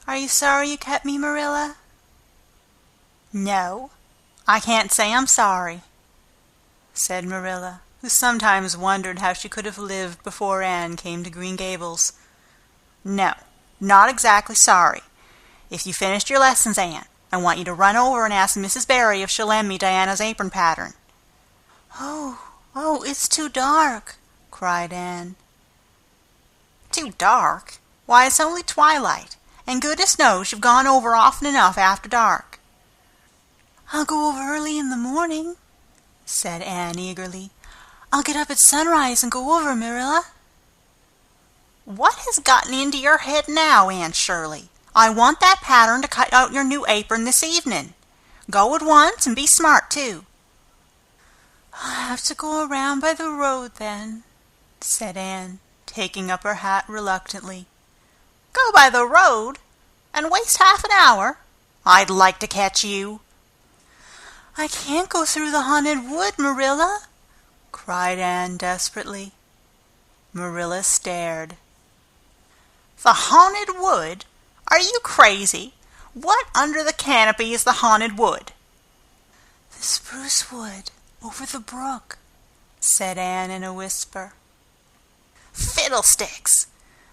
Are you sorry you kept me, Marilla?" "No, I can't say I'm sorry," said Marilla, who sometimes wondered how she could have lived before Anne came to Green Gables. "No, not exactly sorry. If you finished your lessons, Anne, I want you to run over and ask Mrs. Barry if she'll lend me Diana's apron pattern." Oh, it's too dark," cried Anne. "Too dark? Why, it's only twilight, and goodness knows you've gone over often enough after dark." "I'll go over early in the morning," said Anne eagerly. "I'll get up at sunrise and go over, Marilla." "What has gotten into your head now, Anne Shirley? I want that pattern to cut out your new apron this evening. Go at once and be smart, too." have to go around by the road, then," said Anne, taking up her hat reluctantly. "Go by the road? And waste half an hour? I'd like to catch you." "I can't go through the haunted wood, Marilla," cried Anne desperately. Marilla stared. "The haunted wood? Are you crazy? What under the canopy is the haunted wood?" "The spruce wood over the brook," said Anne in a whisper. "Fiddlesticks!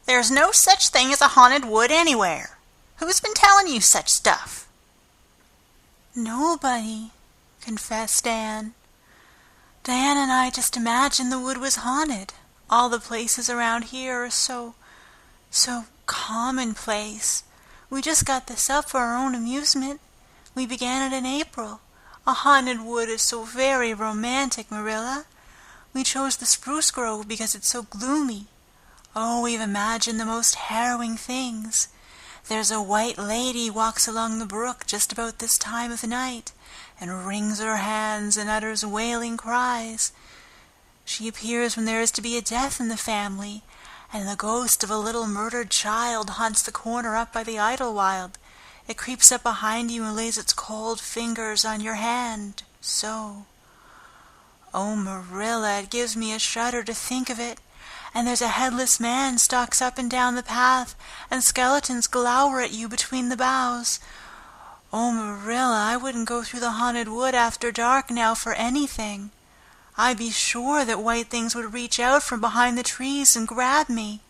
There's no such thing as a haunted wood anywhere. Who's been telling you such stuff?" "Nobody," confessed Anne. "Diana and I just imagined the wood was haunted. All the places around here are so commonplace. We just got this up for our own amusement. We began it in April. A haunted wood is so very romantic, Marilla. We chose the spruce grove because it's so gloomy. Oh, we've imagined the most harrowing things. There's a white lady walks along the brook just about this time of the night and wrings her hands and utters wailing cries. She appears when there is to be a death in the family, and the ghost of a little murdered child haunts the corner up by the Idlewild. It creeps up behind you and lays its cold fingers on your hand, so. Oh, Marilla, it gives me a shudder to think of it. And there's a headless man stalks up and down the path, and skeletons glower at you between the boughs. Oh, Marilla, I wouldn't go through the haunted wood after dark now for anything. I'd be sure that white things would reach out from behind the trees and grab me."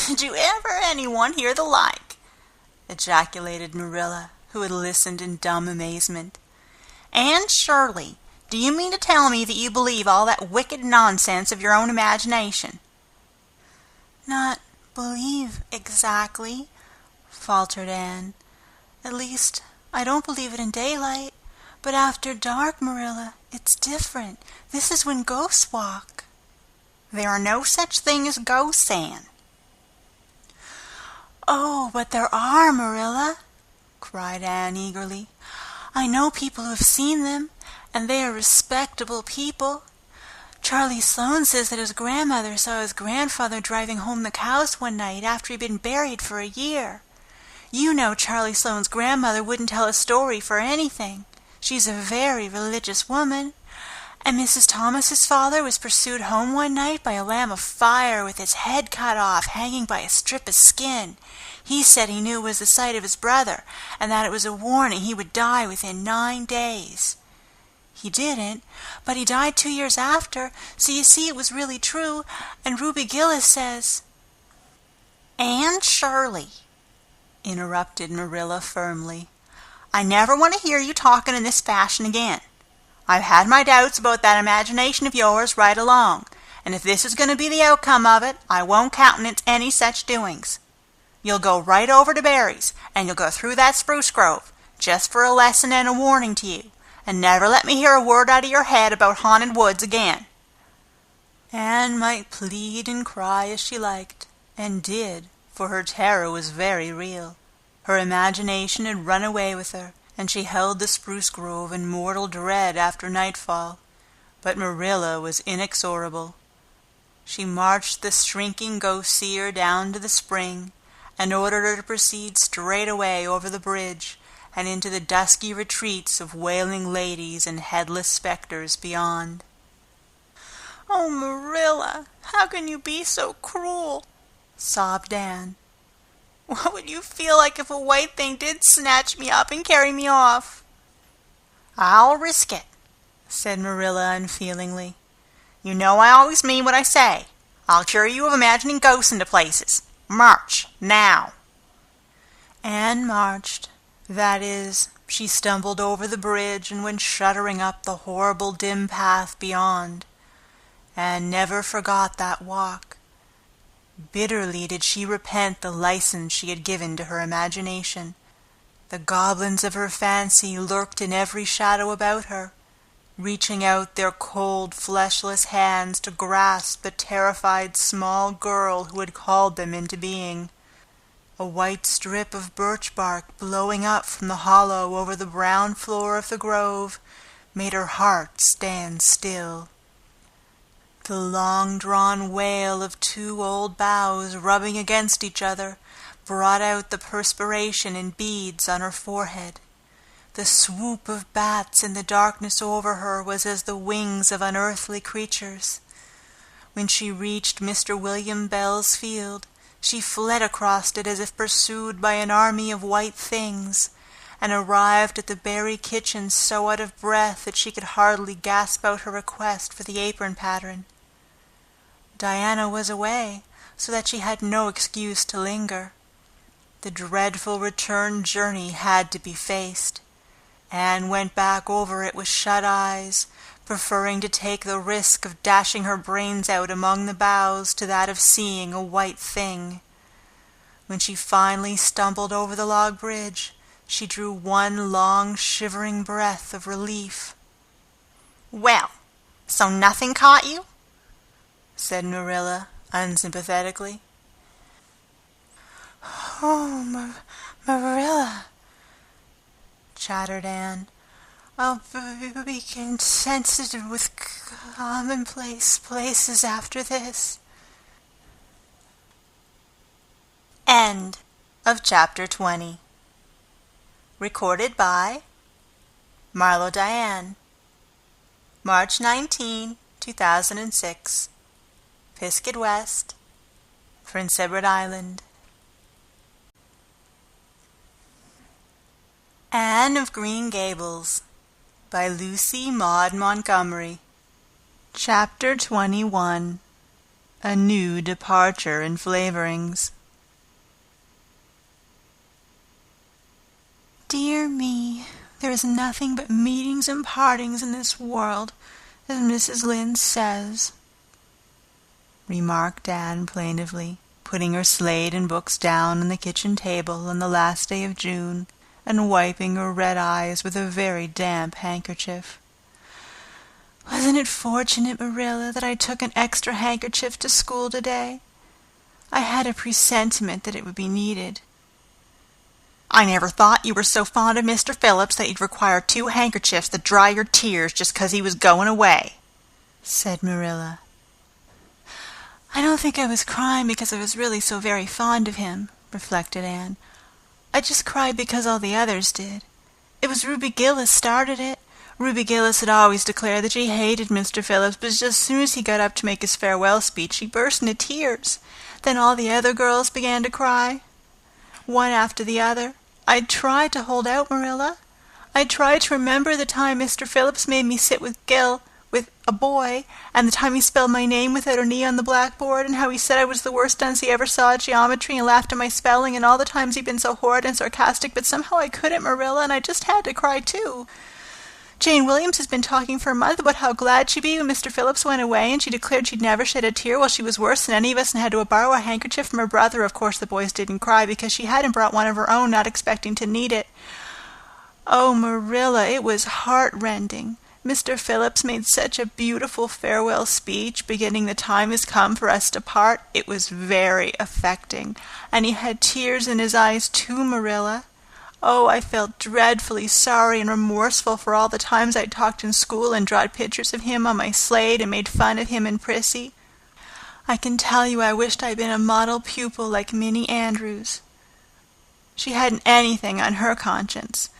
"Did you ever anyone hear the like?" ejaculated Marilla, who had listened in dumb amazement. "Anne Shirley, do you mean to tell me that you believe all that wicked nonsense of your own imagination?" "Not believe exactly," faltered Anne. "At least, I don't believe it in daylight. But after dark, Marilla, it's different. This is when ghosts walk." "There are no such thing as ghosts, Anne." "Oh, but there are, Marilla," cried Anne eagerly. "I know people who have seen them, and they are respectable people. Charlie Sloane says that his grandmother saw his grandfather driving home the cows one night after he'd been buried for a year. You know Charlie Sloane's grandmother wouldn't tell a story for anything. She's a very religious woman. And Mrs. Thomas's father was pursued home one night by a lamb of fire with its head cut off, hanging by a strip of skin. He said he knew it was the sight of his brother, and that it was a warning he would die within 9 days. He didn't, but he died 2 years after, so you see it was really true, and Ruby Gillis says—" "Anne Shirley," interrupted Marilla firmly, "I never want to hear you talking in this fashion again. I've had my doubts about that imagination of yours right along, and if this is going to be the outcome of it, I won't countenance any such doings. You'll go right over to Barry's, and you'll go through that spruce grove, just for a lesson and a warning to you, and never let me hear a word out of your head about haunted woods again." Anne might plead and cry as she liked, and did, for her terror was very real. Her imagination had run away with her, and she held the spruce grove in mortal dread after nightfall. But Marilla was inexorable. She marched the shrinking ghost-seer down to the spring, and ordered her to proceed straight away over the bridge, and into the dusky retreats of wailing ladies and headless specters beyond. "Oh, Marilla, how can you be so cruel?" sobbed Anne. "What would you feel like if a white thing did snatch me up and carry me off?" "I'll risk it," said Marilla unfeelingly. "You know I always mean what I say. I'll cure you of imagining ghosts into places. March, now." Anne marched. That is, she stumbled over the bridge and went shuddering up the horrible dim path beyond. Anne never forgot that walk. Bitterly did she repent the license she had given to her imagination. The goblins of her fancy lurked in every shadow about her, reaching out their cold, fleshless hands to grasp the terrified small girl who had called them into being. A white strip of birch bark blowing up from the hollow over the brown floor of the grove made her heart stand still. The long-drawn wail of two old boughs rubbing against each other brought out the perspiration in beads on her forehead. The swoop of bats in the darkness over her was as the wings of unearthly creatures. When she reached Mr. William Bell's field, she fled across it as if pursued by an army of white things, and arrived at the Berry kitchen so out of breath that she could hardly gasp out her request for the apron pattern. Diana was away, so that she had no excuse to linger. The dreadful return journey had to be faced. Anne went back over it with shut eyes, preferring to take the risk of dashing her brains out among the boughs to that of seeing a white thing. When she finally stumbled over the log bridge, she drew one long, shivering breath of relief. "Well, so nothing caught you?" said Marilla unsympathetically. "Oh, Marilla," chattered Anne, "I'll be insensitive with commonplace places after this." End of chapter 20. Recorded by Marlo Diane. March 19, 2006. Pisgah West, Prince Edward Island. Anne of Green Gables by Lucy Maud Montgomery. Chapter 21. A New Departure in Flavorings. Dear me, there is nothing but meetings and partings in this world, as Mrs. Lynde says, remarked Anne plaintively, putting her slate and books down on the kitchen table on the last day of June, and wiping her red eyes with a very damp handkerchief. "Wasn't it fortunate, Marilla, that I took an extra handkerchief to school today? I had a presentiment that it would be needed." "I never thought you were so fond of Mr. Phillips that you'd require 2 handkerchiefs to dry your tears just 'cause he was going away," said Marilla. "I don't think I was crying because I was really so very fond of him," reflected Anne. "I just cried because all the others did. It was Ruby Gillis started it. Ruby Gillis had always declared that she hated Mr. Phillips, but just as soon as he got up to make his farewell speech, she burst into tears. Then all the other girls began to cry, one after the other. I tried to hold out, Marilla. I tried to remember the time Mr. Phillips made me sit with a boy, and the time he spelled my name without an E on the blackboard, and how he said I was the worst dunce he ever saw at geometry and laughed at my spelling, and all the times he'd been so horrid and sarcastic, but somehow I couldn't, Marilla, and I just had to cry too. Jane Williams has been talking for a month about how glad she'd be when Mr. Phillips went away, and she declared she'd never shed a tear while she was worse than any of us and had to borrow a handkerchief from her brother. Of course the boys didn't cry because she hadn't brought one of her own, not expecting to need it. Oh, Marilla, it was heart-rending. Mr. Phillips made such a beautiful farewell speech, beginning the time has come for us to part. It was very affecting, and he had tears in his eyes too, Marilla. Oh, I felt dreadfully sorry and remorseful for all the times I talked in school and drawed pictures of him on my slate and made fun of him and Prissy. I can tell you I wished I'd been a model pupil like Minnie Andrews. She hadn't anything on her conscience.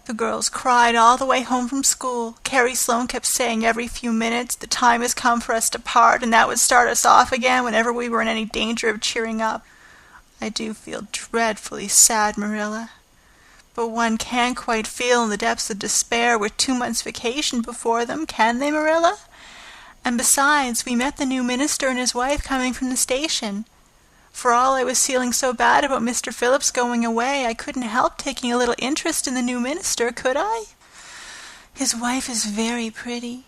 The girls cried all the way home from school. Carrie Sloane kept saying every few minutes, "The time has come for us to part," and that would start us off again whenever we were in any danger of cheering up. I do feel dreadfully sad, Marilla. But one can't quite feel in the depths of despair with 2 months' vacation before them, can they, Marilla? And besides, we met the new minister and his wife coming from the station. For all I was feeling so bad about Mr. Phillips going away, I couldn't help taking a little interest in the new minister, could I? His wife is very pretty.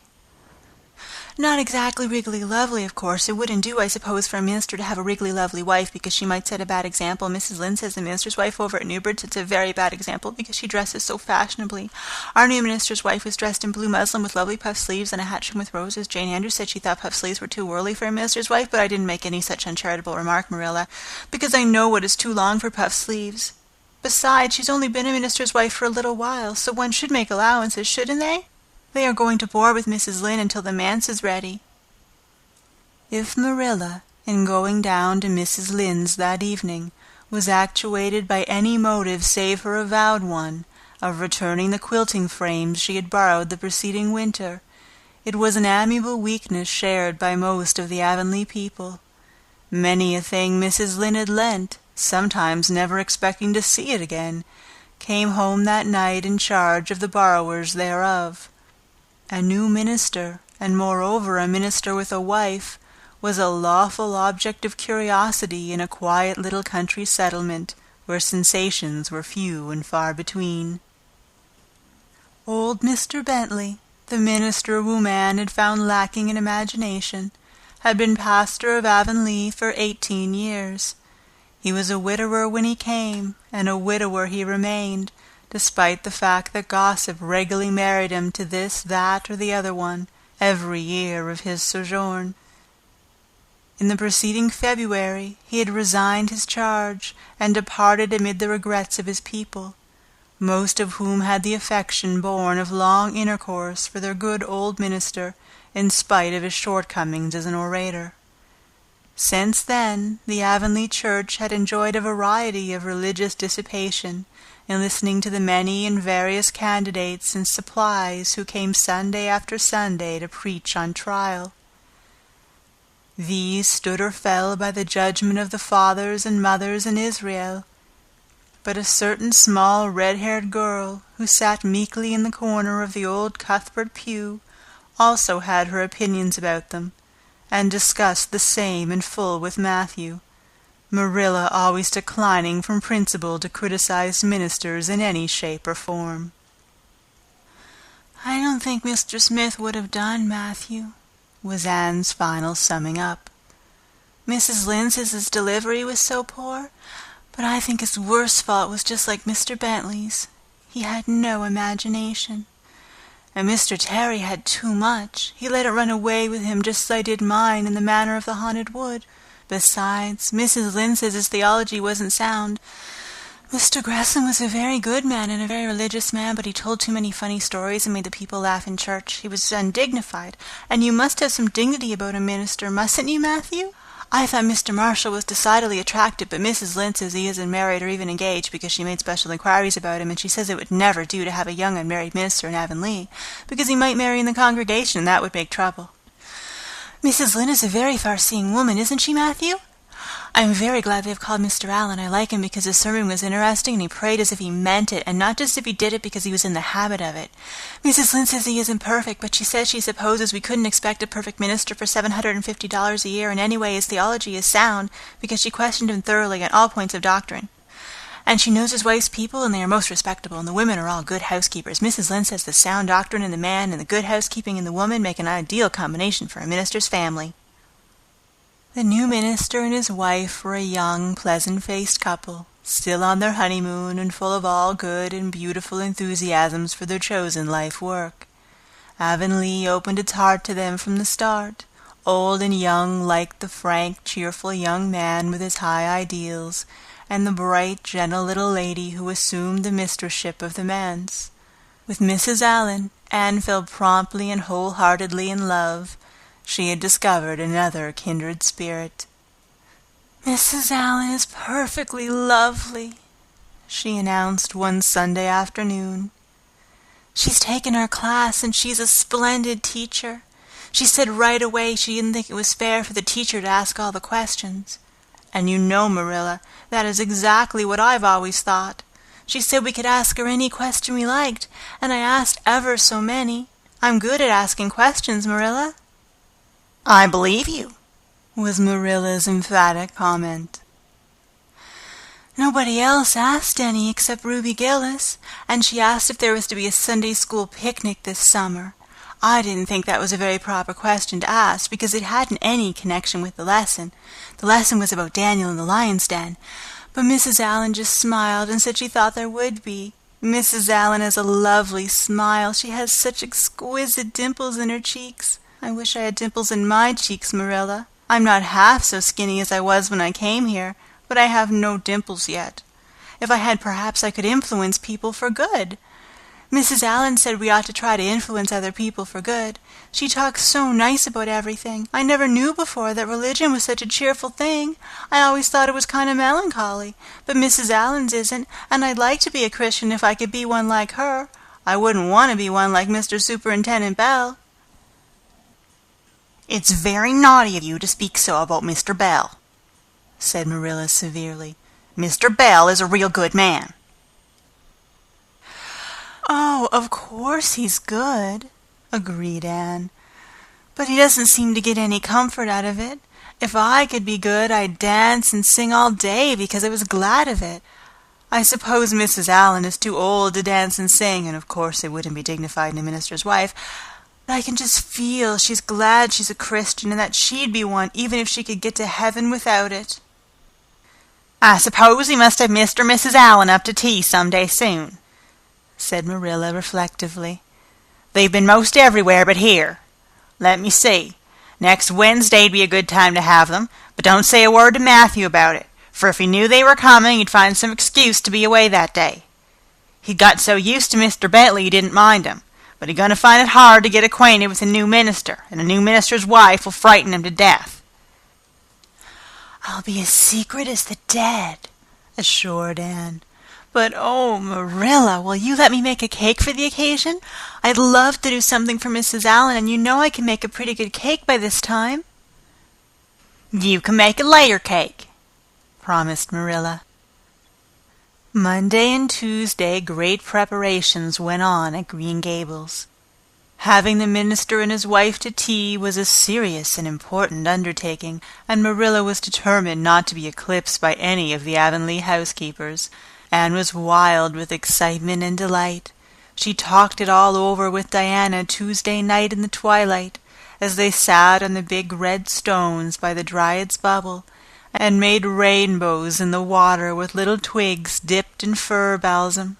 Not exactly Wrigley Lovely, of course. It wouldn't do, I suppose, for a minister to have a Wrigley Lovely wife because she might set a bad example. Mrs. Lynde says the minister's wife over at Newbridge sets a very bad example because she dresses so fashionably. Our new minister's wife was dressed in blue muslin with lovely puff sleeves and a hat trimmed with roses. Jane Andrews said she thought puff sleeves were too whirly for a minister's wife, but I didn't make any such uncharitable remark, Marilla, because I know what is too long for puff sleeves. Besides, she's only been a minister's wife for a little while, so one should make allowances, shouldn't they? They are going to board with Mrs. Lynde until the manse is ready." If Marilla, in going down to Mrs. Lynde's that evening, was actuated by any motive save her avowed one, of returning the quilting frames she had borrowed the preceding winter, it was an amiable weakness shared by most of the Avonlea people. Many a thing Mrs. Lynde had lent, sometimes never expecting to see it again, came home that night in charge of the borrowers thereof. A new minister, and moreover a minister with a wife, was a lawful object of curiosity in a quiet little country settlement, where sensations were few and far between. Old Mr. Bentley, the minister whom Anne had found lacking in imagination, had been pastor of Avonlea for 18 years. He was a widower when he came, and a widower he remained, despite the fact that gossip regularly married him to this, that, or the other one, every year of his sojourn. In the preceding February he had resigned his charge, and departed amid the regrets of his people, most of whom had the affection born of long intercourse for their good old minister, in spite of his shortcomings as an orator. Since then, the Avonlea church had enjoyed a variety of religious dissipation, in listening to the many and various candidates and supplies who came Sunday after Sunday to preach on trial. These stood or fell by the judgment of the fathers and mothers in Israel, but a certain small red-haired girl, who sat meekly in the corner of the old Cuthbert pew, also had her opinions about them, and discussed the same in full with Matthew, Marilla always declining from principle to criticize ministers in any shape or form. "I don't think Mr. Smith would have done, Matthew," was Anne's final summing up. "Mrs. Lynde says his delivery was so poor, but I think his worst fault was just like Mr. Bentley's. He had no imagination. And Mr. Terry had too much. He let it run away with him just as I did mine in the manner of the haunted wood. Besides, Mrs. Lynde says his theology wasn't sound. Mr. Gresham was a very good man and a very religious man, but he told too many funny stories and made the people laugh in church. He was undignified, and you must have some dignity about a minister, mustn't you, Matthew? I thought Mr. Marshall was decidedly attractive, but Mrs. Lynde says he isn't married or even engaged because she made special inquiries about him, and she says it would never do to have a young unmarried minister in Avonlea, because he might marry in the congregation, and that would make trouble. Mrs. Lynde is a very far-seeing woman, isn't she, Matthew? I'm very glad they have called Mr. Allen. I like him because his sermon was interesting and he prayed as if he meant it, and not just if he did it because he was in the habit of it. Mrs. Lynde says he isn't perfect, but she says she supposes we couldn't expect a perfect minister for $750 a year, and anyway his theology is sound, because she questioned him thoroughly on all points of doctrine. And she knows his wife's people, and they are most respectable, and the women are all good housekeepers. Mrs. Lynde says the sound doctrine in the man and the good housekeeping in the woman make an ideal combination for a minister's family. The new minister and his wife were a young, pleasant-faced couple, still on their honeymoon and full of all good and beautiful enthusiasms for their chosen life work. Avonlea opened its heart to them from the start. Old and young liked the frank, cheerful young man with his high ideals, and the bright, gentle little lady who assumed the mistressship of the manse. With Mrs. Allen, Anne fell promptly and wholeheartedly in love. She had discovered another kindred spirit. "Mrs. Allen is perfectly lovely," she announced one Sunday afternoon. "She's taken our class, and she's a splendid teacher. She said right away she didn't think it was fair for the teacher to ask all the questions. And you know, Marilla, that is exactly what I've always thought. She said we could ask her any question we liked, and I asked ever so many. I'm good at asking questions, Marilla." "I believe you," was Marilla's emphatic comment. "Nobody else asked any except Ruby Gillis, and she asked if there was to be a Sunday school picnic this summer. I didn't think that was a very proper question to ask, because it hadn't any connection with the lesson. The lesson was about Daniel in the lion's den. But Mrs. Allen just smiled and said she thought there would be. Mrs. Allen has a lovely smile. She has such exquisite dimples in her cheeks. I wish I had dimples in my cheeks, Marilla. I'm not half so skinny as I was when I came here, but I have no dimples yet. If I had, perhaps I could influence people for good. Mrs. Allan said we ought to try to influence other people for good. She talks so nice about everything. I never knew before that religion was such a cheerful thing. I always thought it was kind of melancholy. But Mrs. Allan's isn't, and I'd like to be a Christian if I could be one like her. I wouldn't want to be one like Mr. Superintendent Bell." "It's very naughty of you to speak so about Mr. Bell," said Marilla severely. "Mr. Bell is a real good man." "Oh, of course he's good," agreed Anne. "But he doesn't seem to get any comfort out of it. If I could be good, I'd dance and sing all day because I was glad of it. I suppose Mrs. Allan is too old to dance and sing, and of course it wouldn't be dignified in a minister's wife. But I can just feel she's glad she's a Christian and that she'd be one even if she could get to heaven without it." "I suppose we must have Mr. and Mrs. Allan up to tea some day soon," said Marilla reflectively. "They've been most everywhere but here. Let me see. Next Wednesday'd be a good time to have them, but don't say a word to Matthew about it, for if he knew they were coming he'd find some excuse to be away that day. He'd got so used to Mr. Bentley he didn't mind him, but he's going to find it hard to get acquainted with a new minister, and a new minister's wife will frighten him to death." "I'll be as secret as the dead," assured Anne. "But, oh, Marilla, will you let me make a cake for the occasion? I'd love to do something for Mrs. Allan, and you know I can make a pretty good cake by this time." "You can make a layer cake," promised Marilla. Monday and Tuesday great preparations went on at Green Gables. Having the minister and his wife to tea was a serious and important undertaking, and Marilla was determined not to be eclipsed by any of the Avonlea housekeepers. Anne was wild with excitement and delight. She talked it all over with Diana Tuesday night in the twilight, as they sat on the big red stones by the Dryad's Bubble, and made rainbows in the water with little twigs dipped in fir balsam.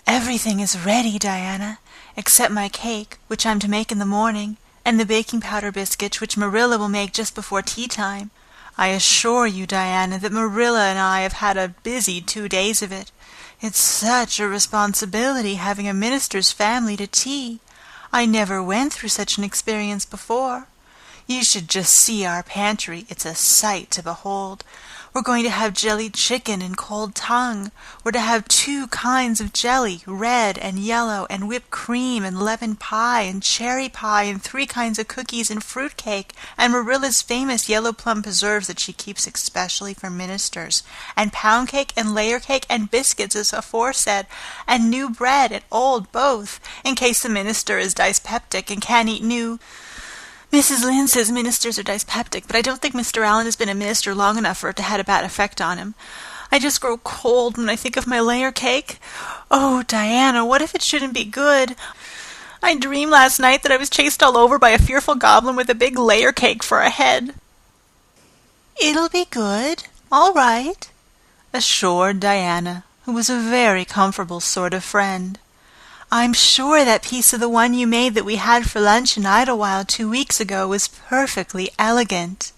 "Everything is ready, Diana, except my cake, which I'm to make in the morning, and the baking powder biscuits, which Marilla will make just before tea time. I assure you, Diana, that Marilla and I have had a busy 2 days of it. It's such a responsibility having a minister's family to tea. I never went through such an experience before. You should just see our pantry. It's a sight to behold. We're going to have jellied chicken and cold tongue. We're to have 2 kinds of jelly, red and yellow, and whipped cream and lemon pie and cherry pie and 3 kinds of cookies and fruit cake, and Marilla's famous yellow plum preserves that she keeps especially for ministers, and pound cake and layer cake and biscuits as aforesaid, and new bread and old both, in case the minister is dyspeptic and can't eat new. Mrs. Lynde says ministers are dyspeptic, but I don't think Mr. Allan has been a minister long enough for it to have a bad effect on him. I just grow cold when I think of my layer cake. Oh, Diana, what if it shouldn't be good? I dreamed last night that I was chased all over by a fearful goblin with a big layer cake for a head." "It'll be good, all right," assured Diana, who was a very comfortable sort of friend. "I'm sure that piece of the one you made that we had for lunch in Idlewild 2 weeks ago was perfectly elegant."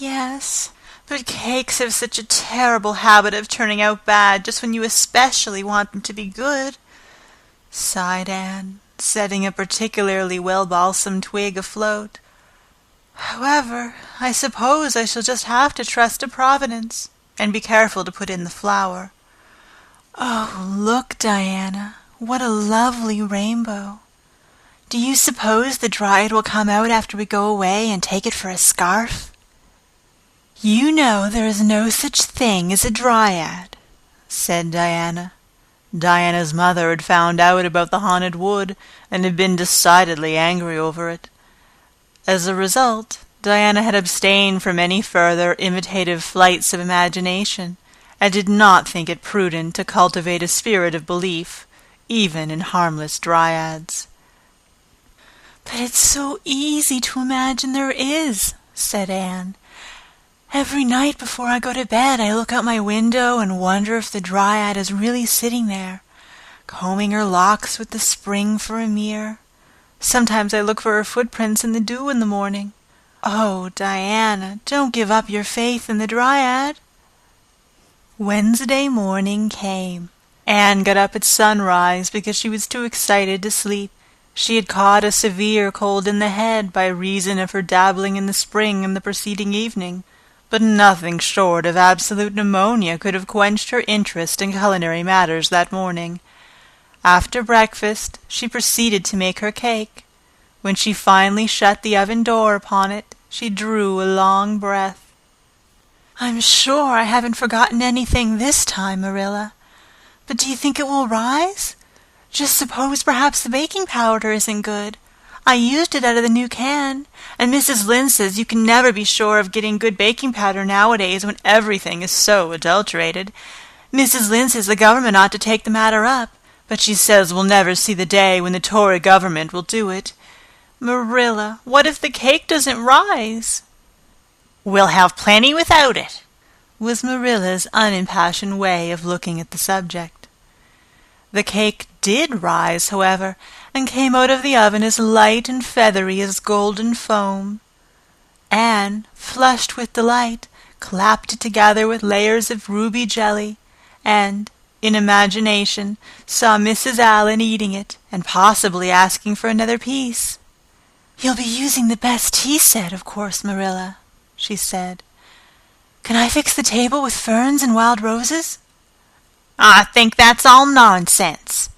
"Yes, but cakes have such a terrible habit of turning out bad just when you especially want them to be good," sighed Anne, setting a particularly well-balsamed twig afloat. "However, I suppose I shall just have to trust to Providence, and be careful to put in the flour. Oh, look, Diana, what a lovely rainbow. Do you suppose the Dryad will come out after we go away and take it for a scarf?" "You know there is no such thing as a Dryad," said Diana. Diana's mother had found out about the haunted wood and had been decidedly angry over it. As a result, Diana had abstained from any further imitative flights of imagination, and did not think it prudent to cultivate a spirit of belief, even in harmless dryads. "But it's so easy to imagine there is," said Anne. "Every night before I go to bed I look out my window and wonder if the Dryad is really sitting there, combing her locks with the spring for a mirror. Sometimes I look for her footprints in the dew in the morning. Oh, Diana, don't give up your faith in the Dryad." Wednesday morning came. Anne got up at sunrise because she was too excited to sleep. She had caught a severe cold in the head by reason of her dabbling in the spring on the preceding evening, but nothing short of absolute pneumonia could have quenched her interest in culinary matters that morning. After breakfast, she proceeded to make her cake. When she finally shut the oven door upon it, she drew a long breath. "I'm sure I haven't forgotten anything this time, Marilla. But do you think it will rise? Just suppose perhaps the baking powder isn't good. I used it out of the new can, and Mrs. Lynde says you can never be sure of getting good baking powder nowadays when everything is so adulterated. Mrs. Lynde says the government ought to take the matter up, but she says we'll never see the day when the Tory government will do it. Marilla, what if the cake doesn't rise?" "We'll have plenty without it," was Marilla's unimpassioned way of looking at the subject. The cake did rise, however, and came out of the oven as light and feathery as golden foam. Anne, flushed with delight, clapped it together with layers of ruby jelly, and, in imagination, saw Mrs. Allan eating it, and possibly asking for another piece. "You'll be using the best tea set, of course, Marilla," she said. "Can I fix the table with ferns and wild roses?" "I think that's all nonsense,"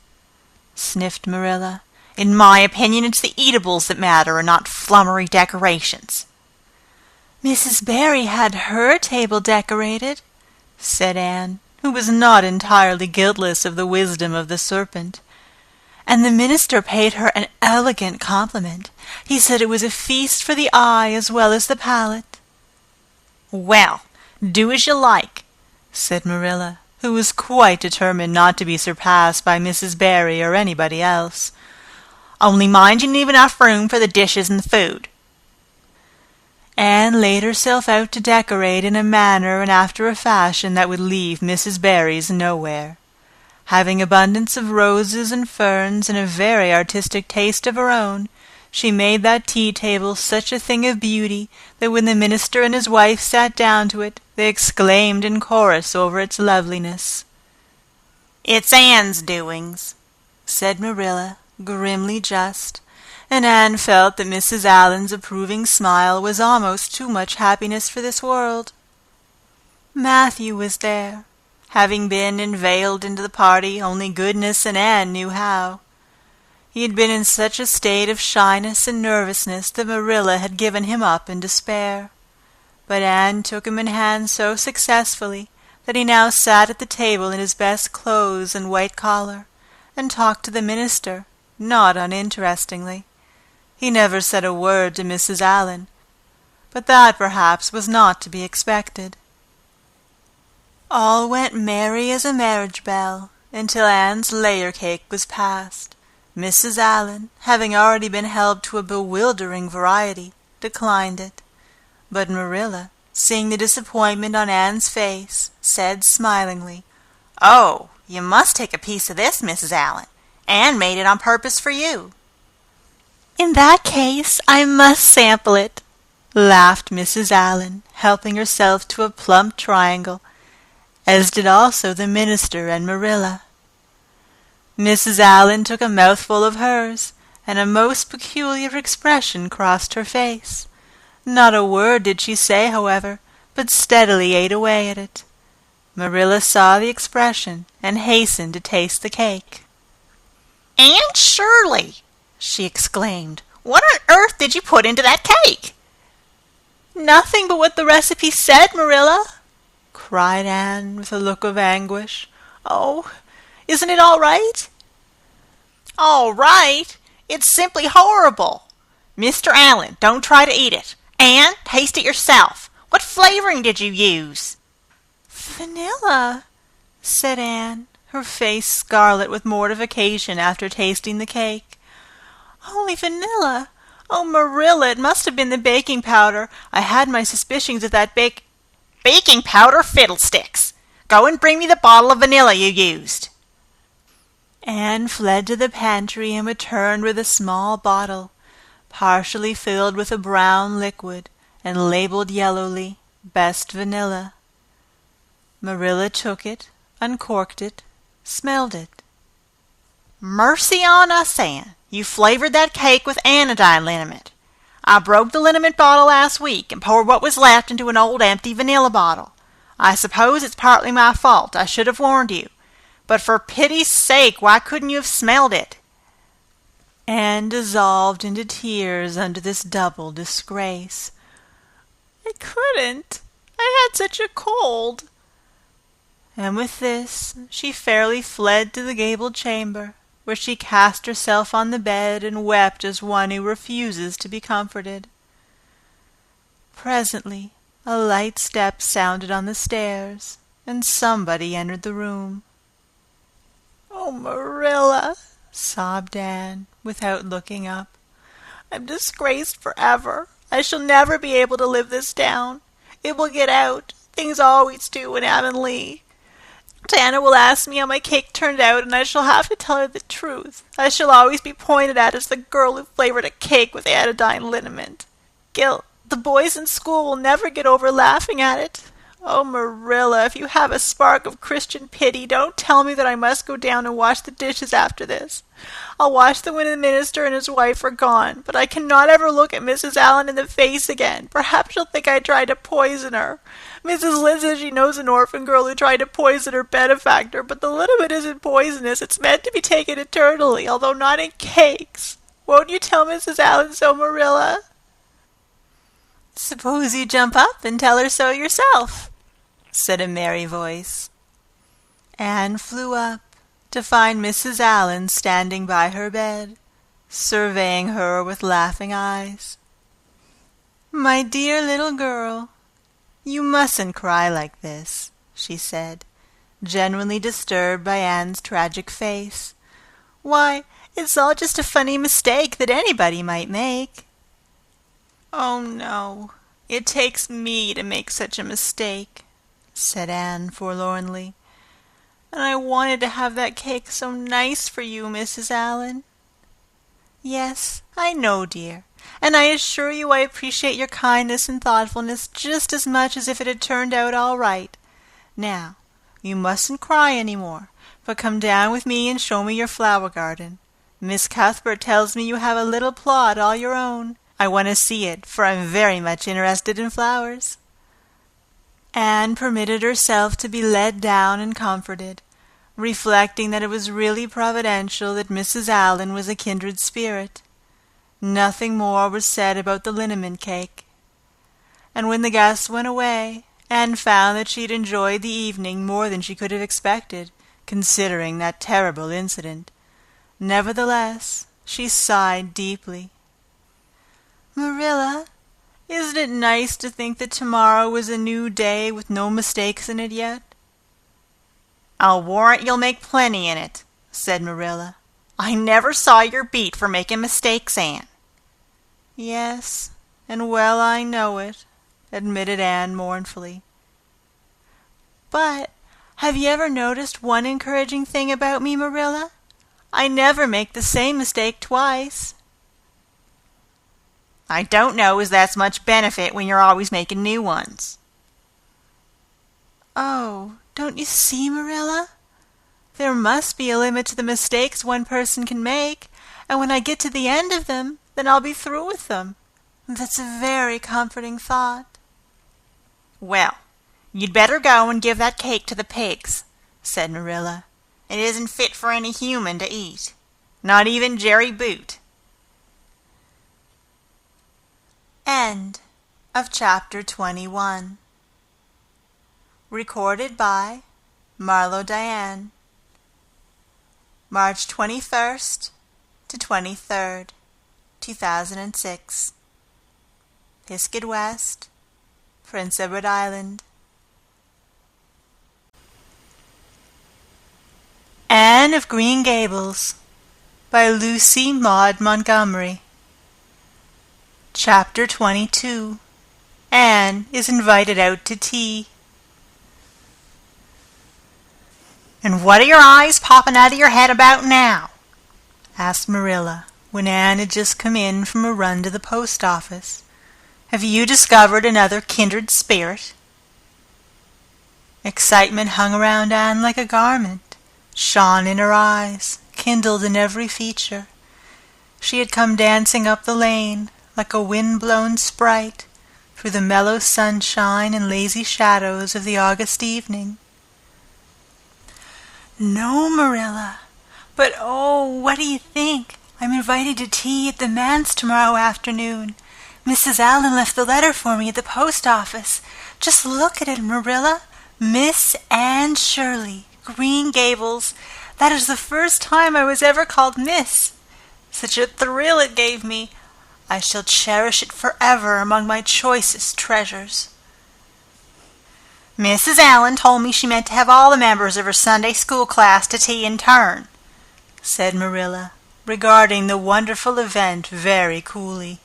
sniffed Marilla. "In my opinion, it's the eatables that matter and not flummery decorations." "Mrs. Barry had her table decorated," said Anne, who was not entirely guiltless of the wisdom of the serpent. "And the minister paid her an elegant compliment. He said it was a feast for the eye as well as the palate." "Well, do as you like," said Marilla, who was quite determined not to be surpassed by Mrs. Barry or anybody else. "Only mind you leave enough room for the dishes and the food." Anne laid herself out to decorate in a manner and after a fashion that would leave Mrs. Barry's nowhere. Having abundance of roses and ferns and a very artistic taste of her own, she made that tea-table such a thing of beauty that when the minister and his wife sat down to it, they exclaimed in chorus over its loveliness. "It's Anne's doings," said Marilla, grimly just, and Anne felt that Mrs. Allan's approving smile was almost too much happiness for this world. Matthew was there, having been inveigled into the party only goodness and Anne knew how. He had been in such a state of shyness and nervousness that Marilla had given him up in despair. But Anne took him in hand so successfully that he now sat at the table in his best clothes and white collar, and talked to the minister, not uninterestingly. He never said a word to Mrs. Allan, but that perhaps was not to be expected. All went merry as a marriage bell until Anne's layer cake was passed. Mrs. Allan, having already been helped to a bewildering variety, declined it. But Marilla, seeing the disappointment on Anne's face, said smilingly, "Oh, you must take a piece of this, Mrs. Allan. Anne made it on purpose for you." "In that case, I must sample it," laughed Mrs. Allan, helping herself to a plump triangle, as did also the minister and Marilla. Mrs. Allan took a mouthful of hers, and a most peculiar expression crossed her face. Not a word did she say, however, but steadily ate away at it. Marilla saw the expression and hastened to taste the cake. "Anne Shirley!" she exclaimed. "What on earth did you put into that cake?" "Nothing but what the recipe said, Marilla," cried Anne with a look of anguish. "Oh, isn't it all right?" "All right? It's simply horrible. Mr. Allan, don't try to eat it. Anne, taste it yourself. What flavoring did you use?" "Vanilla," said Anne, her face scarlet with mortification after tasting the cake. "Only vanilla. Oh, Marilla, it must have been the baking powder. I had my suspicions of that baking powder fiddlesticks. Go and bring me the bottle of vanilla you used." Anne fled to the pantry and returned with a small bottle, partially filled with a brown liquid and labeled yellowly, "Best Vanilla." Marilla took it, uncorked it, smelled it. "Mercy on us, Anne! You flavored that cake with anodyne liniment. I broke the liniment bottle last week and poured what was left into an old empty vanilla bottle. I suppose it's partly my fault. I should have warned you. But for pity's sake, why couldn't you have smelled it?" Anne dissolved into tears under this double disgrace. "I couldn't. I had such a cold." And with this she fairly fled to the gabled chamber, where she cast herself on the bed and wept as one who refuses to be comforted. Presently a light step sounded on the stairs, and somebody entered the room. "Oh, Marilla," sobbed Anne, without looking up. "I'm disgraced forever. I shall never be able to live this down. It will get out. Things always do in Avonlea. Diana will ask me how my cake turned out, and I shall have to tell her the truth. I shall always be pointed at as the girl who flavored a cake with anodyne liniment. Guilt. The boys in school will never get over laughing at it. Oh, Marilla, if you have a spark of Christian pity, don't tell me that I must go down and wash the dishes after this. I'll wash them when the minister and his wife are gone, but I cannot ever look at Mrs. Allen in the face again. Perhaps she'll think I tried to poison her. Mrs. Lynde says she knows an orphan girl who tried to poison her benefactor, but the liniment isn't poisonous. It's meant to be taken eternally, although not in cakes. Won't you tell Mrs. Allen so, Marilla?" "Suppose you jump up and tell her so yourself," said a merry voice. Anne flew up to find Mrs. Allen standing by her bed, surveying her with laughing eyes. "My dear little girl, you mustn't cry like this," she said, genuinely disturbed by Anne's tragic face. "Why, it's all just a funny mistake that anybody might make." "Oh, no, it takes me to make such a mistake," said Anne forlornly. "And I wanted to have that cake so nice for you, Mrs. Allen." "Yes, I know, dear, and I assure you I appreciate your kindness and thoughtfulness just as much as if it had turned out all right. Now, you mustn't cry any more, but come down with me and show me your flower garden. Miss Cuthbert tells me you have a little plot all your own. I want to see it, for I'm very much interested in flowers." Anne permitted herself to be led down and comforted, reflecting that it was really providential that Mrs. Allen was a kindred spirit. Nothing more was said about the liniment cake. And when the guests went away, Anne found that she had enjoyed the evening more than she could have expected, considering that terrible incident. Nevertheless, she sighed deeply. "Marilla, isn't it nice to think that tomorrow is a new day with no mistakes in it yet?" "I'll warrant you'll make plenty in it," said Marilla. "I never saw your beat for making mistakes, Anne." "Yes, and well I know it," admitted Anne mournfully. "But have you ever noticed one encouraging thing about me, Marilla? I never make the same mistake twice." "I don't know as that's much benefit when you're always making new ones." "Oh, don't you see, Marilla? There must be a limit to the mistakes one person can make, and when I get to the end of them, then I'll be through with them. That's a very comforting thought." "Well, you'd better go and give that cake to the pigs," said Marilla. "It isn't fit for any human to eat, not even Jerry Boot." End of chapter 21. Recorded by Marlo Diane. March 21st to 23rd, 2006. Pisgah West, Prince Edward Island. Anne of Green Gables by Lucy Maud Montgomery. Chapter 22. Anne is invited out to tea. "And what are your eyes popping out of your head about now?" asked Marilla, when Anne had just come in from a run to the post office. "Have you discovered another kindred spirit?" Excitement hung around Anne like a garment, shone in her eyes, kindled in every feature. She had come dancing up the lane, like a wind-blown sprite, through the mellow sunshine and lazy shadows of the August evening. "No, Marilla, but oh, what do you think? I'm invited to tea at the manse tomorrow afternoon. Mrs. Allen left the letter for me at the post office. Just look at it, Marilla. Miss Anne Shirley, Green Gables. That is the first time I was ever called Miss. Such a thrill it gave me. I shall cherish it forever among my choicest treasures." "Mrs. Allen told me she meant to have all the members of her Sunday school class to tea in turn," said Marilla, regarding the wonderful event very coolly.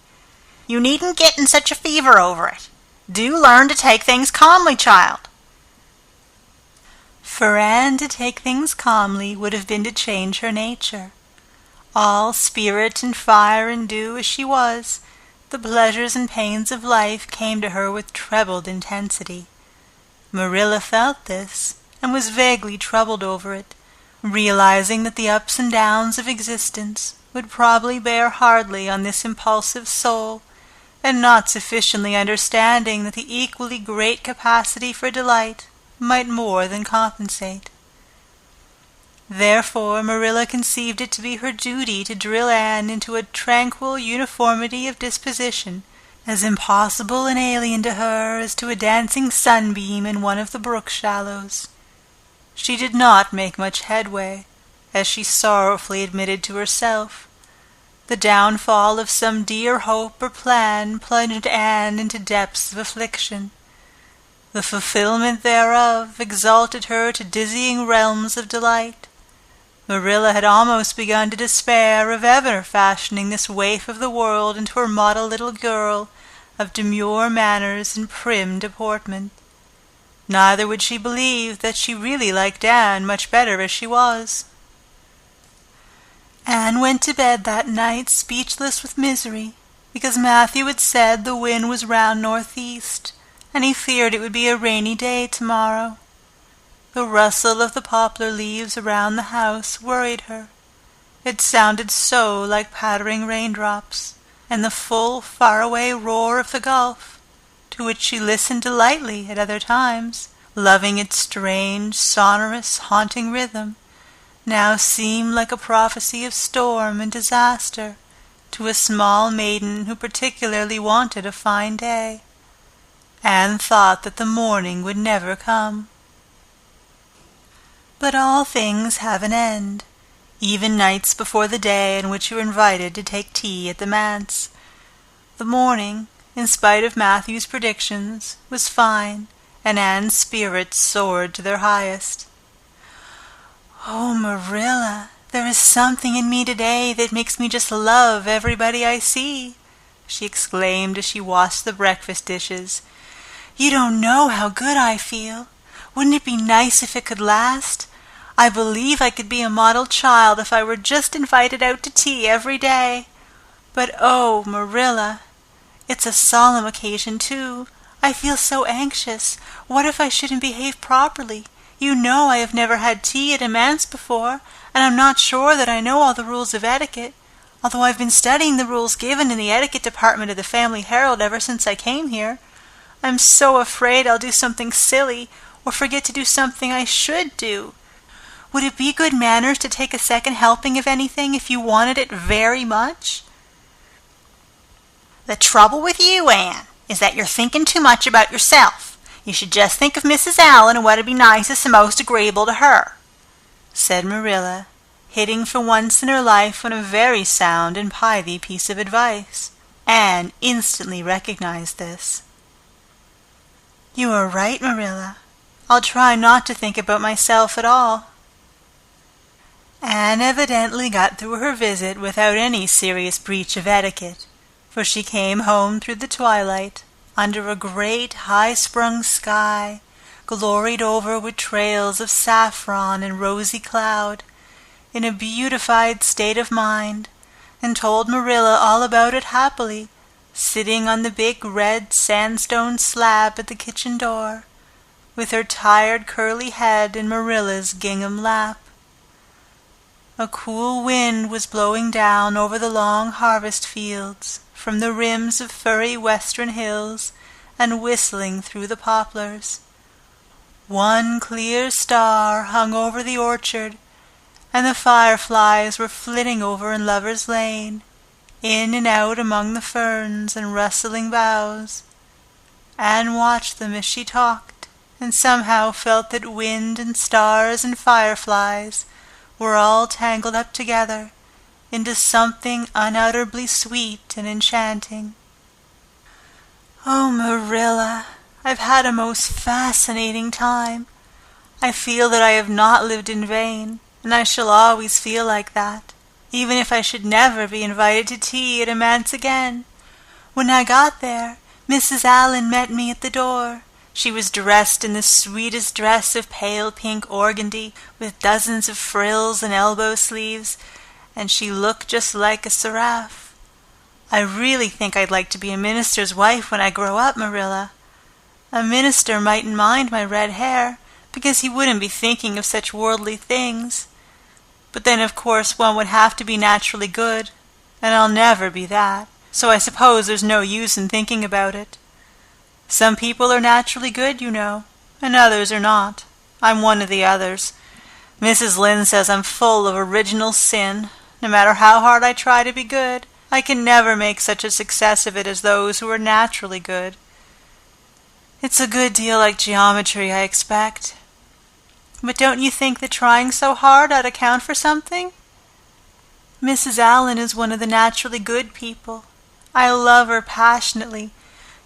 "You needn't get in such a fever over it. Do learn to take things calmly, child." For Anne to take things calmly would have been to change her nature. All spirit and fire and dew as she was, the pleasures and pains of life came to her with trebled intensity. Marilla felt this, and was vaguely troubled over it, realizing that the ups and downs of existence would probably bear hardly on this impulsive soul, and not sufficiently understanding that the equally great capacity for delight might more than compensate. Therefore Marilla conceived it to be her duty to drill Anne into a tranquil uniformity of disposition, as impossible and alien to her as to a dancing sunbeam in one of the brook shallows. She did not make much headway, as she sorrowfully admitted to herself. The downfall of some dear hope or plan plunged Anne into depths of affliction. The fulfillment thereof exalted her to dizzying realms of delight. Marilla had almost begun to despair of ever fashioning this waif of the world into her model little girl of demure manners and prim deportment. Neither would she believe that she really liked Anne much better as she was. Anne went to bed that night speechless with misery, because Matthew had said the wind was round northeast, and he feared it would be a rainy day tomorrow. The rustle of the poplar leaves around the house worried her. It sounded so like pattering raindrops, and the full, far-away roar of the Gulf, to which she listened delightedly at other times, loving its strange, sonorous, haunting rhythm, now seemed like a prophecy of storm and disaster to a small maiden who particularly wanted a fine day. Anne thought that the morning would never come. But all things have an end, even nights before the day in which you are invited to take tea at the manse. The morning, in spite of Matthew's predictions, was fine, and Anne's spirits soared to their highest. "Oh, Marilla, there is something in me today that makes me just love everybody I see," she exclaimed as she washed the breakfast dishes. "You don't know how good I feel. Wouldn't it be nice if it could last? I believe I could be a model child if I were just invited out to tea every day. But oh, Marilla, it's a solemn occasion, too. I feel so anxious. What if I shouldn't behave properly? You know I have never had tea at a manse before, and I'm not sure that I know all the rules of etiquette, although I've been studying the rules given in the etiquette department of the Family Herald ever since I came here. I'm so afraid I'll do something silly, or forget to do something I should do. Would it be good manners to take a second helping of anything if you wanted it very much?" "The trouble with you, Anne, is that you're thinking too much about yourself. You should just think of Mrs. Allen and what'd be nicest and most agreeable to her," said Marilla, hitting for once in her life on a very sound and pithy piece of advice. Anne instantly recognized this. "You are right, Marilla. I'll try not to think about myself at all." Anne evidently got through her visit without any serious breach of etiquette, for she came home through the twilight, under a great high-sprung sky, gloried over with trails of saffron and rosy cloud, in a beautified state of mind, and told Marilla all about it happily, sitting on the big red sandstone slab at the kitchen door, with her tired curly head in Marilla's gingham lap. A cool wind was blowing down over the long harvest fields from the rims of furry western hills and whistling through the poplars. One clear star hung over the orchard, and the fireflies were flitting over in Lover's Lane, in and out among the ferns and rustling boughs. Anne watched them as she talked, and somehow felt that wind and stars and fireflies were all tangled up together into something unutterably sweet and enchanting. "Oh, Marilla, I've had a most fascinating time. I feel that I have not lived in vain, and I shall always feel like that, even if I should never be invited to tea at a manse again. When I got there, Mrs. Allan met me at the door. She was dressed in the sweetest dress of pale pink organdy, with dozens of frills and elbow sleeves, and she looked just like a seraph. I really think I'd like to be a minister's wife when I grow up, Marilla. A minister mightn't mind my red hair, because he wouldn't be thinking of such worldly things. But then, of course, one would have to be naturally good, and I'll never be that, so I suppose there's no use in thinking about it. Some people are naturally good, you know, and others are not. I'm one of the others. Mrs. Lynde says I'm full of original sin. No matter how hard I try to be good, I can never make such a success of it as those who are naturally good. It's a good deal like geometry, I expect. But don't you think that trying so hard ought to count for something? Mrs. Allan is one of the naturally good people. I love her passionately.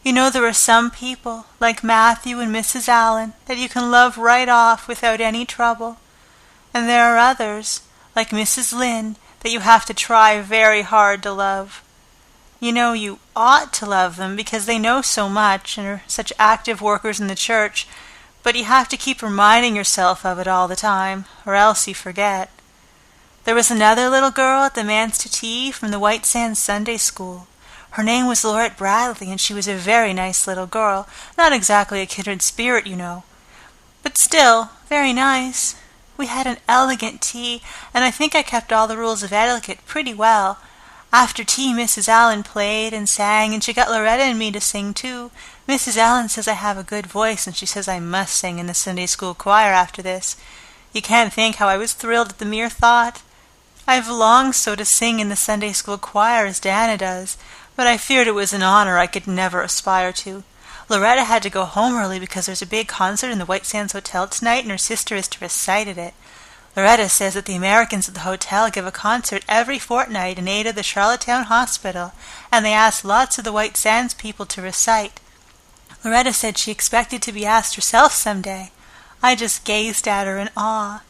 You know, there are some people, like Matthew and Mrs. Allan, that you can love right off without any trouble. And there are others, like Mrs. Lynde, that you have to try very hard to love. You know, you ought to love them because they know so much and are such active workers in the church, but you have to keep reminding yourself of it all the time, or else you forget. There was another little girl at the manse to tea from the White Sands Sunday School. Her name was Laurette Bradley, and she was a very nice little girl, not exactly a kindred spirit, you know, but still very nice. We had an elegant tea, and I think I kept all the rules of etiquette pretty well. After tea, Mrs. Allan played and sang, and she got Loretta and me to sing too. Mrs. Allan says I have a good voice, and she says I must sing in the Sunday school choir after this. You can't think how I was thrilled at the mere thought. I've longed so to sing in the Sunday school choir as Diana does, but I feared it was an honor I could never aspire to. Loretta had to go home early because there's a big concert in the White Sands Hotel tonight, and her sister is to recite at it. Loretta says that the Americans at the hotel give a concert every fortnight in aid of the Charlottetown Hospital, and they ask lots of the White Sands people to recite. Loretta said she expected to be asked herself some day. I just gazed at her in awe.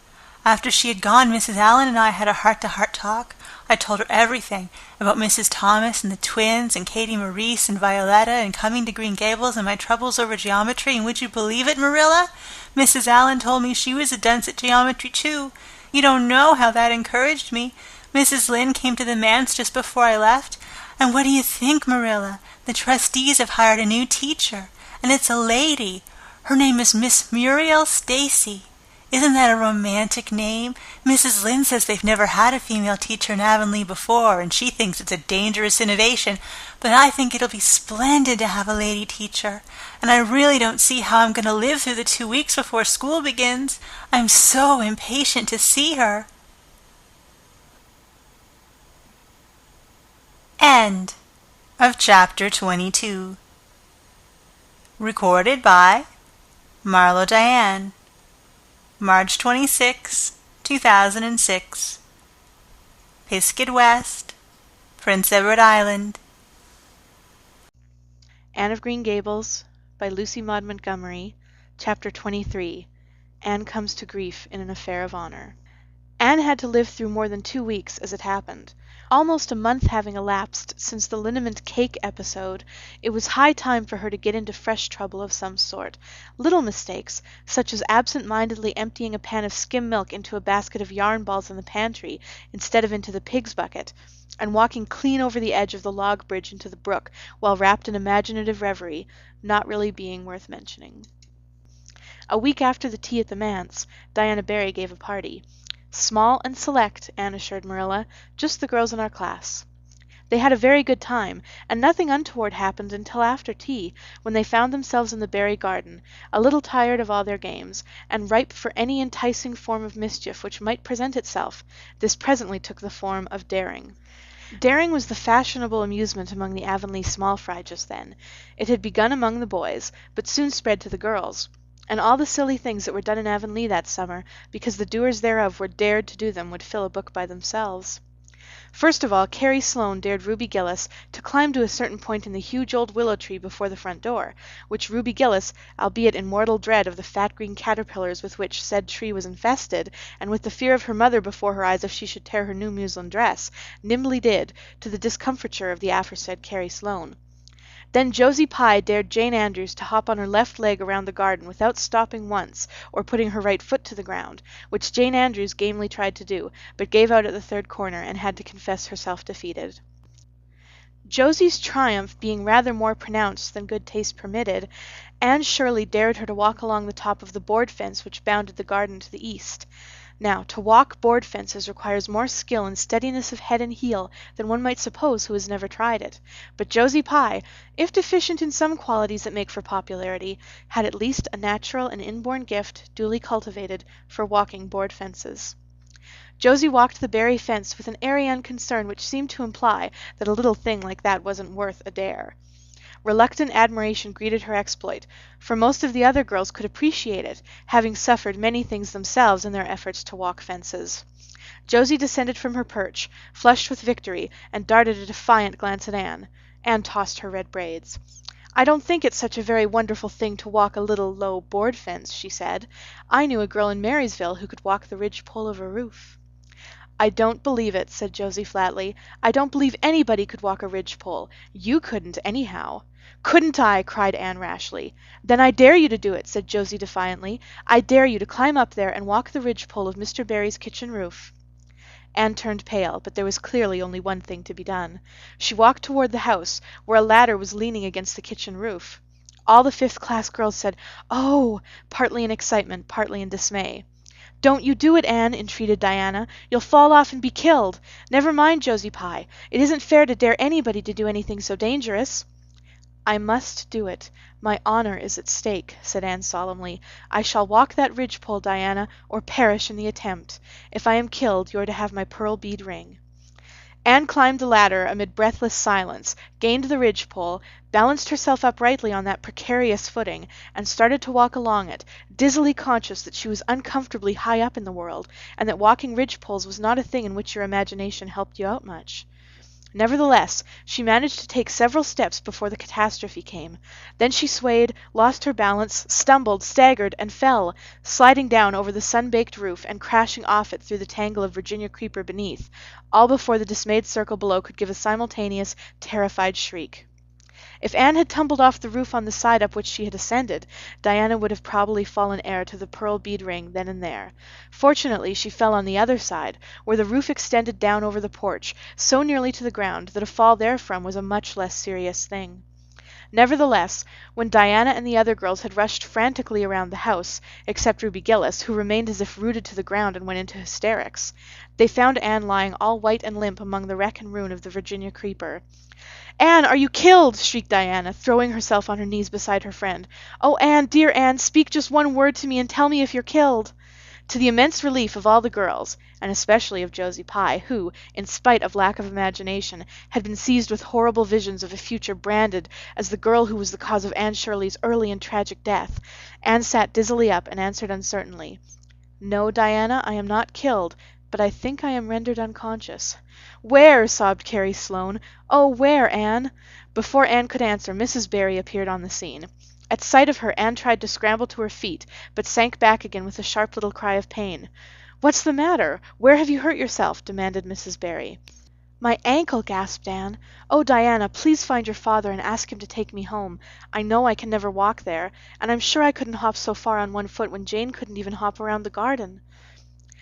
After she had gone, Mrs. Allan and I had a heart-to-heart talk. I told her everything about Mrs. Thomas and the twins and Katie Maurice and Violetta and coming to Green Gables and my troubles over geometry, and would you believe it, Marilla? Mrs. Allan told me she was a dunce at geometry too. You don't know how that encouraged me. Mrs. Lynde came to the manse just before I left, and what do you think, Marilla? The trustees have hired a new teacher, and it's a lady. Her name is Miss Muriel Stacy. Isn't that a romantic name? Mrs. Lynde says they've never had a female teacher in Avonlea before, and she thinks it's a dangerous innovation, but I think it'll be splendid to have a lady teacher, and I really don't see how I'm going to live through the 2 weeks before school begins. I'm so impatient to see her. End of Chapter 22. Recorded by Marlo Diane. March 26, 2006. Pisgah West, Prince Edward Island. Anne of Green Gables by Lucy Maud Montgomery. Chapter 23. Anne Comes to Grief in an Affair of Honor. Anne had to live through more than 2 weeks as it happened. Almost a month having elapsed since the liniment cake episode, it was high time for her to get into fresh trouble of some sort. Little mistakes, such as absent-mindedly emptying a pan of skim milk into a basket of yarn balls in the pantry instead of into the pig's bucket, and walking clean over the edge of the log bridge into the brook while wrapped in imaginative reverie, not really being worth mentioning. A week after the tea at the manse, Diana Barry gave a party. "Small and select," Anne assured Marilla. "Just the girls in our class." They had a very good time, and nothing untoward happened until after tea, when they found themselves in the berry garden, a little tired of all their games, and ripe for any enticing form of mischief which might present itself. This presently took the form of daring. Daring was the fashionable amusement among the Avonlea small fry just then. It had begun among the boys, but soon spread to the girls. And all the silly things that were done in Avonlea that summer, because the doers thereof were dared to do them, would fill a book by themselves. First of all, Carrie Sloane dared Ruby Gillis to climb to a certain point in the huge old willow tree before the front door, which Ruby Gillis, albeit in mortal dread of the fat green caterpillars with which said tree was infested, and with the fear of her mother before her eyes if she should tear her new muslin dress, nimbly did, to the discomfiture of the aforesaid Carrie Sloane. Then Josie Pye dared Jane Andrews to hop on her left leg around the garden without stopping once or putting her right foot to the ground, which Jane Andrews gamely tried to do, but gave out at the third corner and had to confess herself defeated. Josie's triumph being rather more pronounced than good taste permitted, Anne Shirley dared her to walk along the top of the board fence which bounded the garden to the east. Now, to walk board fences requires more skill and steadiness of head and heel than one might suppose who has never tried it, but Josie Pye, if deficient in some qualities that make for popularity, had at least a natural and inborn gift, duly cultivated, for walking board fences. Josie walked the berry fence with an airy unconcern which seemed to imply that a little thing like that wasn't worth a dare. Reluctant admiration greeted her exploit, for most of the other girls could appreciate it, having suffered many things themselves in their efforts to walk fences. Josie descended from her perch, flushed with victory, and darted a defiant glance at Anne. Anne tossed her red braids. "I don't think it's such a very wonderful thing to walk a little low board fence," she said. "I knew a girl in Marysville who could walk the ridgepole of a roof." "I don't believe it," said Josie flatly. "I don't believe anybody could walk a ridgepole. You couldn't, anyhow." "Couldn't I?" cried Anne rashly. "Then I dare you to do it," said Josie defiantly. "I dare you to climb up there and walk the ridgepole of Mr. Barry's kitchen roof." Anne turned pale, but there was clearly only one thing to be done. She walked toward the house, where a ladder was leaning against the kitchen roof. All the fifth-class girls said, "Oh!" partly in excitement, partly in dismay. "Don't you do it, Anne," entreated Diana. "You'll fall off and be killed. Never mind, Josie Pye. It isn't fair to dare anybody to do anything so dangerous." "I must do it. My honor is at stake," said Anne solemnly. "I shall walk that ridgepole, Diana, or perish in the attempt. If I am killed, you are to have my pearl bead ring." Anne climbed the ladder amid breathless silence, gained the ridgepole, balanced herself uprightly on that precarious footing, and started to walk along it, dizzily conscious that she was uncomfortably high up in the world, and that walking ridgepoles was not a thing in which your imagination helped you out much. Nevertheless, she managed to take several steps before the catastrophe came. Then she swayed, lost her balance, stumbled, staggered, and fell, sliding down over the sun-baked roof and crashing off it through the tangle of Virginia creeper beneath, all before the dismayed circle below could give a simultaneous, terrified shriek. If Anne had tumbled off the roof on the side up which she had ascended, Diana would have probably fallen heir to the pearl bead ring then and there. Fortunately, she fell on the other side, where the roof extended down over the porch, so nearly to the ground that a fall therefrom was a much less serious thing. Nevertheless, when Diana and the other girls had rushed frantically around the house, except Ruby Gillis, who remained as if rooted to the ground and went into hysterics, they found Anne lying all white and limp among the wreck and ruin of the Virginia creeper. "Anne, are you killed?" shrieked Diana, throwing herself on her knees beside her friend. "Oh, Anne, dear Anne, speak just one word to me and tell me if you're killed." To the immense relief of all the girls, and especially of Josie Pye, who, in spite of lack of imagination, had been seized with horrible visions of a future branded as the girl who was the cause of Anne Shirley's early and tragic death, Anne sat dizzily up and answered uncertainly, "No, Diana, I am not killed, but I think I am rendered unconscious." "Where?" sobbed Carrie Sloane. "Oh, where, Anne?" Before Anne could answer, Mrs. Barry appeared on the scene. At sight of her, Anne tried to scramble to her feet, but sank back again with a sharp little cry of pain. "What's the matter? Where have you hurt yourself?" demanded Mrs. Barry. "My ankle," gasped Anne. "Oh, Diana, please find your father and ask him to take me home. I know I can never walk there, and I'm sure I couldn't hop so far on one foot when Jane couldn't even hop around the garden."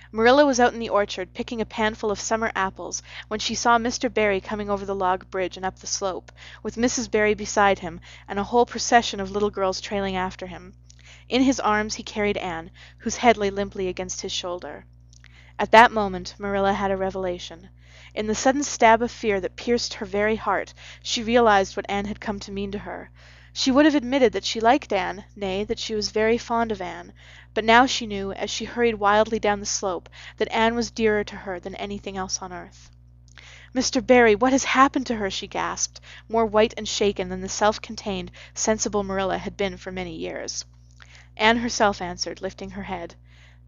Marilla was out in the orchard picking a panful of summer apples when she saw Mr. Barry coming over the log bridge and up the slope, with Mrs. Barry beside him and a whole procession of little girls trailing after him. In his arms he carried Anne, whose head lay limply against his shoulder. At that moment Marilla had a revelation. In the sudden stab of fear that pierced her very heart, she realized what Anne had come to mean to her. She would have admitted that she liked Anne, nay, that she was very fond of Anne, but now she knew, as she hurried wildly down the slope, that Anne was dearer to her than anything else on earth. "Mr. Barry, what has happened to her?" she gasped, more white and shaken than the self-contained, sensible Marilla had been for many years. Anne herself answered, lifting her head.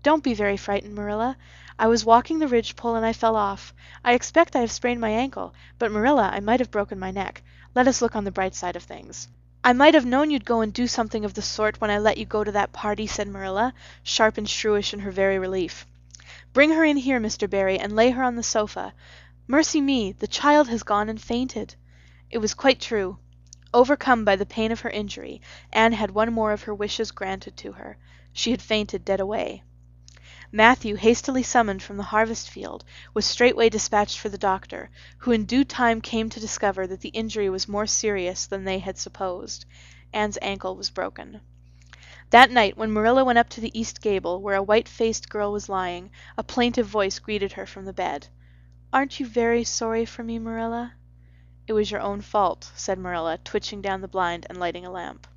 "Don't be very frightened, Marilla. I was walking the ridgepole and I fell off. I expect I have sprained my ankle, but Marilla, I might have broken my neck. Let us look on the bright side of things." "I might have known you'd go and do something of the sort when I let you go to that party," said Marilla, sharp and shrewish in her very relief. "Bring her in here, Mr. Barry, and lay her on the sofa. Mercy me, the child has gone and fainted." It was quite true. Overcome by the pain of her injury, Anne had one more of her wishes granted to her. She had fainted dead away. Matthew, hastily summoned from the harvest field, was straightway dispatched for the doctor, who in due time came to discover that the injury was more serious than they had supposed. Anne's ankle was broken. That night, when Marilla went up to the east gable, where a white-faced girl was lying, a plaintive voice greeted her from the bed. "Aren't you very sorry for me, Marilla?" "It was your own fault," said Marilla, twitching down the blind and lighting a lamp.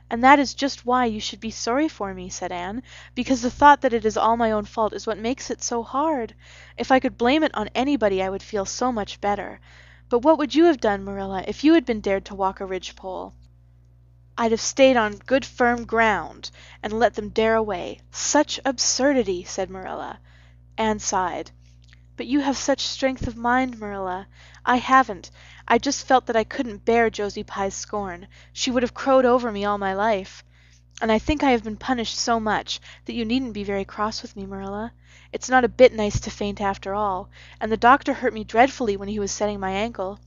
"And that is just why you should be sorry for me," said Anne, "because the thought that it is all my own fault is what makes it so hard. If I could blame it on anybody I would feel so much better. But what would you have done, Marilla, if you had been dared to walk a ridgepole?" "I'd have stayed on good firm ground and let them dare away. Such absurdity," said Marilla. Anne sighed. "But you have such strength of mind, Marilla. I haven't. I just felt that I couldn't bear Josie Pye's scorn. She would have crowed over me all my life. And I think I have been punished so much that you needn't be very cross with me, Marilla. It's not a bit nice to faint after all, and the doctor hurt me dreadfully when he was setting my ankle.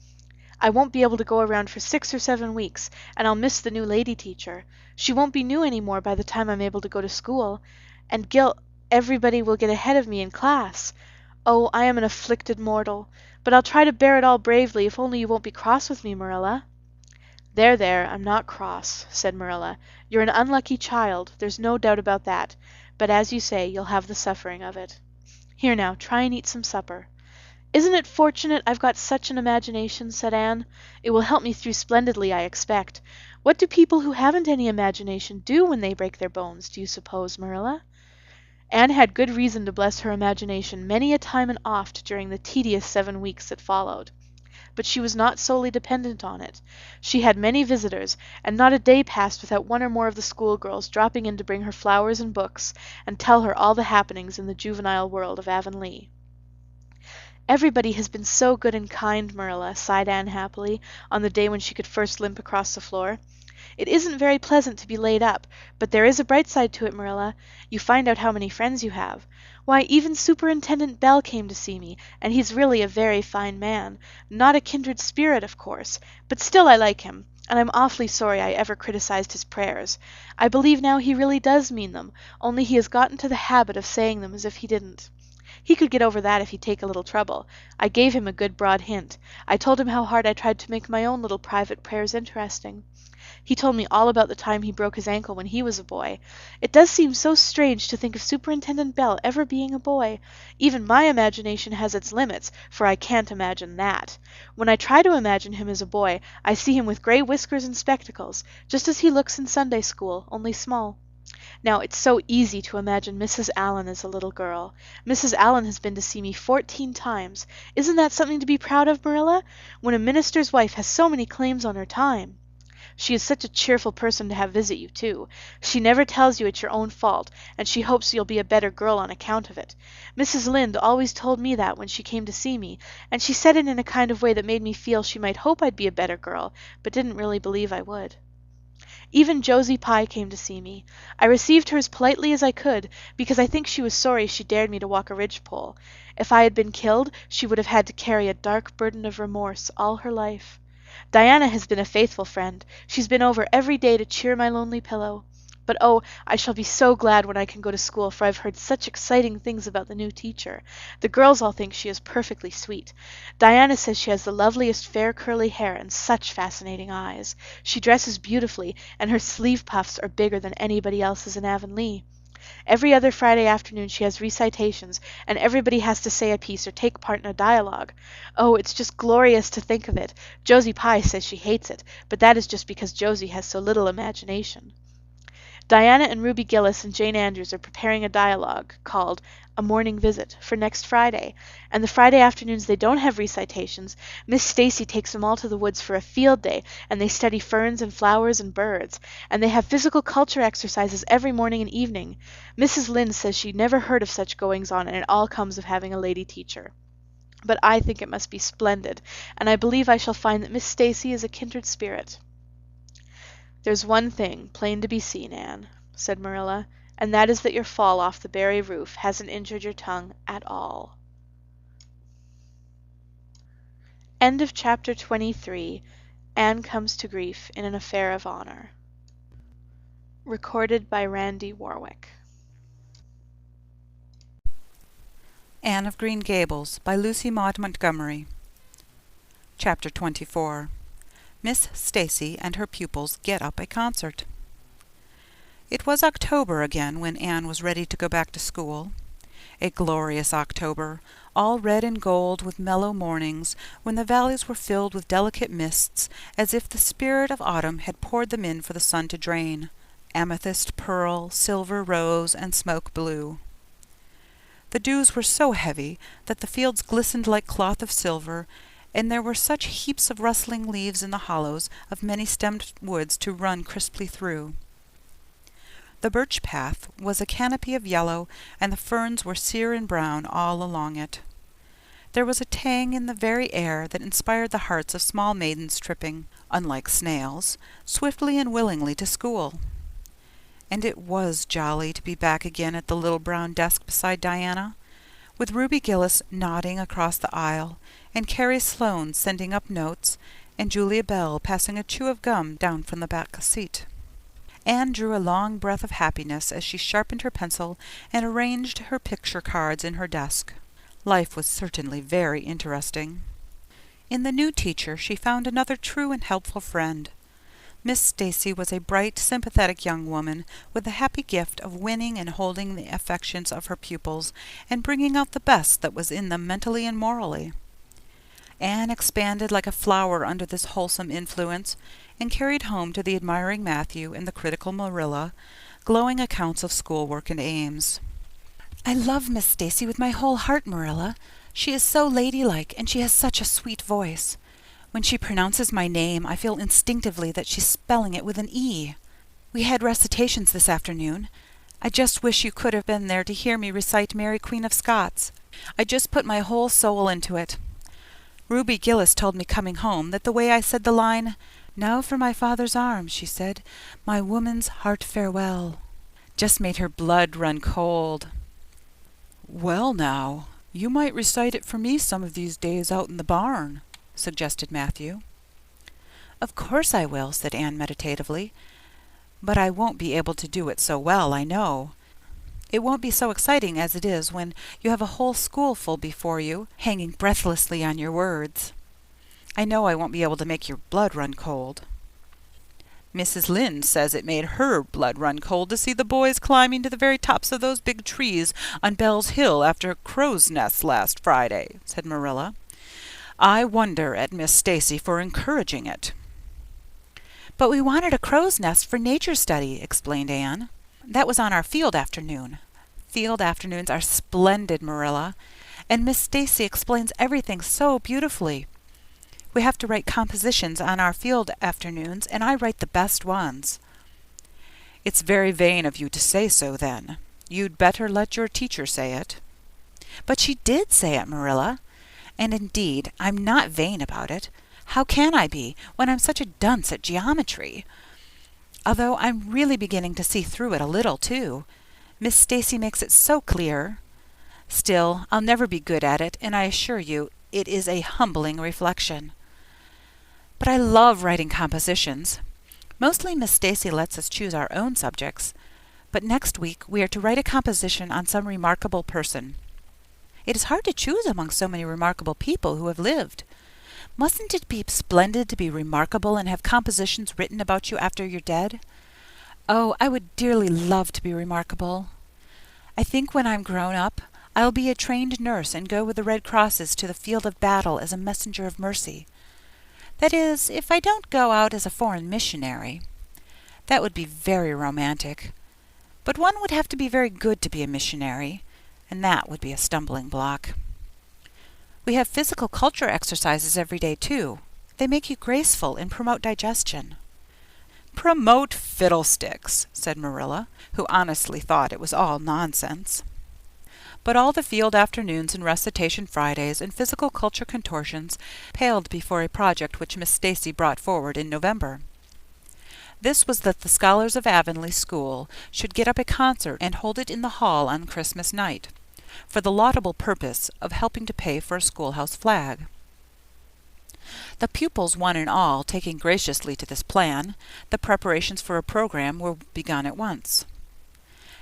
I won't be able to go around for 6 or 7 weeks, and I'll miss the new lady teacher. She won't be new any more by the time I'm able to go to school. And everybody will get ahead of me in class. Oh, I am an afflicted mortal. But I'll try to bear it all bravely if only you won't be cross with me, Marilla." "There, there, I'm not cross," said Marilla. "You're an unlucky child, there's no doubt about that, but as you say, you'll have the suffering of it. Here now, try and eat some supper." "Isn't it fortunate I've got such an imagination?" said Anne. "It will help me through splendidly, I expect. What do people who haven't any imagination do when they break their bones, do you suppose, Marilla?" Anne had good reason to bless her imagination many a time and oft during the tedious 7 weeks that followed. But she was not solely dependent on it. She had many visitors, and not a day passed without one or more of the schoolgirls dropping in to bring her flowers and books, and tell her all the happenings in the juvenile world of Avonlea. "Everybody has been so good and kind, Marilla," sighed Anne happily, on the day when she could first limp across the floor. "It isn't very pleasant to be laid up, but there is a bright side to it, Marilla. You find out how many friends you have. Why, even Superintendent Bell came to see me, and he's really a very fine man. Not a kindred spirit, of course, but still I like him, and I'm awfully sorry I ever criticized his prayers. I believe now he really does mean them, only he has got into the habit of saying them as if he didn't. He could get over that if he'd take a little trouble. I gave him a good broad hint. I told him how hard I tried to make my own little private prayers interesting. He told me all about the time he broke his ankle when he was a boy. It does seem so strange to think of Superintendent Bell ever being a boy. Even my imagination has its limits, for I can't imagine that. When I try to imagine him as a boy, I see him with gray whiskers and spectacles, just as he looks in Sunday school, only small. Now, it's so easy to imagine Mrs. Allan as a little girl. Mrs. Allan has been to see me 14 times. Isn't that something to be proud of, Marilla? When a minister's wife has so many claims on her time. She is such a cheerful person to have visit you, too. She never tells you it's your own fault, and she hopes you'll be a better girl on account of it. Mrs. Lynde always told me that when she came to see me, and she said it in a kind of way that made me feel she might hope I'd be a better girl, but didn't really believe I would. Even Josie Pye came to see me. I received her as politely as I could, because I think she was sorry she dared me to walk a ridgepole. If I had been killed, she would have had to carry a dark burden of remorse all her life. Diana has been a faithful friend. She's been over every day to cheer my lonely pillow. But oh, I shall be so glad when I can go to school, for I've heard such exciting things about the new teacher. The girls all think she is perfectly sweet. Diana says she has the loveliest fair curly hair and such fascinating eyes. She dresses beautifully, and her sleeve puffs are bigger than anybody else's in Avonlea. Every other Friday afternoon she has recitations, and everybody has to say a piece or take part in a dialogue. Oh, it's just glorious to think of it. Josie Pye says she hates it, but that is just because Josie has so little imagination. Diana and Ruby Gillis and Jane Andrews are preparing a dialogue called A Morning Visit for next Friday, and the Friday afternoons they don't have recitations. Miss Stacy takes them all to the woods for a field day, and they study ferns and flowers and birds, and they have physical culture exercises every morning and evening. Mrs. Lynde says she never heard of such goings-on, and it all comes of having a lady teacher. But I think it must be splendid, and I believe I shall find that Miss Stacy is a kindred spirit. "There's one thing plain to be seen, Anne," said Marilla, "and that is that your fall off the Barry roof hasn't injured your tongue at all." End of chapter 23. Anne comes to grief in an affair of honor. Recorded by Randy Warwick. Anne of Green Gables by Lucy Maud Montgomery. Chapter 24. Miss Stacy and her pupils get up a concert. It was October again when Anne was ready to go back to school. A glorious October, all red and gold with mellow mornings, when the valleys were filled with delicate mists, as if the spirit of autumn had poured them in for the sun to drain, amethyst, pearl, silver, rose, and smoke blue. The dews were so heavy that the fields glistened like cloth of silver, and there were such heaps of rustling leaves in the hollows of many-stemmed woods to run crisply through. The birch path was a canopy of yellow, and the ferns were sere and brown all along it. There was a tang in the very air that inspired the hearts of small maidens tripping, unlike snails, swiftly and willingly to school. And it was jolly to be back again at the little brown desk beside Diana, with Ruby Gillis nodding across the aisle, and Carrie Sloane sending up notes, and Julia Bell passing a chew of gum down from the back seat. Anne drew a long breath of happiness as she sharpened her pencil and arranged her picture cards in her desk. Life was certainly very interesting. In the new teacher she found another true and helpful friend. Miss Stacy was a bright, sympathetic young woman with the happy gift of winning and holding the affections of her pupils and bringing out the best that was in them mentally and morally. Anne expanded like a flower under this wholesome influence, and carried home to the admiring Matthew and the critical Marilla glowing accounts of schoolwork and aims. "I love Miss Stacy with my whole heart, Marilla. She is so ladylike, and she has such a sweet voice. When she pronounces my name, I feel instinctively that she's spelling it with an E. We had recitations this afternoon. I just wish you could have been there to hear me recite Mary Queen of Scots. I just put my whole soul into it. Ruby Gillis told me coming home that the way I said the line, 'Now for my father's arms,' she said, 'my woman's heart farewell,' just made her blood run cold." "Well now, you might recite it for me some of these days out in the barn," suggested Matthew. "Of course I will," said Anne meditatively, "but I won't be able to do it so well, I know. It won't be so exciting as it is when you have a whole schoolful before you, hanging breathlessly on your words. I know I won't be able to make your blood run cold." "Mrs. Lynde says it made her blood run cold to see the boys climbing to the very tops of those big trees on Bell's Hill after crow's nests last Friday," said Marilla. "I wonder at Miss Stacy for encouraging it." "But we wanted a crow's nest for nature study," explained Anne. "That was on our field afternoon. Field afternoons are splendid, Marilla, and Miss Stacy explains everything so beautifully. We have to write compositions on our field afternoons, and I write the best ones." "It's very vain of you to say so, then. You'd better let your teacher say it." "But she did say it, Marilla. And indeed, I'm not vain about it. How can I be, when I'm such a dunce at geometry? Although I'm really beginning to see through it a little, too. Miss Stacy makes it so clear. Still, I'll never be good at it, and I assure you it is a humbling reflection. But I love writing compositions. Mostly Miss Stacy lets us choose our own subjects, but next week we are to write a composition on some remarkable person. It is hard to choose among so many remarkable people who have lived. Mustn't it be splendid to be remarkable and have compositions written about you after you're dead? Oh, I would dearly love to be remarkable. I think when I'm grown up, I'll be a trained nurse and go with the Red Crosses to the field of battle as a messenger of mercy. That is, if I don't go out as a foreign missionary. That would be very romantic. But one would have to be very good to be a missionary, and that would be a stumbling block. We have physical culture exercises every day, too. They make you graceful and promote digestion. Promote fiddlesticks, said Marilla, who honestly thought it was all nonsense. But all the field afternoons and recitation Fridays and physical culture contortions paled before a project which Miss Stacy brought forward in November. This was that the scholars of Avonlea School should get up a concert and hold it in the hall on Christmas night, for the laudable purpose of helping to pay for a schoolhouse flag. The pupils, one and all, taking graciously to this plan, the preparations for a program were begun at once.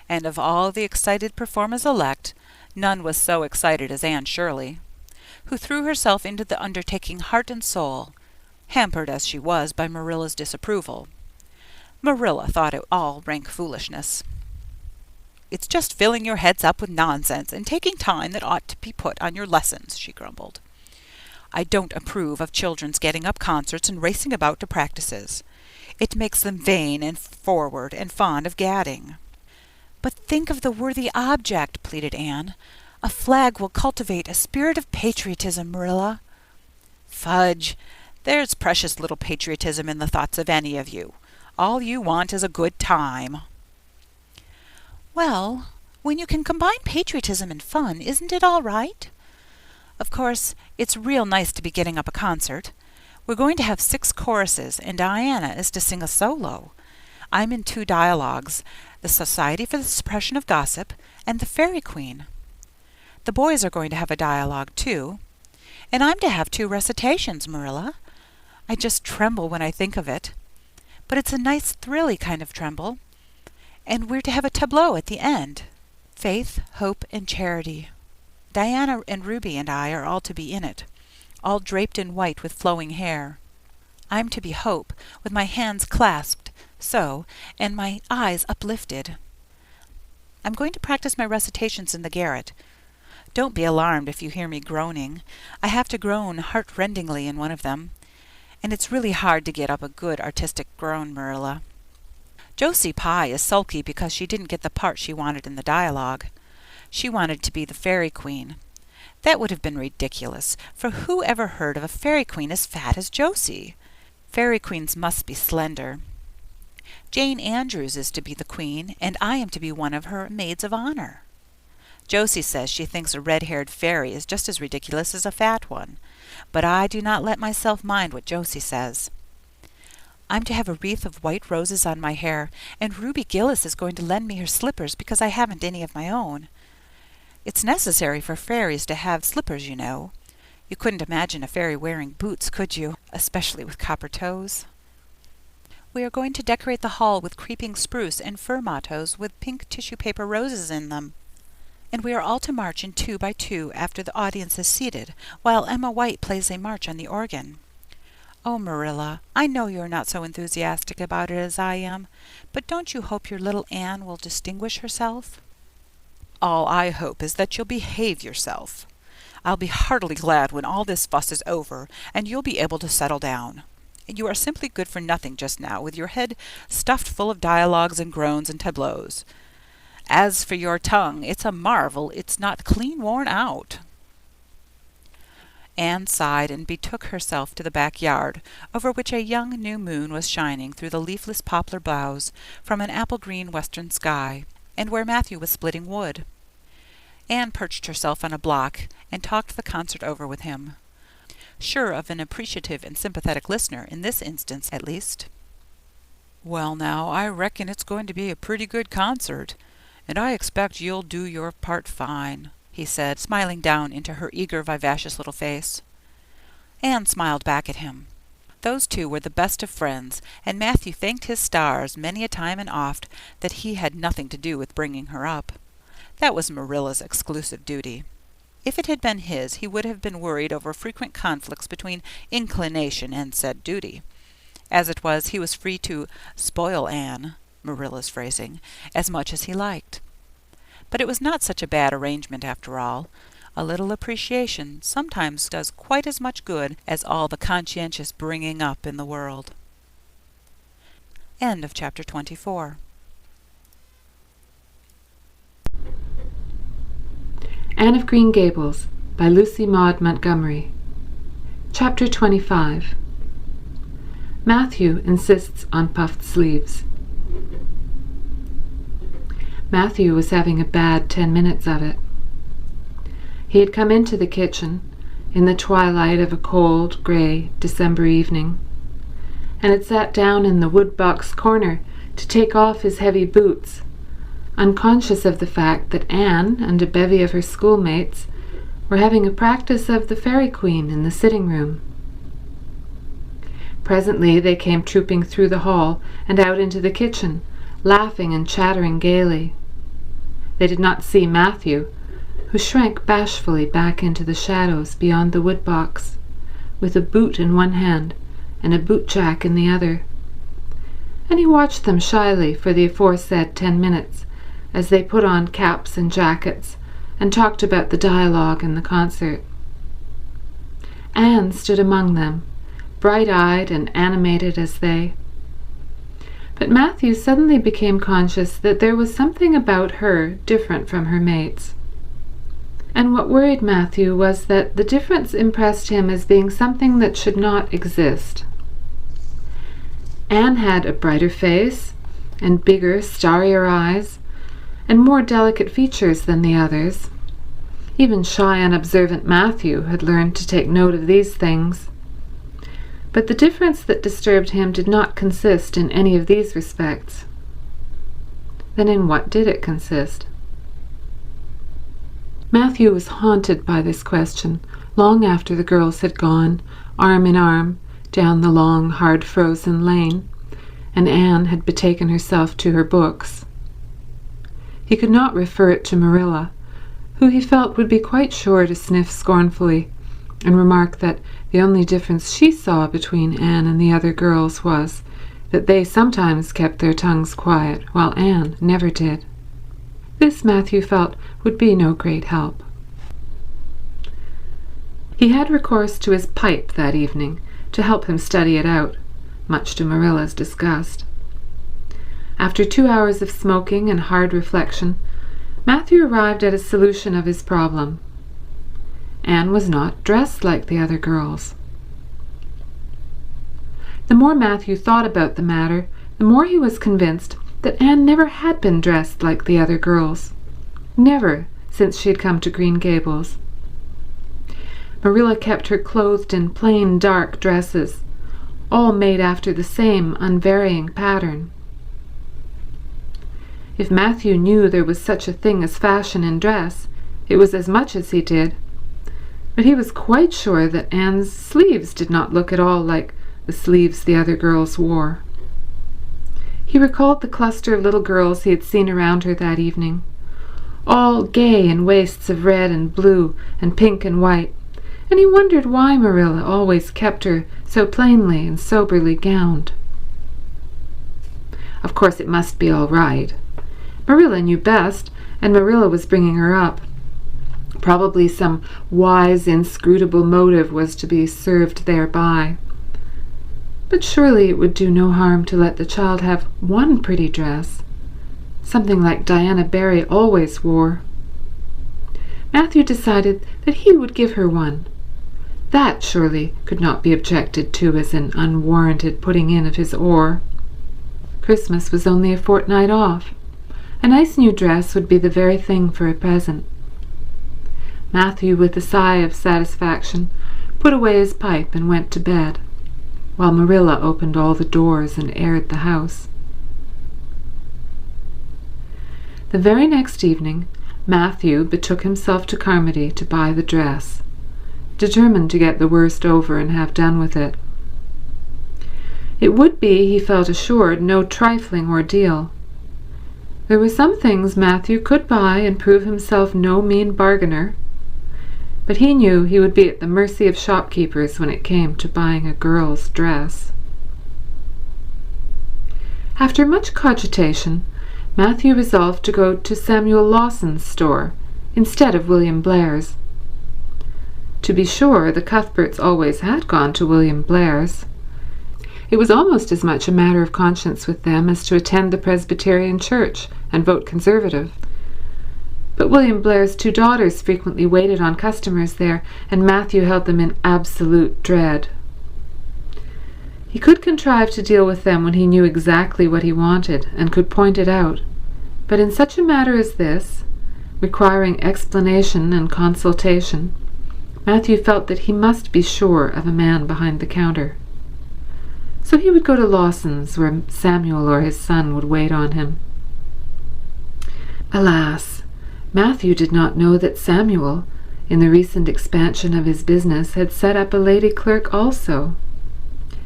And of all the excited performers-elect, none was so excited as Anne Shirley, who threw herself into the undertaking heart and soul, hampered as she was by Marilla's disapproval. Marilla thought it all rank foolishness. "It's just filling your heads up with nonsense and taking time that ought to be put on your lessons," she grumbled. "I don't approve of children's getting up concerts and racing about to practices. It makes them vain and forward and fond of gadding." "But think of the worthy object," pleaded Anne. "A flag will cultivate a spirit of patriotism, Marilla." "Fudge! There's precious little patriotism in the thoughts of any of you. All you want is a good time." "Well, when you can combine patriotism and fun, isn't it all right? Of course, it's real nice to be getting up a concert. We're going to have 6 choruses, and Diana is to sing a solo. I'm in 2 dialogues, the Society for the Suppression of Gossip and the Fairy Queen. The boys are going to have a dialogue, too. And I'm to have 2 recitations, Marilla. I just tremble when I think of it. But it's a nice, thrilly kind of tremble. And we're to have a tableau at the end. Faith, Hope, and Charity. Diana and Ruby and I are all to be in it, all draped in white with flowing hair. I'm to be Hope, with my hands clasped, so, and my eyes uplifted. I'm going to practice my recitations in the garret. Don't be alarmed if you hear me groaning. I have to groan heart-rendingly in one of them, and it's really hard to get up a good artistic groan, Marilla. Josie Pye is sulky because she didn't get the part she wanted in the dialogue. She wanted to be the Fairy Queen. That would have been ridiculous, for who ever heard of a Fairy Queen as fat as Josie? Fairy Queens must be slender. Jane Andrews is to be the Queen, and I am to be one of her maids of honor. Josie says she thinks a red-haired fairy is just as ridiculous as a fat one, but I do not let myself mind what Josie says. I'm to have a wreath of white roses on my hair, and Ruby Gillis is going to lend me her slippers because I haven't any of my own. It's necessary for fairies to have slippers, you know. You couldn't imagine a fairy wearing boots, could you? Especially with copper toes. We are going to decorate the hall with creeping spruce and fir mottos with pink tissue paper roses in them. And we are all to march in 2 by 2 after the audience is seated, while Emma White plays a march on the organ. Oh, Marilla, I know you are not so enthusiastic about it as I am, but don't you hope your little Anne will distinguish herself? All I hope is that you'll behave yourself. I'll be heartily glad when all this fuss is over, and you'll be able to settle down. You are simply good for nothing just now, with your head stuffed full of dialogues and groans and tableaux. As for your tongue, it's a marvel it's not clean worn out." Anne sighed and betook herself to the backyard, over which a young new moon was shining through the leafless poplar boughs from an apple-green western sky, and where Matthew was splitting wood. Anne perched herself on a block and talked the concert over with him, sure of an appreciative and sympathetic listener, in this instance at least. "Well, now, I reckon it's going to be a pretty good concert, and I expect you'll do your part fine," he said, smiling down into her eager, vivacious little face. Anne smiled back at him. Those two were the best of friends, and Matthew thanked his stars many a time and oft that he had nothing to do with bringing her up. That was Marilla's exclusive duty. If it had been his, he would have been worried over frequent conflicts between inclination and said duty. As it was, he was free to "spoil Anne," Marilla's phrasing, as much as he liked. But it was not such a bad arrangement after all. A little appreciation sometimes does quite as much good as all the conscientious bringing up in the world. End of chapter 24. Anne of Green Gables by Lucy Maud Montgomery. Chapter 25. Matthew insists on puffed sleeves. Matthew was having a bad 10 minutes of it. He had come into the kitchen in the twilight of a cold, grey December evening, and had sat down in the wood-box corner to take off his heavy boots, unconscious of the fact that Anne and a bevy of her schoolmates were having a practice of the Fairy Queen in the sitting-room. Presently they came trooping through the hall and out into the kitchen, laughing and chattering gaily. They did not see Matthew, who shrank bashfully back into the shadows beyond the wood-box, with a boot in one hand and a boot-jack in the other, and he watched them shyly for the aforesaid 10 minutes, as they put on caps and jackets and talked about the dialogue in the concert. Anne stood among them, bright-eyed and animated as they. But Matthew suddenly became conscious that there was something about her different from her mates. And what worried Matthew was that the difference impressed him as being something that should not exist. Anne had a brighter face, and bigger, starrier eyes, and more delicate features than the others. Even shy, unobservant Matthew had learned to take note of these things. But the difference that disturbed him did not consist in any of these respects. Then in what did it consist? Matthew was haunted by this question long after the girls had gone, arm in arm, down the long, hard-frozen lane, and Anne had betaken herself to her books. He could not refer it to Marilla, who he felt would be quite sure to sniff scornfully and remark that the only difference she saw between Anne and the other girls was that they sometimes kept their tongues quiet, while Anne never did. This, Matthew felt, would be no great help. He had recourse to his pipe that evening to help him study it out, much to Marilla's disgust. After 2 hours of smoking and hard reflection, Matthew arrived at a solution of his problem. Anne was not dressed like the other girls. The more Matthew thought about the matter, the more he was convinced that Anne never had been dressed like the other girls. Never since she had come to Green Gables. Marilla kept her clothed in plain dark dresses, all made after the same unvarying pattern. If Matthew knew there was such a thing as fashion in dress, it was as much as he did. But he was quite sure that Anne's sleeves did not look at all like the sleeves the other girls wore. He recalled the cluster of little girls he had seen around her that evening, all gay in waists of red and blue and pink and white, and he wondered why Marilla always kept her so plainly and soberly gowned. Of course it must be all right. Marilla knew best, and Marilla was bringing her up. Probably some wise, inscrutable motive was to be served thereby. But surely it would do no harm to let the child have one pretty dress, something like Diana Barry always wore. Matthew decided that he would give her one. That surely could not be objected to as an unwarranted putting in of his oar. Christmas was only a fortnight off. A nice new dress would be the very thing for a present. Matthew, with a sigh of satisfaction, put away his pipe and went to bed, while Marilla opened all the doors and aired the house. The very next evening, Matthew betook himself to Carmody to buy the dress, determined to get the worst over and have done with it. It would be, he felt assured, no trifling ordeal. There were some things Matthew could buy and prove himself no mean bargainer, but he knew he would be at the mercy of shopkeepers when it came to buying a girl's dress. After much cogitation, Matthew resolved to go to Samuel Lawson's store instead of William Blair's. To be sure, the Cuthberts always had gone to William Blair's. It was almost as much a matter of conscience with them as to attend the Presbyterian church and vote Conservative. But William Blair's 2 daughters frequently waited on customers there, and Matthew held them in absolute dread. He could contrive to deal with them when he knew exactly what he wanted and could point it out, but in such a matter as this, requiring explanation and consultation, Matthew felt that he must be sure of a man behind the counter. So he would go to Lawson's, where Samuel or his son would wait on him. Alas, Matthew did not know that Samuel, in the recent expansion of his business, had set up a lady clerk also.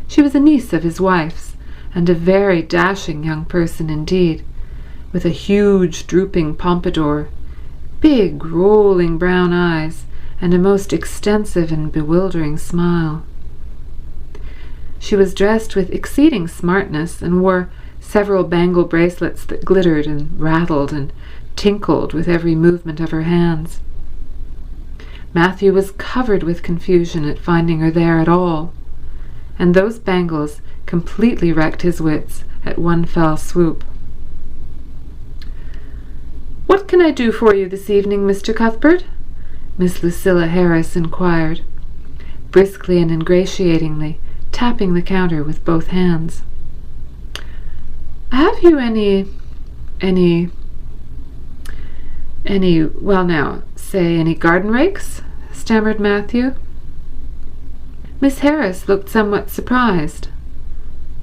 She was a niece of his wife's, and a very dashing young person indeed, with a huge drooping pompadour, big rolling brown eyes, and a most extensive and bewildering smile. She was dressed with exceeding smartness and wore several bangle bracelets that glittered and rattled and tinkled with every movement of her hands. Matthew was covered with confusion at finding her there at all, and those bangles completely wrecked his wits at one fell swoop. "What can I do for you this evening, Mr. Cuthbert?" Miss Lucilla Harris inquired, briskly and ingratiatingly, tapping the counter with both hands. "Have you any, well now, say any garden rakes?" stammered Matthew. Miss Harris looked somewhat surprised,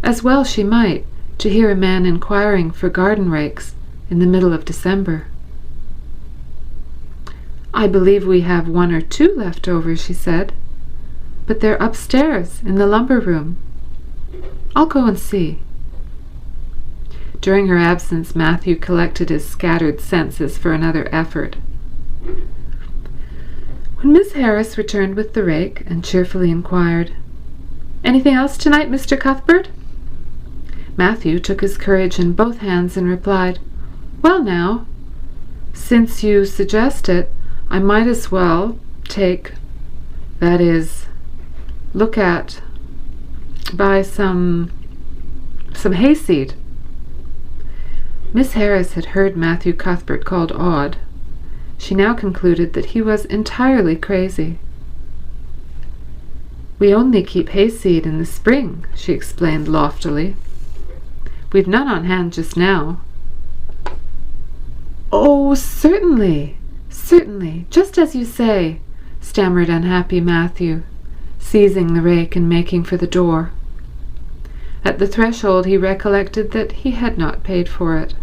as well she might, to hear a man inquiring for garden rakes in the middle of December. "I believe we have 1 or 2 left over," she said, "but they're upstairs in the lumber room. I'll go and see." During her absence, Matthew collected his scattered senses for another effort. When Miss Harris returned with the rake and cheerfully inquired, "Anything else tonight, Mr. Cuthbert?" Matthew took his courage in both hands and replied, "Well now, since you suggest it, I might as well buy some hayseed." Miss Harris had heard Matthew Cuthbert called odd. She now concluded that he was entirely crazy. "We only keep hayseed in the spring," she explained loftily. "We've none on hand just now." "Oh, certainly, just as you say," stammered unhappy Matthew, seizing the rake and making for the door. At the threshold he recollected that he had not paid for it,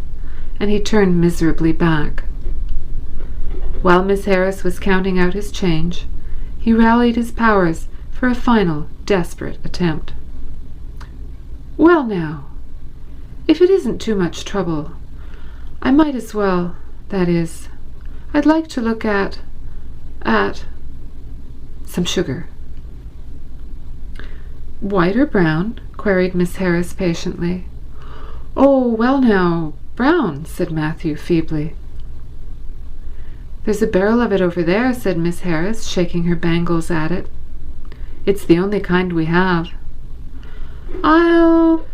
and he turned miserably back. While Miss Harris was counting out his change, he rallied his powers for a final desperate attempt. "Well now, if it isn't too much trouble, I might as well, that is, I'd like to look at some sugar." "White or brown?" queried Miss Harris patiently. "Oh, well now, brown," said Matthew feebly. "There's a barrel of it over there," said Miss Harris, shaking her bangles at it. "It's the only kind we have." I'll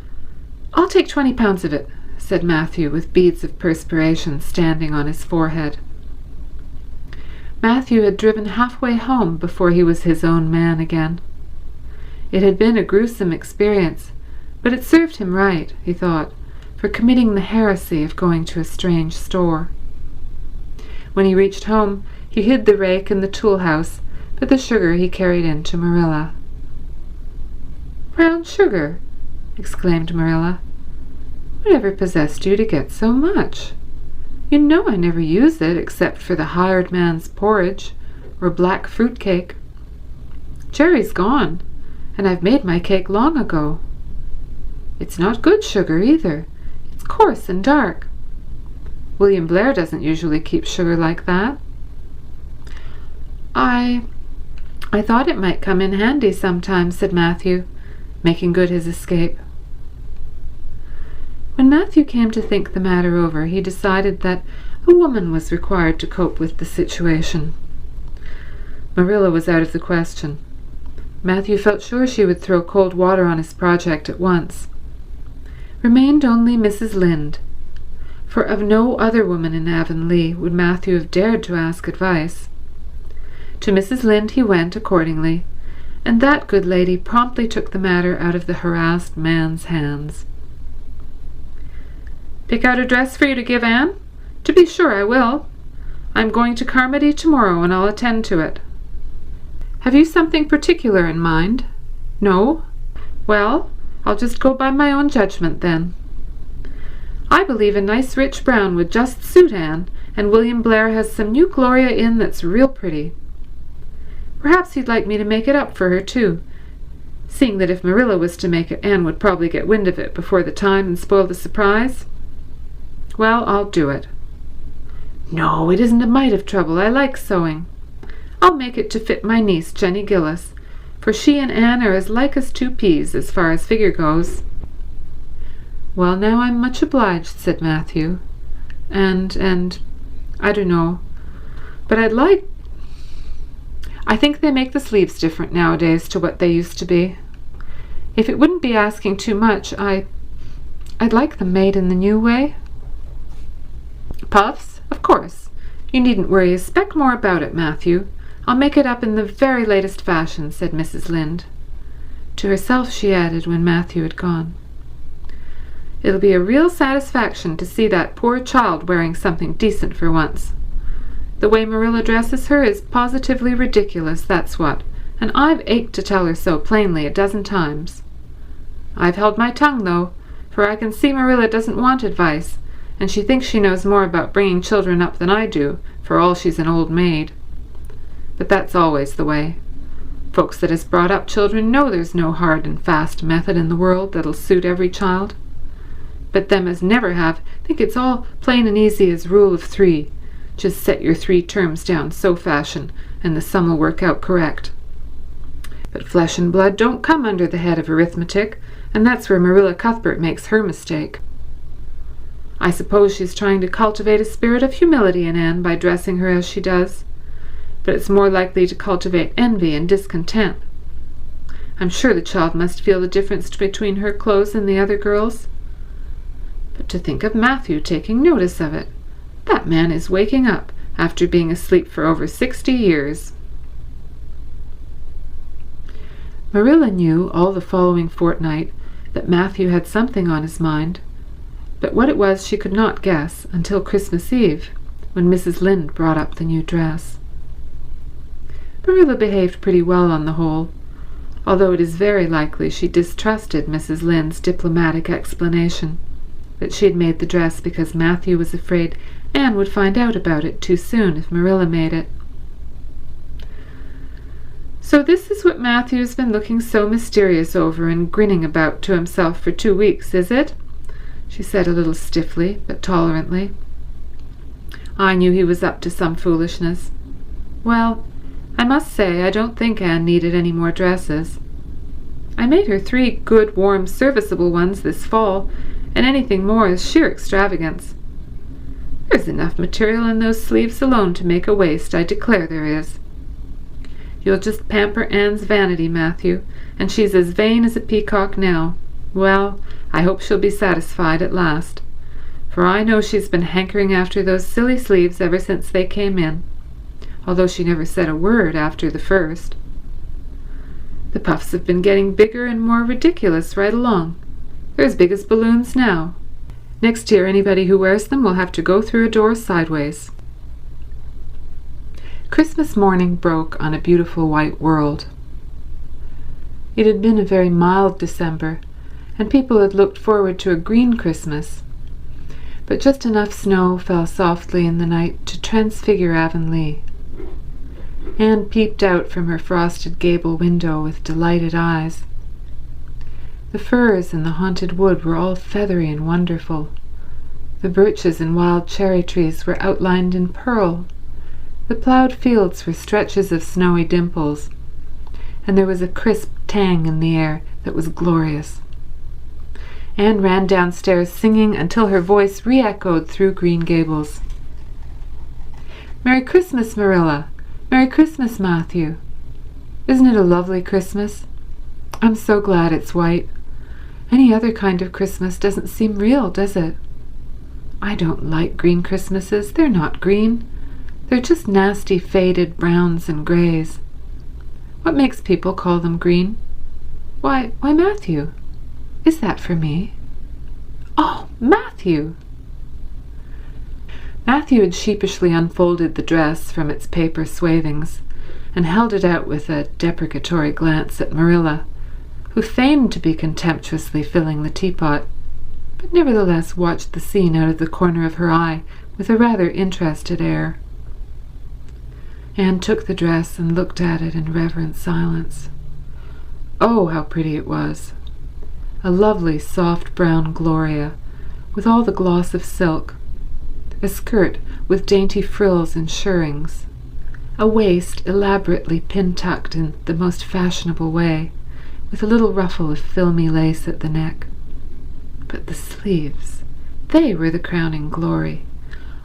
take 20 pounds of it," said Matthew, with beads of perspiration standing on his forehead. Matthew had driven halfway home before he was his own man again. It had been a gruesome experience, but it served him right, he thought, for committing the heresy of going to a strange store. When he reached home, he hid the rake in the tool house, but the sugar he carried in to Marilla. "Brown sugar!" exclaimed Marilla. "Whatever possessed you to get so much? You know I never use it except for the hired man's porridge or black fruit cake. Jerry's gone, and I've made my cake long ago. It's not good sugar either. It's coarse and dark. William Blair doesn't usually keep sugar like that. I thought it might come in handy sometime," said Matthew, making good his escape. When When Matthew came to think the matter over, he decided that a woman was required to cope with the situation. Marilla was out of the question. Matthew felt sure she would throw cold water on his project at once. Remained only Mrs. Lynde, for of no other woman in Avonlea would Matthew have dared to ask advice. To Mrs. Lynde he went accordingly, and that good lady promptly took the matter out of the harassed man's hands. "Pick out a dress for you to give Anne? To be sure I will. I'm going to Carmody tomorrow, and I'll attend to it." "Have you something particular in mind?" "No." "Well, I'll just go by my own judgment then." "I believe a nice rich brown would just suit Anne, and William Blair has some new Gloria in that's real pretty. Perhaps he'd like me to make it up for her too, seeing that if Marilla was to make it, Anne would probably get wind of it before the time and spoil the surprise. Well, I'll do it." "No, it isn't a mite of trouble. I like sewing. I'll make it to fit my niece, Jenny Gillis, for she and Anne are as like as two peas as far as figure goes." "Well, now, I'm much obliged," said Matthew. And I don't know, but I think they make the sleeves different nowadays to what they used to be. If it wouldn't be asking too much, I'd like them made in the new way." "Puffs? Of course. You needn't worry a speck more about it, Matthew. I'll make it up in the very latest fashion," said Mrs. Lynde. To herself she added when Matthew had gone, "It'll be a real satisfaction to see that poor child wearing something decent for once. The way Marilla dresses her is positively ridiculous, that's what, and I've ached to tell her so plainly a dozen times. I've held my tongue, though, for I can see Marilla doesn't want advice, and she thinks she knows more about bringing children up than I do, for all she's an old maid. But that's always the way. Folks that has brought up children know there's no hard and fast method in the world that'll suit every child. But them as never have think it's all plain and easy as rule of 3. Just set your 3 terms down so fashion, and the sum'll work out correct. But flesh and blood don't come under the head of arithmetic, and that's where Marilla Cuthbert makes her mistake. I suppose she's trying to cultivate a spirit of humility in Anne by dressing her as she does, but it's more likely to cultivate envy and discontent. I'm sure the child must feel the difference between her clothes and the other girls. But to think of Matthew taking notice of it! That man is waking up after being asleep for over 60 years. Marilla knew all the following fortnight that Matthew had something on his mind, but what it was she could not guess until Christmas Eve, when Mrs. Lynde brought up the new dress. Marilla behaved pretty well on the whole, although it is very likely she distrusted Mrs. Lynde's diplomatic explanation that she had made the dress because Matthew was afraid Anne would find out about it too soon if Marilla made it. "So this is what Matthew's been looking so mysterious over and grinning about to himself for 2 weeks, is it?" she said a little stiffly, but tolerantly. "I knew he was up to some foolishness. Well, I must say I don't think Anne needed any more dresses. I made her 3 good, warm, serviceable ones this fall, and anything more is sheer extravagance. There's enough material in those sleeves alone to make a waist, I declare there is. You'll just pamper Anne's vanity, Matthew, and she's as vain as a peacock now. Well, I hope she'll be satisfied at last, for I know she's been hankering after those silly sleeves ever since they came in, although she never said a word after the first. The puffs have been getting bigger and more ridiculous right along. They're as big as balloons now. Next year anybody who wears them will have to go through a door sideways." Christmas morning broke on a beautiful white world. It had been a very mild December, and people had looked forward to a green Christmas, but just enough snow fell softly in the night to transfigure Avonlea. Anne peeped out from her frosted gable window with delighted eyes. The firs in the haunted wood were all feathery and wonderful. The birches and wild cherry trees were outlined in pearl. The ploughed fields were stretches of snowy dimples, and there was a crisp tang in the air that was glorious. Anne ran downstairs singing until her voice re-echoed through Green Gables. "Merry Christmas, Marilla! Merry Christmas, Matthew! Isn't it a lovely Christmas? I'm so glad it's white. Any other kind of Christmas doesn't seem real, does it? I don't like green Christmases. They're not green. They're just nasty faded browns and grays. What makes people call them green? Why, Matthew, is that for me? Oh, Matthew!" Matthew had sheepishly unfolded the dress from its paper swathings and held it out with a deprecatory glance at Marilla, who feigned to be contemptuously filling the teapot, but nevertheless watched the scene out of the corner of her eye with a rather interested air. Anne took the dress and looked at it in reverent silence. Oh, how pretty it was! A lovely soft brown gloria, with all the gloss of silk, a skirt with dainty frills and shirrings, a waist elaborately pin-tucked in the most fashionable way, with a little ruffle of filmy lace at the neck. But the sleeves, they were the crowning glory.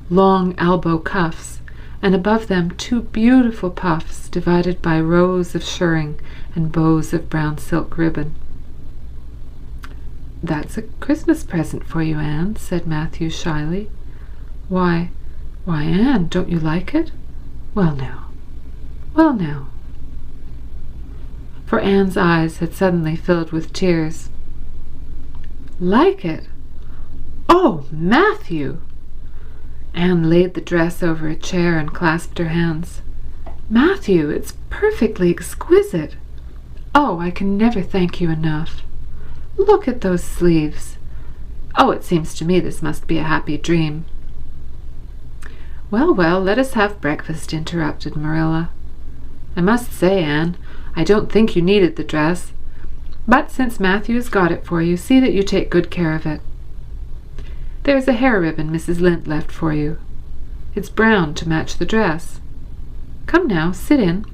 Long elbow cuffs, and above them 2 beautiful puffs divided by rows of shirring and bows of brown silk ribbon. "That's a Christmas present for you, Anne," said Matthew shyly. Why, Anne, don't you like it? Well now. For Anne's eyes had suddenly filled with tears. Like it? Oh, Matthew! Anne laid the dress over a chair and clasped her hands. Matthew, it's perfectly exquisite. Oh, I can never thank you enough. Look at those sleeves. Oh, it seems to me this must be a happy dream. Well, let us have breakfast, interrupted Marilla. I must say, Anne, I don't think you needed the dress, but since Matthew has got it for you, see that you take good care of it. There's a hair ribbon Mrs. Lynde left for you. It's brown to match the dress. Come now, sit in.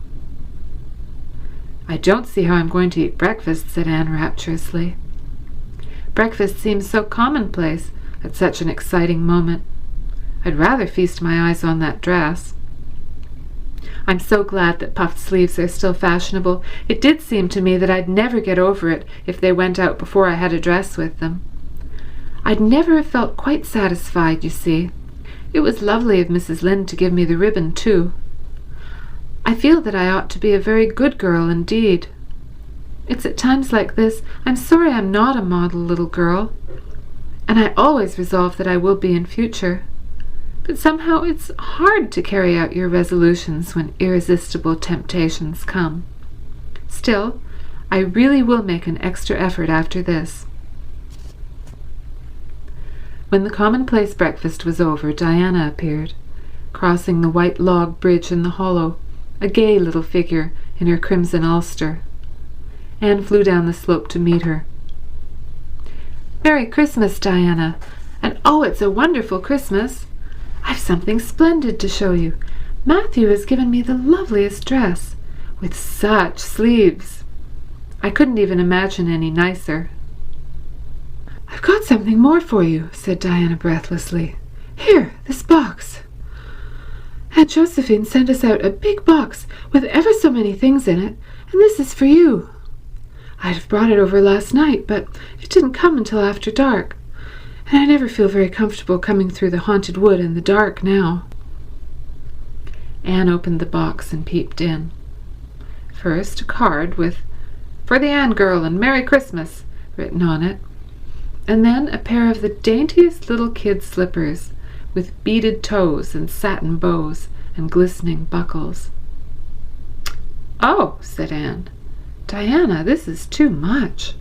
I don't see how I'm going to eat breakfast, said Anne rapturously. Breakfast seems so commonplace at such an exciting moment. I'd rather feast my eyes on that dress. I'm so glad that puffed sleeves are still fashionable. It did seem to me that I'd never get over it if they went out before I had a dress with them. I'd never have felt quite satisfied, you see. It was lovely of Mrs. Lynde to give me the ribbon, too. I feel that I ought to be a very good girl indeed. It's at times like this I'm sorry I'm not a model little girl, and I always resolve that I will be in future. But somehow it's hard to carry out your resolutions when irresistible temptations come. Still, I really will make an extra effort after this. When the commonplace breakfast was over, Diana appeared, crossing the white log bridge in the hollow, a gay little figure in her crimson ulster. Anne flew down the slope to meet her. Merry Christmas, Diana, and oh, it's a wonderful Christmas. I've something splendid to show you. Matthew has given me the loveliest dress, with such sleeves. I couldn't even imagine any nicer. I've got something more for you, said Diana breathlessly. Here, this box. Aunt Josephine sent us out a big box with ever so many things in it, and this is for you. I'd have brought it over last night, but it didn't come until after dark, and I never feel very comfortable coming through the haunted wood in the dark now. Anne opened the box and peeped in. First, a card with, "For the Anne girl and Merry Christmas," written on it, and then a pair of the daintiest little kid slippers with beaded toes and satin bows and glistening buckles. Oh, said Anne. Diana, this is too much.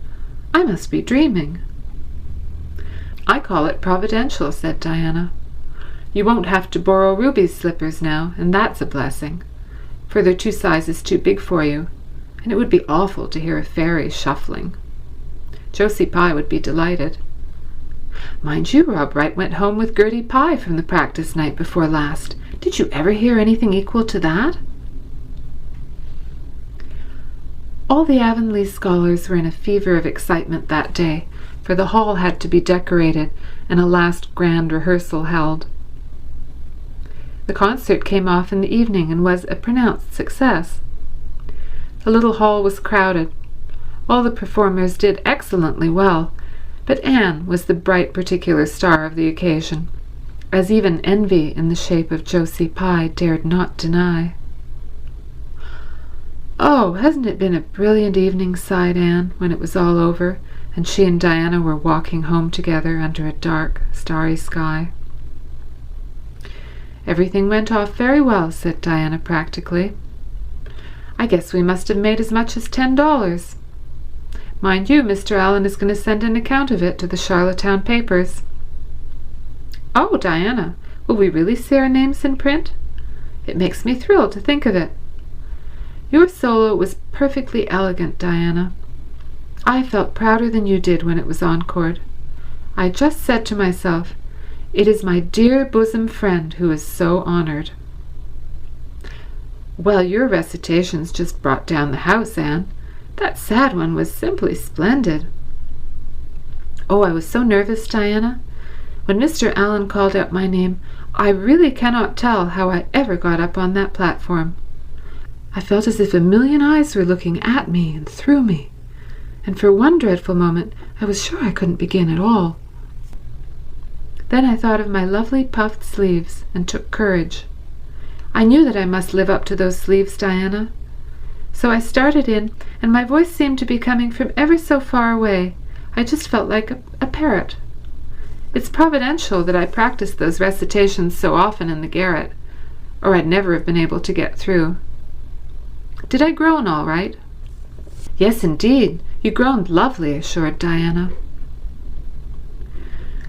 I must be dreaming. I call it providential, said Diana. You won't have to borrow Ruby's slippers now, and that's a blessing, for they're 2 sizes too big for you, and it would be awful to hear a fairy shuffling. Josie Pye would be delighted. Mind you, Rob Wright went home with Gertie Pye from the practice night before last. Did you ever hear anything equal to that? All the Avonlea scholars were in a fever of excitement that day, for the hall had to be decorated and a last grand rehearsal held. The concert came off in the evening and was a pronounced success. The little hall was crowded. All the performers did excellently well, but Anne was the bright particular star of the occasion, as even envy in the shape of Josie Pye dared not deny. "Oh, hasn't it been a brilliant evening?" sighed Anne, when it was all over, and she and Diana were walking home together under a dark, starry sky. "Everything went off very well," said Diana practically. "I guess we must have made as much as $10. Mind you, Mr. Allen is going to send an account of it to the Charlottetown papers." "Oh, Diana, will we really see our names in print? It makes me thrill to think of it." "Your solo was perfectly elegant, Diana. I felt prouder than you did when it was encored. I just said to myself, it is my dear bosom friend who is so honored." "Well, your recitations just brought down the house, Anne. That sad one was simply splendid." "Oh, I was so nervous, Diana. When Mr. Allen called out my name, I really cannot tell how I ever got up on that platform. I felt as if a million eyes were looking at me and through me, and for one dreadful moment I was sure I couldn't begin at all. Then I thought of my lovely puffed sleeves and took courage. I knew that I must live up to those sleeves, Diana. So I started in, and my voice seemed to be coming from ever so far away. I just felt like a parrot. It's providential that I practiced those recitations so often in the garret, or I'd never have been able to get through. Did I groan all right?" "Yes, indeed. You groaned lovely," assured Diana.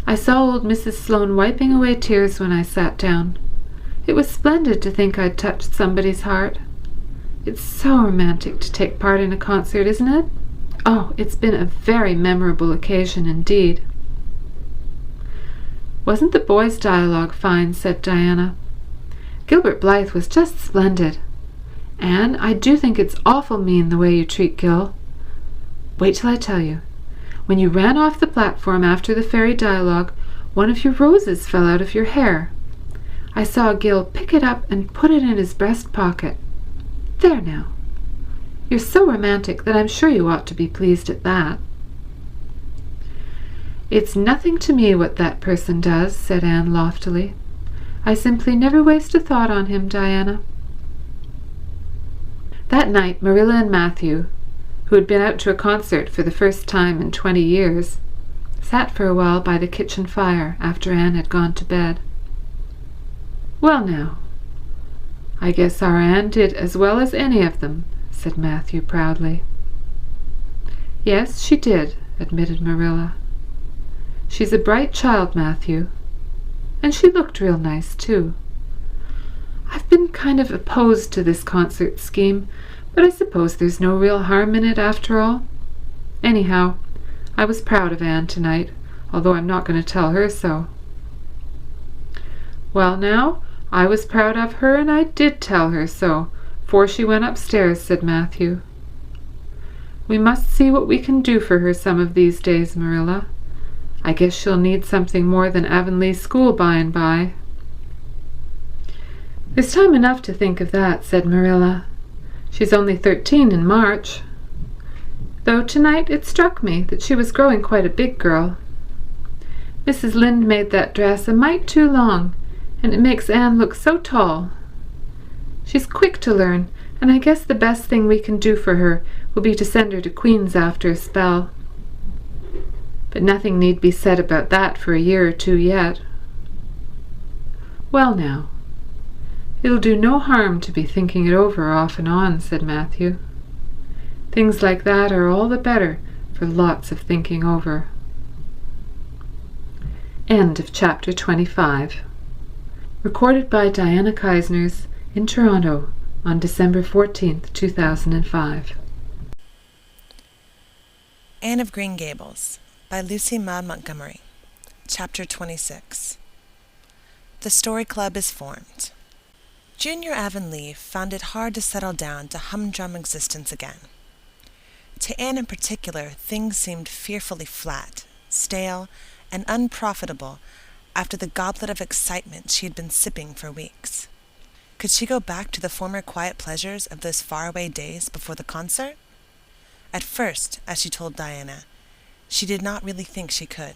I saw old Mrs. Sloane wiping away tears when I sat down. It was splendid to think I'd touched somebody's heart. It's so romantic to take part in a concert, isn't it? Oh, it's been a very memorable occasion indeed." "Wasn't the boys' dialogue fine?" said Diana. "Gilbert Blythe was just splendid. Anne, I do think it's awful mean the way you treat Gil. Wait till I tell you. When you ran off the platform after the fairy dialogue, one of your roses fell out of your hair. I saw Gil pick it up and put it in his breast pocket. There now. You're so romantic that I'm sure you ought to be pleased at that." "It's nothing to me what that person does," said Anne loftily. "I simply never waste a thought on him, Diana." That night Marilla and Matthew, who had been out to a concert for the first time in 20 years, sat for a while by the kitchen fire after Anne had gone to bed. "Well now, I guess our Anne did as well as any of them," said Matthew proudly. "Yes, she did," admitted Marilla. "She's a bright child, Matthew. And she looked real nice, too. I've been kind of opposed to this concert scheme, but I suppose there's no real harm in it after all. Anyhow, I was proud of Anne tonight, although I'm not going to tell her so." "Well now, I was proud of her, and I did tell her so, 'fore she went upstairs," said Matthew. "We must see what we can do for her some of these days, Marilla. I guess she'll need something more than Avonlea school by and by." "There's time enough to think of that," said Marilla. "She's only 13 in March. Though tonight it struck me that she was growing quite a big girl. Mrs. Lynde made that dress a mite too long, and it makes Anne look so tall. She's quick to learn, and I guess the best thing we can do for her will be to send her to Queen's after a spell. But nothing need be said about that for a year or two yet." "Well now, it'll do no harm to be thinking it over off and on," said Matthew. "Things like that are all the better for lots of thinking over." End of chapter 25. Recorded by Diana Keisners in Toronto on December 14th, 2005. Anne of Green Gables by Lucy Maud Montgomery. Chapter 26. The Story Club is formed. Junior Avonlea found it hard to settle down to humdrum existence again. To Anne in particular, things seemed fearfully flat, stale, and unprofitable after the goblet of excitement she had been sipping for weeks. Could she go back to the former quiet pleasures of those faraway days before the concert? At first, as she told Diana, she did not really think she could.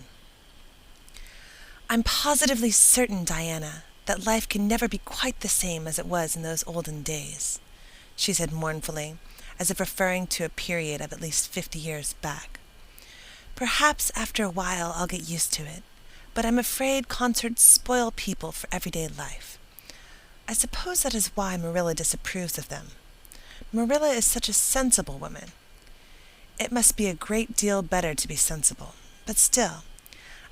"I'm positively certain, Diana, that life can never be quite the same as it was in those olden days," she said mournfully, as if referring to a period of at least 50 years back. "Perhaps after a while I'll get used to it, but I'm afraid concerts spoil people for everyday life. I suppose that is why Marilla disapproves of them. Marilla is such a sensible woman. It must be a great deal better to be sensible, but still,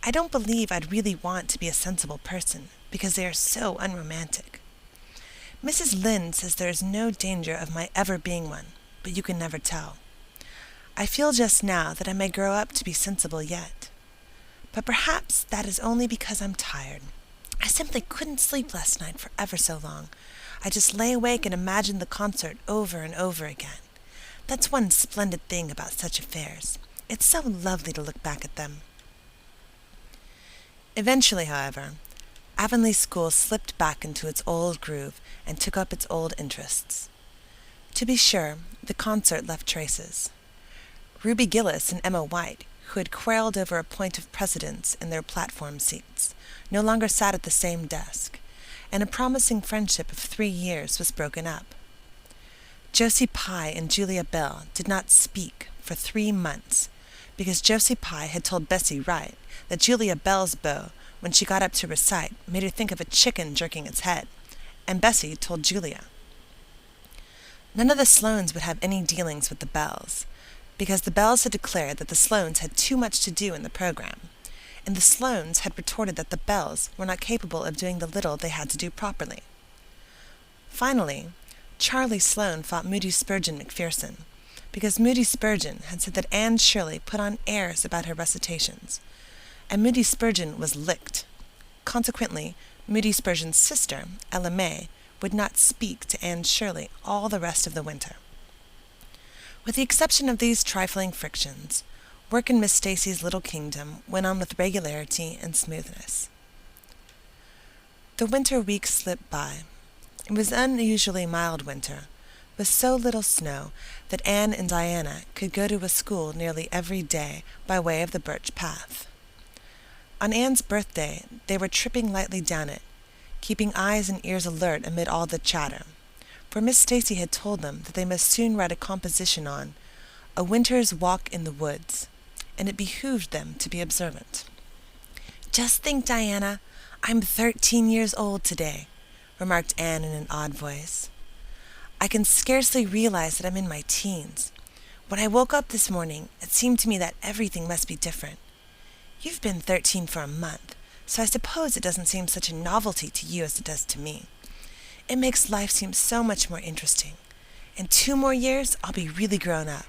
I don't believe I'd really want to be a sensible person, because they are so unromantic. Mrs. Lynde says there is no danger of my ever being one, but you can never tell. I feel just now that I may grow up to be sensible yet. But perhaps that is only because I'm tired. I simply couldn't sleep last night for ever so long. I just lay awake and imagined the concert over and over again. That's one splendid thing about such affairs. It's so lovely to look back at them." Eventually, however, Avonlea School slipped back into its old groove and took up its old interests. To be sure, the concert left traces. Ruby Gillis and Emma White, who had quarreled over a point of precedence in their platform seats, no longer sat at the same desk, and a promising friendship of 3 years was broken up. Josie Pye and Julia Bell did not speak for 3 months, because Josie Pye had told Bessie Wright that Julia Bell's bow, when she got up to recite, made her think of a chicken jerking its head, and Bessie told Julia. None of the Sloanes would have any dealings with the Bells, because the Bells had declared that the Sloanes had too much to do in the program, and the Sloanes had retorted that the Bells were not capable of doing the little they had to do properly. Finally, Charlie Sloane fought Moody Spurgeon McPherson, because Moody Spurgeon had said that Anne Shirley put on airs about her recitations, and Moody Spurgeon was licked. Consequently, Moody Spurgeon's sister, L.M. would not speak to Anne Shirley all the rest of the winter. With the exception of these trifling frictions, work in Miss Stacy's little kingdom went on with regularity and smoothness. The winter weeks slipped by. It was an unusually mild winter, with so little snow that Anne and Diana could go to a school nearly every day by way of the Birch Path. On Anne's birthday, they were tripping lightly down it, keeping eyes and ears alert amid all the chatter, for Miss Stacy had told them that they must soon write a composition on A Winter's Walk in the Woods, and it behooved them to be observant. "Just think, Diana, I'm 13 years old today," remarked Anne in an odd voice. "I can scarcely realize that I'm in my teens. When I woke up this morning, it seemed to me that everything must be different. You've been 13 for a month, so I suppose it doesn't seem such a novelty to you as it does to me. It makes life seem so much more interesting. In 2 more years, I'll be really grown up.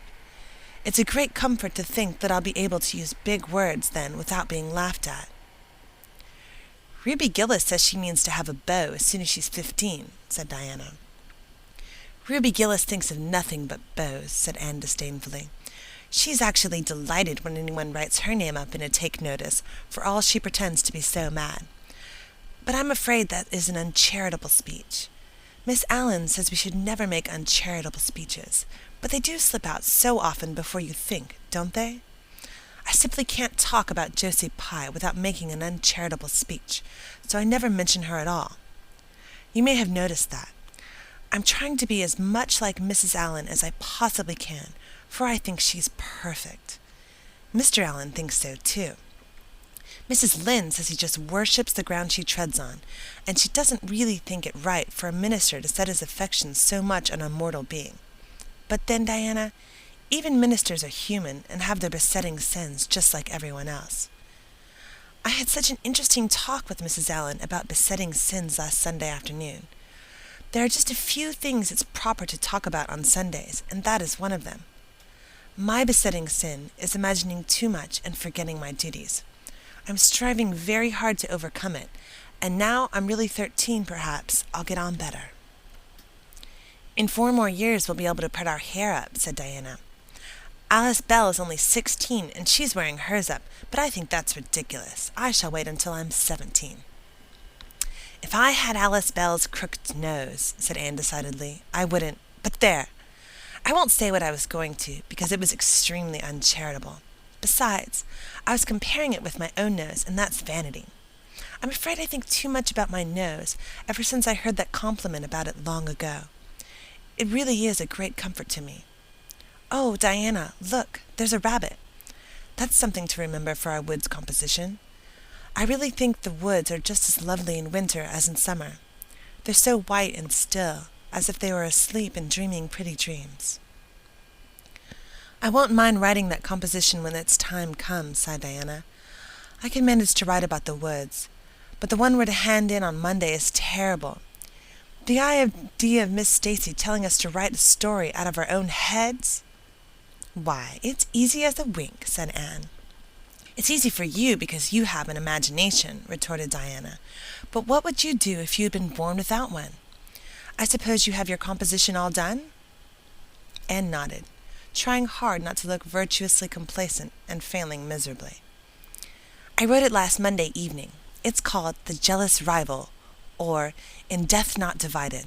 It's a great comfort to think that I'll be able to use big words then without being laughed at." "Ruby Gillis says she means to have a beau as soon as she's 15, said Diana. "Ruby Gillis thinks of nothing but beaux," said Anne disdainfully. "She's actually delighted when anyone writes her name up in a take notice, for all she pretends to be so mad. But I'm afraid that is an uncharitable speech. Miss Allen says we should never make uncharitable speeches, but they do slip out so often before you think, don't they? I simply can't talk about Josie Pye without making an uncharitable speech, so I never mention her at all. You may have noticed that. I'm trying to be as much like Mrs. Allen as I possibly can, for I think she's perfect. Mr. Allen thinks so, too. Mrs. Lynde says he just worships the ground she treads on, and she doesn't really think it right for a minister to set his affections so much on a mortal being. But then, Diana, even ministers are human and have their besetting sins just like everyone else. I had such an interesting talk with Mrs. Allen about besetting sins last Sunday afternoon. There are just a few things it's proper to talk about on Sundays, and that is one of them. My besetting sin is imagining too much and forgetting my duties. I'm striving very hard to overcome it, and now I'm really 13, perhaps I'll get on better." "In 4 more years we'll be able to put our hair up," said Diana. Alice Bell is only 16, and she's wearing hers up, but I think that's ridiculous. I shall wait until I'm 17. If I had Alice Bell's crooked nose, said Anne decidedly, I wouldn't. But there! I won't say what I was going to, because it was extremely uncharitable. Besides, I was comparing it with my own nose, and that's vanity. I'm afraid I think too much about my nose ever since I heard that compliment about it long ago. It really is a great comfort to me. Oh, Diana, look, there's a rabbit. That's something to remember for our woods composition. I really think the woods are just as lovely in winter as in summer. They're so white and still, as if they were asleep and dreaming pretty dreams. I won't mind writing that composition when its time comes, sighed Diana. I can manage to write about the woods, but the one we're to hand in on Monday is terrible. The idea of Miss Stacy telling us to write a story out of our own heads? Why, it's easy as a wink, said Anne. It's easy for you because you have an imagination, retorted Diana. But what would you do if you had been born without one? I suppose you have your composition all done? Anne nodded, trying hard not to look virtuously complacent and failing miserably. I wrote it last Monday evening. It's called The Jealous Rival, or In Death Not Divided.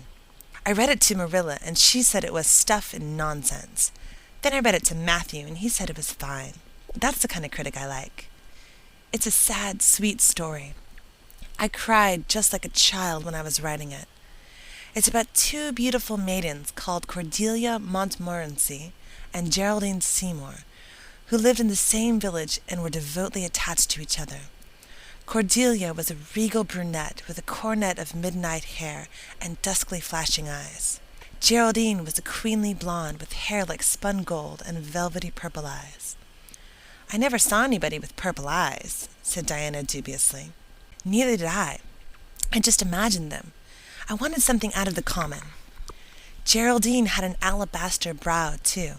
I read it to Marilla, and she said it was stuff and nonsense. Then I read it to Matthew, and he said it was fine. That's the kind of critic I like. It's a sad, sweet story. I cried just like a child when I was writing it. It's about two beautiful maidens called Cordelia Montmorency and Geraldine Seymour, who lived in the same village and were devotedly attached to each other. Cordelia was a regal brunette with a coronet of midnight hair and duskly flashing eyes. Geraldine was a queenly blonde with hair like spun gold and velvety purple eyes. I never saw anybody with purple eyes, said Diana dubiously. Neither did I. I just imagined them. I wanted something out of the common. Geraldine had an alabaster brow, too.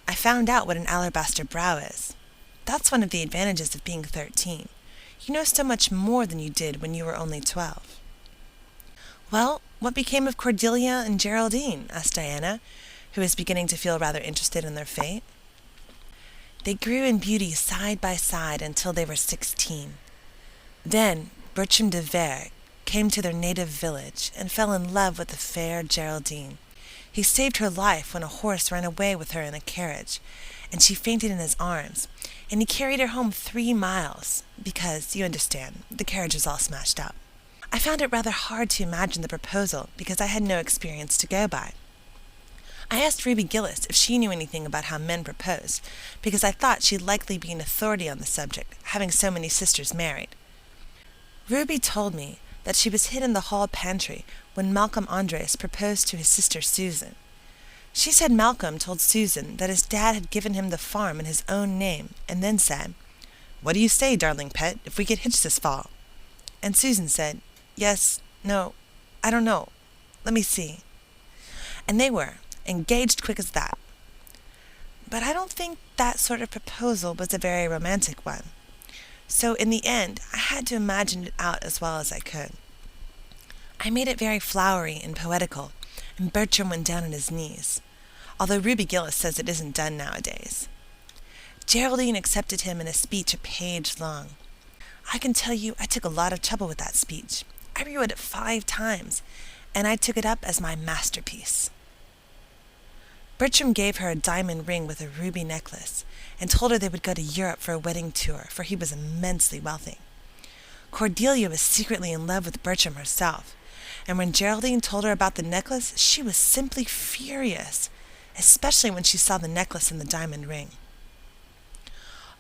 I found out what an alabaster brow is. That's one of the advantages of being 13. You know so much more than you did when you were only 12. Well, what became of Cordelia and Geraldine? Asked Diana, who was beginning to feel rather interested in their fate. They grew in beauty side by side until they were 16. Then Bertram de Vere came to their native village and fell in love with the fair Geraldine. He saved her life when a horse ran away with her in a carriage, and she fainted in his arms, and he carried her home 3 miles, because, you understand, the carriage was all smashed up. I found it rather hard to imagine the proposal, because I had no experience to go by. I asked Ruby Gillis if she knew anything about how men proposed, because I thought she'd likely be an authority on the subject, having so many sisters married. Ruby told me that she was hid in the hall pantry when Malcolm Andres proposed to his sister Susan. She said Malcolm told Susan that his dad had given him the farm in his own name, and then said, "What do you say, darling pet, if we get hitched this fall?" And Susan said, "Yes, no, I don't know. Let me see." And they were engaged quick as that. But I don't think that sort of proposal was a very romantic one. So in the end, I had to imagine it out as well as I could. I made it very flowery and poetical, and Bertram went down on his knees, although Ruby Gillis says it isn't done nowadays. Geraldine accepted him in a speech a page long. I can tell you I took a lot of trouble with that speech. I rewrote it 5 times, and I took it up as my masterpiece. Bertram gave her a diamond ring with a ruby necklace, and told her they would go to Europe for a wedding tour, for he was immensely wealthy. Cordelia was secretly in love with Bertram herself, and when Geraldine told her about the necklace, she was simply furious, especially when she saw the necklace and the diamond ring.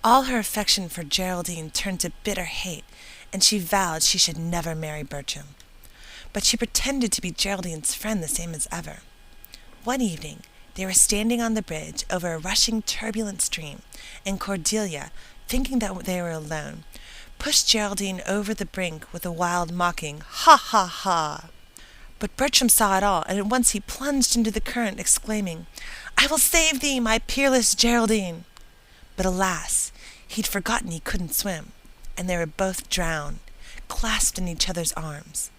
All her affection for Geraldine turned to bitter hate, and she vowed she should never marry Bertram. But she pretended to be Geraldine's friend the same as ever. One evening, they were standing on the bridge over a rushing, turbulent stream, and Cordelia, thinking that they were alone, pushed Geraldine over the brink with a wild, mocking, "Ha, ha, ha!" But Bertram saw it all, and at once he plunged into the current, exclaiming, "I will save thee, my peerless Geraldine!" But alas, he'd forgotten he couldn't swim, and they were both drowned, clasped in each other's arms.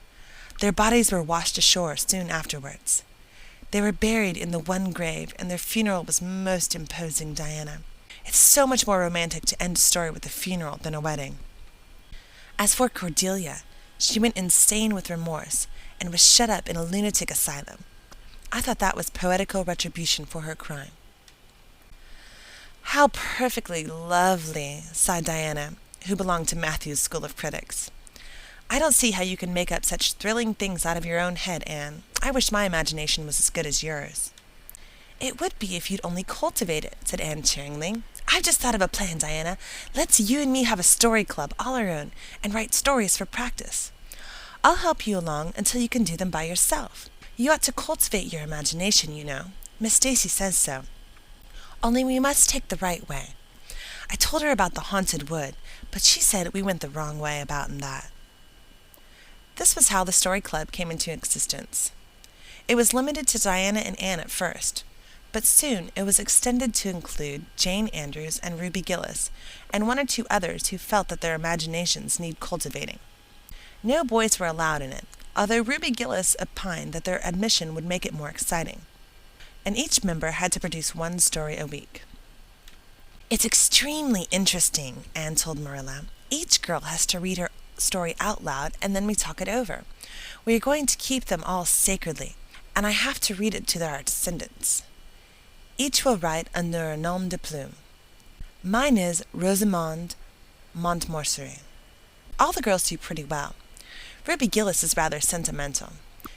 Their bodies were washed ashore soon afterwards. They were buried in the one grave, and their funeral was most imposing, Diana. It's so much more romantic to end a story with a funeral than a wedding. As for Cordelia, she went insane with remorse and was shut up in a lunatic asylum. I thought that was poetical retribution for her crime. How perfectly lovely, sighed Diana, who belonged to Matthew's school of critics. I don't see how you can make up such thrilling things out of your own head, Anne. I wish my imagination was as good as yours. It would be if you'd only cultivate it, said Anne cheeringly. I've just thought of a plan, Diana. Let's you and me have a story club all our own and write stories for practice. I'll help you along until you can do them by yourself. You ought to cultivate your imagination, you know. Miss Stacy says so. Only we must take the right way. I told her about the haunted wood, but she said we went the wrong way about that. This was how the story club came into existence. It was limited to Diana and Anne at first, but soon it was extended to include Jane Andrews and Ruby Gillis, and one or two others who felt that their imaginations need cultivating. No boys were allowed in it, although Ruby Gillis opined that their admission would make it more exciting. And each member had to produce one story a week. It's extremely interesting, Anne told Marilla. Each girl has to read her story out loud, and then we talk it over. We are going to keep them all sacredly, and I have to read it to their descendants. Each will write under a nom de plume. Mine is Rosamond Montgomery. All the girls do pretty well. Ruby Gillis is rather sentimental.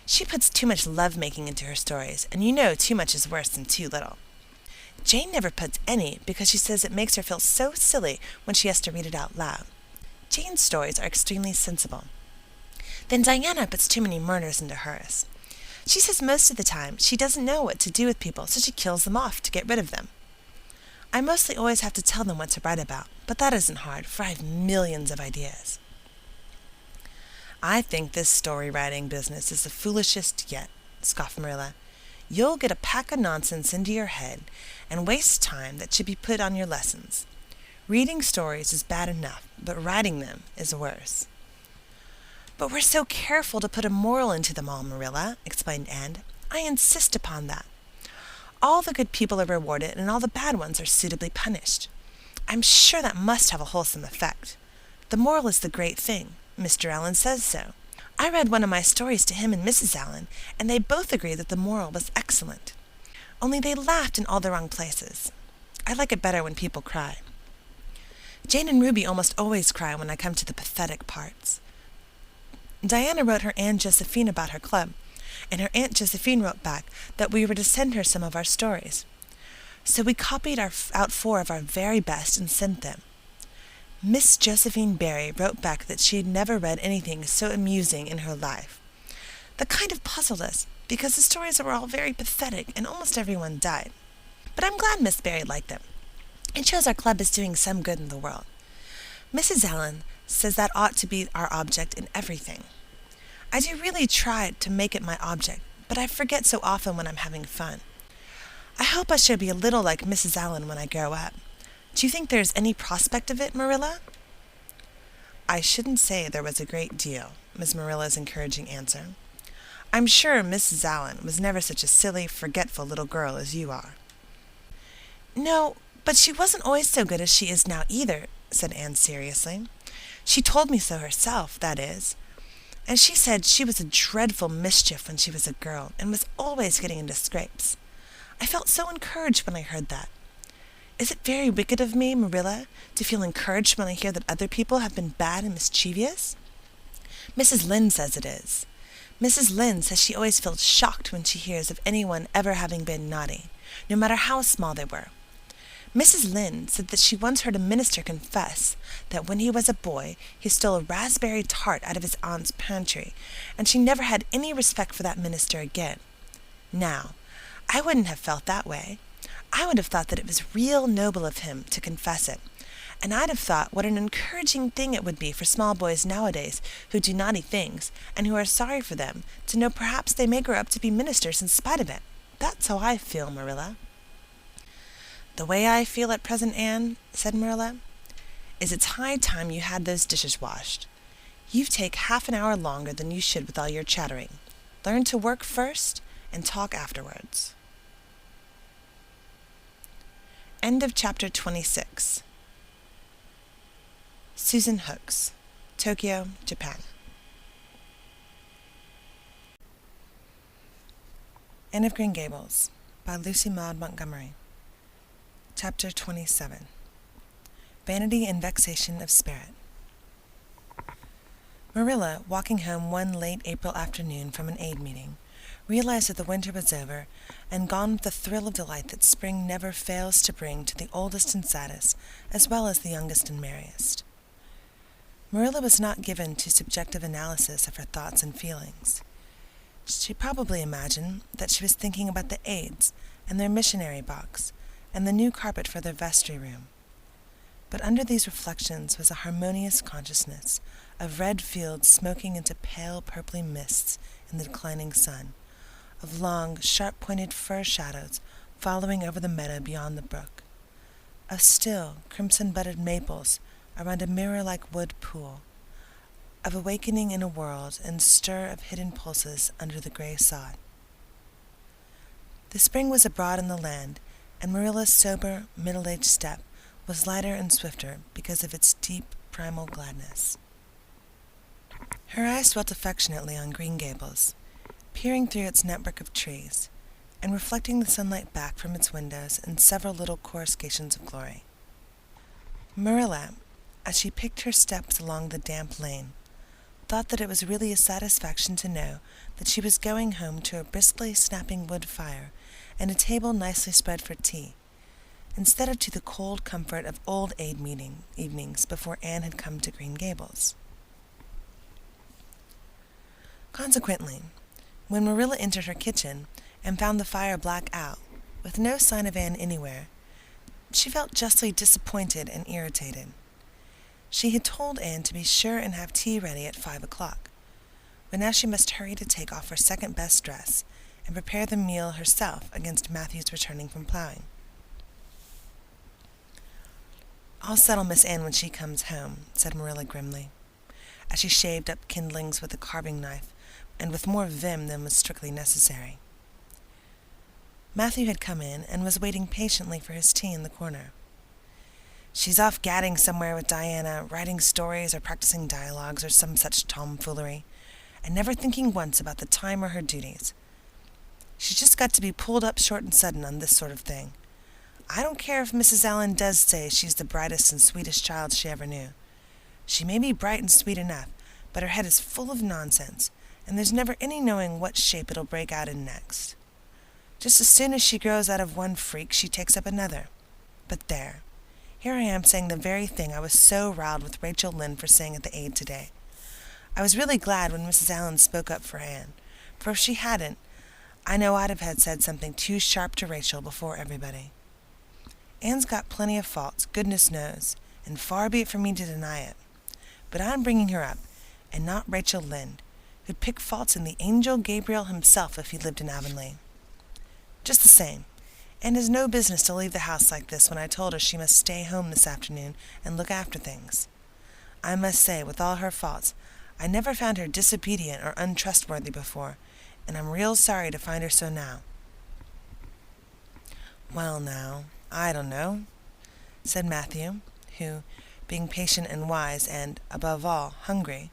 She puts too much love-making into her stories, and you know too much is worse than too little. Jane never puts any because she says it makes her feel so silly when she has to read it out loud. Jane's stories are extremely sensible. Then Diana puts too many murders into hers. She says most of the time she doesn't know what to do with people, so she kills them off to get rid of them. I mostly always have to tell them what to write about, but that isn't hard, for I have millions of ideas. I think this story-writing business is the foolishest yet, scoffed Marilla. You'll get a pack of nonsense into your head and waste time that should be put on your lessons. Reading stories is bad enough, but writing them is worse. But we're so careful to put a moral into them all, Marilla, explained Anne. I insist upon that. All the good people are rewarded and all the bad ones are suitably punished. I'm sure that must have a wholesome effect. The moral is the great thing. Mr. Allen says so. I read one of my stories to him and Mrs. Allen, and they both agreed that the moral was excellent. Only they laughed in all the wrong places. I like it better when people cry. Jane and Ruby almost always cry when I come to the pathetic parts. Diana wrote her Aunt Josephine about her club, and her Aunt Josephine wrote back that we were to send her some of our stories. So we copied out 4 of our very best and sent them. Miss Josephine Barry wrote back that she had never read anything so amusing in her life. That kind of puzzled us, because the stories were all very pathetic and almost everyone died. But I'm glad Miss Barry liked them. It shows our club is doing some good in the world. Mrs. Allen says that ought to be our object in everything. I do really try to make it my object, but I forget so often when I'm having fun. I hope I shall be a little like Mrs. Allen when I grow up. Do you think there's any prospect of it, Marilla? I shouldn't say there was a great deal, was Marilla's encouraging answer. I'm sure Mrs. Allen was never such a silly, forgetful little girl as you are. No, but she wasn't always so good as she is now either, said Anne seriously. She told me so herself, that is. And she said she was a dreadful mischief when she was a girl and was always getting into scrapes. I felt so encouraged when I heard that. Is it very wicked of me, Marilla, to feel encouraged when I hear that other people have been bad and mischievous? Mrs. Lynde says it is. Mrs. Lynde says she always feels shocked when she hears of anyone ever having been naughty, no matter how small they were. Mrs. Lynde said that she once heard a minister confess that when he was a boy he stole a raspberry tart out of his aunt's pantry, and she never had any respect for that minister again. Now, I wouldn't have felt that way. I would have thought that it was real noble of him to confess it, and I'd have thought what an encouraging thing it would be for small boys nowadays who do naughty things, and who are sorry for them, to know perhaps they may grow up to be ministers in spite of it. That's how I feel, Marilla. The way I feel at present, Anne, said Marilla, is it's high time you had those dishes washed. You take half an hour longer than you should with all your chattering. Learn to work first, and talk afterwards. End of chapter 26. Susan Hooks, Tokyo, Japan. Anne of Green Gables by Lucy Maud Montgomery. Chapter 27. Vanity and Vexation of Spirit. Marilla, walking home one late April afternoon from an aid meeting, realized that the winter was over and gone with the thrill of delight that spring never fails to bring to the oldest and saddest, as well as the youngest and merriest. Marilla was not given to subjective analysis of her thoughts and feelings. She probably imagined that she was thinking about the aids and their missionary box and the new carpet for their vestry room. But under these reflections was a harmonious consciousness of red fields smoking into pale purply mists in the declining sun, of long, sharp-pointed fir shadows following over the meadow beyond the brook, of still, crimson-budded maples around a mirror-like wood pool, of awakening in a world and stir of hidden pulses under the gray sod. The spring was abroad in the land, and Marilla's sober, middle-aged step was lighter and swifter because of its deep, primal gladness. Her eyes dwelt affectionately on Green Gables, peering through its network of trees, and reflecting the sunlight back from its windows in several little coruscations of glory. Marilla, as she picked her steps along the damp lane, thought that it was really a satisfaction to know that she was going home to a briskly snapping wood fire and a table nicely spread for tea, instead of to the cold comfort of old aid meeting evenings before Anne had come to Green Gables. Consequently, when Marilla entered her kitchen and found the fire black out, with no sign of Anne anywhere, she felt justly disappointed and irritated. She had told Anne to be sure and have tea ready at 5 o'clock, but now she must hurry to take off her second-best dress and prepare the meal herself against Matthew's returning from plowing. "I'll settle Miss Anne when she comes home," said Marilla grimly, as she shaved up kindlings with a carving knife, and with more vim than was strictly necessary. Matthew had come in and was waiting patiently for his tea in the corner. "She's off gadding somewhere with Diana, writing stories or practicing dialogues or some such tomfoolery, and never thinking once about the time or her duties. She's just got to be pulled up short and sudden on this sort of thing. I don't care if Mrs. Allan does say she's the brightest and sweetest child she ever knew. She may be bright and sweet enough, but her head is full of nonsense, and there's never any knowing what shape it'll break out in next. Just as soon as she grows out of one freak, she takes up another. But there, here I am saying the very thing I was so riled with Rachel Lynde for saying at the aid today. I was really glad when Mrs. Allan spoke up for Anne, for if she hadn't, I know I'd have had said something too sharp to Rachel before everybody. Anne's got plenty of faults, goodness knows, and far be it from me to deny it. But I'm bringing her up, and not Rachel Lynde, who'd pick faults in the angel Gabriel himself if he lived in Avonlea. Just the same, Anne has no business to leave the house like this when I told her she must stay home this afternoon and look after things. I must say, with all her faults, I never found her disobedient or untrustworthy before, and I'm real sorry to find her so now." "Well, now, I don't know," said Matthew, who, being patient and wise and, above all, hungry,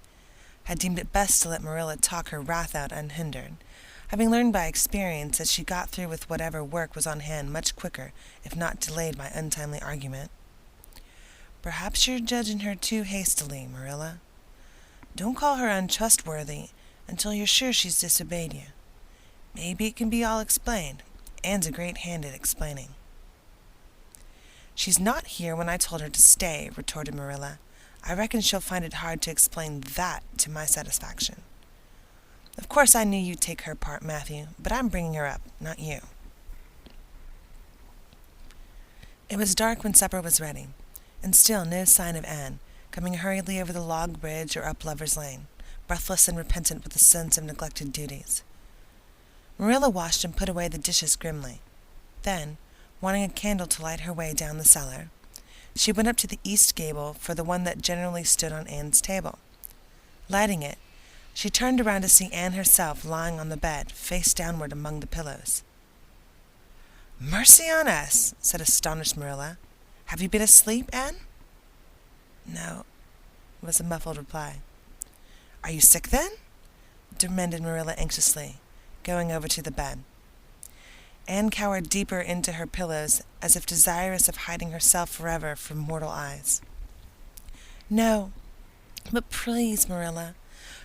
had deemed it best to let Marilla talk her wrath out unhindered, having learned by experience that she got through with whatever work was on hand much quicker, if not delayed by untimely argument. "Perhaps you're judging her too hastily, Marilla. Don't call her untrustworthy until you're sure she's disobeyed you. Maybe it can be all explained. Anne's a great hand at explaining." "She's not here when I told her to stay," retorted Marilla. "I reckon she'll find it hard to explain that to my satisfaction. Of course I knew you'd take her part, Matthew, but I'm bringing her up, not you." It was dark when supper was ready, and still no sign of Anne, coming hurriedly over the log bridge or up Lover's Lane, breathless and repentant with a sense of neglected duties. Marilla washed and put away the dishes grimly. Then, wanting a candle to light her way down the cellar, she went up to the east gable for the one that generally stood on Anne's table. Lighting it, She turned around to see Anne herself lying on the bed, face downward among the pillows. "Mercy on us," said astonished Marilla. "Have you been asleep, Anne?" "No," was the muffled reply. "Are you sick, then?" demanded Marilla anxiously, going over to the bed. Anne cowered deeper into her pillows, as if desirous of hiding herself forever from mortal eyes. "No, but please, Marilla,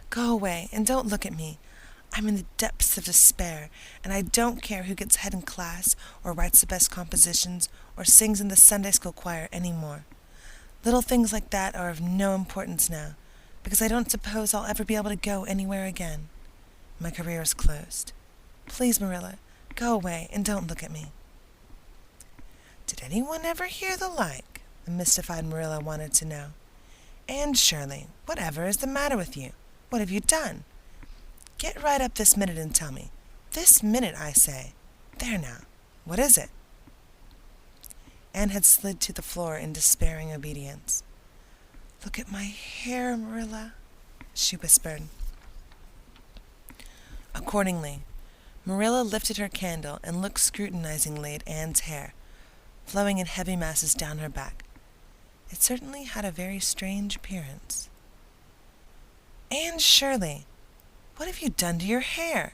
go away and don't look at me. I'm in the depths of despair, and I don't care who gets ahead in class or writes the best compositions or sings in the Sunday school choir any more. Little things like that are of no importance now, because I don't suppose I'll ever be able to go anywhere again. My career is closed. Please, Marilla, go away and don't look at me." Did anyone ever hear the like? The mystified Marilla wanted to know. "Anne Shirley, whatever is the matter with you? What have you done? Get right up this minute and tell me. This minute, I say. There now. What is it?" Anne had slid to the floor in despairing obedience. "Look at my hair, Marilla," she whispered. Accordingly, Marilla lifted her candle and looked scrutinizingly at Anne's hair, flowing in heavy masses down her back. It certainly had a very strange appearance. "Anne Shirley, what have you done to your hair?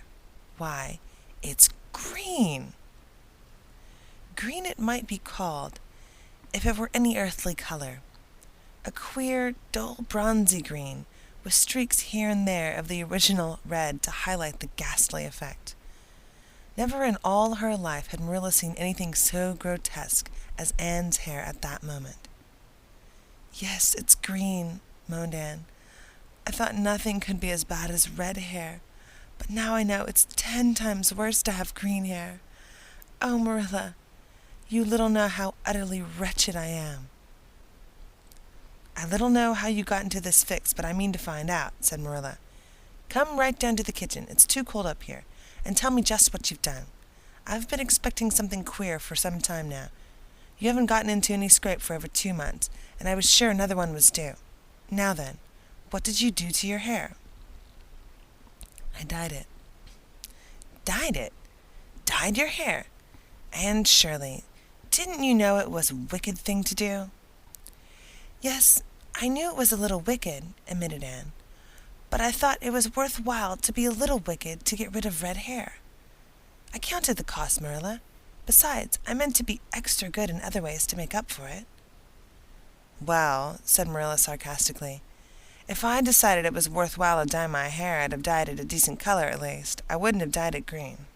Why, it's green." Green it might be called, if it were any earthly color. A queer, dull, bronzy green, with streaks here and there of the original red to highlight the ghastly effect. Never in all her life had Marilla seen anything so grotesque as Anne's hair at that moment. "Yes, it's green," moaned Anne. "I thought nothing could be as bad as red hair, but now I know it's 10 times worse to have green hair. Oh, Marilla, you little know how utterly wretched I am." "I little know how you got into this fix, but I mean to find out," said Marilla. "Come right down to the kitchen, it's too cold up here, and tell me just what you've done. I've been expecting something queer for some time now. You haven't gotten into any scrape for over 2 months, and I was sure another one was due. Now then, what did you do to your hair?" "I dyed it." "Dyed it? Dyed your hair? Anne Shirley, didn't you know it was a wicked thing to do?" "Yes, I knew it was a little wicked," admitted Anne, "but I thought it was worth while to be a little wicked to get rid of red hair. I counted the cost, Marilla. Besides, I meant to be extra good in other ways to make up for it." "Well," said Marilla sarcastically, "if I decided it was worth while to dye my hair, I'd have dyed it a decent color at least. I wouldn't have dyed it green."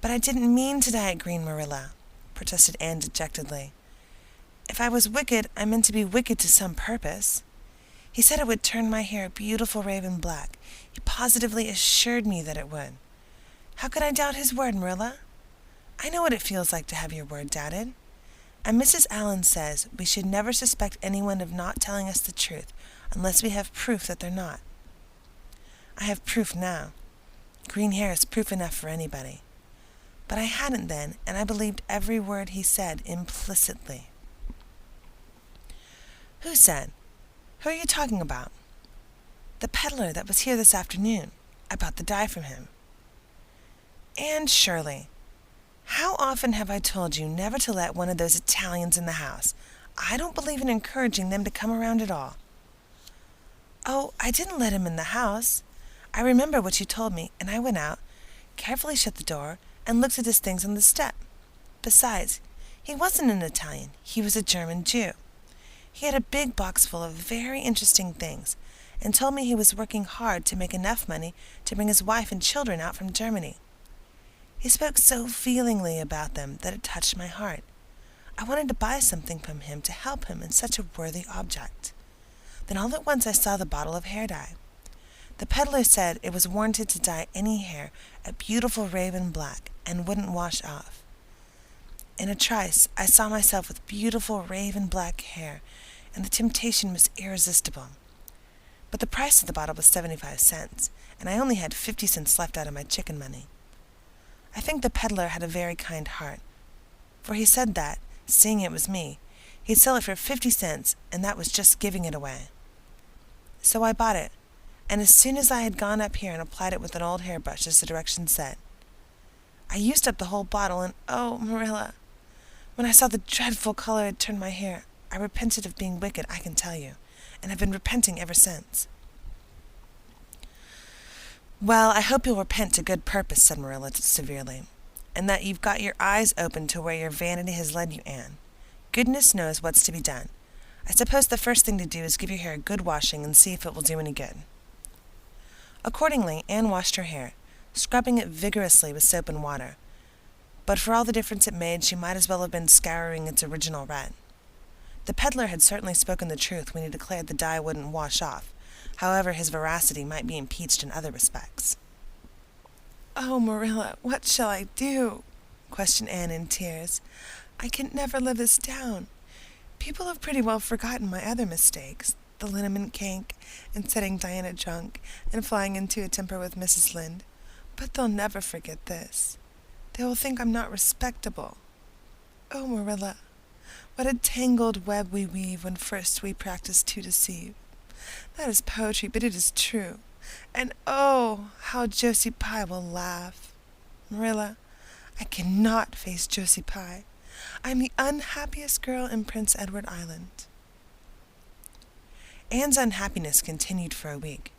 "But I didn't mean to dye it green, Marilla," protested Anne dejectedly. "If I was wicked, I meant to be wicked to some purpose. He said it would turn my hair a beautiful raven black. He positively assured me that it would. How could I doubt his word, Marilla? I know what it feels like to have your word doubted. And Mrs. Allan says we should never suspect anyone of not telling us the truth unless we have proof that they're not. I have proof now. Green hair is proof enough for anybody. But I hadn't then, and I believed every word he said implicitly." "Who said? Who are you talking about?" "The peddler that was here this afternoon. I bought the dye from him." "Anne Shirley, how often have I told you never to let one of those Italians in the house? I don't believe in encouraging them to come around at all." "Oh, I didn't let him in the house. I remember what you told me, and I went out, carefully shut the door, and looked at his things on the step. Besides, he wasn't an Italian. He was a German Jew. He had a big box full of very interesting things, and told me he was working hard to make enough money to bring his wife and children out from Germany. He spoke so feelingly about them that it touched my heart. I wanted to buy something from him to help him in such a worthy object. Then all at once I saw the bottle of hair dye. The peddler said it was warranted to dye any hair a beautiful raven black and wouldn't wash off. In a trice I saw myself with beautiful raven black hair, and the temptation was irresistible. But the price of the bottle was 75 cents, and I only had 50 cents left out of my chicken money. I think the peddler had a very kind heart, for he said that, seeing it was me, he'd sell it for 50 cents, and that was just giving it away. So I bought it, and as soon as I had gone up here and applied it with an old hairbrush as the directions said, I used up the whole bottle, and oh, Marilla, when I saw the dreadful color had turned my hair, I repented of being wicked, I can tell you, and have been repenting ever since." "Well, I hope you'll repent to good purpose," said Marilla severely, "and that you've got your eyes open to where your vanity has led you, Anne. Goodness knows what's to be done. I suppose the first thing to do is give your hair a good washing and see if it will do any good." Accordingly, Anne washed her hair, scrubbing it vigorously with soap and water, but for all the difference it made, she might as well have been scouring its original red. The peddler had certainly spoken the truth when he declared the dye wouldn't wash off, however his veracity might be impeached in other respects. "Oh, Marilla, what shall I do?" questioned Anne in tears. "I can never live this down. People have pretty well forgotten my other mistakes, the liniment cake, and setting Diana drunk, and flying into a temper with Mrs. Lynde. But they'll never forget this. They will think I'm not respectable. Oh, Marilla, what a tangled web we weave when first we practice to deceive. That is poetry, but it is true. And oh, how Josie Pye will laugh. Marilla, I cannot face Josie Pye. I'm the unhappiest girl in Prince Edward Island." Anne's unhappiness continued for a week.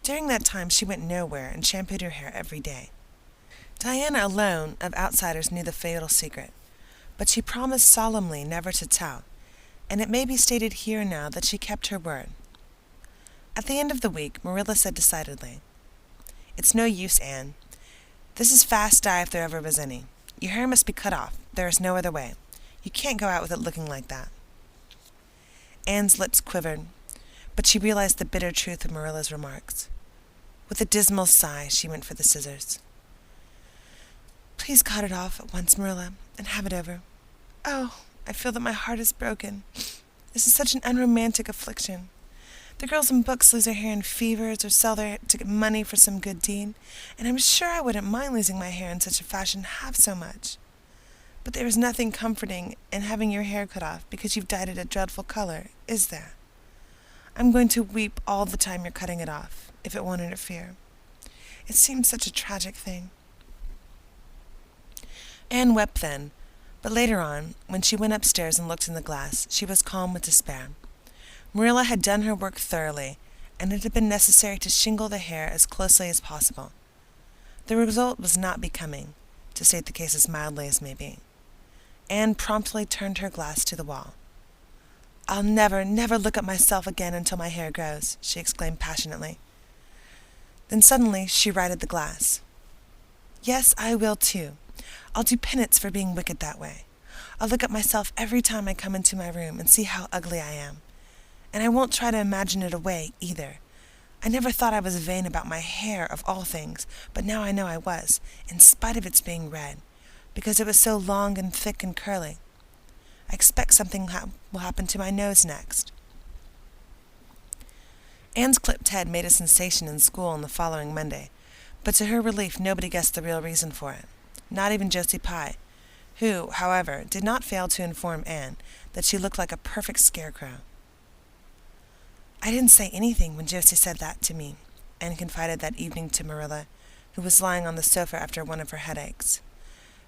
During that time she went nowhere and shampooed her hair every day. Diana alone of outsiders knew the fatal secret, but she promised solemnly never to tell, and it may be stated here and now that she kept her word. At the end of the week, Marilla said decidedly, "It's no use, Anne. This is fast dye if there ever was any. Your hair must be cut off. There is no other way. You can't go out with it looking like that." Anne's lips quivered, but she realized the bitter truth of Marilla's remarks. With a dismal sigh, she went for the scissors. "Please cut it off at once, Marilla, and have it over. Oh, I feel that my heart is broken. This is such an unromantic affliction. The girls in books lose their hair in fevers or sell their hair to get money for some good deed, and I'm sure I wouldn't mind losing my hair in such a fashion half so much. But there is nothing comforting in having your hair cut off because you've dyed it a dreadful color, is there? I'm going to weep all the time you're cutting it off, if it won't interfere. It seems such a tragic thing." Anne wept then, but later on, when she went upstairs and looked in the glass, she was calm with despair. Marilla had done her work thoroughly, and it had been necessary to shingle the hair as closely as possible. The result was not becoming, to state the case as mildly as may be. Anne promptly turned her glass to the wall. "I'll never, never look at myself again until my hair grows," she exclaimed passionately. Then suddenly she righted the glass. "Yes, I will too. I'll do penance for being wicked that way. I'll look at myself every time I come into my room and see how ugly I am. And I won't try to imagine it away, either. I never thought I was vain about my hair, of all things, but now I know I was, in spite of its being red, because it was so long and thick and curly. I expect something will happen to my nose next." Anne's clipped head made a sensation in school on the following Monday, but to her relief nobody guessed the real reason for it, not even Josie Pye, who, however, did not fail to inform Anne that she looked like a perfect scarecrow. "I didn't say anything when Josie said that to me," Anne confided that evening to Marilla, who was lying on the sofa after one of her headaches,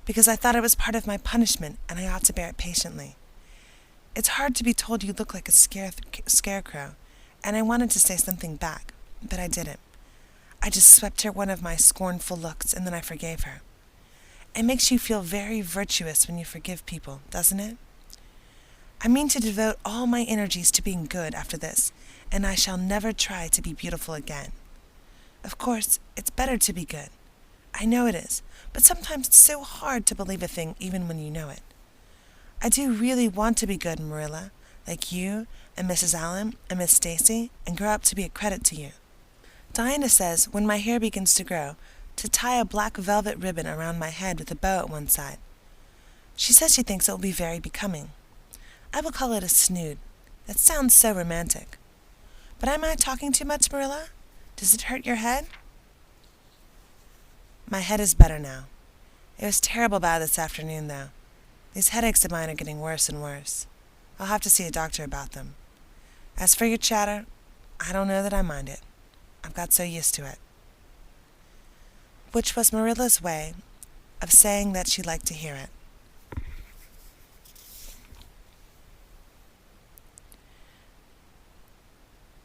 "because I thought it was part of my punishment and I ought to bear it patiently. It's hard to be told you look like a scarecrow, and I wanted to say something back, but I didn't. I just swept her one of my scornful looks, and then I forgave her. It makes you feel very virtuous when you forgive people, doesn't it? I mean to devote all my energies to being good after this, and I shall never try to be beautiful again. Of course, it's better to be good. I know it is, but sometimes it's so hard to believe a thing even when you know it. I do really want to be good, Marilla, like you and Mrs. Allen and Miss Stacy, and grow up to be a credit to you. Diana says when my hair begins to grow, to tie a black velvet ribbon around my head with a bow at one side. She says she thinks it will be very becoming. I will call it a snood. That sounds so romantic. But am I talking too much, Marilla? Does it hurt your head? My head is better now. It was terrible bad this afternoon, though. These headaches of mine are getting worse and worse. I'll have to see a doctor about them. As for your chatter, I don't know that I mind it. I've got so used to it. Which was Marilla's way of saying that she liked to hear it.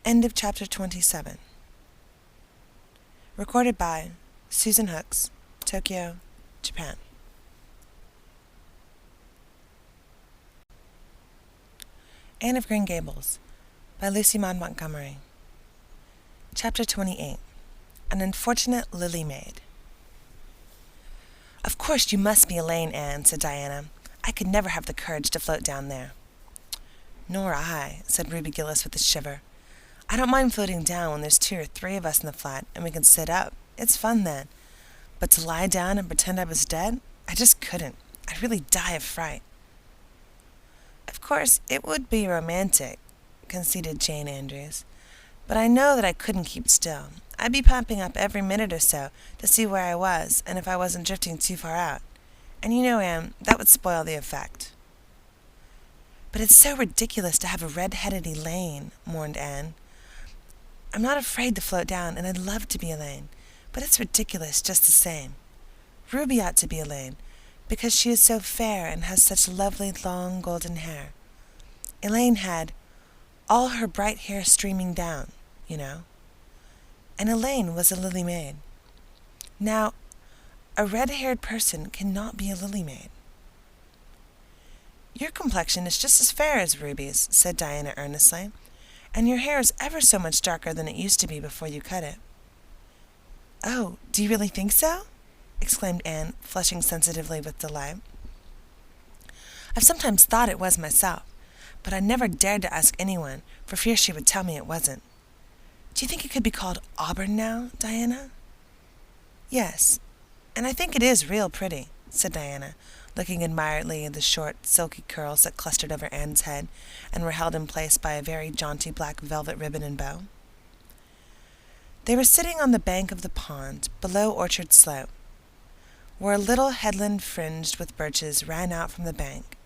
End of chapter 27. Recorded by Susan Hooks, Tokyo, Japan. Anne of Green Gables by Lucy Maud Montgomery. Chapter 28. An Unfortunate Lily Maid. "Of course you must be Elaine, Anne," said Diana. "I could never have the courage to float down there." "Nor I," said Ruby Gillis with a shiver. "I don't mind floating down when there's 2 or 3 of us in the flat and we can sit up. It's fun then. But to lie down and pretend I was dead, I just couldn't. I'd really die of fright." "Of course, it would be romantic," conceded Jane Andrews. "But I know that I couldn't keep still. I'd be popping up every minute or so to see where I was and if I wasn't drifting too far out. And you know, Anne, that would spoil the effect." "But it's so ridiculous to have a red-headed Elaine," mourned Anne. "I'm not afraid to float down, and I'd love to be Elaine, but it's ridiculous just the same. Ruby ought to be Elaine, because she is so fair and has such lovely long golden hair. Elaine had all her bright hair streaming down, you know. And Elaine was a lily maid. Now, a red-haired person cannot be a lily maid." "Your complexion is just as fair as Ruby's," said Diana earnestly, "and your hair is ever so much darker than it used to be before you cut it." "Oh, do you really think so?" exclaimed Anne, flushing sensitively with delight. "I've sometimes thought it was myself, but I never dared to ask anyone for fear she would tell me it wasn't. Do you think it could be called auburn now, Diana?" "Yes, and I think it is real pretty," said Diana, looking admiringly at the short, silky curls that clustered over Anne's head and were held in place by a very jaunty black velvet ribbon and bow. They were sitting on the bank of the pond, below Orchard Slope, where a little headland fringed with birches ran out from the bank.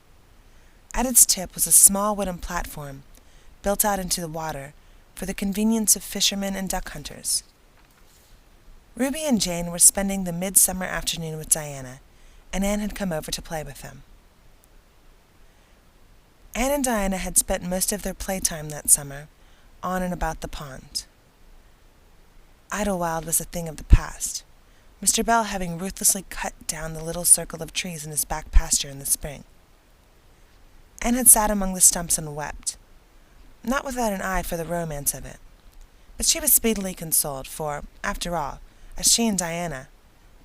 At its tip was a small wooden platform, built out into the water, for the convenience of fishermen and duck hunters. Ruby and Jane were spending the midsummer afternoon with Diana, and Anne had come over to play with them. Anne and Diana had spent most of their playtime that summer on and about the pond. Idlewild was a thing of the past, Mr. Bell having ruthlessly cut down the little circle of trees in his back pasture in the spring. Anne had sat among the stumps and wept, not without an eye for the romance of it. But she was speedily consoled, for, after all, as she and Diana,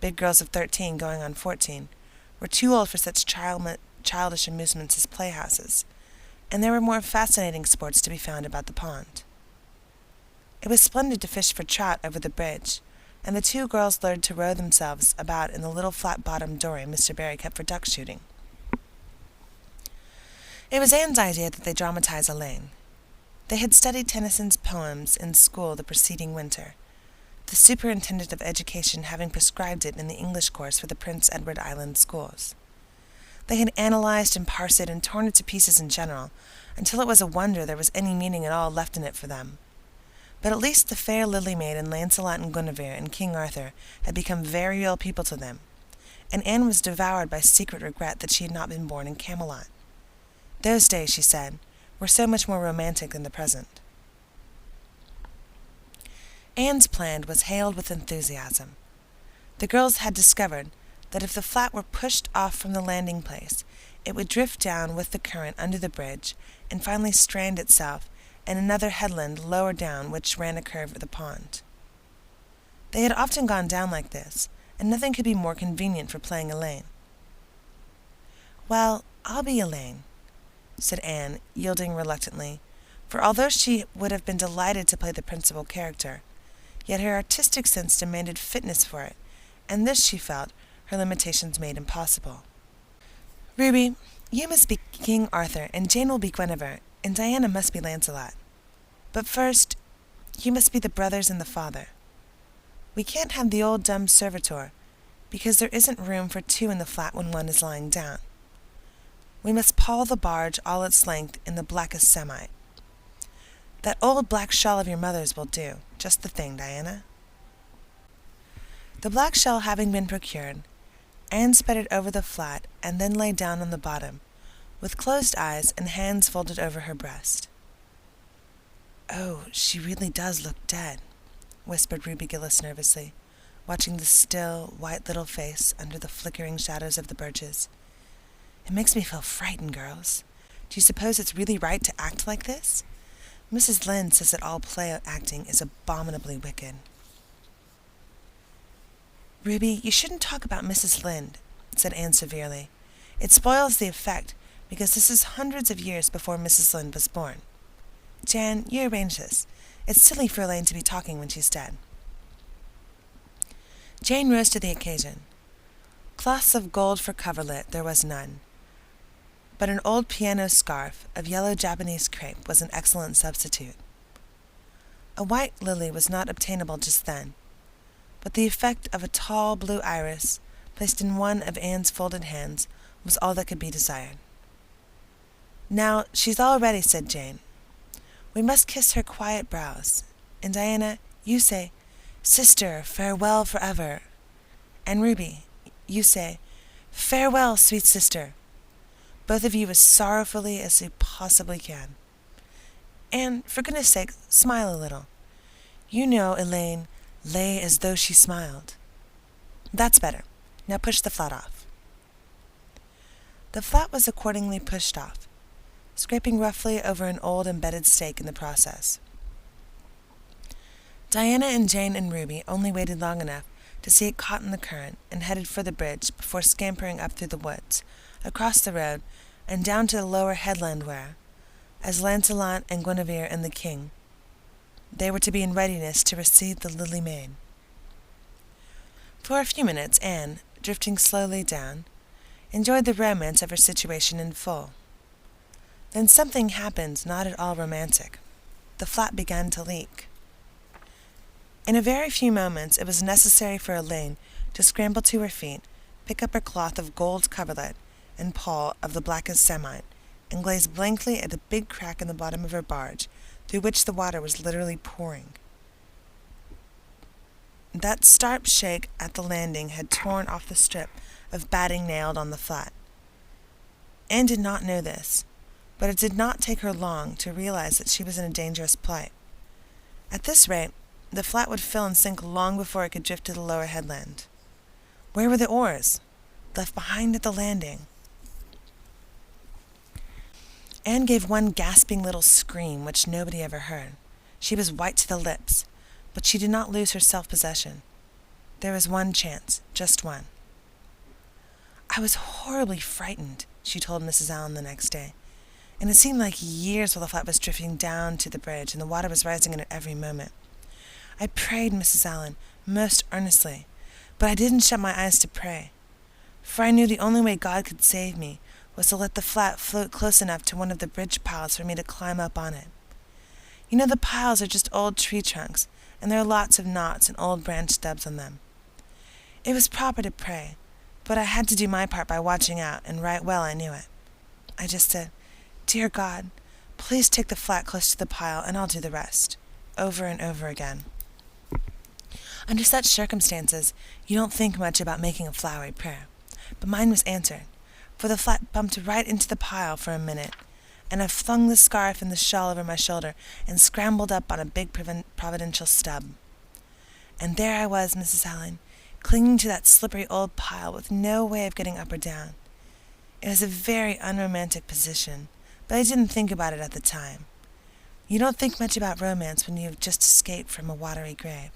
big girls of 13 going on 14, were too old for such childish amusements as playhouses, and there were more fascinating sports to be found about the pond. It was splendid to fish for trout over the bridge, and the 2 girls learned to row themselves about in the little flat-bottomed dory Mr. Barry kept for duck shooting. It was Anne's idea that they dramatize Elaine. They had studied Tennyson's poems in school the preceding winter, the superintendent of education having prescribed it in the English course for the Prince Edward Island schools. They had analyzed and parsed it and torn it to pieces in general, until it was a wonder there was any meaning at all left in it for them. But at least the fair Lily Maid and Lancelot and Guinevere and King Arthur had become very real people to them, and Anne was devoured by secret regret that she had not been born in Camelot. Those days, she said, were so much more romantic than the present. Anne's plan was hailed with enthusiasm. The girls had discovered that if the flat were pushed off from the landing place, it would drift down with the current under the bridge and finally strand itself in another headland lower down which ran a curve of the pond. They had often gone down like this, and nothing could be more convenient for playing Elaine. "Well, I'll be Elaine," said Anne, yielding reluctantly, for although she would have been delighted to play the principal character, yet her artistic sense demanded fitness for it, and this, she felt, her limitations made impossible. "Ruby, you must be King Arthur, and Jane will be Guinevere, and Diana must be Lancelot. But first, you must be the brothers and the father. We can't have the old dumb servitor, because there isn't room for 2 in the flat when one is lying down. We must pawl the barge all its length in the blackest samite. That old black shawl of your mother's will do. Just the thing, Diana." The black shawl having been procured, Anne spread it over the flat and then lay down on the bottom, with closed eyes and hands folded over her breast. "Oh, she really does look dead," whispered Ruby Gillis nervously, watching the still, white little face under the flickering shadows of the birches. "It makes me feel frightened, girls. Do you suppose it's really right to act like this? Mrs. Lynde says that all play acting is abominably wicked." "Ruby, you shouldn't talk about Mrs. Lynde," said Anne severely. "It spoils the effect, because this is hundreds of years before Mrs. Lynde was born. Jan, you arrange this. It's silly for Elaine to be talking when she's dead." Jane rose to the occasion. Cloths of gold for coverlet there was none, but an old piano scarf of yellow Japanese crepe was an excellent substitute. A white lily was not obtainable just then, but the effect of a tall blue iris placed in one of Anne's folded hands was all that could be desired. "Now, she's all ready," said Jane. "We must kiss her quiet brows. And Diana, you say, 'Sister, farewell forever.' And Ruby, you say, 'Farewell, sweet sister.' Both of you as sorrowfully as you possibly can. And, for goodness sake, smile a little. You know Elaine lay as though she smiled. That's better. Now push the flat off." The flat was accordingly pushed off, scraping roughly over an old embedded stake in the process. Diana and Jane and Ruby only waited long enough to see it caught in the current and headed for the bridge before scampering up through the woods, across the road, and down to the lower headland where, as Lancelot and Guinevere and the king, they were to be in readiness to receive the Lily Maid. For a few minutes Anne, drifting slowly down, enjoyed the romance of her situation in full. Then something happened not at all romantic. The flat began to leak. In a very few moments it was necessary for Elaine to scramble to her feet, pick up her cloth of gold coverlet and pall of the blackest samite, and glaze blankly at the big crack in the bottom of her barge, through which the water was literally pouring. That sharp shake at the landing had torn off the strip of batting nailed on the flat. Anne did not know this, but it did not take her long to realize that she was in a dangerous plight. At this rate, the flat would fill and sink long before it could drift to the lower headland. Where were the oars? Left behind at the landing. Anne gave one gasping little scream which nobody ever heard. She was white to the lips, but she did not lose her self-possession. There was one chance, just one. "I was horribly frightened," she told Mrs. Allen the next day, "and it seemed like years while the flat was drifting down to the bridge and the water was rising in it every moment. I prayed, Mrs. Allen, most earnestly, but I didn't shut my eyes to pray, for I knew the only way God could save me was to let the flat float close enough to one of the bridge piles for me to climb up on it. You know, the piles are just old tree trunks, and there are lots of knots and old branch stubs on them. It was proper to pray, but I had to do my part by watching out, and right well I knew it. I just said, 'Dear God, please take the flat close to the pile, and I'll do the rest,' over and over again. Under such circumstances, you don't think much about making a flowery prayer, but mine was answered, for the flat bumped right into the pile for a minute, and I flung the scarf and the shawl over my shoulder and scrambled up on a big providential stub. And there I was, Mrs. Allen, clinging to that slippery old pile with no way of getting up or down. It was a very unromantic position, but I didn't think about it at the time. You don't think much about romance when you have just escaped from a watery grave.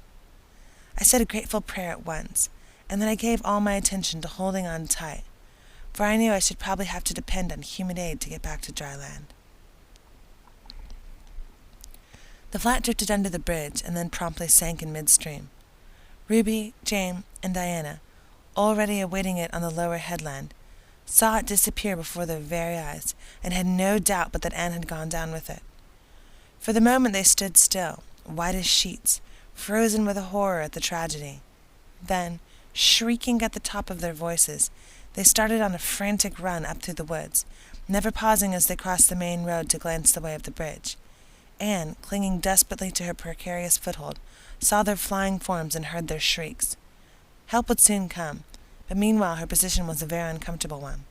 I said a grateful prayer at once, and then I gave all my attention to holding on tight, for I knew I should probably have to depend on human aid to get back to dry land. The flat drifted under the bridge and then promptly sank in midstream. Ruby, Jane, and Diana, already awaiting it on the lower headland, saw it disappear before their very eyes, and had no doubt but that Anne had gone down with it. For the moment they stood still, white as sheets, frozen with horror at the tragedy. Then, shrieking at the top of their voices, they started on a frantic run up through the woods, never pausing as they crossed the main road to glance the way of the bridge. Anne, clinging desperately to her precarious foothold, saw their flying forms and heard their shrieks. Help would soon come, but meanwhile her position was a very uncomfortable one.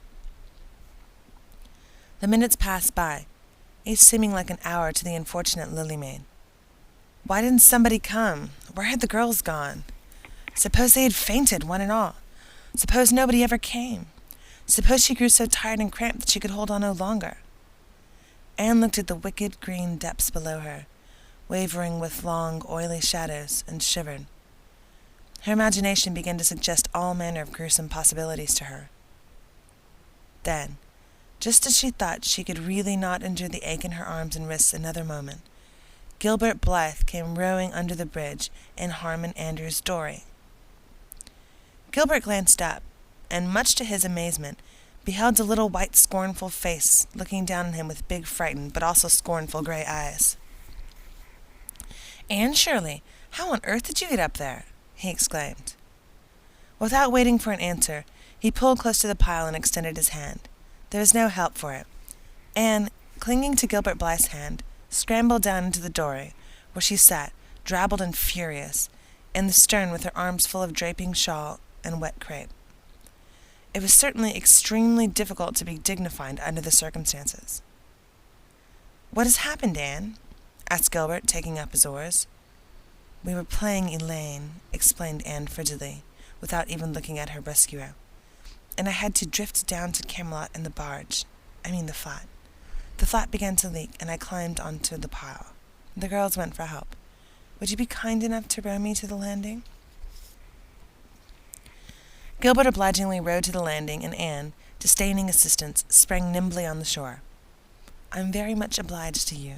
The minutes passed by, each seeming like an hour to the unfortunate Lily Maid. Why didn't somebody come? Where had the girls gone? Suppose they had fainted, one and all. Suppose nobody ever came. Suppose she grew so tired and cramped that she could hold on no longer. Anne looked at the wicked green depths below her, wavering with long, oily shadows, and shivered. Her imagination began to suggest all manner of gruesome possibilities to her. Then, just as she thought she could really not endure the ache in her arms and wrists another moment, Gilbert Blythe came rowing under the bridge in Harmon Andrew's dory. Gilbert glanced up, and much to his amazement, beheld a little white scornful face looking down on him with big frightened but also scornful gray eyes. "Anne Shirley, how on earth did you get up there?" he exclaimed. Without waiting for an answer, he pulled close to the pile and extended his hand. There was no help for it. Anne, clinging to Gilbert Blythe's hand, scrambled down into the dory, where she sat, drabbled and furious, in the stern with her arms full of draping shawl and wet crepe. It was certainly extremely difficult to be dignified under the circumstances. "What has happened, Anne?" asked Gilbert, taking up his oars. "We were playing Elaine," explained Anne frigidly, without even looking at her rescuer, "and I had to drift down to Camelot in the barge. I mean the flat. The flat began to leak, and I climbed onto the pile. The girls went for help. Would you be kind enough to row me to the landing?" Gilbert obligingly rowed to the landing, and Anne, disdaining assistance, sprang nimbly on the shore. "I'm very much obliged to you,"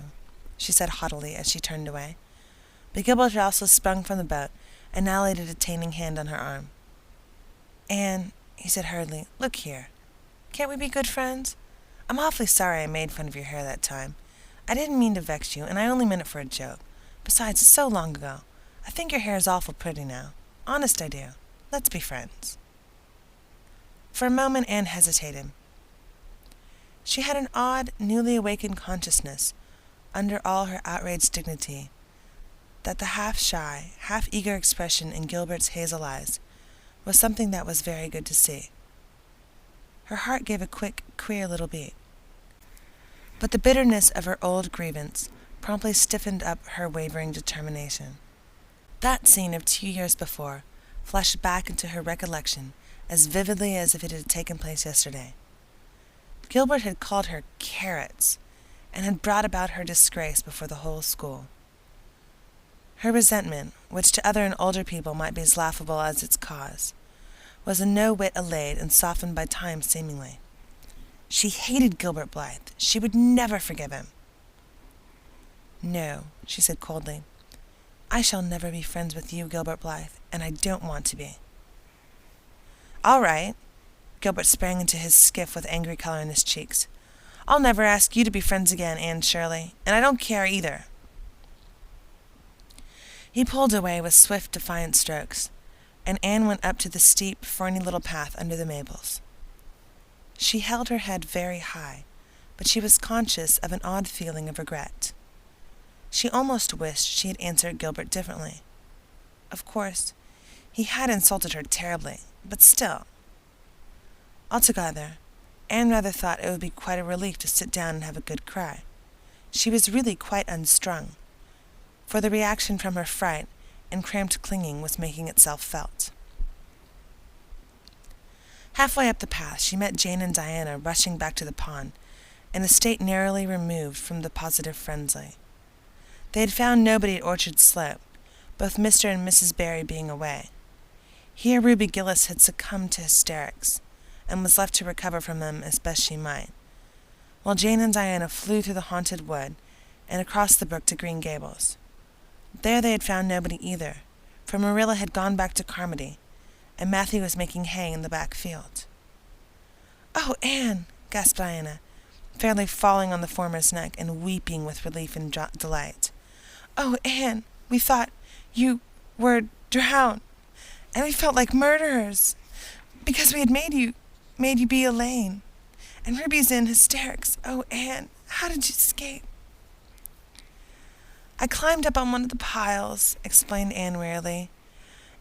she said haughtily as she turned away. But Gilbert had also sprung from the boat and now laid a detaining hand on her arm. "Anne," he said hurriedly, "look here. Can't we be good friends? I'm awfully sorry I made fun of your hair that time. I didn't mean to vex you, and I only meant it for a joke. Besides, it's so long ago. I think your hair is awful pretty now. Honest I do. Let's be friends." For a moment Anne hesitated. She had an odd, newly awakened consciousness, under all her outraged dignity, that the half-shy, half-eager expression in Gilbert's hazel eyes was something that was very good to see. Her heart gave a quick, queer little beat. But the bitterness of her old grievance promptly stiffened up her wavering determination. That scene of 2 years before flashed back into her recollection as vividly as if it had taken place yesterday. Gilbert had called her carrots, and had brought about her disgrace before the whole school. Her resentment, which to other and older people might be as laughable as its cause, was in no whit allayed and softened by time seemingly. She hated Gilbert Blythe. She would never forgive him. "No," she said coldly. "I shall never be friends with you, Gilbert Blythe, and I don't want to be." "All right." Gilbert sprang into his skiff with angry color in his cheeks. "I'll never ask you to be friends again, Anne Shirley, and I don't care either." He pulled away with swift, defiant strokes, and Anne went up to the steep, ferny little path under the maples. She held her head very high, but she was conscious of an odd feeling of regret. She almost wished she had answered Gilbert differently. Of course, he had insulted her terribly, but still. Altogether, Anne rather thought it would be quite a relief to sit down and have a good cry. She was really quite unstrung, for the reaction from her fright and cramped clinging was making itself felt. Halfway up the path, she met Jane and Diana rushing back to the pond, in a state narrowly removed from the positive frenzy. They had found nobody at Orchard Slope, both Mr. and Mrs. Barry being away. Here Ruby Gillis had succumbed to hysterics, and was left to recover from them as best she might, while Jane and Diana flew through the haunted wood and across the brook to Green Gables. There they had found nobody either, for Marilla had gone back to Carmody, and Matthew was making hay in the back field. "Oh, Anne," gasped Diana, fairly falling on the former's neck and weeping with relief and delight. "Oh, Anne, we thought you were drowned, and we felt like murderers, because we had made you be Elaine, and Ruby's in hysterics. Oh, Anne, how did you escape?" I climbed up on one of the piles, explained Anne wearily,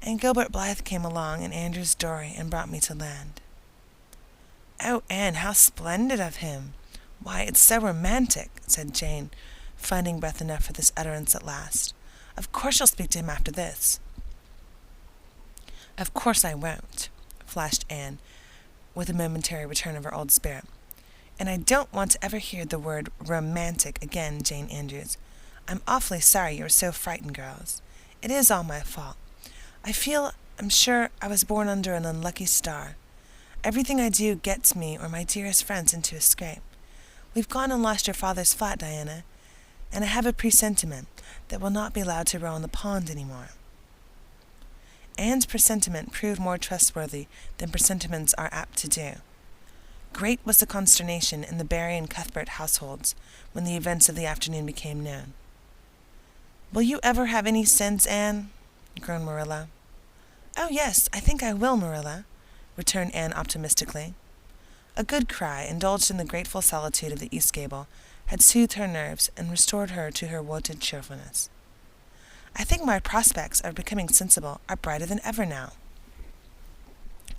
and Gilbert Blythe came along in Andrew's dory and brought me to land. Oh, Anne, how splendid of him! Why, it's so romantic, said Jane, finding breath enough for this utterance at last. Of course you'll speak to him after this. Of course I won't, flashed Anne, with a momentary return of her old spirit. And I don't want to ever hear the word romantic again, Jane Andrews. I'm awfully sorry you were so frightened, girls. It is all my fault. I'm sure I was born under an unlucky star. Everything I do gets me or my dearest friends into a scrape. We've gone and lost your father's flat, Diana, and I have a presentiment that we'll not be allowed to row on the pond any more. Anne's presentiment proved more trustworthy than presentiments are apt to do. Great was the consternation in the Barry and Cuthbert households when the events of the afternoon became known. "Will you ever have any sense, Anne?" groaned Marilla. "Oh, yes, I think I will, Marilla," returned Anne optimistically. A good cry, indulged in the grateful solitude of the East Gable, had soothed her nerves and restored her to her wonted cheerfulness. "I think my prospects of becoming sensible are brighter than ever now."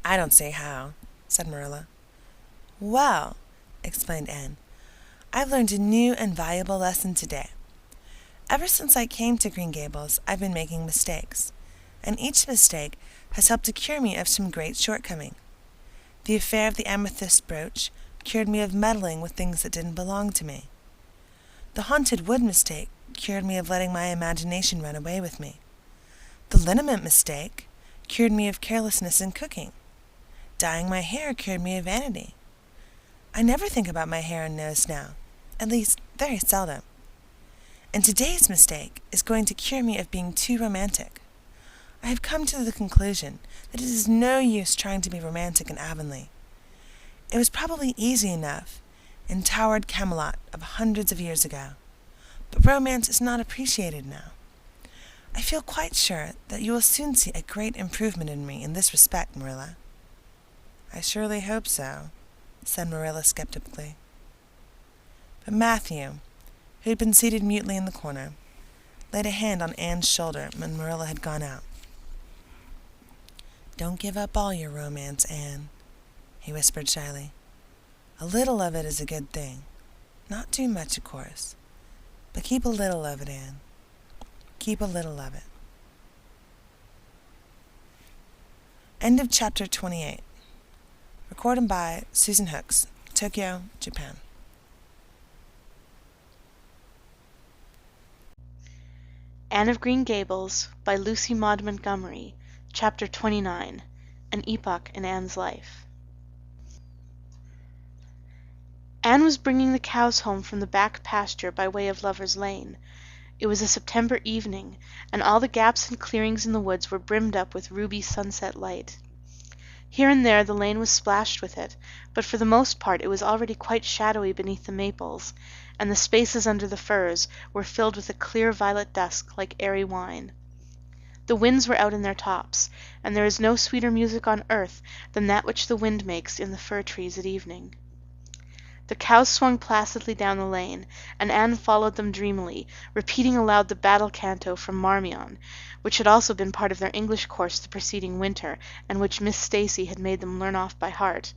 "I don't see how," said Marilla. "Well," explained Anne, "I've learned a new and valuable lesson today. Ever since I came to Green Gables, I've been making mistakes, and each mistake has helped to cure me of some great shortcoming. The affair of the amethyst brooch cured me of meddling with things that didn't belong to me. The haunted wood mistake cured me of letting my imagination run away with me. The liniment mistake cured me of carelessness in cooking. Dyeing my hair cured me of vanity. I never think about my hair and nose now, at least very seldom. And today's mistake is going to cure me of being too romantic. I have come to the conclusion that it is no use trying to be romantic in Avonlea. It was probably easy enough in towered Camelot of hundreds of years ago, but romance is not appreciated now. I feel quite sure that you will soon see a great improvement in me in this respect, Marilla." "I surely hope so," said Marilla skeptically. But Matthew, who had been seated mutely in the corner, laid a hand on Anne's shoulder when Marilla had gone out. "Don't give up all your romance, Anne," he whispered shyly. "A little of it is a good thing. Not too much, of course. But keep a little of it, Anne. Keep a little of it." End of chapter 28. Recorded by Susan Hooks, Tokyo, Japan. Anne of Green Gables by Lucy Maud Montgomery, Chapter 29, An Epoch in Anne's Life. Anne was bringing the cows home from the back pasture by way of Lover's Lane. It was a September evening, and all the gaps and clearings in the woods were brimmed up with ruby sunset light. Here and there the lane was splashed with it, but for the most part it was already quite shadowy beneath the maples, and the spaces under the firs were filled with a clear violet dusk like airy wine. The winds were out in their tops, and there is no sweeter music on earth than that which the wind makes in the fir trees at evening. The cows swung placidly down the lane, and Anne followed them dreamily, repeating aloud the battle canto from Marmion, which had also been part of their English course the preceding winter, and which Miss Stacy had made them learn off by heart,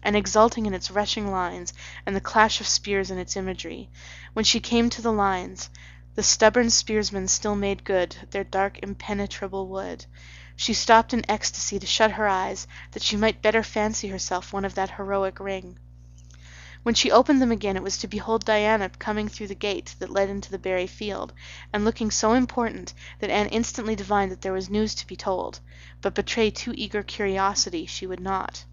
and exulting in its rushing lines and the clash of spears in its imagery. When she came to the lines, "The stubborn spearsmen still made good their dark impenetrable wood," she stopped in ecstasy to shut her eyes, that she might better fancy herself one of that heroic ring. When she opened them again it was to behold Diana coming through the gate that led into the berry field, and looking so important that Anne instantly divined that there was news to be told, but betray too eager curiosity she would not.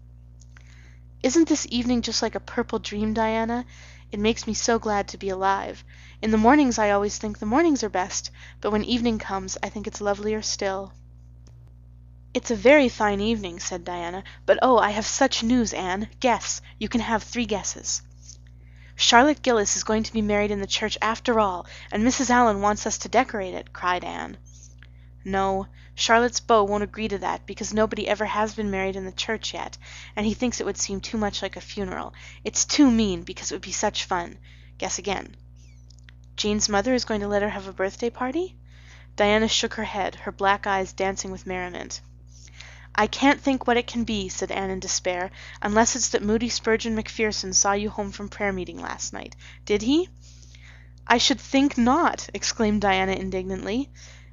"Isn't this evening just like a purple dream, Diana? It makes me so glad to be alive. In the mornings I always think the mornings are best, but when evening comes I think it's lovelier still." "It's a very fine evening," said Diana, "but oh, I have such news, Anne. Guess. You can have 3 guesses." "Charlotte Gillis is going to be married in the church after all, and Mrs. Allan wants us to decorate it," cried Anne. "No, Charlotte's beau won't agree to that, because nobody ever has been married in the church yet, and he thinks it would seem too much like a funeral. It's too mean, because it would be such fun. Guess again." Jane's mother is going to let her have a birthday party? Diana shook her head, her black eyes dancing with merriment. I can't think what it can be, said Anne in despair, unless it's that Moody Spurgeon Macpherson saw you home from prayer meeting last night. Did he? I should think not, exclaimed Diana indignantly.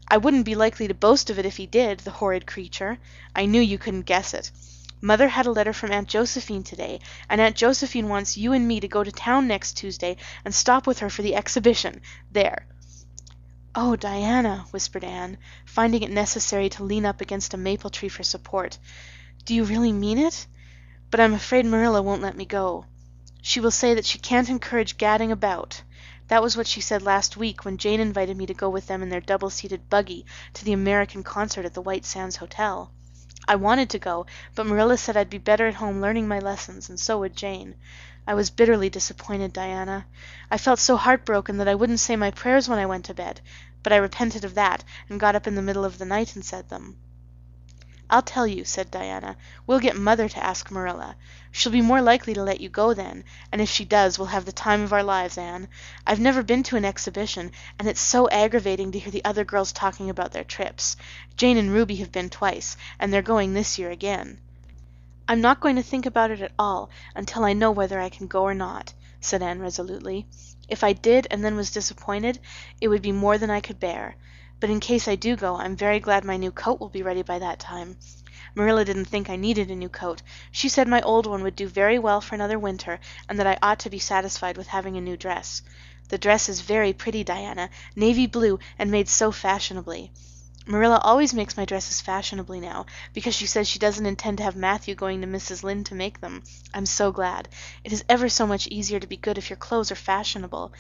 I wouldn't be likely to boast of it if he did, the horrid creature. I knew you couldn't guess it. Mother had a letter from Aunt Josephine today, and Aunt Josephine wants you and me to go to town next Tuesday and stop with her for the exhibition. There. Oh, Diana, whispered Anne, finding it necessary to lean up against a maple tree for support. Do you really mean it? But I'm afraid Marilla won't let me go. She will say that she can't encourage gadding about. That was what she said last week when Jane invited me to go with them in their double-seated buggy to the American concert at the White Sands Hotel. I wanted to go, but Marilla said I'd be better at home learning my lessons, and so would Jane. I was bitterly disappointed, Diana. I felt so heartbroken that I wouldn't say my prayers when I went to bed, but I repented of that and got up in the middle of the night and said them. I'll tell you, said Diana. We'll get Mother to ask Marilla. She'll be more likely to let you go then, and if she does, we'll have the time of our lives, Anne. I've never been to an exhibition, and it's so aggravating to hear the other girls talking about their trips. Jane and Ruby have been twice, and they're going this year again. I'm not going to think about it at all until I know whether I can go or not, said Anne resolutely. If I did and then was disappointed, it would be more than I could bear. But in case I do go, I'm very glad my new coat will be ready by that time. Marilla didn't think I needed a new coat. She said my old one would do very well for another winter, and that I ought to be satisfied with having a new dress. The dress is very pretty, Diana, navy blue and made so fashionably. Marilla always makes my dresses fashionably now, because she says she doesn't intend to have Matthew going to Mrs. Lynde to make them. I'm so glad. It is ever so much easier to be good if your clothes are fashionable.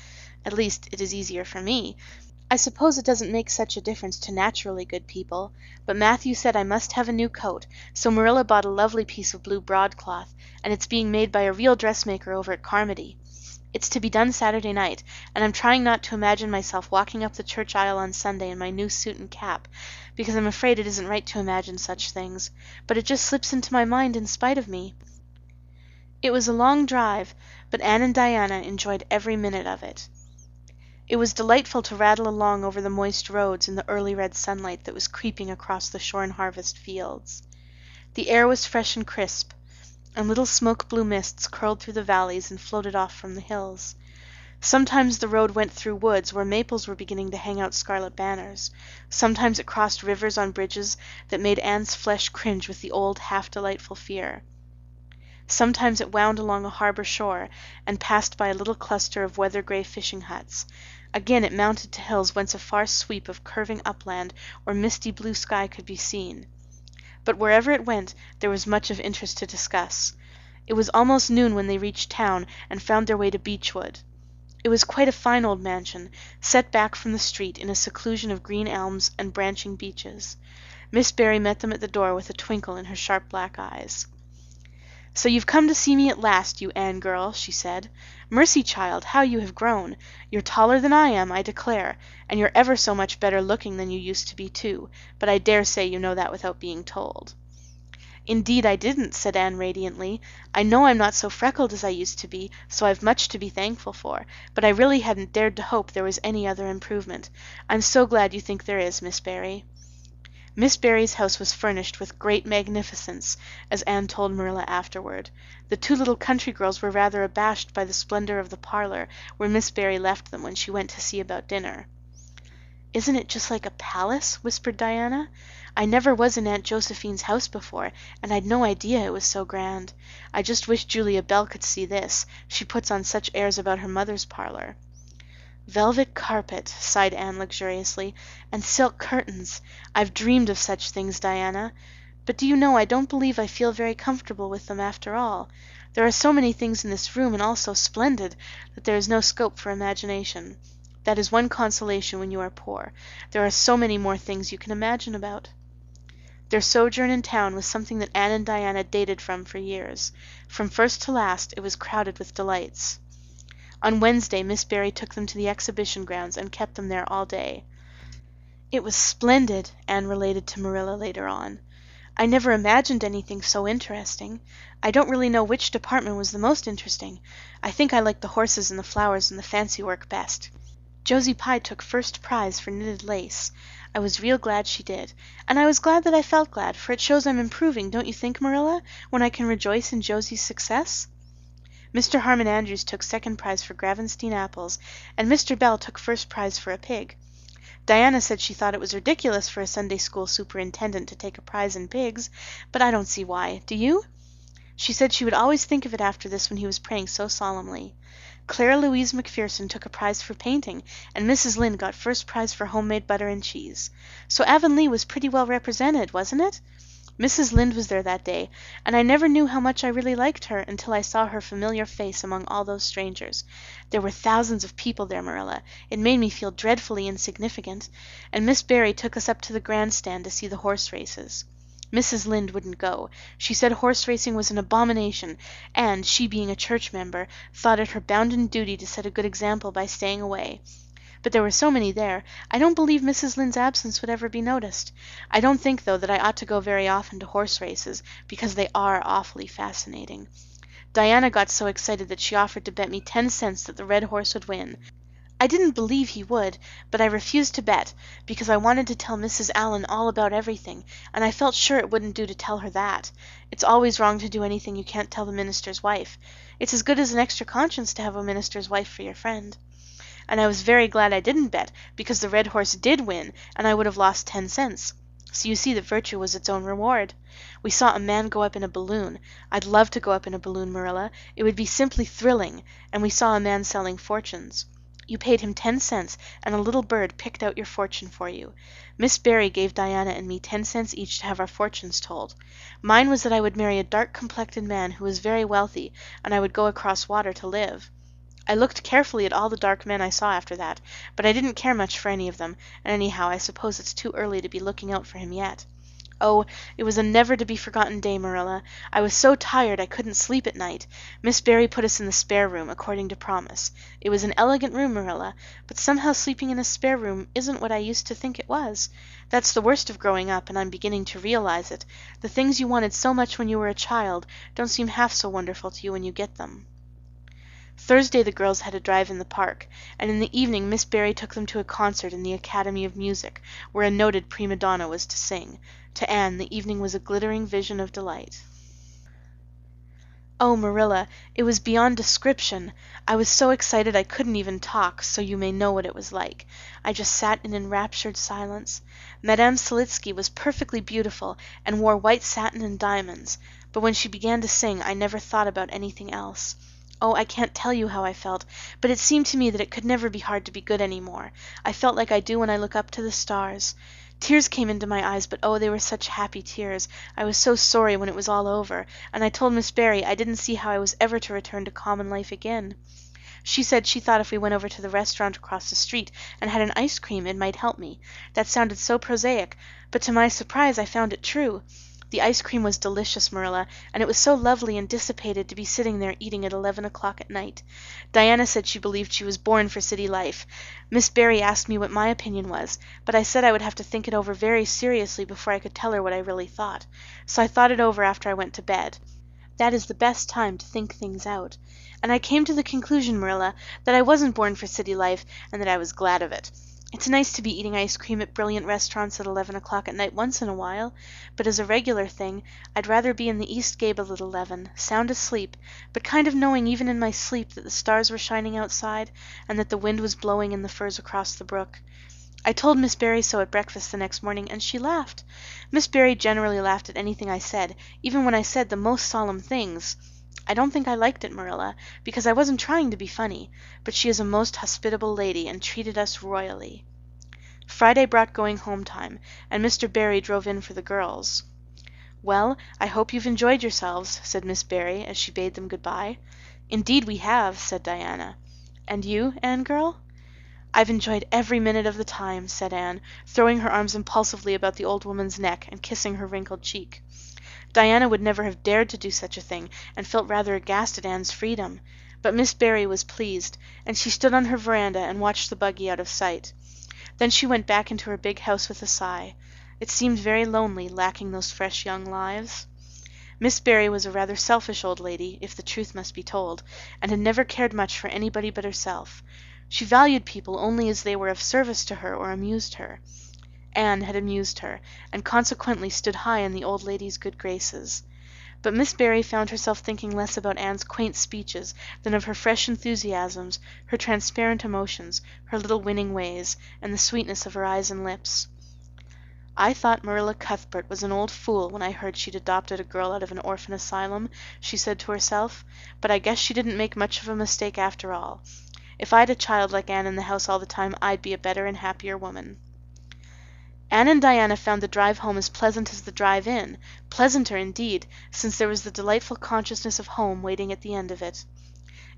At least, it is easier for me. I suppose it doesn't make such a difference to naturally good people, but Matthew said I must have a new coat, so Marilla bought a lovely piece of blue broadcloth, and it's being made by a real dressmaker over at Carmody. It's to be done Saturday night, and I'm trying not to imagine myself walking up the church aisle on Sunday in my new suit and cap, because I'm afraid it isn't right to imagine such things, but it just slips into my mind in spite of me. It was a long drive, but Anne and Diana enjoyed every minute of it. It was delightful to rattle along over the moist roads in the early red sunlight that was creeping across the shorn harvest fields. The air was fresh and crisp, and little smoke-blue mists curled through the valleys and floated off from the hills. Sometimes the road went through woods where maples were beginning to hang out scarlet banners. Sometimes it crossed rivers on bridges that made Anne's flesh cringe with the old half-delightful fear. Sometimes it wound along a harbor shore and passed by a little cluster of weather-gray fishing huts. Again it mounted to hills whence a far sweep of curving upland or misty blue sky could be seen. But wherever it went there was much of interest to discuss. It was almost noon when they reached town and found their way to Beechwood. It was quite a fine old mansion, set back from the street in a seclusion of green elms and branching beeches. Miss Barry met them at the door with a twinkle in her sharp black eyes. "So you've come to see me at last, you Anne girl," she said. "Mercy, child, how you have grown! You're taller than I am, I declare, and you're ever so much better looking than you used to be, too, but I dare say you know that without being told." "Indeed I didn't," said Anne radiantly. "I know I'm not so freckled as I used to be, so I've much to be thankful for, but I really hadn't dared to hope there was any other improvement. I'm so glad you think there is, Miss Barry." Miss Barry's house was furnished with great magnificence, as Anne told Marilla afterward. The two little country girls were rather abashed by the splendor of the parlor where Miss Barry left them when she went to see about dinner. "Isn't it just like a palace?" whispered Diana. "I never was in Aunt Josephine's house before, and I'd no idea it was so grand. I just wish Julia Bell could see this. She puts on such airs about her mother's parlor." "Velvet carpet," sighed Anne luxuriously, "and silk curtains. I've dreamed of such things, Diana. But do you know, I don't believe I feel very comfortable with them after all. There are so many things in this room, and all so splendid, that there is no scope for imagination. That is one consolation when you are poor. There are so many more things you can imagine about." Their sojourn in town was something that Anne and Diana dated from for years. From first to last it was crowded with delights. On Wednesday Miss Barry took them to the exhibition grounds and kept them there all day. "It was splendid," Anne related to Marilla later on. "I never imagined anything so interesting. I don't really know which department was the most interesting. I think I liked the horses and the flowers and the fancy work best. Josie Pye took first prize for knitted lace. I was real glad she did. And I was glad that I felt glad, for it shows I'm improving, don't you think, Marilla, when I can rejoice in Josie's success? Mr. Harmon Andrews took second prize for Gravenstein apples, and Mr. Bell took first prize for a pig. Diana said she thought it was ridiculous for a Sunday school superintendent to take a prize in pigs, but I don't see why. Do you? She said she would always think of it after this when he was praying so solemnly. Clara Louise Macpherson took a prize for painting, and Mrs. Lynde got first prize for homemade butter and cheese. So Avonlea was pretty well represented, wasn't it? Mrs. Lynde was there that day, and I never knew how much I really liked her until I saw her familiar face among all those strangers. There were thousands of people there, Marilla. It made me feel dreadfully insignificant, and Miss Barry took us up to the grandstand to see the horse races. Mrs. Lynde wouldn't go. She said horse racing was an abomination, and, she being a church member, thought it her bounden duty to set a good example by staying away. But there were so many there, I don't believe Mrs. Lynde's absence would ever be noticed. I don't think, though, that I ought to go very often to horse races, because they are awfully fascinating. Diana got so excited that she offered to bet me 10 cents that the red horse would win. I didn't believe he would, but I refused to bet, because I wanted to tell Mrs. Allan all about everything, and I felt sure it wouldn't do to tell her that. It's always wrong to do anything you can't tell the minister's wife. It's as good as an extra conscience to have a minister's wife for your friend. And I was very glad I didn't bet, because the red horse did win, and I would have lost 10 cents. So you see that virtue was its own reward. We saw a man go up in a balloon. I'd love to go up in a balloon, Marilla. It would be simply thrilling. And we saw a man selling fortunes. You paid him 10 cents, and a little bird picked out your fortune for you. Miss Barry gave Diana and me 10 cents each to have our fortunes told. Mine was that I would marry a dark-complected man who was very wealthy, and I would go across water to live. I looked carefully at all the dark men I saw after that, but I didn't care much for any of them, and anyhow I suppose it's too early to be looking out for him yet. Oh, it was a never-to-be-forgotten day, Marilla. I was so tired I couldn't sleep at night. Miss Barry put us in the spare room, according to promise. It was an elegant room, Marilla, but somehow sleeping in a spare room isn't what I used to think it was. That's the worst of growing up, and I'm beginning to realize it. The things you wanted so much when you were a child don't seem half so wonderful to you when you get them. Thursday the girls had a drive in the park, and in the evening Miss Barry took them to a concert in the Academy of Music, where a noted prima donna was to sing. To Anne, the evening was a glittering vision of delight. Oh, Marilla, it was beyond description. I was so excited I couldn't even talk, so you may know what it was like. I just sat in enraptured silence. Madame Selitsky was perfectly beautiful and wore white satin and diamonds, but when she began to sing I never thought about anything else. Oh, I can't tell you how I felt, but it seemed to me that it could never be hard to be good any more. I felt like I do when I look up to the stars. Tears came into my eyes, but oh, they were such happy tears. I was so sorry when it was all over, and I told Miss Barry I didn't see how I was ever to return to common life again. She said she thought if we went over to the restaurant across the street and had an ice cream it might help me. That sounded so prosaic, but to my surprise I found it true. The ice cream was delicious, Marilla, and it was so lovely and dissipated to be sitting there eating at 11 o'clock at night. Diana said she believed she was born for city life. Miss Barry asked me what my opinion was, but I said I would have to think it over very seriously before I could tell her what I really thought. So I thought it over after I went to bed. That is the best time to think things out. And I came to the conclusion, Marilla, that I wasn't born for city life and that I was glad of it. It's nice to be eating ice cream at brilliant restaurants at 11 o'clock at night once in a while, but as a regular thing, I'd rather be in the East Gable at 11, sound asleep, but kind of knowing even in my sleep that the stars were shining outside and that the wind was blowing in the firs across the brook. I told Miss Barry so at breakfast the next morning, and she laughed. Miss Barry generally laughed at anything I said, even when I said the most solemn things. I don't think I liked it, Marilla, because I wasn't trying to be funny, but she is a most hospitable lady and treated us royally. Friday brought going home time, and Mr. Barry drove in for the girls. "Well, I hope you've enjoyed yourselves," said Miss Barry as she bade them good-bye. "Indeed we have," said Diana. "And you, Anne girl?" "I've enjoyed every minute of the time," said Anne, throwing her arms impulsively about the old woman's neck and kissing her wrinkled cheek. Diana would never have dared to do such a thing, and felt rather aghast at Anne's freedom. But Miss Barry was pleased, and she stood on her veranda and watched the buggy out of sight. Then she went back into her big house with a sigh. It seemed very lonely, lacking those fresh young lives. Miss Barry was a rather selfish old lady, if the truth must be told, and had never cared much for anybody but herself. She valued people only as they were of service to her or amused her. Anne had amused her, and consequently stood high in the old lady's good graces. But Miss Barry found herself thinking less about Anne's quaint speeches than of her fresh enthusiasms, her transparent emotions, her little winning ways, and the sweetness of her eyes and lips. "I thought Marilla Cuthbert was an old fool when I heard she'd adopted a girl out of an orphan asylum," she said to herself, "but I guess she didn't make much of a mistake after all. If I'd a child like Anne in the house all the time, I'd be a better and happier woman." Anne and Diana found the drive home as pleasant as the drive in, pleasanter indeed, since there was the delightful consciousness of home waiting at the end of it.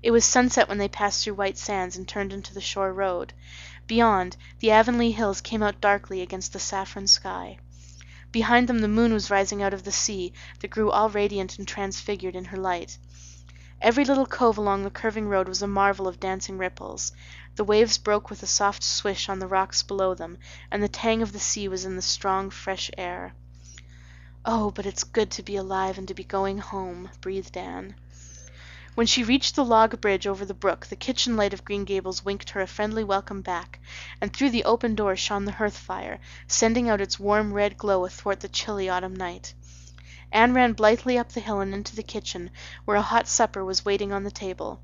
It was sunset when they passed through White Sands and turned into the shore road. Beyond, the Avonlea hills came out darkly against the saffron sky. Behind them the moon was rising out of the sea, that grew all radiant and transfigured in her light. Every little cove along the curving road was a marvel of dancing ripples. The waves broke with a soft swish on the rocks below them, and the tang of the sea was in the strong, fresh air. "Oh, but it's good to be alive and to be going home," breathed Anne. When she reached the log bridge over the brook, the kitchen light of Green Gables winked her a friendly welcome back, and through the open door shone the hearth fire, sending out its warm red glow athwart the chilly autumn night. Anne ran blithely up the hill and into the kitchen, where a hot supper was waiting on the table.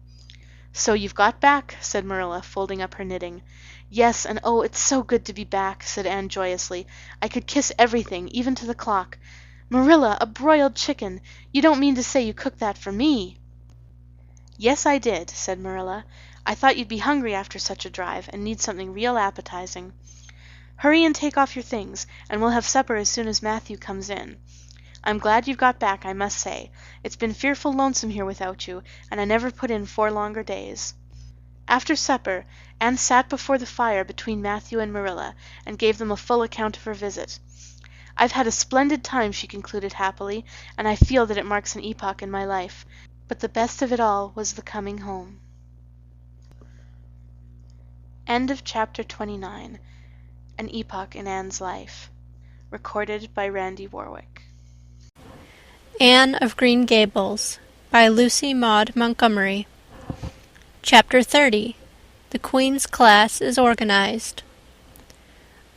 "So you've got back," said Marilla, folding up her knitting. "Yes, and oh, it's so good to be back," said Anne joyously. "I could kiss everything, even to the clock. Marilla, a broiled chicken! You don't mean to say you cooked that for me?" "Yes, I did," said Marilla. "I thought you'd be hungry after such a drive and need something real appetizing. Hurry and take off your things, and we'll have supper as soon as Matthew comes in. I'm glad you've got back, I must say. It's been fearful lonesome here without you, and I never put in 4 longer days." After supper, Anne sat before the fire between Matthew and Marilla, and gave them a full account of her visit. "I've had a splendid time," she concluded happily, "and I feel that it marks an epoch in my life. But the best of it all was the coming home." End of chapter 29. An epoch in Anne's life. Recorded by Randy Warwick. Anne of Green Gables by Lucy Maud Montgomery. Chapter 30. The Queen's Class is Organized.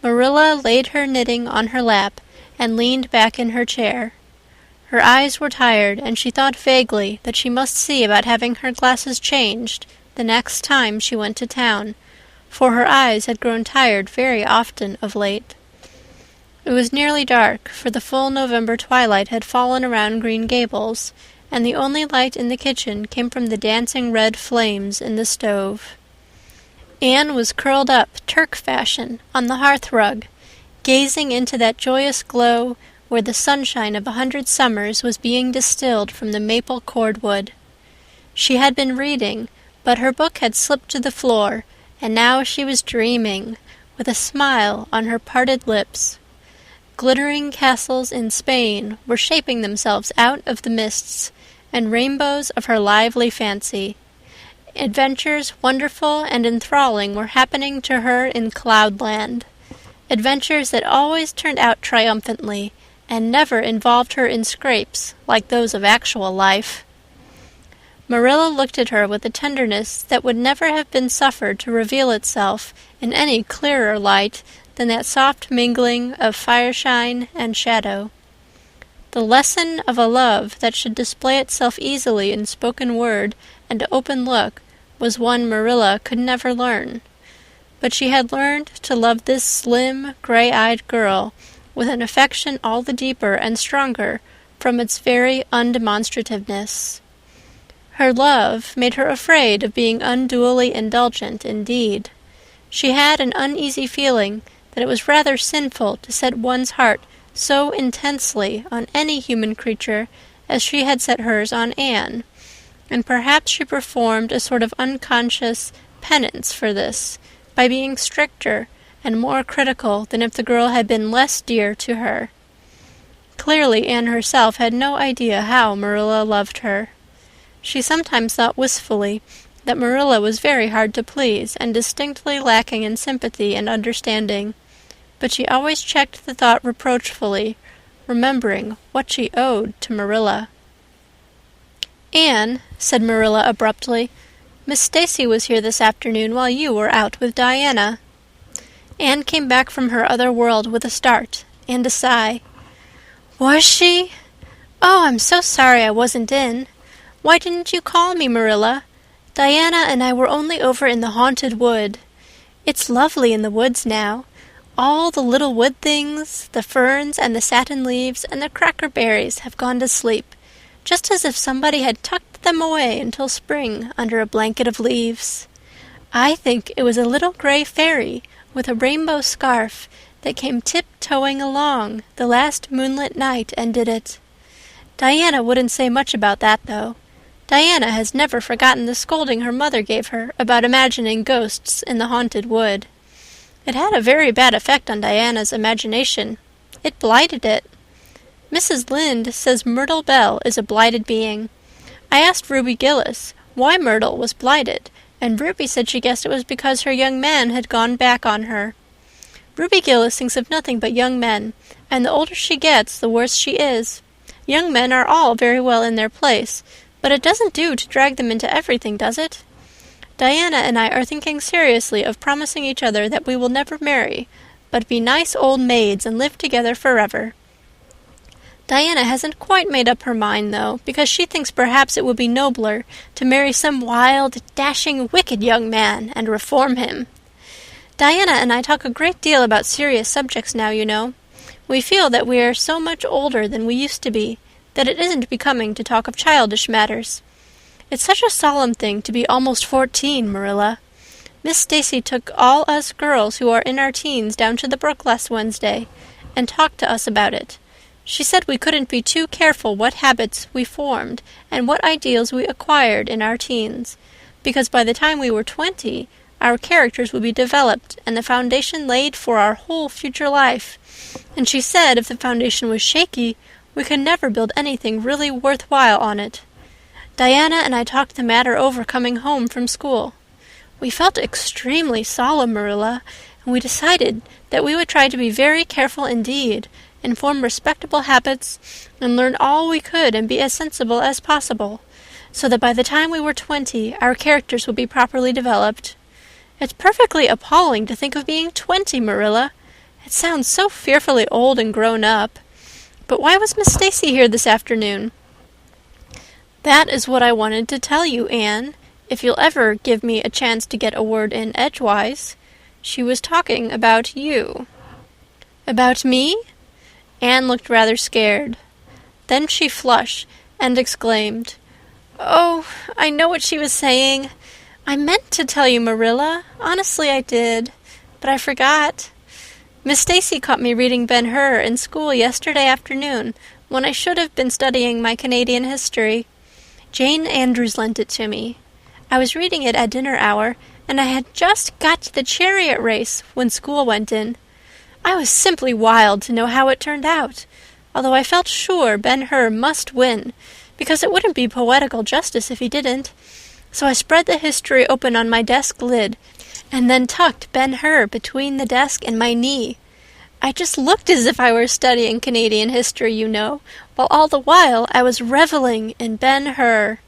Marilla laid her knitting on her lap and leaned back in her chair. Her eyes were tired, and she thought vaguely that she must see about having her glasses changed the next time she went to town, for her eyes had grown tired very often of late. It was nearly dark, for the full November twilight had fallen around Green Gables, and the only light in the kitchen came from the dancing red flames in the stove. Anne was curled up, Turk fashion, on the hearth-rug, gazing into that joyous glow where the sunshine of 100 summers was being distilled from the maple cordwood. She had been reading, but her book had slipped to the floor, and now she was dreaming, with a smile on her parted lips. Glittering castles in Spain were shaping themselves out of the mists and rainbows of her lively fancy. Adventures wonderful and enthralling were happening to her in Cloudland. Adventures that always turned out triumphantly and never involved her in scrapes like those of actual life. Marilla looked at her with a tenderness that would never have been suffered to reveal itself in any clearer light than that soft mingling of fireshine and shadow. The lesson of a love that should display itself easily in spoken word and open look was one Marilla could never learn. But she had learned to love this slim, gray-eyed girl with an affection all the deeper and stronger from its very undemonstrativeness. Her love made her afraid of being unduly indulgent indeed. She had an uneasy feeling that it was rather sinful to set one's heart so intensely on any human creature as she had set hers on Anne, and perhaps she performed a sort of unconscious penance for this by being stricter and more critical than if the girl had been less dear to her. Clearly Anne herself had no idea how Marilla loved her. She sometimes thought wistfully that Marilla was very hard to please and distinctly lacking in sympathy and understanding, but she always checked the thought reproachfully, remembering what she owed to Marilla. "Anne," said Marilla abruptly, Miss Stacy was here this afternoon while you were out with Diana." Anne came back from her other world with a start and a sigh. "Was she? Oh, I'm so sorry I wasn't in. Why didn't you call me, Marilla? Diana and I were only over in the haunted wood. It's lovely in the woods now. All the little wood things, the ferns and the satin leaves and the cracker berries have gone to sleep, just as if somebody had tucked them away until spring under a blanket of leaves. I think it was a little gray fairy with a rainbow scarf that came tiptoeing along the last moonlit night and did it. Diana wouldn't say much about that, though. Diana has never forgotten the scolding her mother gave her about imagining ghosts in the haunted wood. It had a very bad effect on Diana's imagination. It blighted it. Mrs. Lynde says Myrtle Bell is a blighted being. I asked Ruby Gillis why Myrtle was blighted, and Ruby said she guessed it was because her young man had gone back on her. Ruby Gillis thinks of nothing but young men, and the older she gets, the worse she is. Young men are all very well in their place, but it doesn't do to drag them into everything, does it? Diana and I are thinking seriously of promising each other that we will never marry, but be nice old maids and live together forever. Diana hasn't quite made up her mind, though, because she thinks perhaps it would be nobler to marry some wild, dashing, wicked young man and reform him. Diana and I talk a great deal about serious subjects now, you know. We feel that we are so much older than we used to be, that it isn't becoming to talk of childish matters. It's such a solemn thing to be almost 14, Marilla. Miss Stacy took all us girls who are in our teens down to the brook last Wednesday and talked to us about it. She said we couldn't be too careful what habits we formed and what ideals we acquired in our teens, because by the time we were 20, our characters would be developed and the foundation laid for our whole future life. And she said if the foundation was shaky, we could never build anything really worthwhile on it. Diana and I talked the matter over coming home from school. We felt extremely solemn, Marilla, and we decided that we would try to be very careful indeed, and form respectable habits, and learn all we could and be as sensible as possible, so that by the time we were 20, our characters would be properly developed. It's perfectly appalling to think of being 20, Marilla. It sounds so fearfully old and grown up. But why was Miss Stacy here this afternoon? That is what I wanted to tell you, Anne, if you'll ever give me a chance to get a word in edgewise. She was talking about you. About me? Anne looked rather scared. Then she flushed and exclaimed, "Oh, I know what she was saying. I meant to tell you, Marilla. Honestly, I did. But I forgot. Miss Stacy caught me reading Ben-Hur in school yesterday afternoon, when I should have been studying my Canadian history. Jane Andrews lent it to me. I was reading it at dinner hour, and I had just got to the chariot race when school went in. I was simply wild to know how it turned out, although I felt sure Ben-Hur must win, because it wouldn't be poetical justice if he didn't. So I spread the history open on my desk lid, and then tucked Ben-Hur between the desk and my knee. I just looked as if I were studying Canadian history, you know, while all the while I was reveling in Ben-Hur.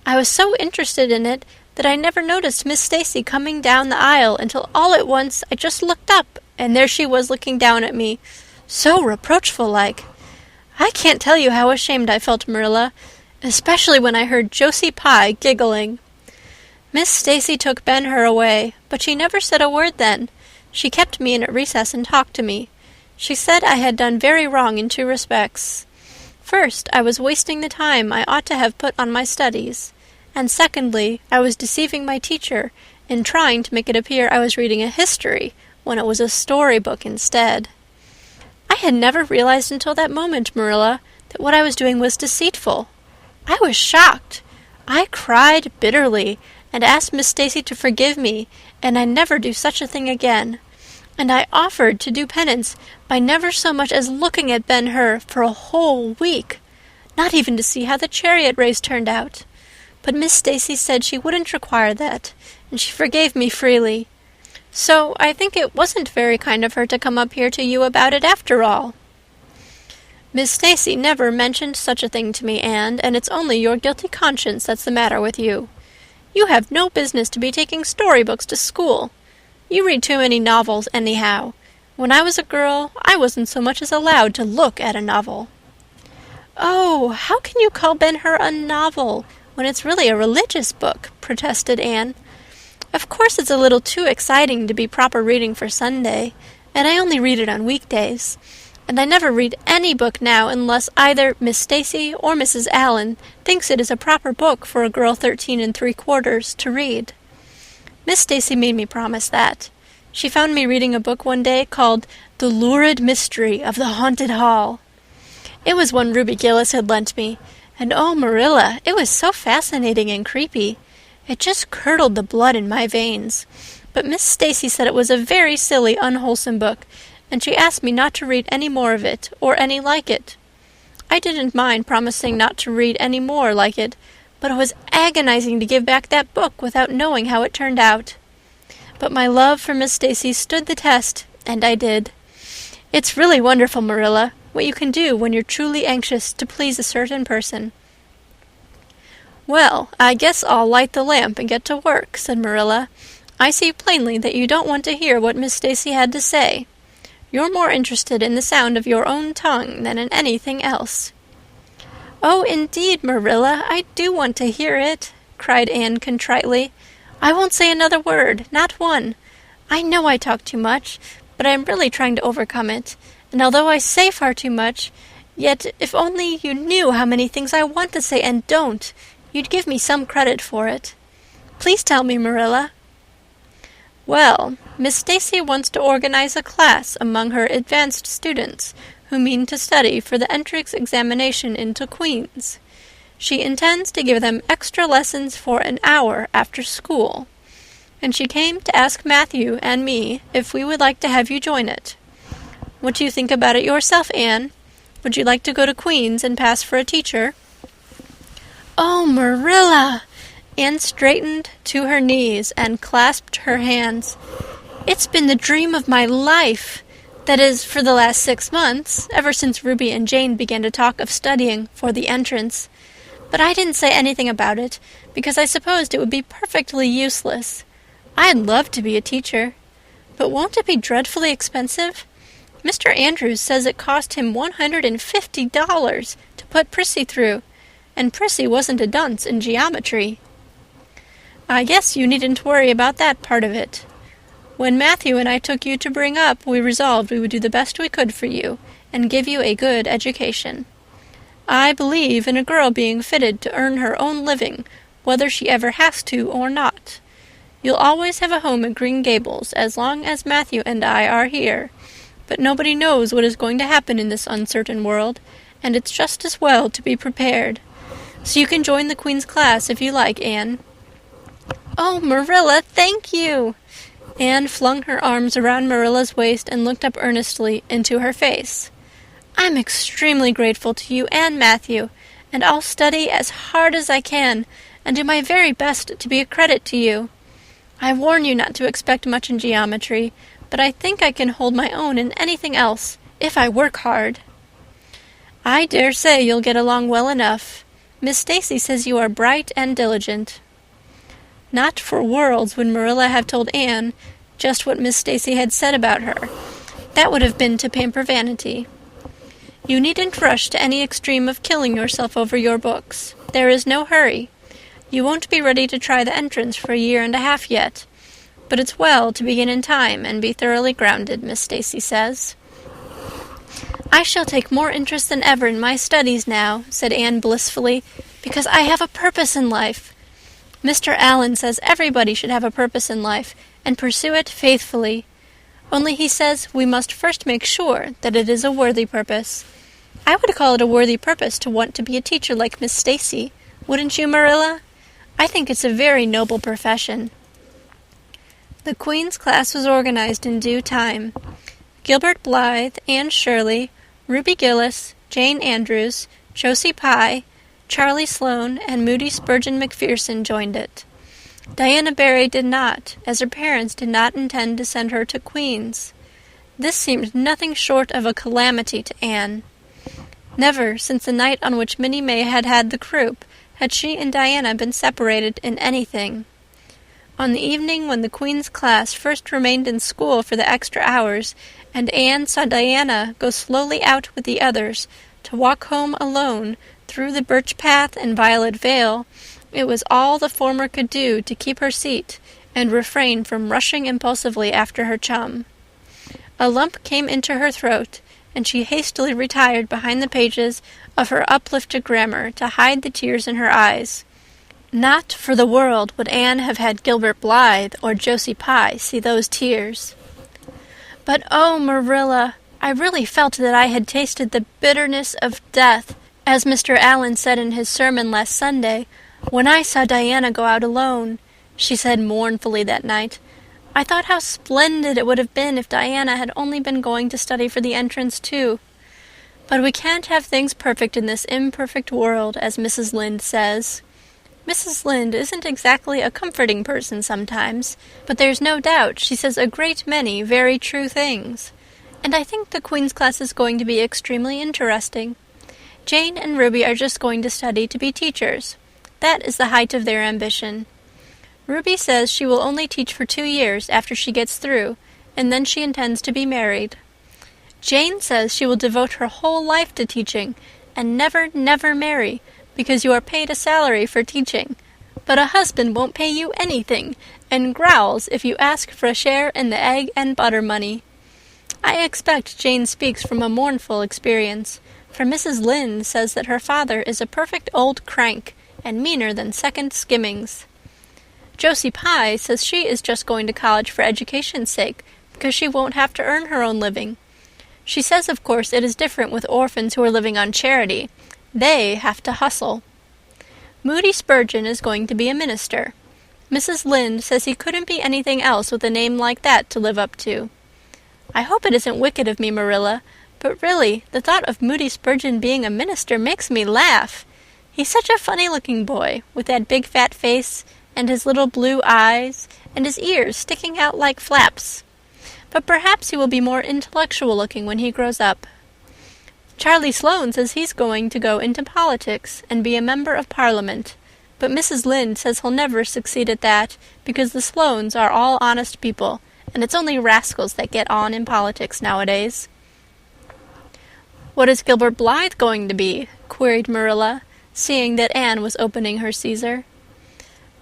I was so interested in it that I never noticed Miss Stacy coming down the aisle until all at once I just looked up, and there she was looking down at me, so reproachful-like. I can't tell you how ashamed I felt, Marilla, especially when I heard Josie Pye giggling. Miss Stacy took Ben-Hur away, but she never said a word then. She kept me in at recess and talked to me. She said I had done very wrong in 2 respects. First, I was wasting the time I ought to have put on my studies, and secondly, I was deceiving my teacher in trying to make it appear I was reading a history when it was a storybook instead. I had never realized until that moment, Marilla, that what I was doing was deceitful. I was shocked. I cried bitterly and asked Miss Stacy to forgive me, and I'd never do such a thing again. And I offered to do penance by never so much as looking at Ben-Hur for a whole week, not even to see how the chariot race turned out. But Miss Stacy said she wouldn't require that, and she forgave me freely. So I think it wasn't very kind of her to come up here to you about it after all. Miss Stacy never mentioned such a thing to me, Anne, and it's only your guilty conscience that's the matter with you. You have no business to be taking storybooks to school. You read too many novels anyhow. When I was a girl, I wasn't so much as allowed to look at a novel." "Oh, how can you call Ben-Hur a novel when it's really a religious book?" protested Anne. "Of course it's a little too exciting to be proper reading for Sunday, and I only read it on weekdays. And I never read any book now unless either Miss Stacy or Mrs. Allen thinks it is a proper book for a girl 13 3/4 to read. Miss Stacy made me promise that. She found me reading a book one day called The Lurid Mystery of the Haunted Hall. It was one Ruby Gillis had lent me, and oh, Marilla, it was so fascinating and creepy. It just curdled the blood in my veins. But Miss Stacy said it was a very silly, unwholesome book, and she asked me not to read any more of it, or any like it. I didn't mind promising not to read any more like it, but it was agonizing to give back that book without knowing how it turned out. But my love for Miss Stacy stood the test, and I did. It's really wonderful, Marilla, what you can do when you're truly anxious to please a certain person." "Well, I guess I'll light the lamp and get to work," said Marilla. "I see plainly that you don't want to hear what Miss Stacy had to say. You're more interested in the sound of your own tongue than in anything else." "Oh, indeed, Marilla, I do want to hear it," cried Anne contritely. "I won't say another word, not one. I know I talk too much, but I'm really trying to overcome it. And although I say far too much, yet if only you knew how many things I want to say and don't, you'd give me some credit for it. Please tell me, Marilla." "Well, Miss Stacy wants to organize a class among her advanced students who mean to study for the entrance examination into Queen's. She intends to give them extra lessons for an hour after school, and she came to ask Matthew and me if we would like to have you join it. What do you think about it yourself, Anne? Would you like to go to Queen's and pass for a teacher?" "Oh, Marilla!" Anne straightened to her knees and clasped her hands. "It's been the dream of my life. That is, for the last 6 months, ever since Ruby and Jane began to talk of studying for the entrance. But I didn't say anything about it, because I supposed it would be perfectly useless. I'd love to be a teacher. But won't it be dreadfully expensive? Mr. Andrews says it cost him $150 to put Prissy through, and Prissy wasn't a dunce in geometry." "I guess you needn't worry about that part of it. When Matthew and I took you to bring up, we resolved we would do the best we could for you, and give you a good education. I believe in a girl being fitted to earn her own living, whether she ever has to or not. You'll always have a home at Green Gables as long as Matthew and I are here, but nobody knows what is going to happen in this uncertain world, and it's just as well to be prepared. So you can join the Queen's class if you like, Anne." "Oh, Marilla, thank you!" Anne flung her arms around Marilla's waist and looked up earnestly into her face. "I'm extremely grateful to you and Matthew, and I'll study as hard as I can and do my very best to be a credit to you. I warn you not to expect much in geometry, but I think I can hold my own in anything else, if I work hard." "I dare say you'll get along well enough. Miss Stacy says you are bright and diligent." Not for worlds would Marilla have told Anne just what Miss Stacy had said about her. That would have been to pamper vanity. "You needn't rush to any extreme of killing yourself over your books. There is no hurry. You won't be ready to try the entrance for a year and a half yet. But it's well to begin in time and be thoroughly grounded, Miss Stacy says." "I shall take more interest than ever in my studies now," said Anne blissfully, "because I have a purpose in life. Mr. Allen says everybody should have a purpose in life and pursue it faithfully. Only he says we must first make sure that it is a worthy purpose. I would call it a worthy purpose to want to be a teacher like Miss Stacy. Wouldn't you, Marilla? I think it's a very noble profession." The Queen's class was organized in due time. Gilbert Blythe, Anne Shirley, Ruby Gillis, Jane Andrews, Josie Pye, Charlie Sloane, and Moody Spurgeon McPherson joined it. Diana Barry did not, as her parents did not intend to send her to Queen's. This seemed nothing short of a calamity to Anne. Never, since the night on which Minnie May had had the croup, had she and Diana been separated in anything. On the evening when the Queen's class first remained in school for the extra hours, and Anne saw Diana go slowly out with the others to walk home alone through the birch path and violet vale, it was all the former could do to keep her seat and refrain from rushing impulsively after her chum. A lump came into her throat, and she hastily retired behind the pages of her uplifted grammar to hide the tears in her eyes. Not for the world would Anne have had Gilbert Blythe or Josie Pye see those tears. But oh, Marilla, I really felt that I had tasted the bitterness of death, as Mr. Allen said in his sermon last Sunday, when I saw Diana go out alone, she said mournfully that night. I thought how splendid it would have been if Diana had only been going to study for the entrance too. But we can't have things perfect in this imperfect world, as Mrs. Lynde says. Mrs. Lynde isn't exactly a comforting person sometimes, but there's no doubt she says a great many very true things. And I think the Queen's class is going to be extremely interesting. Jane and Ruby are just going to study to be teachers. That is the height of their ambition. Ruby says she will only teach for 2 years after she gets through, and then she intends to be married. Jane says she will devote her whole life to teaching, and never, never marry, because you are paid a salary for teaching. But a husband won't pay you anything, and growls if you ask for a share in the egg and butter money. I expect Jane speaks from a mournful experience, for Mrs. Lynde says that her father is a perfect old crank, and meaner than second skimmings. Josie Pye says she is just going to college for education's sake, because she won't have to earn her own living. She says, of course, it is different with orphans who are living on charity. They have to hustle. Moody Spurgeon is going to be a minister. Mrs. Lynde says he couldn't be anything else with a name like that to live up to. I hope it isn't wicked of me, Marilla, but really, the thought of Moody Spurgeon being a minister makes me laugh. He's such a funny-looking boy, with that big fat face, and his little blue eyes, and his ears sticking out like flaps. But perhaps he will be more intellectual-looking when he grows up. Charlie Sloane says he's going to go into politics and be a member of Parliament, but Mrs. Lynde says he'll never succeed at that because the Sloanes are all honest people, and it's only rascals that get on in politics nowadays. "What is Gilbert Blythe going to be?" queried Marilla, seeing that Anne was opening her Caesar.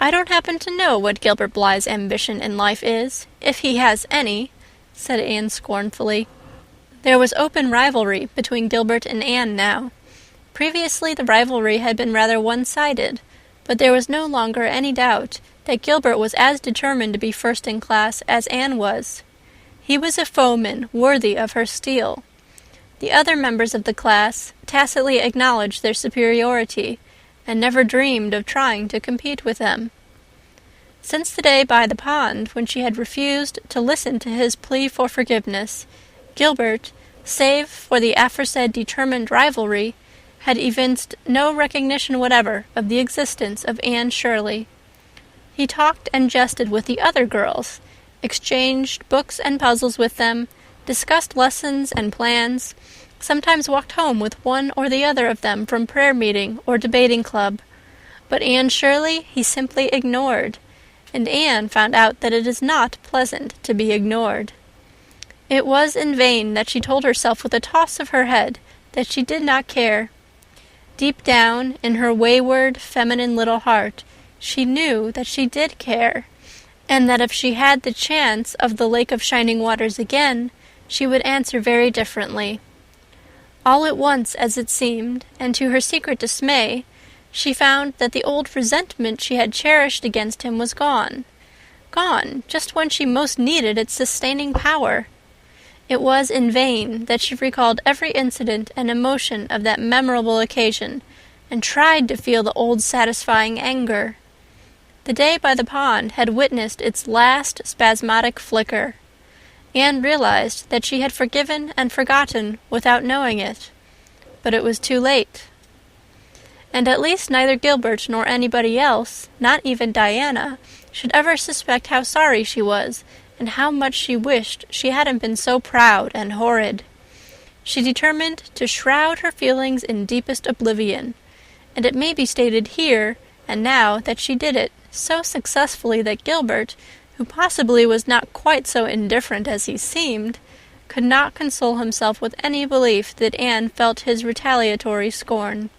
"I don't happen to know what Gilbert Blythe's ambition in life is, if he has any," said Anne scornfully. There was open rivalry between Gilbert and Anne now. Previously the rivalry had been rather one-sided, but there was no longer any doubt that Gilbert was as determined to be first in class as Anne was. He was a foeman worthy of her steel. The other members of the class tacitly acknowledged their superiority, and never dreamed of trying to compete with them. Since the day by the pond when she had refused to listen to his plea for forgiveness, Gilbert, save for the aforesaid determined rivalry, had evinced no recognition whatever of the existence of Anne Shirley. He talked and jested with the other girls, exchanged books and puzzles with them, discussed lessons and plans, sometimes walked home with one or the other of them from prayer meeting or debating club. But Anne Shirley he simply ignored, and Anne found out that it is not pleasant to be ignored. It was in vain that she told herself with a toss of her head that she did not care. Deep down in her wayward, feminine little heart, she knew that she did care, and that if she had the chance of the Lake of Shining Waters again, she would answer very differently. All at once, as it seemed, and to her secret dismay, she found that the old resentment she had cherished against him was gone. Gone, just when she most needed its sustaining power. It was in vain that she recalled every incident and emotion of that memorable occasion, and tried to feel the old satisfying anger. The day by the pond had witnessed its last spasmodic flicker. Anne realized that she had forgiven and forgotten without knowing it, but it was too late. And at least neither Gilbert nor anybody else, not even Diana, should ever suspect how sorry she was, and how much she wished she hadn't been so proud and horrid. She determined to shroud her feelings in deepest oblivion, and it may be stated here and now that she did it so successfully that Gilbert, who possibly was not quite so indifferent as he seemed, could not console himself with any belief that Anne felt his retaliatory scorn.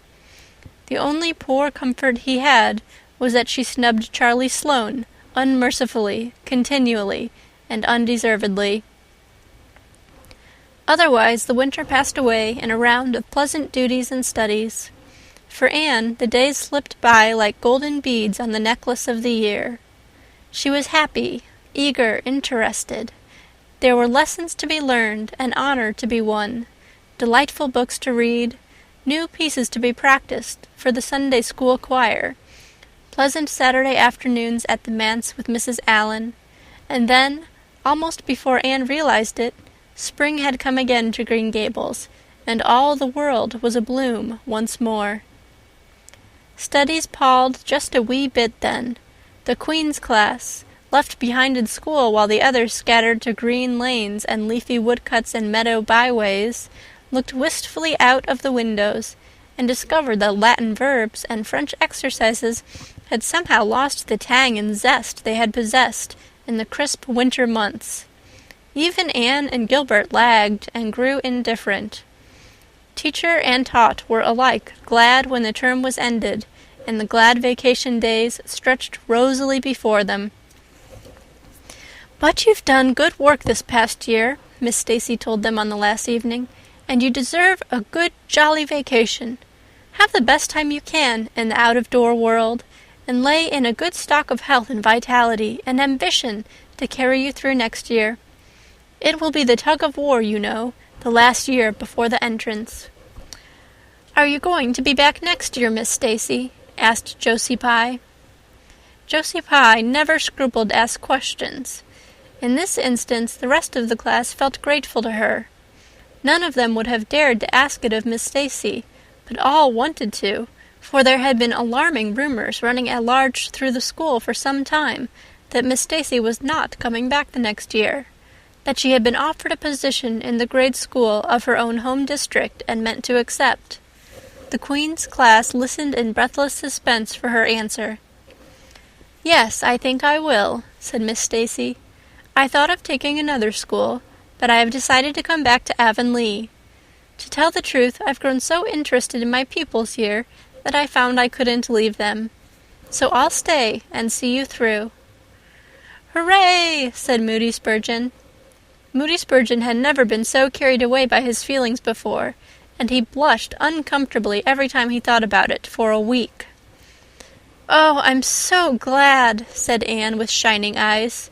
The only poor comfort he had was that she snubbed Charlie Sloane unmercifully, continually, and undeservedly. Otherwise the winter passed away in a round of pleasant duties and studies. For Anne, the days slipped by like golden beads on the necklace of the year. She was happy, eager, interested. There were lessons to be learned, and honor to be won, delightful books to read, new pieces to be practiced for the Sunday school choir, pleasant Saturday afternoons at the manse with Mrs. Allen, and then, almost before Anne realized it, spring had come again to Green Gables, and all the world was abloom once more. Studies palled just a wee bit then. The Queen's class, left behind in school while the others scattered to green lanes and leafy woodcuts and meadow byways, looked wistfully out of the windows, and discovered that Latin verbs and French exercises had somehow lost the tang and zest they had possessed in the crisp winter months. Even Anne and Gilbert lagged and grew indifferent. Teacher and taught were alike glad when the term was ended, and the glad vacation days stretched rosily before them. "But you've done good work this past year," Miss Stacy told them on the last evening, "and you deserve a good, jolly vacation. Have the best time you can in the out-of-door world, and lay in a good stock of health and vitality and ambition to carry you through next year. It will be the tug-of-war, you know, the last year before the entrance." "Are you going to be back next year, Miss Stacy?" asked Josie Pye. Josie Pye never scrupled to ask questions. In this instance the rest of the class felt grateful to her. None of them would have dared to ask it of Miss Stacy, but all wanted to, for there had been alarming rumors running at large through the school for some time that Miss Stacy was not coming back the next year, that she had been offered a position in the grade school of her own home district and meant to accept. The Queen's class listened in breathless suspense for her answer. "Yes, I think I will," said Miss Stacy. "I thought of taking another school, but I have decided to come back to Avonlea. To tell the truth, I've grown so interested in my pupils here that I found I couldn't leave them. So I'll stay and see you through." "Hooray!" said Moody Spurgeon. Moody Spurgeon had never been so carried away by his feelings before, and he blushed uncomfortably every time he thought about it for a week. "Oh, I'm so glad," said Anne with shining eyes.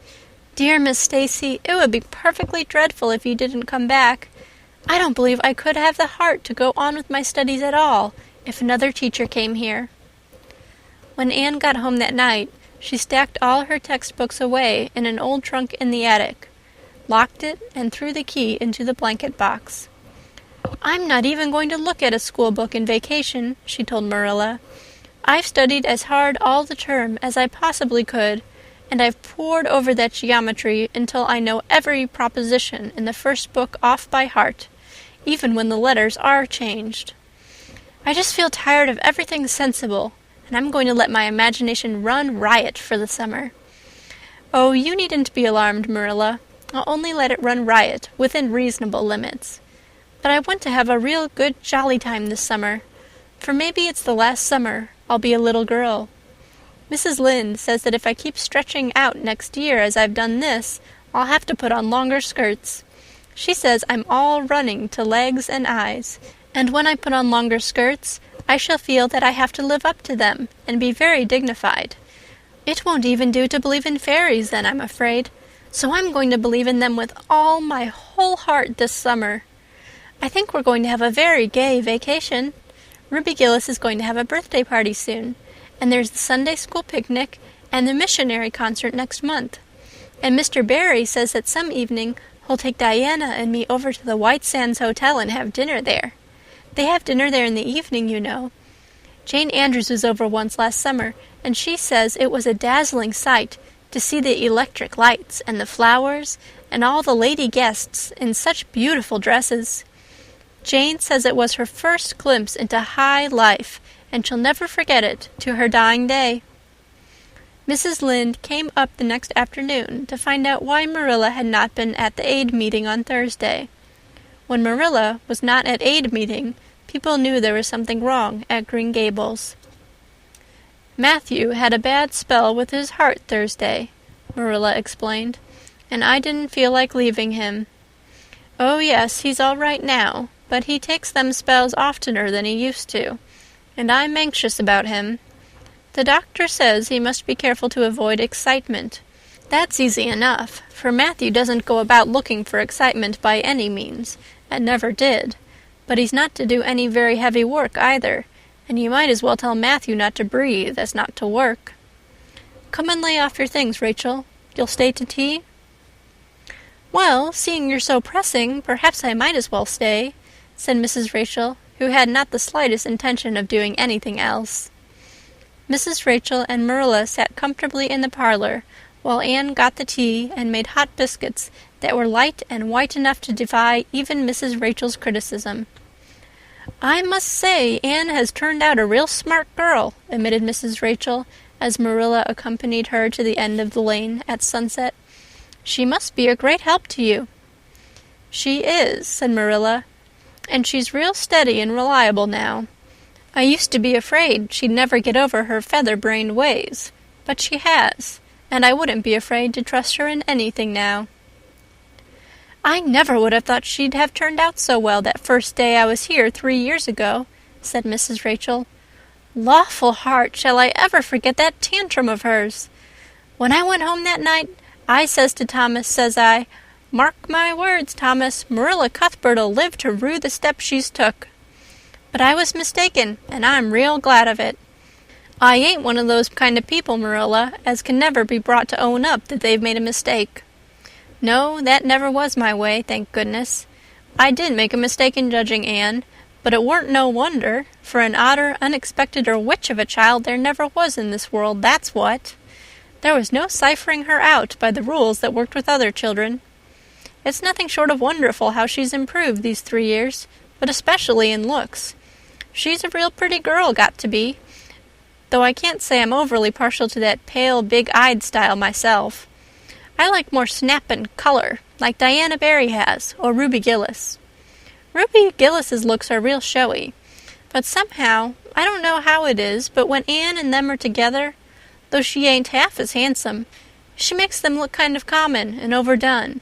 "Dear Miss Stacy, it would be perfectly dreadful if you didn't come back. I don't believe I could have the heart to go on with my studies at all if another teacher came here." When Anne got home that night, she stacked all her textbooks away in an old trunk in the attic, locked it, and threw the key into the blanket box. "I'm not even going to look at a school book in vacation," she told Marilla. "I've studied as hard all the term as I possibly could, and I've pored over that geometry until I know every proposition in the first book off by heart, even when the letters are changed. I just feel tired of everything sensible, and I'm going to let my imagination run riot for the summer. Oh, you needn't be alarmed, Marilla. I'll only let it run riot within reasonable limits. But I want to have a real good jolly time this summer, for maybe it's the last summer I'll be a little girl. Mrs. Lynde says that if I keep stretching out next year as I've done this, I'll have to put on longer skirts. She says I'm all running to legs and eyes, and when I put on longer skirts, I shall feel that I have to live up to them and be very dignified. It won't even do to believe in fairies then, I'm afraid, so I'm going to believe in them with all my whole heart this summer. I think we're going to have a very gay vacation. Ruby Gillis is going to have a birthday party soon, and there's the Sunday school picnic and the missionary concert next month. And Mr. Barry says that some evening he'll take Diana and me over to the White Sands Hotel and have dinner there. They have dinner there in the evening, you know. Jane Andrews was over once last summer, and she says it was a dazzling sight to see the electric lights and the flowers and all the lady guests in such beautiful dresses. Jane says it was her first glimpse into high life, and she'll never forget it to her dying day. Mrs. Lynde came up the next afternoon to find out why Marilla had not been at the aid meeting on Thursday. When Marilla was not at aid meeting, people knew there was something wrong at Green Gables. Matthew had a bad spell with his heart Thursday, Marilla explained, and I didn't feel like leaving him. Oh, yes, he's all right now, but he takes them spells oftener than he used to, and I'm anxious about him. The doctor says he must be careful to avoid excitement. That's easy enough, for Matthew doesn't go about looking for excitement by any means, and never did. But he's not to do any very heavy work either, and you might as well tell Matthew not to breathe as not to work. Come and lay off your things, Rachel. You'll stay to tea? Well, seeing you're so pressing, perhaps I might as well stay, said Mrs. Rachel, who had not the slightest intention of doing anything else. Mrs. Rachel and Marilla sat comfortably in the parlor, while Anne got the tea and made hot biscuits that were light and white enough to defy even Mrs. Rachel's criticism. I must say Anne has turned out a real smart girl, admitted Mrs. Rachel, as Marilla accompanied her to the end of the lane at sunset. She must be a great help to you. She is, said Marilla, and she's real steady and reliable now. I used to be afraid she'd never get over her feather-brained ways, but she has, and I wouldn't be afraid to trust her in anything now. I never would have thought she'd have turned out so well that first day I was here 3 years ago, said Mrs. Rachel. Lawful heart, shall I ever forget that tantrum of hers? When I went home that night, I says to Thomas, says I, mark my words, Thomas, Marilla Cuthbert'll live to rue the step she's took. But I was mistaken, and I'm real glad of it. I ain't one of those kind of people, Marilla, as can never be brought to own up that they've made a mistake. No, that never was my way, thank goodness. I did make a mistake in judging Anne, but it weren't no wonder, for an odder, unexpecteder witch of a child there never was in this world, that's what. There was no ciphering her out by the rules that worked with other children. It's nothing short of wonderful how she's improved these 3 years, but especially in looks. She's a real pretty girl, got to be, though I can't say I'm overly partial to that pale, big-eyed style myself. I like more snap and color, like Diana Barry has, or Ruby Gillis. Ruby Gillis's looks are real showy, but somehow, I don't know how it is, but when Anne and them are together, though she ain't half as handsome, she makes them look kind of common and overdone.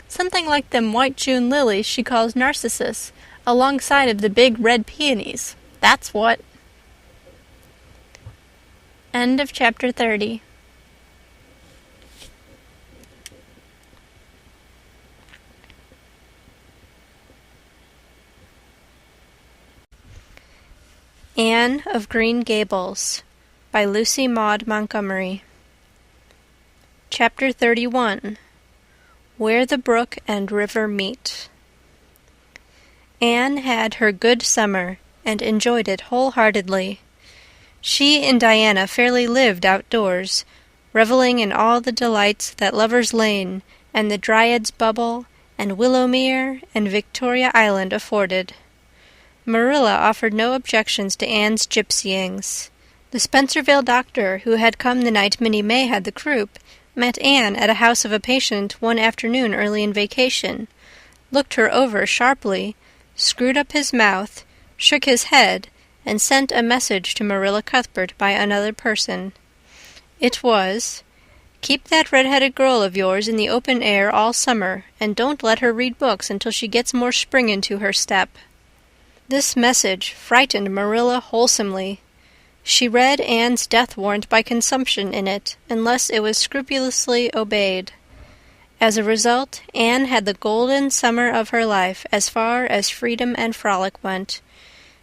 Something like them white June lilies she calls narcissus, alongside of the big red peonies. That's what. End of chapter 30. Anne of Green Gables by Lucy Maud Montgomery. Chapter 31. Where the Brook and River Meet. Anne had her good summer, and enjoyed it wholeheartedly. She and Diana fairly lived outdoors, reveling in all the delights that Lover's Lane and the Dryad's Bubble and Willowmere and Victoria Island afforded. Marilla offered no objections to Anne's gypsyings. The Spencervale doctor, who had come the night Minnie May had the croup, met Anne at a house of a patient one afternoon early in vacation, looked her over sharply, screwed up his mouth, shook his head, and sent a message to Marilla Cuthbert by another person. It was, "Keep that red-headed girl of yours in the open air all summer, and don't let her read books until she gets more spring into her step." This message frightened Marilla wholesomely. She read Anne's death warrant by consumption in it, unless it was scrupulously obeyed. As a result, Anne had the golden summer of her life as far as freedom and frolic went.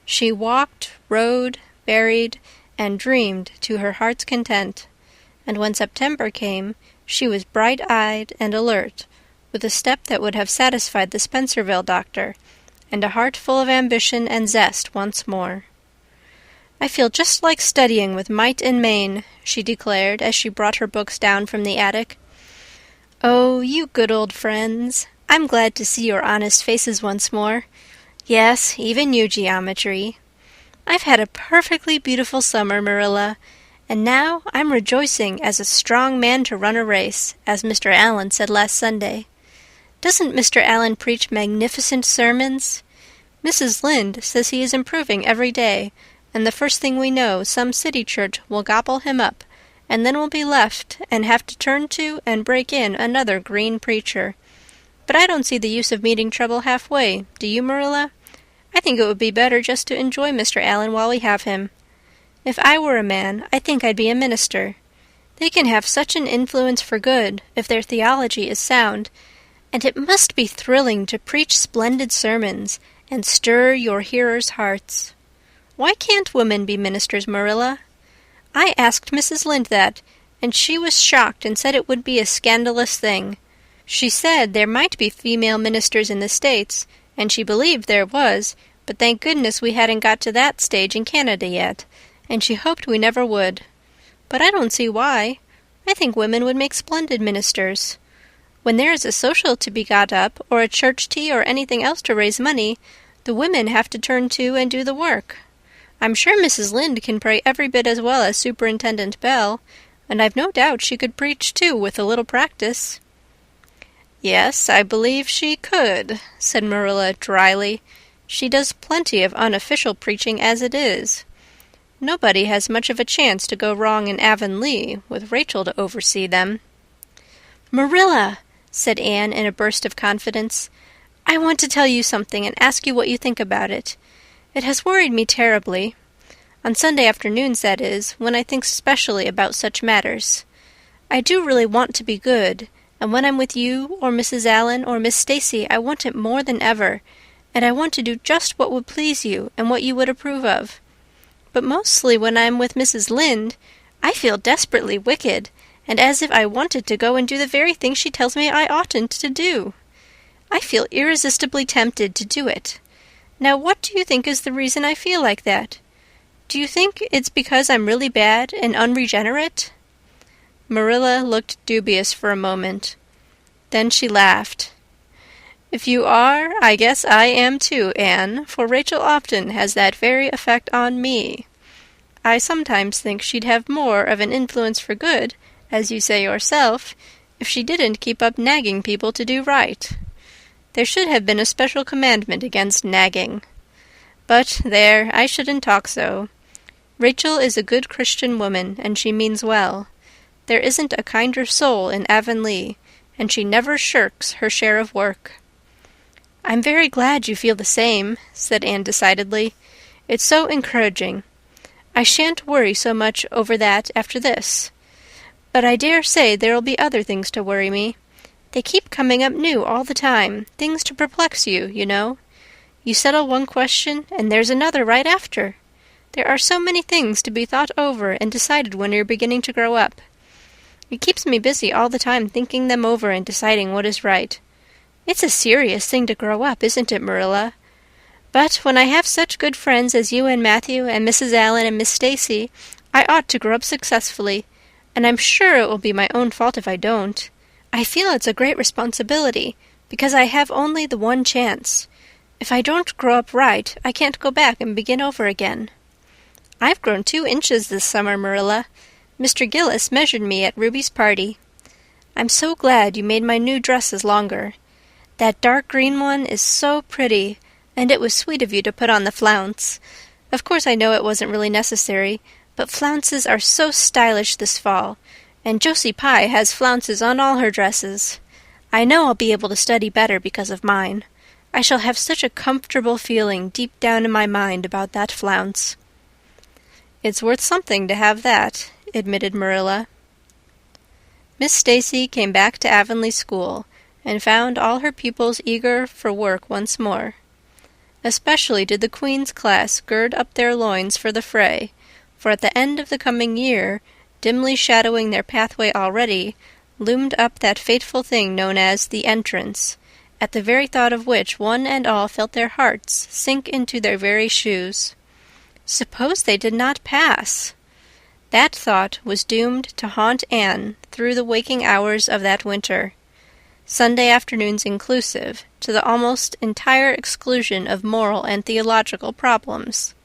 She walked, rode, berried, and dreamed to her heart's content, and when September came, she was bright-eyed and alert, with a step that would have satisfied the Spencervale doctor, and a heart full of ambition and zest once more. "I feel just like studying with might and main," she declared as she brought her books down from the attic. "Oh, you good old friends. I'm glad to see your honest faces once more. Yes, even you, geometry. I've had a perfectly beautiful summer, Marilla, and now I'm rejoicing as a strong man to run a race, as Mr. Allen said last Sunday. Doesn't Mr. Allen preach magnificent sermons? Mrs. Lynde says he is improving every day, and the first thing we know some city church will gobble him up, and then we'll be left and have to turn to and break in another green preacher. But I don't see the use of meeting trouble halfway, do you, Marilla? I think it would be better just to enjoy Mr. Allen while we have him. If I were a man, I think I'd be a minister. They can have such an influence for good if their theology is sound, and it must be thrilling to preach splendid sermons and stir your hearers' hearts. Why can't women be ministers, Marilla? I asked Mrs. Lynde that, and she was shocked and said it would be a scandalous thing. She said there might be female ministers in the States, and she believed there was, but thank goodness we hadn't got to that stage in Canada yet, and she hoped we never would. But I don't see why. I think women would make splendid ministers. When there is a social to be got up, or a church tea or anything else to raise money, the women have to turn to and do the work. I'm sure Mrs. Lynde can pray every bit as well as Superintendent Bell, and I've no doubt she could preach too with a little practice. Yes, I believe she could, said Marilla dryly. She does plenty of unofficial preaching as it is. Nobody has much of a chance to go wrong in Avonlea with Rachel to oversee them. Marilla, said Anne in a burst of confidence, I want to tell you something and ask you what you think about it. It has worried me terribly. On Sunday afternoons, that is, when I think specially about such matters. I do really want to be good, and when I'm with you or Mrs. Allen or Miss Stacy, I want it more than ever, and I want to do just what would please you and what you would approve of. But mostly when I'm with Mrs. Lynde, I feel desperately wicked, and as if I wanted to go and do the very thing she tells me I oughtn't to do. I feel irresistibly tempted to do it. Now, what do you think is the reason I feel like that? Do you think it's because I'm really bad and unregenerate? Marilla looked dubious for a moment. Then she laughed. If you are, I guess I am too, Anne, for Rachel often has that very effect on me. I sometimes think she'd have more of an influence for good, as you say yourself, if she didn't keep up nagging people to do right. There should have been a special commandment against nagging. But there, I shouldn't talk so. Rachel is a good Christian woman, and she means well. There isn't a kinder soul in Avonlea, and she never shirks her share of work. I'm very glad you feel the same, said Anne decidedly. It's so encouraging. I shan't worry so much over that after this. But I dare say there'll be other things to worry me. They keep coming up new all the time, things to perplex you, you know. You settle one question, and there's another right after. There are so many things to be thought over and decided when you're beginning to grow up. It keeps me busy all the time thinking them over and deciding what is right. It's a serious thing to grow up, isn't it, Marilla? But when I have such good friends as you and Matthew and Mrs. Allen and Miss Stacy, I ought to grow up successfully, and I'm sure it will be my own fault if I don't. I feel it's a great responsibility, because I have only the one chance. If I don't grow up right, I can't go back and begin over again. I've grown 2 inches this summer, Marilla. Mr. Gillis measured me at Ruby's party. I'm so glad you made my new dresses longer. That dark green one is so pretty, and it was sweet of you to put on the flounce. Of course I know it wasn't really necessary, but flounces are so stylish this fall, and Josie Pye has flounces on all her dresses. I know I'll be able to study better because of mine. I shall have such a comfortable feeling deep down in my mind about that flounce. It's worth something to have that, admitted Marilla. Miss Stacy came back to Avonlea School, and found all her pupils eager for work once more. Especially did the Queen's class gird up their loins for the fray, for at the end of the coming year, dimly shadowing their pathway already, loomed up that fateful thing known as the entrance, at the very thought of which one and all felt their hearts sink into their very shoes. Suppose they did not pass! That thought was doomed to haunt Anne through the waking hours of that winter, Sunday afternoons inclusive, to the almost entire exclusion of moral and theological problems.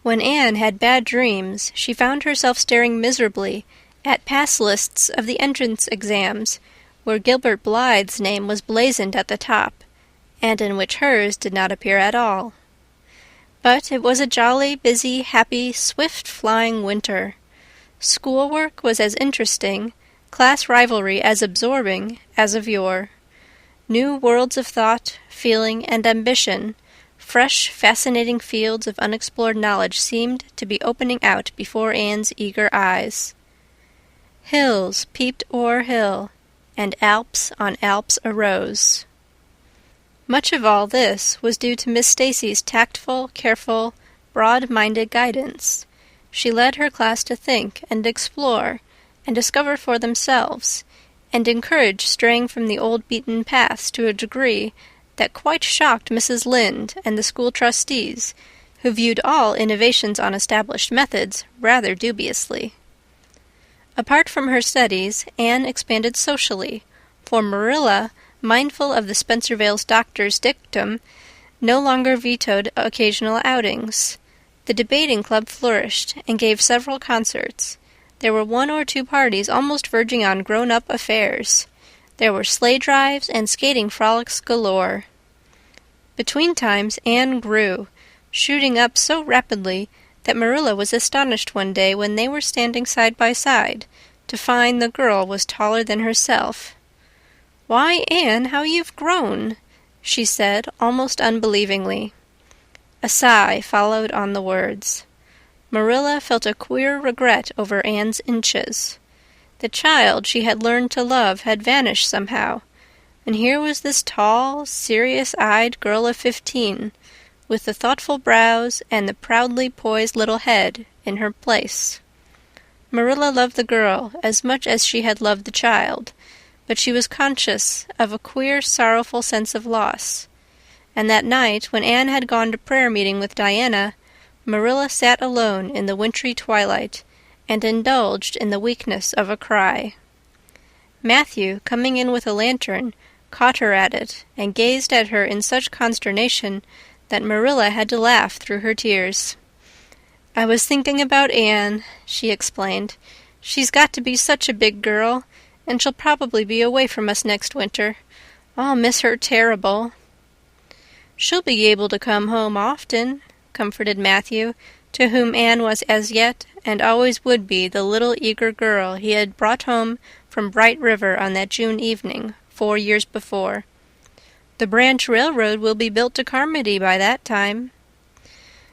When Anne had bad dreams, she found herself staring miserably at pass lists of the entrance exams, where Gilbert Blythe's name was blazoned at the top, and in which hers did not appear at all. But it was a jolly, busy, happy, swift-flying winter. Schoolwork was as interesting, class rivalry as absorbing, as of yore. New worlds of thought, feeling, and ambition, fresh, fascinating fields of unexplored knowledge seemed to be opening out before Anne's eager eyes. Hills peeped o'er hill, and Alps on Alps arose. Much of all this was due to Miss Stacy's tactful, careful, broad-minded guidance. She led her class to think and explore and discover for themselves, and encouraged straying from the old beaten paths to a degree that quite shocked Mrs. Lynde and the school trustees, who viewed all innovations on established methods rather dubiously. Apart from her studies, Anne expanded socially, for Marilla, mindful of the Spencervale doctor's dictum, no longer vetoed occasional outings. The debating club flourished and gave several concerts. There were 1 or 2 parties almost verging on grown-up affairs. There were sleigh drives and skating frolics galore. Between times Anne grew, shooting up so rapidly that Marilla was astonished one day when they were standing side by side to find the girl was taller than herself. "Why, Anne, how you've grown," she said, almost unbelievingly. A sigh followed on the words. Marilla felt a queer regret over Anne's inches. The child she had learned to love had vanished somehow, and here was this tall, serious-eyed girl of 15, with the thoughtful brows and the proudly poised little head in her place. Marilla loved the girl as much as she had loved the child, but she was conscious of a queer, sorrowful sense of loss. And that night, when Anne had gone to prayer meeting with Diana, Marilla sat alone in the wintry twilight and indulged in the weakness of a cry. Matthew, coming in with a lantern, caught her at it and gazed at her in such consternation that Marilla had to laugh through her tears. "I was thinking about Anne," she explained. "She's got to be such a big girl, and she'll probably be away from us next winter. I'll miss her terrible." "She'll be able to come home often," comforted Matthew, to whom Anne was as yet and always would be the little eager girl he had brought home from Bright River on that June evening 4 years before. "The branch railroad will be built to Carmody by that time."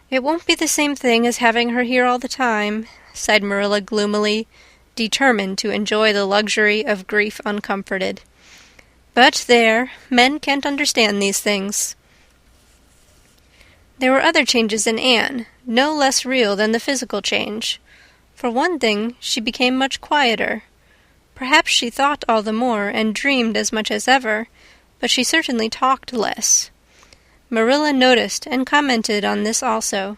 "It won't be the same thing as having her here all the time," sighed Marilla gloomily, determined to enjoy the luxury of grief uncomforted. "But there, men can't understand these things." There were other changes in Anne, no less real than the physical change. For one thing, she became much quieter. Perhaps she thought all the more and dreamed as much as ever, but she certainly talked less. Marilla noticed and commented on this also.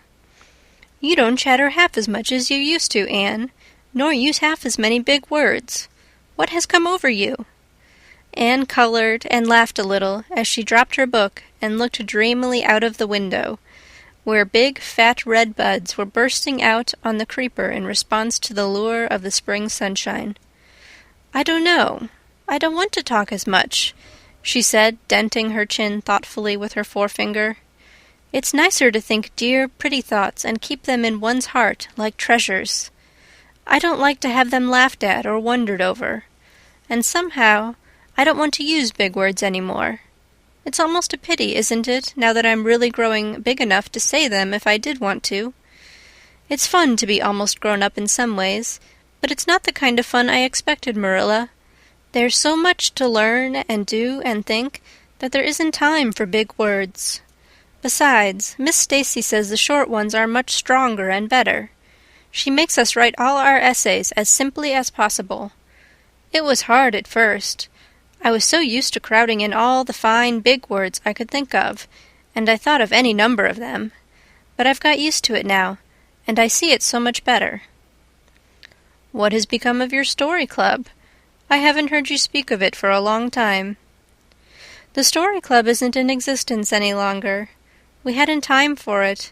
"You don't chatter half as much as you used to, Anne, nor use half as many big words. What has come over you?" Anne colored and laughed a little as she dropped her book and looked dreamily out of the window, where big, fat red buds were bursting out on the creeper in response to the lure of the spring sunshine. "I don't know. I don't want to talk as much," she said, denting her chin thoughtfully with her forefinger. "It's nicer to think dear, pretty thoughts and keep them in one's heart like treasures. I don't like to have them laughed at or wondered over. And somehow I don't want to use big words any more. It's almost a pity, isn't it, now that I'm really growing big enough to say them if I did want to? It's fun to be almost grown up in some ways, but it's not the kind of fun I expected, Marilla. There's so much to learn and do and think that there isn't time for big words. Besides, Miss Stacy says the short ones are much stronger and better. She makes us write all our essays as simply as possible. It was hard at first. I was so used to crowding in all the fine, big words I could think of, and I thought of any number of them. But I've got used to it now, and I see it so much better." "What has become of your story club? I haven't heard you speak of it for a long time." "The story club isn't in existence any longer. We hadn't time for it.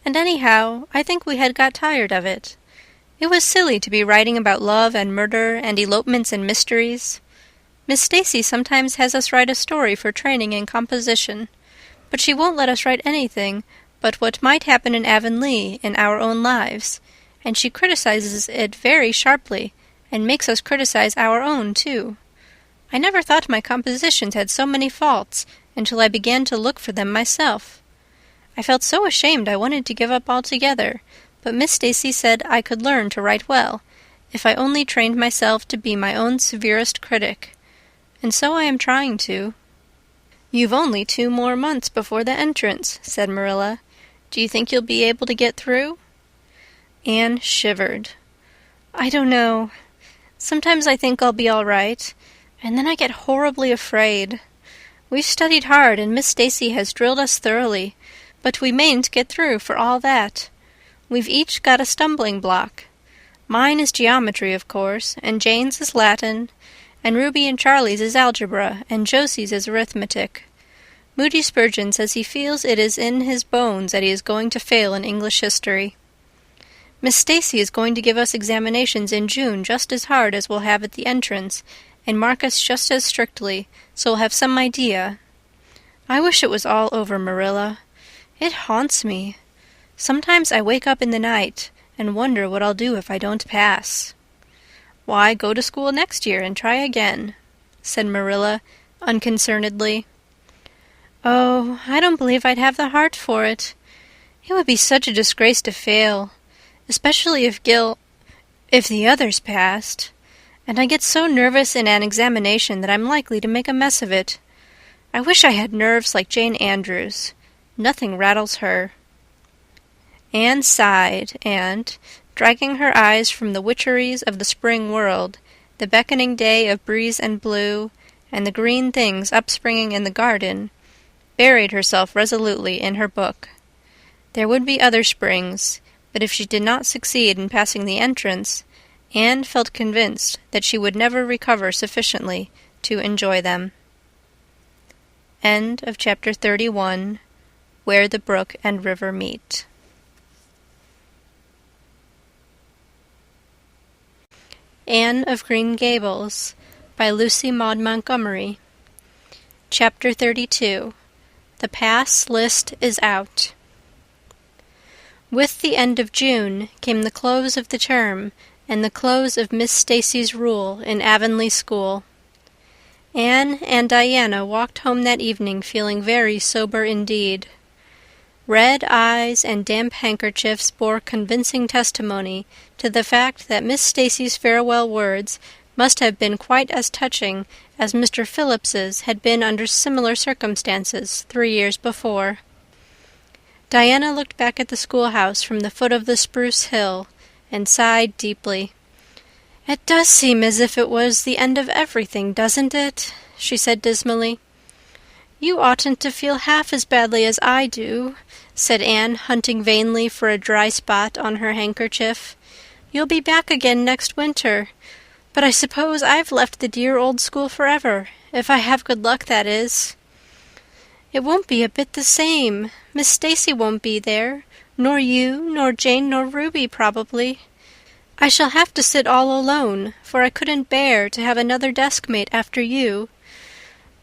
and anyhow, I think we had got tired of it. It was silly to be writing about love and murder and elopements and mysteries. Miss Stacy sometimes has us write a story for training in composition, but she won't let us write anything but what might happen in Avonlea in our own lives, and she criticizes it very sharply, and makes us criticize our own, too. I never thought my compositions had so many faults until I began to look for them myself. I felt so ashamed I wanted to give up altogether, but Miss Stacy said I could learn to write well, if I only trained myself to be my own severest critic. And so I am trying to. "You've only 2 more months before the entrance," said Marilla. "Do you think you'll be able to get through?" Anne shivered. "I don't know. Sometimes I think I'll be all right, and then I get horribly afraid. We've studied hard, and Miss Stacy has drilled us thoroughly, but we mayn't get through for all that. We've each got a stumbling block. Mine is geometry, of course, and Jane's is Latin, and Ruby and Charlie's is algebra, and Josie's is arithmetic. Moody Spurgeon says he feels it is in his bones that he is going to fail in English history. Miss Stacy is going to give us examinations in June just as hard as we'll have at the entrance, and mark us just as strictly, so we'll have some idea. I wish it was all over, Marilla. It haunts me. Sometimes I wake up in the night and wonder what I'll do if I don't pass." "Why, go to school next year and try again," said Marilla unconcernedly. "Oh, I don't believe I'd have the heart for it. It would be such a disgrace to fail, especially if the others passed. And I get so nervous in an examination that I'm likely to make a mess of it. I wish I had nerves like Jane Andrews. Nothing rattles her." Anne sighed, and, dragging her eyes from the witcheries of the spring world, the beckoning day of breeze and blue, and the green things upspringing in the garden, buried herself resolutely in her book. There would be other springs, but if she did not succeed in passing the entrance, Anne felt convinced that she would never recover sufficiently to enjoy them. End of chapter 31. Where the Brook and River Meet. Anne of Green Gables by Lucy Maud Montgomery. Chapter 32. The Pass List is Out. With the end of June came the close of the term and the close of Miss Stacy's rule in Avonlea school. Anne and Diana walked home that evening feeling very sober indeed. Red eyes and damp handkerchiefs bore convincing testimony to the fact that Miss Stacy's farewell words must have been quite as touching as Mr. Phillips's had been under similar circumstances 3 years before. Diana looked back at the schoolhouse from the foot of the spruce hill and sighed deeply. "It does seem as if it was the end of everything, doesn't it?" she said dismally. "You oughtn't to feel half as badly as I do," said Anne, hunting vainly for a dry spot on her handkerchief. "You'll be back again next winter, but I suppose I've left the dear old school forever, if I have good luck, that is. It won't be a bit the same. Miss Stacy won't be there, nor you, nor Jane, nor Ruby, probably. I shall have to sit all alone, for I couldn't bear to have another desk-mate after you.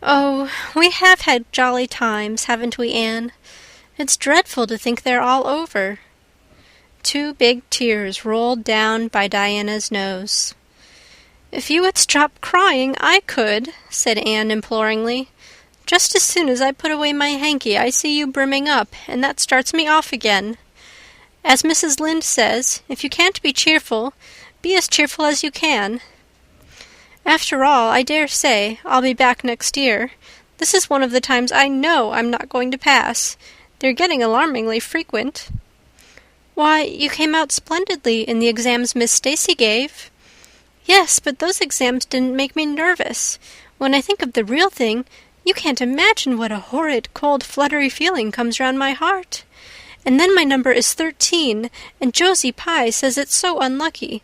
Oh, we have had jolly times, haven't we, Anne? It's dreadful to think they're all over." 2 big tears rolled down by Diana's nose. "If you would stop crying, I could," said Anne imploringly. "Just as soon as I put away my hanky, I see you brimming up, and that starts me off again. As Mrs. Lynde says, if you can't be cheerful, be as cheerful as you can. After all, I dare say I'll be back next year. This is one of the times I know I'm not going to pass. They're getting alarmingly frequent." "Why, you came out splendidly in the exams Miss Stacy gave." "Yes, but those exams didn't make me nervous. When I think of the real thing, you can't imagine what a horrid, cold, fluttery feeling comes round my heart. And then my number is 13, and Josie Pye says it's so unlucky.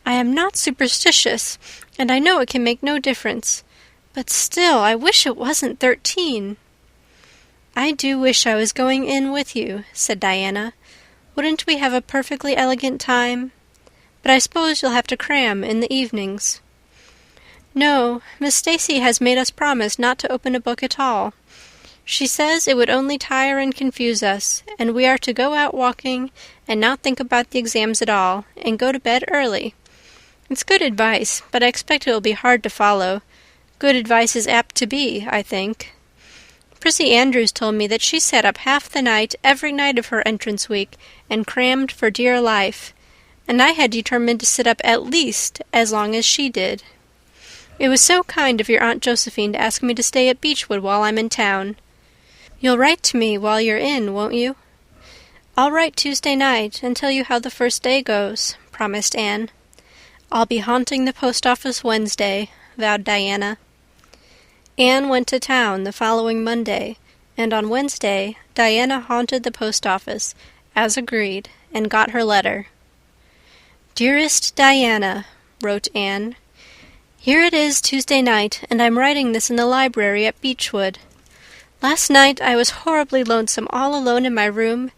I am not superstitious, and I know it can make no difference. But still, I wish it wasn't 13. "I do wish I was going in with you," said Diana. Wouldn't we have a perfectly elegant time? But I suppose you'll have to cram in the evenings." "No, Miss Stacy has made us promise not to open a book at all. She says it would only tire and confuse us, and we are to go out walking and not think about the exams at all, and go to bed early. It's good advice, but I expect it will be hard to follow. Good advice is apt to be, I think. Prissy Andrews told me that she sat up half the night every night of her entrance week and crammed for dear life, and I had determined to sit up at least as long as she did. It was so kind of your Aunt Josephine to ask me to stay at Beechwood while I'm in town. You'll write to me while you're in, won't you?" "I'll write Tuesday night and tell you how the first day goes," promised Anne. "I'll be haunting the post office Wednesday," vowed Diana. Anne went to town the following Monday, and on Wednesday Diana haunted the post office, as agreed, and got her letter. "Dearest Diana," wrote Anne, "here it is Tuesday night, and I'm writing this in the library at Beechwood. Last night I was horribly lonesome all alone in my room,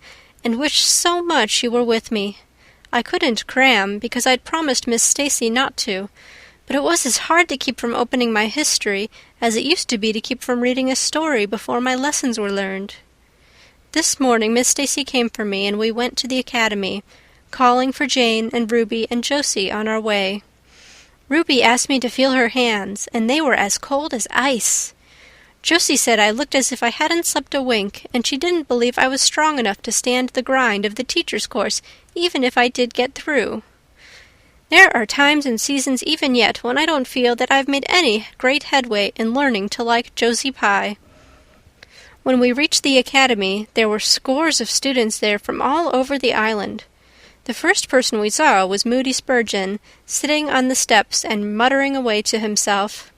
and wished so much you were with me. I couldn't cram, because I'd promised Miss Stacy not to, but it was as hard to keep from opening my history as it used to be to keep from reading a story before my lessons were learned. This morning Miss Stacy came for me, and we went to the academy, calling for Jane and Ruby and Josie on our way. Ruby asked me to feel her hands, and they were as cold as ice. Josie said I looked as if I hadn't slept a wink, and she didn't believe I was strong enough to stand the grind of the teacher's course, even if I did get through. There are times and seasons even yet when I don't feel that I've made any great headway in learning to like Josie Pye. When we reached the academy, there were scores of students there from all over the island. The first person we saw was Moody Spurgeon, sitting on the steps and muttering away to himself.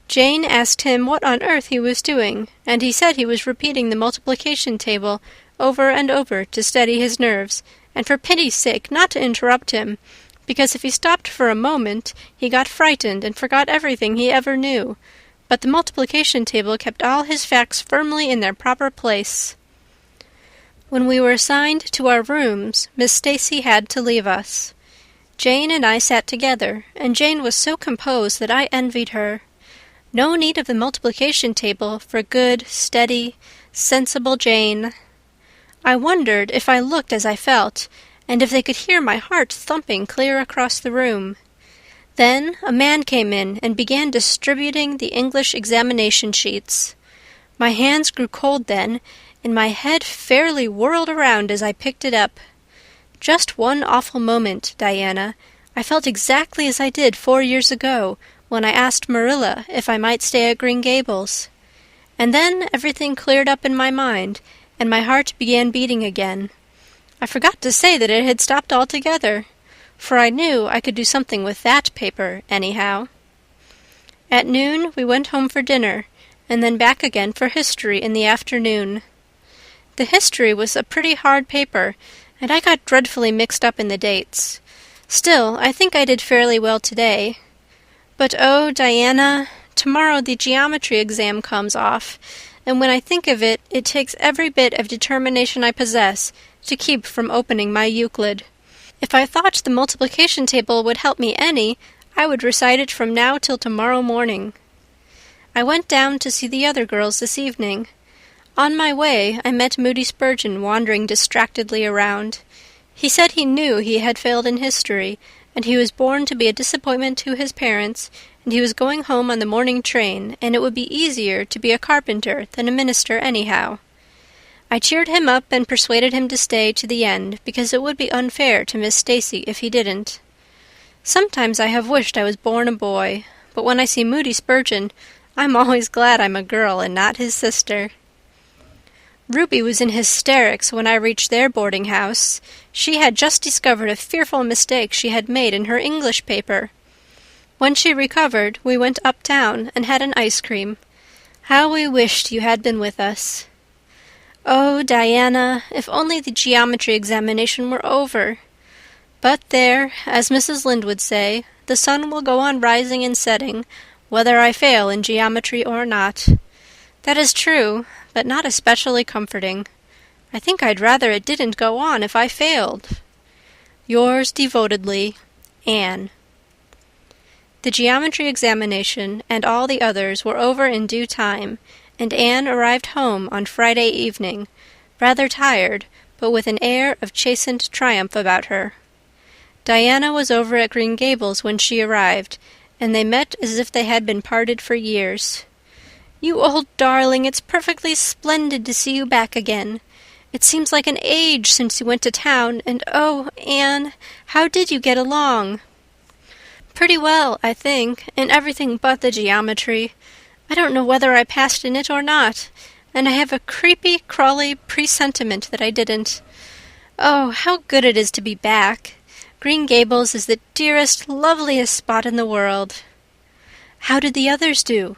Jane asked him what on earth he was doing, and he said he was repeating the multiplication table over and over to steady his nerves, and for pity's sake not to interrupt him, because if he stopped for a moment he got frightened and forgot everything he ever knew. But the multiplication table kept all his facts firmly in their proper place. When we were assigned to our rooms, Miss Stacy had to leave us. Jane and I sat together, and Jane was so composed that I envied her. No need of the multiplication table for good, steady, sensible Jane. I wondered if I looked as I felt, and if they could hear my heart thumping clear across the room. Then a man came in and began distributing the English examination sheets. My hands grew cold then, and my head fairly whirled around as I picked it up. Just one awful moment, Diana. I felt exactly as I did 4 years ago, when I asked Marilla if I might stay at Green Gables. And then everything cleared up in my mind, and my heart began beating again. I forgot to say that it had stopped altogether, for I knew I could do something with that paper, anyhow. At noon we went home for dinner, and then back again for history in the afternoon. The history was a pretty hard paper, and I got dreadfully mixed up in the dates. Still, I think I did fairly well today. But oh, Diana, tomorrow the geometry exam comes off, and when I think of it, it takes every bit of determination I possess to keep from opening my Euclid. If I thought the multiplication table would help me any, I would recite it from now till tomorrow morning. I went down to see the other girls this evening. On my way, I met Moody Spurgeon wandering distractedly around. He said he knew he had failed in history, and he was born to be a disappointment to his parents, and he was going home on the morning train, and it would be easier to be a carpenter than a minister anyhow. I cheered him up and persuaded him to stay to the end, because it would be unfair to Miss Stacy if he didn't. Sometimes I have wished I was born a boy, but when I see Moody Spurgeon, I'm always glad I'm a girl and not his sister. Ruby was in hysterics when I reached their boarding house. She had just discovered a fearful mistake she had made in her English paper. When she recovered, we went uptown and had an ice cream. How we wished you had been with us. Oh, Diana, if only the geometry examination were over. But there, as Mrs. Lynde would say, the sun will go on rising and setting, whether I fail in geometry or not. That is true, but not especially comforting. I think I'd rather it didn't go on if I failed. Yours devotedly, Anne. The geometry examination and all the others were over in due time, and Anne arrived home on Friday evening, rather tired, but with an air of chastened triumph about her. Diana was over at Green Gables when she arrived, and they met as if they had been parted for years. "You old darling, it's perfectly splendid to see you back again. It seems like an age since you went to town, and oh, Anne, how did you get along?" "Pretty well, I think, in everything but the geometry. I don't know whether I passed in it or not, and I have a creepy, crawly presentiment that I didn't. Oh, how good it is to be back! Green Gables is the dearest, loveliest spot in the world." "How did the others do?"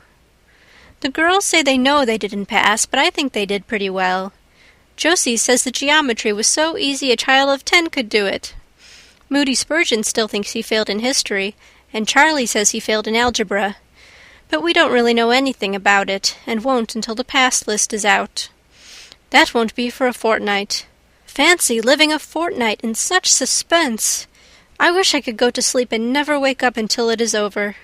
"The girls say they know they didn't pass, but I think they did pretty well. Josie says the geometry was so easy a child of 10 could do it. Moody Spurgeon still thinks he failed in history, and Charlie says he failed in algebra. But we don't really know anything about it, and won't until the pass list is out. That won't be for a fortnight. Fancy living a fortnight in such suspense! I wish I could go to sleep and never wake up until it is over."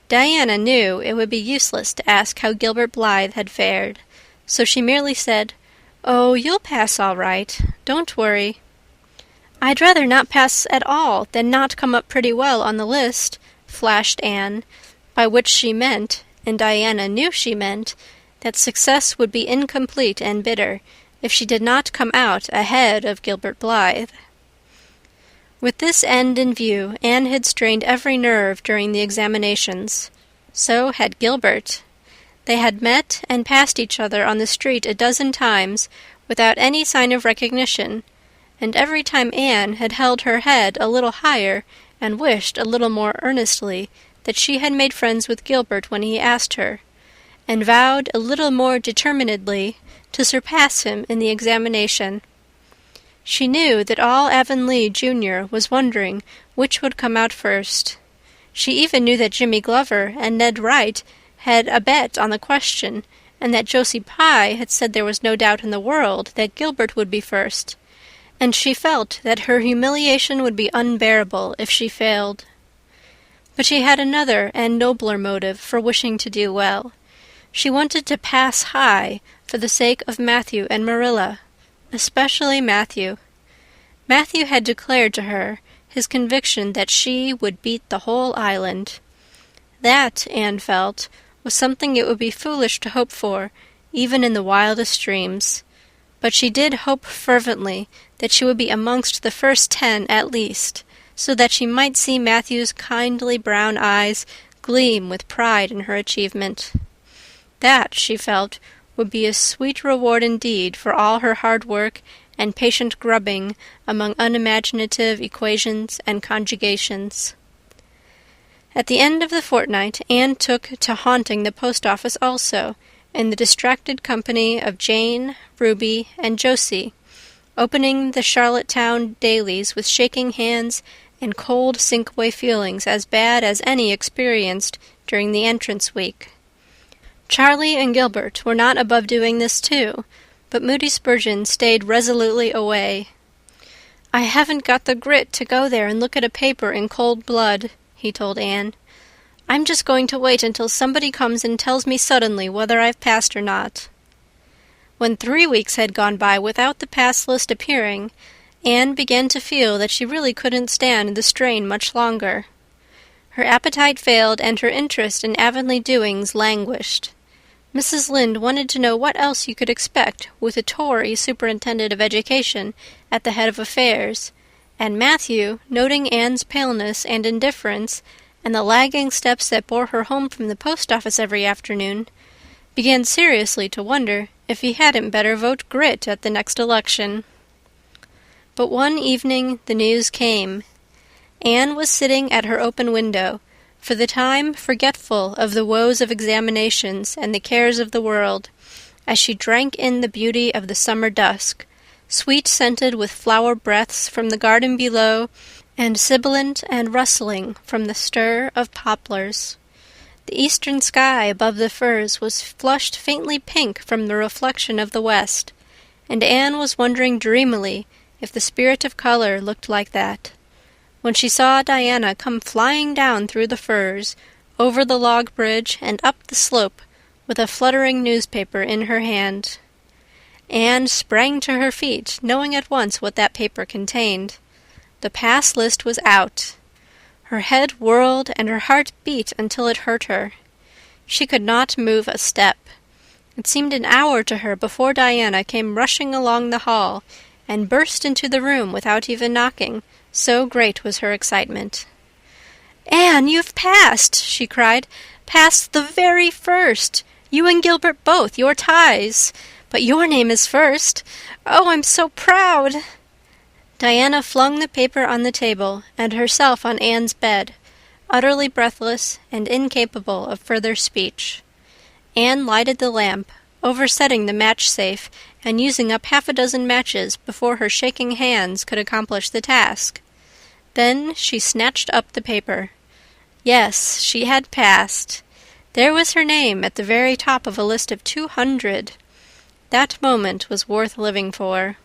Diana knew it would be useless to ask how Gilbert Blythe had fared, so she merely said, "Oh, you'll pass all right. Don't worry." "I'd rather not pass at all than not come up pretty well on the list," flashed Anne, by which she meant, and Diana knew she meant, that success would be incomplete and bitter if she did not come out ahead of Gilbert Blythe. With this end in view, Anne had strained every nerve during the examinations. So had Gilbert. They had met and passed each other on the street a dozen times without any sign of recognition, and every time Anne had held her head a little higher and wished a little more earnestly that she had made friends with Gilbert when he asked her, and vowed a little more determinedly to surpass him in the examination. She knew that all Avonlea Junior was wondering which would come out first. She even knew that Jimmy Glover and Ned Wright had a bet on the question, and that Josie Pye had said there was no doubt in the world that Gilbert would be first, and she felt that her humiliation would be unbearable if she failed. But she had another and nobler motive for wishing to do well. She wanted to pass high for the sake of Matthew and Marilla, especially Matthew. Matthew had declared to her his conviction that she would beat the whole island. That, Anne felt, was something it would be foolish to hope for, even in the wildest dreams. But she did hope fervently that she would be amongst the first 10 at least, so that she might see Matthew's kindly brown eyes gleam with pride in her achievement. That, she felt, would be a sweet reward indeed for all her hard work and patient grubbing among unimaginative equations and conjugations. At the end of the fortnight, Anne took to haunting the post office also, in the distracted company of Jane, Ruby, and Josie, opening the Charlottetown dailies with shaking hands and cold sink-away feelings as bad as any experienced during the entrance week. Charlie and Gilbert were not above doing this too, but Moody Spurgeon stayed resolutely away. "I haven't got the grit to go there and look at a paper in cold blood," he told Anne. "I'm just going to wait until somebody comes and tells me suddenly whether I've passed or not." When 3 weeks had gone by without the pass list appearing, Anne began to feel that she really couldn't stand the strain much longer. Her appetite failed and her interest in Avonlea doings languished. Mrs. Lynde wanted to know what else you could expect with a Tory superintendent of education at the head of affairs, and Matthew, noting Anne's paleness and indifference and the lagging steps that bore her home from the post office every afternoon, began seriously to wonder if he hadn't better vote Grit at the next election. But one evening the news came. Anne was sitting at her open window, for the time forgetful of the woes of examinations and the cares of the world, as she drank in the beauty of the summer dusk, sweet-scented with flower breaths from the garden below, and sibilant and rustling from the stir of poplars. The eastern sky above the firs was flushed faintly pink from the reflection of the west, and Anne was wondering dreamily if the spirit of color looked like that, when she saw Diana come flying down through the firs, over the log bridge, and up the slope, with a fluttering newspaper in her hand. Anne sprang to her feet, knowing at once what that paper contained. The pass list was out. Her head whirled and her heart beat until it hurt her. She could not move a step. It seemed an hour to her before Diana came rushing along the hall and burst into the room without even knocking, so great was her excitement. "Anne, you've passed!" she cried. "Passed the very first! You and Gilbert both, your ties! But your name is first! Oh, I'm so proud!" Diana flung the paper on the table and herself on Anne's bed, utterly breathless and incapable of further speech. Anne lighted the lamp, oversetting the match-safe and using up 6 matches before her shaking hands could accomplish the task. Then she snatched up the paper. Yes, she had passed. There was her name at the very top of a list of 200. That moment was worth living for.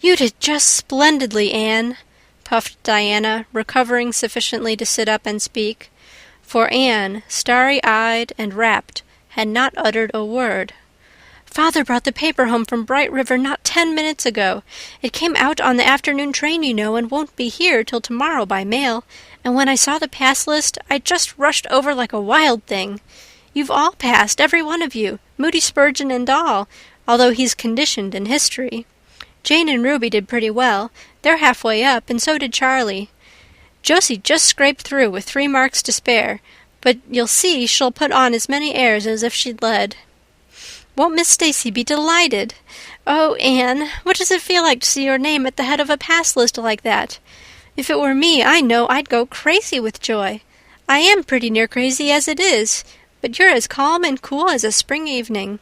"You did just splendidly, Anne," puffed Diana, recovering sufficiently to sit up and speak, for Anne, starry-eyed and rapt, had not uttered a word. "Father brought the paper home from Bright River not 10 minutes ago. It came out on the afternoon train, you know, and won't be here till tomorrow by mail, and when I saw the pass list, I just rushed over like a wild thing. You've all passed, every one of you, Moody Spurgeon and all, although he's conditioned in history. Jane and Ruby did pretty well. They're halfway up, and so did Charlie. Josie just scraped through with 3 marks to spare, but you'll see she'll put on as many airs as if she'd led. Won't Miss Stacy be delighted? Oh, Anne, what does it feel like to see your name at the head of a pass list like that? If it were me, I know I'd go crazy with joy. I am pretty near crazy as it is, but you're as calm and cool as a spring evening."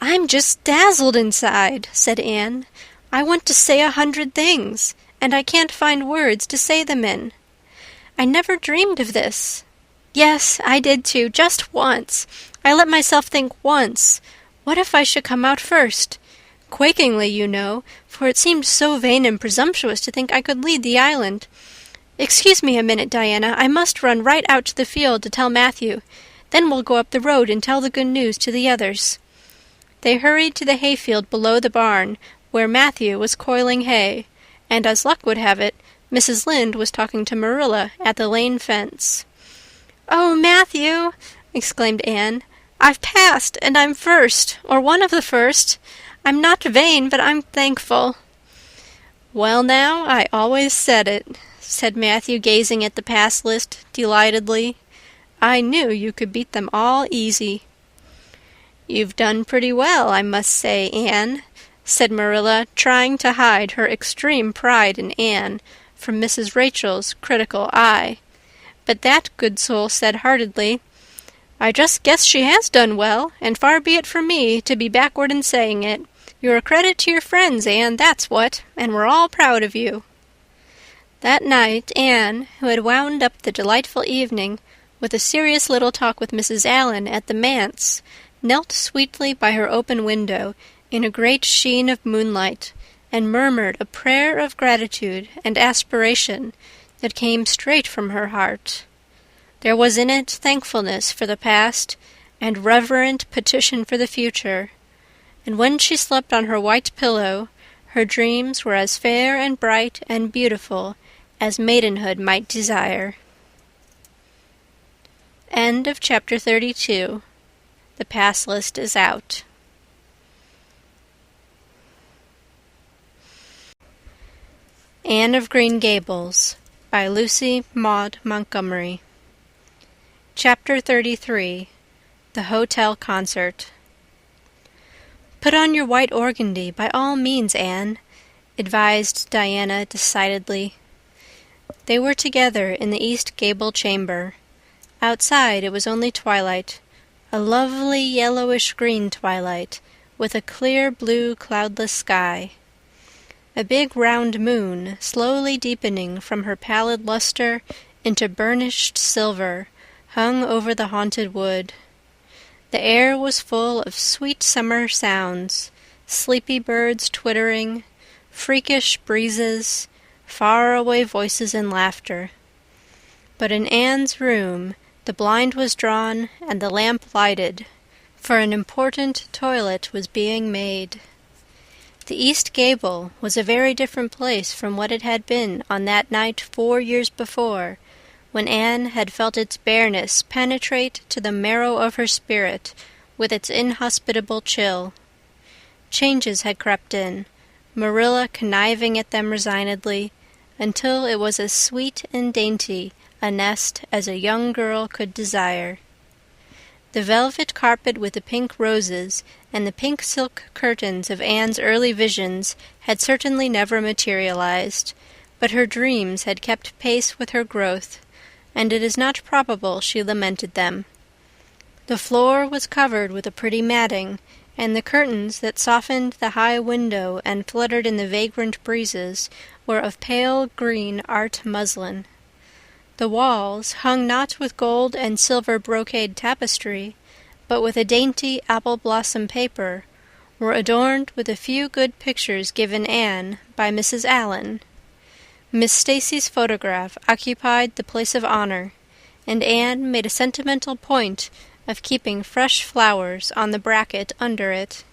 "I'm just dazzled inside," said Anne. "I want to say 100 things, and I can't find words to say them in. I never dreamed of this. Yes, I did too, just once. I let myself think once. What if I should come out first? Quakingly, you know, for it seemed so vain and presumptuous to think I could lead the island. Excuse me a minute, Diana. I must run right out to the field to tell Matthew. Then we'll go up the road and tell the good news to the others." They hurried to the hayfield below the barn, where Matthew was coiling hay, and as luck would have it, Mrs. Lynde was talking to Marilla at the lane fence. "Oh, Matthew," exclaimed Anne, "I've passed, and I'm first, or one of the first. I'm not vain, but I'm thankful." "Well now, I always said it," said Matthew, gazing at the pass list delightedly. "I knew you could beat them all easy." "You've done pretty well, I must say, Anne," said Marilla, trying to hide her extreme pride in Anne from Mrs. Rachel's critical eye. But that good soul said heartily, "I just guess she has done well, and far be it from me to be backward in saying it. You're a credit to your friends, Anne, that's what, and we're all proud of you." That night Anne, who had wound up the delightful evening with a serious little talk with Mrs. Allan at the manse, knelt sweetly by her open window in a great sheen of moonlight, and murmured a prayer of gratitude and aspiration that came straight from her heart. There was in it thankfulness for the past and reverent petition for the future, and when she slept on her white pillow, her dreams were as fair and bright and beautiful as maidenhood might desire. End of chapter 32. The pass list is out. Anne of Green Gables by Lucy Maud Montgomery. Chapter 33. The Hotel Concert. "Put on your white organdy, by all means, Anne," advised Diana decidedly. They were together in the east gable chamber. Outside it was only twilight, a lovely yellowish-green twilight, with a clear blue cloudless sky. A big round moon, slowly deepening from her pallid luster into burnished silver, hung over the haunted wood. The air was full of sweet summer sounds, sleepy birds twittering, freakish breezes, far-away voices and laughter. But in Anne's room the blind was drawn and the lamp lighted, for an important toilet was being made. The east gable was a very different place from what it had been on that night 4 years before, when Anne had felt its bareness penetrate to the marrow of her spirit with its inhospitable chill. Changes had crept in, Marilla conniving at them resignedly, until it was as sweet and dainty a nest as a young girl could desire. The velvet carpet with the pink roses and the pink silk curtains of Anne's early visions had certainly never materialized, but her dreams had kept pace with her growth, and it is not probable she lamented them. The floor was covered with a pretty matting, and the curtains that softened the high window and fluttered in the vagrant breezes were of pale green art muslin. The walls, hung not with gold and silver brocade tapestry, but with a dainty apple-blossom paper, were adorned with a few good pictures given Anne by Mrs. Allen. Miss Stacy's photograph occupied the place of honor, and Anne made a sentimental point of keeping fresh flowers on the bracket under it.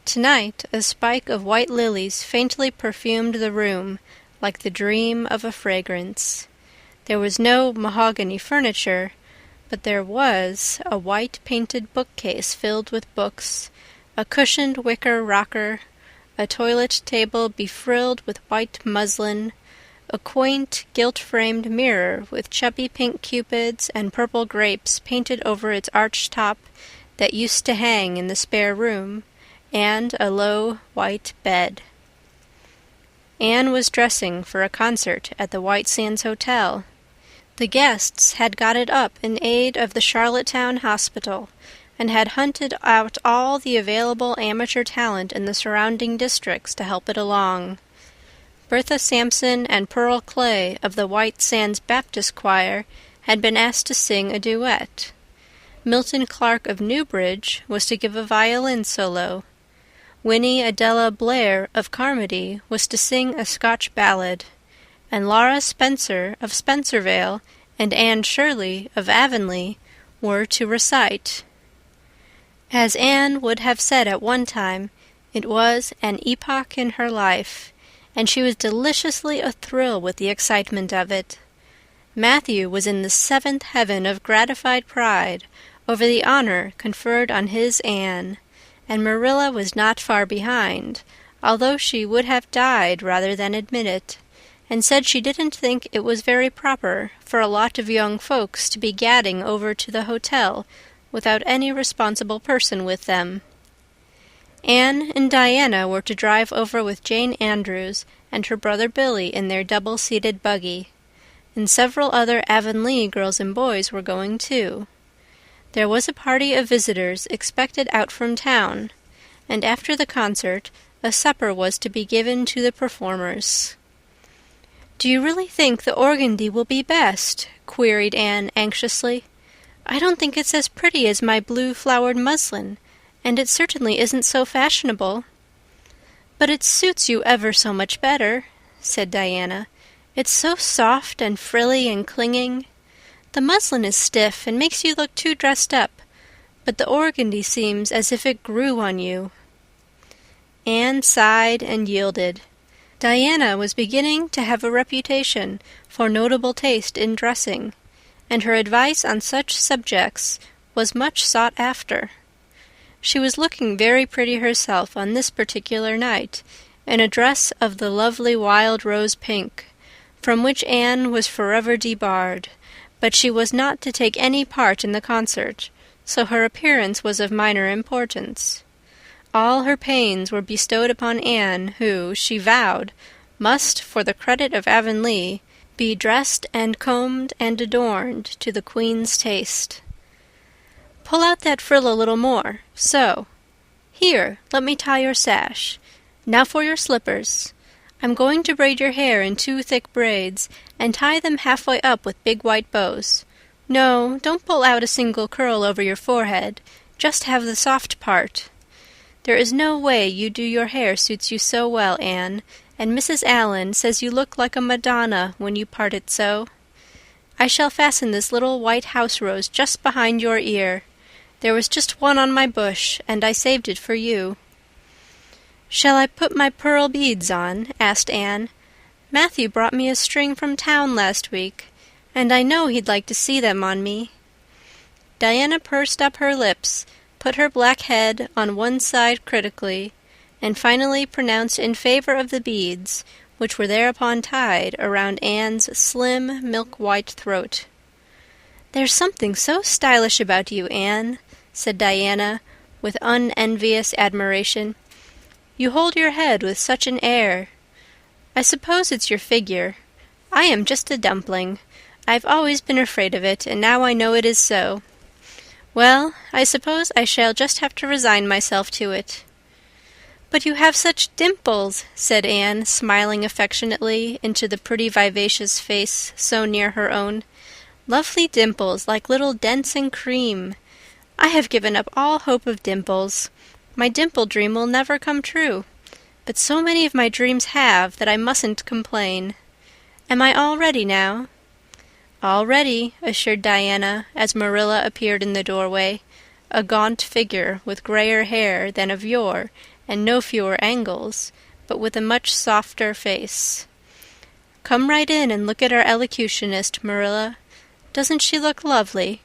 Tonight a spike of white lilies faintly perfumed the room, like the dream of a fragrance. There was no mahogany furniture, but there was a white painted bookcase filled with books, a cushioned wicker rocker, a toilet table befrilled with white muslin, a quaint gilt-framed mirror with chubby pink cupids and purple grapes painted over its arched top that used to hang in the spare room, and a low white bed. Anne was dressing for a concert at the White Sands Hotel. The guests had got it up in aid of the Charlottetown Hospital, and had hunted out all the available amateur talent in the surrounding districts to help it along. Bertha Sampson and Pearl Clay of the White Sands Baptist Choir had been asked to sing a duet. Milton Clark of Newbridge was to give a violin solo. Winnie Adela Blair of Carmody was to sing a Scotch ballad, and Laura Spencer of Spencervale and Anne Shirley of Avonlea were to recite. As Anne would have said at one time, it was an epoch in her life, and she was deliciously athrill with the excitement of it. Matthew was in the seventh heaven of gratified pride over the honor conferred on his Anne, and Marilla was not far behind, although she would have died rather than admit it, and said she didn't think it was very proper for a lot of young folks to be gadding over to the hotel without any responsible person with them. Anne and Diana were to drive over with Jane Andrews and her brother Billy in their double-seated buggy, and several other Avonlea girls and boys were going too. There was a party of visitors expected out from town, and after the concert a supper was to be given to the performers. "Do you really think the organdy will be best?" queried Anne anxiously. "I don't think it's as pretty as my blue-flowered muslin, and it certainly isn't so fashionable." "But it suits you ever so much better," said Diana. "It's so soft and frilly and clinging. The muslin is stiff and makes you look too dressed up, but the organdy seems as if it grew on you." Anne sighed and yielded. Diana was beginning to have a reputation for notable taste in dressing, and her advice on such subjects was much sought after. She was looking very pretty herself on this particular night, in a dress of the lovely wild rose pink, from which Anne was forever debarred, but she was not to take any part in the concert, so her appearance was of minor importance. All her pains were bestowed upon Anne, who, she vowed, must, for the credit of Avonlea, be dressed and combed and adorned to the Queen's taste. "Pull out that frill a little more, so. Here, let me tie your sash. Now for your slippers. I'm going to braid your hair in 2 thick braids, and tie them halfway up with big white bows. No, don't pull out a single curl over your forehead. Just have the soft part. There is no way you do your hair suits you so well, Anne, and Mrs. Allen says you look like a Madonna when you part it so. I shall fasten this little white house rose just behind your ear. There was just one on my bush, and I saved it for you." "Shall I put my pearl beads on?" asked Anne. "Matthew brought me a string from town last week, and I know he'd like to see them on me." Diana pursed up her lips, put her black head on one side critically, and finally pronounced in favor of the beads, which were thereupon tied around Anne's slim, milk-white throat. "There's something so stylish about you, Anne," said Diana, with unenvious admiration. "You hold your head with such an air. I suppose it's your figure. I am just a dumpling. I've always been afraid of it, and now I know it is so. Well, I suppose I shall just have to resign myself to it." "But you have such dimples," said Anne, smiling affectionately into the pretty vivacious face so near her own. "Lovely dimples, like little dents in cream. I have given up all hope of dimples. My dimple dream will never come true. But so many of my dreams have that I mustn't complain. Am I all ready now?" "All ready," assured Diana, as Marilla appeared in the doorway, a gaunt figure with grayer hair than of yore and no fewer angles, but with a much softer face. "Come right in and look at our elocutionist, Marilla. Doesn't she look lovely?"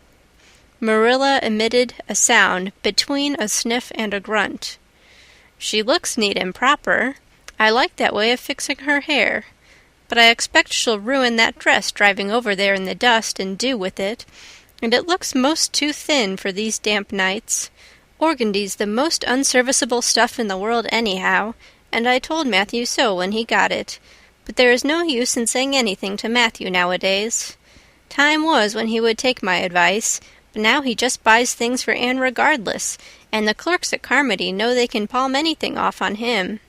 Marilla emitted a sound between a sniff and a grunt. "She looks neat and proper. I like that way of fixing her hair. But I expect she'll ruin that dress driving over there in the dust and dew with it, and it looks most too thin for these damp nights. Organdy's the most unserviceable stuff in the world anyhow, and I told Matthew so when he got it, but there is no use in saying anything to Matthew nowadays. Time was when he would take my advice, but now he just buys things for Anne regardless, and the clerks at Carmody know they can palm anything off on him.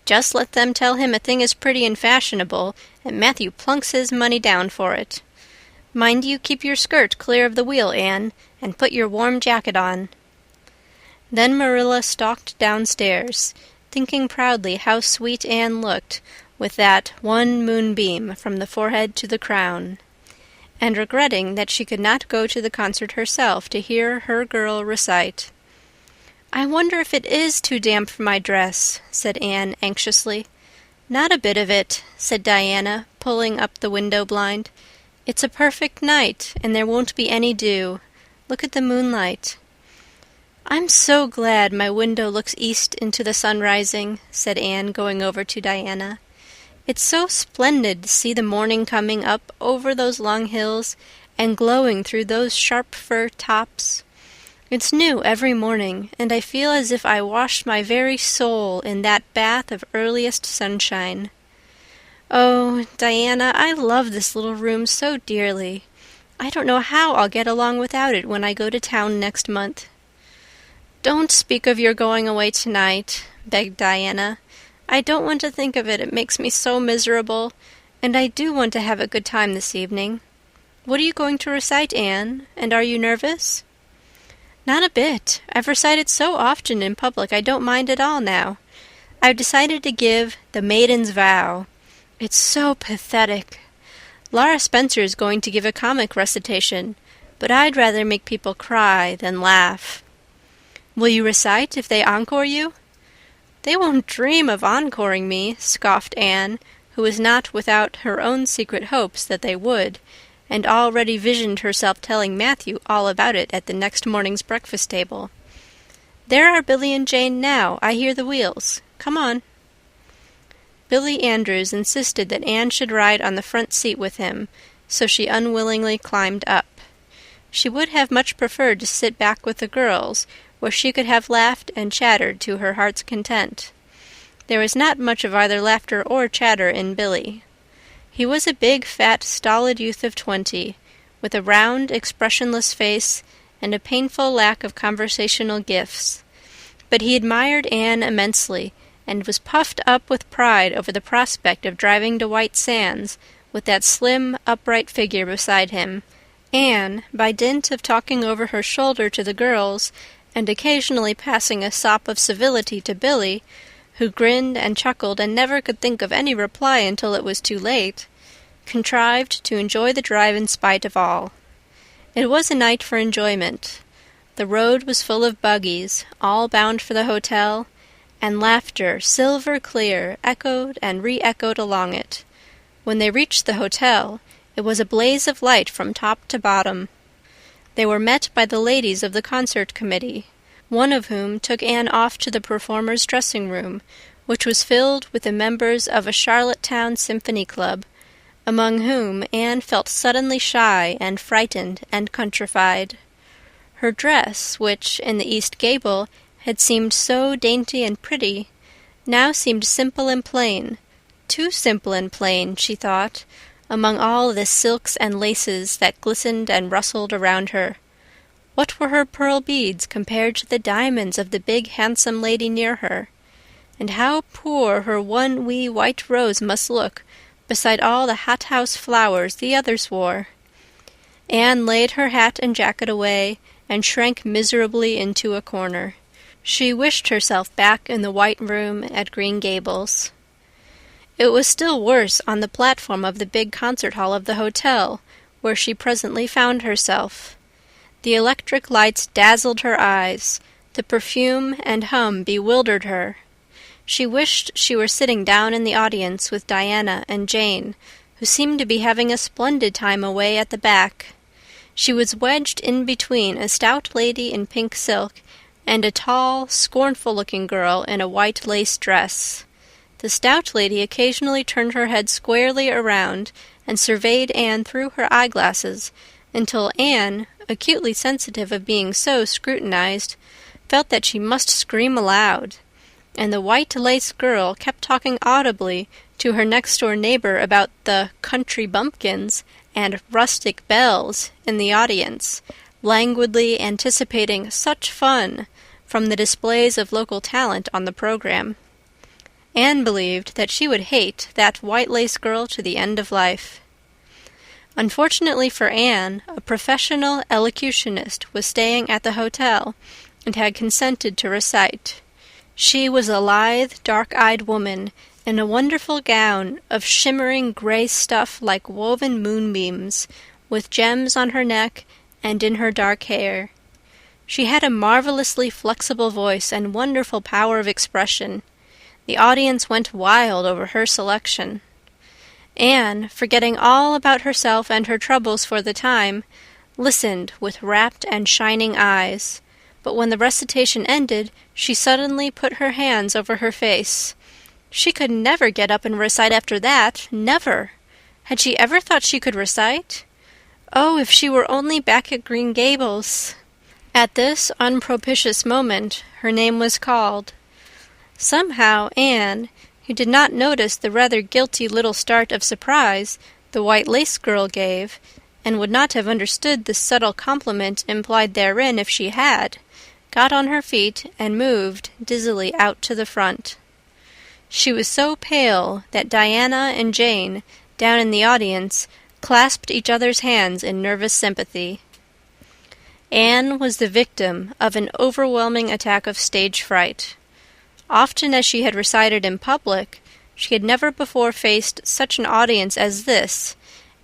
Just let them tell him a thing is pretty and fashionable, and Matthew plunks his money down for it. Mind you keep your skirt clear of the wheel, Anne, and put your warm jacket on." Then Marilla stalked downstairs, thinking proudly how sweet Anne looked with that one moonbeam from the forehead to the crown, and regretting that she could not go to the concert herself to hear her girl recite. "I wonder if it is too damp for my dress," said Anne anxiously. "Not a bit of it," said Diana, pulling up the window blind. "It's a perfect night, and there won't be any dew. Look at the moonlight." "I'm so glad my window looks east into the sun rising," said Anne, going over to Diana. "It's so splendid to see the morning coming up over those long hills and glowing through those sharp fir tops. It's new every morning, and I feel as if I washed my very soul in that bath of earliest sunshine. Oh, Diana, I love this little room so dearly. I don't know how I'll get along without it when I go to town next month." "Don't speak of your going away tonight," begged Diana. "I don't want to think of it. It makes me so miserable, and I do want to have a good time this evening. What are you going to recite, Anne, and are you nervous?" "Not a bit. I've recited so often in public I don't mind at all now. I've decided to give The Maiden's Vow. It's so pathetic. Laura Spencer's going to give a comic recitation, but I'd rather make people cry than laugh." "Will you recite if they encore you?" "They won't dream of encoring me," scoffed Anne, who was not without her own secret hopes that they would, and already visioned herself telling Matthew all about it at the next morning's breakfast table. "There are Billy and Jane now. I hear the wheels. Come on." Billy Andrews insisted that Anne should ride on the front seat with him, so she unwillingly climbed up. She would have much preferred to sit back with the girls, where she could have laughed and chattered to her heart's content. There was not much of either laughter or chatter in Billy. He was a big, fat, stolid youth of 20, with a round, expressionless face and a painful lack of conversational gifts. But he admired Anne immensely, and was puffed up with pride over the prospect of driving to White Sands with that slim, upright figure beside him. Anne, by dint of talking over her shoulder to the girls, and occasionally passing a sop of civility to Billy, who grinned and chuckled and never could think of any reply until it was too late, contrived to enjoy the drive in spite of all. It was a night for enjoyment. The road was full of buggies, all bound for the hotel, and laughter, silver clear, echoed and re-echoed along it. When they reached the hotel, it was a blaze of light from top to bottom. They were met by the ladies of the concert committee, one of whom took Anne off to the performers' dressing-room, which was filled with the members of a Charlottetown symphony club, among whom Anne felt suddenly shy and frightened and countrified. Her dress, which, in the east gable, had seemed so dainty and pretty, now seemed simple and plain, too simple and plain, she thought, among all the silks and laces that glistened and rustled around her. What were her pearl beads compared to the diamonds of the big handsome lady near her? And how poor her one wee white rose must look beside all the hothouse flowers the others wore! Anne laid her hat and jacket away and shrank miserably into a corner. She wished herself back in the white room at Green Gables. It was still worse on the platform of the big concert hall of the hotel, where she presently found herself. The electric lights dazzled her eyes, the perfume and hum bewildered her. She wished she were sitting down in the audience with Diana and Jane, who seemed to be having a splendid time away at the back. She was wedged in between a stout lady in pink silk and a tall, scornful-looking girl in a white lace dress. The stout lady occasionally turned her head squarely around and surveyed Anne through her eyeglasses until Anne, acutely sensitive of being so scrutinized, felt that she must scream aloud, and the white lace girl kept talking audibly to her next-door neighbor about the country bumpkins and rustic belles in the audience, languidly anticipating such fun from the displays of local talent on the program. Anne believed that she would hate that white lace girl to the end of life. Unfortunately for Anne, a professional elocutionist was staying at the hotel and had consented to recite. She was a lithe, dark-eyed woman in a wonderful gown of shimmering gray stuff like woven moonbeams, with gems on her neck and in her dark hair. She had a marvelously flexible voice and wonderful power of expression. The audience went wild over her selection. Anne, forgetting all about herself and her troubles for the time, listened with rapt and shining eyes. But when the recitation ended, she suddenly put her hands over her face. She could never get up and recite after that, never. Had she ever thought she could recite? Oh, if she were only back at Green Gables! At this unpropitious moment, her name was called. Somehow Anne, who did not notice the rather guilty little start of surprise the white lace girl gave, and would not have understood the subtle compliment implied therein if she had, got on her feet and moved dizzily out to the front. She was so pale that Diana and Jane, down in the audience, clasped each other's hands in nervous sympathy. Anne was the victim of an overwhelming attack of stage fright. Often as she had recited in public, she had never before faced such an audience as this,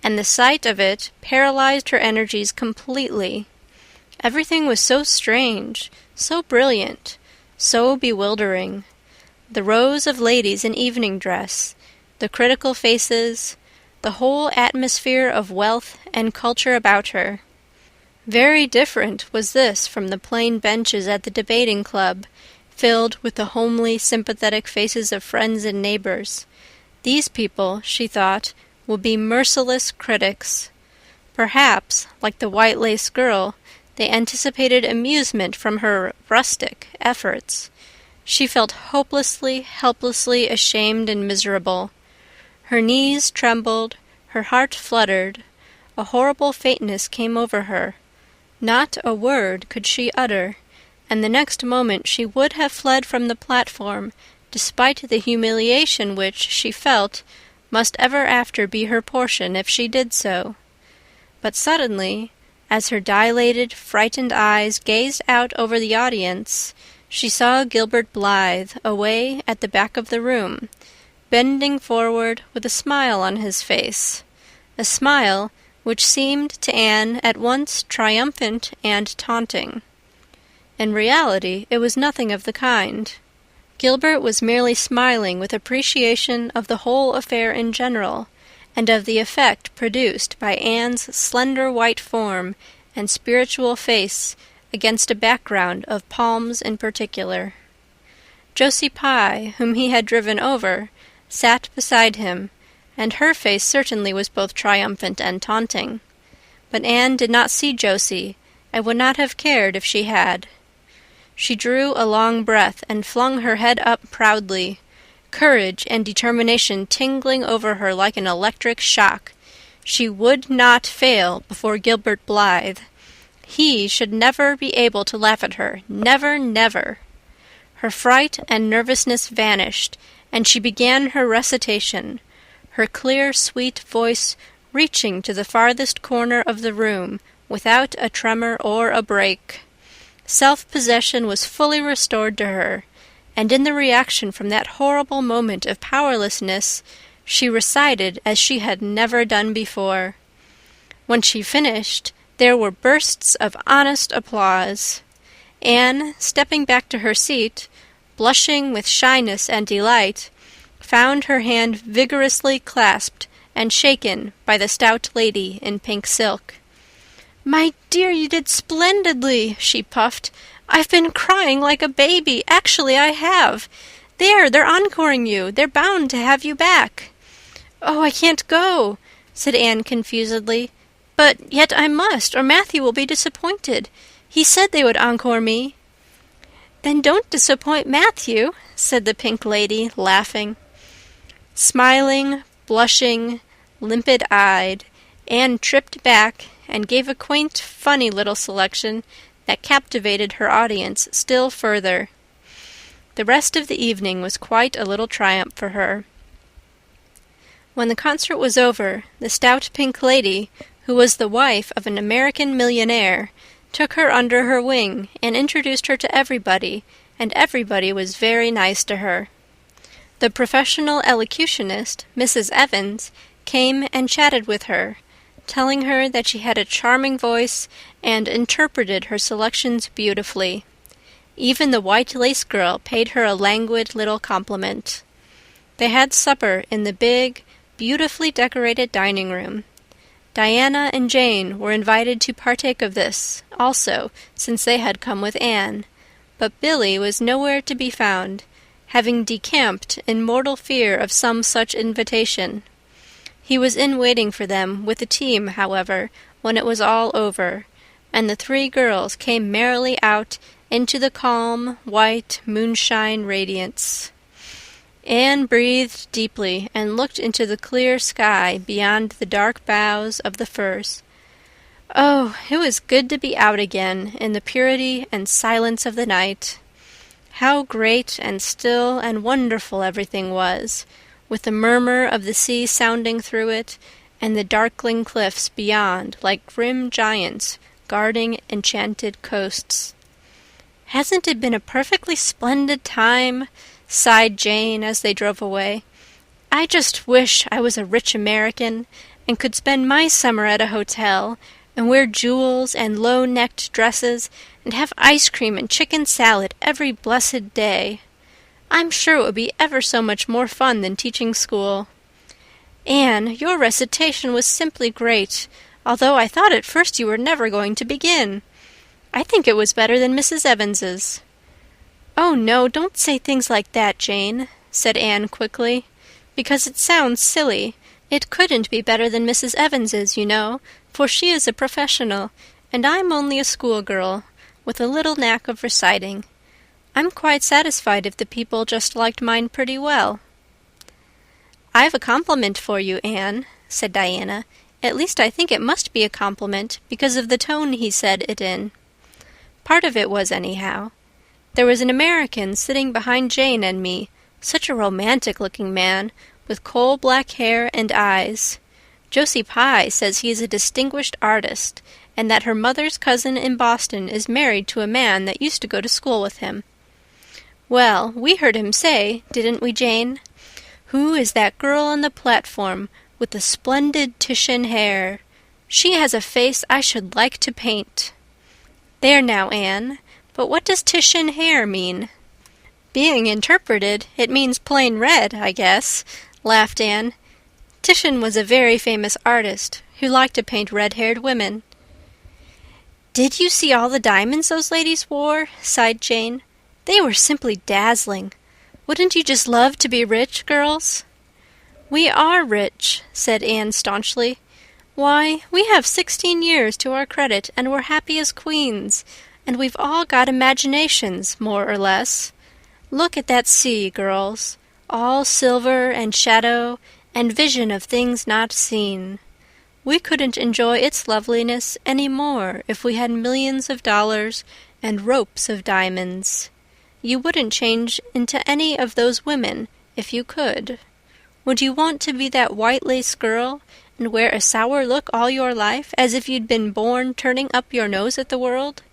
and the sight of it paralyzed her energies completely. Everything was so strange, so brilliant, so bewildering. The rows of ladies in evening dress, the critical faces, the whole atmosphere of wealth and culture about her. Very different was this from the plain benches at the debating club, filled with the homely, sympathetic faces of friends and neighbors. These people, she thought, would be merciless critics. Perhaps, like the white lace girl, they anticipated amusement from her rustic efforts. She felt hopelessly, helplessly ashamed and miserable. Her knees trembled, her heart fluttered, a horrible faintness came over her. Not a word could she utter, and the next moment she would have fled from the platform, despite the humiliation which, she felt, must ever after be her portion if she did so. But suddenly, As her dilated, frightened eyes gazed out over the audience, she saw Gilbert Blythe away at the back of the room, bending forward with a smile on his face, a smile which seemed to Anne at once triumphant and taunting. In reality, it was nothing of the kind. Gilbert was merely smiling with appreciation of the whole affair in general, and of the effect produced by Anne's slender white form and spiritual face against a background of palms in particular. Josie Pye, whom he had driven over, sat beside him, and her face certainly was both triumphant and taunting. But Anne did not see Josie, and would not have cared if she had. She drew a long breath and flung her head up proudly, courage and determination tingling over her like an electric shock. She would not fail before Gilbert Blythe. He should never be able to laugh at her. Never, never. Her fright and nervousness vanished, and she began her recitation, her clear, sweet voice reaching to the farthest corner of the room without a tremor or a break. Self-possession was fully restored to her, and in the reaction from that horrible moment of powerlessness, she recited as she had never done before. When she finished, there were bursts of honest applause. Anne, stepping back to her seat, blushing with shyness and delight, found her hand vigorously clasped and shaken by the stout lady in pink silk. "My dear, you did splendidly," she puffed. "I've been crying like a baby. Actually, I have. They're encoring you. They're bound to have you back." "Oh, I can't go," said Anne confusedly. "But yet I must, or Matthew will be disappointed. He said they would encore me." "Then don't disappoint Matthew," said the pink lady, laughing. Smiling, blushing, limpid-eyed, Anne tripped back and gave a quaint, funny little selection that captivated her audience still further. The rest of the evening was quite a little triumph for her. When the concert was over, the stout pink lady, who was the wife of an American millionaire, took her under her wing and introduced her to everybody, and everybody was very nice to her. The professional elocutionist, Mrs. Evans, came and chatted with her, telling her that she had a charming voice and interpreted her selections beautifully. Even the white lace girl paid her a languid little compliment. They had supper in the big, beautifully decorated dining room. Diana and Jane were invited to partake of this, also, since they had come with Anne, but Billy was nowhere to be found, having decamped in mortal fear of some such invitation. He was in waiting for them with the team, however, when it was all over, and the three girls came merrily out into the calm, white moonshine radiance. Anne breathed deeply and looked into the clear sky beyond the dark boughs of the firs. Oh, it was good to be out again in the purity and silence of the night. How great and still and wonderful everything was, with the murmur of the sea sounding through it, and the darkling cliffs beyond like grim giants guarding enchanted coasts. "Hasn't it been a perfectly splendid time?" sighed Jane as they drove away. "I just wish I was a rich American and could spend my summer at a hotel and wear jewels and low-necked dresses and have ice cream and chicken salad every blessed day. I'm sure it would be ever so much more fun than teaching school. Anne, your recitation was simply great, although I thought at first you were never going to begin. I think it was better than Mrs. Evans's." "Oh, no, don't say things like that, Jane," said Anne quickly, "because it sounds silly. It couldn't be better than Mrs. Evans's, you know, for she is a professional, and I'm only a schoolgirl, with a little knack of reciting. I'm quite satisfied if the people just liked mine pretty well." "I've a compliment for you, Anne," said Diana. "At least I think it must be a compliment because of the tone he said it in. Part of it was, anyhow. There was an American sitting behind Jane and me, such a romantic-looking man, with coal-black hair and eyes. Josie Pye says he is a distinguished artist, and that her mother's cousin in Boston is married to a man that used to go to school with him. Well, we heard him say, didn't we, Jane? 'Who is that girl on the platform with the splendid Titian hair? She has a face I should like to paint.' There now, Anne, but what does Titian hair mean?" "Being interpreted, it means plain red, I guess," laughed Anne. "Titian was a very famous artist who liked to paint red-haired women." "Did you see all the diamonds those ladies wore?" sighed Jane. "They were simply dazzling. Wouldn't you just love to be rich, girls?" "We are rich," said Anne staunchly. "Why, we have 16 years to our credit, and we're happy as queens, and we've all got imaginations, more or less. Look at that sea, girls, all silver and shadow and vision of things not seen. We couldn't enjoy its loveliness any more if we had millions of dollars and ropes of diamonds. You wouldn't change into any of those women if you could. Would you want to be that white lace girl and wear a sour look all your life, as if you'd been born turning up your nose at the world?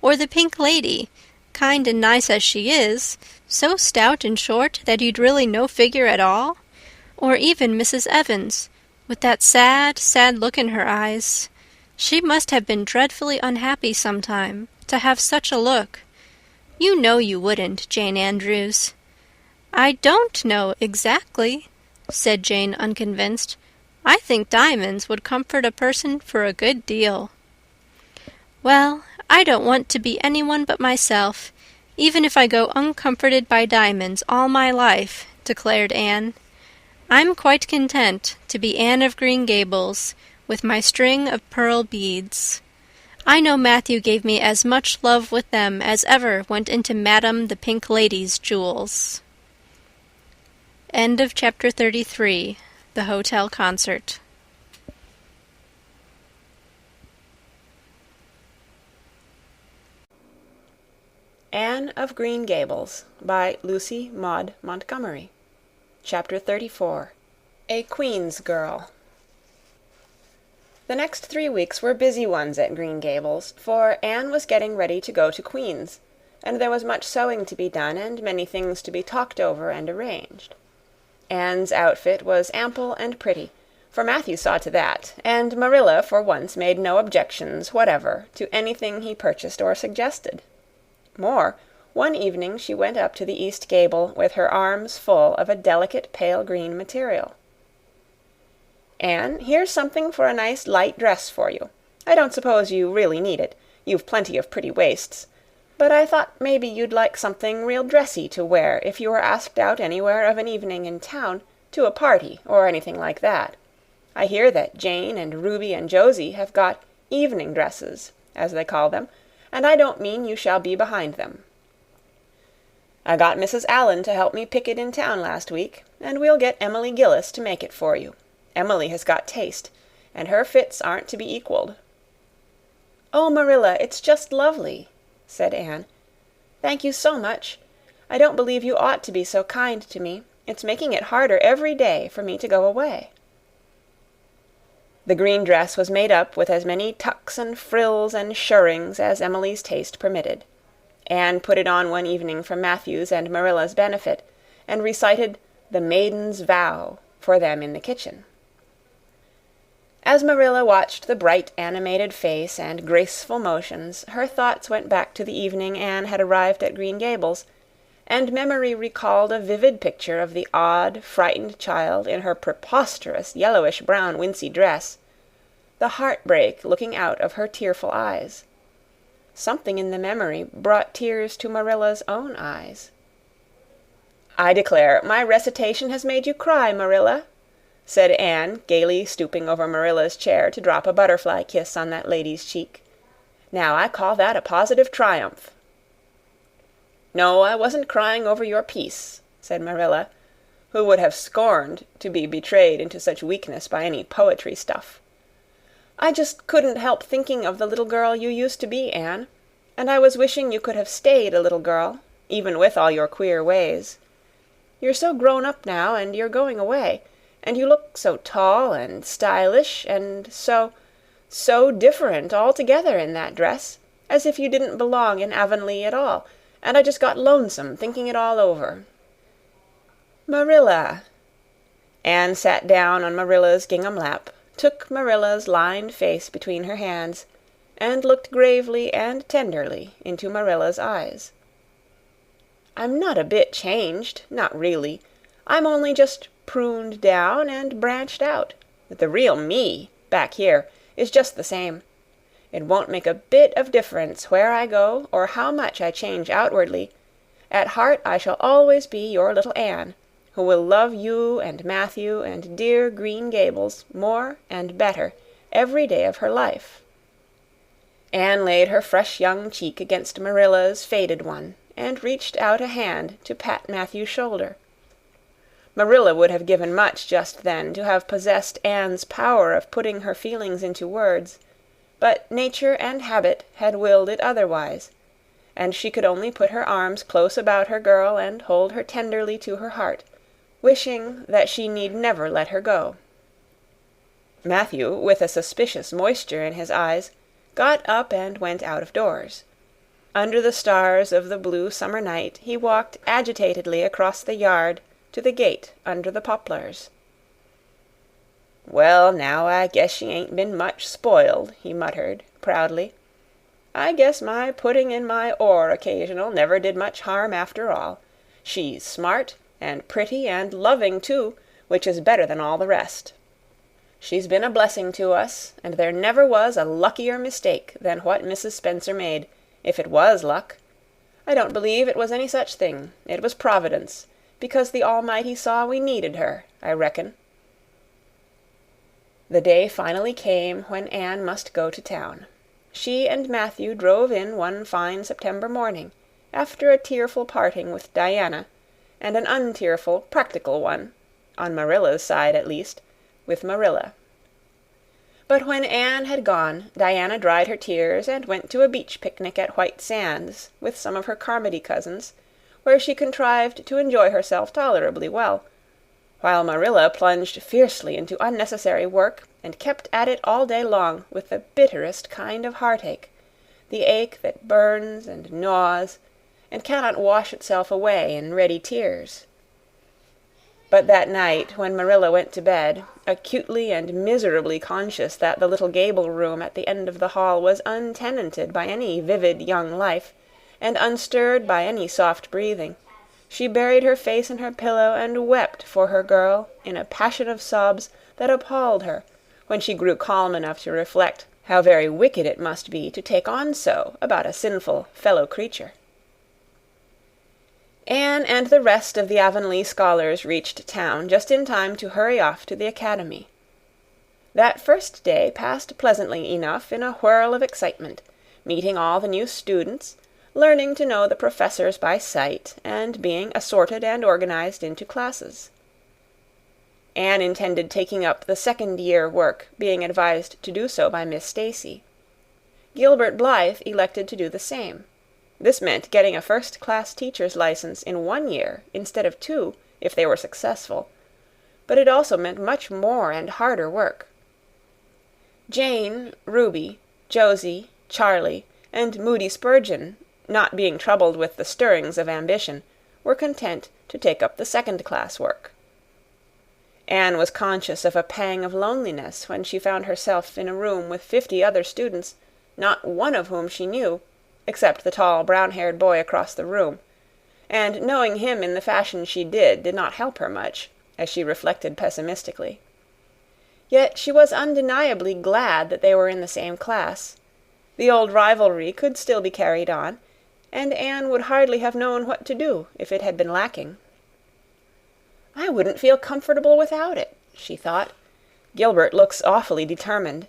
Or the pink lady, kind and nice as she is, so stout and short that you'd really no figure at all? Or even Mrs. Evans, with that sad, sad look in her eyes. She must have been dreadfully unhappy sometime, to have such a look. You know you wouldn't, Jane Andrews." "I don't know exactly," said Jane, unconvinced. "I think diamonds would comfort a person for a good deal." "Well, I don't want to be anyone but myself, even if I go uncomforted by diamonds all my life," declared Anne. "I'm quite content to be Anne of Green Gables, with my string of pearl beads. I know Matthew gave me as much love with them as ever went into Madame the Pink Lady's jewels." End of chapter 33. The Hotel Concert. Anne of Green Gables by Lucy Maud Montgomery. Chapter 34. A Queen's Girl. The next 3 weeks were busy ones at Green Gables, for Anne was getting ready to go to Queen's, and there was much sewing to be done and many things to be talked over and arranged. Anne's outfit was ample and pretty, for Matthew saw to that, and Marilla for once made no objections whatever to anything he purchased or suggested. More, one evening she went up to the east gable with her arms full of a delicate pale green material. "Anne, here's something for a nice light dress for you. I don't suppose you really need it. You've plenty of pretty waists. But I thought maybe you'd like something real dressy to wear if you were asked out anywhere of an evening in town, to a party or anything like that. I hear that Jane and Ruby and Josie have got evening dresses, as they call them, and I don't mean you shall be behind them. I got Mrs. Allen to help me pick it in town last week, and we'll get Emily Gillis to make it for you. Emily has got taste, and her fits aren't to be equaled." "Oh, Marilla, it's just lovely," said Anne. "Thank you so much. I don't believe you ought to be so kind to me. It's making it harder every day for me to go away." The green dress was made up with as many tucks and frills and shirrings as Emily's taste permitted. Anne put it on one evening for Matthew's and Marilla's benefit, and recited The Maiden's Vow for them in the kitchen. As Marilla watched the bright animated face and graceful motions, her thoughts went back to the evening Anne had arrived at Green Gables, and memory recalled a vivid picture of the odd, frightened child in her preposterous yellowish-brown wincey dress, the heartbreak looking out of her tearful eyes. Something in the memory brought tears to Marilla's own eyes. "I declare, my recitation has made you cry, Marilla," said Anne, gaily stooping over Marilla's chair to drop a butterfly kiss on that lady's cheek. "Now I call that a positive triumph." "No, I wasn't crying over your piece," said Marilla, who would have scorned to be betrayed into such weakness by any poetry stuff. "I just couldn't help thinking of the little girl you used to be, Anne, and I was wishing you could have stayed a little girl, even with all your queer ways. You're so grown up now, and you're going away, and you look so tall and stylish and So different altogether in that dress, as if you didn't belong in Avonlea at all, and I just got lonesome thinking it all over. Marilla." Anne sat down on Marilla's gingham lap, took Marilla's lined face between her hands, and looked gravely and tenderly into Marilla's eyes. "I'm not a bit changed, not really. I'm only just pruned down and branched out. The real me, back here, is just the same. It won't make a bit of difference where I go or how much I change outwardly. At heart I shall always be your little Anne, who will love you and Matthew and dear Green Gables more and better every day of her life." Anne laid her fresh young cheek against Marilla's faded one, and reached out a hand to pat Matthew's shoulder. Marilla would have given much just then to have possessed Anne's power of putting her feelings into words, but nature and habit had willed it otherwise, and she could only put her arms close about her girl and hold her tenderly to her heart, wishing that she need never let her go. Matthew, with a suspicious moisture in his eyes, got up and went out of doors. Under the stars of the blue summer night he walked agitatedly across the yard to the gate under the poplars. "Well, now, I guess she ain't been much spoiled," he muttered, proudly. "I guess my putting in my oar occasional never did much harm after all. She's smart and pretty and loving, too, which is better than all the rest. She's been a blessing to us, and there never was a luckier mistake than what Mrs. Spencer made, if it was luck. I don't believe it was any such thing. It was Providence, because the Almighty saw we needed her, I reckon." The day finally came when Anne must go to town. She and Matthew drove in one fine September morning, after a tearful parting with Diana, and an untearful, practical one, on Marilla's side at least, with Marilla. But when Anne had gone, Diana dried her tears and went to a beach picnic at White Sands with some of her Carmody cousins, where she contrived to enjoy herself tolerably well, while Marilla plunged fiercely into unnecessary work and kept at it all day long with the bitterest kind of heartache, the ache that burns and gnaws and cannot wash itself away in ready tears. But that night, when Marilla went to bed, acutely and miserably conscious that the little gable room at the end of the hall was untenanted by any vivid young life, and unstirred by any soft breathing, she buried her face in her pillow and wept for her girl in a passion of sobs that appalled her, when she grew calm enough to reflect how very wicked it must be to take on so about a sinful fellow creature. Anne and the rest of the Avonlea scholars reached town just in time to hurry off to the academy. That first day passed pleasantly enough in a whirl of excitement, meeting all the new students, learning to know the professors by sight, and being assorted and organized into classes. Anne intended taking up the second-year work, being advised to do so by Miss Stacy. Gilbert Blythe elected to do the same. This meant getting a first-class teacher's license in 1 year instead of 2, if they were successful, but it also meant much more and harder work. Jane, Ruby, Josie, Charlie, and Moody Spurgeon, not being troubled with the stirrings of ambition, were content to take up the second-class work. Anne was conscious of a pang of loneliness when she found herself in a room with 50 other students, not one of whom she knew, except the tall brown-haired boy across the room, and knowing him in the fashion she did not help her much, as she reflected pessimistically. Yet she was undeniably glad that they were in the same class. The old rivalry could still be carried on, and Anne would hardly have known what to do if it had been lacking. "I wouldn't feel comfortable without it," she thought. "Gilbert looks awfully determined.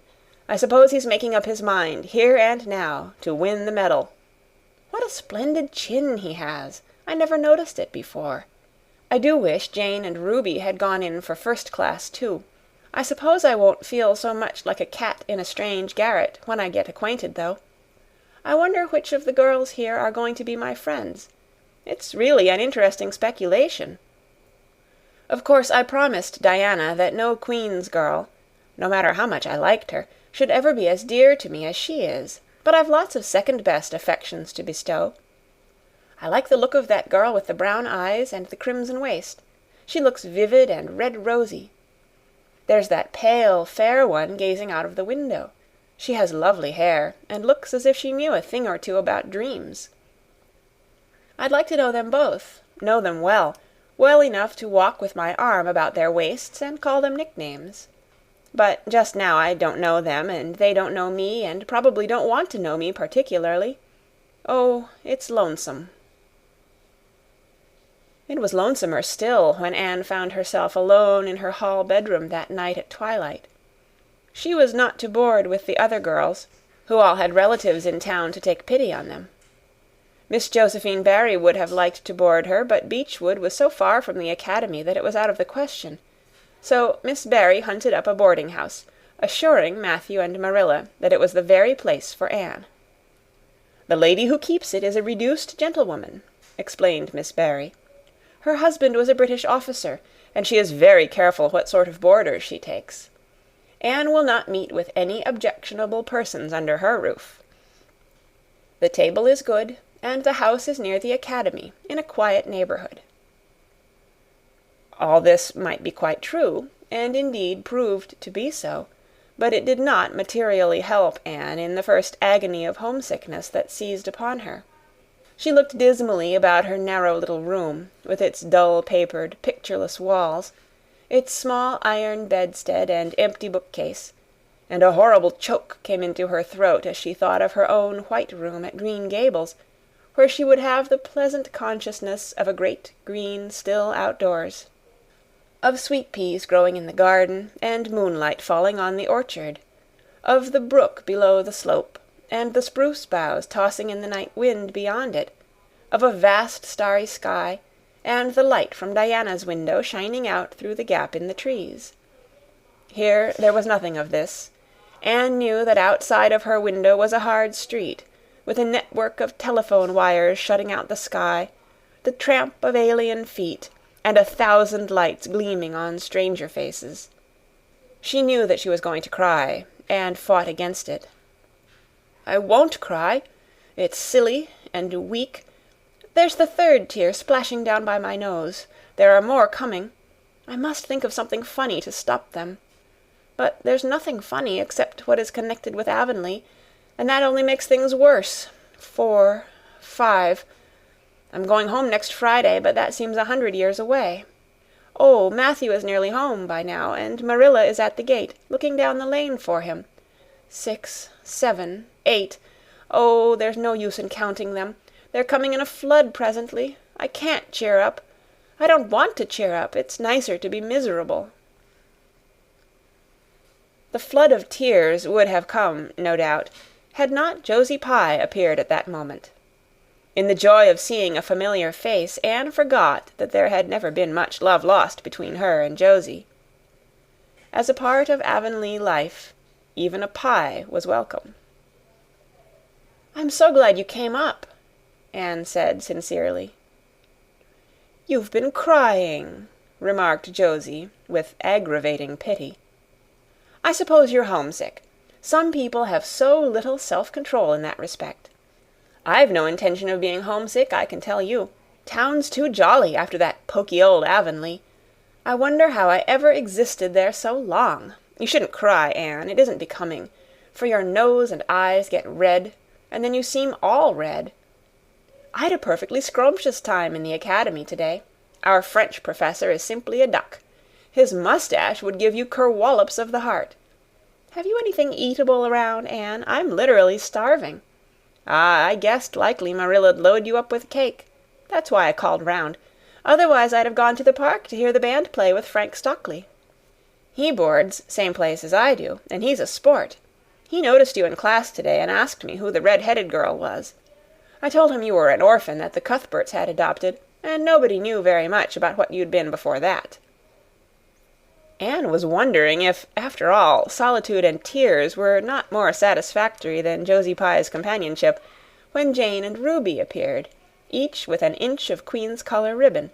I suppose he's making up his mind, here and now, to win the medal. What a splendid chin he has! I never noticed it before. I do wish Jane and Ruby had gone in for first class, too. I suppose I won't feel so much like a cat in a strange garret when I get acquainted, though. I wonder which of the girls here are going to be my friends. It's really an interesting speculation. Of course, I promised Diana that no Queen's girl, no matter how much I liked her, should ever be as dear to me as she is, but I've lots of second-best affections to bestow. I like the look of that girl with the brown eyes and the crimson waist. She looks vivid and red-rosy. There's that pale, fair one gazing out of the window. She has lovely hair, and looks as if she knew a thing or two about dreams. I'd like to know them both, know them well, well enough to walk with my arm about their waists and call them nicknames. But just now I don't know them, and they don't know me, and probably don't want to know me particularly. Oh, it's lonesome." It was lonesomer still when Anne found herself alone in her hall bedroom that night at twilight. She was not to board with the other girls, who all had relatives in town to take pity on them. Miss Josephine Barry would have liked to board her, but Beechwood was so far from the academy that it was out of the question. So Miss Barry hunted up a boarding-house, assuring Matthew and Marilla that it was the very place for Anne. "The lady who keeps it is a reduced gentlewoman," explained Miss Barry. "Her husband was a British officer, and she is very careful what sort of boarders she takes. Anne will not meet with any objectionable persons under her roof. The table is good, and the house is near the academy, in a quiet neighborhood." All this might be quite true, and indeed proved to be so, but it did not materially help Anne in the first agony of homesickness that seized upon her. She looked dismally about her narrow little room, with its dull-papered, pictureless walls, its small iron bedstead and empty bookcase, and a horrible choke came into her throat as she thought of her own white room at Green Gables, where she would have the pleasant consciousness of a great green still outdoors, of sweet peas growing in the garden, and moonlight falling on the orchard, of the brook below the slope, and the spruce boughs tossing in the night wind beyond it, of a vast starry sky, and the light from Diana's window shining out through the gap in the trees. Here there was nothing of this. Anne knew that outside of her window was a hard street, with a network of telephone wires shutting out the sky, the tramp of alien feet, and 1,000 lights gleaming on stranger faces. She knew that she was going to cry, and fought against it. "I won't cry. It's silly and weak. There's the third tear splashing down by my nose. There are more coming. I must think of something funny to stop them. But there's nothing funny except what is connected with Avonlea, and that only makes things worse. 4, 5. I'm going home next Friday, but that seems 100 years away. Oh, Matthew is nearly home by now, and Marilla is at the gate, looking down the lane for him. 6, 7, 8. Oh, there's no use in counting them. They're coming in a flood presently. I can't cheer up. I don't want to cheer up. It's nicer to be miserable." The flood of tears would have come, no doubt, had not Josie Pye appeared at that moment. In the joy of seeing a familiar face, Anne forgot that there had never been much love lost between her and Josie. As a part of Avonlea life, even a Pye was welcome. "I'm so glad you came up," Anne said sincerely. "You've been crying," remarked Josie, with aggravating pity. "I suppose you're homesick. Some people have so little self-control in that respect. I've no intention of being homesick, I can tell you. Town's too jolly after that poky old Avonlea. I wonder how I ever existed there so long. You shouldn't cry, Anne. It isn't becoming, for your nose and eyes get red, and then you seem all red. I'd a perfectly scrumptious time in the academy today. Our French professor is simply a duck. His mustache would give you kerwallops of the heart. Have you anything eatable around, Anne? I'm literally starving. Ah, I guessed likely Marilla'd load you up with cake. That's why I called round. Otherwise I'd have gone to the park to hear the band play with Frank Stockley. He boards same place as I do, and he's a sport. He noticed you in class today and asked me who the red-headed girl was. I told him you were an orphan that the Cuthberts had adopted, and nobody knew very much about what you'd been before that." Anne was wondering if, after all, solitude and tears were not more satisfactory than Josie Pye's companionship, when Jane and Ruby appeared, each with an inch of Queen's color ribbon,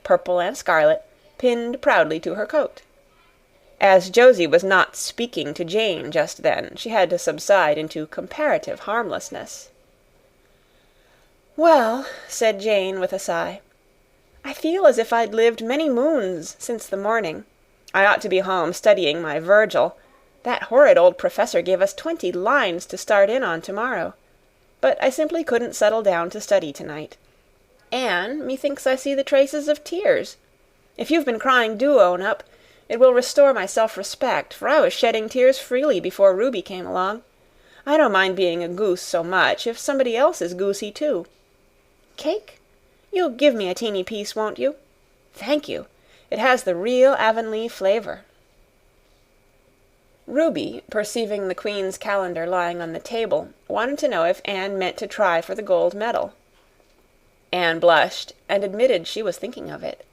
purple and scarlet, pinned proudly to her coat. As Josie was not speaking to Jane just then, she had to subside into comparative harmlessness. "Well," said Jane with a sigh, "I feel as if I'd lived many moons since the morning. I ought to be home studying my Virgil. That horrid old professor gave us 20 lines to start in on tomorrow. But I simply couldn't settle down to study tonight. Anne, methinks I see the traces of tears. If you've been crying, do own up. It will restore my self-respect, for I was shedding tears freely before Ruby came along. I don't mind being a goose so much if somebody else is goosey too. Cake? You'll give me a teeny piece, won't you? Thank you. It has the real Avonlea flavor." Ruby, perceiving the Queen's calendar lying on the table, wanted to know if Anne meant to try for the gold medal. Anne blushed and admitted she was thinking of it.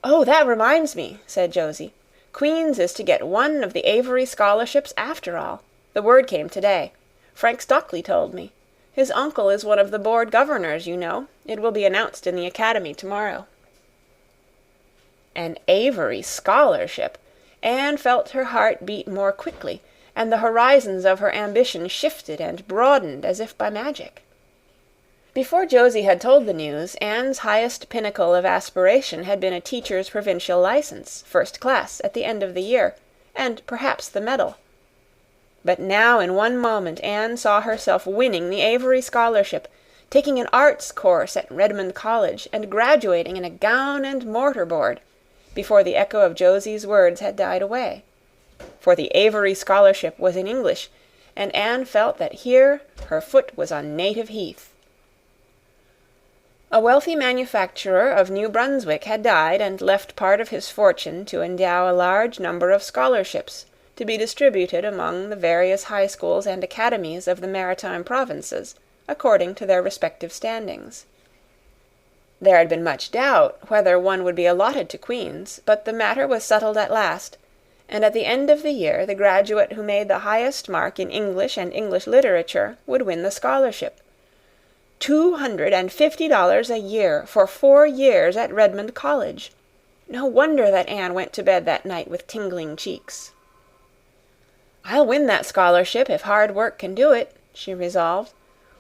"Oh, that reminds me," said Josie. "Queen's is to get one of the Avery scholarships after all. The word came today. Frank Stockley told me. His uncle is one of the board governors, you know. It will be announced in the academy tomorrow." An Avery scholarship! Anne felt her heart beat more quickly, and the horizons of her ambition shifted and broadened as if by magic. Before Josie had told the news, Anne's highest pinnacle of aspiration had been a teacher's provincial license, first class, at the end of the year, and perhaps the medal. But now in one moment Anne saw herself winning the Avery scholarship, taking an arts course at Redmond College, and graduating in a gown and mortar board, before the echo of Josie's words had died away. For the Avery scholarship was in English, and Anne felt that here her foot was on native heath. A wealthy manufacturer of New Brunswick had died and left part of his fortune to endow a large number of scholarships to be distributed among the various high schools and academies of the Maritime Provinces, according to their respective standings. There had been much doubt whether one would be allotted to Queen's, but the matter was settled at last, and at the end of the year the graduate who made the highest mark in English and English literature would win the scholarship. $250 a year for 4 years at Redmond College. No wonder that Anne went to bed that night with tingling cheeks. "I'll win that scholarship if hard work can do it," she resolved.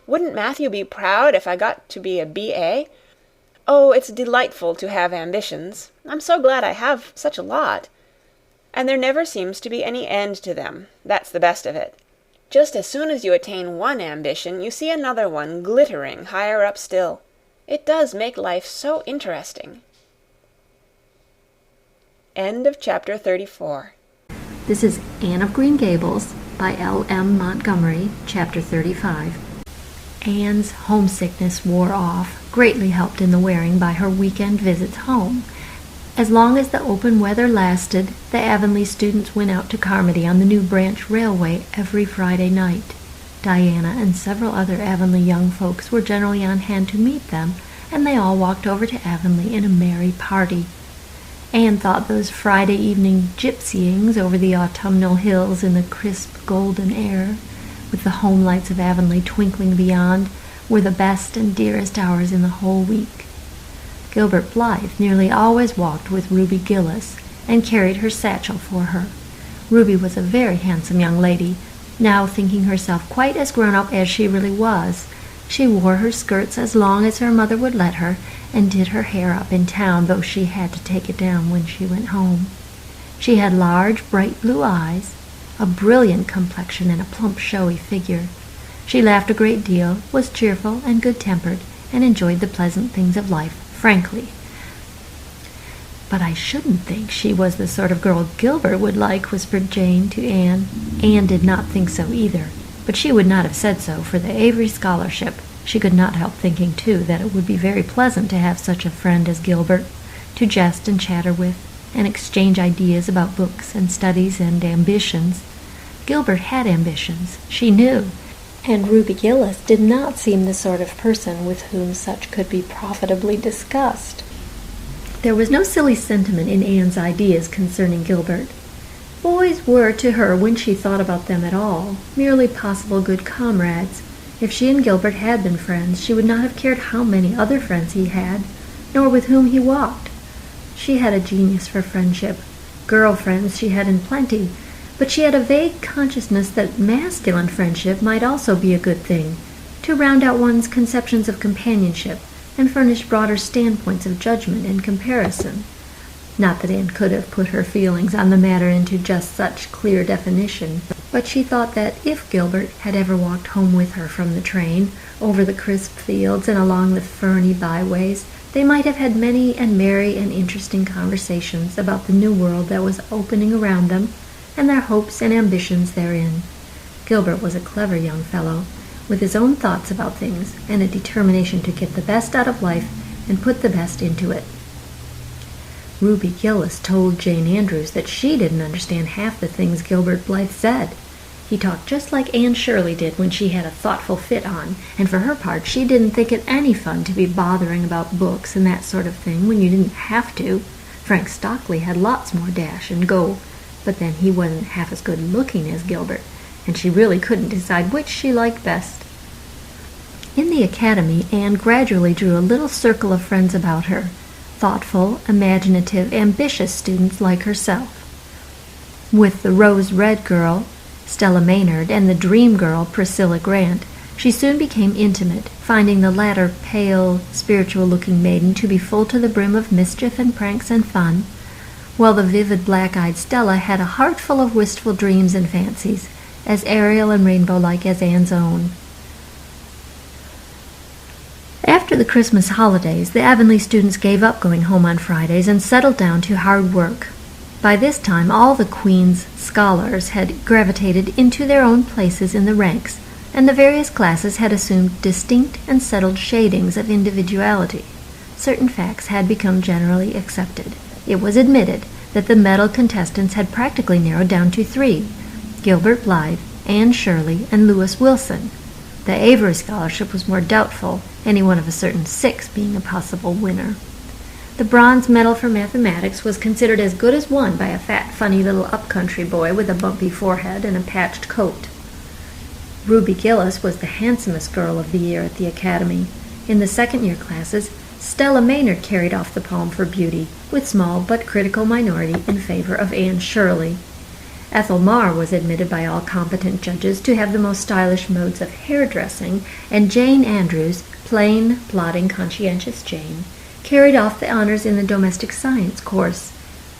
"Wouldn't Matthew be proud if I got to be a B.A.? Oh, it's delightful to have ambitions. I'm so glad I have such a lot. And there never seems to be any end to them. That's the best of it. Just as soon as you attain one ambition, you see another one glittering higher up still. It does make life so interesting." End of chapter 34. This is Anne of Green Gables by L.M. Montgomery, chapter 35. Anne's homesickness wore off, greatly helped in the wearing by her weekend visits home. As long as the open weather lasted, the Avonlea students went out to Carmody on the New Branch Railway every Friday night. Diana and several other Avonlea young folks were generally on hand to meet them, and they all walked over to Avonlea in a merry party. Anne thought those Friday evening gypsyings over the autumnal hills in the crisp golden air, with the home lights of Avonlea twinkling beyond, were the best and dearest hours in the whole week. Gilbert Blythe nearly always walked with Ruby Gillis, and carried her satchel for her. Ruby was a very handsome young lady, now thinking herself quite as grown-up as she really was. She wore her skirts as long as her mother would let her, and did her hair up in town, though she had to take it down when she went home. She had large, bright blue eyes, a brilliant complexion, and a plump, showy figure. She laughed a great deal, was cheerful and good-tempered, and enjoyed the pleasant things of life frankly. "But I shouldn't think she was the sort of girl Gilbert would like," whispered Jane to Anne. Anne did not think so either, but she would not have said so for the Avery scholarship. She could not help thinking, too, that it would be very pleasant to have such a friend as Gilbert, to jest and chatter with, and exchange ideas about books and studies and ambitions. Gilbert had ambitions, she knew, and Ruby Gillis did not seem the sort of person with whom such could be profitably discussed. There was no silly sentiment in Anne's ideas concerning Gilbert. Boys were, to her, when she thought about them at all, merely possible good comrades. If she and Gilbert had been friends, she would not have cared how many other friends he had, nor with whom he walked. She had a genius for friendship, Girl friends she had in plenty, but she had a vague consciousness that masculine friendship might also be a good thing, to round out one's conceptions of companionship and furnish broader standpoints of judgment and comparison. Not that Anne could have put her feelings on the matter into just such clear definition, but she thought that if Gilbert had ever walked home with her from the train, over the crisp fields and along the ferny byways, they might have had many and merry and interesting conversations about the new world that was opening around them, and their hopes and ambitions therein. Gilbert was a clever young fellow, with his own thoughts about things, and a determination to get the best out of life and put the best into it. Ruby Gillis told Jane Andrews that she didn't understand half the things Gilbert Blythe said. He talked just like Anne Shirley did when she had a thoughtful fit on, and for her part she didn't think it any fun to be bothering about books and that sort of thing when you didn't have to. Frank Stockley had lots more dash and go, but then he wasn't half as good looking as Gilbert, and she really couldn't decide which she liked best. In the academy, Anne gradually drew a little circle of friends about her, thoughtful, imaginative, ambitious students like herself. With the rose-red girl, Stella Maynard, and the dream girl, Priscilla Grant, she soon became intimate, finding the latter pale, spiritual-looking maiden to be full to the brim of mischief and pranks and fun, while the vivid black-eyed Stella had a heart full of wistful dreams and fancies, as aerial and rainbow-like as Anne's own. After the Christmas holidays, the Avonlea students gave up going home on Fridays and settled down to hard work. By this time, all the Queen's scholars had gravitated into their own places in the ranks, and the various classes had assumed distinct and settled shadings of individuality. Certain facts had become generally accepted. It was admitted that the medal contestants had practically narrowed down to 3, Gilbert Blythe, Anne Shirley, and Lewis Wilson. The Avery Scholarship was more doubtful, any one of a certain 6 being a possible winner. The bronze medal for mathematics was considered as good as won by a fat, funny little up-country boy with a bumpy forehead and a patched coat. Ruby Gillis was the handsomest girl of the year at the academy. In the second-year classes, Stella Maynard carried off the palm for beauty, with small but critical minority in favor of Anne Shirley. Ethel Marr was admitted by all competent judges to have the most stylish modes of hairdressing, and Jane Andrews, plain, plodding, conscientious Jane, carried off the honors in the domestic science course.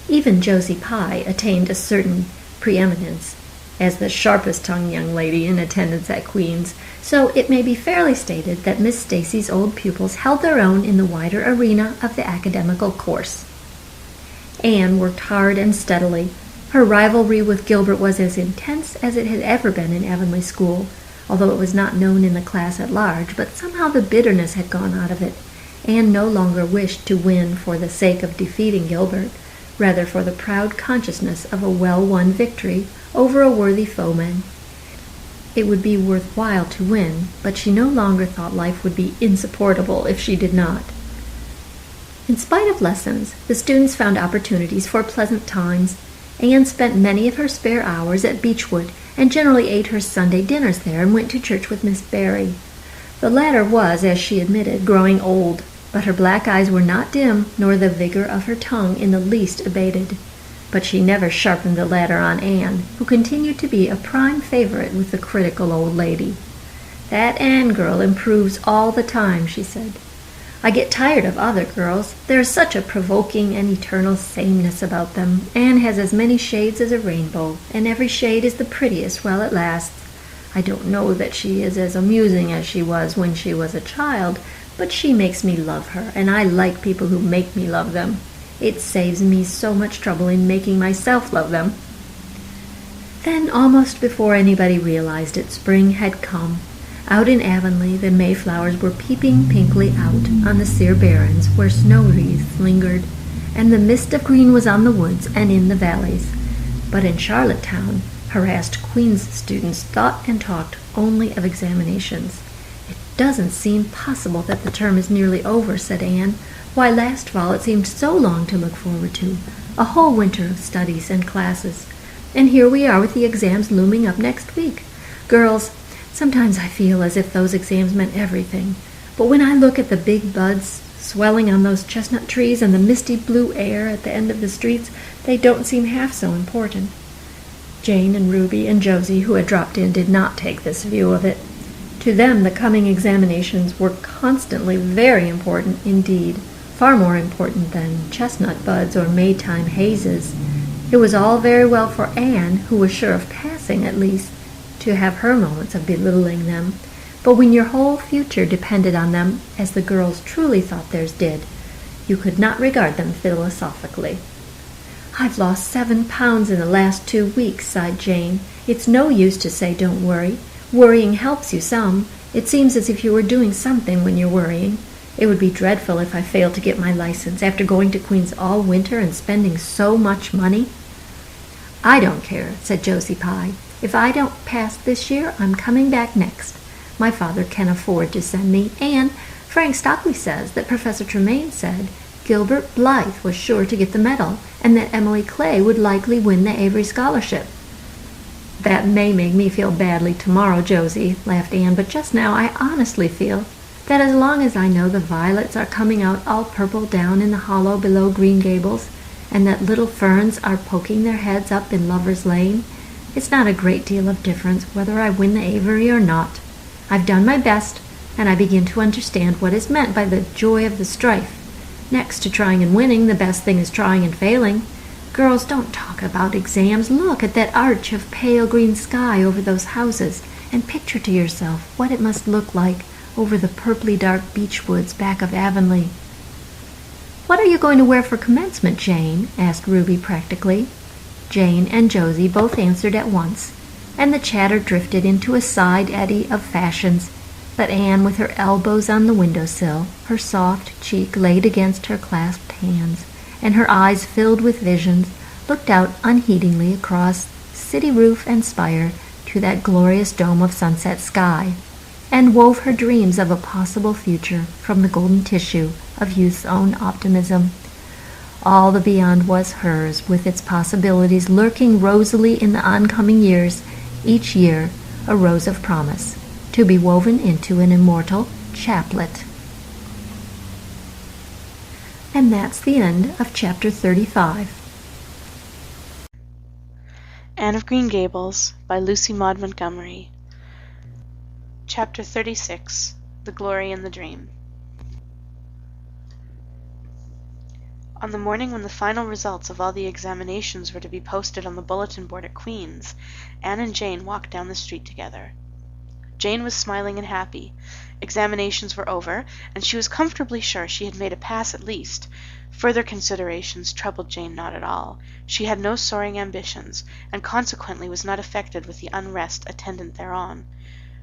Even Josie Pye attained a certain preeminence as the sharpest-tongued young lady in attendance at Queen's, so it may be fairly stated that Miss Stacy's old pupils held their own in the wider arena of the academical course. Anne worked hard and steadily. Her rivalry with Gilbert was as intense as it had ever been in Avonlea School, although it was not known in the class at large, but somehow the bitterness had gone out of it. Anne no longer wished to win for the sake of defeating Gilbert, rather for the proud consciousness of a well-won victory over a worthy foeman. It would be worthwhile to win, but she no longer thought life would be insupportable if she did not. In spite of lessons, the students found opportunities for pleasant times. Anne spent many of her spare hours at Beechwood, and generally ate her Sunday dinners there and went to church with Miss Barry. The latter was, as she admitted, growing old, but her black eyes were not dim, nor the vigor of her tongue in the least abated. But she never sharpened the latter on Anne, who continued to be a prime favorite with the critical old lady. "That Anne girl improves all the time," she said. "I get tired of other girls. There is such a provoking and eternal sameness about them. Anne has as many shades as a rainbow, and every shade is the prettiest while it lasts. I don't know that she is as amusing as she was when she was a child, but she makes me love her, and I like people who make me love them. It saves me so much trouble in making myself love them." Then, almost before anybody realized it, spring had come. Out in Avonlea, the Mayflowers were peeping pinkly out on the sere barrens where snow wreaths lingered, and the mist of green was on the woods and in the valleys. But in Charlottetown, harassed Queen's students thought and talked only of examinations. "It doesn't seem possible that the term is nearly over," said Anne. "Why, last fall it seemed so long to look forward to, a whole winter of studies and classes. And here we are with the exams looming up next week. Girls, sometimes I feel as if those exams meant everything. But when I look at the big buds Swelling on those chestnut trees and the misty blue air at the end of the streets, they don't seem half so important. Jane and Ruby and Josie, who had dropped in, did not take this view of it. To them, the coming examinations were constantly very important indeed, far more important than chestnut buds or Maytime hazes. It was all very well for Anne, who was sure of passing at least, to have her moments of belittling them, but when your whole future depended on them, as the girls truly thought theirs did, you could not regard them philosophically. "I've lost 7 pounds in the last 2 weeks," sighed Jane. "It's no use to say don't worry. Worrying helps you some. It seems as if you were doing something when you're worrying. It would be dreadful if I failed to get my license after going to Queen's all winter and spending so much money." "I don't care," said Josie Pye. "If I don't pass this year, I'm coming back next. My father can afford to send me, and Frank Stockley says that Professor Tremaine said Gilbert Blythe was sure to get the medal, and that Emily Clay would likely win the Avery Scholarship." "That may make me feel badly tomorrow, Josie," laughed Anne, "but just now I honestly feel that as long as I know the violets are coming out all purple down in the hollow below Green Gables, and that little ferns are poking their heads up in Lover's Lane, it's not a great deal of difference whether I win the Avery or not. I've done my best, and I begin to understand what is meant by the joy of the strife. Next to trying and winning, the best thing is trying and failing. Girls, don't talk about exams. Look at that arch of pale green sky over those houses, and picture to yourself what it must look like over the purply dark beech woods back of Avonlea." "What are you going to wear for commencement, Jane?" asked Ruby practically. Jane and Josie both answered at once, and the chatter drifted into a side eddy of fashions, but Anne, with her elbows on the window-sill, her soft cheek laid against her clasped hands, and her eyes filled with visions, looked out unheedingly across city roof and spire to that glorious dome of sunset sky, and wove her dreams of a possible future from the golden tissue of youth's own optimism. All the beyond was hers, with its possibilities lurking rosily in the oncoming years, each year a rose of promise, to be woven into an immortal chaplet. And that's the end of Chapter 35. Anne of Green Gables by Lucy Maud Montgomery. Chapter 36. The Glory in the Dream. On the morning when the final results of all the examinations were to be posted on the bulletin board at Queen's, Anne and Jane walked down the street together. Jane was smiling and happy. Examinations were over, and she was comfortably sure she had made a pass at least. Further considerations troubled Jane not at all. She had no soaring ambitions, and consequently was not affected with the unrest attendant thereon.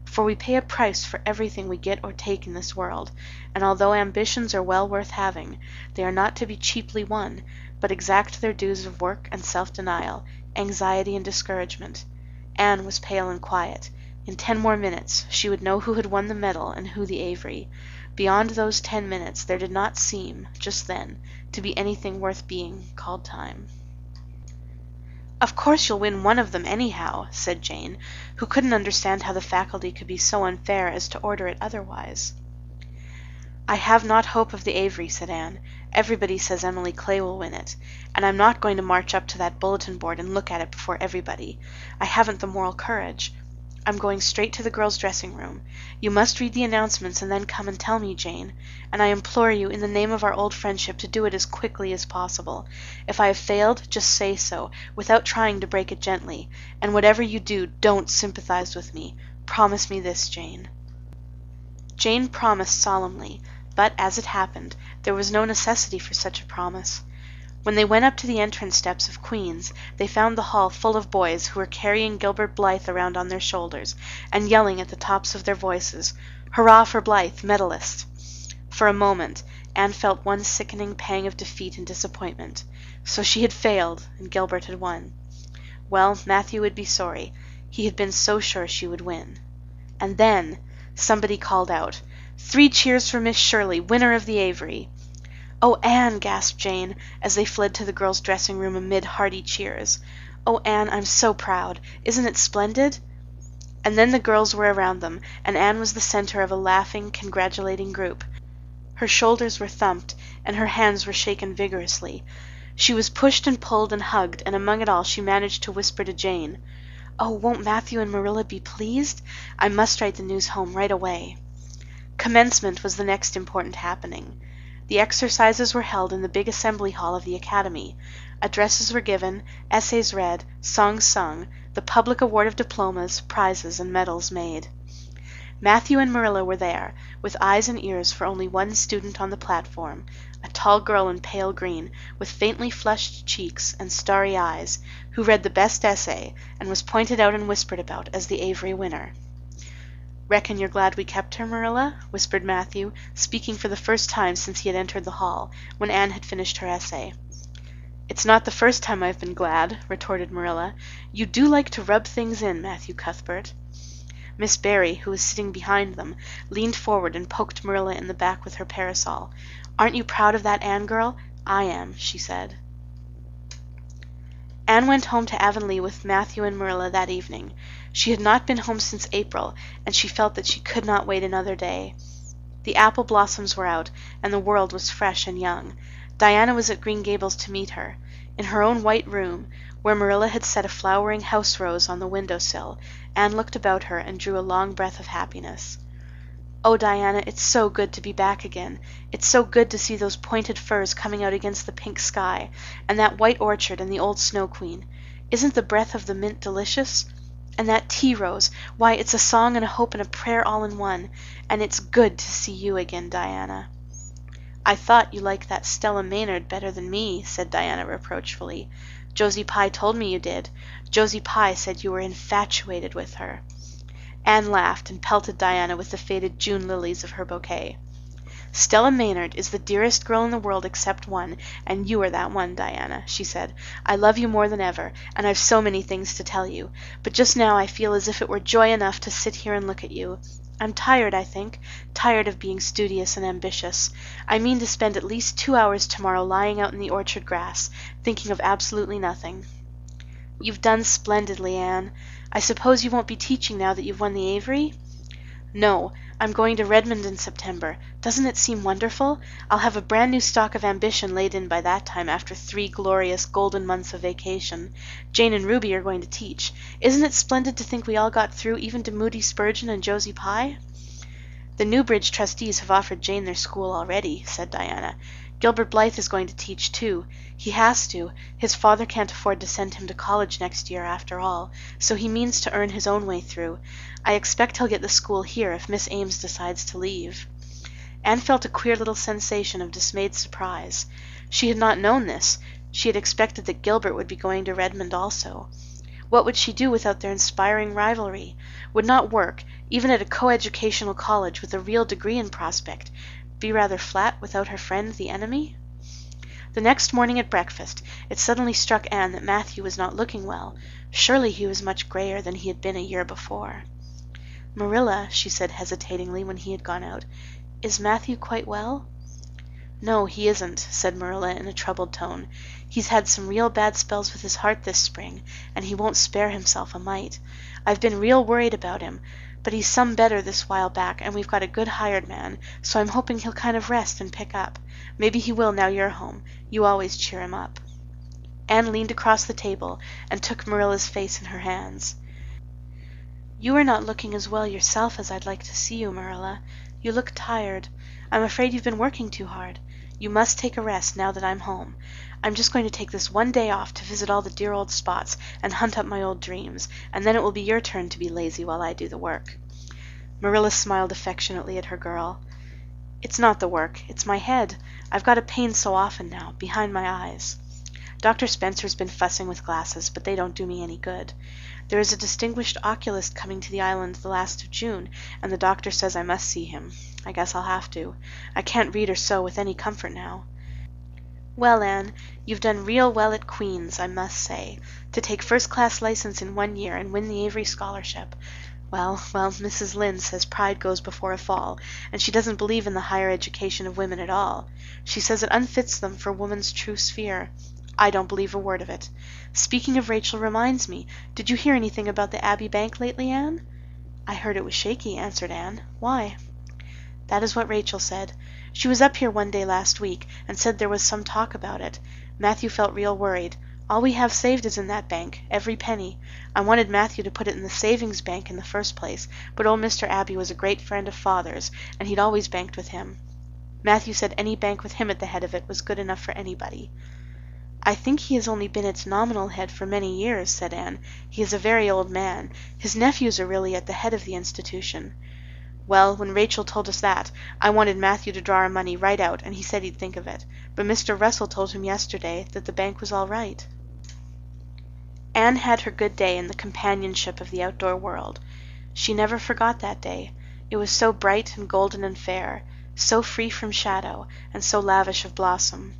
For we pay a price for everything we get or take in this world, and although ambitions are well worth having, they are not to be cheaply won, but exact their dues of work and self-denial, anxiety and discouragement. Anne was pale and quiet. In 10 more minutes she would know who had won the medal and who the Avery. Beyond those 10 minutes there did not seem, just then, to be anything worth being called time. "Of course you'll win one of them anyhow," said Jane, who couldn't understand how the faculty could be so unfair as to order it otherwise. "I have not hope of the Avery," said Anne. "Everybody says Emily Clay will win it, and I'm not going to march up to that bulletin board and look at it before everybody. I haven't the moral courage. I'm going straight to the girls' dressing room. You must read the announcements and then come and tell me, Jane, and I implore you in the name of our old friendship to do it as quickly as possible. If I have failed, just say so, without trying to break it gently, and whatever you do, don't sympathize with me. Promise me this, Jane." Jane promised solemnly, but, as it happened, there was no necessity for such a promise. When they went up to the entrance steps of Queen's, they found the hall full of boys who were carrying Gilbert Blythe around on their shoulders, and yelling at the tops of their voices, "Hurrah for Blythe, medalist!" For a moment, Anne felt one sickening pang of defeat and disappointment. So she had failed, and Gilbert had won. Well, Matthew would be sorry. He had been so sure she would win. And then somebody called out, "3 cheers for Miss Shirley, winner of the Avery!" "Oh, Anne!" gasped Jane, as they fled to the girls' dressing room amid hearty cheers. "Oh, Anne, I'm so proud. Isn't it splendid?" And then the girls were around them, and Anne was the center of a laughing, congratulating group. Her shoulders were thumped, and her hands were shaken vigorously. She was pushed and pulled and hugged, and among it all she managed to whisper to Jane, "Oh, won't Matthew and Marilla be pleased? I must write the news home right away." Commencement was the next important happening. The exercises were held in the big assembly hall of the academy. Addresses were given, essays read, songs sung, the public award of diplomas, prizes, and medals made. Matthew and Marilla were there, with eyes and ears for only one student on the platform, a tall girl in pale green, with faintly flushed cheeks and starry eyes, who read the best essay and was pointed out and whispered about as the Avery winner. "Reckon you're glad we kept her, Marilla?" whispered Matthew, speaking for the first time since he had entered the hall, when Anne had finished her essay. "It's not the first time I've been glad," retorted Marilla. "You do like to rub things in, Matthew Cuthbert." Miss Barry, who was sitting behind them, leaned forward and poked Marilla in the back with her parasol. "Aren't you proud of that Anne girl? I am," she said. Anne went home to Avonlea with Matthew and Marilla that evening. She had not been home since April, and she felt that she could not wait another day. The apple blossoms were out, and the world was fresh and young. Diana was at Green Gables to meet her. In her own white room, where Marilla had set a flowering house rose on the window-sill, Anne looked about her and drew a long breath of happiness. "Oh, Diana, it's so good to be back again. It's so good to see those pointed firs coming out against the pink sky, and that white orchard and the old Snow Queen. Isn't the breath of the mint delicious? And that tea rose, why, it's a song and a hope and a prayer all in one. And it's good to see you again, Diana." "I thought you liked that Stella Maynard better than me," said Diana reproachfully. "Josie Pye told me you did. Josie Pye said you were infatuated with her." Anne laughed and pelted Diana with the faded June lilies of her bouquet. "Stella Maynard is the dearest girl in the world except one, and you are that one, Diana," she said. "I love you more than ever, and I've so many things to tell you, but just now I feel as if it were joy enough to sit here and look at you. I'm tired, I think, tired of being studious and ambitious. I mean to spend at least 2 hours tomorrow lying out in the orchard grass, thinking of absolutely nothing." "You've done splendidly, Anne. I suppose you won't be teaching now that you've won the Avery?" "No, I'm going to Redmond in September. Doesn't it seem wonderful? I'll have a brand new stock of ambition laid in by that time after 3 glorious golden months of vacation. Jane and Ruby are going to teach. Isn't it splendid to think we all got through even to Moody Spurgeon and Josie Pye?" "The Newbridge trustees have offered Jane their school already," said Diana. "Gilbert Blythe is going to teach, too. He has to. His father can't afford to send him to college next year, after all, so he means to earn his own way through. I expect he'll get the school here if Miss Ames decides to leave." Anne felt a queer little sensation of dismayed surprise. She had not known this. She had expected that Gilbert would be going to Redmond also. What would she do without their inspiring rivalry? Would not work, even at a coeducational college with a real degree in prospect, be rather flat without her friend the enemy? The next morning at breakfast it suddenly struck Anne that Matthew was not looking well. Surely he was much grayer than he had been a year before. "Marilla," she said hesitatingly when he had gone out, "is Matthew quite well?" "No, he isn't," said Marilla in a troubled tone. "He's had some real bad spells with his heart this spring, and he won't spare himself a mite. I've been real worried about him, but he's some better this while back, and we've got a good hired man, so I'm hoping he'll kind of rest and pick up. Maybe he will now you're home. You always cheer him up." Anne leaned across the table and took Marilla's face in her hands. "You are not looking as well yourself as I'd like to see you, Marilla. You look tired. I'm afraid you've been working too hard. You must take a rest now that I'm home. I'm just going to take this one day off to visit all the dear old spots and hunt up my old dreams, and then it will be your turn to be lazy while I do the work." Marilla smiled affectionately at her girl. "It's not the work. It's my head. I've got a pain so often now, behind my eyes. Dr. Spencer's been fussing with glasses, but they don't do me any good. There is a distinguished oculist coming to the island the last of June, and the doctor says I must see him. I guess I'll have to. I can't read or sew with any comfort now. Well, Anne, you've done real well at Queen's, I must say. To take first-class license in 1 year and win the Avery scholarship. Well, Mrs. Lynde says pride goes before a fall, and she doesn't believe in the higher education of women at all. She says it unfits them for woman's true sphere. I don't believe a word of it. Speaking of Rachel reminds me, did you hear anything about the Abbey Bank lately, Anne?" "I heard it was shaky," answered Anne. "Why?" That is what Rachel said. She was up here one day last week and said there was some talk about it. Matthew felt real worried. All we have saved is in that bank, every penny. I wanted Matthew to put it in the savings bank in the first place, but old Mr. Abbey was a great friend of Father's, and he'd always banked with him. Matthew said any bank with him at the head of it was good enough for anybody. I think he has only been its nominal head for many years, said Anne. He is a very old man. His nephews are really at the head of the institution. Well, when Rachel told us that, I wanted Matthew to draw our money right out, and he said he'd think of it. But Mr. Russell told him yesterday that the bank was all right. Anne had her good day in the companionship of the outdoor world. She never forgot that day. It was so bright and golden and fair, so free from shadow, and so lavish of blossom.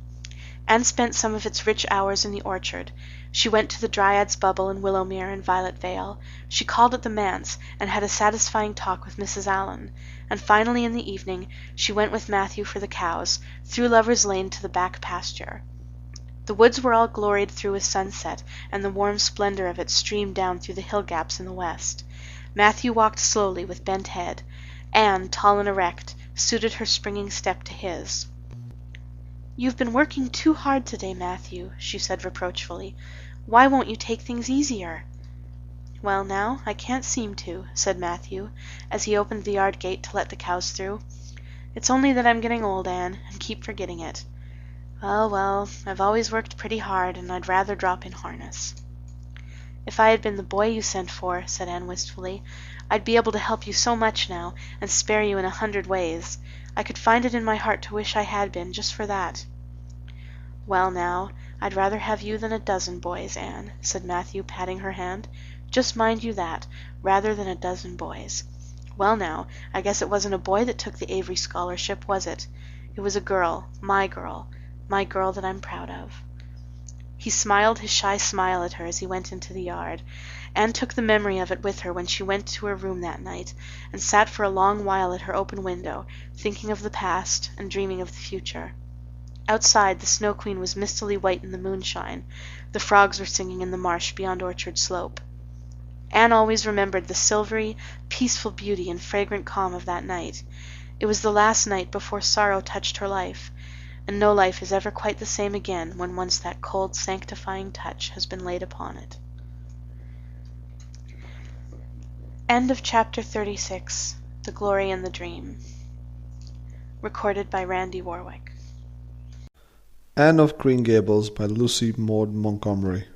Anne spent some of its rich hours in the orchard. She went to the Dryad's Bubble in Willowmere and Violet Vale. She called at the manse and had a satisfying talk with Mrs. Allan. And finally in the evening she went with Matthew for the cows, through Lover's Lane to the back pasture. The woods were all gloried through with sunset, and the warm splendor of it streamed down through the hill gaps in the west. Matthew walked slowly with bent head. Anne, tall and erect, suited her springing step to his. "You've been working too hard today, Matthew," she said reproachfully. "Why won't you take things easier?" "Well now, I can't seem to," said Matthew, as he opened the yard gate to let the cows through. "It's only that I'm getting old, Anne, and keep forgetting it. Well, I've always worked pretty hard, and I'd rather drop in harness." "If I had been the boy you sent for," said Anne wistfully, "I'd be able to help you so much now, and spare you in 100 ways. I could find it in my heart to wish I had been, just for that." "Well now, I'd rather have you than a dozen boys, Anne," said Matthew, patting her hand. "Just mind you that, rather than a dozen boys. Well now, I guess it wasn't a boy that took the Avery scholarship, was it? It was a girl, my girl that I'm proud of." He smiled his shy smile at her as he went into the yard. Anne took the memory of it with her when she went to her room that night, and sat for a long while at her open window, thinking of the past and dreaming of the future. Outside, the Snow Queen was mistily white in the moonshine. The frogs were singing in the marsh beyond Orchard Slope. Anne always remembered the silvery, peaceful beauty and fragrant calm of that night. It was the last night before sorrow touched her life, and no life is ever quite the same again when once that cold, sanctifying touch has been laid upon it. End of Chapter 36. The Glory and the Dream. Recorded by Randy Warwick. Anne of Green Gables by Lucy Maud Montgomery.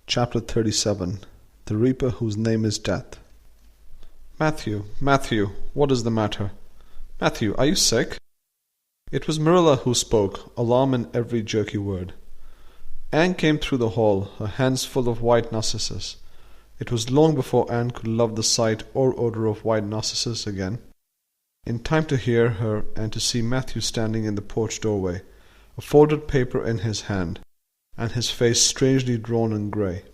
Chapter 37. The Reaper Whose Name is Death. Matthew, what is the matter? Matthew, are you sick? It was Marilla who spoke, alarm in every jerky word. Anne came through the hall, her hands full of white narcissus. It was long before Anne could love the sight or odor of white narcissus again. In time to hear her and to see Matthew standing in the porch doorway, a folded paper in his hand, and his face strangely drawn and grey.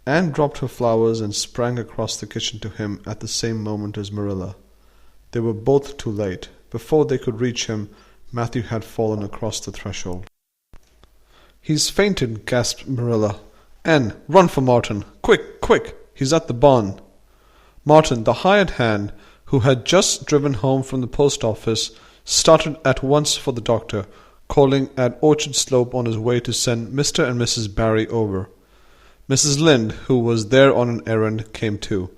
Anne dropped her flowers and sprang across the kitchen to him at the same moment as Marilla. They were both too late. Before they could reach him, Matthew had fallen across the threshold. "He's fainted," gasped Marilla. "Anne, run for Martin. Quick! He's at the barn." Martin, the hired hand, who had just driven home from the post office, started at once for the doctor, calling at Orchard Slope on his way to send Mr. and Mrs. Barry over. Mrs. Lynde, who was there on an errand, came too.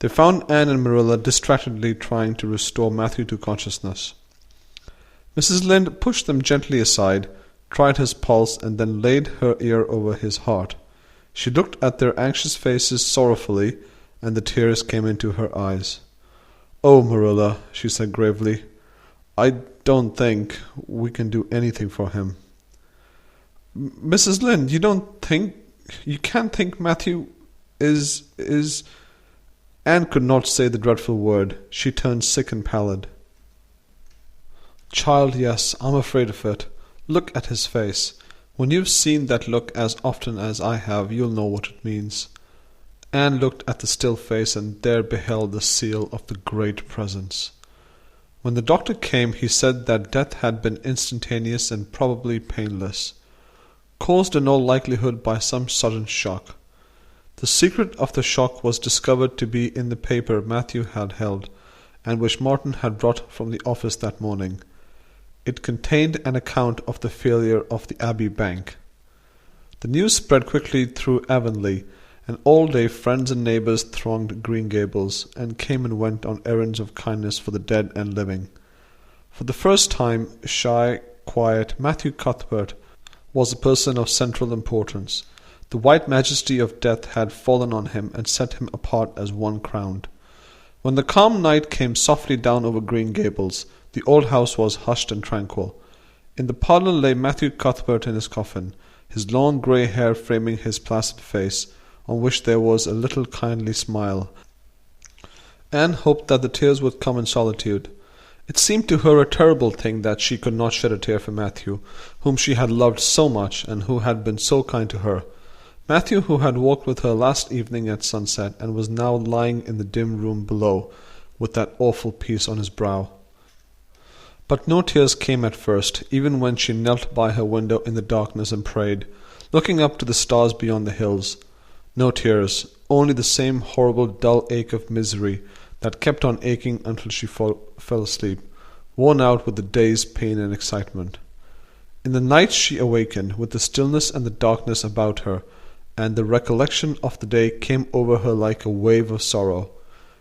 They found Anne and Marilla distractedly trying to restore Matthew to consciousness. Mrs. Lynde pushed them gently aside, tried his pulse, and then laid her ear over his heart. She looked at their anxious faces sorrowfully, and the tears came into her eyes. "Oh, Marilla," she said gravely, "I don't think we can do anything for him." "Mrs. Lynde, you can't think Matthew is... Anne could not say the dreadful word. She turned sick and pallid. "Child, yes, I'm afraid of it. Look at his face. When you've seen that look as often as I have, you'll know what it means." Anne looked at the still face and there beheld the seal of the Great Presence. When the doctor came, he said that death had been instantaneous and probably painless, caused in all likelihood by some sudden shock. The secret of the shock was discovered to be in the paper Matthew had held. and which Martin had brought from the office that morning. It contained an account of the failure of the Abbey Bank. The news spread quickly through Avonlea, and all day friends and neighbours thronged Green Gables, and came and went on errands of kindness for the dead and living. For the first time, shy, quiet Matthew Cuthbert was a person of central importance. The white majesty of death had fallen on him and set him apart as one crowned. When the calm night came softly down over Green Gables, the old house was hushed and tranquil. In the parlour lay Matthew Cuthbert in his coffin, his long grey hair framing his placid face, on which there was a little kindly smile. Anne hoped that the tears would come in solitude. It seemed to her a terrible thing that she could not shed a tear for Matthew, whom she had loved so much, and who had been so kind to her. Matthew, who had walked with her last evening at sunset, and was now lying in the dim room below, with that awful peace on his brow. But no tears came at first, even when she knelt by her window in the darkness and prayed, looking up to the stars beyond the hills. No tears, only the same horrible dull ache of misery that kept on aching until she fell asleep, worn out with the day's pain and excitement. In the night she awakened, with the stillness and the darkness about her, and the recollection of the day came over her like a wave of sorrow.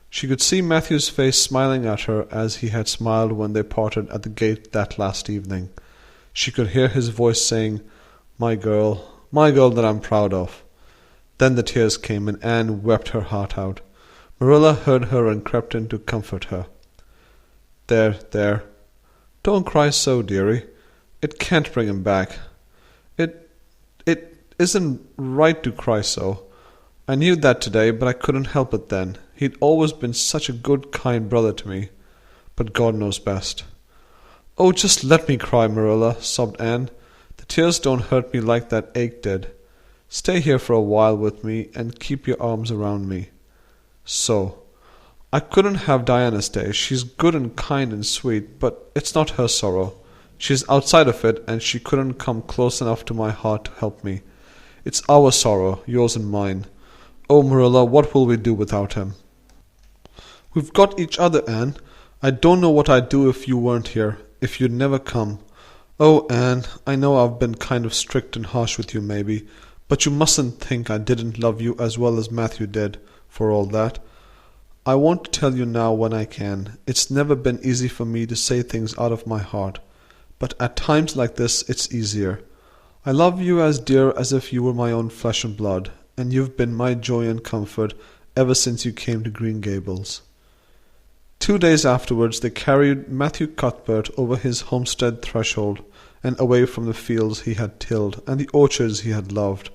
She could see Matthew's face smiling at her as he had smiled when they parted at the gate that last evening. She could hear his voice saying, my girl that I'm proud of." Then the tears came, and Anne wept her heart out. Marilla heard her and crept in to comfort her. There, don't cry so, dearie. It can't bring him back. It isn't right to cry so. I knew that today, but I couldn't help it then. He'd always been such a good, kind brother to me. But God knows best." "Oh, just let me cry, Marilla," sobbed Anne. "The tears don't hurt me like that ache did. Stay here for a while with me and keep your arms around me. So. I couldn't have Diana stay. She's good and kind and sweet, but it's not her sorrow. She's outside of it, and she couldn't come close enough to my heart to help me. It's our sorrow, yours and mine. Oh, Marilla, what will we do without him?" "We've got each other, Anne. I don't know what I'd do if you weren't here, if you'd never come. Oh, Anne, I know I've been kind of strict and harsh with you, maybe, but you mustn't think I didn't love you as well as Matthew did, for all that. I want to tell you now when I can. It's never been easy for me to say things out of my heart, but at times like this it's easier. I love you as dear as if you were my own flesh and blood, and you've been my joy and comfort ever since you came to Green Gables." 2 days afterwards they carried Matthew Cuthbert over his homestead threshold, and away from the fields he had tilled, and the orchards he had loved,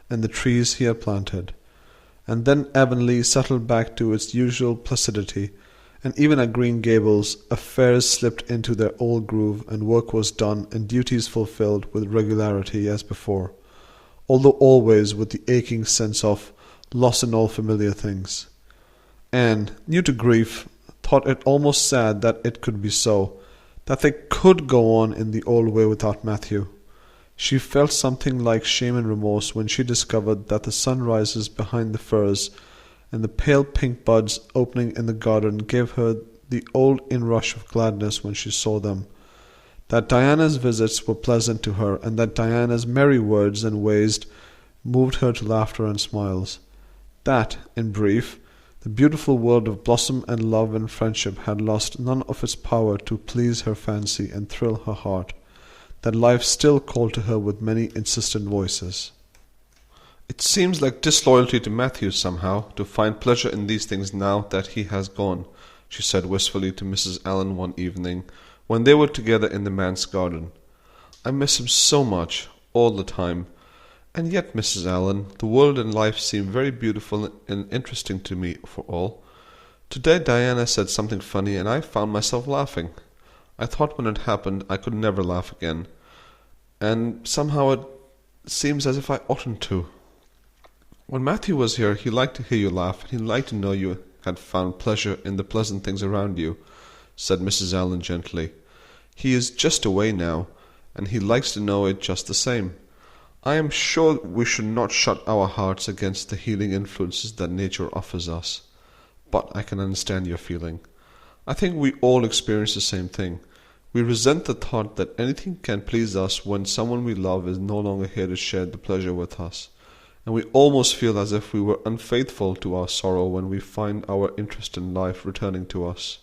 and the trees he had planted. And then Avonlea settled back to its usual placidity, and even at Green Gables affairs slipped into their old groove, and work was done and duties fulfilled with regularity as before, although always with the aching sense of loss in all familiar things. Anne, new to grief, thought it almost sad that it could be so, that they could go on in the old way without Matthew. She felt something like shame and remorse when she discovered that the sunrises behind the firs and the pale pink buds opening in the garden gave her the old inrush of gladness when she saw them, that Diana's visits were pleasant to her, and that Diana's merry words and ways moved her to laughter and smiles. That, in brief, the beautiful world of blossom and love and friendship had lost none of its power to please her fancy and thrill her heart, that life still called to her with many insistent voices. "It seems like disloyalty to Matthew somehow, to find pleasure in these things now that he has gone," she said wistfully to Mrs. Allen one evening, when they were together in the manse garden. "I miss him so much, all the time. And yet, Mrs. Allen, the world and life seem very beautiful and interesting to me for all. Today Diana said something funny, and I found myself laughing. I thought when it happened I could never laugh again, and somehow it seems as if I oughtn't to. When Matthew was here, he liked to hear you laugh, and he liked to know you had found pleasure in the pleasant things around you," said Mrs. Allen gently. "He is just away now, and he likes to know it just the same. I am sure we should not shut our hearts against the healing influences that nature offers us. But I can understand your feeling. I think we all experience the same thing. We resent the thought that anything can please us when someone we love is no longer here to share the pleasure with us, and we almost feel as if we were unfaithful to our sorrow when we find our interest in life returning to us.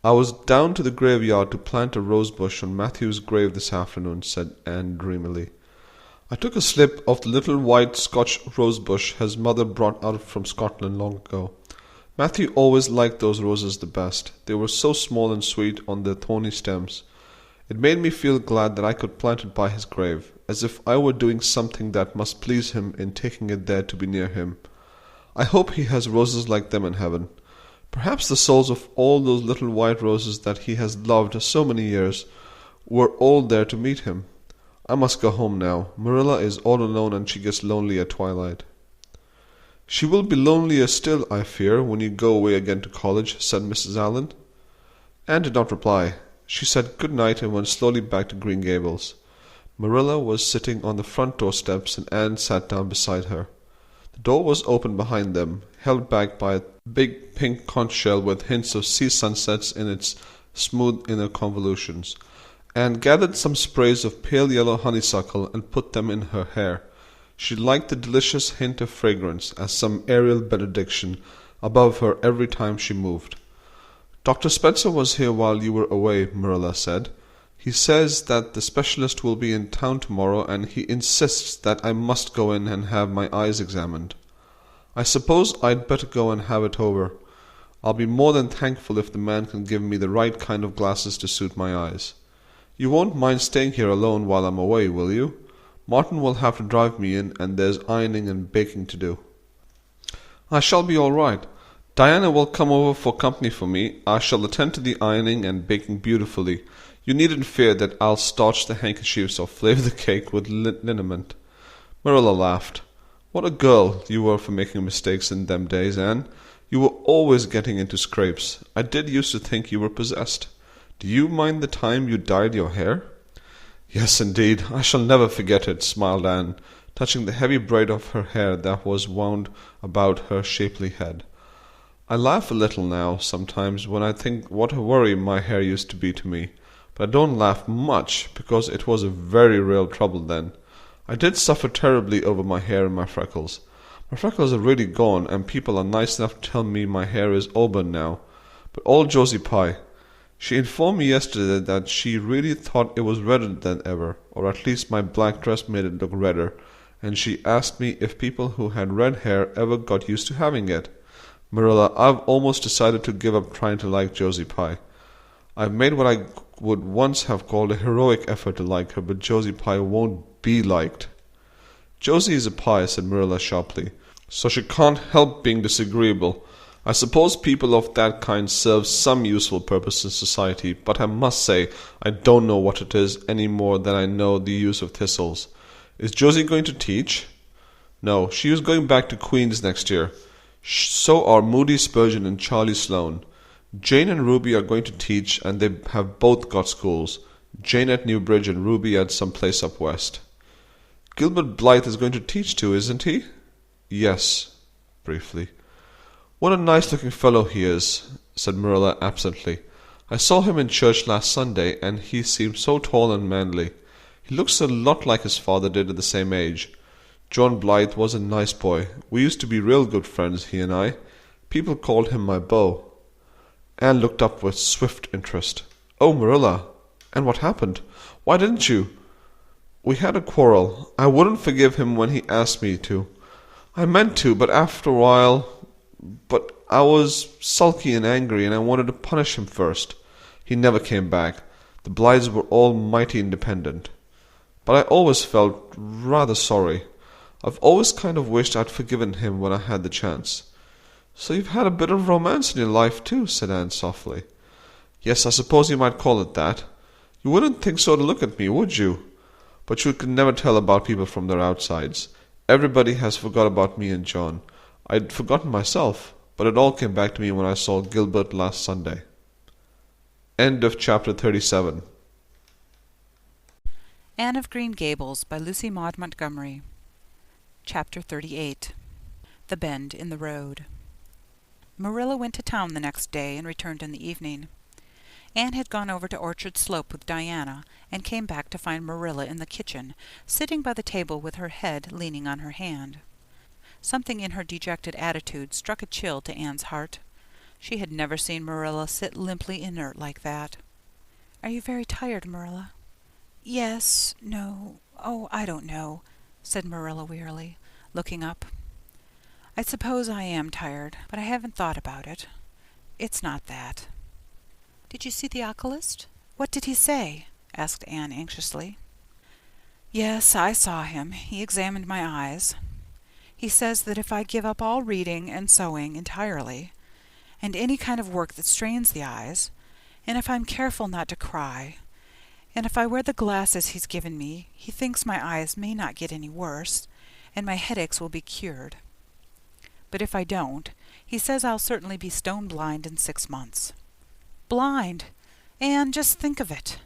"I was down to the graveyard to plant a rosebush on Matthew's grave this afternoon," said Anne dreamily. "I took a slip of the little white Scotch rosebush his mother brought out from Scotland long ago. Matthew always liked those roses the best. They were so small and sweet on their thorny stems. It made me feel glad that I could plant it by his grave, as if I were doing something that must please him in taking it there to be near him. I hope he has roses like them in heaven. Perhaps the souls of all those little white roses that he has loved so many years were all there to meet him. I must go home now. Marilla is all alone and she gets lonely at twilight." "She will be lonelier still, I fear, when you go away again to college," said Mrs. Allan. Anne did not reply. She said good night and went slowly back to Green Gables. Marilla was sitting on the front door steps and Anne sat down beside her. The door was open behind them, held back by a big pink conch shell with hints of sea sunsets in its smooth inner convolutions. Anne gathered some sprays of pale yellow honeysuckle and put them in her hair. She liked the delicious hint of fragrance, as some aerial benediction, above her every time she moved. "Dr. Spencer was here while you were away," Marilla said. "He says that the specialist will be in town tomorrow, and he insists that I must go in and have my eyes examined. I suppose I'd better go and have it over. I'll be more than thankful if the man can give me the right kind of glasses to suit my eyes. You won't mind staying here alone while I'm away, will you? Martin will have to drive me in, and there's ironing and baking to do." "I shall be all right. Diana will come over for company for me. I shall attend to the ironing and baking beautifully. You needn't fear that I'll starch the handkerchiefs or flavour the cake with liniment." Marilla laughed. "What a girl you were for making mistakes in them days, Anne. You were always getting into scrapes. I did used to think you were possessed. Do you mind the time you dyed your hair?" "Yes, indeed. I shall never forget it," smiled Anne, touching the heavy braid of her hair that was wound about her shapely head. "I laugh a little now, sometimes, when I think what a worry my hair used to be to me. But I don't laugh much, because it was a very real trouble then. I did suffer terribly over my hair and my freckles. My freckles are really gone, and people are nice enough to tell me my hair is auburn now. But old Josie Pye, she informed me yesterday that she really thought it was redder than ever, or at least my black dress made it look redder, and she asked me if people who had red hair ever got used to having it. Marilla, I've almost decided to give up trying to like Josie Pye. I've made what I would once have called a heroic effort to like her, but Josie Pye won't be liked." "Josie is a Pye," said Marilla sharply, "so she can't help being disagreeable. I suppose people of that kind serve some useful purpose in society, but I must say I don't know what it is any more than I know the use of thistles. Is Josie going to teach?" "No, she is going back to Queen's next year. So are Moody Spurgeon and Charlie Sloane. Jane and Ruby are going to teach, and they have both got schools. Jane at Newbridge and Ruby at some place up west." "Gilbert Blythe is going to teach too, isn't he?" "Yes," briefly. "What a nice-looking fellow he is," said Marilla absently. "I saw him in church last Sunday, and he seemed so tall and manly. He looks a lot like his father did at the same age. John Blythe was a nice boy. We used to be real good friends, he and I. People called him my beau." Anne looked up with swift interest. "Oh, Marilla! And what happened? Why didn't you?" "We had a quarrel. I wouldn't forgive him when he asked me to. I meant to, but after a while... But I was sulky and angry, and I wanted to punish him first. He never came back. The Blythes were all mighty independent. But I always felt rather sorry. I've always kind of wished I'd forgiven him when I had the chance." "So you've had a bit of romance in your life, too," said Anne softly. "Yes, I suppose you might call it that. You wouldn't think so to look at me, would you? But you can never tell about people from their outsides. Everybody has forgot about me and John. I'd forgotten myself, but it all came back to me when I saw Gilbert last Sunday." End of chapter 37. Anne of Green Gables by Lucy Maud Montgomery. Chapter 38. The Bend in the Road. Marilla went to town the next day and returned in the evening. Anne had gone over to Orchard Slope with Diana and came back to find Marilla in the kitchen, sitting by the table with her head leaning on her hand. Something in her dejected attitude struck a chill to Anne's heart. She had never seen Marilla sit limply inert like that. "Are you very tired, Marilla?" "Yes, no, oh, I don't know," said Marilla wearily, looking up. "I suppose I am tired, but I haven't thought about it. It's not that." "Did you see the oculist? What did he say?" asked Anne anxiously. "Yes, I saw him. He examined my eyes. He says that if I give up all reading and sewing entirely, and any kind of work that strains the eyes, and if I'm careful not to cry, and if I wear the glasses he's given me, he thinks my eyes may not get any worse, and my headaches will be cured. But if I don't, he says I'll certainly be stone blind in 6 months. Blind! Anne, just think of it!"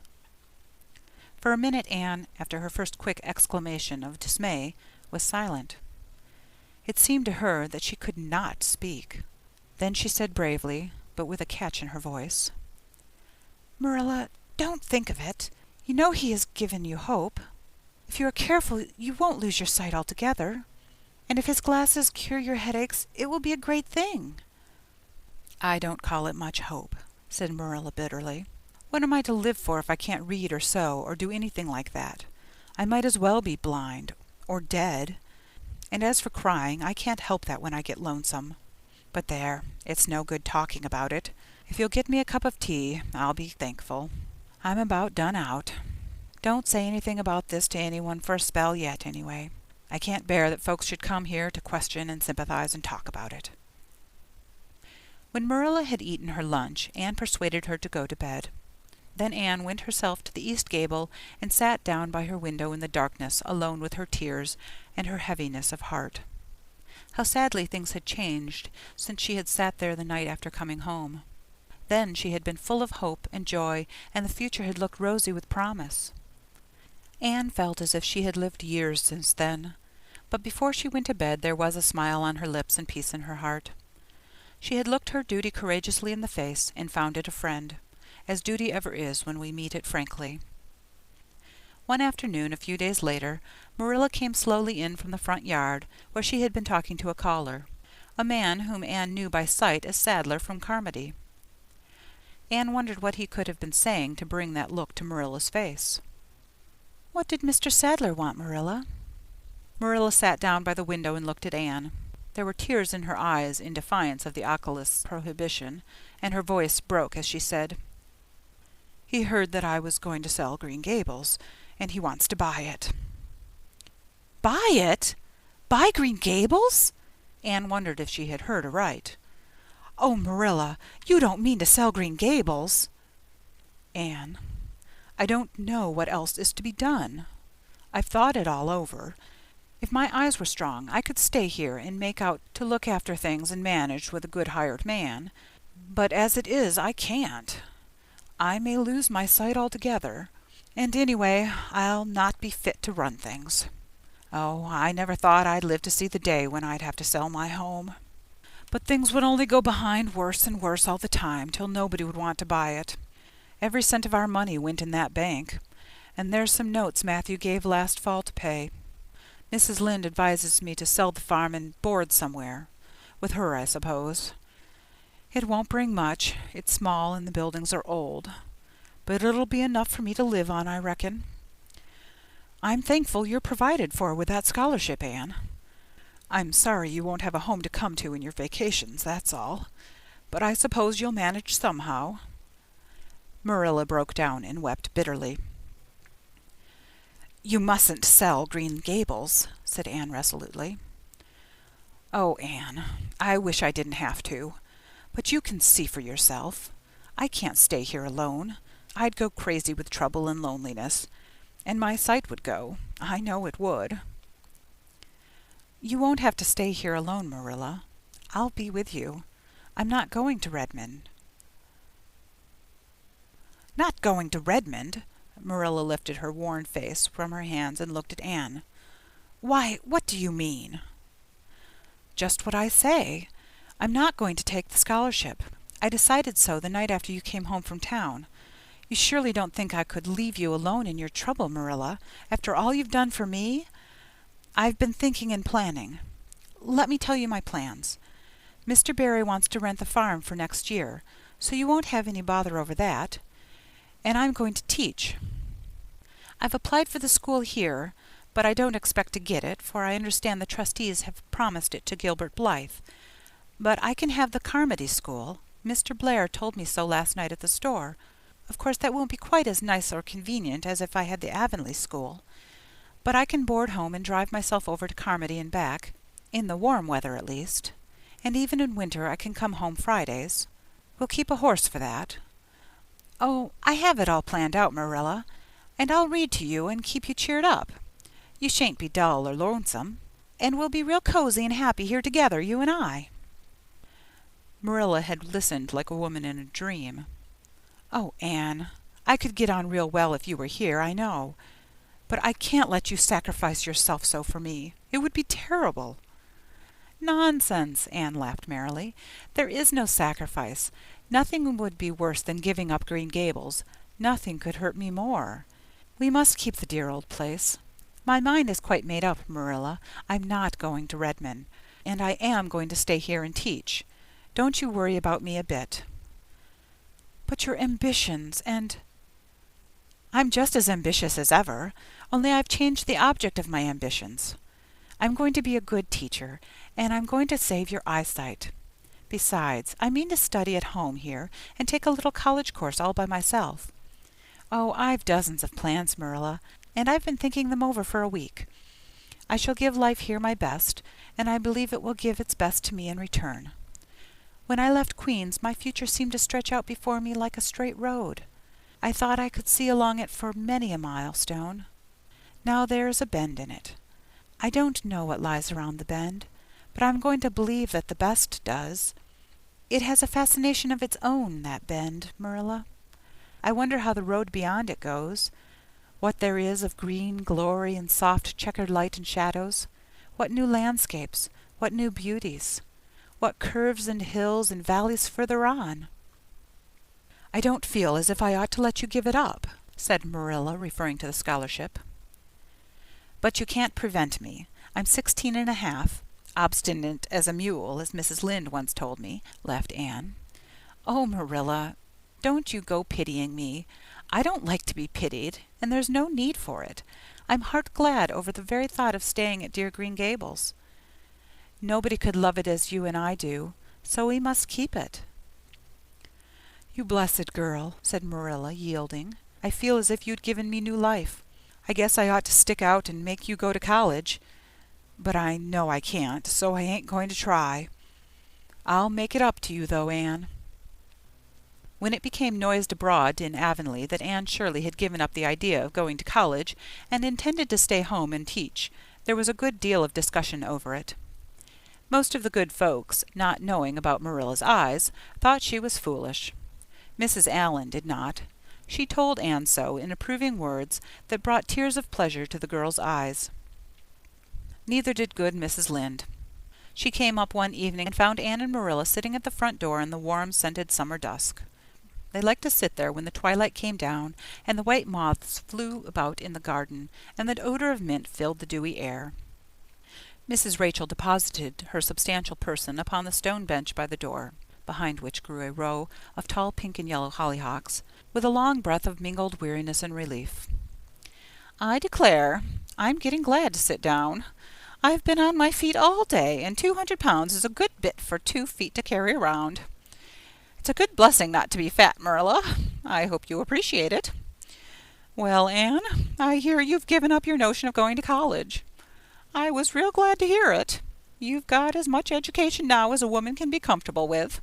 For a minute Anne, after her first quick exclamation of dismay, was silent. It seemed to her that she could not speak. Then she said bravely, but with a catch in her voice, "Marilla, don't think of it. You know he has given you hope. If you are careful, you won't lose your sight altogether. And if his glasses cure your headaches, it will be a great thing." "I don't call it much hope," said Marilla bitterly. "What am I to live for if I can't read or sew or do anything like that? I might as well be blind, or dead. And as for crying, I can't help that when I get lonesome. But there, it's no good talking about it. If you'll get me a cup of tea, I'll be thankful. I'm about done out. Don't say anything about this to anyone for a spell yet, anyway. I can't bear that folks should come here to question and sympathize and talk about it." When Marilla had eaten her lunch, Anne persuaded her to go to bed. Then Anne went herself to the east gable and sat down by her window in the darkness, alone with her tears and her heaviness of heart. How sadly things had changed since she had sat there the night after coming home. Then she had been full of hope and joy, and the future had looked rosy with promise. Anne felt as if she had lived years since then, but before she went to bed there was a smile on her lips and peace in her heart. She had looked her duty courageously in the face and found it a friend, as duty ever is when we meet it frankly. One afternoon, a few days later, Marilla came slowly in from the front yard, where she had been talking to a caller, a man whom Anne knew by sight as Sadler from Carmody. Anne wondered what he could have been saying to bring that look to Marilla's face. "What did Mr. Sadler want, Marilla?" Marilla sat down by the window and looked at Anne. There were tears in her eyes in defiance of the oculist's prohibition, and her voice broke as she said, "He heard that I was going to sell Green Gables, and he wants to buy it." "Buy it? Buy Green Gables?" Anne wondered if she had heard aright. "Oh, Marilla, you don't mean to sell Green Gables?" "Anne, I don't know what else is to be done. I've thought it all over. If my eyes were strong, I could stay here and make out to look after things and manage with a good hired man. But as it is, I can't. I may lose my sight altogether, and anyway, I'll not be fit to run things. Oh, I never thought I'd live to see the day when I'd have to sell my home. But things would only go behind worse and worse all the time, till nobody would want to buy it. Every cent of our money went in that bank, and there's some notes Matthew gave last fall to pay. Mrs. Lynde advises me to sell the farm and board somewhere. With her, I suppose. It won't bring much. It's small and the buildings are old. But it'll be enough for me to live on, I reckon. I'm thankful you're provided for with that scholarship, Anne. I'm sorry you won't have a home to come to in your vacations, that's all. But I suppose you'll manage somehow." Marilla broke down and wept bitterly. "You mustn't sell Green Gables," said Anne resolutely. "Oh, Anne, I wish I didn't have to. But you can see for yourself. I can't stay here alone. I'd go crazy with trouble and loneliness, and my sight would go. I know it would." "You won't have to stay here alone, Marilla. I'll be with you. I'm not going to Redmond." "Not going to Redmond?" Marilla lifted her worn face from her hands and looked at Anne. "Why, what do you mean?" "Just what I say. I'm not going to take the scholarship. I decided so the night after you came home from town. You surely don't think I could leave you alone in your trouble, Marilla, after all you've done for me? I've been thinking and planning. Let me tell you my plans. Mr. Barry wants to rent the farm for next year, so you won't have any bother over that. And I'm going to teach. I've applied for the school here, but I don't expect to get it, for I understand the trustees have promised it to Gilbert Blythe. But I can have the Carmody school. Mr. Blair told me so last night at the store. Of course that won't be quite as nice or convenient as if I had the Avonlea school. But I can board home and drive myself over to Carmody and back, in the warm weather at least. And even in winter I can come home Fridays. We'll keep a horse for that. Oh, I have it all planned out, Marilla, and I'll read to you and keep you cheered up. You shan't be dull or lonesome, and we'll be real cozy and happy here together, you and I. Marilla had listened like a woman in a dream. Oh, Anne, I could get on real well if you were here, I know. But I can't let you sacrifice yourself so for me. It would be terrible. Nonsense, Anne laughed merrily. There is no sacrifice. Nothing would be worse than giving up Green Gables. Nothing could hurt me more. We must keep the dear old place. My mind is quite made up, Marilla. I'm not going to Redmond, and I am going to stay here and teach. Don't you worry about me a bit. But your ambitions and... I'm just as ambitious as ever, only I've changed the object of my ambitions. I'm going to be a good teacher, and I'm going to save your eyesight. Besides, I mean to study at home here and take a little college course all by myself. Oh, I've dozens of plans, Marilla, and I've been thinking them over for a week. I shall give life here my best, and I believe it will give its best to me in return. When I left Queen's, my future seemed to stretch out before me like a straight road. I thought I could see along it for many a milestone. Now there's a bend in it. I don't know what lies around the bend, but I'm going to believe that the best does. It has a fascination of its own, that bend, Marilla. I wonder how the road beyond it goes, what there is of green glory and soft checkered light and shadows, what new landscapes, what new beauties, what curves and hills and valleys further on. I don't feel as if I ought to let you give it up, said Marilla, referring to the scholarship. But you can't prevent me. I'm 16 and a half, obstinate as a mule, as Mrs. Lynde once told me, laughed Anne. Oh, Marilla, don't you go pitying me. I don't like to be pitied, and there's no need for it. I'm heart glad over the very thought of staying at dear Green Gables. Nobody could love it as you and I do, so we must keep it. You blessed girl, said Marilla, yielding. I feel as if you'd given me new life. I guess I ought to stick out and make you go to college, but I know I can't, so I ain't going to try. I'll make it up to you, though, Anne. When it became noised abroad in Avonlea that Anne Shirley had given up the idea of going to college and intended to stay home and teach, there was a good deal of discussion over it. Most of the good folks, not knowing about Marilla's eyes, thought she was foolish. Mrs. Allan did not. She told Anne so in approving words that brought tears of pleasure to the girl's eyes. Neither did good Mrs. Lynde. She came up one evening and found Anne and Marilla sitting at the front door in the warm, scented summer dusk. They liked to sit there when the twilight came down and the white moths flew about in the garden and the odor of mint filled the dewy air. Mrs. Rachel deposited her substantial person upon the stone bench by the door, behind which grew a row of tall pink and yellow hollyhocks, with a long breath of mingled weariness and relief. I declare, I'm getting glad to sit down. I've been on my feet all day, and 200 pounds is a good bit for 2 feet to carry around. It's a good blessing not to be fat, Marilla. I hope you appreciate it. Well, Anne, I hear you've given up your notion of going to college. I was real glad to hear it. You've got as much education now as a woman can be comfortable with.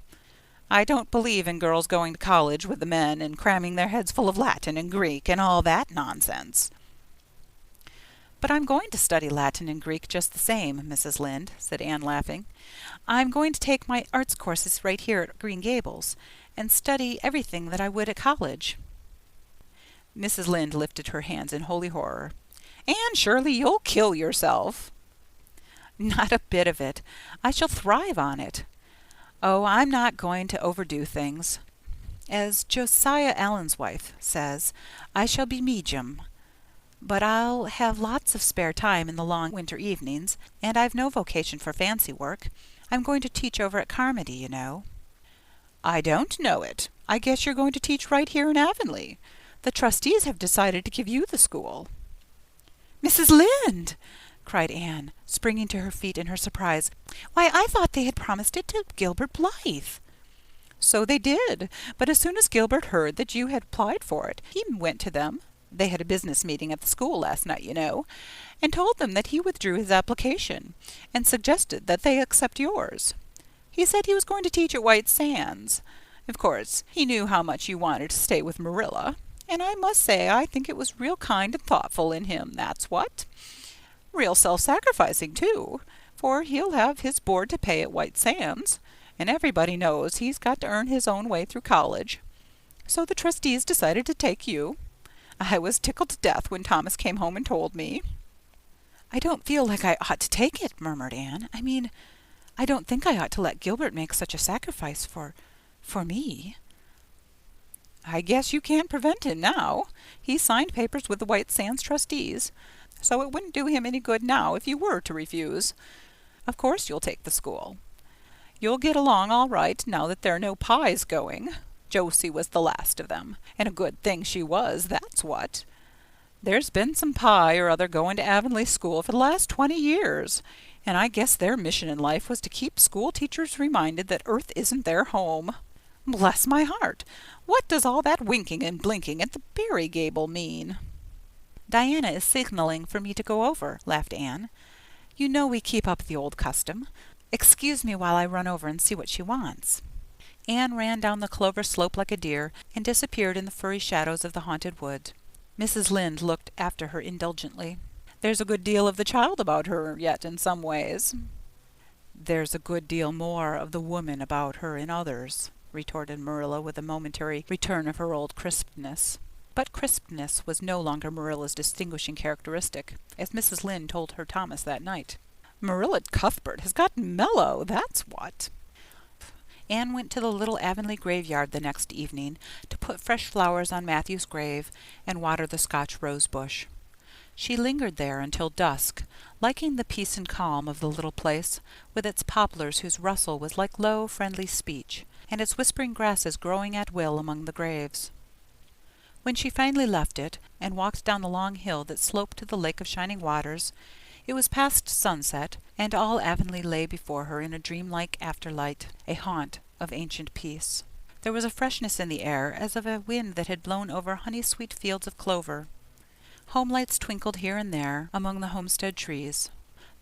I don't believe in girls going to college with the men and cramming their heads full of Latin and Greek and all that nonsense. But I'm going to study Latin and Greek just the same, Mrs. Lynde, said Anne, laughing. I'm going to take my arts courses right here at Green Gables and study everything that I would at college. Mrs. Lynde lifted her hands in holy horror. Anne Shirley, you'll kill yourself. Not a bit of it. I shall thrive on it. Oh, I'm not going to overdo things. As Josiah Allen's wife says, I shall be medium. But I'll have lots of spare time in the long winter evenings, and I've no vocation for fancy work. I'm going to teach over at Carmody, you know. I don't know it. I guess you're going to teach right here in Avonlea. The trustees have decided to give you the school. Mrs. Lynde! Cried Anne, springing to her feet in her surprise. Why, I thought they had promised it to Gilbert Blythe. So they did, but as soon as Gilbert heard that you had applied for it, he went to them. They had a business meeting at the school last night, you know, and told them that he withdrew his application, and suggested that they accept yours. He said he was going to teach at White Sands. Of course, he knew how much you wanted to stay with Marilla, and I must say I think it was real kind and thoughtful in him, that's what. Real self-sacrificing, too, for he'll have his board to pay at White Sands, and everybody knows he's got to earn his own way through college. So the trustees decided to take you. I was tickled to death when Thomas came home and told me. I don't feel like I ought to take it, murmured Anne. I mean, I don't think I ought to let Gilbert make such a sacrifice for me. I guess you can't prevent him now. He signed papers with the White Sands trustees, so it wouldn't do him any good now if you were to refuse. Of course you'll take the school. You'll get along all right now that there are no Pyes going. Josie was the last of them, and a good thing she was, that's what. There's been some Pye or other going to Avonlea school for the last 20 years, and I guess their mission in life was to keep school teachers reminded that Earth isn't their home. Bless my heart! What does all that winking and blinking at the Berry Gable mean? Diana is signaling for me to go over, laughed Anne. You know we keep up the old custom. Excuse me while I run over and see what she wants. Anne ran down the clover slope like a deer and disappeared in the furry shadows of the haunted wood. Mrs. Lynde looked after her indulgently. There's a good deal of the child about her yet in some ways. There's a good deal more of the woman about her in others, retorted Marilla with a momentary return of her old crispness. But crispness was no longer Marilla's distinguishing characteristic, as Mrs. Lynde told her Thomas that night. Marilla Cuthbert has gotten mellow, that's what. Anne went to the little Avonlea graveyard the next evening to put fresh flowers on Matthew's grave and water the Scotch rose bush. She lingered there until dusk, liking the peace and calm of the little place, with its poplars whose rustle was like low, friendly speech, and its whispering grasses growing at will among the graves. When she finally left it, and walked down the long hill that sloped to the Lake of Shining Waters, it was past sunset, and all Avonlea lay before her in a dreamlike afterlight, a haunt of ancient peace. There was a freshness in the air, as of a wind that had blown over honey-sweet fields of clover. Homelights twinkled here and there among the homestead trees.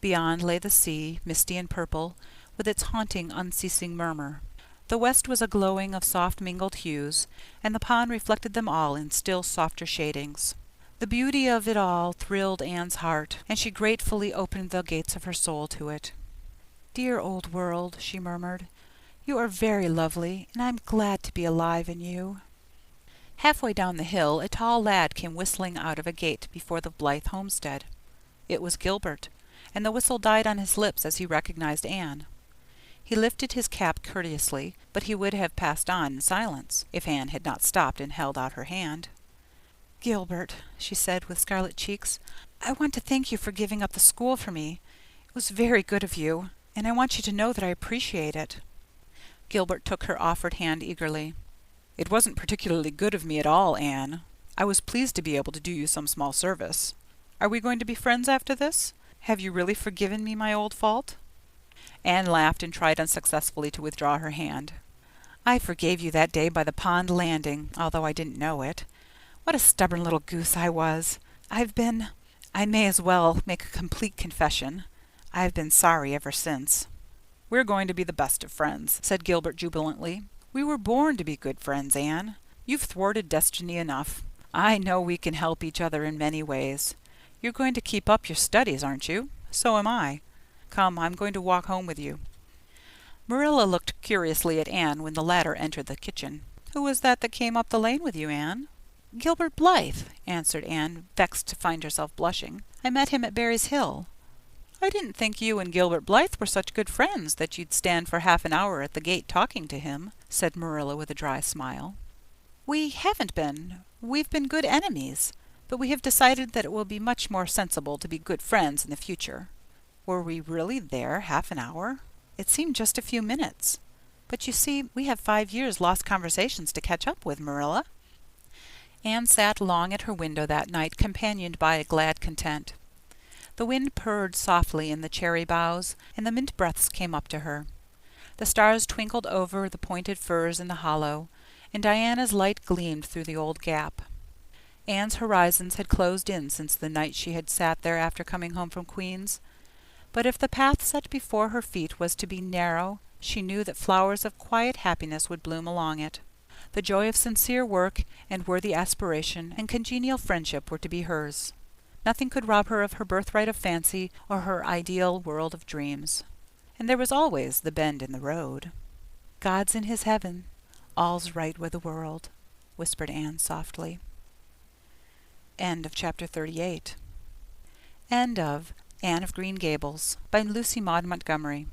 Beyond lay the sea, misty and purple, with its haunting, unceasing murmur. The west was a glowing of soft mingled hues, and the pond reflected them all in still softer shadings. The beauty of it all thrilled Anne's heart, and she gratefully opened the gates of her soul to it. "Dear old world," she murmured, "you are very lovely, and I'm glad to be alive in you." Halfway down the hill a tall lad came whistling out of a gate before the Blythe homestead. It was Gilbert, and the whistle died on his lips as he recognized Anne. He lifted his cap courteously, but he would have passed on in silence if Anne had not stopped and held out her hand. "Gilbert," she said with scarlet cheeks, "I want to thank you for giving up the school for me. It was very good of you, and I want you to know that I appreciate it." Gilbert took her offered hand eagerly. "It wasn't particularly good of me at all, Anne. I was pleased to be able to do you some small service. Are we going to be friends after this? Have you really forgiven me my old fault?" Anne laughed and tried unsuccessfully to withdraw her hand. "I forgave you that day by the pond landing, although I didn't know it. What a stubborn little goose I was. I may as well make a complete confession. I've been sorry ever since." "We're going to be the best of friends," said Gilbert jubilantly. "We were born to be good friends, Anne. You've thwarted destiny enough. I know we can help each other in many ways. You're going to keep up your studies, aren't you? So am I. Come, I'm going to walk home with you." Marilla looked curiously at Anne when the latter entered the kitchen. "Who was that came up the lane with you, Anne?" "Gilbert Blythe," answered Anne, vexed to find herself blushing. "I met him at Berry's Hill." I didn't think you and Gilbert Blythe were such good friends that you'd stand for half an hour at the gate talking to him, said Marilla with a dry smile. We haven't been. We've been good enemies, but we have decided that it will be much more sensible to be good friends in the future. Were we really there half an hour? It seemed just a few minutes. But you see, we have 5 years lost conversations to catch up with, Marilla. Anne sat long at her window that night, companioned by a glad content. The wind purred softly in the cherry boughs, and the mint breaths came up to her. The stars twinkled over the pointed firs in the hollow, and Diana's light gleamed through the old gap. Anne's horizons had closed in since the night she had sat there after coming home from Queen's. But if the path set before her feet was to be narrow, she knew that flowers of quiet happiness would bloom along it. The joy of sincere work and worthy aspiration and congenial friendship were to be hers. Nothing could rob her of her birthright of fancy or her ideal world of dreams. And there was always the bend in the road. "God's in his heaven. All's right with the world," whispered Anne softly. End of chapter 38. End of Anne of Green Gables by Lucy Maud Montgomery.